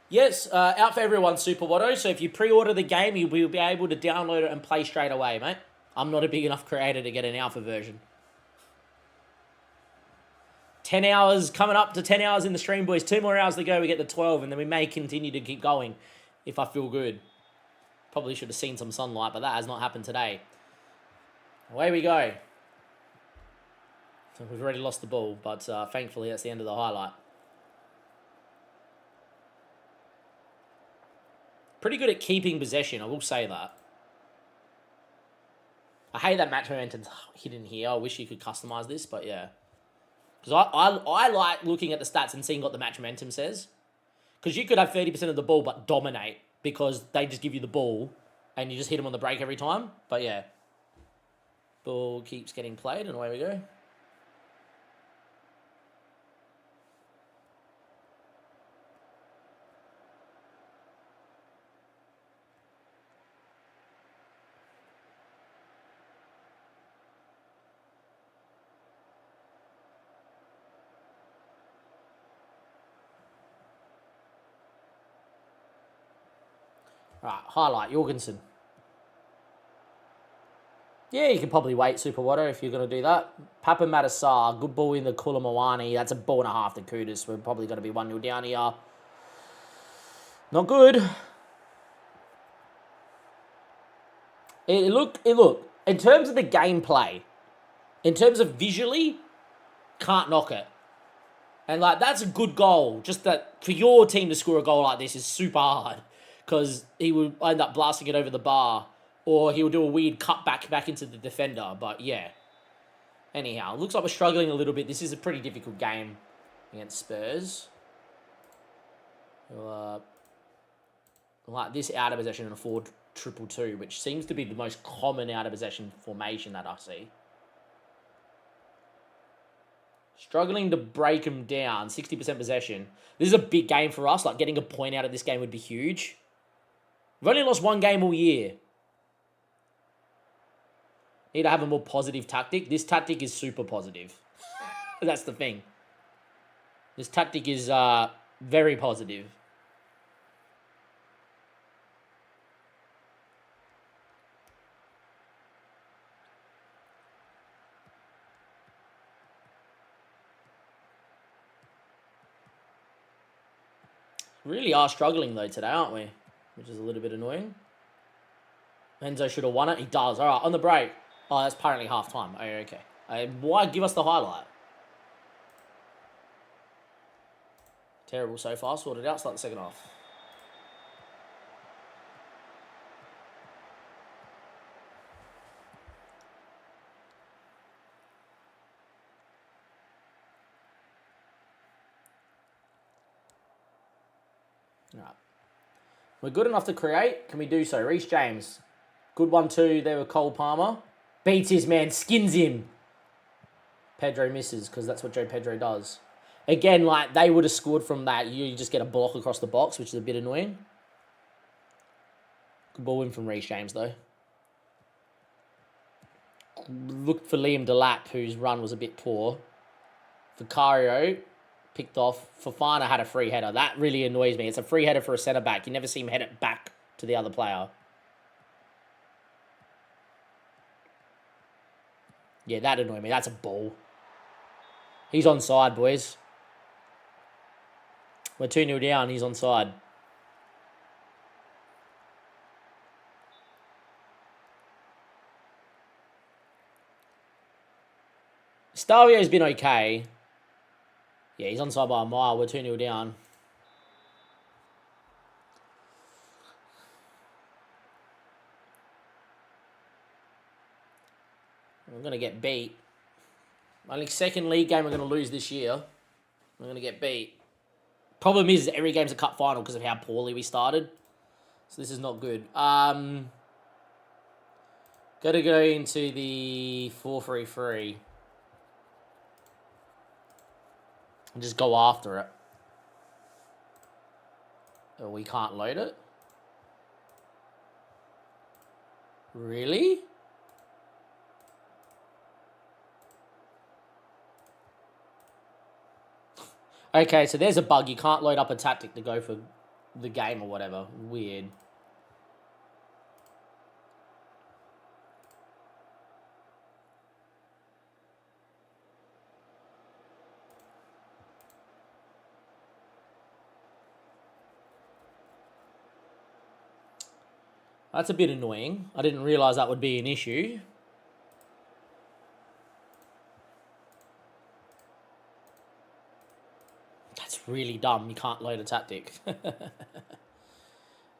Yes, out for everyone, Super Watto. So if you pre-order the game, you will be able to download it and play straight away, mate. I'm not a big enough creator to get an alpha version. 10 hours, coming up to 10 hours in the stream, boys. 2 more hours to go, we get the 12, and then we may continue to keep going if I feel good. Probably should have seen some sunlight, but that has not happened today. Away we go. So we've already lost the ball, but thankfully that's the end of the highlight. Pretty good at keeping possession, I will say that. I hate that match momentum's hidden here. I wish you could customize this, but yeah. Because I like looking at the stats and seeing what the match momentum says. Because you could have 30% of the ball but dominate because they just give you the ball and you just hit them on the break every time. But yeah. Ball keeps getting played and away we go. Right, highlight, Jorgensen. Yeah, you can probably wait, Super Watto, if you're going to do that. Papa Matasar, good ball in the Kolomoane. That's a ball and a half to Kudus. We're probably going to be 1-0 down here. Not good. Look, in terms of the gameplay, in terms of visually, can't knock it. And, like, that's a good goal. Just that for your team to score a goal like this is super hard. Because he would end up blasting it over the bar. Or he would do a weird cut back into the defender. But, yeah. Anyhow, looks like we're struggling a little bit. This is a pretty difficult game against Spurs. Like this out of possession in a 4-2-2-2, which seems to be the most common out of possession formation that I see. Struggling to break them down. 60% possession. This is a big game for us. Like, getting a point out of this game would be huge. We've only lost 1 game all year. Need to have a more positive tactic. This tactic is super positive. That's the thing. This tactic is very positive. Really are struggling though today, aren't we? Which is a little bit annoying. Enzo should have won it. He does. All right, on the break. Oh, that's apparently half time. Oh, okay. Why give us the highlight? Terrible so far. Sorted out. Start the second half. All right. We're good enough to create. Can we do so? Reece James. Good 1-2 there with Cole Palmer. Beats his man. Skins him. Pedro misses because that's what Joe Pedro does. Again, like, they would have scored from that. You just get a block across the box, which is a bit annoying. Good ball in from Reece James, though. Looked for Liam Delap, whose run was a bit poor. Vicario picked off. Fofana had a free header. That really annoys me. It's a free header for a centre-back. You never see him head it back to the other player. Yeah, that annoyed me. That's a ball. He's onside, boys. We're 2-0 down. He's onside. Stavio's been okay. Yeah, he's onside by a mile. We're 2-0 down. We're going to get beat. Only second league game we're going to lose this year. We're going to get beat. Problem is, every game's a cup final because of how poorly we started. So this is not good. Got to go into the 4-3-3. And just go after it. Oh, we can't load it? Really? Okay, so there's a bug. You can't load up a tactic to go for the game or whatever. Weird. That's a bit annoying. I didn't realise that would be an issue. That's really dumb. You can't load a tactic.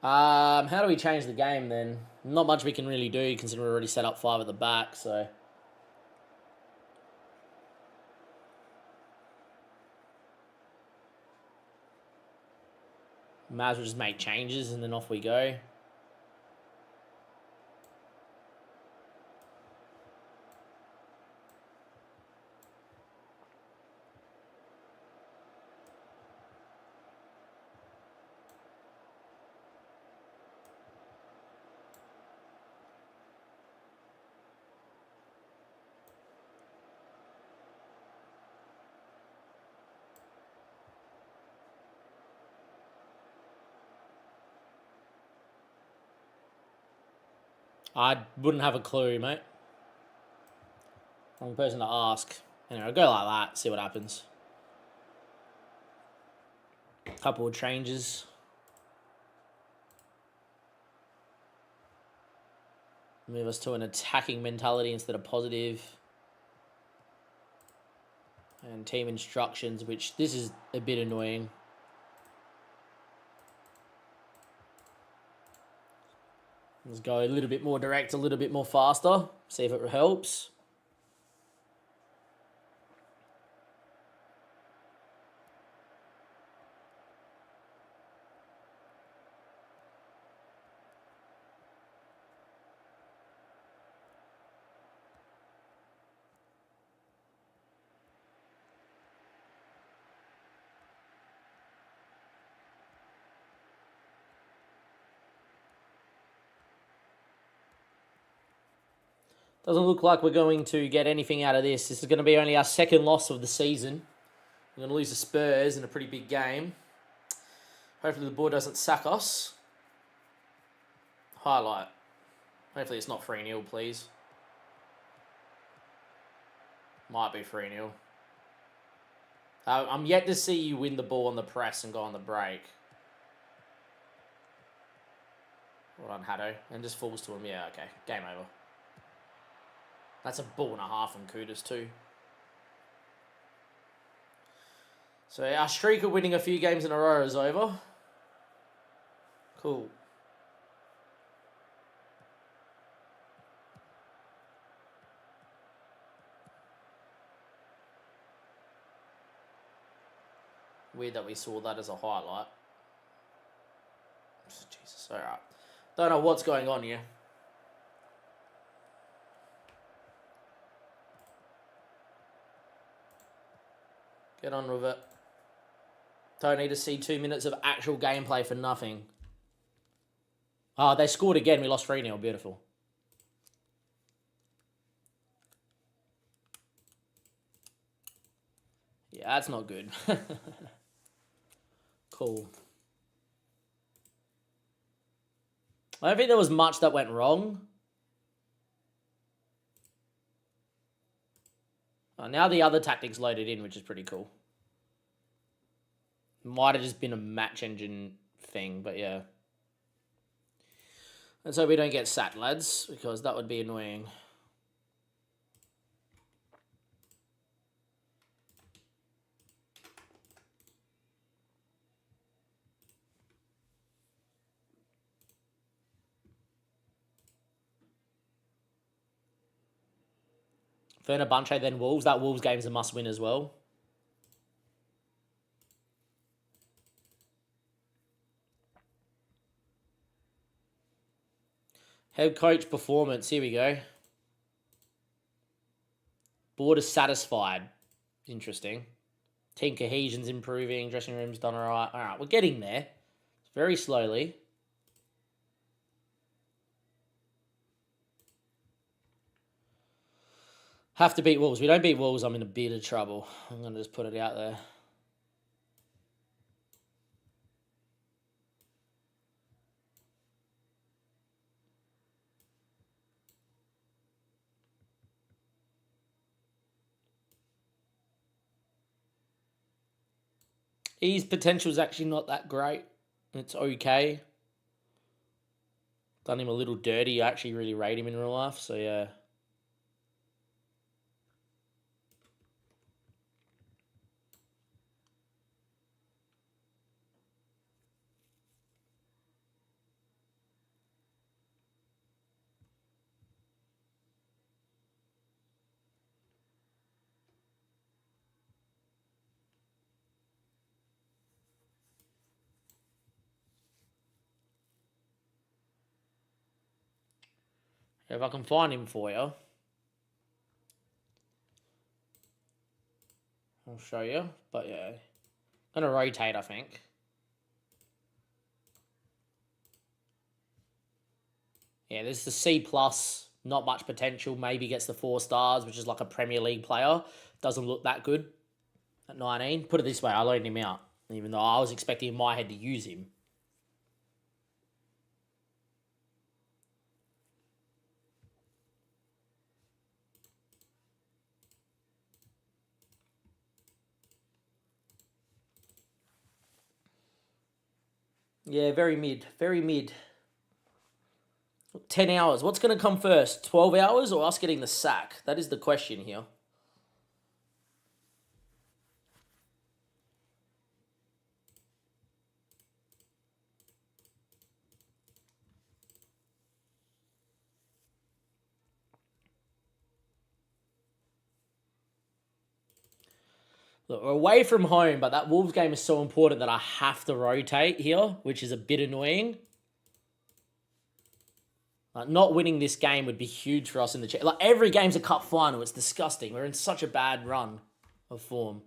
How do we change the game then? Not much we can really do considering we're already set up 5 at the back, so... Might as well just make changes and then off we go. I wouldn't have a clue, mate. Wrong person to ask. Anyway, I'll go like that, see what happens. Couple of changes. Move us to an attacking mentality instead of positive. And team instructions, which this is a bit annoying. Let's go a little bit more direct, a little bit more faster. See if it helps. Doesn't look like we're going to get anything out of this. This is going to be only our second loss of the season. We're going to lose the Spurs in a pretty big game. Hopefully the board doesn't sack us. Highlight. Hopefully it's not 3-0, please. Might be 3-0. I'm yet to see you win the ball on the press and go on the break. Well done, Haddo. And just falls to him. Yeah, okay. Game over. That's a ball and a half from Kudus too. So our streak of winning a few games in a row is over. Cool. Weird that we saw that as a highlight. Jesus, alright. Don't know what's going on here. Get on with it. Don't need to see 2 minutes of actual gameplay for nothing. Oh, they scored again. We lost 3-0. Beautiful. Yeah, that's not good. Cool. I don't think there was much that went wrong. Oh, now the other tactics loaded in, which is pretty cool. Might have just been a match engine thing, but yeah. Let's hope we don't get sacked, lads, because that would be annoying. Fenerbahce, then Wolves. That Wolves game's a must-win as well. Head coach performance. Here we go. Board is satisfied. Interesting. Team cohesion's improving. Dressing room's done all right. All right, we're getting there. Very slowly. Have to beat Wolves. We don't beat Wolves, I'm in a bit of trouble. I'm going to just put it out there. His potential is actually not that great. It's okay. Done him a little dirty. I actually really rate him in real life, so yeah. If I can find him for you, I'll show you. But yeah, gonna rotate, I think. Yeah, this is the C plus. Not much potential. Maybe gets the 4 stars, which is like a Premier League player. Doesn't look that good at 19. Put it this way, I loaned him out, even though I was expecting in my head to use him. Yeah, very mid. Very mid. 10 hours. What's going to come first? 12 hours or us getting the sack? That is the question here. Look, we're away from home, but that Wolves game is so important that I have to rotate here, which is a bit annoying. Not winning this game would be huge for us in the chat. Like, every game's a cup final. It's disgusting. We're in such a bad run of form.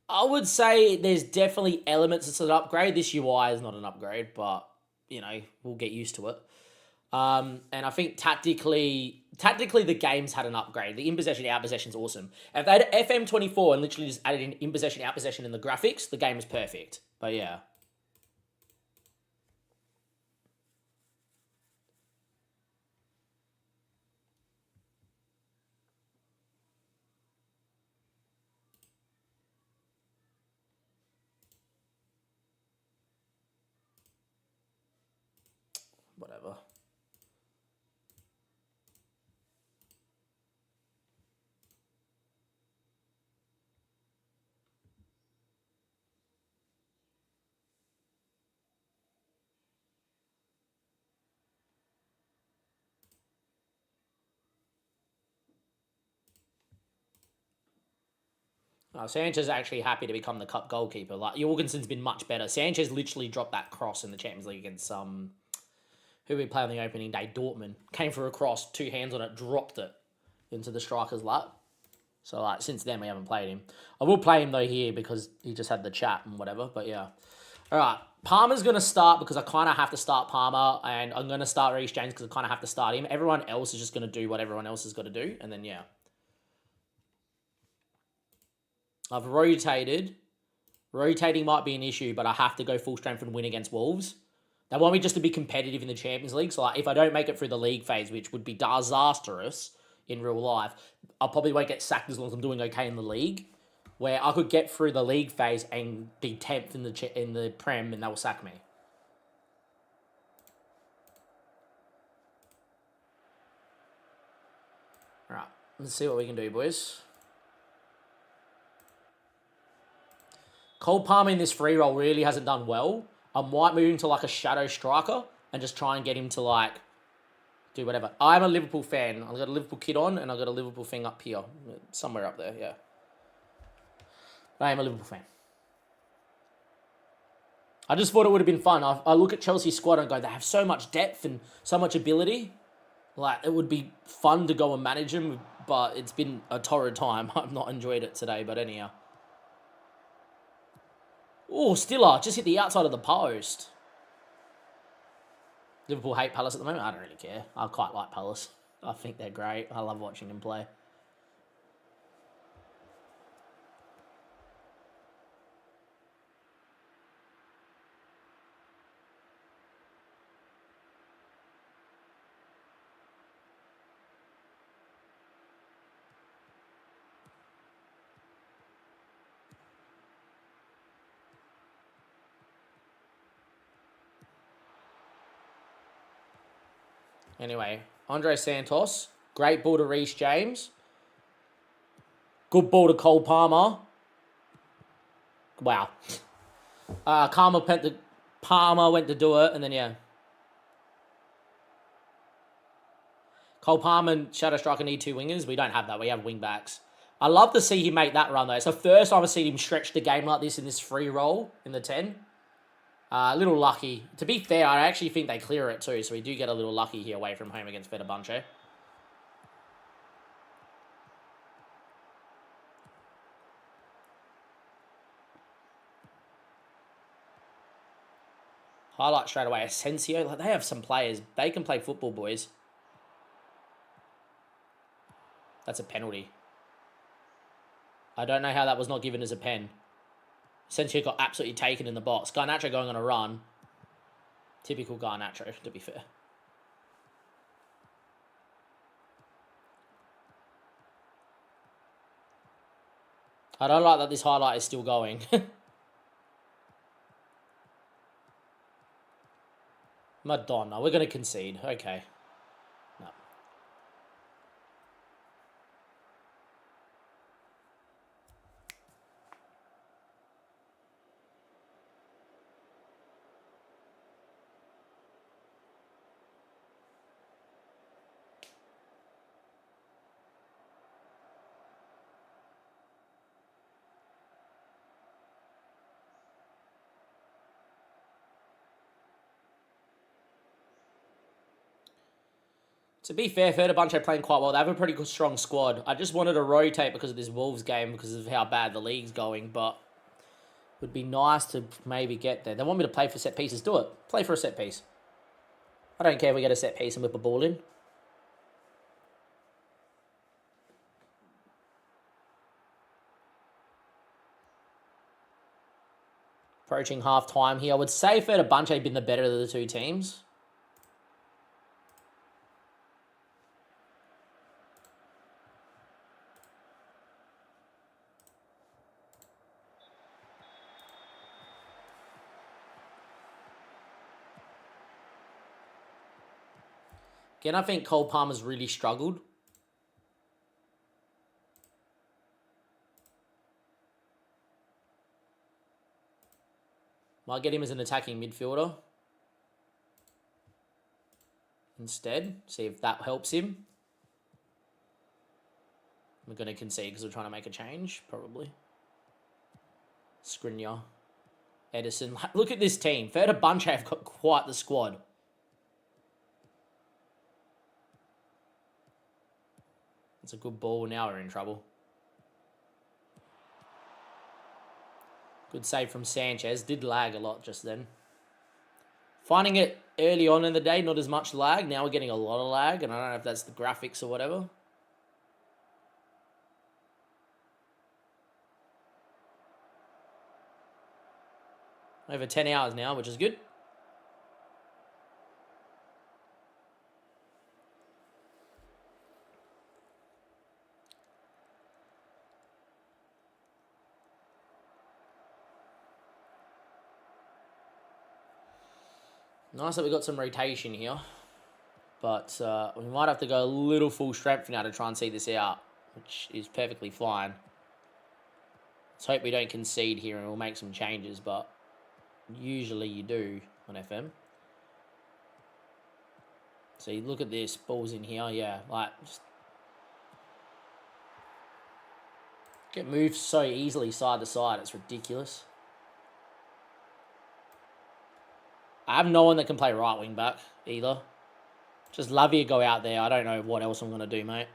I would say there's definitely elements that's an upgrade. This UI is not an upgrade, but, you know, we'll get used to it. And I think tactically the game's had an upgrade. The in-possession, out-possession's awesome. If they had FM24 and literally just added in-possession, out-possession in the graphics, the game is perfect. But yeah. Whatever. Sanchez is actually happy to become the cup goalkeeper. Like, Jorgensen's been much better. Sanchez literally dropped that cross in the Champions League against who we play on the opening day? Dortmund. Came for a cross, 2 hands on it, dropped it into the striker's lap. So, like, since then we haven't played him. I will play him, though, here because he just had the chat and whatever. But, yeah. All right. Palmer's going to start because I kind of have to start Palmer. And I'm going to start Reece James because I kind of have to start him. Everyone else is just going to do what everyone else has got to do. And then, yeah. I've rotated. Rotating might be an issue, but I have to go full strength and win against Wolves. They want me just to be competitive in the Champions League. So, like, if I don't make it through the league phase, which would be disastrous in real life, I probably won't get sacked as long as I'm doing okay in the league. Where I could get through the league phase and be 10th in the Prem and they will sack me. All right, let's see what we can do, boys. Cole Palmer in this free roll really hasn't done well. I might move him to like a shadow striker and just try and get him to like do whatever. I'm a Liverpool fan. I've got a Liverpool kit on, and I've got a Liverpool thing up here. Somewhere up there, yeah. I am a Liverpool fan. I just thought it would have been fun. I look at Chelsea's squad and go, they have so much depth and so much ability. Like, it would be fun to go and manage them, but it's been a torrid time. I've not enjoyed it today, but anyhow. Oh, Stiller just hit the outside of the post. Liverpool hate Palace at the moment. I don't really care. I quite like Palace. I think they're great. I love watching them play. Anyway, Andre Santos. Great ball to Reece James. Good ball to Cole Palmer. Wow. Palmer went to do it, and then, yeah. Cole Palmer and Shadow Striker need two wingers. We don't have that. We have wing backs. I love to see him make that run, though. It's the first time I've seen him stretch the game like this in this free roll in the 10. A little lucky. To be fair, I actually think they clear it too, so we do get a little lucky here away from home against Fenerbahce. Highlight straight away. Asensio, like, they have some players. They can play football, boys. That's a penalty. I don't know how that was not given as a pen. Asensio got absolutely taken in the box. Garnacho going on a run. Typical Garnacho, to be fair. I don't like that this highlight is still going. Madonna, we're going to concede. Okay. No. To be fair, Fenerbahce are playing quite well. They have a pretty good, strong squad. I just wanted to rotate because of this Wolves game, because of how bad the league's going, but it would be nice to maybe get there. They want me to play for set pieces. Do it. Play for a set piece. I don't care if we get a set piece and whip a ball in. Approaching half-time here. I would say Fenerbahce have been the better of the two teams. Again, I think Cole Palmer's really struggled. Might get him as an attacking midfielder instead. See if that helps him. We're going to concede because we're trying to make a change, probably. Skriniar. Edison. Look at this team. Fenerbahce have got quite the squad. It's a good ball. Now we're in trouble. Good save from Sanchez. Did lag a lot just then. Finding it early on in the day, not as much lag. Now we're getting a lot of lag, and I don't know if that's the graphics or whatever. Over 10 hours now, which is good. Nice that we got some rotation here. But we might have to go a little full strength now to try and see this out, which is perfectly fine. Let's hope we don't concede here and we'll make some changes, but usually you do on FM. See, look at this. Ball's in here. Yeah, like, just get moved so easily side to side. It's ridiculous. I have no one that can play right wing back either. Just Lavia go out there. I don't know what else I'm going to do, mate.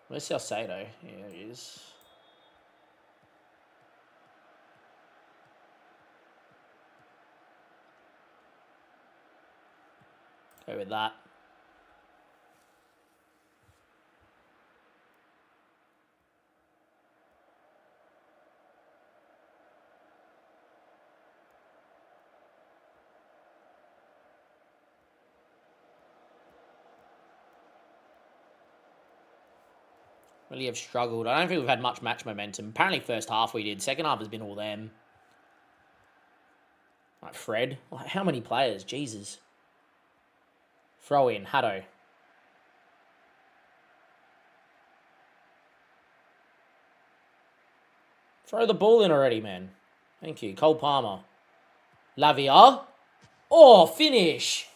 Where's Salcedo? Yeah, there he is. Go with that. Really have struggled. I don't think we've had much match momentum. Apparently first half we did. Second half has been all them. Like Fred. Like, how many players? Jesus. Throw in. Haddo. Throw the ball in already, man. Thank you. Cole Palmer. Lavia. Oh, finish.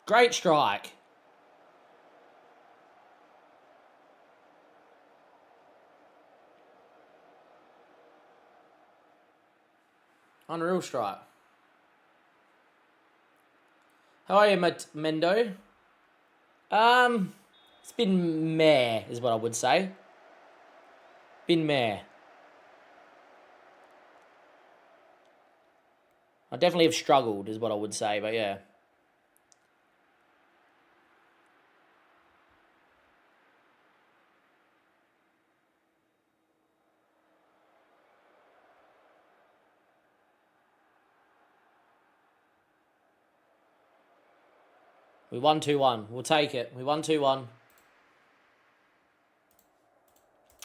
Great strike. Unreal strike. How are you, Mendo? It's been meh, is what I would say. Been meh. I definitely have struggled, is what I would say, but yeah. We won 2-1. We'll take it. We won 2-1.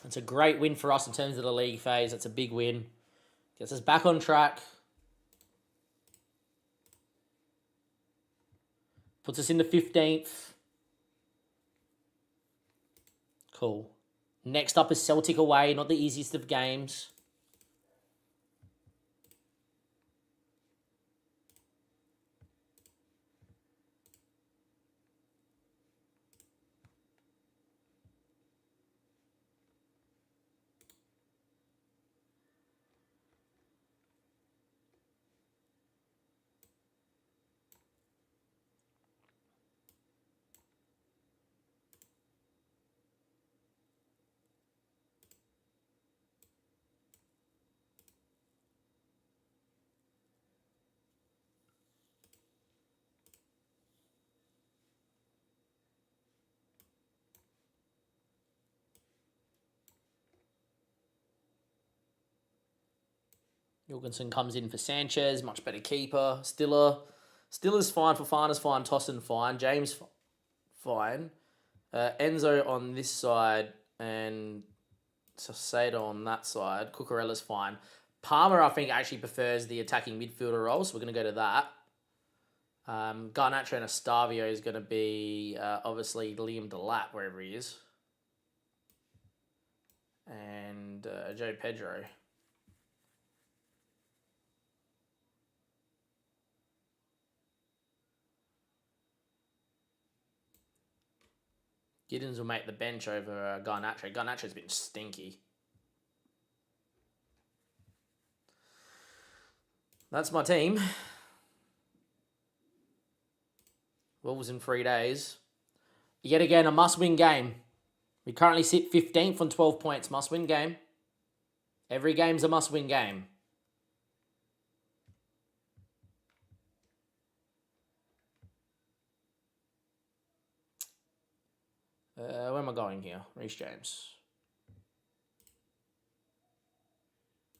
It's a great win for us in terms of the league phase. It's a big win. Gets us back on track. Puts us in the 15th. Cool. Next up is Celtic away. Not the easiest of games. Jorgensen comes in for Sanchez, much better keeper. Stiller's fine. Fofana's fine. Tossin fine. James fine. Enzo on this side and Saseda on that side. Cucurella's fine. Palmer, I think, actually prefers the attacking midfielder role, so we're going to go to that. Garnacho and Estavio is going to be, obviously, Liam Delap, wherever he is. And Joe Pedro. Giddens will make the bench over Garnacho. Garnacho's been stinky. That's my team. Wolves in 3 days. Yet again, a must-win game. We currently sit 15th on 12 points. Must-win game. Every game's a must-win game. Where am I going here? Reece James.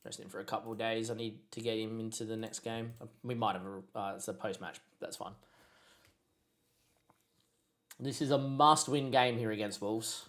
Rest him for a couple of days. I need to get him into the next game. We might have it's a post-match. That's fine. This is a must-win game here against Wolves.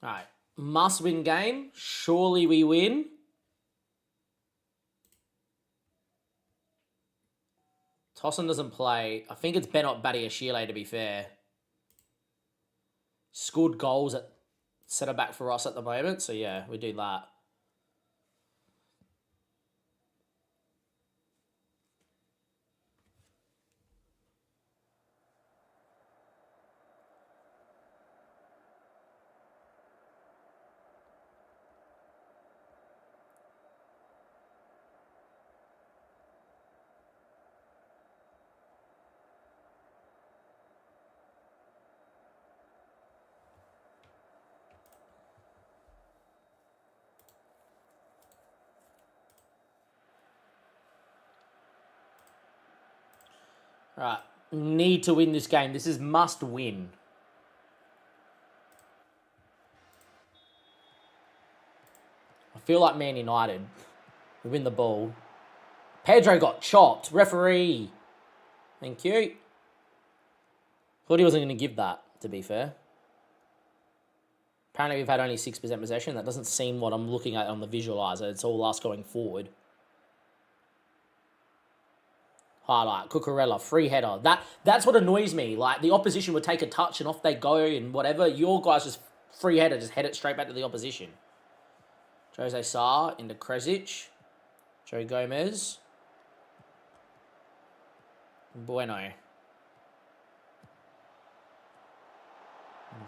All right. Must win game. Surely we win. Tossin doesn't play. I think it's Benot Badiashile, to be fair. Scored goals at centre back for us at the moment. So, yeah, we do that. Right. Need to win this game. This is must win. I feel like Man United. We win the ball. Pedro got chopped. Referee. Thank you. Thought he wasn't going to give that, to be fair. Apparently we've had only 6% possession. That doesn't seem what I'm looking at on the visualizer. It's all us going forward. Highlight, Cucurella, free header. That's what annoys me. Like, the opposition would take a touch and off they go and whatever. Your guys just free header, just head it straight back to the opposition. Jose Sarr into Kresic. Joe Gomez. Bueno.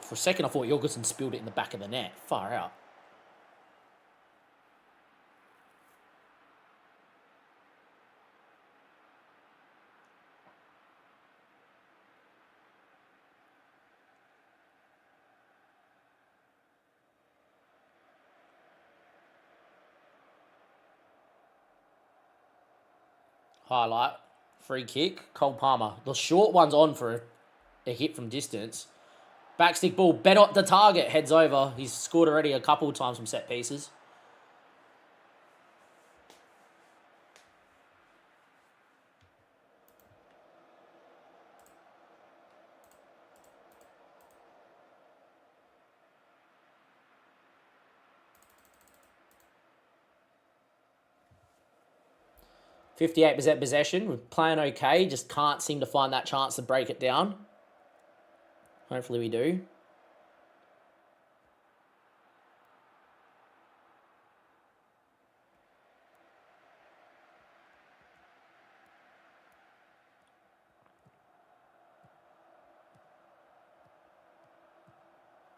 For a second, I thought Jorgensen spilled it in the back of the net. Far out. Highlight. Free kick. Cole Palmer. The short one's on for a hit from distance. Backstick ball. Benot the target. Heads over. He's scored already a couple of times from set pieces. %58 possession. We're playing okay. Just can't seem to find that chance to break it down. Hopefully we do.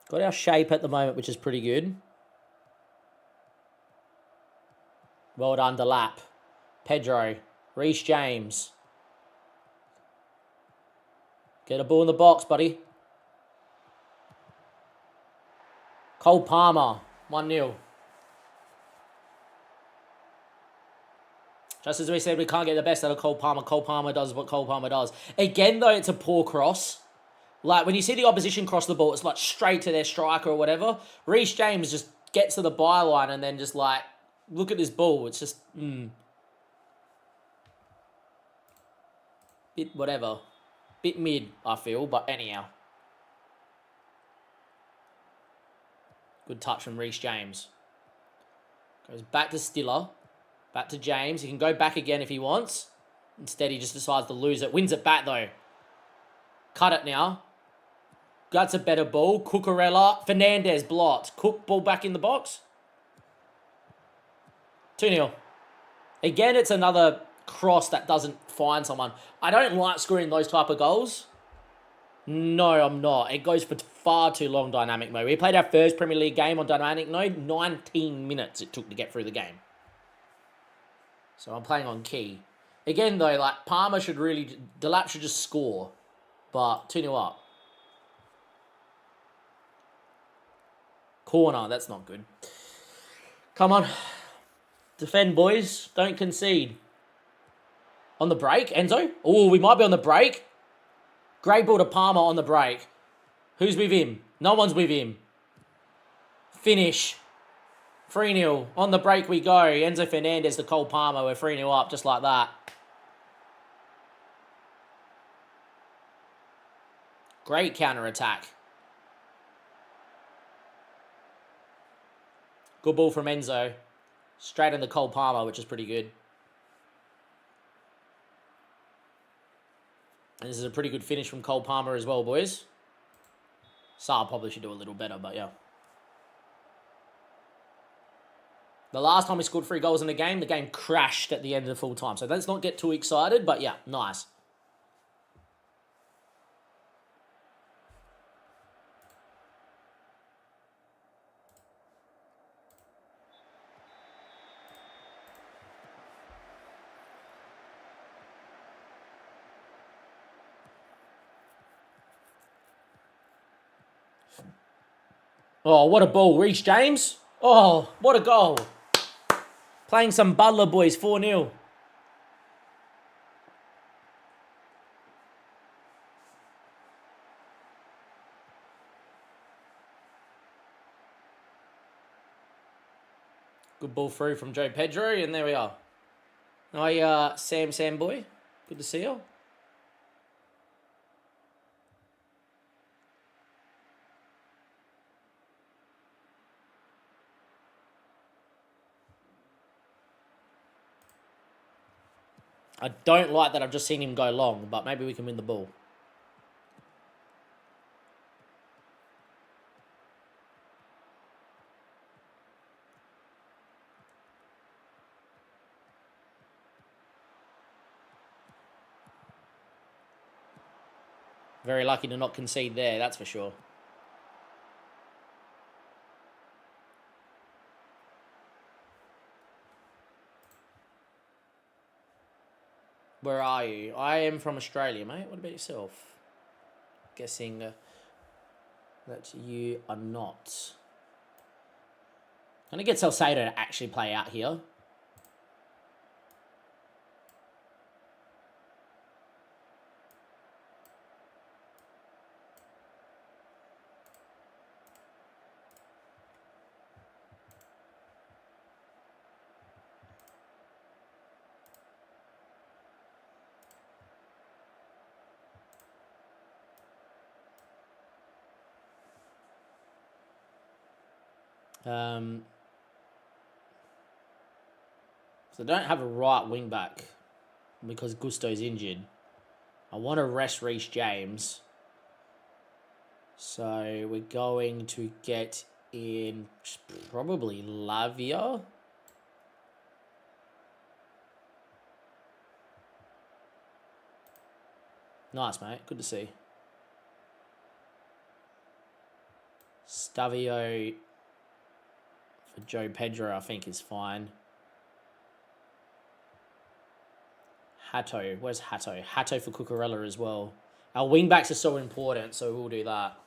Got our shape at the moment, which is pretty good. Well done, Delap. Pedro. Reece James. Get a ball in the box, buddy. Cole Palmer. 1-0. Just as we said, we can't get the best out of Cole Palmer. Cole Palmer does what Cole Palmer does. Again, though, it's a poor cross. Like, when you see the opposition cross the ball, it's like straight to their striker or whatever. Reece James just gets to the byline and then just like, look at this ball. It's just, bit whatever. Bit mid, I feel, but anyhow. Good touch from Reece James. Goes back to Stiller. Back to James. He can go back again if he wants. Instead, he just decides to lose it. Wins it back, though. Cut it now. That's a better ball. Cucurella. Fernandez blocked. Cook ball back in the box. 2-0. Again, it's another cross that doesn't find someone. I don't like scoring those type of goals. No, I'm not. It goes for far too long dynamic mode. We played our first Premier League game on dynamic mode. 19 minutes it took to get through the game. So I'm playing on key. Again, though, like, Palmer should really... Delap should just score. But 2-0 up. Corner, that's not good. Come on. Defend, boys. Don't concede. On the break, Enzo? Oh, we might be on the break. Great ball to Palmer on the break. Who's with him? No one's with him. Finish. 3-0. On the break we go. Enzo Fernandez to Cole Palmer. We're 3-0 up, just like that. Great counter-attack. Good ball from Enzo. Straight into Cole Palmer, which is pretty good. And this is a pretty good finish from Cole Palmer as well, boys. Saar probably should do a little better, but yeah. The last time we scored 3 goals in the game crashed at the end of the full time. So let's not get too excited, but yeah, nice. Oh, what a ball. Reece James. Oh, what a goal. Playing some Butler boys, 4-0. Good ball through from Joe Pedro, and there we are. Hi, Sam boy. Good to see you. I don't like that I've just seen him go long, but maybe we can win the ball. Very lucky to not concede there, that's for sure. Where are you? I am from Australia, mate. What about yourself? Guessing that you are not. I'm going to get Salcedo to actually play out here. So I don't have a right wing back because Gusto's injured. I want to rest Reece James. So we're going to get in probably Lavia. Nice, mate. Good to see. Stavio for Joe Pedro, I think, is fine. Hato. Where's Hato? Hato for Cucurella as well. Our wingbacks are so important, so we'll do that.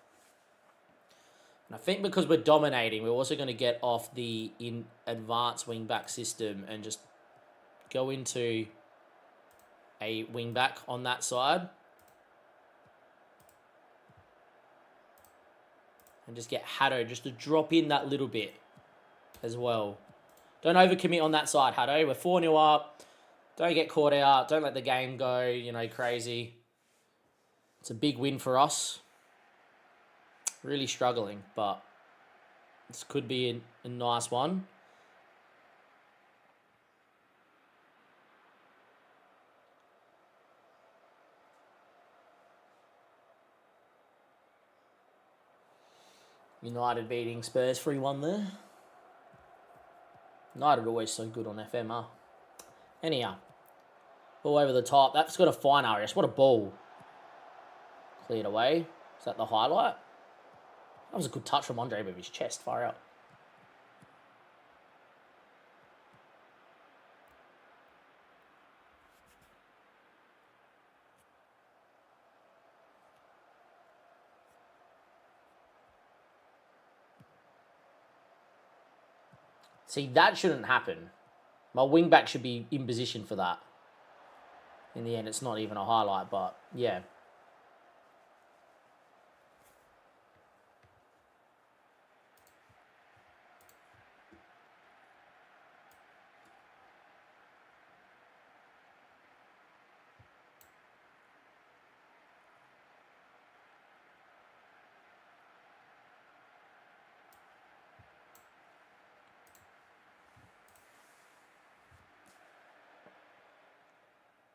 And I think because we're dominating, we're also going to get off the advanced wingback system and just go into a wingback on that side. And just get Hato just to drop in that little bit as well. Don't overcommit on that side, Hato. We're 4-0 up. Don't get caught out. Don't let the game go, crazy. It's a big win for us. Really struggling, but this could be a nice one. United beating Spurs 3-1 there. United always so good on FM, huh? Anyhow, ball over the top. That's got a fine RS. What a ball. Cleared away. Is that the highlight? That was a good touch from Andre with his chest. Far out. See, that shouldn't happen. My wingback should be in position for that. In the end, it's not even a highlight, but yeah.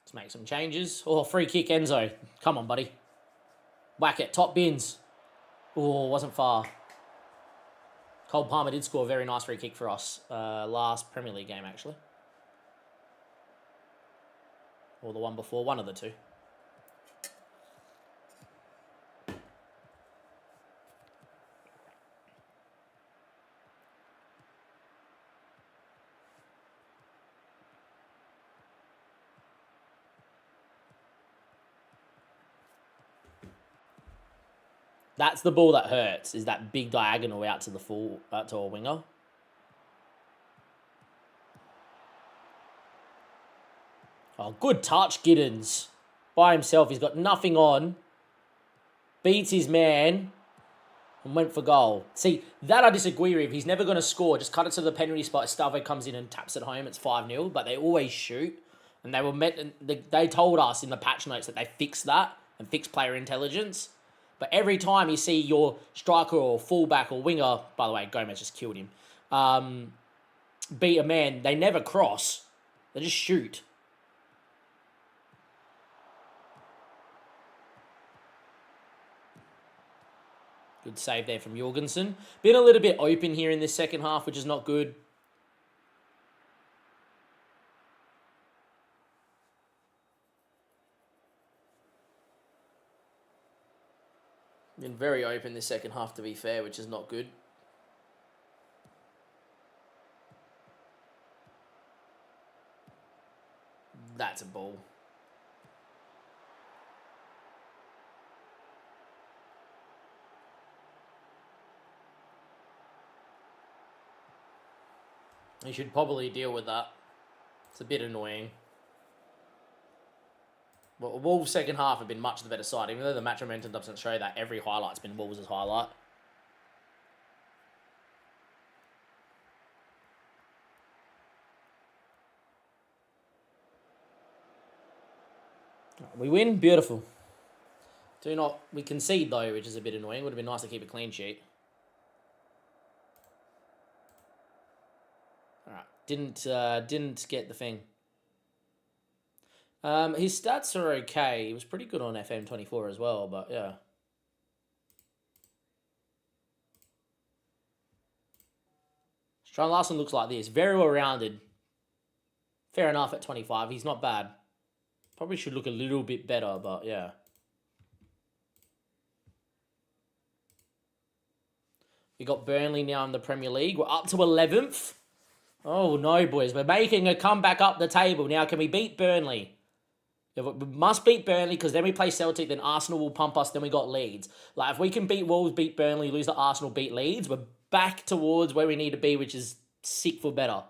Let's make some changes. Oh, free kick, Enzo. Come on, buddy. Whack it. Top bins. Oh, wasn't far. Cole Palmer did score a very nice free kick for us last Premier League game, actually. Or the one before, one of the two. That's the ball that hurts, is that big diagonal out to the full, to a winger. Oh, good touch, Giddens. By himself, he's got nothing on. Beats his man and went for goal. See, that I disagree with. He's never going to score. Just cut it to the penalty spot. Stavo comes in and taps it home. It's 5-0, but they always shoot. And they were they told us in the patch notes that they fixed that and fixed player intelligence. But every time you see your striker or fullback or winger, by the way, Gomez just killed him, beat a man, they never cross. They just shoot. Good save there from Jorgensen. Been a little bit open here in this second half, which is not good. Been very open this second half, to be fair, which is not good. That's a ball. You should probably deal with that. It's a bit annoying. Well, Wolves' second half have been much the better side, even though the match momentum doesn't show that. Every highlight's been Wolves' highlight. We win, beautiful. We concede though, which is a bit annoying. Would have been nice to keep a clean sheet. All right, didn't get the thing. His stats are okay. He was pretty good on FM24 as well, but yeah. Strand Larson looks like this. Very well-rounded. Fair enough at 25. He's not bad. Probably should look a little bit better, but yeah. We got Burnley now in the Premier League. We're up to 11th. Oh, no, boys. We're making a comeback up the table. Now, can we beat Burnley? We must beat Burnley because then we play Celtic, then Arsenal will pump us, then we got Leeds. Like, if we can beat Wolves, beat Burnley, lose to Arsenal, beat Leeds, we're back towards where we need to be, which is sick for better.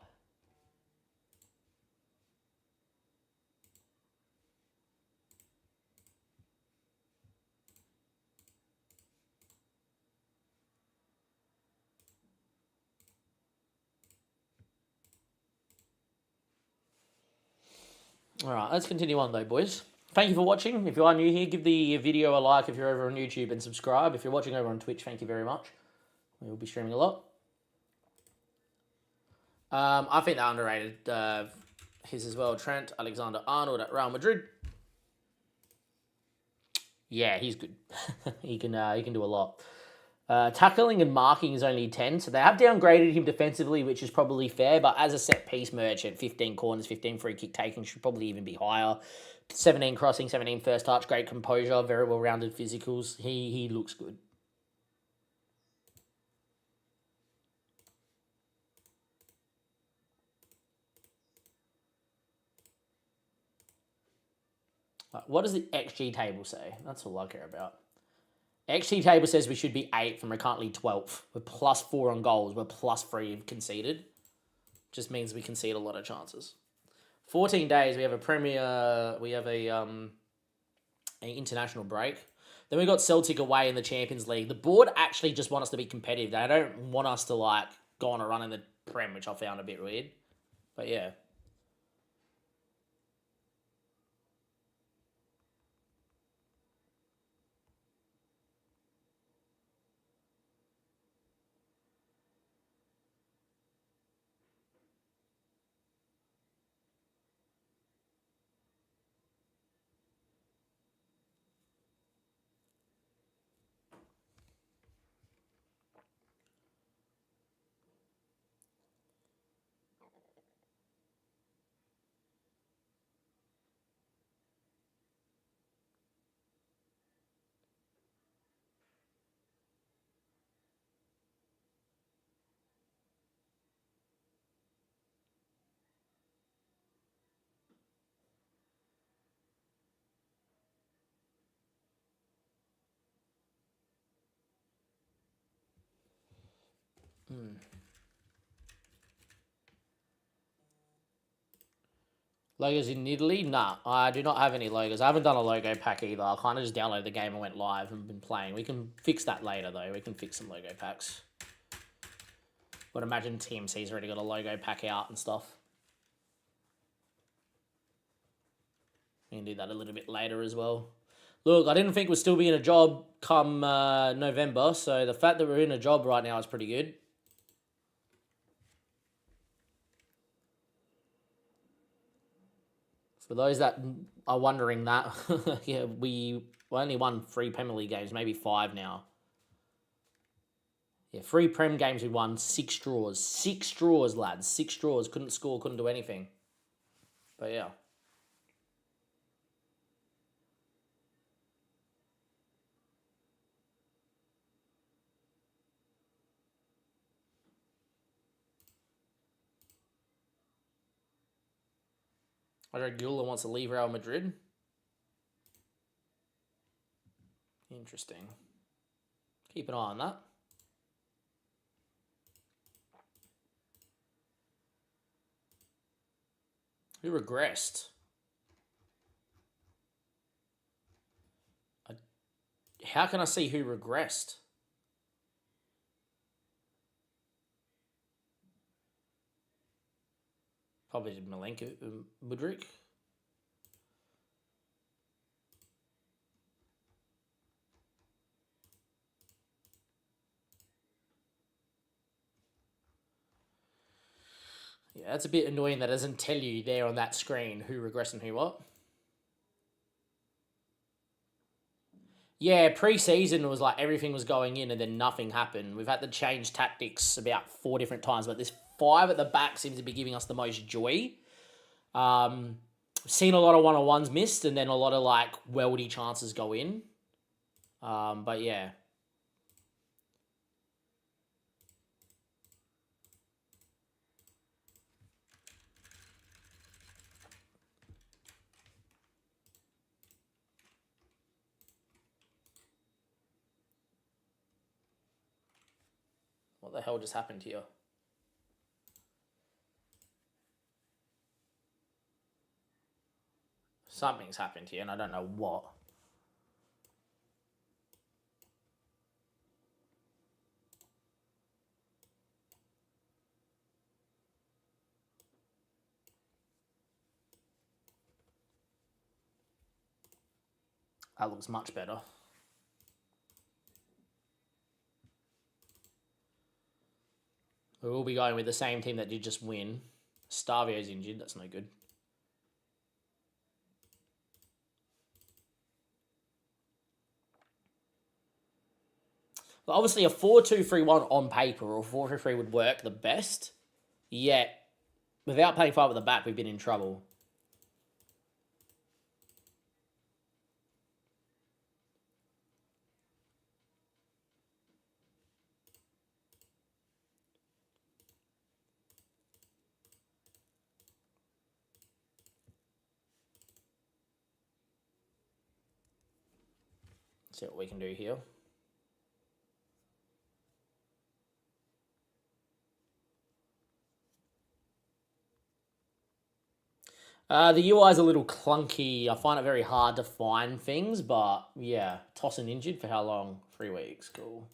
All right, let's continue on though, boys. Thank you for watching. If you are new here, give the video a like if you're over on YouTube and subscribe. If you're watching over on Twitch, thank you very much. We will be streaming a lot. I think they're underrated. His as well. Trent Alexander-Arnold at Real Madrid. Yeah, he's good. he can do a lot. Tackling and marking is only 10, so they have downgraded him defensively, which is probably fair, but as a set-piece merchant, 15 corners, 15 free-kick taking should probably even be higher. 17 crossing, 17 first touch, great composure, very well-rounded physicals. He looks good. What does the XG table say? That's all I care about. XG table says we should be 8th and we're currently 12th. We're +4 on goals. We're +3 conceded. Just means we concede a lot of chances. 14 days, we have an international break. Then we got Celtic away in the Champions League. The board actually just want us to be competitive. They don't want us to like go on a run in the Prem, which I found a bit weird. But yeah. Logos in Italy? Nah, I do not have any logos. I haven't done a logo pack either. I kind of just downloaded the game and went live and been playing. We can fix that later, though. We can fix some logo packs. But imagine TMC's already got a logo pack out and stuff. We can do that a little bit later as well. Look, I didn't think we'd still be in a job come November, so the fact that we're in a job right now is pretty good. For those that are wondering that, yeah, we only won 3 Premier League games, maybe 5 now. Yeah, 3 Prem games we won, 6 draws. 6 draws, lads. 6 draws. Couldn't score, couldn't do anything. But yeah. Andre Gula wants to leave Real Madrid. Interesting. Keep an eye on that. Who regressed? How can I see who regressed? Probably Milenko Mudryk. Yeah, that's a bit annoying that doesn't tell you there on that screen who regressed and who what. Yeah, pre-season was like everything was going in and then nothing happened. We've had to change tactics about 4 different times, but this 5 at the back seems to be giving us the most joy. Seen a lot of one-on-ones missed and then a lot of like weldy chances go in. But yeah. What the hell just happened here? Something's happened here and I don't know what. That looks much better. We will be going with the same team that did just win. Stavio's injured. That's no good. But obviously a 4-2-3-1 on paper or 4-3-3 would work the best. Yet, without playing 5 at the back, we've been in trouble. See what we can do here. The UI is a little clunky. I find it very hard to find things, but yeah, Tosin injured for how long? 3 weeks. Cool.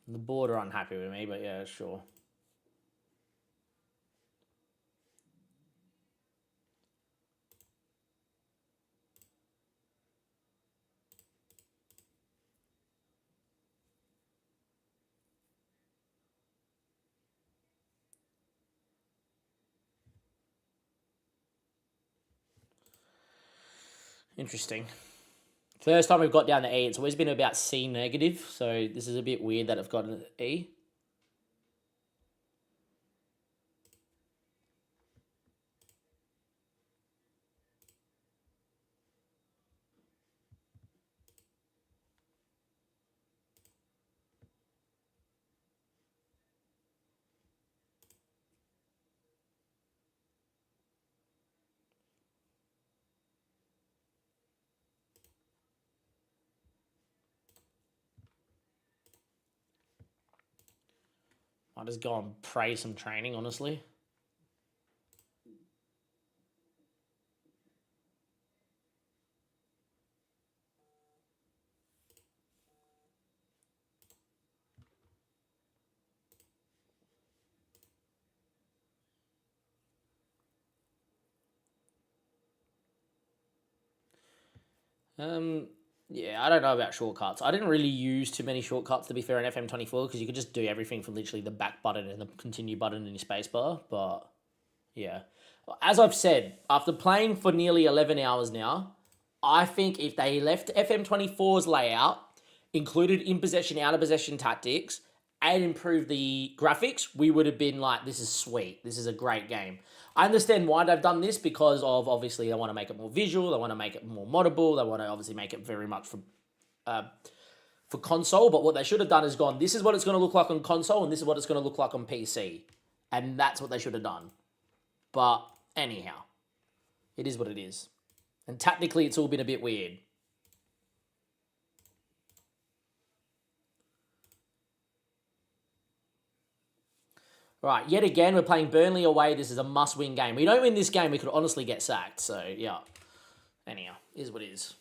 The board are unhappy with me, but yeah, sure. Interesting. First time we've got down to E, it's always been about C negative, so this is a bit weird that I've got an E. I'll just go and praise some training, honestly. Yeah, I don't know about shortcuts. I didn't really use too many shortcuts, to be fair, in FM24, because you could just do everything from literally the back button and the continue button in your spacebar. But yeah, as I've said, after playing for nearly 11 hours now, I think if they left FM24's layout, included in possession, out of possession tactics, and improved the graphics, we would have been like, this is sweet. This is a great game. I understand why they've done this, because of, obviously, they want to make it more visual, they want to make it more moddable, they want to obviously make it very much for console, but what they should have done is gone, this is what it's going to look like on console, and this is what it's going to look like on PC. And that's what they should have done. But anyhow, it is what it is. And tactically, it's all been a bit weird. Right, yet again, we're playing Burnley away. This is a must-win game. We don't win this game, we could honestly get sacked. So, yeah. Anyhow, is what it is.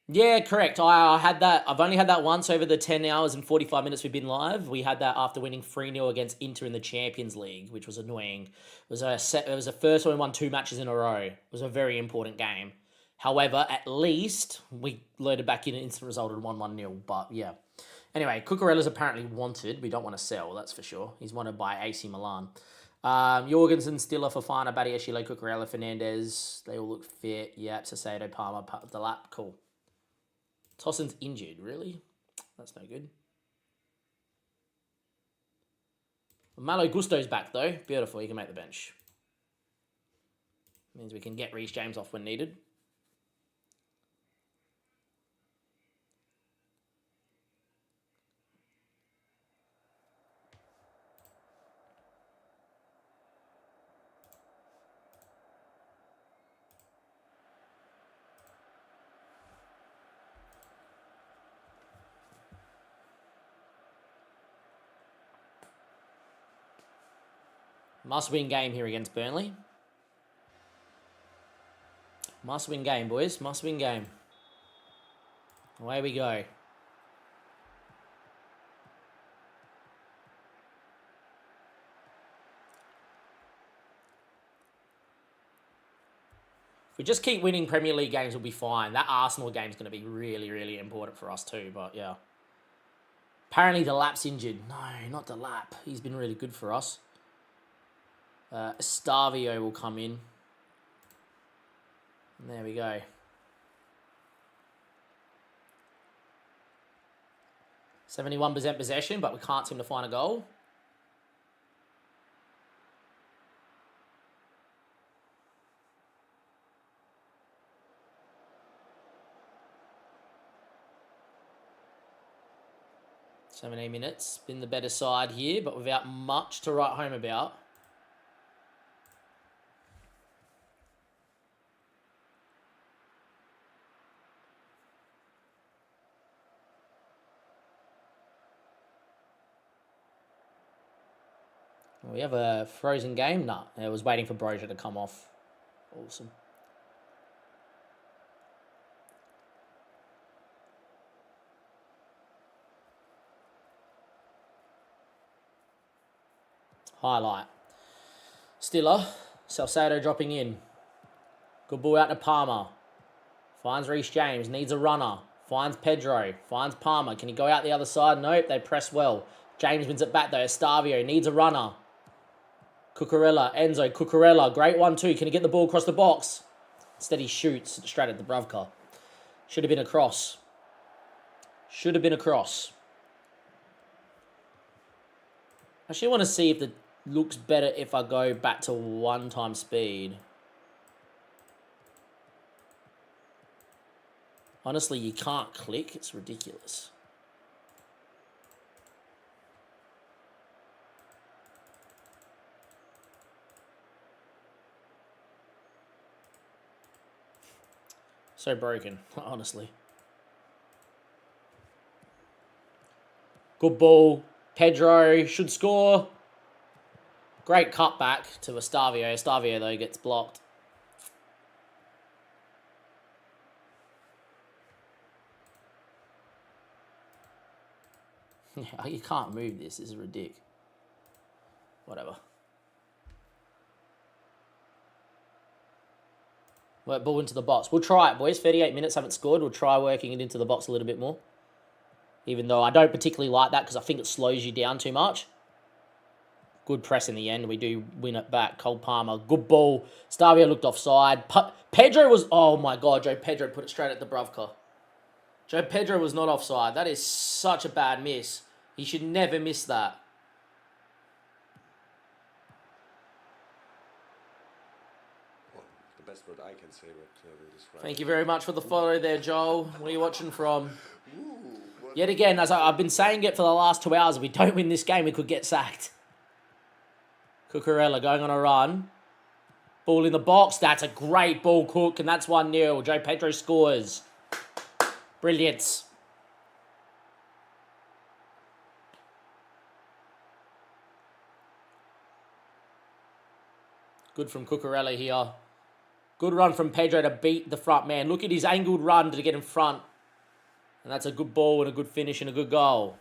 Yeah, correct. I had that. I've only had that once over the 10 hours and 45 minutes we've been live. We had that after winning 3-0 against Inter in the Champions League, which was annoying. It was the first one we won 2 matches in a row. It was a very important game. However, at least we loaded back in an instant result and won 1-0. But yeah. Anyway, Cucurella's apparently wanted. We don't want to sell, that's for sure. He's wanted by AC Milan. Jorgensen, Stiller, Fofana, Badiashile, Cucurella, Fernandez. They all look fit. Yep, Sasado, Palmer, Delap. Cool. Tossin's injured, really? That's no good. Malo Gusto's back, though. Beautiful, he can make the bench. Means we can get Reece James off when needed. Must-win game here against Burnley. Must-win game, boys. Must-win game. Away we go. If we just keep winning Premier League games, we'll be fine. That Arsenal game is going to be really, really important for us too, but yeah. Apparently Delap's injured. No, not Delap. He's been really good for us. Estavio will come in. And there we go. 71% possession, but we can't seem to find a goal. "17 minutes. Been the better side here, but without much to write home about. We have a frozen game? No, I was waiting for Brozier to come off. Awesome. Highlight. Stiller. Salcedo dropping in. Good ball out to Palmer. Finds Reece James. Needs a runner. Finds Pedro. Finds Palmer. Can he go out the other side? Nope, they press well. James wins it back though. Estavio needs a runner. Cucurella, Enzo, Cucurella, great 1-2. Can he get the ball across the box? Instead he shoots straight at Dubravka. Should have been a cross. Should have been a cross. I actually want to see if it looks better if I go back to 1x speed. Honestly, you can't click. It's ridiculous. So broken, honestly. Good ball. Pedro should score. Great cutback to Estavio. Estavio, though, gets blocked. Yeah, you can't move this. This is ridiculous. Whatever. Work ball into the box. We'll try it, boys. 38 minutes, haven't scored. We'll try working it into the box a little bit more. Even though I don't particularly like that because I think it slows you down too much. Good press in the end. We do win it back. Cole Palmer, good ball. Stavio looked offside. Pedro was... Oh, my God. Joe Pedro put it straight at Dubravka. Joe Pedro was not offside. That is such a bad miss. He should never miss that. Well, the best word I can say will describe. Thank you very much for the follow there, Joel. Where are you watching from? Yet again, as I've been saying it for the last 2 hours, if we don't win this game, we could get sacked. Cucurella going on a run. Ball in the box. That's a great ball, Cook, and that's 1-0. Joe Pedro scores. Brilliant. Good from Cucurella here. Good run from Pedro to beat the front man. Look at his angled run to get in front. And that's a good ball and a good finish and a good goal.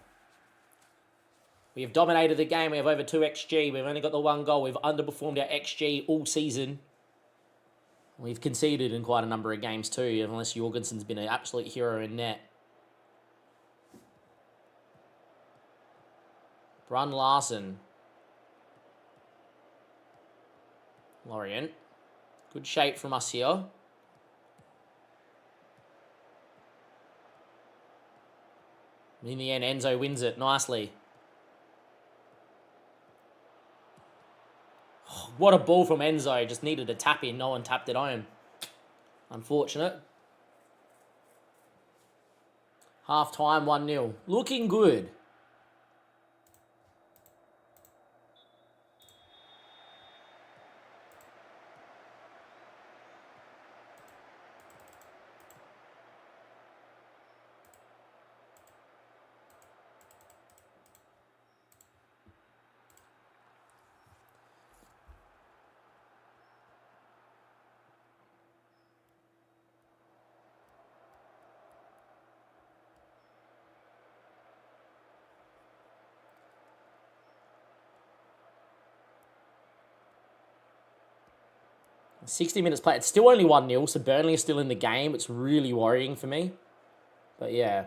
We have dominated the game. We have over 2 XG. We've only got the 1 goal. We've underperformed our XG all season. We've conceded in quite a number of games too, unless Jorgensen's been an absolute hero in net. Brun Larson. Lorient. Good shape from us here. In the end, Enzo wins it nicely. Oh, what a ball from Enzo. Just needed a tap in. No one tapped it home. Unfortunate. Half time, 1-0. Looking good. — 60 minutes played. It's still only 1-0, so Burnley is still in the game. It's really worrying for me. But yeah.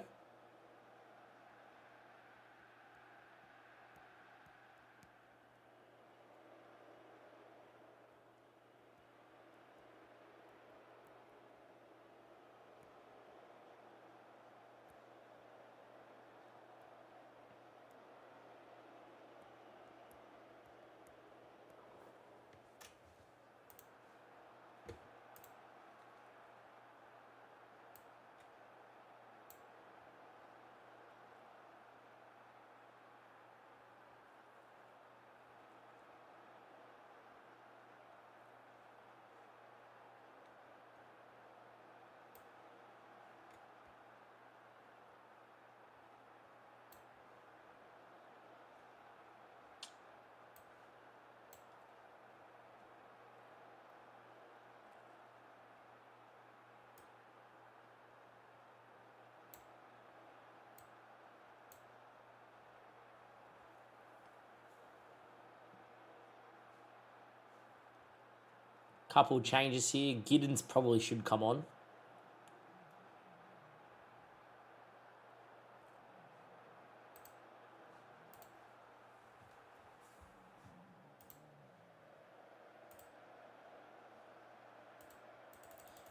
Couple changes here. Giddens probably should come on.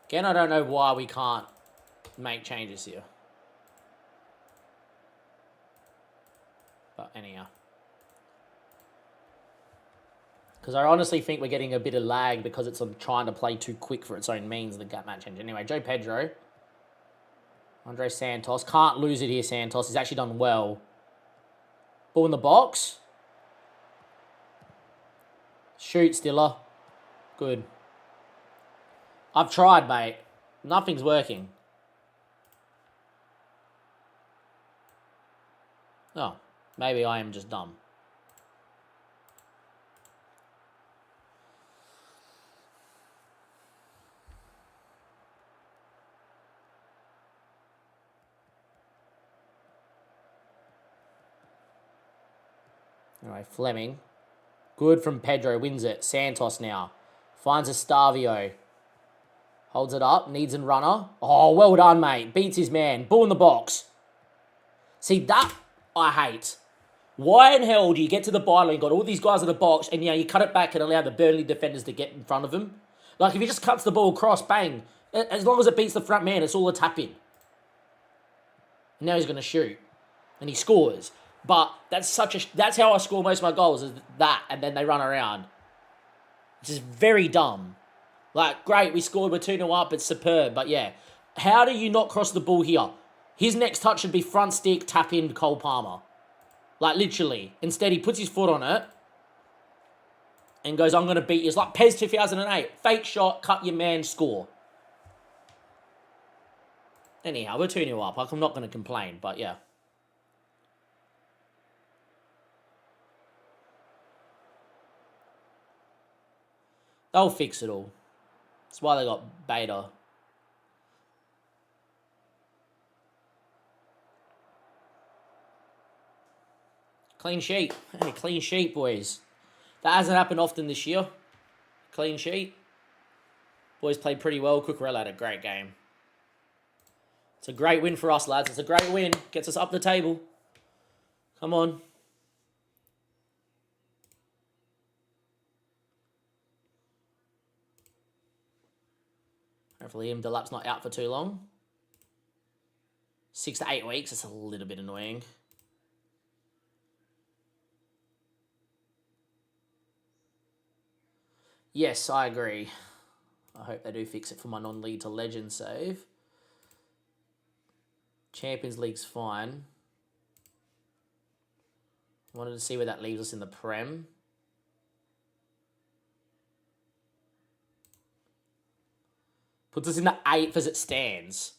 Again, I don't know why we can't make changes here. But anyhow. Because I honestly think we're getting a bit of lag because it's trying to play too quick for its own means, the gap match engine. Anyway, Joe Pedro. Andre Santos. Can't lose it here, Santos. He's actually done well. Ball in the box. Shoot, Stiller. Good. I've tried, mate. Nothing's working. Oh, Maybe I am just dumb. Anyway, Fleming. Good from Pedro, wins it. Santos now. Finds Estavio. Holds it up, needs a runner. Oh, well done, mate. Beats his man. Ball in the box. See, that I hate. Why in hell do you get to the byline, got all these guys in the box, and you cut it back and allow the Burnley defenders to get in front of him? Like, if he just cuts the ball across, bang. As long as it beats the front man, it's all a tap in. And now he's going to shoot. And he scores. But that's how I score most of my goals, is that, and then they run around. It's just very dumb. Like, great, we scored, we're 2-0 up, it's superb, but yeah. How do you not cross the ball here? His next touch should be front stick, tap in, Cole Palmer. Like, literally. Instead, he puts his foot on it and goes, I'm going to beat you. It's like Pez 2008. Fake shot, cut your man, score. Anyhow, we're 2-0 up. I'm not going to complain, but yeah. They'll fix it all. That's why they got Beta. Clean sheet. Hey, clean sheet, boys. That hasn't happened often this year. Clean sheet. Boys played pretty well. Cucurella had a great game. It's a great win for us, lads. It's a great win. Gets us up the table. Come on. Hopefully Delap's not out for too long. 6 to 8 weeks. It's a little bit annoying. Yes, I agree. I hope they do fix it for my non-league to legend save. Champions League's fine. Wanted to see where that leaves us in the Prem. Puts us in the 8th as it stands.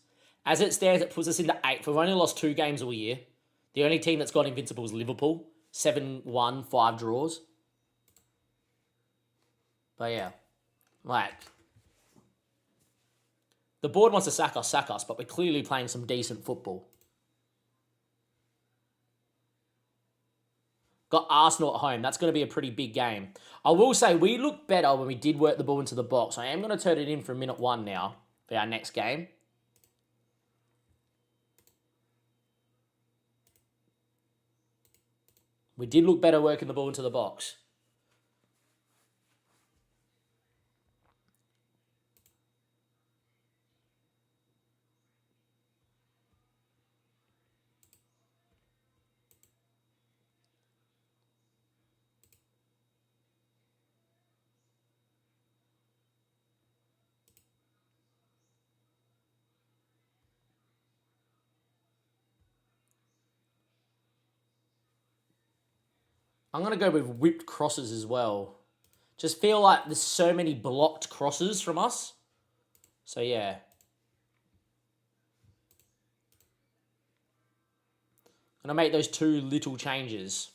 As it stands, it puts us in the 8th. We've only lost 2 games all year. The only team that's got invincible is Liverpool. 7-1, 5 draws. But yeah, like, the board wants to sack us, but we're clearly playing some decent football. Got Arsenal at home. That's going to be a pretty big game. I will say, we looked better when we did work the ball into the box. I am going to turn it in for minute 1 now for our next game. We did look better working the ball into the box. I'm going to go with whipped crosses as well. Just feel like there's so many blocked crosses from us. So, yeah. I'm going to make those 2 little changes.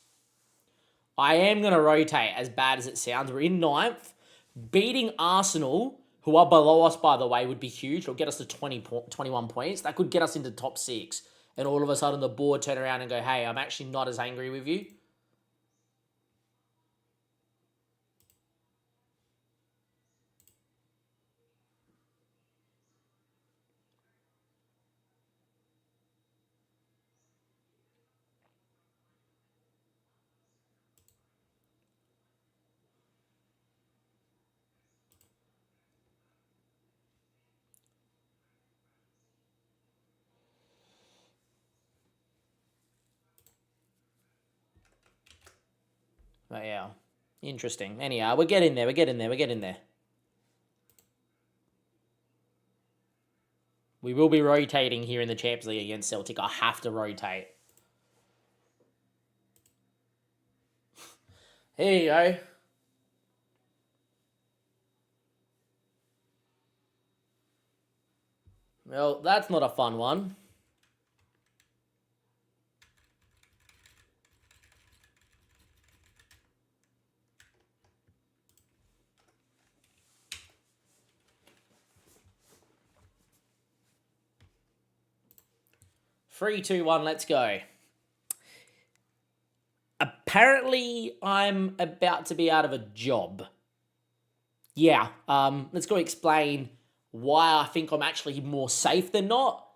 I am going to rotate, as bad as it sounds. We're in 9th. Beating Arsenal, who are below us, by the way, would be huge. It'll get us to 21 points. That could get us into top 6. And all of a sudden, the board turn around and go, hey, I'm actually not as angry with you. But yeah, interesting. Anyhow, we're getting there. We will be rotating here in the Champions League against Celtic. I have to rotate. Here you go. Well, that's not a fun one. 3, 2, 1, let's go. Apparently, I'm about to be out of a job. Yeah, let's go explain why I think I'm actually more safe than not.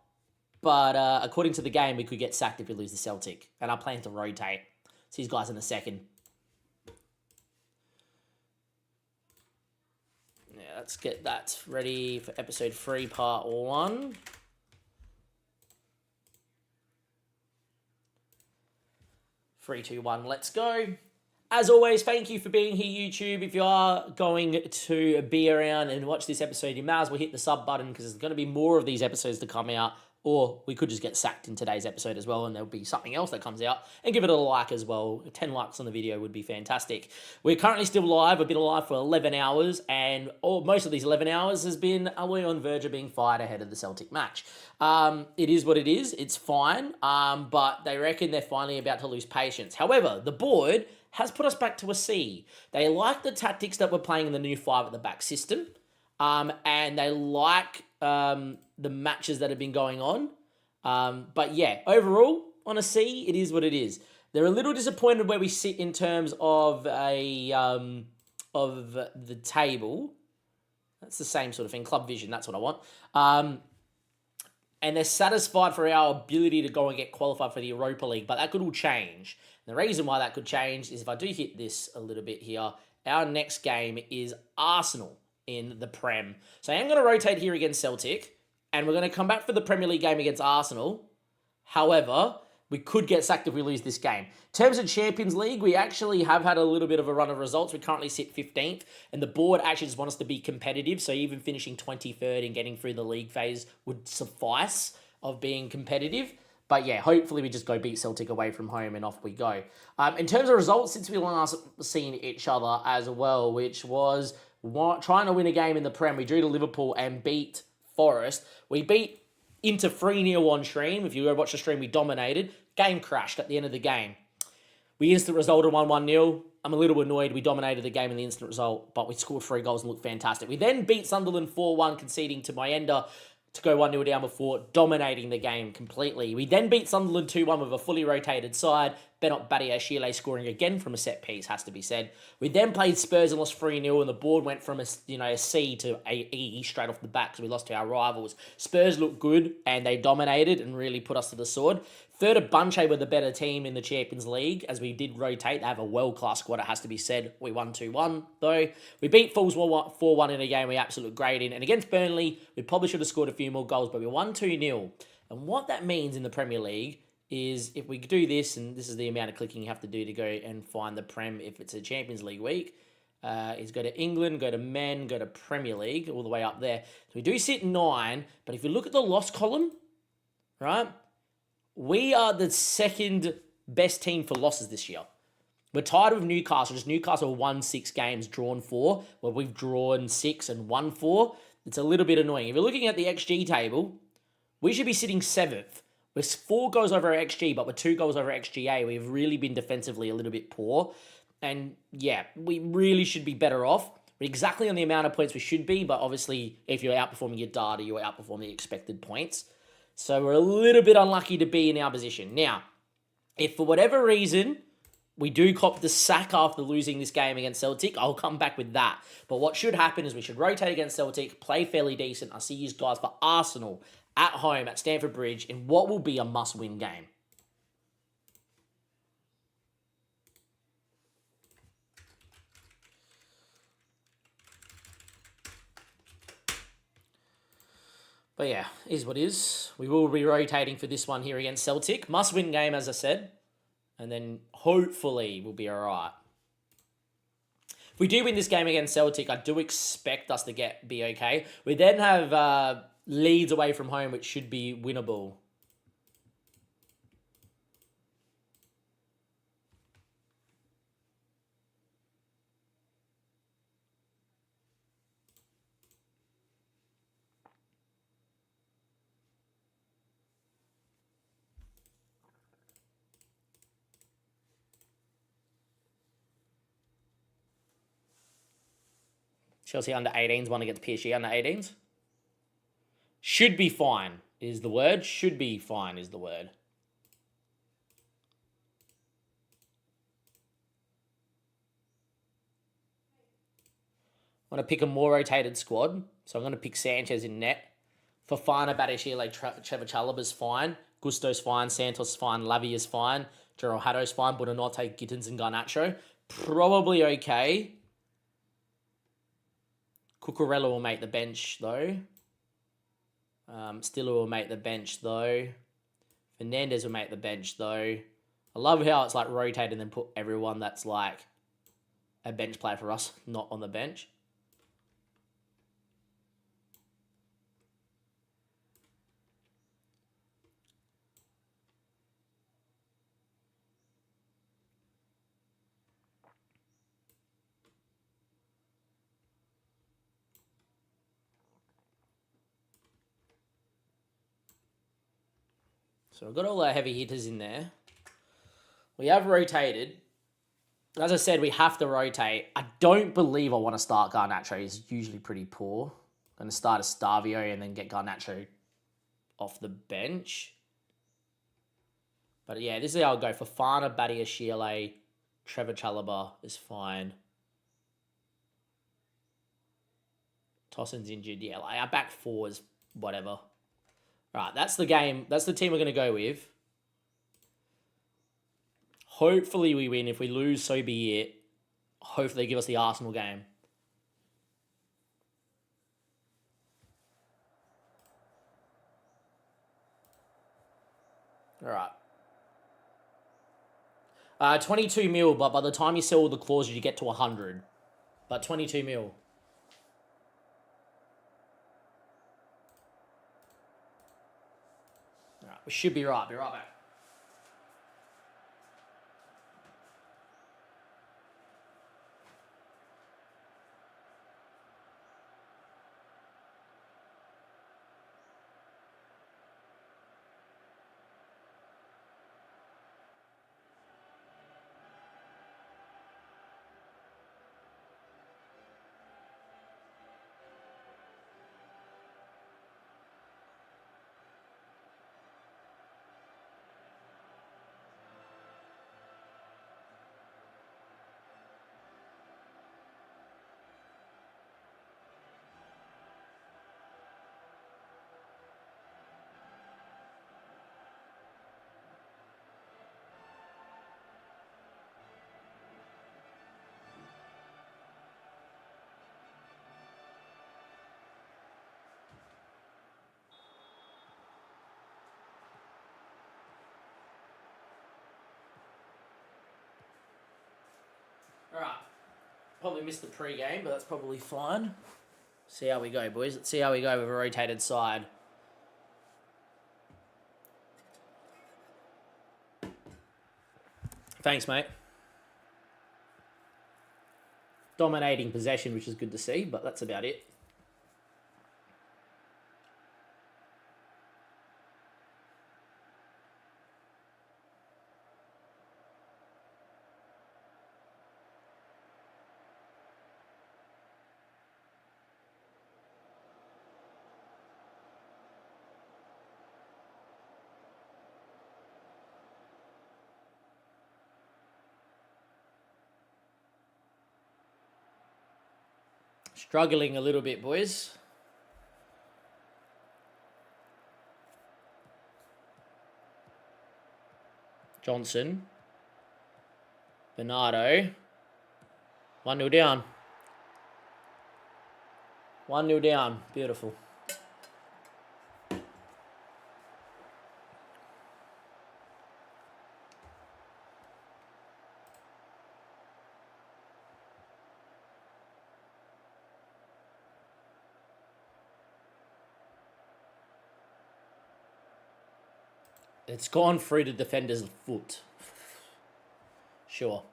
But according to the game, we could get sacked if we lose the Celtic. And I plan to rotate. See these guys in a second. Yeah, let's get that ready for episode 3, part 1. Three, two, one, let's go. As always, thank you for being here, YouTube. If you are going to be around and watch this episode, you may as well hit the sub button because there's going to be more of these episodes to come out. Or we could just get sacked in today's episode as well, and there'll be something else that comes out. And give it a like as well. 10 likes on the video would be fantastic. We're currently still live. We've been live for 11 hours, and most of these 11 hours has been we're on verge of being fired ahead of the Celtic match. It is what it is. It's fine, but they reckon they're finally about to lose patience. However, the board has put us back to a C. They like the tactics that we're playing in the new 5 at the back system, and they like the matches that have been going on. But yeah, overall, on a C, it is what it is. They're a little disappointed where we sit in terms of of the table. That's the same sort of thing. Club vision, that's what I want. And they're satisfied for our ability to go and get qualified for the Europa League, but that could all change. And the reason why that could change is if I do hit this a little bit here, our next game is Arsenal in the Prem. So I am going to rotate here against Celtic, and we're going to come back for the Premier League game against Arsenal. However, we could get sacked if we lose this game. In terms of Champions League, we actually have had a little bit of a run of results. We currently sit 15th, and the board actually just wants us to be competitive, so even finishing 23rd and getting through the league phase would suffice of being competitive. But yeah, hopefully we just go beat Celtic away from home and off we go. In terms of results, since we last seen each other as well, which was trying to win a game in the Prem, we drew to Liverpool and beat Forest. We beat Inter 3-0 on stream. If you go watch the stream, we dominated. Game crashed at the end of the game. We instant resulted 1-0. I'm a little annoyed. We dominated the game in the instant result, but we scored 3 goals and looked fantastic. We then beat Sunderland 4-1, conceding to Mayenda to go 1-0 down before dominating the game completely. We then beat Sunderland 2-1 with a fully rotated side. Benoit Badiashile scoring again from a set piece, has to be said. We then played Spurs and lost 3-0, and the board went from a C to a E straight off the bat because we lost to our rivals. Spurs looked good, and they dominated and really put us to the sword. Third, Bunche were the better team in the Champions League, as we did rotate. They have a world-class squad, it has to be said. We won 2-1, though. We beat Fulham 4-1 in a game we absolutely great in. And against Burnley, we probably should have scored a few more goals, but we won 2-0. And what that means in the Premier League is if we do this, and this is the amount of clicking you have to do to go and find the Prem if it's a Champions League week, is go to England, go to Men, go to Premier League, all the way up there. So we do sit 9, but if you look at the loss column, right, we are the second best team for losses this year. We're tied with Newcastle. Just Newcastle won 6 games, drawn 4, where we've drawn 6 and won 4. It's a little bit annoying. If you're looking at the XG table, we should be sitting 7th. We're 4 goals over our XG, but we're 2 goals over XGA. We've really been defensively a little bit poor. And yeah, we really should be better off. We're exactly on the amount of points we should be, but obviously if you're outperforming your data, you're outperforming the expected points. So we're a little bit unlucky to be in our position. Now, if for whatever reason we do cop the sack after losing this game against Celtic, I'll come back with that. But what should happen is we should rotate against Celtic, play fairly decent. I'll see you guys for Arsenal at home at Stamford Bridge in what will be a must-win game. But yeah, is what is. We will be rotating for this one here against Celtic. Must-win game, as I said. And then hopefully we'll be all right. If we do win this game against Celtic, I do expect us to be okay. We then have Leeds away from home, which should be winnable. Chelsea under 18s won against PSG under 18s. Should be fine. is the word. Should be fine is the word. I'm going to pick a more rotated squad. So I'm going to pick Sanchez in net. Fofana, Badiashile, Trevor Chalobah's fine. Gusto's fine. Santos fine. Lavia's fine. Gerald Hatto's fine. Buonanotte, Gittins, and Garnacho. Probably okay. Cucurella will make the bench, though. Stiller will make the bench, though. Fernandez will make the bench, though. I love how it's like rotated and then put everyone that's like a bench player for us not on the bench. So we've got all our heavy hitters in there. We have rotated. As I said, we have to rotate. I don't believe I want to start Garnacho. He's usually pretty poor. I'm going to start Estavio and then get Garnacho off the bench. But yeah, this is how I'll go. Fofana, Badiashile, Trevor Chalobah is fine. Tosin's injured. Yeah, like our back four is whatever. Right, that's the game. That's the team we're going to go with. Hopefully we win. If we lose, so be it. Hopefully they give us the Arsenal game. All right. 22 mil, but by the time you sell all the clauses, you get to 100. But 22 mil. All right, we should be right. Be right back. Alright. Probably missed the pre-game, but that's probably fine. See how we go, boys. Let's see how we go with a rotated side. Thanks, mate. Dominating possession, which is good to see, but that's about it. Struggling a little bit, boys. Johnson. Bernardo. 1-0 down. 1-0 down. Beautiful. It's gone through the defender's foot. Sure.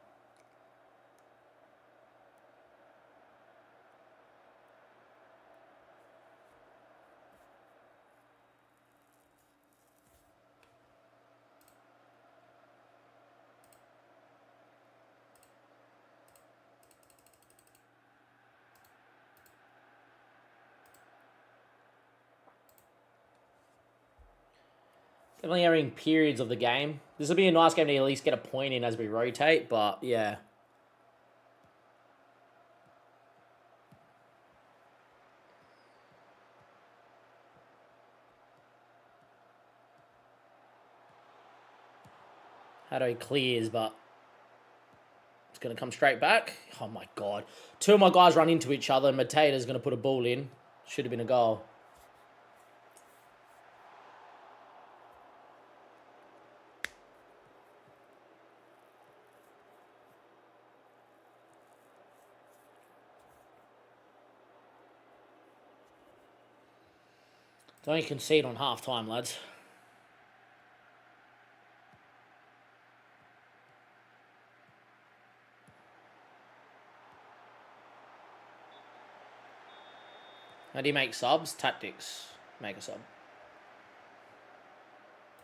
Definitely having periods of the game. This will be a nice game to at least get a point in as we rotate, but yeah. Haddo clears, but it's going to come straight back. Oh my god. Two of my guys run into each other and Mateda's going to put a ball in. Should have been a goal. Don't concede on half time, lads. How do you make subs? Tactics. Make a sub.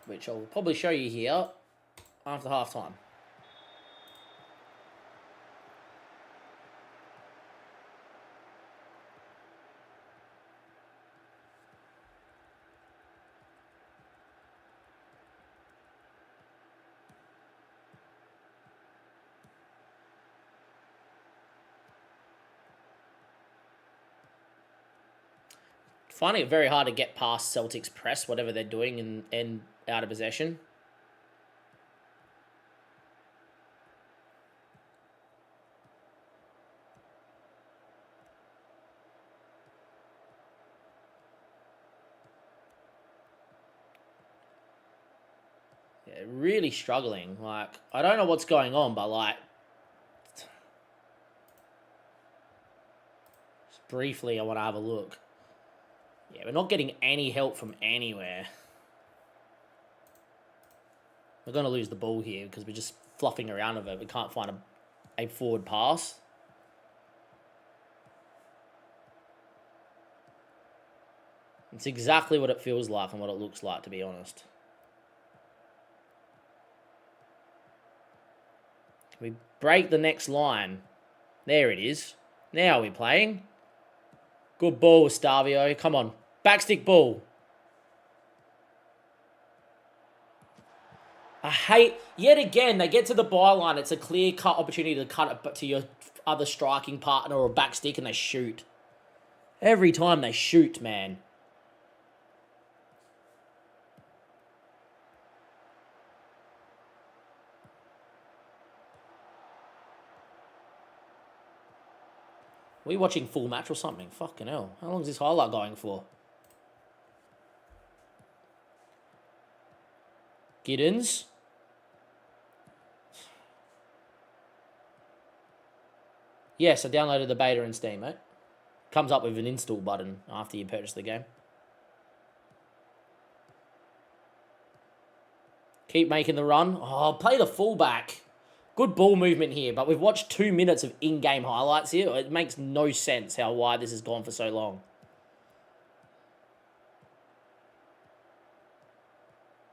Which I'll probably show you here after half time. Finding it very hard to get past Celtics press, whatever they're doing, and out of possession. Yeah, really struggling. Like, I don't know what's going on, but like, just briefly, I want to have a look. Yeah, we're not getting any help from anywhere. We're going to lose the ball here because we're just fluffing around with it. We can't find a forward pass. It's exactly what it feels like and what it looks like, to be honest. We break the next line. There it is. Now we're playing. Good ball, Stavio. Come on. Backstick ball. I hate... Yet again, they get to the byline. It's a clear-cut opportunity to cut it to your other striking partner or backstick, and they shoot. Every time they shoot, man. Are we watching full match or something? Fucking hell. How long is this highlight going for? Giddens. Yes, I downloaded the beta in Steam, mate. Comes up with an install button after you purchase the game. Keep making the run. Oh, play the fullback. Good ball movement here, but we've watched 2 minutes of in-game highlights here. It makes no sense why this has gone for so long.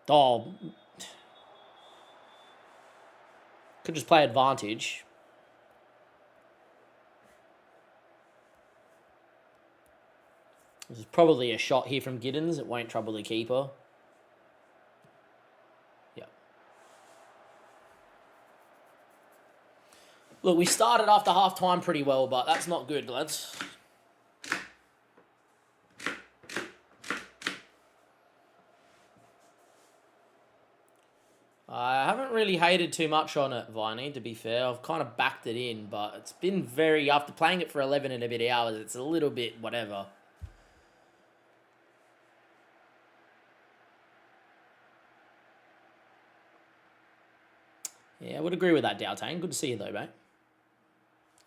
Oh. Could just play advantage. This is probably a shot here from Giddens. It won't trouble the keeper. Look, we started after half-time pretty well, but that's not good, lads. I haven't really hated too much on it, Viney, to be fair. I've kind of backed it in, but it's been very... After playing it for 11 and a bit hours, it's a little bit whatever. Yeah, I would agree with that, Dowtane. Good to see you, though, mate.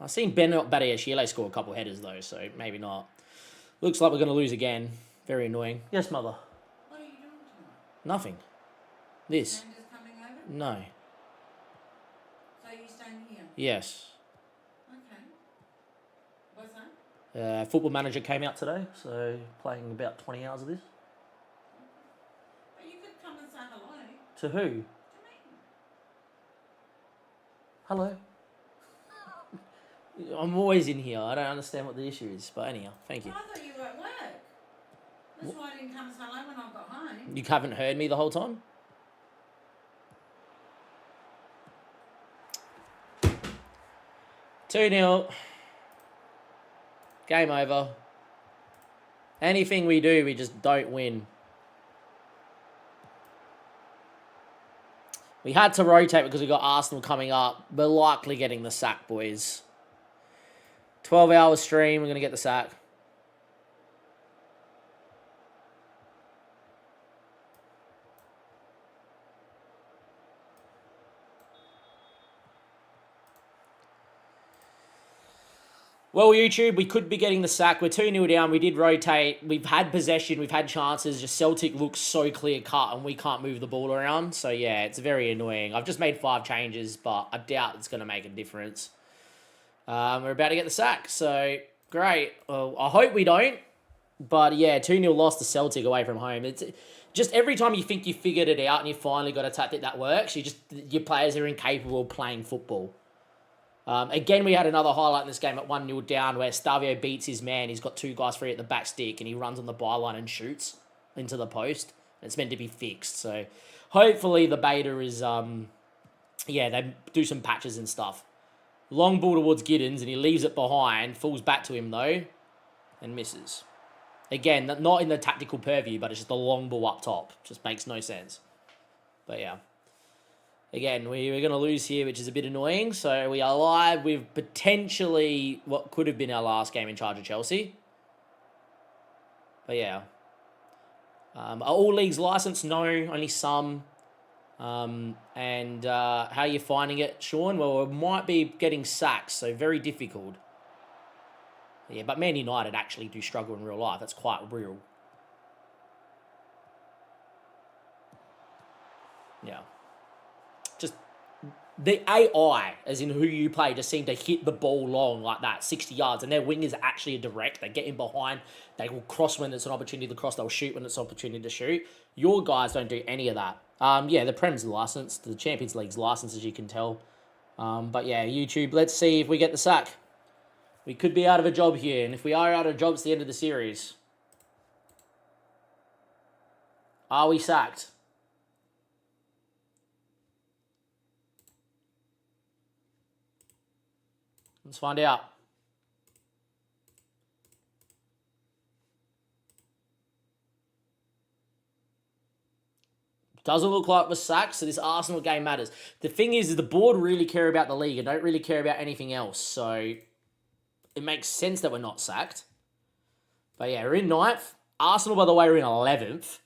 I've seen Ben Badiashile score a couple headers, though, so maybe not. Looks like we're going to lose again. Very annoying. Yes, mother. What are you doing tonight? Nothing. This. Sandra's coming over? No. So you staying here? Yes. Okay. What's that? Football Manager came out today, so playing about 20 hours of this. But you could come and say hello To who? to me. Hello. I'm always in here. I don't understand what the issue is, but anyhow, thank you. I thought you were at work. That's why I didn't come so late when I got home. You haven't heard me the whole time? 2-0. Game over. Anything we do, we just don't win. We had to rotate because we got Arsenal coming up. We're likely getting the sack, boys. 12-hour stream, we're going to get the sack. Well, YouTube, we could be getting the sack. We're 2-0 down. We did rotate. We've had possession. We've had chances. Just Celtic looks so clear-cut and we can't move the ball around. So, yeah, it's very annoying. I've just made 5 changes, but I doubt it's going to make a difference. We're about to get the sack. So, great. Well, I hope we don't. But, yeah, 2-0 loss to Celtic away from home. It's just every time you think you figured it out and you finally got a tactic that works, your players are incapable of playing football. Again, we had another highlight in this game at 1-0 down where Stavio beats his man. He's got 2 guys free at the back stick and he runs on the byline and shoots into the post. It's meant to be fixed. So hopefully the beta is, they do some patches and stuff. Long ball towards Giddens and he leaves it behind. Falls back to him though and misses. Again, not in the tactical purview, but it's just a long ball up top. Just makes no sense. But yeah. Again, we're going to lose here, which is a bit annoying. So we are live with potentially what could have been our last game in charge of Chelsea. But yeah. Are all leagues licensed? No, only some. How are you finding it, Sean? Well, it might be getting sacks, so very difficult. Yeah, but Man United actually do struggle in real life. That's quite real. Yeah. Just the AI, as in who you play, just seem to hit the ball long like that, 60 yards, and their wingers are actually a direct. They get in behind. They will cross when it's an opportunity to cross. They'll shoot when it's an opportunity to shoot. Your guys don't do any of that. The Prem's licensed. The Champions League's licensed, as you can tell. But yeah, YouTube, let's see if we get the sack. We could be out of a job here, and if we are out of a job, it's the end of the series. Are we sacked? Let's find out. Doesn't look like we're sacked, so this Arsenal game matters. The thing is the board really care about the league and don't really care about anything else. So it makes sense that we're not sacked. But yeah, we're in 9th. Arsenal, by the way, are in 11th.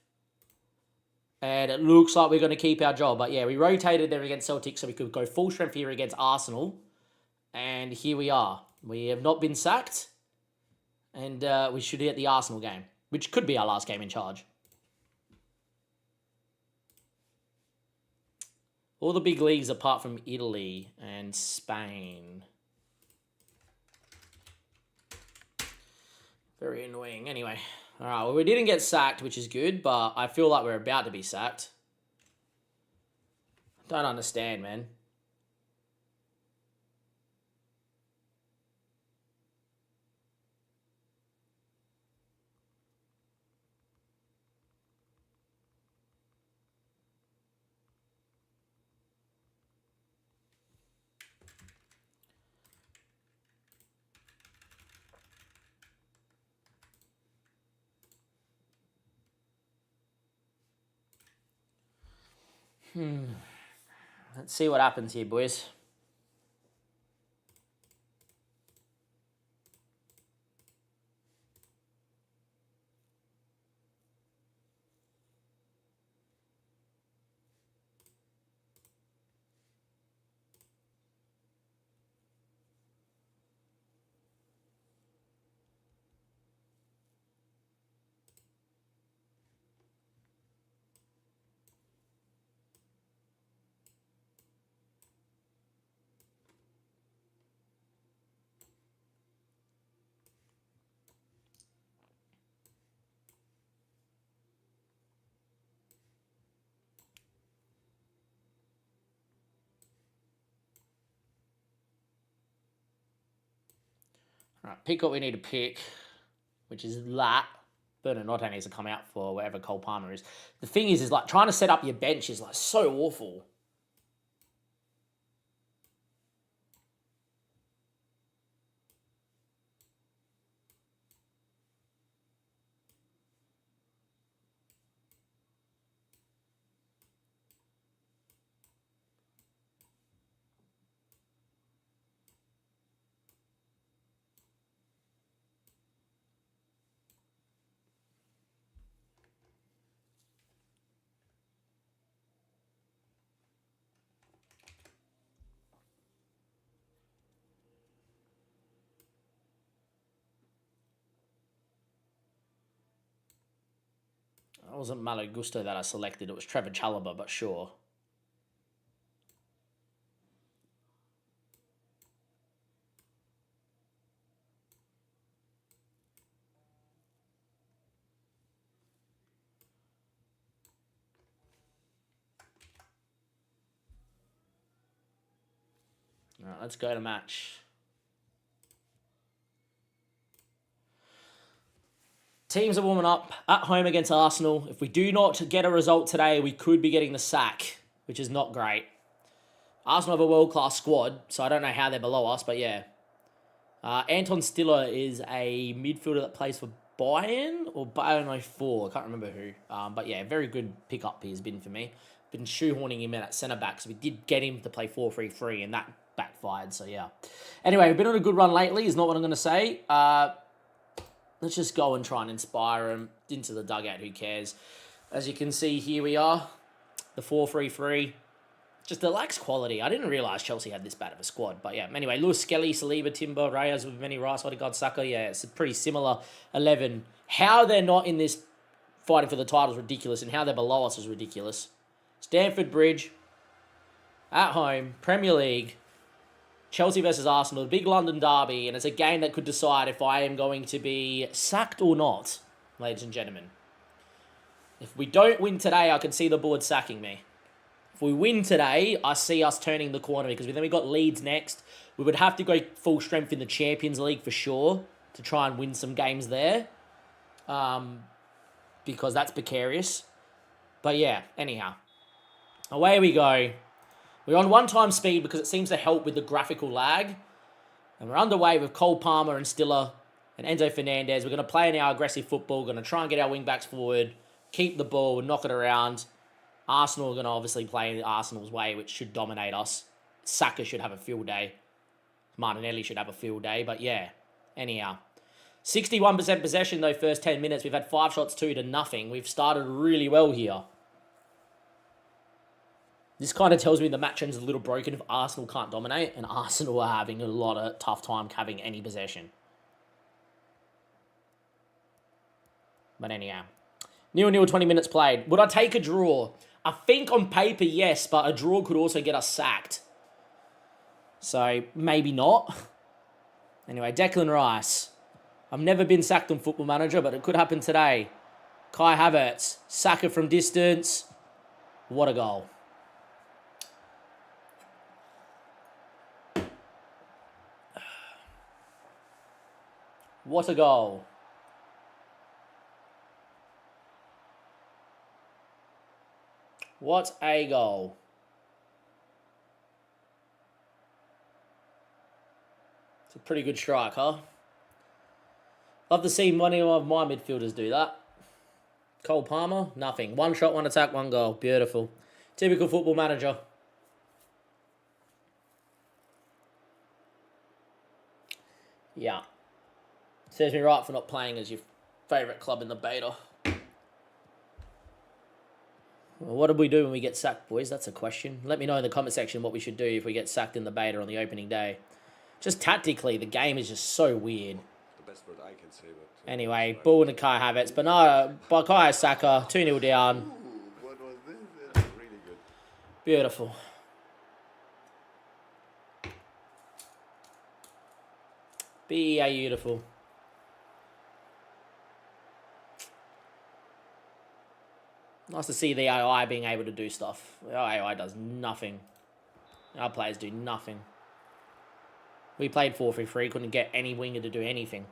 And it looks like we're going to keep our job. But yeah, we rotated there against Celtic so we could go full strength here against Arsenal. And here we are. We have not been sacked. And we should get the Arsenal game, which could be our last game in charge. All the big leagues apart from Italy and Spain. Very annoying. Anyway. Alright, well, we didn't get sacked, which is good, but I feel like we're about to be sacked. Don't understand, man. Let's see what happens here, boys. All right, pick what we need to pick, which is that. Bernard Notte needs to come out for wherever Cole Palmer is. The thing is like trying to set up your bench is like so awful. It wasn't Malo Gusto that I selected. It was Trevor Chalobah, but sure. All right, let's go to match. Teams are warming up at home against Arsenal. If we do not get a result today, we could be getting the sack, which is not great. Arsenal have a world-class squad, so I don't know how they're below us, but yeah. Anton Stiller is a midfielder that plays for Bayern or Bayern 04. I can't remember who. But yeah, very good pickup he has been for me. Been shoehorning him in at centre-back, so we did get him to play 4-3-3, and that backfired, so yeah. Anyway, we've been on a good run lately, is not what I'm going to say. Let's just go and try and inspire him into the dugout. Who cares? As you can see, here we are. The 4-3-3. Just it lacks quality. I didn't realise Chelsea had this bad of a squad. But yeah, anyway, Lewis Skelly, Saliba, Timber, Reyes with Vinny Rice, Odegaard, Saka. Yeah, it's a pretty similar 11. How they're not in this fighting for the title is ridiculous, and how they're below us is ridiculous. Stamford Bridge, at home, Premier League. Chelsea versus Arsenal, the big London derby, and it's a game that could decide if I am going to be sacked or not, ladies and gentlemen. If we don't win today, I can see the board sacking me. If we win today, I see us turning the corner, because then we got Leeds next. We would have to go full strength in the Champions League for sure to try and win some games there, because that's precarious. But yeah, anyhow, away we go. We're on one-time speed because it seems to help with the graphical lag. And we're underway with Cole Palmer and Stiller and Enzo Fernandez. We're going to play in our aggressive football. We're going to try and get our wing-backs forward, keep the ball, knock it around. Arsenal are going to obviously play in Arsenal's way, which should dominate us. Saka should have a field day. Martinelli should have a field day. But yeah, anyhow. 61% possession, though, first 10 minutes. We've had 5 shots, 2 to nothing. We've started really well here. This kind of tells me the match end's a little broken if Arsenal can't dominate, and Arsenal are having a lot of tough time having any possession. But anyhow, 0-0, 20 minutes played. Would I take a draw? I think on paper, yes, but a draw could also get us sacked. So, maybe not. Anyway, Declan Rice. I've never been sacked on Football Manager, but it could happen today. Kai Havertz. Saka from distance. What a goal. What a goal. What a goal. It's a pretty good strike, huh? Love to see many of my midfielders do that. Cole Palmer, nothing. 1 shot, 1 attack, 1 goal. Beautiful. Typical Football Manager. Yeah. Serves me right for not playing as your favourite club in the beta. Well, what do we do when we get sacked, boys? That's a question. Let me know in the comment section what we should do if we get sacked in the beta on the opening day. Just tactically, the game is just so weird. The best word I can say, but Anyway, ball into Kai Havertz. But no, Bukayo Saka, 2-0 down. Ooh, what was this? That's really good. Beautiful. Beautiful. Nice to see the AI being able to do stuff. The AI does nothing. Our players do nothing. We played 4-3-3, couldn't get any winger to do anything.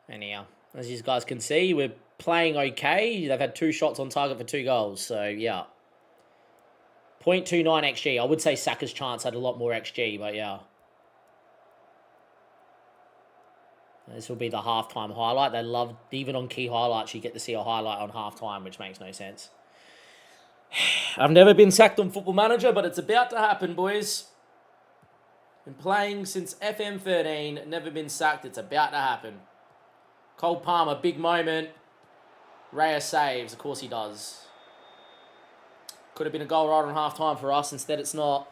Anyhow, as you guys can see, we're playing okay. They've had 2 shots on target for 2 goals. So, yeah. 0.29 XG. I would say Saka's chance had a lot more XG, but yeah. This will be the halftime highlight. They love, even on key highlights, you get to see a highlight on halftime, which makes no sense. I've never been sacked on Football Manager, but it's about to happen, boys. Been playing since FM13, never been sacked. It's about to happen. Cole Palmer, big moment. Reyes saves. Of course he does. Could have been a goal right on half-time for us. Instead, it's not.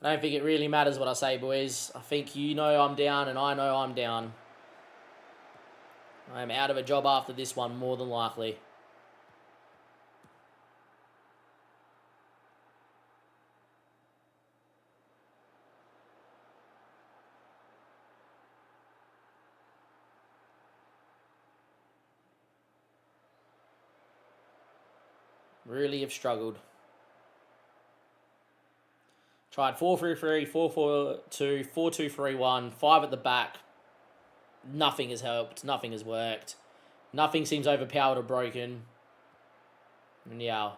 I don't think it really matters what I say, boys. I think you know I'm down and I know I'm down. I am out of a job after this one, more than likely. Really have struggled. Tried 4-3-3, 4-4-2, 4-2-3-1, 5 at the back. Nothing has helped. Nothing has worked. Nothing seems overpowered or broken. And yeah.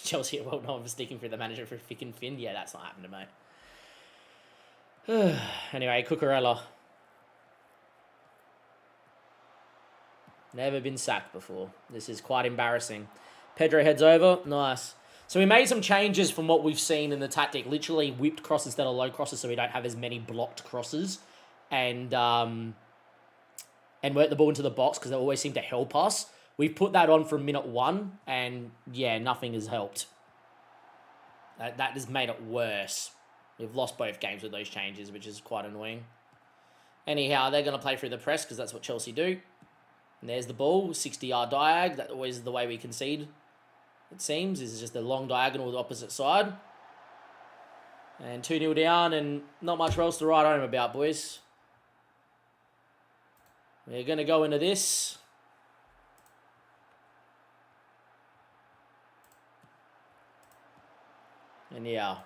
Chelsea are well known for sticking for the manager for thick and thin. Yeah, that's not happened to me. Anyway, Cucurella. Never been sacked before. This is quite embarrassing. Pedro heads over. Nice. So we made some changes from what we've seen in the tactic. Literally whipped cross instead of low crosses so we don't have as many blocked crosses. And work the ball into the box because they always seem to help us. We've put that on from minute 1 and yeah, nothing has helped. That has made it worse. We've lost both games with those changes, which is quite annoying. Anyhow, they're going to play through the press because that's what Chelsea do. And there's the ball, 60-yard diag. That's always the way we concede, it seems. This is just a long diagonal with the opposite side. And 2-0 down and not much else to write home about, boys. We're going to go into this. And yeah.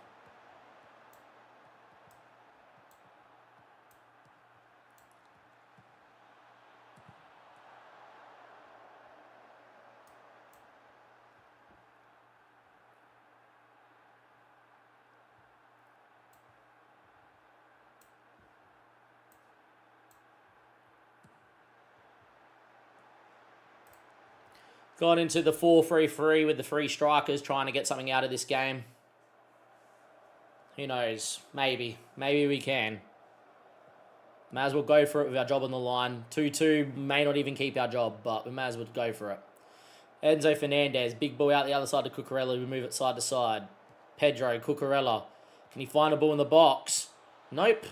Gone into the 4-3-3 with the 3 strikers trying to get something out of this game. Who knows? Maybe. Maybe we can. May as well go for it with our job on the line. 2-2 may not even keep our job, but we may as well go for it. Enzo Fernandez, big ball out the other side to Cucurella. We move it side to side. Pedro, Cucurella. Can he find a ball in the box? Nope.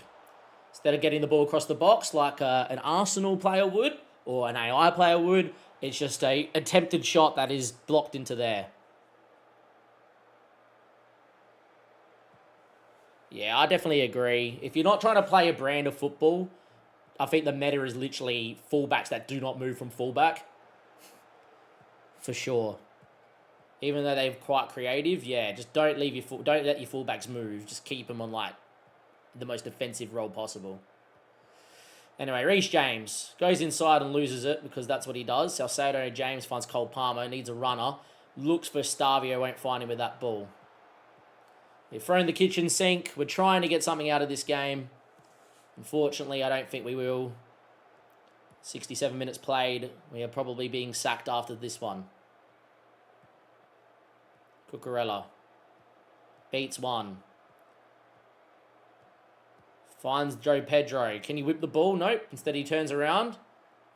Instead of getting the ball across the box like an Arsenal player would, or an AI player would, it's just a attempted shot that is blocked into there. Yeah, I definitely agree. If you're not trying to play a brand of football, I think the meta is literally fullbacks that do not move from fullback. For sure. Even though they're quite creative, yeah, just don't let your fullbacks move. Just keep them on like the most defensive role possible. Anyway, Reece James goes inside and loses it because that's what he does. Salcedo James finds Cole Palmer, needs a runner. Looks for Stavio, won't find him with that ball. We've thrown the kitchen sink. We're trying to get something out of this game. Unfortunately, I don't think we will. 67 minutes played. We are probably being sacked after this one. Cucurella. Beats one. Finds Joe Pedro. Can he whip the ball? Nope. Instead he turns around.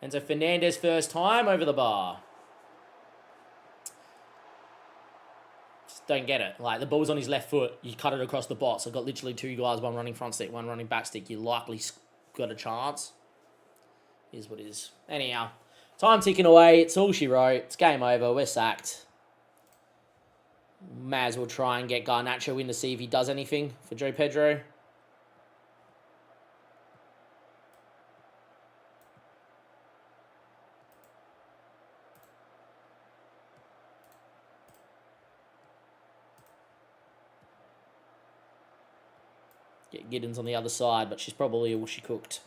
And so Fernandez first time over the bar. Just don't get it. Like, the ball's on his left foot. You cut it across the box. I've got literally 2 guys, one running front stick, one running back stick. You likely got a chance. Is what it is. Anyhow, time ticking away. It's all she wrote. It's game over. We're sacked. May as well try and get Garnacho in to see if he does anything for Joe Pedro. Get Giddens on the other side, but she's probably all she cooked.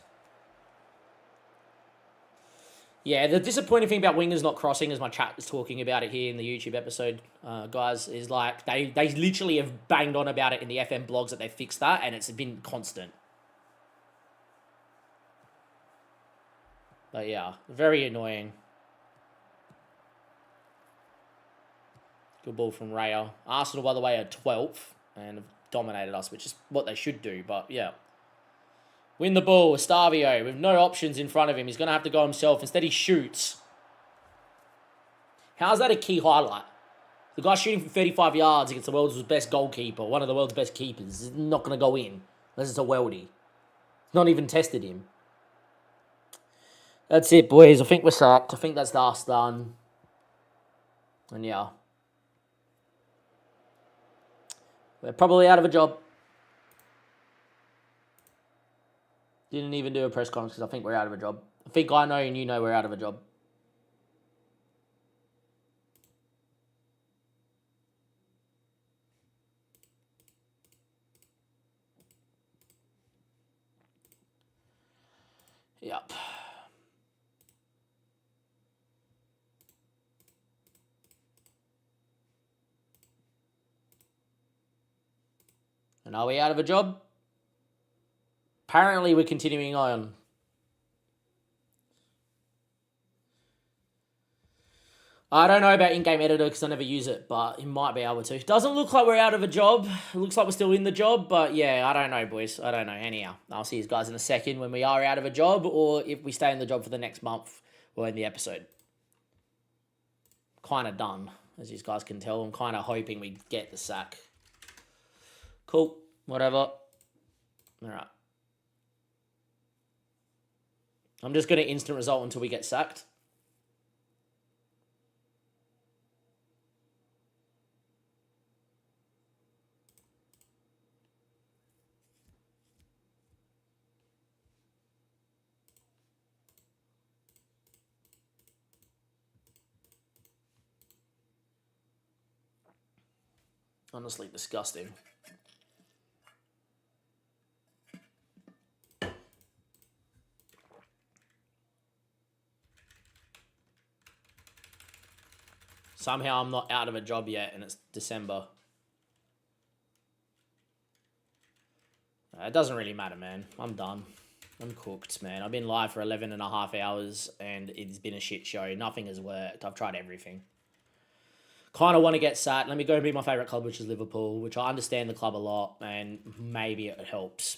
Yeah, the disappointing thing about wingers not crossing, as my chat is talking about it here in the YouTube episode, guys, is like they literally have banged on about it in the FM blogs that they fixed that, and it's been constant. But yeah, very annoying. Good ball from Raya. Arsenal, by the way, are 12th and have dominated us, which is what they should do, but yeah. Win the ball, Estavio, with no options in front of him. He's going to have to go himself. Instead, he shoots. How is that a key highlight? The guy's shooting from 35 yards against the world's best goalkeeper, one of the world's best keepers. He's not going to go in, unless it's a worldie. Not even tested him. That's it, boys. I think we're sucked. I think that's us done. And yeah. We're probably out of a job. Didn't even do a press conference because I think we're out of a job. I think I know and you know we're out of a job. Yep. And are we out of a job? Apparently, we're continuing on. I don't know about in-game editor because I never use it, but it might be able to. Doesn't look like we're out of a job. It looks like we're still in the job, but yeah, I don't know, boys. I don't know. Anyhow, I'll see you guys in a second when we are out of a job, or if we stay in the job for the next month, we'll end the episode. Kind of done, as you guys can tell. I'm kind of hoping we get the sack. Cool. Whatever. All right. I'm just going to instant result until we get sacked. Honestly, disgusting. Somehow I'm not out of a job yet and it's December. It doesn't really matter, man. I'm done. I'm cooked, man. I've been live for 11 and a half hours and it's been a shit show. Nothing has worked. I've tried everything. Kind of want to get sat. Let me go and be my favourite club, which is Liverpool, which I understand the club a lot and maybe it helps.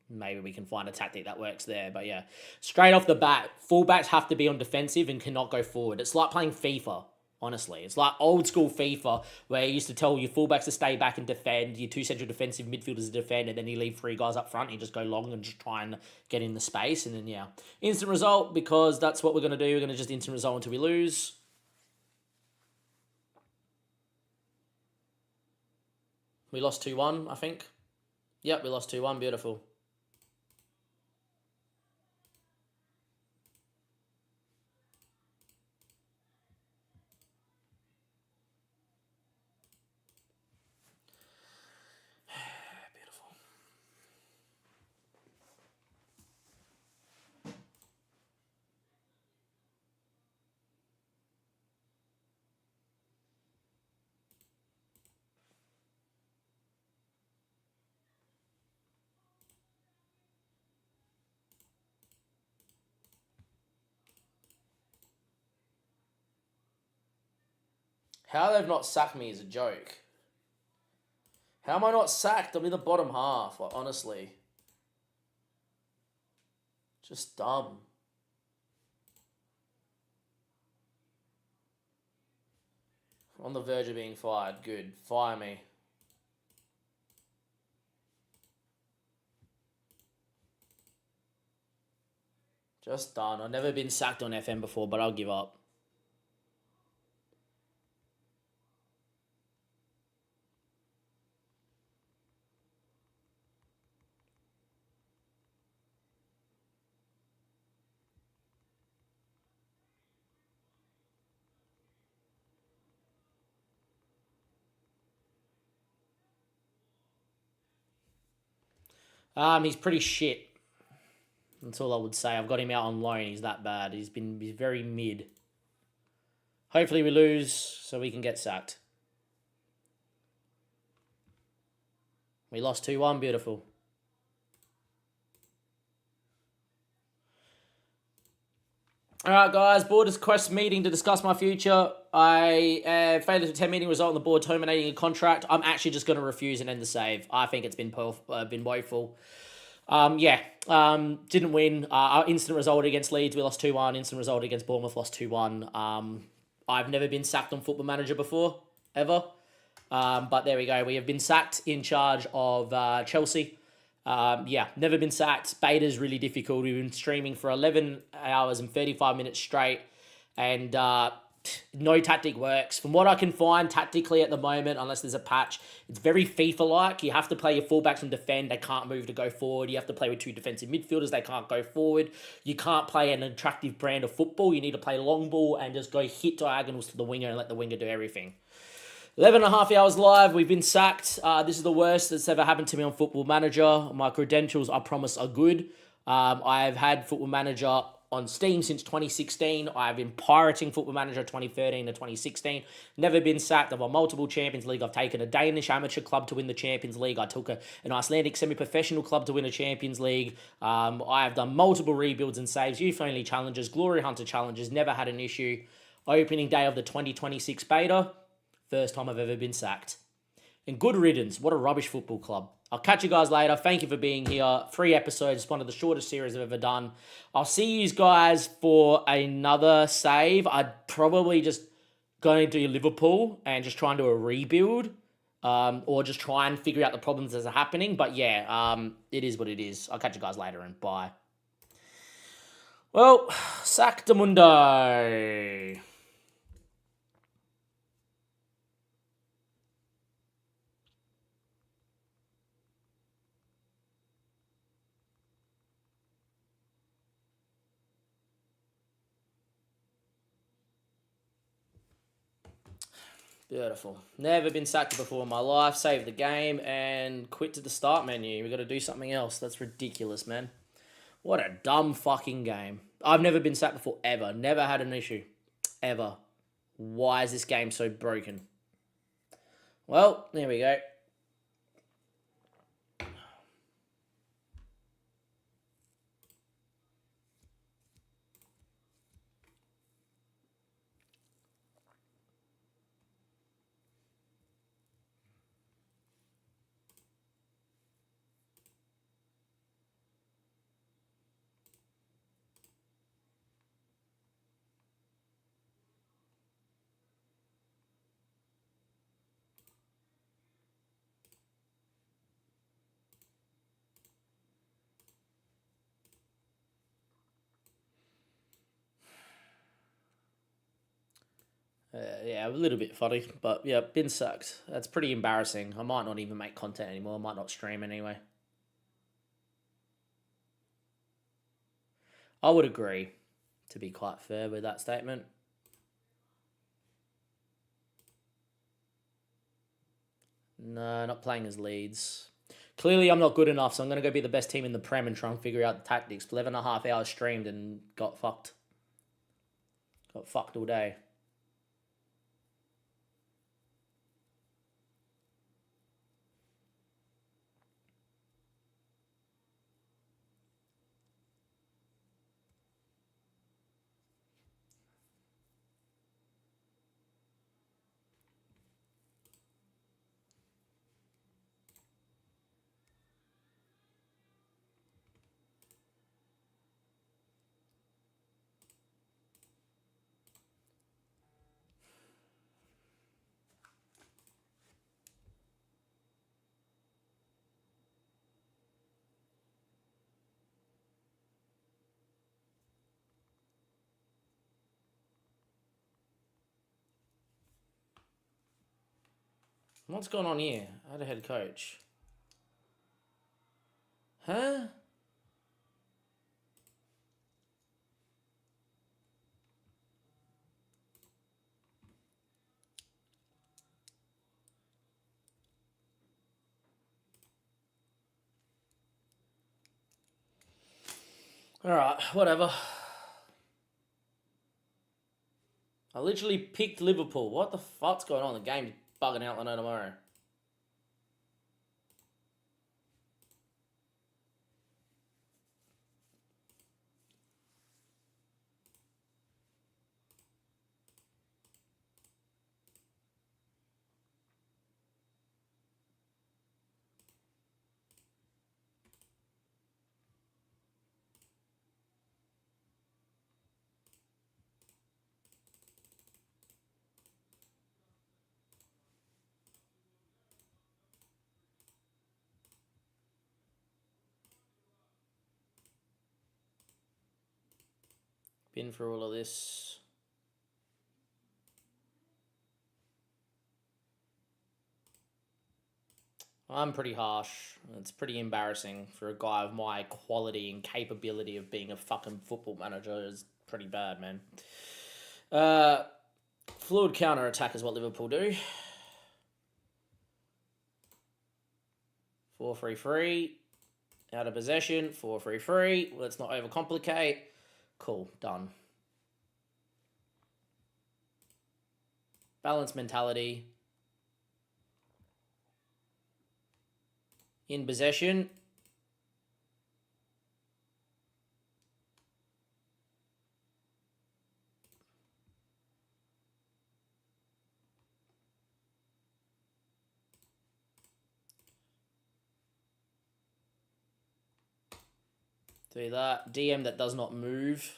Maybe we can find a tactic that works there. But yeah, straight off the bat, fullbacks have to be on defensive and cannot go forward. It's like playing FIFA. Honestly, it's like old school FIFA where you used to tell your fullbacks to stay back and defend, your two central defensive midfielders to defend, and then you leave three guys up front and you just go long and just try and get in the space. And then, yeah, instant result because that's what we're going to do. We're going to just instant result until we lose. We lost 2-1, I think. Yep, we lost 2-1. Beautiful. How they've not sacked me is a joke. How am I not sacked? I'm in the bottom half, like, honestly. Just dumb. On the verge of being fired. Good. Fire me. Just done. I've never been sacked on FM before, but I'll give up. He's pretty shit. That's all I would say. I've got him out on loan. He's that bad. He's very mid. Hopefully we lose so we can get sacked. We lost 2-1. Beautiful. All right, guys. Board has requested meeting to discuss my future. I failed to attend meeting, result in the board terminating a contract. I'm actually just going to refuse and end the save. I think it's been woeful. Didn't win. Our instant result against Leeds, we lost 2-1. Instant result against Bournemouth, lost 2-1. I've never been sacked on Football Manager before, ever. But there we go. We have been sacked in charge of Chelsea. Never been sacked. Beta's really difficult. We've been streaming for 11 hours and 35 minutes straight. And no tactic works. From what I can find tactically at the moment, unless there's a patch, it's very FIFA-like. You have to play your fullbacks and defend. They can't move to go forward. You have to play with 2 defensive midfielders. They can't go forward. You can't play an attractive brand of football. You need to play long ball and just go hit diagonals to the winger and let the winger do everything. 11 and a half hours live. We've been sacked. This is the worst that's ever happened to me on Football Manager. My credentials, I promise, are good. I've had Football Manager on Steam since 2016. I've been pirating Football Manager 2013 to 2016. Never been sacked. I've won multiple Champions League. I've taken a Danish amateur club to win the Champions League. I took an Icelandic semi-professional club to win a Champions League. I have done multiple rebuilds and saves, youth-only challenges, Glory Hunter challenges, never had an issue. Opening day of the 2026 beta. First time I've ever been sacked. And good riddance. What a rubbish football club. I'll catch you guys later. Thank you for being here. 3 episodes. It's one of the shortest series I've ever done. I'll see you guys for another save. I'd probably just going to do Liverpool and just try and do a rebuild. Or just try and figure out the problems as are happening. But yeah, it is what it is. I'll catch you guys later and bye. Well, Sacktamundo. Beautiful. Never been sacked before in my life. Saved the game and quit to the start menu. We got to do something else. That's ridiculous, man. What a dumb fucking game. I've never been sacked before, ever. Never had an issue. Ever. Why is this game so broken? Well, there we go. Yeah, a little bit funny, but yeah, been sacked. That's pretty embarrassing. I might not even make content anymore. I might not stream anyway. I would agree, to be quite fair with that statement. No, not playing as Leeds. Clearly, I'm not good enough, so I'm going to go be the best team in the Prem and try and figure out the tactics. 11 and a half hours streamed and got fucked. Got fucked all day. What's going on here? I had a head coach. Huh? Alright, whatever. I literally picked Liverpool. What the fuck's going on? The game's bugging out. I know tomorrow. Been through all of this. I'm pretty harsh. It's pretty embarrassing for a guy of my quality and capability of being a fucking football manager. Is pretty bad, man. Fluid counter attack is what Liverpool do. 4-3-3. Out of possession. 4-3-3. Let's not overcomplicate. Cool. Done. Balanced mentality. In possession. Do that. DM that does not move.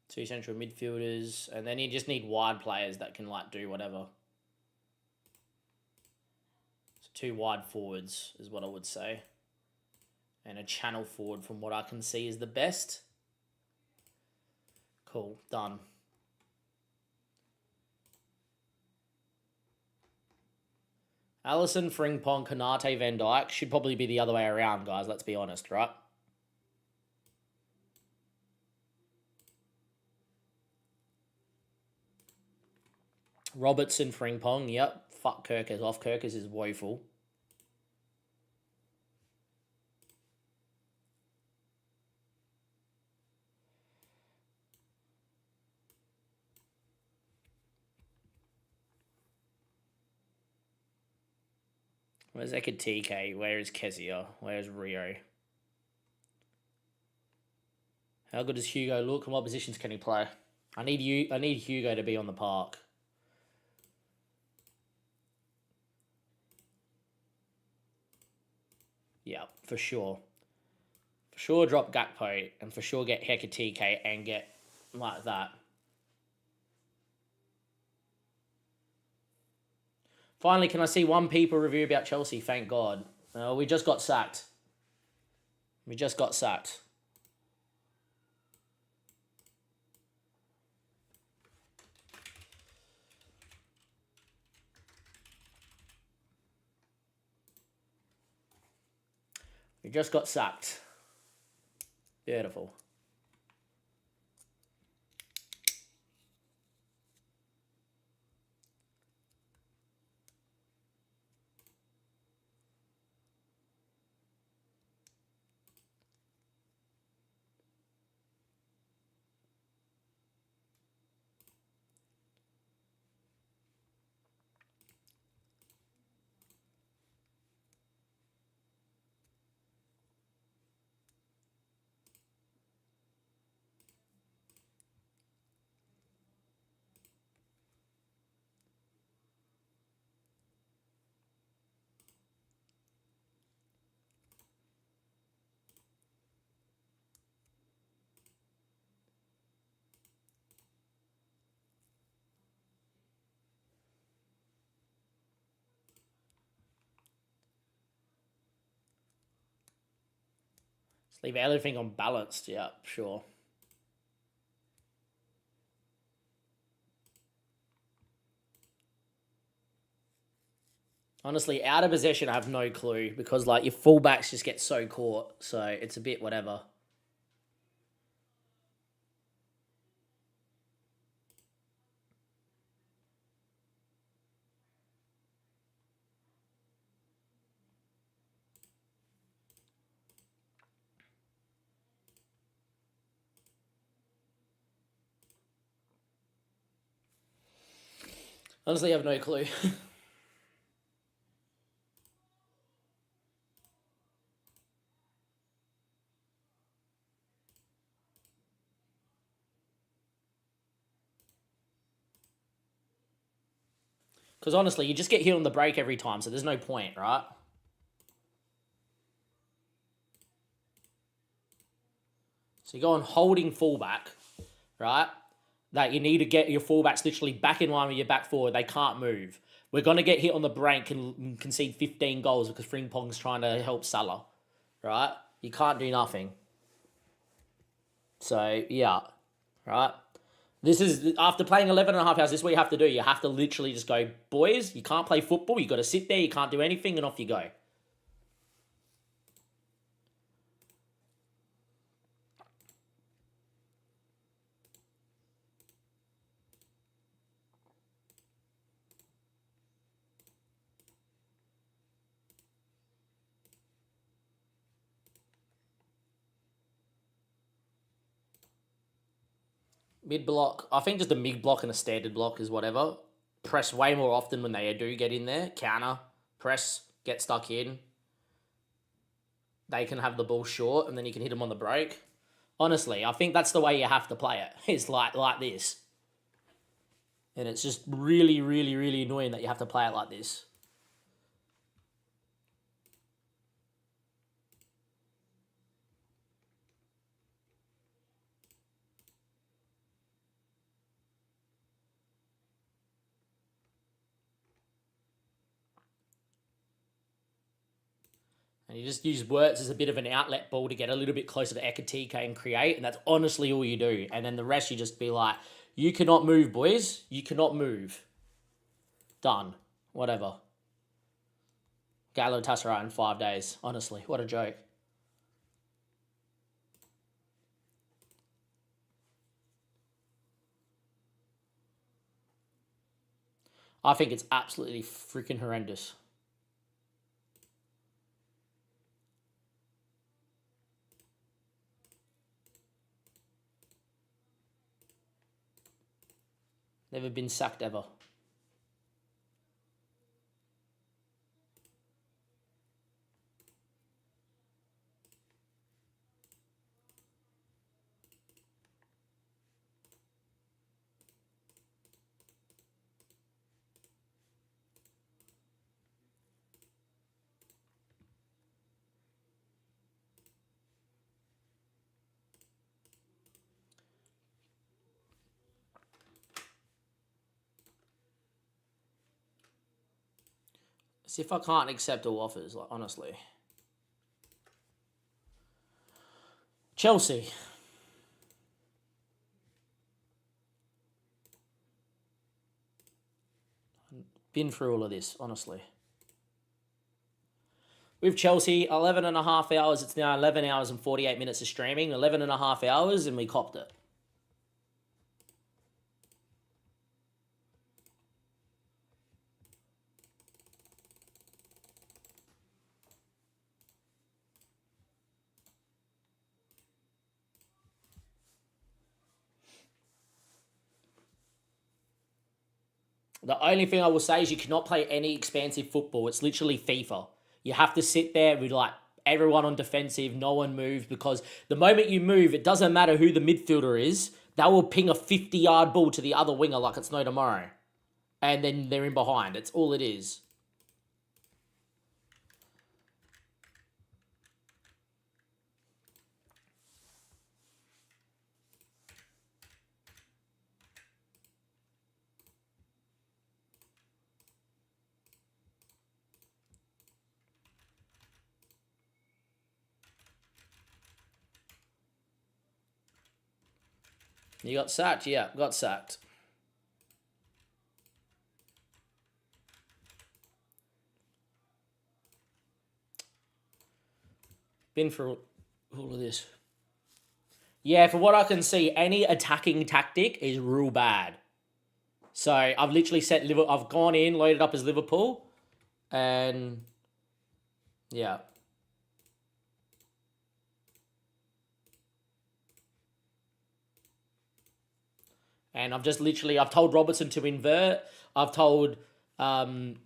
Two central midfielders, and then you just need wide players that can like do whatever. So 2 wide forwards is what I would say. And a channel forward from what I can see is the best. Cool, done. Allison, Frimpong, Konate, Van Dijk should probably be the other way around, guys. Let's be honest, right? Robertson, Frimpong, yep. Fuck Kirkers off. Kirkers is woeful. Where's Ekatike? Where is Kezia? Where's Rio? How good does Hugo look? And what positions can he play? I need Hugo to be on the park. Yeah, for sure. For sure drop Gakpo and for sure get Hekatike and get like that. Finally, can I see one people review about Chelsea? Thank God. We just got sacked. We just got sacked. We just got sacked. Beautiful. Just leave everything on balanced. Yeah, sure. Honestly, out of possession, I have no clue because like your fullbacks just get so caught, so it's a bit whatever. Honestly, I have no clue. Because honestly, you just get hit on the break every time, so there's no point, right? So you go on holding fullback, right? That you need to get your fullbacks literally back in line with your back forward. They can't move. We're going to get hit on the break and concede 15 goals because Frimpong's trying to help Salah, right? You can't do nothing. So, yeah, right? This is, after playing 11 and a half hours, this is what you have to do. You have to literally just go, boys, you can't play football. You got to sit there. You can't do anything, and off you go. Mid block, I think just a mid block and a standard block is whatever. Press way more often when they do get in there. Counter, press, get stuck in. They can have the ball short and then you can hit them on the break. Honestly, I think that's the way you have to play it. It's like this. And it's just really, really, really annoying that you have to play it like this. And you just use Wirtz as a bit of an outlet ball to get a little bit closer to Ekatike and create, and that's honestly all you do. And then the rest you just be like, you cannot move, boys. You cannot move. Done. Whatever. Galatasaray in 5 days. Honestly, what a joke. I think it's absolutely freaking horrendous. Never been sacked ever. See if I can't accept all offers, like honestly. Chelsea. Been through all of this, honestly. With Chelsea, 11 and a half hours. It's now 11 hours and 48 minutes of streaming. 11 and a half hours, and we copped it. The only thing I will say is you cannot play any expansive football. It's literally FIFA. You have to sit there with like everyone on defensive, no one moves, because the moment you move, it doesn't matter who the midfielder is, they will ping a 50-yard ball to the other winger like it's no tomorrow. And then they're in behind. It's all it is. You got sacked? Yeah, got sacked. Been through all of this. Yeah, from what I can see, any attacking tactic is real bad. So I've literally set Liverpool. I've gone in, loaded up as Liverpool, and yeah. And I've told Robertson to invert. I've told none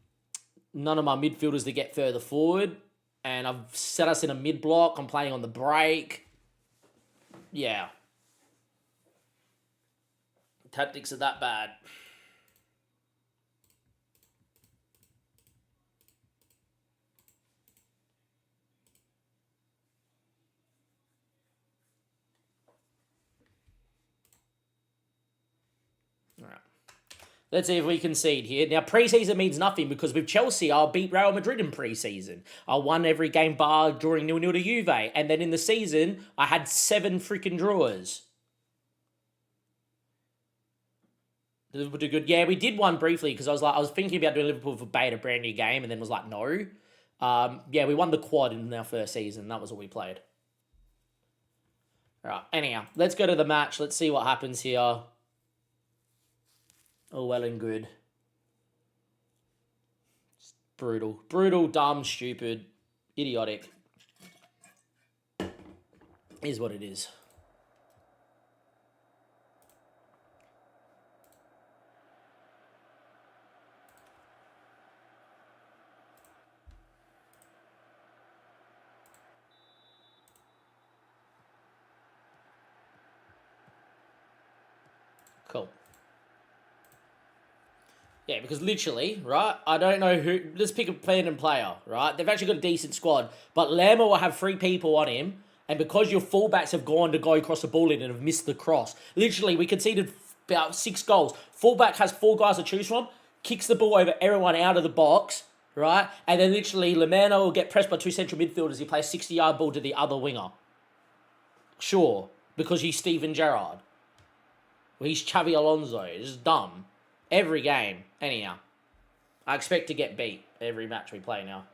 of my midfielders to get further forward. And I've set us in a mid block. I'm playing on the break. Yeah. Tactics are that bad. All right. Let's see if we concede here. Now, preseason means nothing because with Chelsea, I'll beat Real Madrid in preseason. I won every game bar drawing 0-0 to Juve. And then in the season, I had 7 freaking draws. Liverpool do good. Yeah, we did one briefly because I was thinking about doing Liverpool for bait, a brand new game, and then was like, no. Yeah, we won the quad in our first season. That was what we played. All right, anyhow, let's go to the match. Let's see what happens here. Oh, well and good. It's brutal. Brutal, dumb, stupid, idiotic. Is what it is. Cool. Yeah, because literally, right, I don't know who... Let's pick a random player, right? They've actually got a decent squad, but Lammer will have 3 people on him, and because your fullbacks have gone to go across the ball in and have missed the cross, literally, we conceded about 6 goals. Fullback has 4 guys to choose from, kicks the ball over everyone out of the box, right? And then literally, Lamana will get pressed by 2 central midfielders. He plays 60-yard ball to the other winger. Sure, because he's Steven Gerrard. Well, he's Xavi Alonso. It's just dumb. Every game. Anyhow. I expect to get beat every match we play now.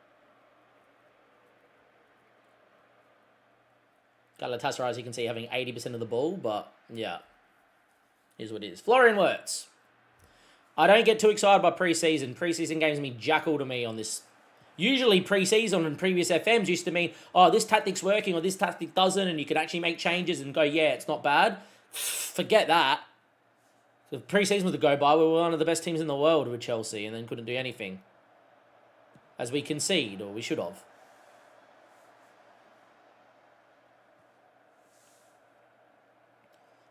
Galatasaray, as you can see, having 80% of the ball, but yeah. Here's what it is. Florian Wirtz. I don't get too excited by preseason. Preseason games mean jack all to me on this. Usually preseason and previous FMs used to mean, oh, this tactic's working or this tactic doesn't, and you can actually make changes and go, yeah, it's not bad. Forget that. The preseason was to go by, we were one of the best teams in the world with Chelsea and then couldn't do anything. As we concede, or we should have.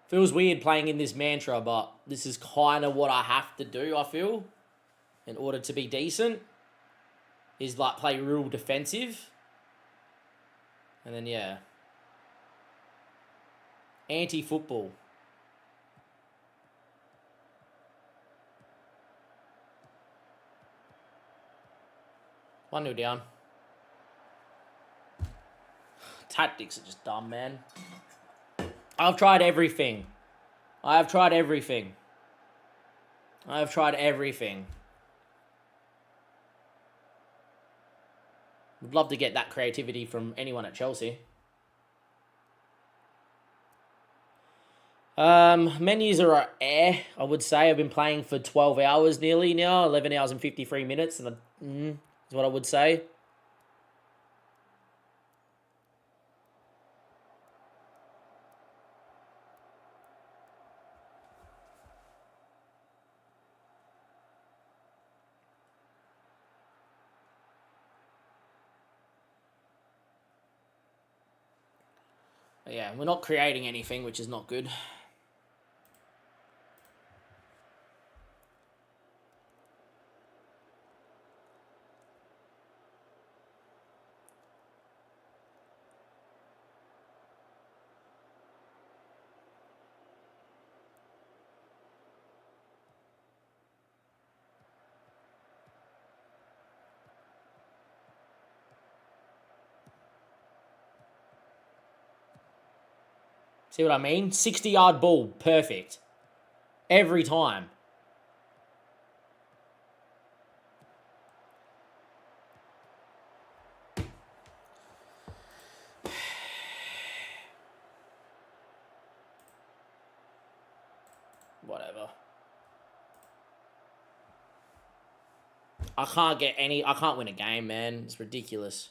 Feels weird playing in this mantra, but this is kind of what I have to do, I feel, in order to be decent. Is like play real defensive. And then, yeah. Anti-football. 1-0 down. Tactics are just dumb, man. I've tried everything. I have tried everything. I have tried everything. Would love to get that creativity from anyone at Chelsea. Menus are I would say. I've been playing for 12 hours nearly now, 11 hours and 53 minutes, and is what I would say. Yeah, we're not creating anything, which is not good. See what I mean? 60-yard ball, perfect. Every time. whatever. I can't win a game, man. It's ridiculous.